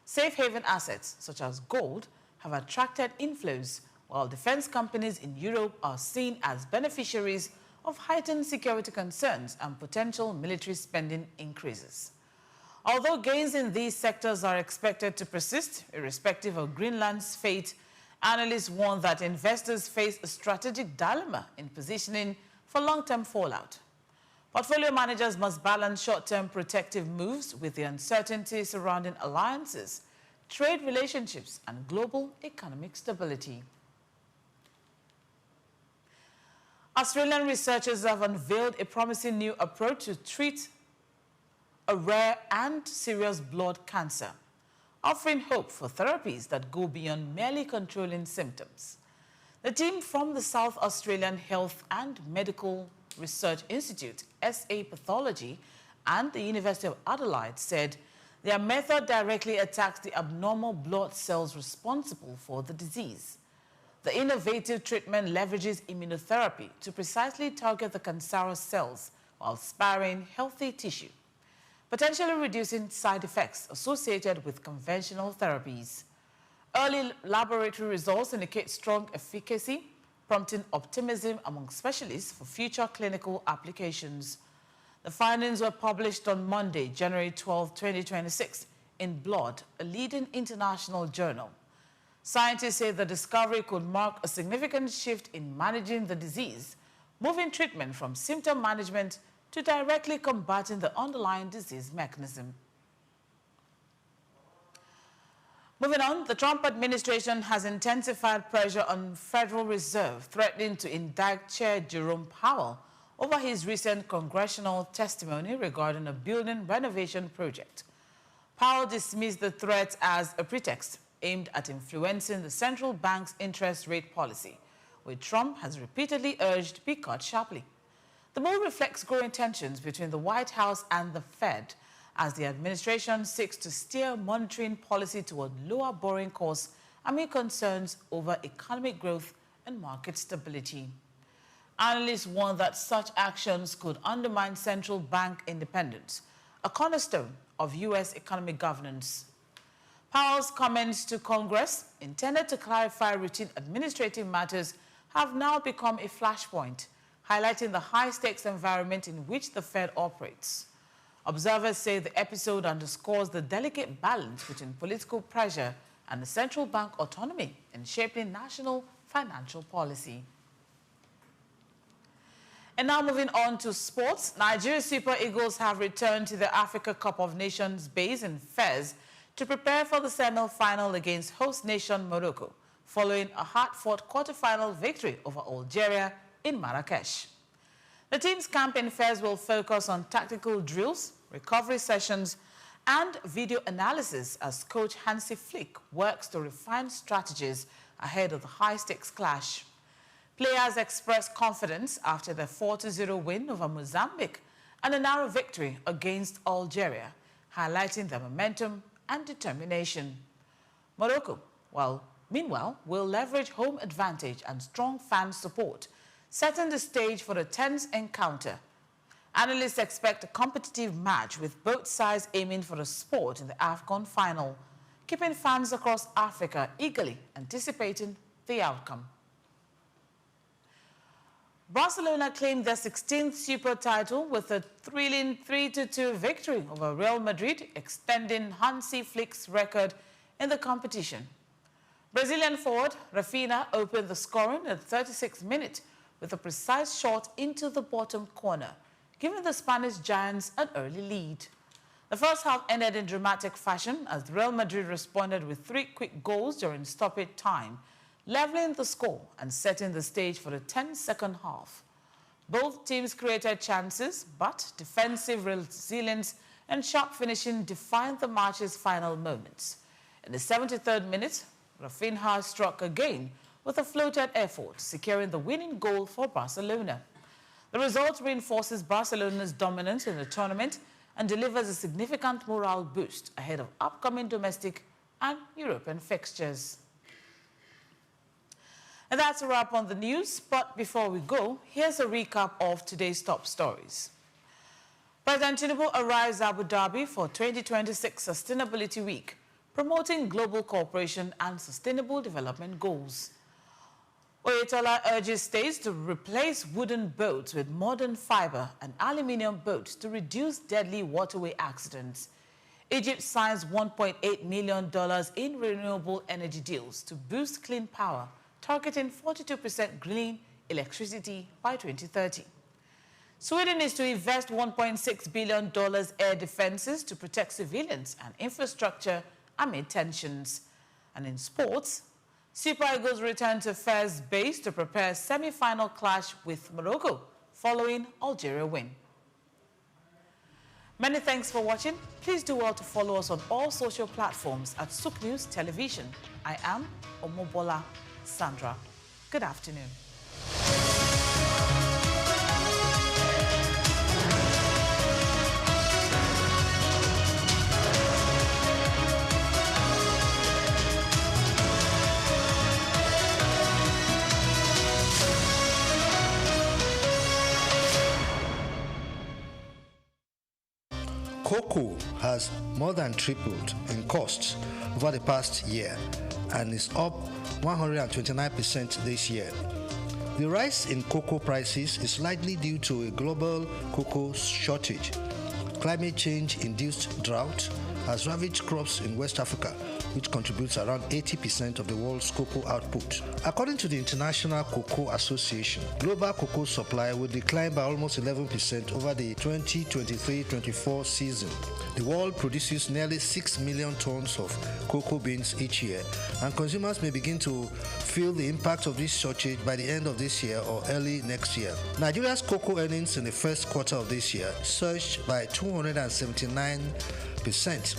Speaker 6: Safe haven assets, such as gold, have attracted inflows, while defense companies in Europe are seen as beneficiaries of heightened security concerns and potential military spending increases. Although gains in these sectors are expected to persist, irrespective of Greenland's fate, analysts warn that investors face a strategic dilemma in positioning for long-term fallout. Portfolio managers must balance short-term protective moves with the uncertainty surrounding alliances, trade relationships, and global economic stability. Australian researchers have unveiled a promising new approach to treat a rare and serious blood cancer, offering hope for therapies that go beyond merely controlling symptoms. The team from the South Australian Health and Medical Research Institute, SA Pathology, and the University of Adelaide said their method directly attacks the abnormal blood cells responsible for the disease. The innovative treatment leverages immunotherapy to precisely target the cancerous cells while sparing healthy tissue, potentially reducing side effects associated with conventional therapies. Early laboratory results indicate strong efficacy, prompting optimism among specialists for future clinical applications. The findings were published on Monday, January 12, 2026, in Blood, a leading international journal. Scientists say the discovery could mark a significant shift in managing the disease, moving treatment from symptom management to directly combating the underlying disease mechanism. Moving on, the Trump administration has intensified pressure on Federal Reserve, threatening to indict Chair Jerome Powell over his recent congressional testimony regarding a building renovation project. Powell dismissed the threat as a pretext aimed at influencing the central bank's interest rate policy, which Trump has repeatedly urged be cut sharply. The move reflects growing tensions between the White House and the Fed as the administration seeks to steer monetary policy toward lower borrowing costs amid concerns over economic growth and market stability. Analysts warn that such actions could undermine central bank independence, a cornerstone of U.S. economic governance. Powell's comments to Congress, intended to clarify routine administrative matters, have now become a flashpoint, highlighting the high-stakes environment in which the Fed operates. Observers say the episode underscores the delicate balance between political pressure and the central bank autonomy in shaping national financial policy. And now moving on to sports, Nigeria Super Eagles have returned to the Africa Cup of Nations base in Fez to prepare for the semi-final against host nation Morocco, following a hard-fought quarter-final victory over Algeria in Marrakesh. The team's camp in Fez will focus on tactical drills, recovery sessions, and video analysis as coach Hansi Flick works to refine strategies ahead of the high-stakes clash. Players expressed confidence after their 4-0 win over Mozambique and a narrow victory against Algeria, highlighting their momentum and determination. Morocco, meanwhile, will leverage home advantage and strong fan support, setting the stage for a tense encounter. Analysts expect a competitive match with both sides aiming for a spot in the AFCON final, keeping fans across Africa eagerly anticipating the outcome. Barcelona claimed their 16th Super title with a thrilling 3-2 victory over Real Madrid, extending Hansi Flick's record in the competition. Brazilian forward Rafinha opened the scoring at the 36th minute with a precise shot into the bottom corner, giving the Spanish Giants an early lead. The first half ended in dramatic fashion as Real Madrid responded with 3 quick goals during stoppage time, leveling the score and setting the stage for the 10-second half. Both teams created chances, but defensive resilience and sharp finishing defined the match's final moments. In the 73rd minute, Rafinha struck again with a floated effort, securing the winning goal for Barcelona. The result reinforces Barcelona's dominance in the tournament and delivers a significant morale boost ahead of upcoming domestic and European fixtures. And that's a wrap on the news, but before we go, here's a recap of today's top stories. President Tinubu arrives Abu Dhabi for 2026 Sustainability Week, promoting global cooperation and sustainable development goals. Oyetola urges states to replace wooden boats with modern fiber and aluminium boats to reduce deadly waterway accidents. Egypt signs $1.8 million in renewable energy deals to boost clean power, targeting 42% green electricity by 2030. Sweden is to invest $1.6 billion air defenses to protect civilians and infrastructure amid tensions. And in sports, Super Eagles return to Fez base to prepare semi-final clash with Morocco following Algeria win. Many thanks for watching. Please do well to follow us on all social platforms at SOUQ News Television. I am Omobola Sandra. Good afternoon.
Speaker 9: Cocoa has more than tripled in costs over the past year and is up 129% this year. The rise in cocoa prices is likely due to a global cocoa shortage. Climate change-induced drought has ravaged crops in West Africa, which contributes around 80% of the world's cocoa output. According to the International Cocoa Association, global cocoa supply will decline by almost 11% over the 2023-24 season. The world produces nearly 6 million tons of cocoa beans each year, and consumers may begin to feel the impact of this shortage by the end of this year or early next year. Nigeria's cocoa earnings in the first quarter of this year surged by 279%.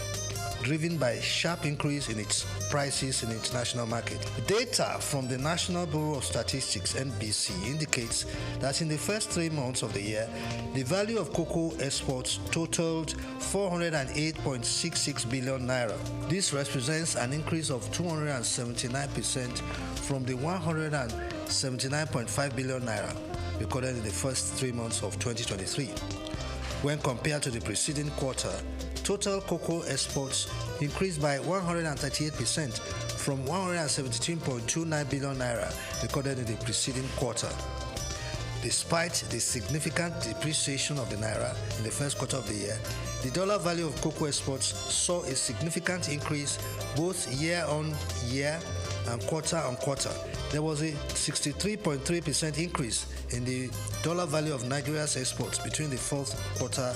Speaker 9: driven by a sharp increase in its prices in the international market. Data from the National Bureau of Statistics (NBS) indicates that in the first 3 months of the year, the value of cocoa exports totaled 408.66 billion naira. This represents an increase of 279% from the 179.5 billion naira recorded in the first 3 months of 2023. When compared to the preceding quarter, total cocoa exports increased by 138% from 117.29 billion naira recorded in the preceding quarter. Despite the significant depreciation of the naira in the first quarter of the year, the dollar value of cocoa exports saw a significant increase both year on year and quarter on quarter. There was a 63.3% increase in the dollar value of Nigeria's exports between the fourth quarter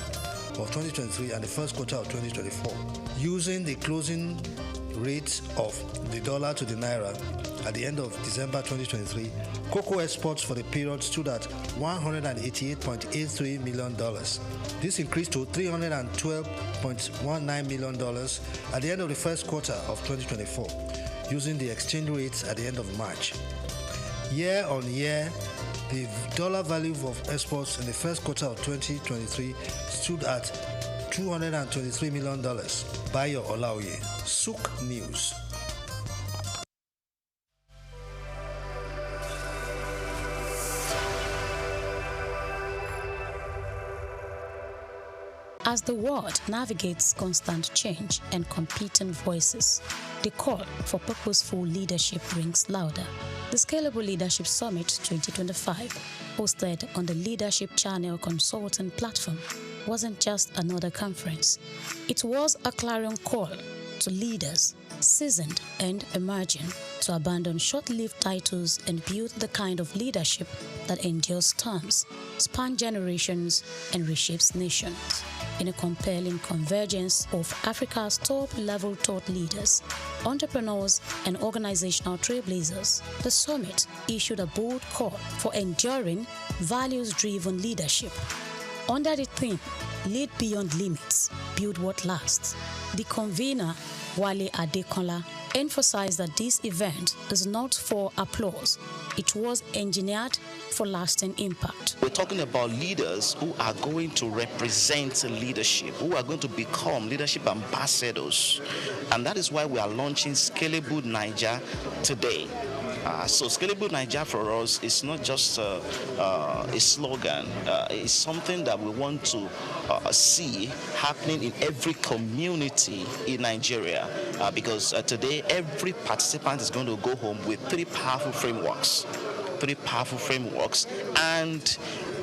Speaker 9: of 2023 and the first quarter of 2024. Using the closing rate of the dollar to the naira at the end of December 2023, cocoa exports for the period stood at $188.83 million. This increased to $312.19 million at the end of the first quarter of 2024, using the exchange rates at the end of March. Year on year, the dollar value of exports in the first quarter of 2023 stood at $223 million. Bayo Olaoye, SOUQ News.
Speaker 17: As the world navigates constant change and competing voices, the call for purposeful leadership rings louder. The Scalable Leadership Summit 2025, hosted on the Leadership Channel Consulting platform, wasn't just another conference. It was a clarion call to leaders, seasoned and emerging, to abandon short-lived titles and build the kind of leadership that endures storms, spans generations, and reshapes nations. In a compelling convergence of Africa's top-level thought leaders, entrepreneurs, and organizational trailblazers, the summit issued a bold call for enduring, values-driven leadership. Under the theme, Lead Beyond Limits, Build What Lasts, the convener, Wale Adekola, emphasized that this event is not for applause. It was engineered for lasting impact.
Speaker 10: We're talking about leaders who are going to represent leadership, who are going to become leadership ambassadors. And that is why we are launching Scalable Niger today. So Scalable Niger for us is not just a slogan. It's something that we want to see happening in every community in Nigeria, because today every participant is going to go home with three powerful frameworks, and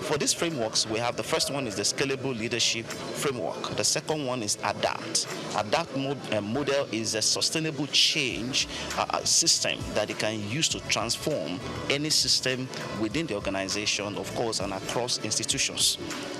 Speaker 10: for these frameworks, we have the first one is the Scalable Leadership Framework. The second one is ADAPT. ADAPT model is a sustainable change system that it can use to transform any system within the organization, of course, and across institutions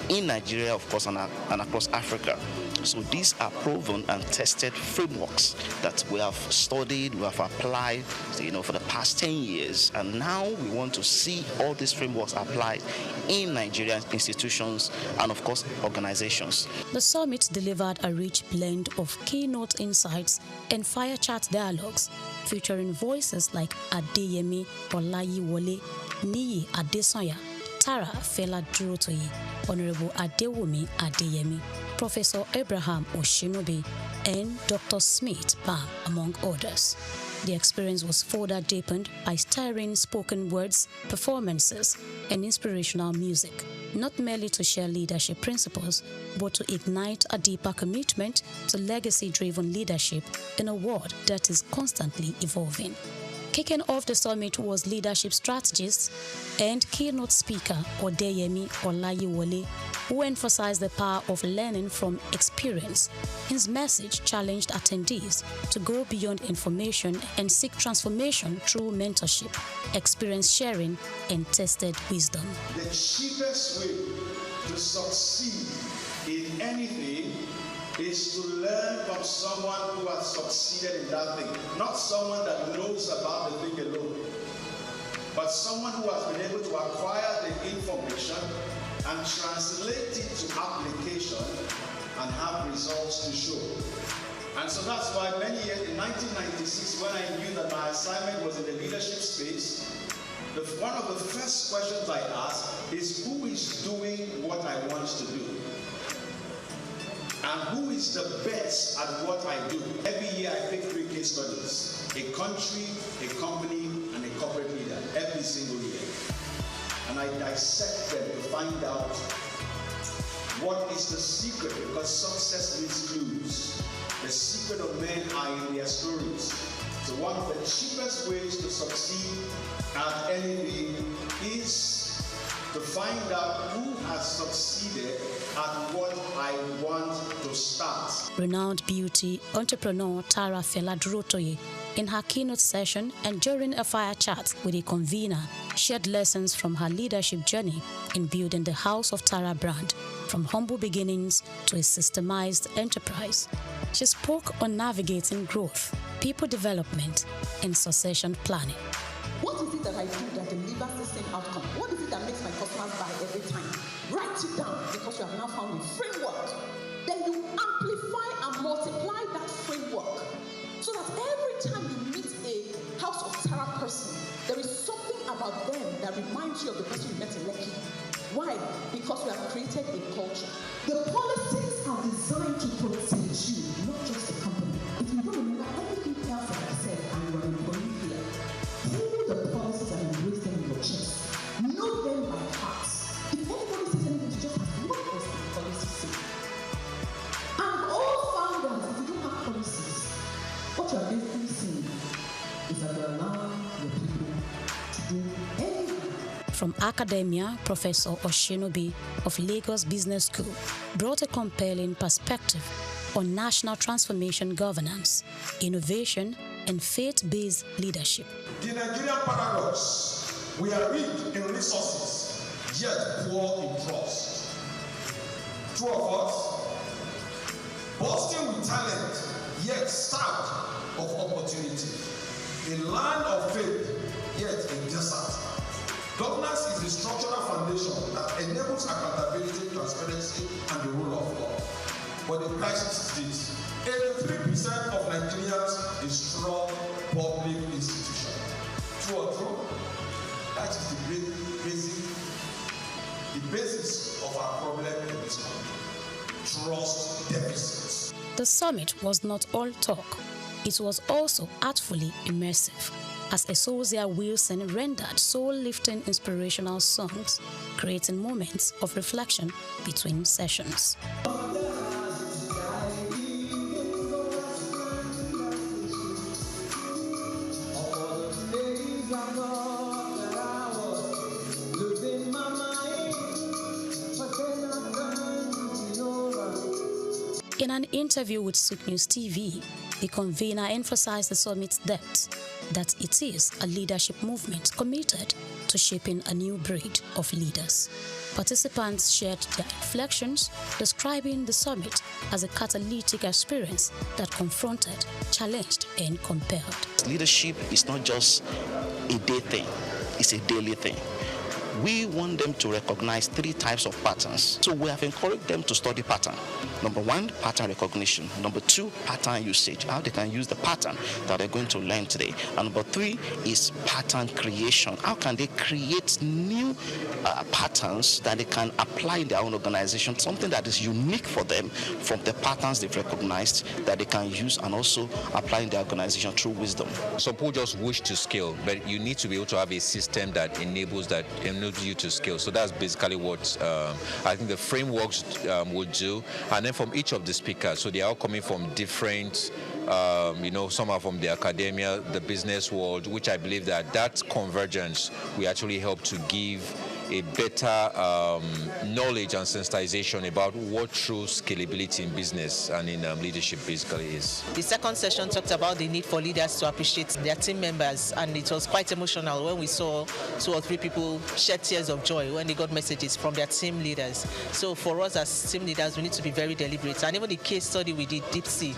Speaker 10: in Nigeria, of course, and across Africa. So these are proven and tested frameworks that we have studied, we have applied, for the past 10 years. And now we want to see all these frameworks applied in Nigerian institutions and, of course, organizations.
Speaker 17: The summit delivered a rich blend of keynote insights and fire chat dialogues, featuring voices like Adeyemi Olayiwole, Niyi Adesonya, Tara Fela Durotoye, Honorable Adewumi Adeyemi, Professor Abraham Oshinobi, and Dr. Smith Bam, among others. The experience was further deepened by stirring spoken words, performances, and inspirational music, not merely to share leadership principles, but to ignite a deeper commitment to legacy-driven leadership in a world that is constantly evolving. Kicking off the summit was leadership strategist and keynote speaker Odeyemi Olayiwole, who emphasized the power of learning from experience. His message challenged attendees to go beyond information and seek transformation through mentorship, experience sharing, and tested wisdom.
Speaker 4: The cheapest way to succeed in anything is to learn from someone who has succeeded in that thing. Not someone that knows about the thing alone, but someone who has been able to acquire the information and translate it to application and have results to show. And so that's why many years, in 1996, when I knew that my assignment was in the leadership space, one of the first questions I asked is, who is doing what I want to do? And who is the best at what I do? Every year I pick 3 case studies: a country, a company, and a corporate leader, every single year. And I dissect them to find out what is the secret, because success needs clues. The secret of men are in their stories. So one of the cheapest ways to succeed at anything is to find out who has succeeded at what I want to start.
Speaker 17: Renowned beauty entrepreneur Tara Fela Durotoye, in her keynote session and during a fire chat with the convener, shared lessons from her leadership journey in building the House of Tara brand, from humble beginnings to a systemized enterprise. She spoke on navigating growth, people development, and succession planning.
Speaker 11: What is it that I do that delivers the same outcome? What is it that makes my customers buy every time? Write it down, because you have now found a framework. Then you amplify and multiply that framework, so that every time you meet a House of Tara person, there is something about them that reminds you of the person you met in Lekki. Why? Because we have created a culture. The policies are designed to protect you, not just the company. If you don't remember everything else that I said and you are an employee here, pull the policies and embrace them in your chest. Know them by heart. If anybody says anything, you just ask, what does the policy say? And all founders, if you don't have policies, what you are basically saying is that you are allowing your people to do anything.
Speaker 17: From academia, Professor Oshinobi of Lagos Business School brought a compelling perspective on national transformation governance, innovation, and faith-based leadership.
Speaker 4: The Nigerian paradox: we are rich in resources, yet poor in trust. Two of us, bursting with talent, yet starved of opportunity. A land of faith, yet a desert. Governance is the structural foundation that enables accountability, transparency, and the rule of law. But the crisis is this: 83% of Nigerians is strong public institution. True or true? That is the basis of our problem in this country. Trust deficits.
Speaker 17: The summit was not all talk. It was also artfully immersive, as Esosia Wilson rendered soul-lifting inspirational songs, creating moments of reflection between sessions.
Speaker 5: In an interview with SOUQ News TV, the convener emphasized the summit's depth, that it is a leadership movement committed to shaping a new breed of leaders. Participants shared their reflections, describing the summit as a catalytic experience that confronted, challenged, and compelled.
Speaker 10: Leadership is not just a day thing, it's a daily thing. We want them to recognize 3 types of patterns. So we have encouraged them to study pattern. Number 1, pattern recognition. Number 2, pattern usage, how they can use the pattern that they're going to learn today. And number 3 is pattern creation. How can they create new patterns that they can apply in their own organization, something that is unique for them from the patterns they've recognized that they can use and also apply in their organization through wisdom.
Speaker 12: Some people just wish to scale, but you need to be able to have a system that enables you to scale. So that's basically what I think the frameworks will do. And then from each of the speakers, so they are all coming from different, some are from the academia, the business world, which I believe that convergence will actually help to give a better knowledge and sensitization about what true scalability in business and in leadership basically is.
Speaker 14: The second session talked about the need for leaders to appreciate their team members, and it was quite emotional when we saw 2 or 3 people shed tears of joy when they got messages from their team leaders. So for us as team leaders, we need to be very deliberate. And even the case study we did, Deep Sea,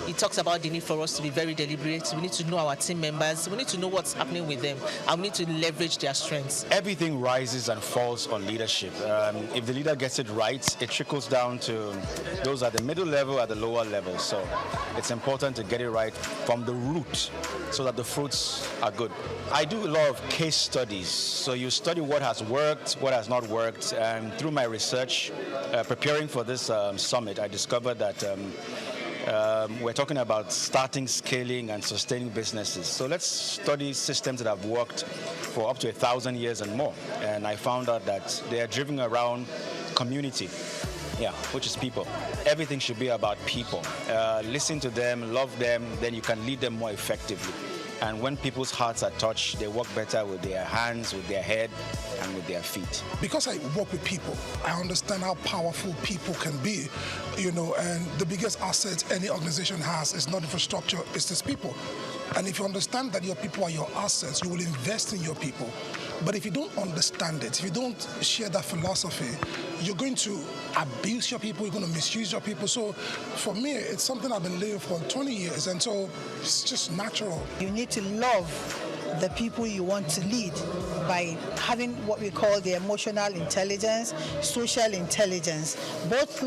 Speaker 14: it talks about the need for us to be very deliberate. We need to know our team members. We need to know what's happening with them, and we need to leverage their strengths.
Speaker 15: Everything rises and falls on leadership. If the leader gets it right, it trickles down to those at the middle level, at the lower level. So it's important to get it right from the root so that the fruits are good. I do a lot of case studies. So you study what has worked, what has not worked. And through my research, preparing for this summit, I discovered that we're talking about starting, scaling, and sustaining businesses. So let's study systems that have worked for up to 1,000 years and more. And I found out that they are driven around community, which is people. Everything should be about people. Listen to them, love them, then you can lead them more effectively. And when people's hearts are touched, they work better with their hands, with their head, and with their feet.
Speaker 16: Because I work with people, I understand how powerful people can be, and the biggest asset any organization has is not infrastructure, it's its people. And if you understand that your people are your assets, you will invest in your people. But if you don't understand it, if you don't share that philosophy, you're going to abuse your people, you're going to misuse your people. So for me, it's something I've been living for 20 years, and so it's just natural.
Speaker 18: You need to love the people you want to lead by having what we call the emotional intelligence, social intelligence. Both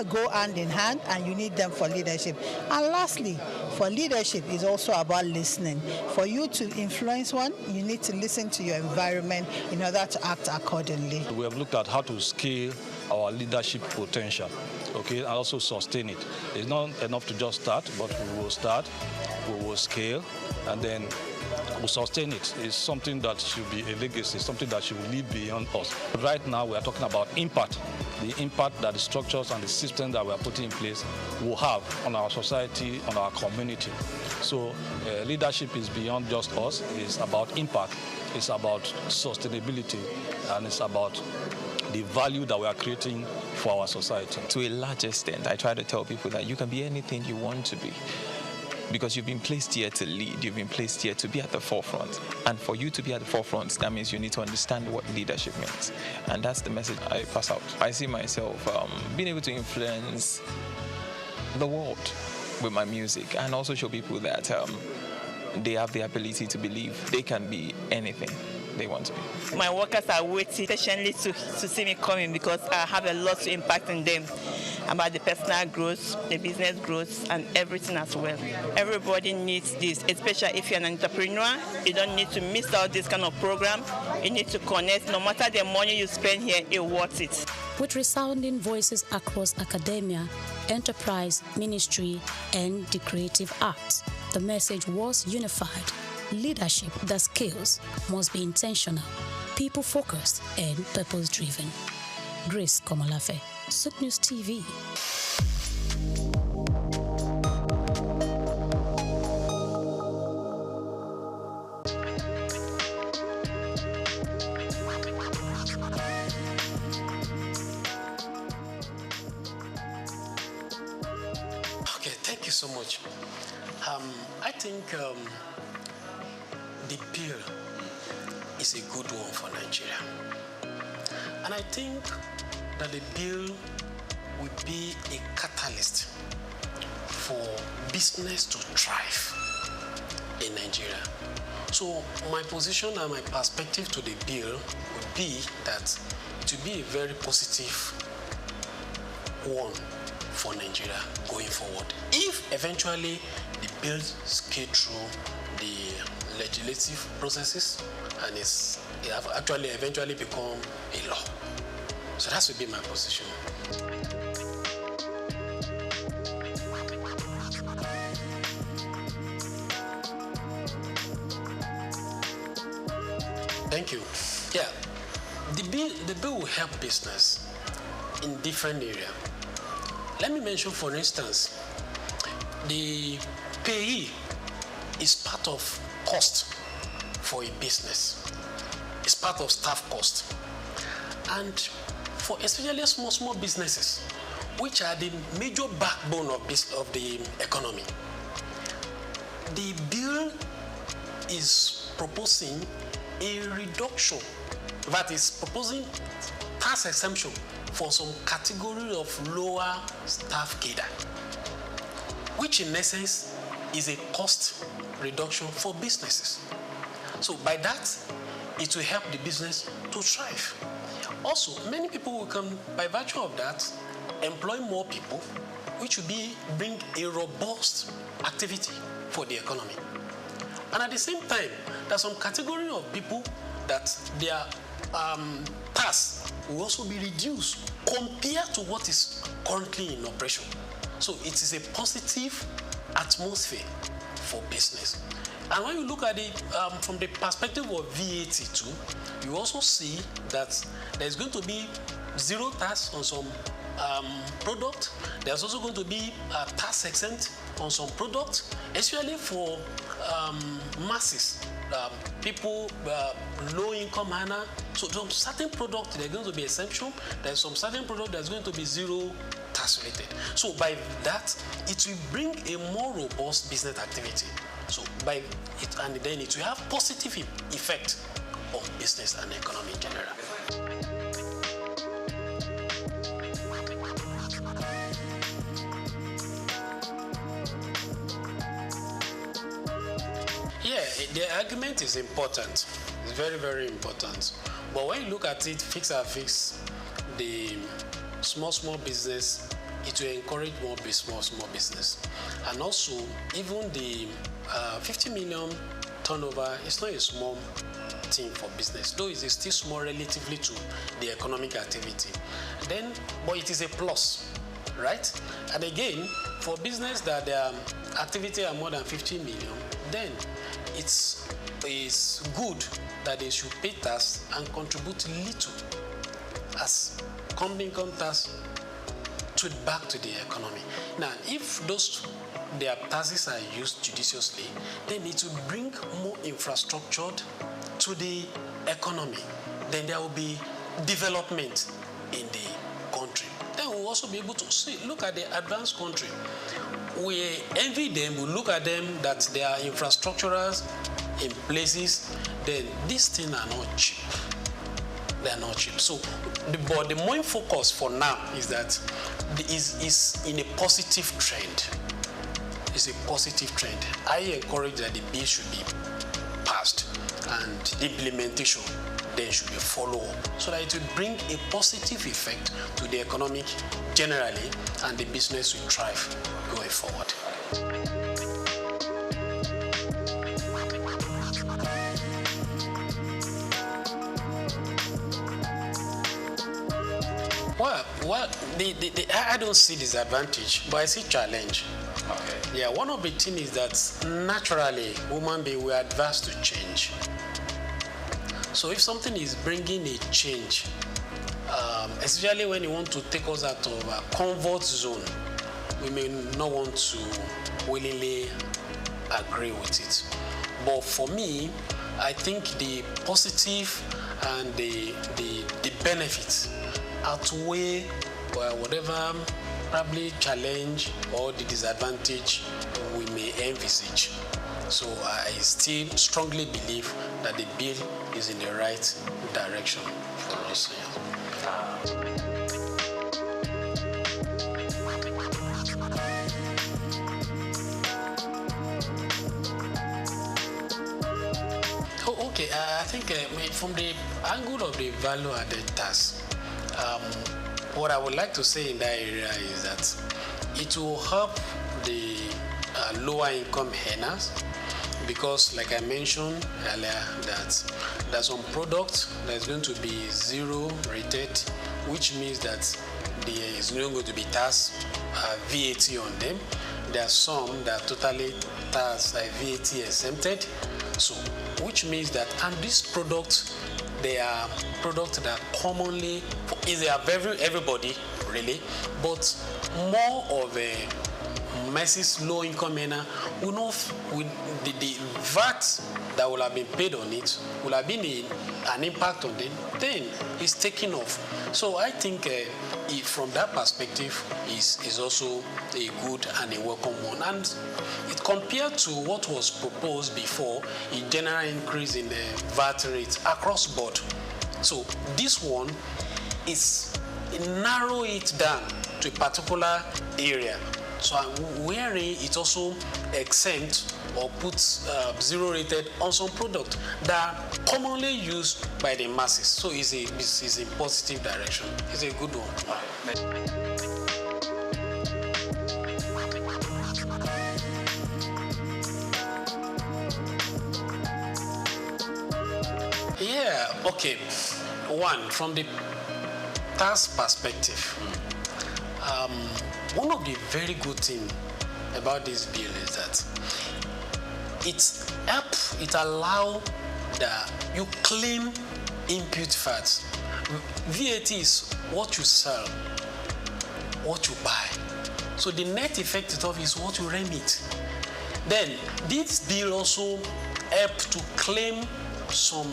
Speaker 18: go hand in hand, and you need them for leadership. And lastly, for leadership is also about listening. For you to influence one, you need to listen to your environment in order to act accordingly.
Speaker 20: We have looked at how to scale our leadership potential, and also sustain it. It's not enough to just start, but we will start, we will scale, and then we'll sustain it. It's something that should be a legacy, something that should live beyond us. Right now, we are talking about impact, the impact that the structures and the systems that we are putting in place will have on our society, on our community. So leadership is beyond just us. It's about impact, it's about sustainability, and it's about the value that we are creating for our society.
Speaker 21: To a large extent, I try to tell people that you can be anything you want to be, because you've been placed here to lead, you've been placed here to be at the forefront. And for you to be at the forefront, that means you need to understand what leadership means. And that's the message I pass out. I see myself being able to influence the world with my music, and also show people that they have the ability to believe they can be anything they want to be.
Speaker 29: My workers are waiting patiently to see me coming, because I have a lot to impact on them about the personal growth, the business growth, and everything as well. Everybody needs this, especially if you're an entrepreneur. You don't need to miss out this kind of program. You need to connect. No matter the money you spend here, it's worth it.
Speaker 5: With resounding voices across academia, enterprise, ministry, and the creative arts, the message was unified. Leadership that scales must be intentional, people-focused, and purpose-driven. Grace Komolafe, SOUQ News TV.
Speaker 2: so much. I think the bill is a good one for Nigeria. And I think that the bill will be a catalyst for business to thrive in Nigeria. So my position and my perspective to the bill would be that it will be a very positive one for Nigeria going forward. If eventually the bill scales through the legislative processes and it have actually eventually become a law. So that would be my position. Thank you. Yeah, the bill will help business in different areas. Let me mention, for instance, the payee is part of cost for a business. It's part of staff cost. And for especially small businesses, which are the major backbone of the economy, the bill is proposing a reduction, that is proposing tax exemption for some category of lower staff cadre, which in essence is a cost reduction for businesses. So by that, it will help the business to thrive. Also, many people will come, by virtue of that, employ more people, which will bring a robust activity for the economy. And at the same time, there's some category of people that their tax will also be reduced compared to what is currently in operation. So it is a positive atmosphere for business. And when you look at it from the perspective of VAT too, you also see that there's going to be zero tax on some product. There's also going to be a tax exempt on some products, especially for masses, people, low income earner. So some certain products, they're going to be exemption. There's some certain product that's going to be zero tax related. So by that, it will bring a more robust business activity. So by it, and then it will have positive effect on business and economy in general. Yeah, the argument is important. It's very, very important. But when you look at it, fix the small business, it will encourage more small business. And also, even the 50 million turnover is not a small thing for business, though it is still small relatively to the economic activity. But it is a plus, right? And again, for business that their activity are more than 50 million, then it's good that they should pay tax and contribute little as company income tax back to the economy. Now, if their taxes are used judiciously, they need to bring more infrastructure to the economy. Then there will be development in the country. Then we'll also be able to look at the advanced country. We envy them, we look at them that there are infrastructures in places, then these things are not cheap. They are not cheap. So, but the main focus for now is that is in a positive trend. It's a positive trend. I encourage that the bill should be passed and the implementation then should be followed so that it will bring a positive effect to the economic generally and the business will thrive going forward. Well, I don't see disadvantage, but I see challenge. Okay. Yeah, one of the things is that naturally, human beings were adverse to change. So if something is bringing a change, especially when you want to take us out of a comfort zone, we may not want to willingly agree with it. But for me, I think the positive and the benefits outweigh whatever probably challenge or the disadvantage we may envisage. So I still strongly believe that the bill is in the right direction for us. Okay, I think from the angle of the value-added tax, what I would like to say in that area is that it will help the lower-income earners, because, like I mentioned earlier, that there's some products that's going to be zero rated, which means that there is not going to be tax VAT on them. There are some that are totally tax VAT exempted. So, which means that, and these products, they are products that commonly, they are everybody really, but more of a masses low-income earner will not, with the VAT that will have been paid on it will have been an impact on them, then it's taking off. So I think from that perspective is also a good and a welcome one. And it compared to what was proposed before, a general increase in the VAT rates across board. So this one is narrow it down to a particular area. So wherein it also exempt or puts zero rated on some product that are commonly used by the masses. So it's a positive direction. It's a good one. Yeah, okay. One, from the tax perspective, one of the very good things about this bill is that it allows that you claim input VAT. VAT is what you sell, what you buy. So the net effect of it is what you remit. Then this bill also helps to claim some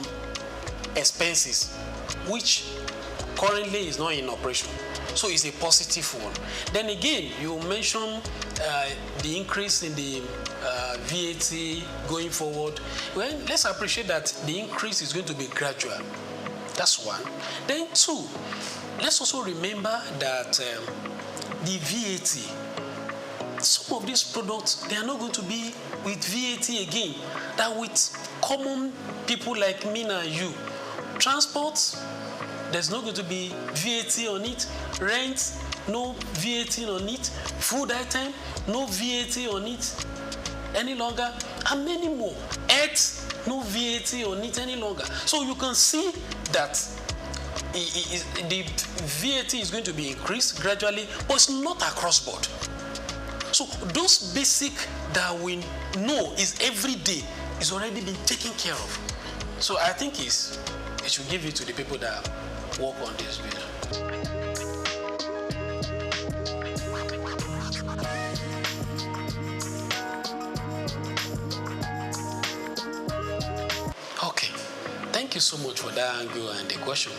Speaker 2: expenses which currently is not in operation. So it's a positive one. Then again, you mentioned the increase in the VAT going forward. Well, let's appreciate that the increase is going to be gradual. That's one. Then two, let's also remember that the VAT, some of these products, they are not going to be with VAT again. That with common people like me and you, transport, there's not going to be VAT on it. Rent, no VAT on it. Food item, no VAT on it any longer. And many more. Health, no VAT on it any longer. So you can see that the VAT is going to be increased gradually, but it's not across board. So those basic that we know is every day is already been taken care of. So I think it should give it to the people that work on this bill. Okay, thank you so much for that angle and the question.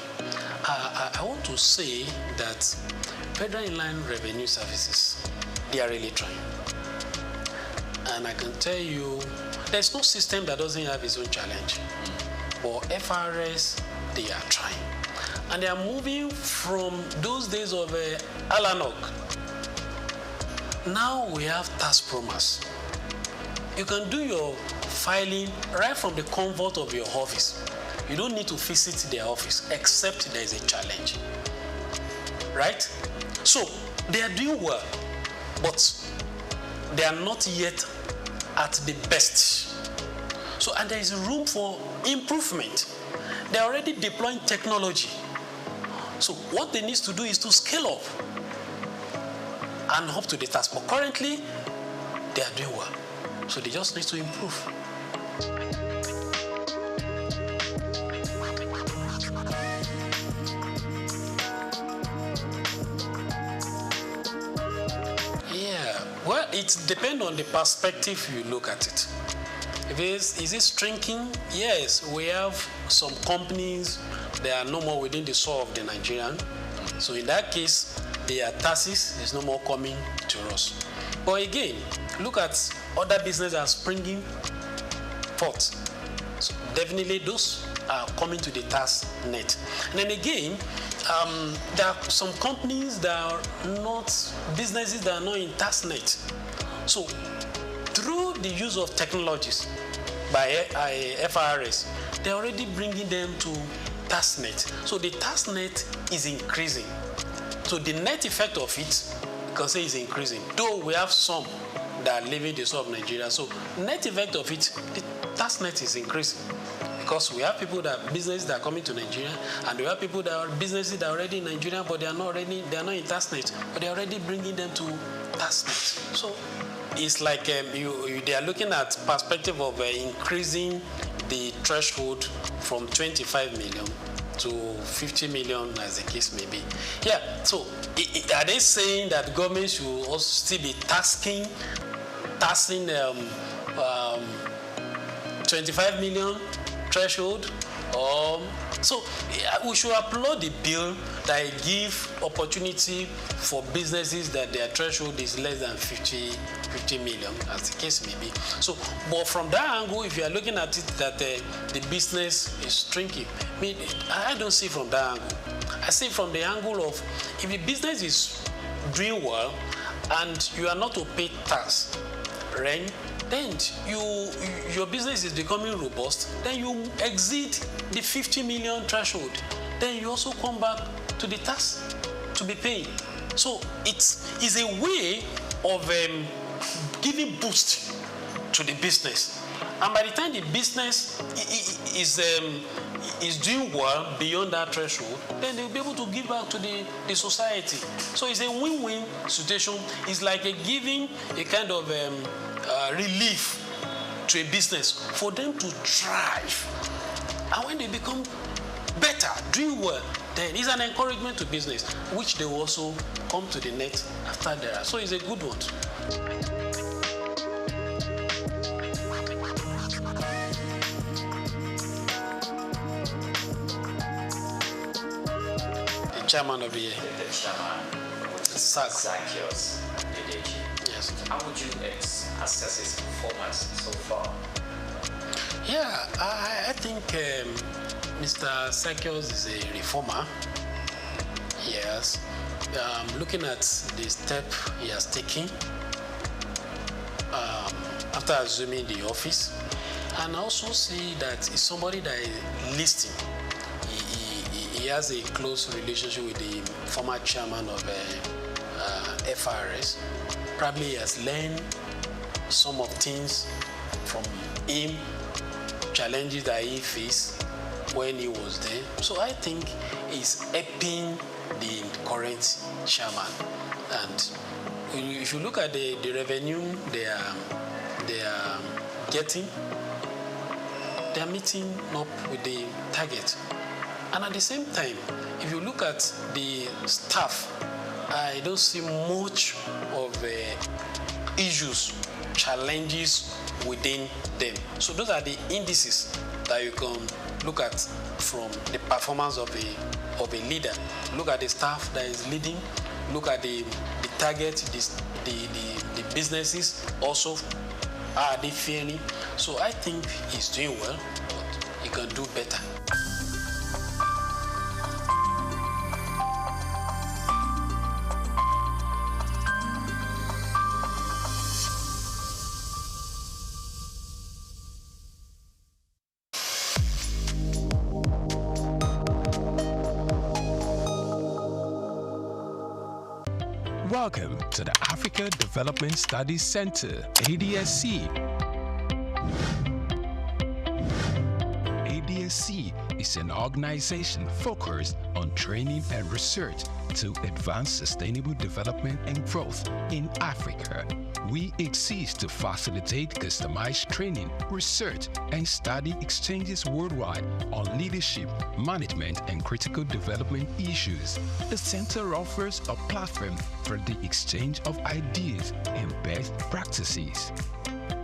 Speaker 2: I want to say that Federal Inland Revenue Services, they are really trying. And I can tell you, there's no system that doesn't have its own challenge. But FRS, they are trying. And they are moving from those days of Alanok. Now we have tax promise. You can do your filing right from the comfort of your office. You don't need to visit their office except there is a challenge. Right? So they are doing well, but they are not yet at the best. So, and there is room for improvement. They are already deploying technology. So what they need to do is to scale up and up to the task. But currently, they are doing well. So they just need to improve. Yeah, well, it depends on the perspective you look at it. Is it shrinking? Yes, we have some companies, they are no more within the soul of the Nigerian. So in that case, their taxes is no more coming to us. But again, look at other businesses that are springing forth. So definitely those are coming to the tax net. And then again, there are some companies that are not, businesses that are not in tax net. So through the use of technologies by FRS, they're already bringing them to tax net. So the tax net is increasing. So the net effect of it, you can say, is increasing. Though we have some that are leaving the south of Nigeria. So net effect of it, the tax net is increasing. Because we have people that businesses that are coming to Nigeria, and we have people that are businesses that are already in Nigeria, but they are not in tax net, but they are already bringing them to tax net. So it's like they are looking at perspective of increasing the threshold from 25 million to 50 million, as the case may be. Yeah. So are they saying that government should also still be taxing 25 million threshold? So we should applaud the bill that give opportunity for businesses that their threshold is less than 50 million, as the case may be. So, but from that angle, if you are looking at it that the business is shrinking, I don't see from that angle. I see from the angle of if the business is doing well and you are not to pay tax, right? Then your business is becoming robust, then you exceed the 50 million threshold. Then you also come back to the tax to be paid. So it is a way of giving boost to the business. And by the time the business is doing well beyond that threshold, then they'll be able to give back to the society. So it's a win-win situation. It's like giving a kind of relief to a business for them to thrive. And when they become better, doing well, then it's an encouragement to business, which they will also come to the net after that. So it's a good one. The chairman of the year. The chairman. SOUQ. Yes.
Speaker 7: How would you assess his performance so far?
Speaker 2: Yeah, I think Mr. SOUQ is a reformer. Yes. Looking at the step he has taken after assuming the office, and I also see that he's somebody that is listening. He has a close relationship with the former chairman of FRS. Probably he has learned some of things from him, challenges that he faced when he was there. So I think he's helping the current chairman. And if you look at the revenue they are getting, they are meeting up with the target. And at the same time, if you look at the staff, I don't see much of issues, challenges within them. So those are the indices that you can look at from the performance of a leader. Look at the staff that is leading. Look at the target, the businesses also, are they failing? So I think he's doing well, but he can do better.
Speaker 28: Welcome to the Africa Development Studies Center, ADSC. ADSC is an organization focused on training and research to advance sustainable development and growth in Africa. We exist to facilitate customized training, research, and study exchanges worldwide on leadership, management, and critical development issues. The center offers a platform for the exchange of ideas and best practices.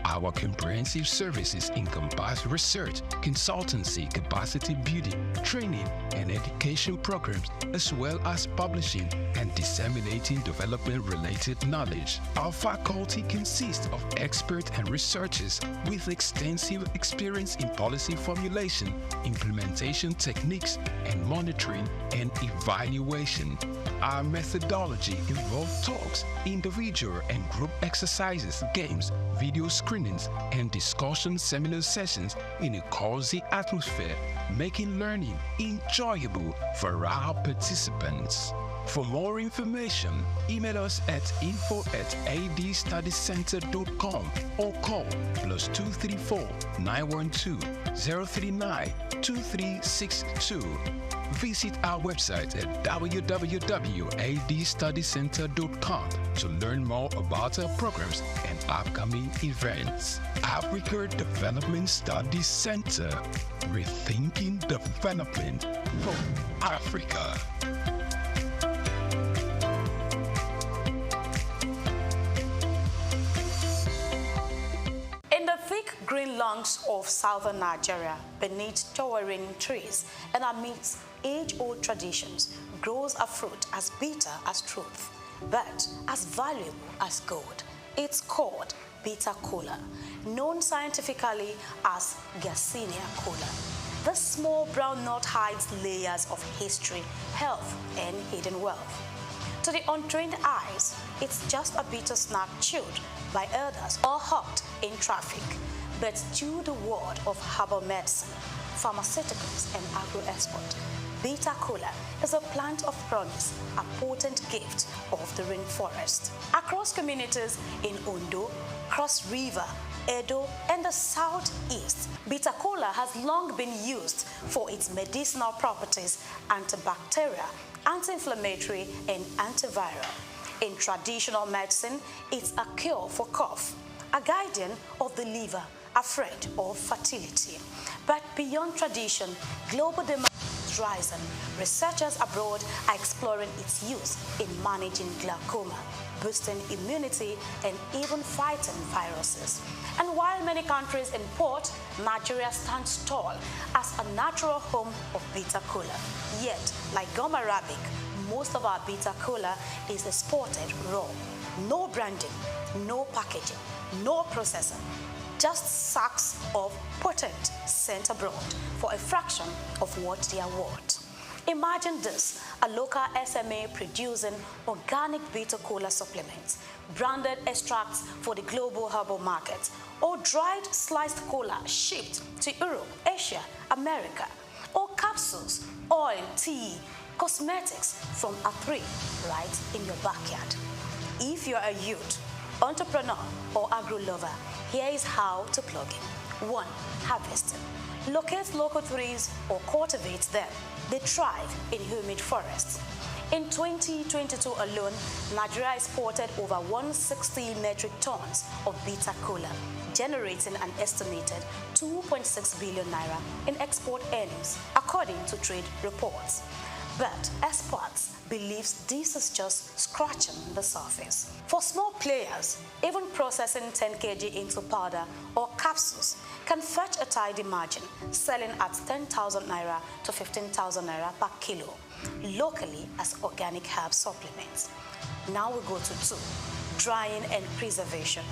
Speaker 28: Our comprehensive services encompass research, consultancy, capacity building, training, and education programs, as well as publishing and disseminating development-related knowledge. Our faculty consists of experts and researchers with extensive experience in policy formulation, implementation techniques, and monitoring and evaluation. Our methodology involves talks, individual and group exercises, games, video screenings, and discussion seminar sessions in a cozy atmosphere, making learning enjoyable for our participants. For more information, email us at info@adstudycenter.com or call +234 912 039 2362. Visit our website at www.adstudycenter.com to learn more about our programs and upcoming events. Africa Development Studies Center, rethinking development for Africa.
Speaker 17: In the thick green lawns of southern Nigeria, beneath towering trees and amidst age-old traditions, grows a fruit as bitter as truth, but as valuable as gold. It's called bitter kola, known scientifically as Garcinia kola. This small brown nut hides layers of history, health, and hidden wealth. To the untrained eyes, it's just a bitter snack chewed by elders or hawked in traffic. But to the world of herbal medicine, pharmaceuticals, and agro-export, bitter kola is a plant of promise, a potent gift of the rainforest. Across communities in Ondo, Cross River, Edo, and the southeast, bitter kola has long been used for its medicinal properties, antibacterial, anti-inflammatory, and antiviral. In traditional medicine, it's a cure for cough, a guardian of the liver, a friend of fertility. But beyond tradition, global demand is rising. Researchers abroad are exploring its use in managing glaucoma, boosting immunity, and even fighting viruses. And while many countries import, Nigeria stands tall as a natural home of bitter kola. Yet, like gum arabic, most of our bitter kola is exported raw. No branding, no packaging, no processing. Just sacks of potent sent abroad for a fraction of what they are worth. Imagine this, a local SMA producing organic bitter kola supplements, branded extracts for the global herbal market, or dried sliced kola shipped to Europe, Asia, America, or capsules, oil, tea, cosmetics from a tree right in your backyard. If you're a youth, entrepreneur, or agro-lover, here is how to plug in. 1. Harvesting. Locate local trees or cultivate them. They thrive in humid forests. In 2022 alone, Nigeria exported over 160 metric tons of bitter kola, generating an estimated 2.6 billion naira in export earnings, according to trade reports. But experts believe this is just scratching the surface. For small players, even processing 10 kg into powder or capsules can fetch a tidy margin, selling at 10,000 naira to 15,000 naira per kilo, locally as organic herb supplements. Now we go to 2, drying and preservation.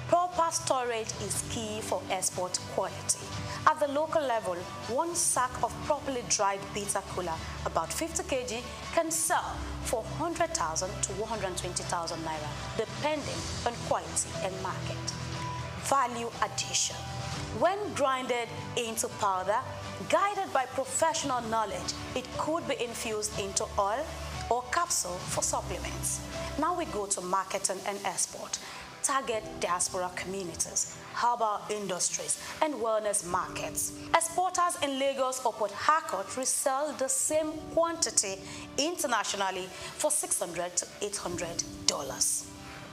Speaker 17: Proper storage is key for export quality. At the local level, 1 sack of properly dried bitter kola, about 50 kg, can sell for 100,000 to 120,000 naira, depending on quality and market. Value addition. When grinded into powder, guided by professional knowledge, it could be infused into oil or capsule for supplements. Now we go to marketing and export. Target diaspora communities, herbal industries, and wellness markets. Exporters in Lagos or Port Harcourt resell the same quantity internationally for $600 to $800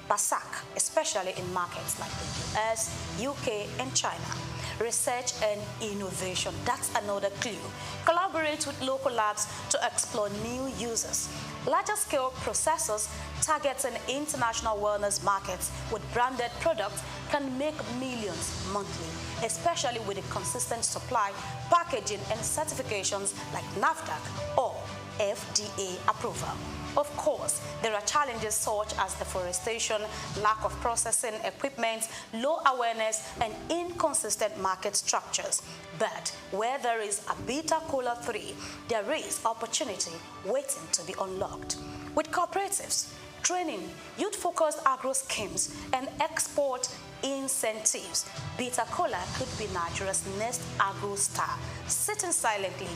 Speaker 17: per sack, especially in markets like the US, UK, and China. research and innovation. That's another clue. Collaborate with local labs to explore new uses. Larger-scale processors targeting international wellness markets with branded products can make millions monthly, especially with a consistent supply, packaging, and certifications like NAFDAC or FDA approval. Of course, there are challenges such as deforestation, lack of processing equipment, low awareness, and inconsistent market structures. But where there is a Beta Cola 3, there is opportunity waiting to be unlocked. With cooperatives, training, youth-focused agro schemes, and export incentives, Beta Cola could be Nigeria's next agro star, sitting silently,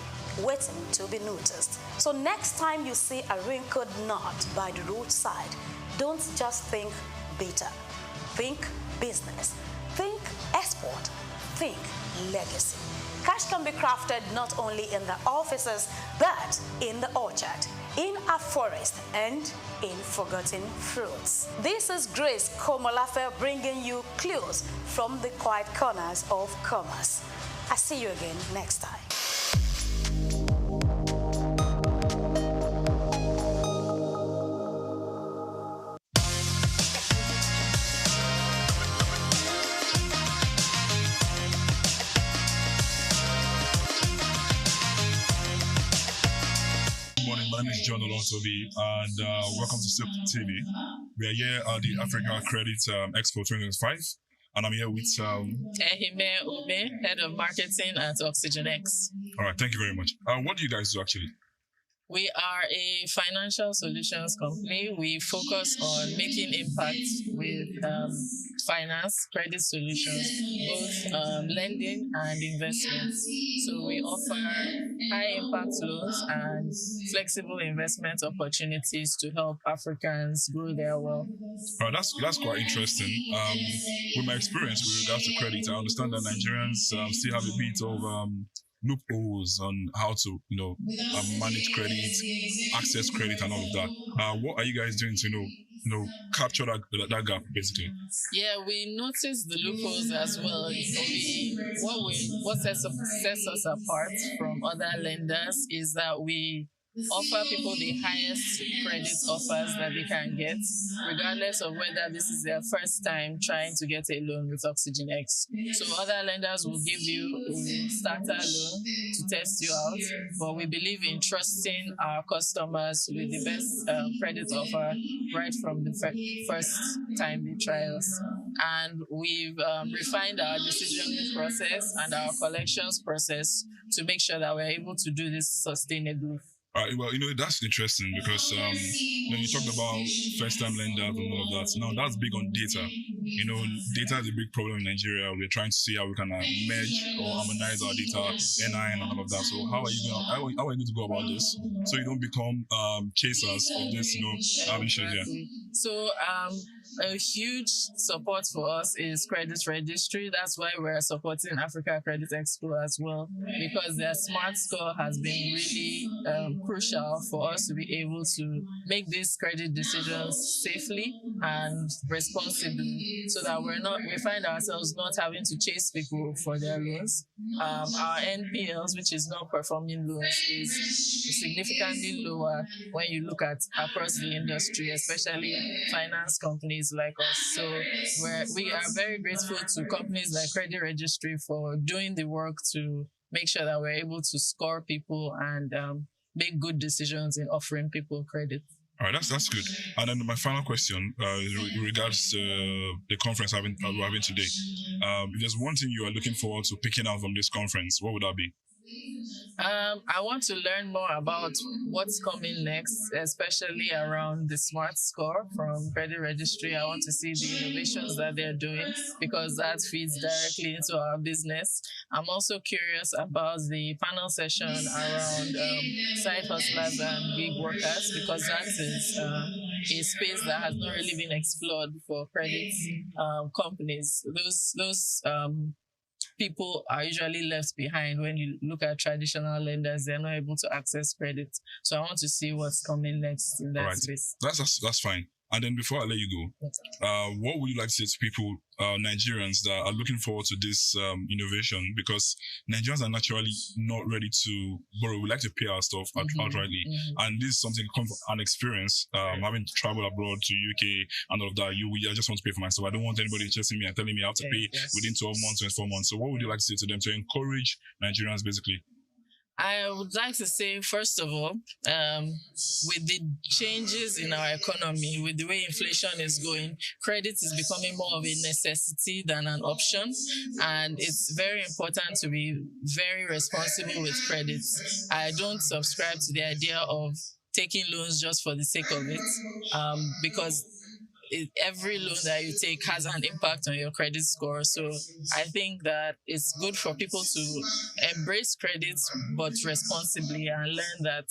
Speaker 17: waiting to be noticed. So next time you see a wrinkled nut by the roadside, don't just think Beta. Think business. Think export. Think legacy. Cash can be crafted not only in the offices, but in the orchard, in a forest, and in forgotten fruits. This is Grace Komolafe bringing you clues from the quiet corners of commerce. I'll see you again next time.
Speaker 8: My name is John Olontobi, and welcome to SOUQ TV. We are here at the Africa Credit Expo 2025, and I'm here with
Speaker 13: Ehime Ube, Head of Marketing at OxygenX.
Speaker 8: All right, thank you very much. What do you guys do actually?
Speaker 13: We are a financial solutions company. We focus on making impact with finance, credit solutions, both lending and investments. So we offer high impact loans and flexible investment opportunities to help Africans grow their wealth.
Speaker 8: All right, that's quite interesting. With my experience with regards to credit, I understand that Nigerians still have a bit of loopholes on how to, manage credit, access credit, and all of that. What are you guys doing to, capture that gap, basically?
Speaker 13: Yeah, we noticed the loopholes as well. What sets us apart from other lenders is that we offer people the highest credit offers that they can get, regardless of whether this is their first time trying to get a loan with OxygenX. So other lenders will give you a starter loan to test you out, but we believe in trusting our customers with the best credit offer right from the first time they try us. And we've refined our decision process and our collections process to make sure that we're able to do this sustainably.
Speaker 8: All right, well, that's interesting because, you talked about first-time lenders and all of that. Now, that's big on data. Data is a big problem in Nigeria. We're trying to see how we can merge or harmonize our data, NI, and all of that. So how are you going to go about this so you don't become chasers of this, issues here?
Speaker 13: So, a huge support for us is credit registry. That's why we're supporting Africa Credit Expo as well, because their smart score has been really crucial for us to be able to make these credit decisions safely and responsibly, so that we find ourselves not having to chase people for their loans. Our NPLs, which is non-performing loans, is significantly lower when you look at across the industry, especially finance companies like us. So we are very grateful to companies like Credit Registry for doing the work to make sure that we're able to score people and make good decisions in offering people credit.
Speaker 8: All right, that's good. And then my final question in regards to the conference we're having today. If there's one thing you are looking forward to picking out from this conference, what would that be?
Speaker 13: I want to learn more about what's coming next, especially around the smart score from Credit Registry. I want to see the innovations that they're doing, because that feeds directly into our business. I'm also curious about the panel session around side hustlers and gig workers, because that is a space that has not really been explored for credit companies. Those people are usually left behind when you look at traditional lenders. They're not able to access credit. So I want to see what's coming next in that space.
Speaker 8: That's fine. And then before I let you go, what would you like to say to people, Nigerians that are looking forward to this innovation? Because Nigerians are naturally not ready to borrow. We like to pay our stuff outrightly. And this is something comes from an experience, having to travel abroad to UK and all of that. I just want to pay for my stuff. I don't want anybody chasing me and telling me I have to pay within 12 months, 24 months. So what would you like to say to them to encourage Nigerians basically?
Speaker 13: I would like to say, first of all, with the changes in our economy, with the way inflation is going, credit is becoming more of a necessity than an option. And it's very important to be very responsible with credit. I don't subscribe to the idea of taking loans just for the sake of it, because every loan that you take has an impact on your credit score. So I think that it's good for people to embrace credit, but responsibly, and learn that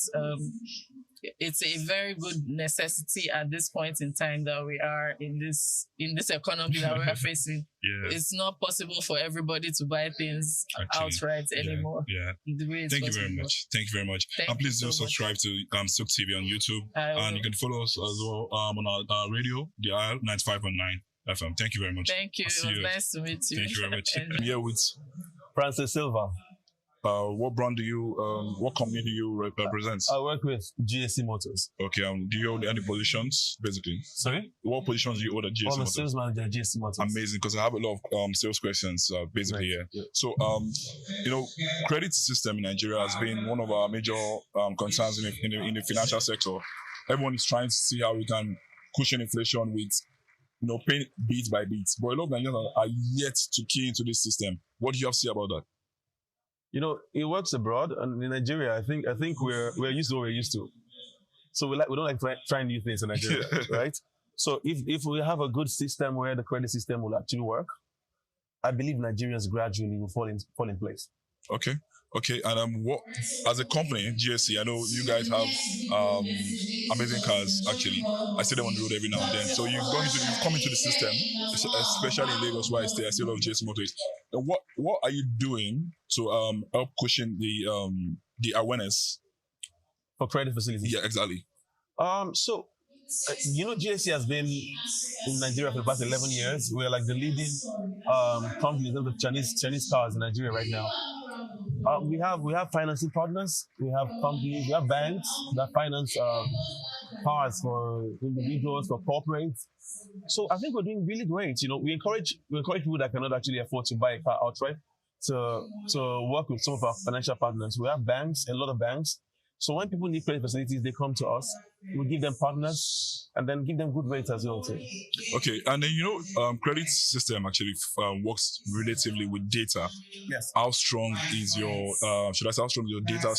Speaker 13: it's a very good necessity at this point in time that we are in this economy that we are facing. It's not possible for everybody to buy things outright anymore.
Speaker 8: Thank you very much. Thank you very much. And please do subscribe to SOUQ TV on YouTube. And you can follow us as well on our radio, the IL 95.9 FM. Thank you very much.
Speaker 13: Thank you. It was nice to meet you.
Speaker 8: Thank you very much. I'm here with
Speaker 1: Francis Silva.
Speaker 8: What brand do you, what company do you represent?
Speaker 1: I work with GSC Motors.
Speaker 8: Okay, do you hold any positions, basically?
Speaker 1: Sorry?
Speaker 8: What positions do you hold at GSC Motors?
Speaker 1: I'm a sales manager at GSC Motors.
Speaker 8: Amazing, because I have a lot of sales questions, basically, here. Yeah. So, credit system in Nigeria has been one of our major concerns in the financial sector. Everyone is trying to see how we can cushion inflation with, paying bit by bit. But a lot of Nigerians are yet to key into this system. What do you have to say about that?
Speaker 1: It works abroad, and in Nigeria, I think we're used to what we're used to. So we don't like trying new things in Nigeria, right? So if we have a good system where the credit system will actually work, I believe Nigerians gradually will fall in place.
Speaker 8: Okay. And what, as a company, GSC, I know you guys have amazing cars. Actually, I see them on the road every now and then. So you've come into the system, especially in Lagos, where I stay. I see a lot of GSC Motors. And what are you doing to help cushion the awareness
Speaker 1: for credit facilities?
Speaker 8: Yeah, exactly.
Speaker 1: So GSC has been in Nigeria for the past 11 years. We're like the leading company in terms of Chinese cars in Nigeria right now. We have financing partners, we have companies, we have banks that finance cars for individuals, for corporates. So I think we're doing really great. We encourage people that cannot actually afford to buy a car outright to work with some of our financial partners. We have banks, a lot of banks. So when people need credit facilities, they come to us. We give them partners and then give them good rates as well too.
Speaker 8: Okay, and then credit system actually works relatively with data.
Speaker 1: Yes.
Speaker 8: How strong is your how strong is your data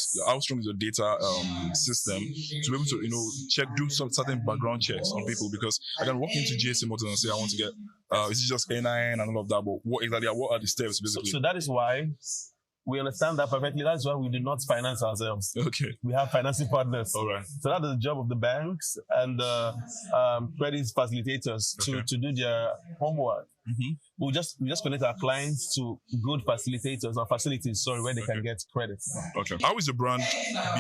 Speaker 8: system to be able to do some certain background checks on people? Because I can walk into GSC Motors and say I want to get is it just NIN and all of that, but what are the steps basically?
Speaker 1: So that is why we understand that perfectly. That's why we do not finance ourselves.
Speaker 8: Okay.
Speaker 1: We have financing partners.
Speaker 8: All right.
Speaker 1: So that is the job of the banks and credit facilitators to do their homework.
Speaker 8: Mm-hmm.
Speaker 1: We just connect our clients to good facilitators or facilities, where they can get credit.
Speaker 8: Okay. How is the brand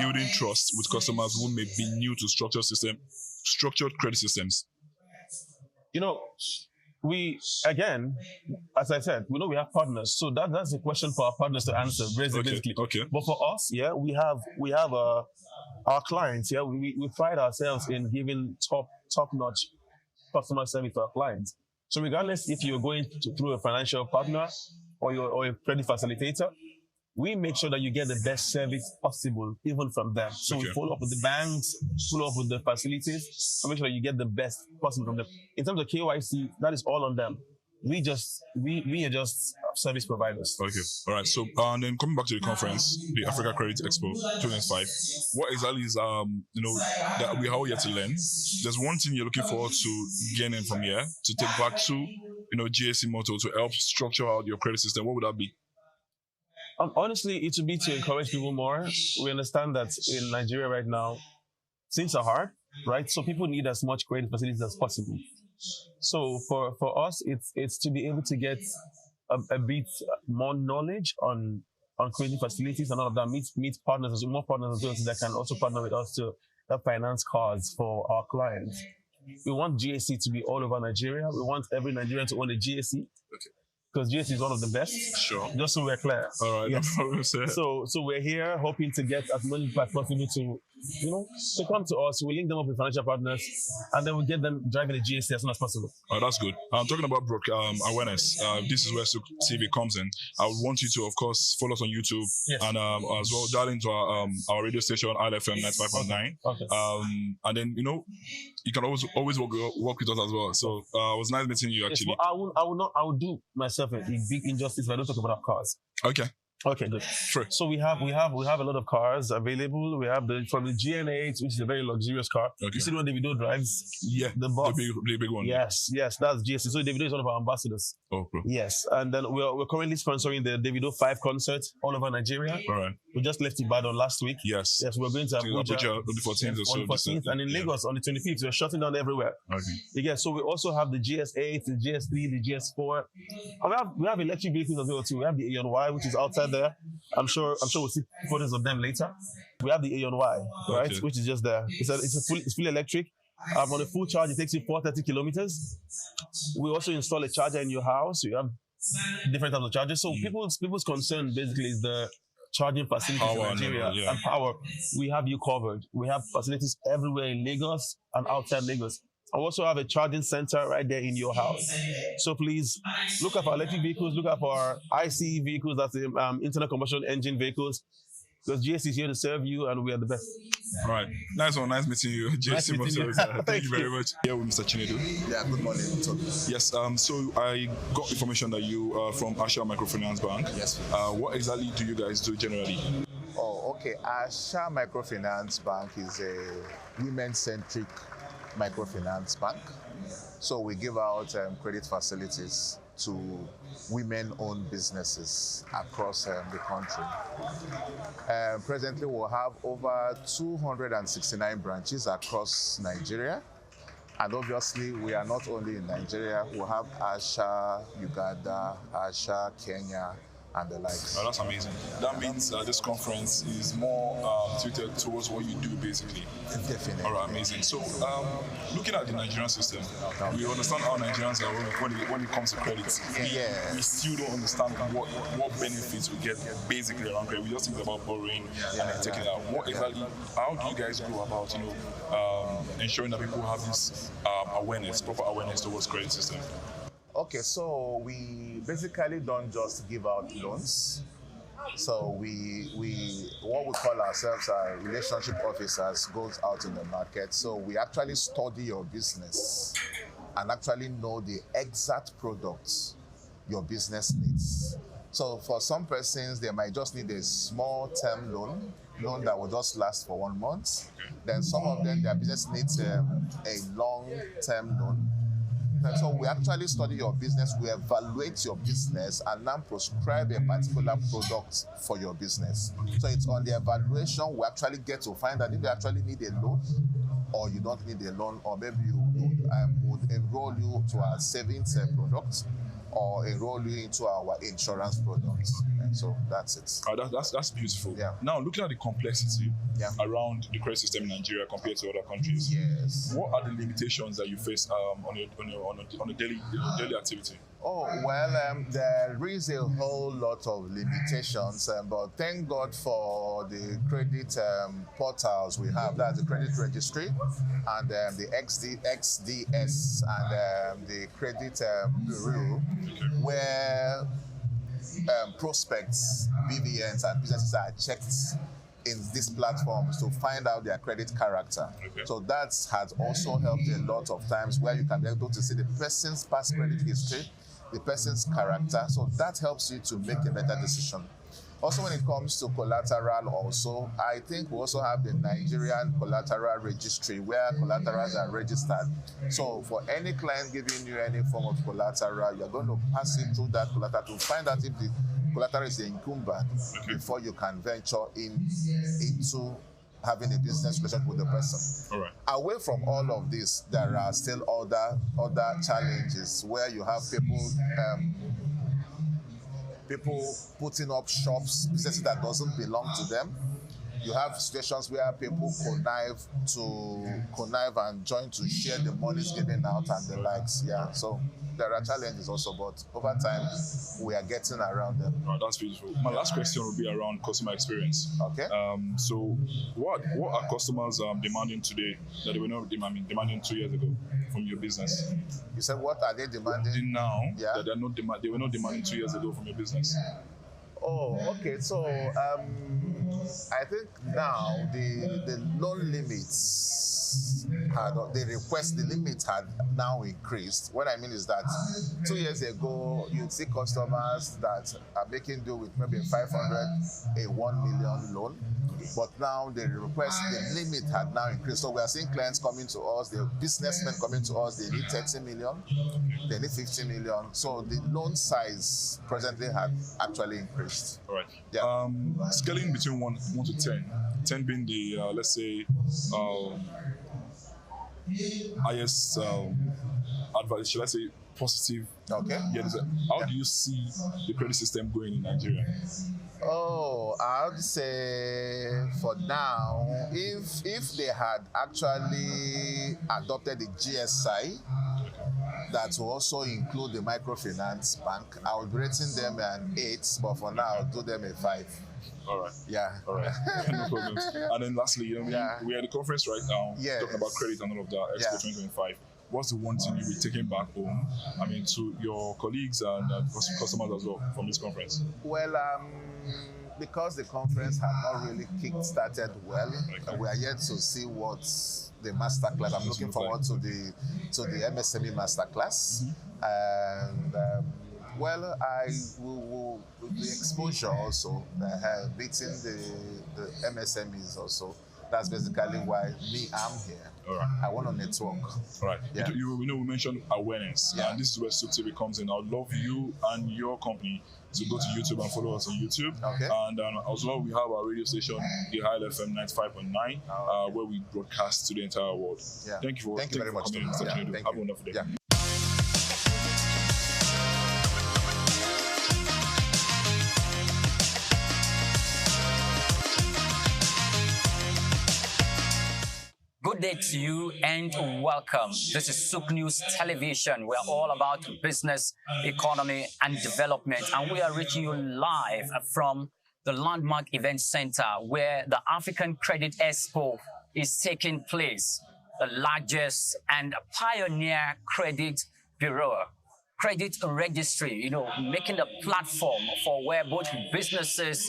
Speaker 8: building trust with customers who may be new to structured credit systems?
Speaker 1: We, again, as I said, we have partners. So that's a question for our partners to answer, basically.
Speaker 8: Okay.
Speaker 1: But for us, we have our clients, we pride ourselves in giving top-notch customer service to our clients. So regardless if you're going through a financial partner or a credit facilitator, we make sure that you get the best service possible, even from them. So we follow up with the banks, follow up with the facilities, and make sure that you get the best possible from them. In terms of KYC, that is all on them. We are just service providers.
Speaker 8: Okay, all right. So, and then coming back to the conference, the Africa Credit Expo 2005, what exactly is that we are here to learn? There's one thing you're looking forward to gaining from here to take back to GSC Motors to help structure out your credit system. What would that be?
Speaker 1: Honestly, it would be to encourage people more. We understand that in Nigeria right now, things are hard, right? So people need as much credit facilities as possible. So for us, it's to be able to get a bit more knowledge on credit facilities and all of that. Meet partners, more partners as well, so they can also partner with us to finance cars for our clients. we want GSC to be all over Nigeria. We want every Nigerian to own a GSC. Because GSC is one of the best.
Speaker 8: Sure.
Speaker 1: Just so we're clear.
Speaker 8: All right.
Speaker 1: Yes.
Speaker 8: No problem, sir.
Speaker 1: So we're here hoping to get as many people as possible to, to come to us. We link them up with financial partners, and then we get them driving the GSC as soon as possible.
Speaker 8: Oh, that's good. I'm talking about awareness. This is where SOUQ TV comes in. I would want you to, of course, follow us on YouTube and as well dial into our radio station, ILFM 95.9.
Speaker 1: Okay.
Speaker 8: And then you can always work with us as well. So it was nice meeting you actually.
Speaker 1: Yes, well, I will do myself a big injustice if I don't talk about our cars.
Speaker 8: Okay.
Speaker 1: Okay, good.
Speaker 8: Sure.
Speaker 1: So we have a lot of cars available. We have from the GN8, which is a very luxurious car.
Speaker 8: Okay.
Speaker 1: You see the one Davido drives?
Speaker 8: Yeah,
Speaker 1: the boss.
Speaker 8: The big one.
Speaker 1: Yes, that's GSC. So Davido is one of our ambassadors.
Speaker 8: Oh, cool.
Speaker 1: Yes, and then we're currently sponsoring the Davido 5 concert all over Nigeria.
Speaker 8: All right.
Speaker 1: We just left Ibadan last week.
Speaker 8: Yes.
Speaker 1: We're going to Abuja
Speaker 8: on the 14th or so.
Speaker 1: On the 14th, and in Lagos on the 25th. We're shutting down everywhere.
Speaker 8: Okay.
Speaker 1: So we also have the GS8, the GS3, the GS4. And we have electric vehicles as well too. We have the Aeon-Y, which is outside there. I'm sure we'll see photos of them later. We have the Aeon-Y, right, which is just there. It's fully electric. On a full charge, it takes you 430 kilometers. We also install a charger in your house. You have different types of chargers. So people's concern basically is the charging facilities in Nigeria and power. We have you covered. We have facilities everywhere in Lagos and outside Lagos. I also have a charging center right there in your house. So please look up our electric vehicles, look up our ICE vehicles, that's the internal combustion engine vehicles, because GSC is here to serve you and we are the best.
Speaker 8: All right. Nice one. Nice meeting you. GSC Motors. Thank you very much. Here with Mr. Chinedu.
Speaker 3: Yeah, good morning.
Speaker 8: Yes. So I got information that you are from Asha Microfinance Bank.
Speaker 3: Yes.
Speaker 8: What exactly do you guys do generally?
Speaker 3: Oh, okay. Asha Microfinance Bank is a women-centric microfinance bank. So we give out credit facilities to women-owned businesses across the country. Presently, we'll have over 269 branches across Nigeria. And obviously, we are not only in Nigeria, we have Asha, Uganda, Asha, Kenya, and the likes.
Speaker 8: Oh, that's amazing. That means this conference is more tilted towards what you do, basically.
Speaker 3: Definitely.
Speaker 8: All right, amazing. So, looking at the Nigerian system, we understand how Nigerians are when it comes to credit. We still don't understand what benefits we get basically around credit. We just think about borrowing and then taking it out. How do you guys go about, ensuring that people have this proper awareness towards credit system?
Speaker 3: Okay, so we basically don't just give out loans. So we what we call ourselves our relationship officers goes out in the market. So we actually study your business and actually know the exact products your business needs. So for some persons, they might just need a small term loan that will just last for 1 month. Then some of them, their business needs a long-term loan. And so we actually study your business, we evaluate your business, and then prescribe a particular product for your business. So it's on the evaluation we actually get to find out if you actually need a loan or you don't need a loan, or maybe you would enroll you to our savings product or enroll you into our insurance products. And so that's it.
Speaker 8: That's beautiful.
Speaker 3: Yeah.
Speaker 8: Now, looking at the complexity around the credit system in Nigeria compared to other countries, what are the limitations that you face on a daily activity?
Speaker 3: Oh, well, there is a whole lot of limitations, but thank God for the credit portals we have. That's the credit registry and the XDS and the credit bureau, where prospects, BVNs, and businesses are checked in these platforms to find out their credit character. So that has also helped a lot of times, where you can be able to see the person's past credit history, the person's character. So that helps you to make a better decision. Also, when it comes to collateral also, I think we also have the Nigerian collateral registry, where collaterals are registered. So for any client giving you any form of collateral, you're going to pass it through that collateral to find out if the collateral is the incumbent before you can venture into having a business relationship with the person.
Speaker 8: All right.
Speaker 3: Away from all of this, there are still other challenges where you have people putting up shops, businesses that doesn't belong to them. You have situations where people connive and join to share the monies given out and the likes. Yeah, so there are challenges also, but over time we are getting around them.
Speaker 8: Oh, that's beautiful. My last question will be around customer experience.
Speaker 3: Okay.
Speaker 8: So what are customers demanding today that they were not demanding 2 years ago from your business?
Speaker 3: You said what are they demanding
Speaker 8: now that they were not demanding 2 years ago from your business?
Speaker 3: Oh, okay. So I think now the loan limits the limit had now increased. What I mean is that 2 years ago, you'd see customers that are making do with maybe 500, a 1 million loan. But now the limit had now increased. So we are seeing clients coming to us, the businessmen coming to us, they need 30 million, they need 50 million. So the loan size presently had actually increased.
Speaker 8: All right.
Speaker 3: Yeah.
Speaker 8: Scaling between 1 to 10, 10 being the, let's say, highest advantage, should I say, positive.
Speaker 3: Okay.
Speaker 8: Yeah, how do you see the credit system going in Nigeria?
Speaker 3: Oh, I would say for now, if they had actually adopted the GSI, that will also include the microfinance bank, I would be rating them an 8, but for now, I'll do them a 5.
Speaker 8: All right.
Speaker 3: Yeah.
Speaker 8: All right. No problem. And then lastly, we're at the conference right now, talking about credit and all of that, Expo 2025. What's the one thing you'll be taking back home, to your colleagues and customers as well from this conference?
Speaker 3: Well, because the conference had not really started well, we are yet to see what the masterclass. I'm looking forward to the MSME masterclass, and I will the exposure also, beating the MSMEs also. That's basically why I'm here.
Speaker 8: All right.
Speaker 3: I want to network.
Speaker 8: All right. Yeah. We mentioned awareness, and this is where SOUQ TV comes in. I'd love you and your company to go to YouTube and follow us on YouTube. Okay. And as well, we have our radio station, the High FM 95.9, where we broadcast to the entire world.
Speaker 3: Yeah.
Speaker 8: Thank you
Speaker 3: very much.
Speaker 8: Have a wonderful day. Yeah.
Speaker 6: Good day to you and welcome. This is SOUQ News Television. We're all about business, economy, and development. And we are reaching you live from the Landmark Event Center, where the African Credit Expo is taking place, the largest and pioneer credit bureau. Credit registry, making a platform for where both businesses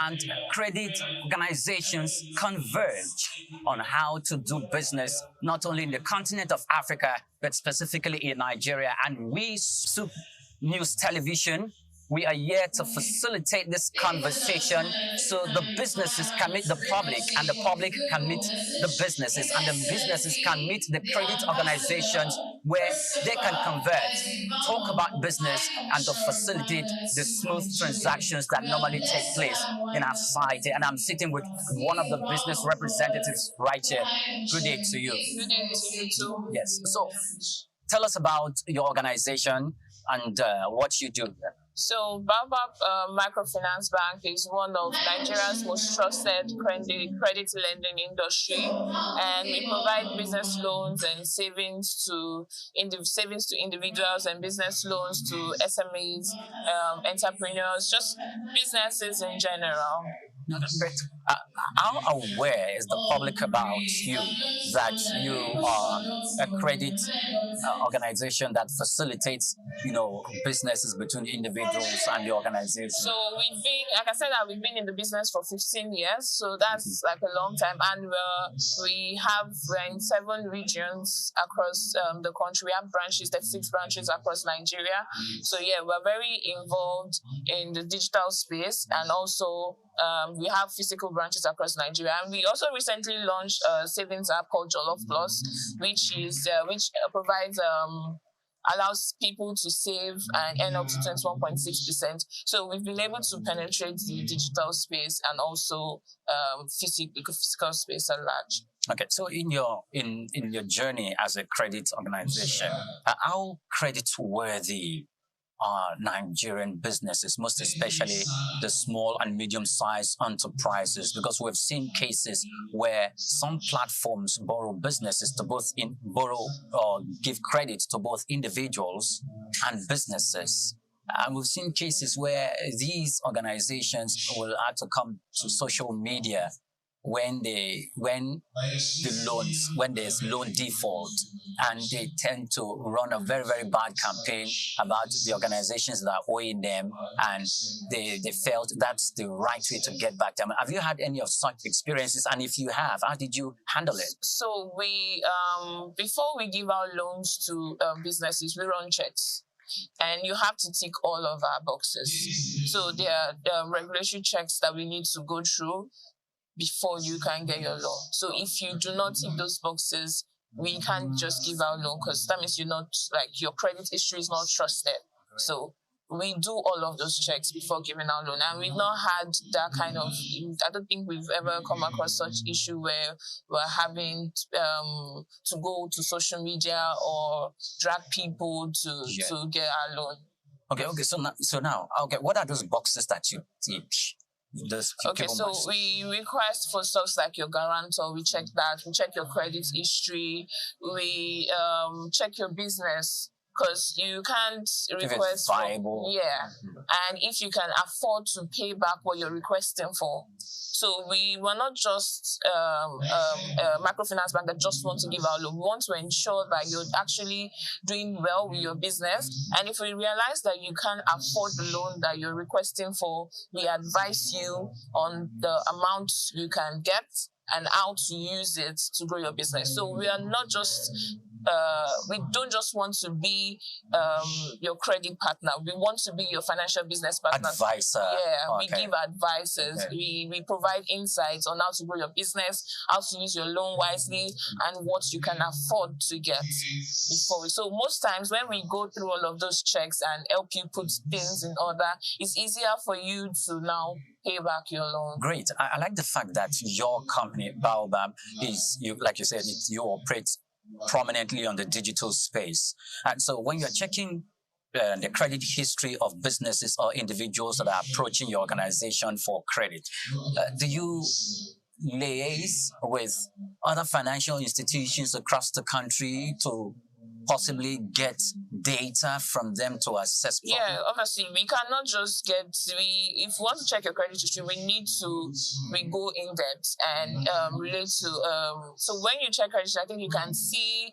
Speaker 6: and credit organizations converge on how to do business, not only in the continent of Africa, but specifically in Nigeria. And we, SOUQ News Television, we are here to facilitate this conversation so the businesses can meet the public and the public can meet the businesses and the businesses can meet the credit organizations where they can convert, talk about business and to facilitate the smooth transactions that normally take place in our society. And I'm sitting with one of the business representatives right here. Good day to you.
Speaker 13: Good day to you too.
Speaker 6: Yes. So tell us about your organization and what you do.
Speaker 13: So Baobab Microfinance Bank is one of Nigeria's most trusted credit lending industry, and we provide business loans and savings to individuals and business loans to SMEs, entrepreneurs, just businesses in general.
Speaker 6: How aware is the public about you, that you are a credit organization that facilitates, businesses between individuals and the organization?
Speaker 13: So we've been in the business for 15 years, so that's like a long time. And we're in 7 regions across the country. We have 36 branches across Nigeria. So yeah, we're very involved in the digital space, and also we have physical branches across Nigeria. And we also recently launched a savings app called Jollof Plus, which provides allows people to save and earn up to 21.6%. So we've been able to penetrate the digital space and also physical space at large.
Speaker 6: Okay, so in your journey as a credit organization, how credit worthy Nigerian businesses, most especially the small and medium-sized enterprises, because we've seen cases where some platforms borrow businesses to borrow or give credit to both individuals and businesses. And we've seen cases where these organizations will have to come to social media when there's loan default, and they tend to run a very, very bad campaign about the organizations that are owing them, and they felt that's the right way to get back to them. Have you had any of such experiences? And if you have, how did you handle it?
Speaker 13: So we, before we give out loans to businesses, we run checks. And you have to tick all of our boxes. So there are regulatory checks that we need to go through before you can get your loan. So if you do not tick those boxes, we can't just give out loan, because that means you're not, like, your credit history is not trusted. So we do all of those checks before giving out loan. And we've not had that kind of, I don't think we've ever come across such issue where we're having to go to social media or drag people to get our loan.
Speaker 6: Okay. So now, what are those boxes that you teach?
Speaker 13: Okay, so we request for stuff like your guarantor. We check that. We check your credit history. We check your business, because you can't request
Speaker 6: viable.
Speaker 13: And if you can afford to pay back what you're requesting for. So we were not just a microfinance bank that just want to give out loan. We want to ensure that you're actually doing well with your business. And if we realize that you can't afford the loan that you're requesting for, we advise you on the amount you can get and how to use it to grow your business. So we are not just we don't just want to be your credit partner. We want to be your financial business partner.
Speaker 6: Advisor.
Speaker 13: We give advices. Okay. We provide insights on how to grow your business, how to use your loan wisely, and what you can afford to get before. So most times when we go through all of those checks and help you put things in order, it's easier for you to now pay back your loan.
Speaker 6: Great. I like the fact that your company, Baobab, like you said, you operate prominently on the digital space. And so when you're checking the credit history of businesses or individuals that are approaching your organization for credit, do you liaise with other financial institutions across the country to possibly get data from them to assess problem?
Speaker 13: Yeah, obviously, we cannot just get, if we want to check your credit history, we go in depth and relate to, so when you check credit history, I think you can see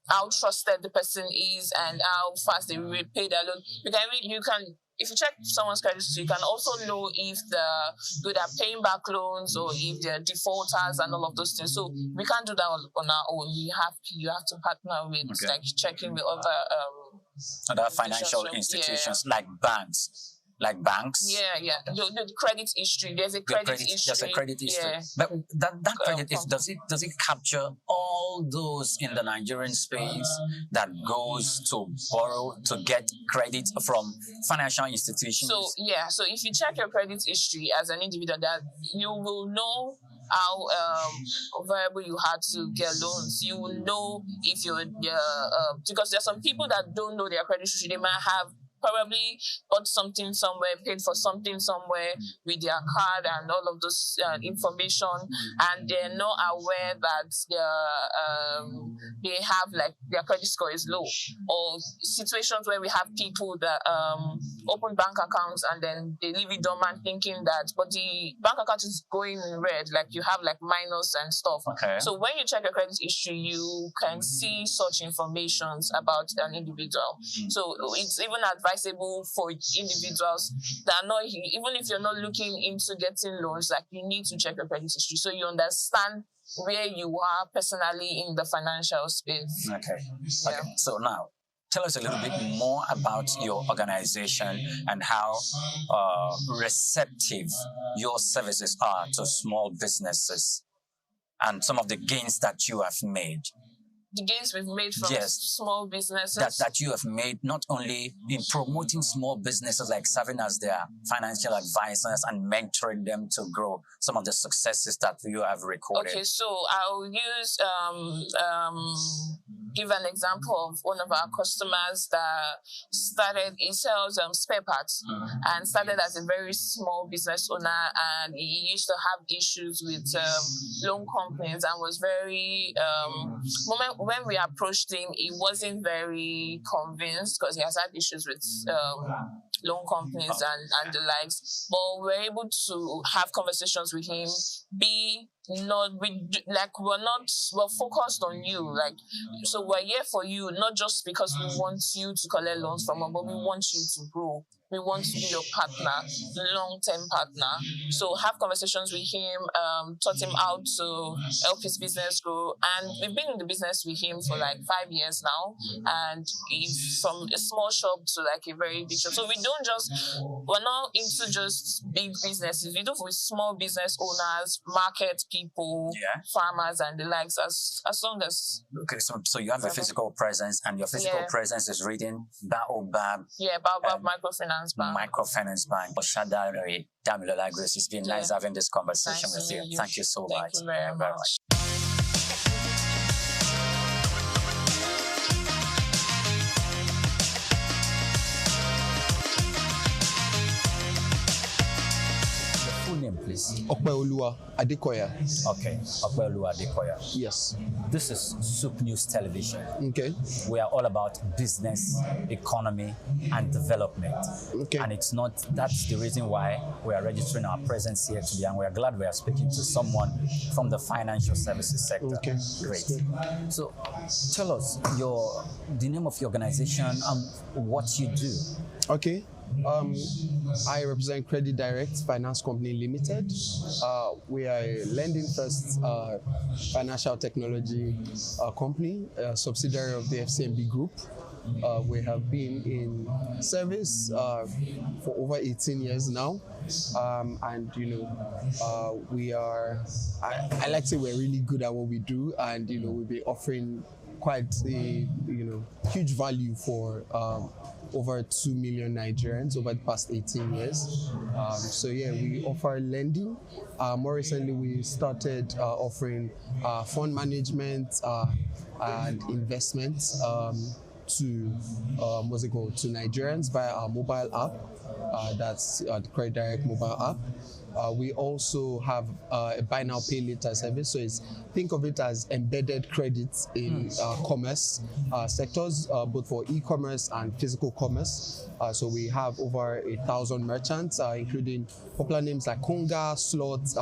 Speaker 13: how trusted the person is and how fast they repay their loan. If you check someone's credit history, you can also know if they're good at paying back loans or if they're defaulters and all of those things. So we can't do that on our own. You have to partner with, like, checking with
Speaker 6: other financial institutions like banks. Like banks?
Speaker 13: Yeah. The credit history. There's a credit history.
Speaker 6: There's a credit history. Yeah. But that credit history, does it capture all those in the Nigerian space that goes to borrow, to get credit from financial institutions?
Speaker 13: So if you check your credit history as an individual, that you will know how viable you had to get loans. You will know if you're because there are some people that don't know their credit history. They might have probably bought something somewhere, paid for something somewhere with their card and all of those information, and they're not aware that they have, like, their credit score is low. Or situations where we have people that open bank accounts and then they leave it dormant thinking that, but the bank account is going in red, like you have like minus and stuff.
Speaker 6: Okay.
Speaker 13: So when you check your credit history, you can see such informations about an individual. So it's even advisable for individuals that are not, even if you're not looking into getting loans, like, you need to check your credit history so you understand where you are personally in the financial space.
Speaker 6: Okay. So now, tell us a little bit more about your organization and how receptive your services are to small businesses and some of the gains that you have made.
Speaker 13: the gains we've made from small businesses.
Speaker 6: That you have made, not only in promoting small businesses, like serving as their financial advisors and mentoring them to grow, some of the successes that you have recorded.
Speaker 13: Okay, so I'll use give an example of one of our customers that started. He sells spare parts and started as a very small business owner, and he used to have issues with loan companies and was very when we approached him, he wasn't very convinced because he has had issues with loan companies and the likes. But we're able to have conversations with him, we're focused on you, like, so we're here for you, not just because we want you to collect loans from us, but we want you to grow. We want to be your partner, long-term partner. So have conversations with him, taught him how to help his business grow. And we've been in the business with him for like 5 years now. And he's from a small shop to like a very big shop. So we're not into just big businesses. We do with small business owners, market people, farmers and the likes, as long as...
Speaker 6: Okay, so you have a physical presence, and your physical presence is reading Baobab.
Speaker 13: Yeah, Baobab Microfinance Bank.
Speaker 6: Microfinance Bank. Oshadari Damilola Grace, it's been nice having this conversation with you. Thank you so much.
Speaker 13: Thank you very much.
Speaker 6: Name, please.
Speaker 9: Okpeoluwa Adekoya.
Speaker 6: Okay, Okpeoluwa Adekoya.
Speaker 9: Yes.
Speaker 6: This is SOUQ News Television.
Speaker 9: Okay.
Speaker 6: We are all about business, economy, and development.
Speaker 9: Okay.
Speaker 6: And that's the reason why we are registering our presence here today, and we are glad we are speaking to someone from the financial services sector.
Speaker 9: Okay.
Speaker 6: Great. So tell us the name of your organization and what you do.
Speaker 9: Okay. I represent Credit Direct Finance Company Limited. We are a lending first financial technology company, a subsidiary of the FCMB Group. We have been in service for over 18 years now. And we are, I like to say we're really good at what we do, and we'll be offering quite a huge value for over 2 million Nigerians over the past 18 years. So yeah, we offer lending. More recently, we started offering fund management and investments to to Nigerians via our mobile app. That's the Credit Direct mobile app. We also have a buy now pay later service, so think of it as embedded credits in commerce sectors, both for e-commerce and physical commerce. So we have over 1,000 merchants, including popular names like Konga, Slots,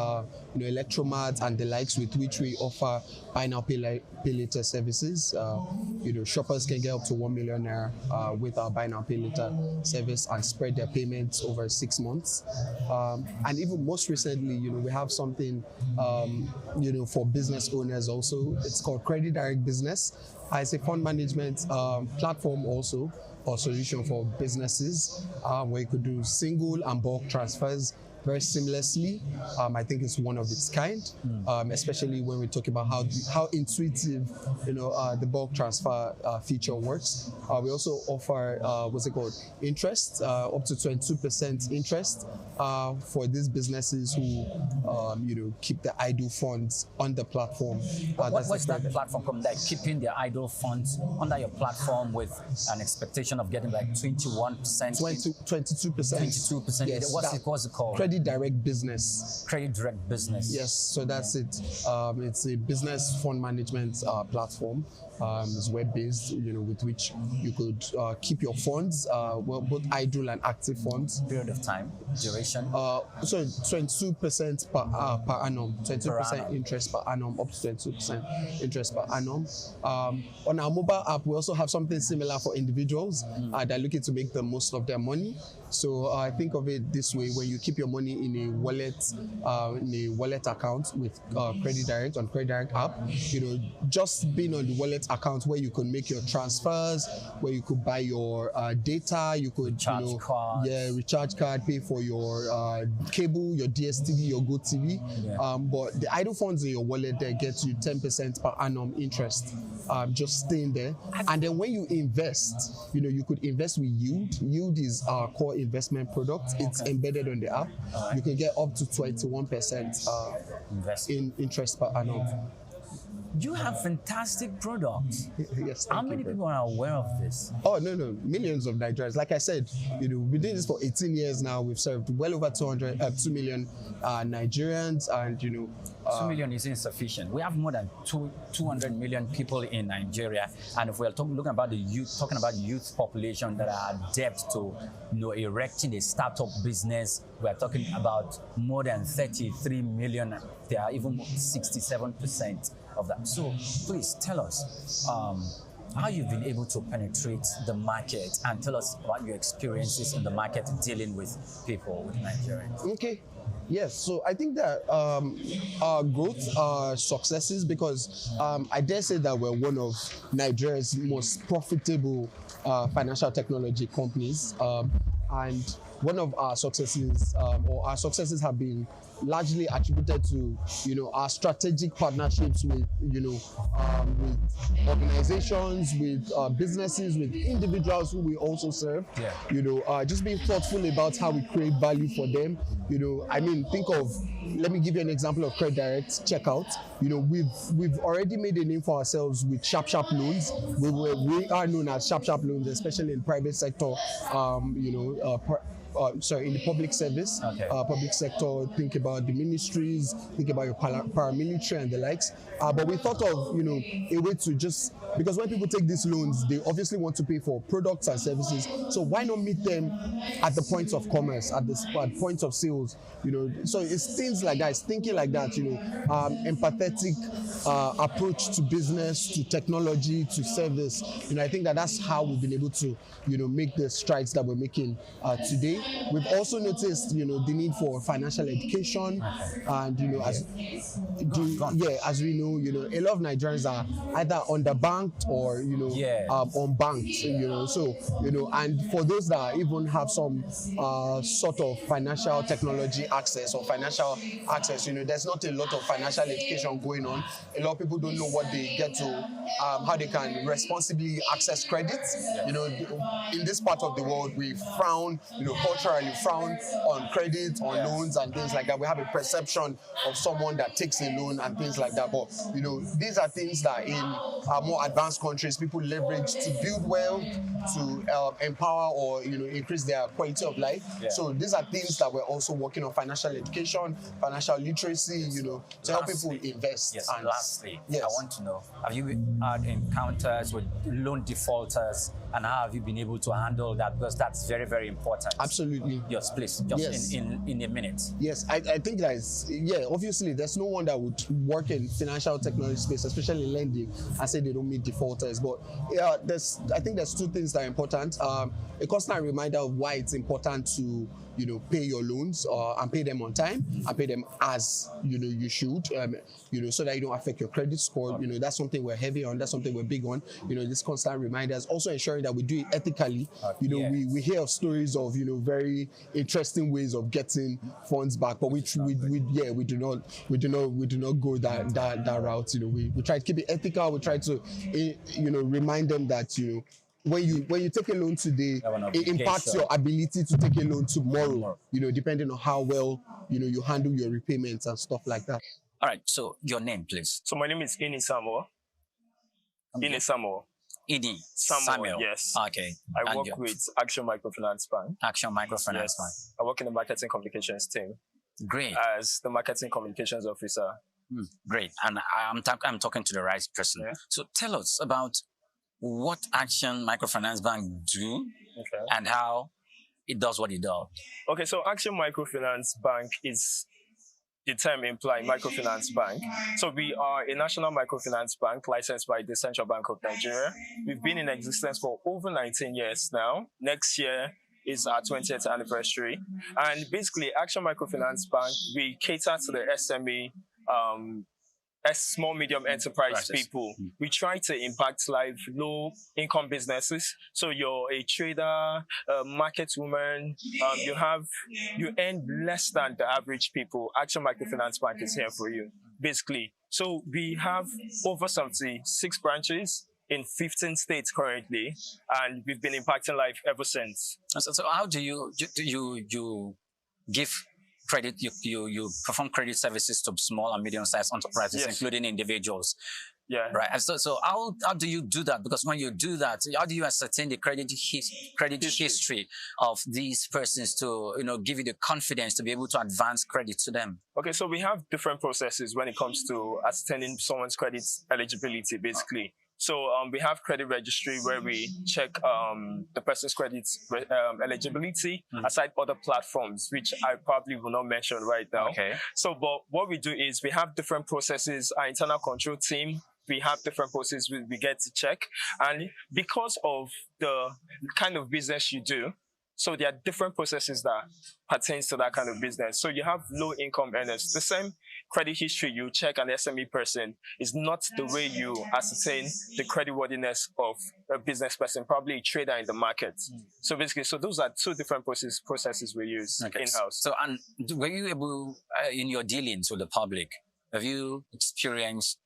Speaker 9: Electromart, and the likes, with which we offer buy now pay later services. Shoppers can get up to 1 million naira with our buy now pay later service and spread their payments over 6 months. And even most recently, we have something, for business owners also. It's called Credit Direct Business. It's a fund management platform also, or solution for businesses, where you could do single and bulk transfers very seamlessly. I think it's one of its kind, especially when we talk about how intuitive the bulk transfer feature works. We also offer interest, up to 22% interest for these businesses who keep the idle funds on the platform.
Speaker 6: What's that platform from? Like keeping their idle funds under your platform with an expectation of getting like 21%,
Speaker 9: 22%.
Speaker 6: 22%.
Speaker 9: Yes,
Speaker 6: what's it called?
Speaker 9: Credit Direct Business.
Speaker 6: Credit Direct Business.
Speaker 9: Yes, so that's it. It's a business fund management platform. It's web-based, with which you could keep your funds, both idle and active funds.
Speaker 6: Period of time, duration.
Speaker 9: So 22% per annum, 22% interest per annum, up to 22% interest per annum. On our mobile app, we also have something similar for individuals that are looking to make the most of their money. So I think of it this way: when you keep your money in a wallet account with Credit Direct on Credit Direct app, just being on the wallet account where you could make your transfers, where you could buy your data, you could recharge card, pay for your cable, your DSTV, your GoTV. But the idle funds in your wallet there gets you 10% per annum interest, just staying there. And then when you invest, you could invest with yield. Yield is our core investment product. It's embedded on the app. You can get up to 21% in interest per annum.
Speaker 6: You have fantastic products.
Speaker 9: Yes.
Speaker 6: How many people are aware of this?
Speaker 9: Oh, no. Millions of Nigerians. Like I said, we've been doing this for 18 years now. We've served well over 2 million Nigerians, and
Speaker 6: 2 million is insufficient. We have more than 200 million people in Nigeria, and if we are talking about the youth population that are adept to erecting a startup business, we are talking about more than 33 million. They are even 67% of that. So please tell us how you've been able to penetrate the market, and tell us about your experiences in the market dealing with people, with Nigerians.
Speaker 9: Okay. Yes, so I think that our growth, our successes, because I dare say that we're one of Nigeria's most profitable financial technology companies, and one of our successes, our successes have been largely attributed to our strategic partnerships with organizations, with businesses, with individuals who we also serve. Just being thoughtful about how we create value for them. Let me give you an example of Credit Direct Checkout. We've already made a name for ourselves with Sharp Loans. We are known as Sharp Loans, especially in private sector. In the public service, public sector. Think about the ministries, think about your paramilitary and the likes. But we thought of a way to just, because when people take these loans, they obviously want to pay for products and services. So why not meet them at the points of commerce, at points of sales? So it's things like that, it's thinking like that. Empathetic approach to business, to technology, to service. I think that's how we've been able to make the strides that we're making today. We've also noticed the need for financial education, and as we know, a lot of Nigerians are either underbanked or unbanked. And for those that even have some sort of financial technology access or financial access, there's not a lot of financial education going on. A lot of people don't know what they get to, how they can responsibly access credit. In this part of the world, we frown, culturally frown on credit, on loans and things like that. We have a perception of someone that takes a loan and things like that. But these are things that in our more advanced countries, people leverage to build wealth, to empower or increase their quality of life. So these are things that we're also working on: financial education, financial literacy, to help people invest.
Speaker 6: Yes. And lastly, I want to know: have you had encounters with loan defaulters, and how have you been able to handle that? Because that's very, very important.
Speaker 9: Absolutely.
Speaker 6: Yes, please. Just in a minute.
Speaker 9: Yes, I think that is, obviously there's no one that would work in financial technology space, especially lending, and say they don't meet defaulters. But I think there's two things that are important. A constant reminder of why it's important to pay your loans and pay them on time and pay them as you should, so that you don't affect your credit score. That's something we're heavy on. That's something we're big on. This constant reminders. Also ensuring that we do it ethically. We hear of stories of very interesting ways of getting funds back, but we do not go that route. We try to keep it ethical. We try to remind them that when you take a loan today, it impacts your ability to take a loan tomorrow, depending on how well, you handle your repayments and stuff like that.
Speaker 6: All right, so your name, please.
Speaker 4: So my name is Ini Samuel. Ini Samuel.
Speaker 6: Ini Samuel.
Speaker 4: Yes.
Speaker 6: Okay.
Speaker 4: I work with Action Microfinance Bank.
Speaker 6: Action Microfinance Bank.
Speaker 4: I work in the marketing communications team.
Speaker 6: Great.
Speaker 4: As the marketing communications officer.
Speaker 6: Great. And I'm talking to the right person. Yeah. So tell us about what Action Microfinance Bank do and how it does what it does.
Speaker 4: Okay, so Action Microfinance Bank is the term implying microfinance bank. So we are a national microfinance bank licensed by the Central Bank of Nigeria. We've been in existence for over 19 years now. Next year is our 20th anniversary. And basically, Action Microfinance Bank, we cater to the SME, as small, medium enterprise people. We try to impact low income businesses. So you're a trader, a market woman, you earn less than the average people. Action Microfinance Bank is here for you, basically. So we have over 76 branches in 15 states currently, and we've been impacting life ever since.
Speaker 6: So how do you give credit, you perform credit services to small and medium-sized enterprises, including individuals?
Speaker 4: Yeah.
Speaker 6: Right. And so how do you do that? Because when you do that, how do you ascertain the credit history of these persons to, give you the confidence to be able to advance credit to them?
Speaker 4: Okay, so we have different processes when it comes to ascertaining someone's credit eligibility, basically. So we have credit registry where we check the person's credit eligibility aside other platforms, which I probably will not mention right now.
Speaker 6: Okay.
Speaker 4: So, but what we do is we have different processes. Our internal control team, we have different processes we get to check. And because of the kind of business you do, so there are different processes that pertains to that kind of business. So you have low income earners. The same credit history you check an SME person is not the way you ascertain the creditworthiness of a business person, probably a trader in the market. So basically, those are two different processes we use in-house.
Speaker 6: So, and were you able, in your dealings with the public, have you experienced,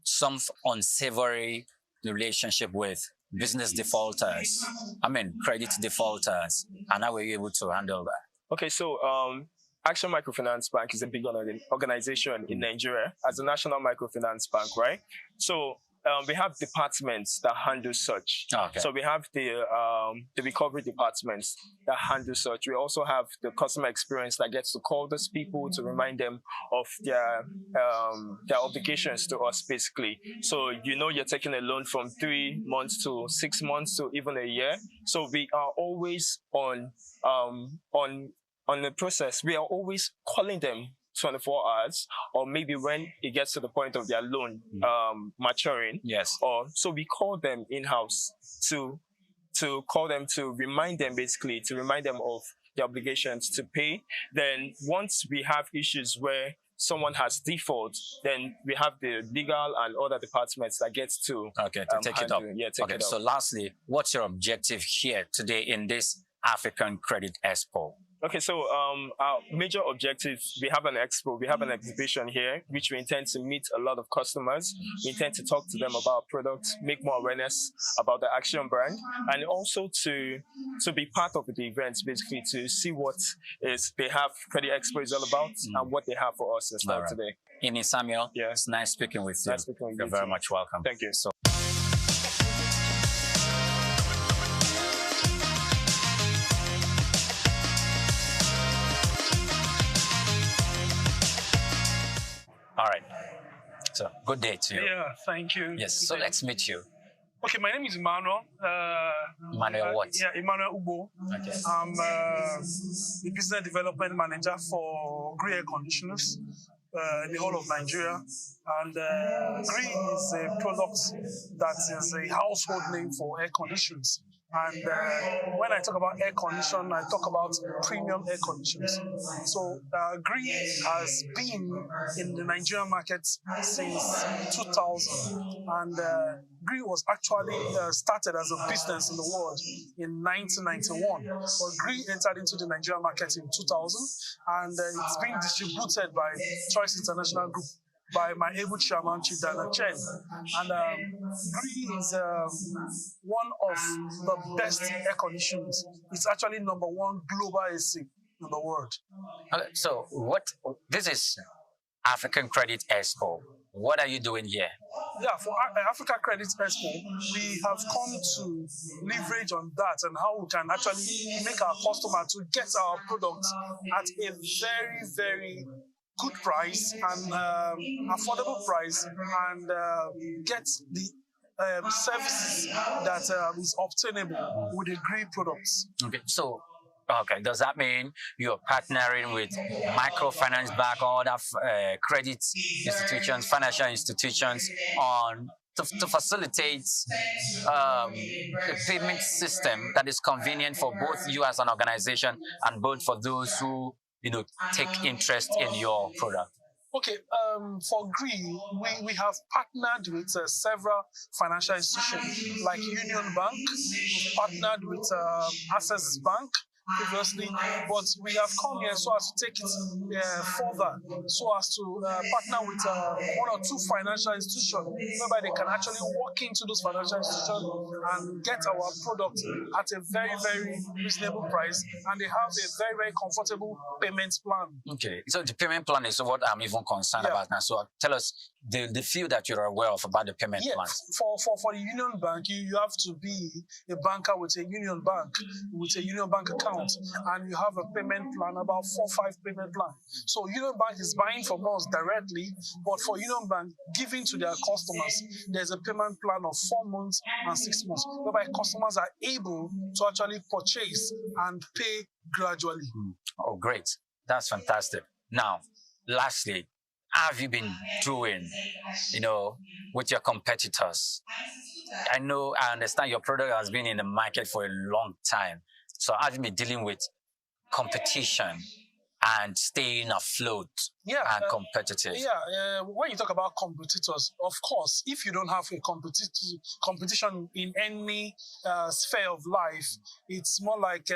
Speaker 6: some unsavory relationship with business defaulters, credit defaulters, and how were you able to handle that?
Speaker 4: Okay, so Action Microfinance Bank is a big organization in Nigeria as a national microfinance bank, right? So we have departments that handle such.
Speaker 6: Okay.
Speaker 4: So we have the recovery departments that handle such. We also have the customer experience that gets to call those people to remind them of their obligations to us, basically. So you're taking a loan from 3 months to 6 months to even a year. So we are always on the process. We are always calling them 24 hours, or maybe when it gets to the point of their loan maturing.
Speaker 6: Yes.
Speaker 4: So we call them in-house to call them to remind them, basically, to remind them of the obligations to pay. Then once we have issues where someone has default, then we have the legal and other departments that gets to
Speaker 6: take it up.
Speaker 4: Yeah, take it up.
Speaker 6: So lastly, what's your objective here today in this African Credit Expo?
Speaker 4: Okay, so our major objective, we have an expo, we have an exhibition here, which we intend to meet a lot of customers. We intend to talk to them about products, make more awareness about the Action brand, and also to be part of the events, basically to see what they have Credit Expo is all about and what they have for us in store today.
Speaker 6: Ini Samuel, it's nice speaking with you.
Speaker 4: Nice speaking with you.
Speaker 6: You're very much welcome.
Speaker 4: Thank you.
Speaker 6: So all right. So, good day to you.
Speaker 10: Yeah, thank you.
Speaker 6: Yes, so let's meet you.
Speaker 10: Okay, my name is Emmanuel.
Speaker 6: Emmanuel what?
Speaker 10: Yeah, Emmanuel Ubo.
Speaker 6: Okay.
Speaker 10: I'm the business development manager for Gree Air Conditioners in the whole of Nigeria. And Gree is a product that is a household name for air conditioners. And when I talk about air condition, I talk about premium air conditioners. So Gree has been in the Nigerian market since 2000. And Gree was actually started as a business in the world in 1991. But Gree entered into the Nigerian market in 2000. And it's been distributed by Choice International Group, by my able chairman, Chief Dana Chen. And Gree is one of the best air conditioners. It's actually #1 global AC in the world.
Speaker 6: Okay, so this is African Credit Expo. What are you doing here?
Speaker 10: Yeah, for Africa Credit Expo, we have come to leverage on that and how we can actually make our customer to get our products at a very, very good price and affordable price, and get the services that is obtainable with the Gree products.
Speaker 6: Okay, so does that mean you're partnering with microfinance bank or other credit institutions, financial institutions on to facilitate a payment system that is convenient for both you as an organization and both for those who take interest in your product?
Speaker 10: Okay, for GRI, we have partnered with several financial institutions like Union Bank. We've partnered with Access Bank previously, but we have come here so as to take it further, so as to partner with one or two financial institutions, whereby they can actually walk into those financial institutions and get our product at a very, very reasonable price, and they have a very, very comfortable payment plan.
Speaker 6: Okay, so the payment plan is what I'm even concerned about now. So tell us the few that you're aware of about the payment plans.
Speaker 10: For the Union Bank, you have to be a banker with a Union Bank account, and you have a payment plan, about 4 or 5 payment plan. So Union Bank is buying from us directly, but for Union Bank, giving to their customers, there's a payment plan of 4 months and 6 months, whereby customers are able to actually purchase and pay gradually.
Speaker 6: Oh, great. That's fantastic. Now, lastly, how have you been doing, with your competitors? I understand your product has been in the market for a long time. So how have you been dealing with competition and staying afloat and competitive?
Speaker 10: When you talk about competitors, of course, if you don't have a competition in any sphere of life, it's more like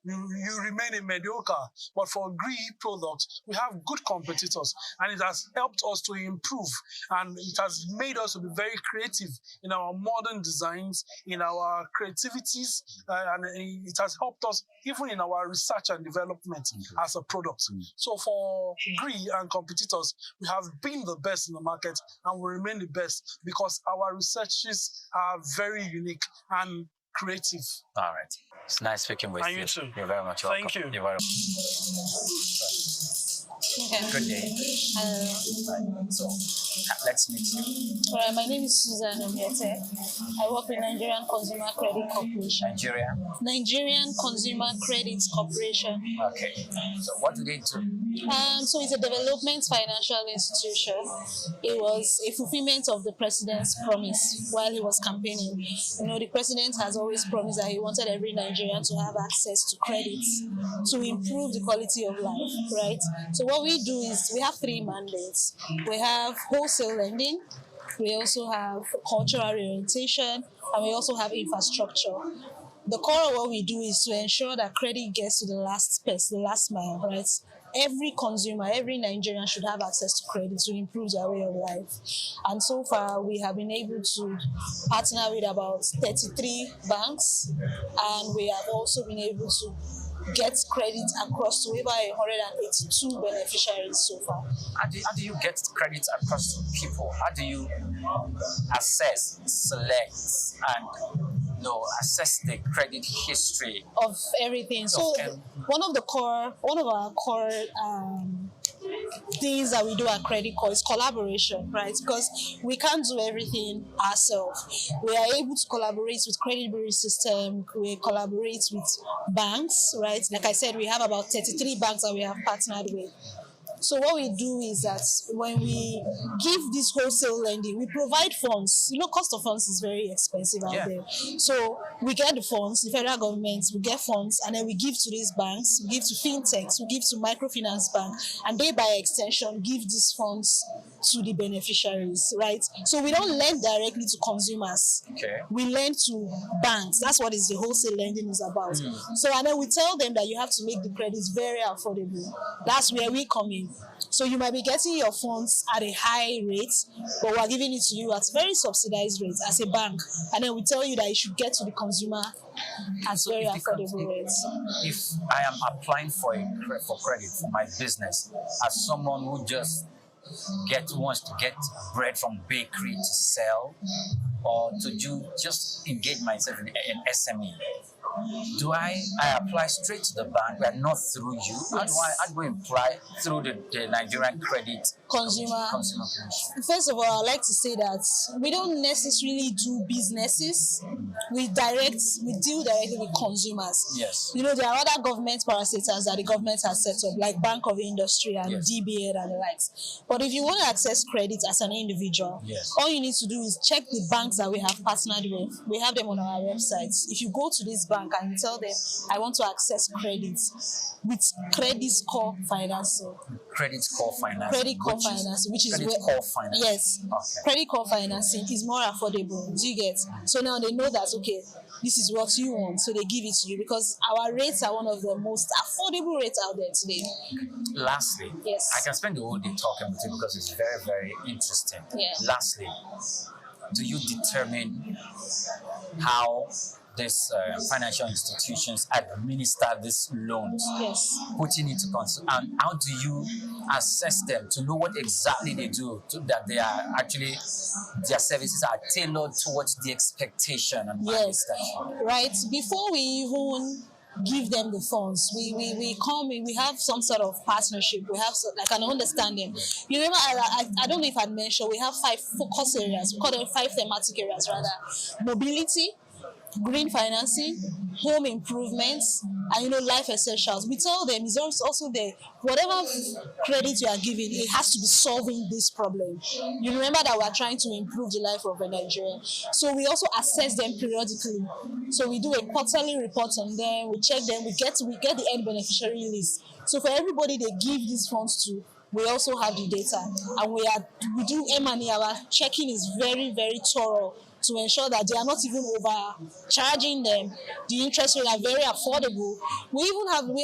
Speaker 10: you remain a mediocre. But for GRI products, we have good competitors, and it has helped us to improve, and it has made us to be very creative in our modern designs, in our creativities, and it has helped us even in our research and development as a product. So for GRI and competitors, we have been the best in the market, and we remain the best because our researches are very unique and creative.
Speaker 6: All right. It's nice speaking with you.
Speaker 10: You too.
Speaker 6: You're very much welcome.
Speaker 10: Thank you.
Speaker 6: You're very
Speaker 11: Okay.
Speaker 6: Good day. So, let's meet you.
Speaker 11: All right, my name is Susan Omiete. I work with Nigerian Consumer Credit Corporation. Nigerian Consumer Credit Corporation.
Speaker 6: Okay. So what do they do?
Speaker 11: So it's a development financial institution. It was a fulfillment of the president's promise while he was campaigning. The president has always promised that he wanted every Nigerian to have access to credit to improve the quality of life, right? So what we do is we have 3 mandates. We have wholesale lending, we also have cultural orientation, and we also have infrastructure. The core of what we do is to ensure that credit gets to the last person, the last mile, right? Every consumer, every Nigerian should have access to credit to improve their way of life. And so far, we have been able to partner with about 33 banks, and we have also been able to get credit across to over 182 beneficiaries so far.
Speaker 6: How do you get credit across to people? How do you assess, select, and assess the credit history
Speaker 11: of everything? So one of our core things that we do at Credit Corp is collaboration, right? Because we can't do everything ourselves. We are able to collaborate with credit bureau system. We collaborate with banks, right? Like I said, we have about 33 banks that we have partnered with. So what we do is that when we give this wholesale lending, we provide funds. Cost of funds is very expensive out there. So we get the funds, the federal government, we get funds, and then we give to these banks, we give to fintechs, we give to microfinance banks, and they by extension give these funds to the beneficiaries, right? So we don't lend directly to consumers.
Speaker 6: Okay.
Speaker 11: We lend to banks. That's what the wholesale lending is about. So and then we tell them that you have to make the credits very affordable. That's where we come in. So you might be getting your funds at a high rate, but we're giving it to you at very subsidized rates as a bank. And then we tell you that you should get to the consumer at very affordable rates.
Speaker 6: If I am applying for credit for my business as someone who just wants to get bread from bakery to sell, or to just engage myself in SME, do I apply straight to the bank, but not through you? How do I apply through the Nigerian Credit
Speaker 11: Consumer
Speaker 6: Commission?
Speaker 11: First of all, I'd like to say that we don't necessarily do businesses. We deal directly with consumers.
Speaker 6: Yes.
Speaker 11: You know, there are other government parastatals that the government has set up, like Bank of Industry and DBA and the likes. But if you want to access credit as an individual, all you need to do is check the banks that we have partnered with. We have them on our websites. If you go to this bank and you tell them, I want to access credit with credit score financing.
Speaker 6: Credit score financing.
Speaker 11: Credit score financing, which is
Speaker 6: credit score financing.
Speaker 11: Yes. Okay. Credit score financing is more affordable. Do you get? So now they know that, okay, this is what you want, so they give it to you because our rates are one of the most affordable rates out there today.
Speaker 6: Lastly,
Speaker 11: yes,
Speaker 6: I can spend the whole day talking with you because it's very, very interesting.
Speaker 11: Yeah.
Speaker 6: Lastly, do you determine how these financial institutions administer these loans?
Speaker 11: Yes.
Speaker 6: Putting it to consider, and how do you assess them to know what exactly they do, that they are actually, their services are tailored towards the expectation and
Speaker 11: right? Before we even give them the funds, we come in, we have some sort of partnership, we have like an understanding. You remember, I don't know if I'd mentioned, we have 5 focus areas, we call them 5 thematic areas rather: mobility, green financing, home improvements, and life essentials. We tell them it's also there. Whatever credit you are giving, it has to be solving this problem. You remember that we are trying to improve the life of a Nigerian. So we also assess them periodically. So we do a quarterly report on them. We check them. We get the end beneficiary list. So for everybody they give these funds to, we also have the data, and we do M&E. Our checking is very, very thorough to ensure that they are not even overcharging them. The interest rates are very affordable. We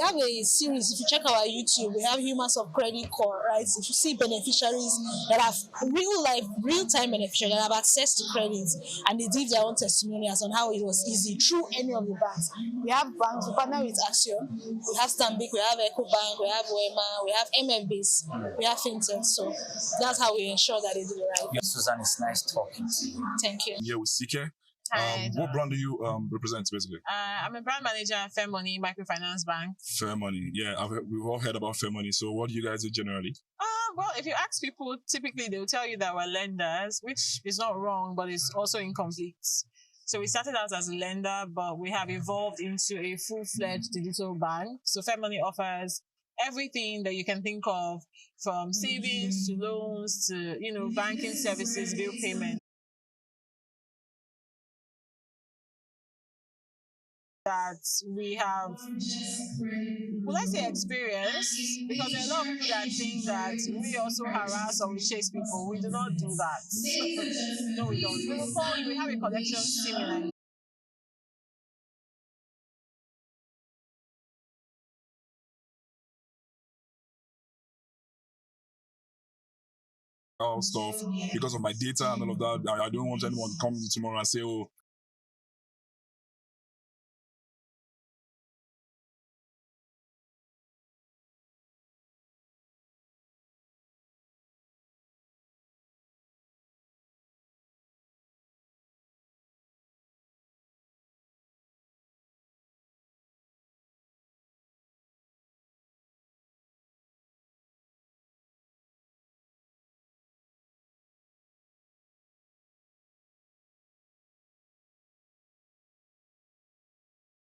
Speaker 11: have a series. If you check our YouTube, we have Humans of Credit Core, right? If you see beneficiaries that have real-time beneficiaries that have access to credit, and they give their own testimonials on how it was easy through any of the banks. We have banks. We partner with Action. We have Stanbic. We have EcoBank. We have Wema. We have MFBs. We have FinTech. So that's how we ensure that they do the right thing.
Speaker 6: Susan, it's nice talking to you.
Speaker 11: Thank you.
Speaker 8: Here with SOUQ.
Speaker 13: Hi,
Speaker 8: what brand do you represent basically?
Speaker 13: I'm a brand manager at Fair Money Microfinance Bank.
Speaker 8: Fair Money, yeah, we've all heard about Fair Money. So what do you guys do generally?
Speaker 13: Well, if you ask people, typically they'll tell you that we're lenders, which is not wrong, but it's also incomplete. So we started out as a lender, but we have evolved into a full-fledged digital bank. So Fair Money offers everything that you can think of, from savings to loans to banking services, bill payment. That we have, well, let's say experience, because there are a lot of people that think that we also harass or we chase people. We do not do that. No, we don't. We will call you. We have a collection similar.
Speaker 8: Stuff because of my data and all of that. I don't want anyone to come tomorrow and say, oh,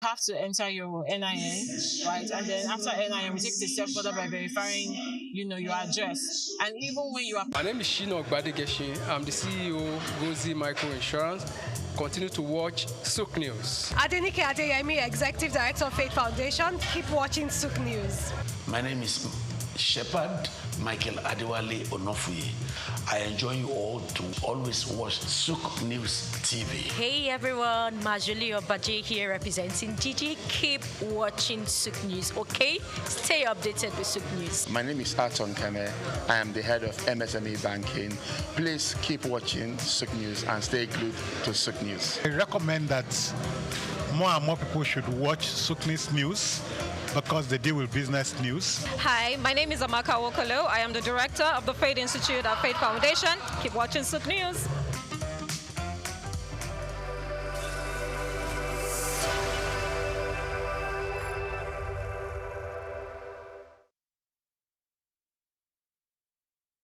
Speaker 13: have to enter your NIN, right? And then after NIN, we take the step further by verifying, your address. And even when you are...
Speaker 12: My name is Shino Gbadegeshin. I'm the CEO of Gozi Micro Insurance. Continue to watch SOUQ News.
Speaker 14: Adenike Adeyemi, Executive Director of Faith Foundation. Keep watching SOUQ News.
Speaker 19: My name is Shepherd Michael Adewale Onofuye. I enjoy you all to always watch SOUQ News TV.
Speaker 22: Hey everyone, Majuli Obaje here representing Gigi. Keep watching SOUQ News, okay? Stay updated with SOUQ News.
Speaker 23: My name is Aton Kene. I am the head of MSME Banking. Please keep watching SOUQ News and stay glued to SOUQ News.
Speaker 24: I recommend that more and more people should watch SOUQ News because they deal with business news.
Speaker 25: Hi, my name is Amaka Wokolo. I am the director of the Faith Institute at Faith Foundation. Keep watching SOUQ News.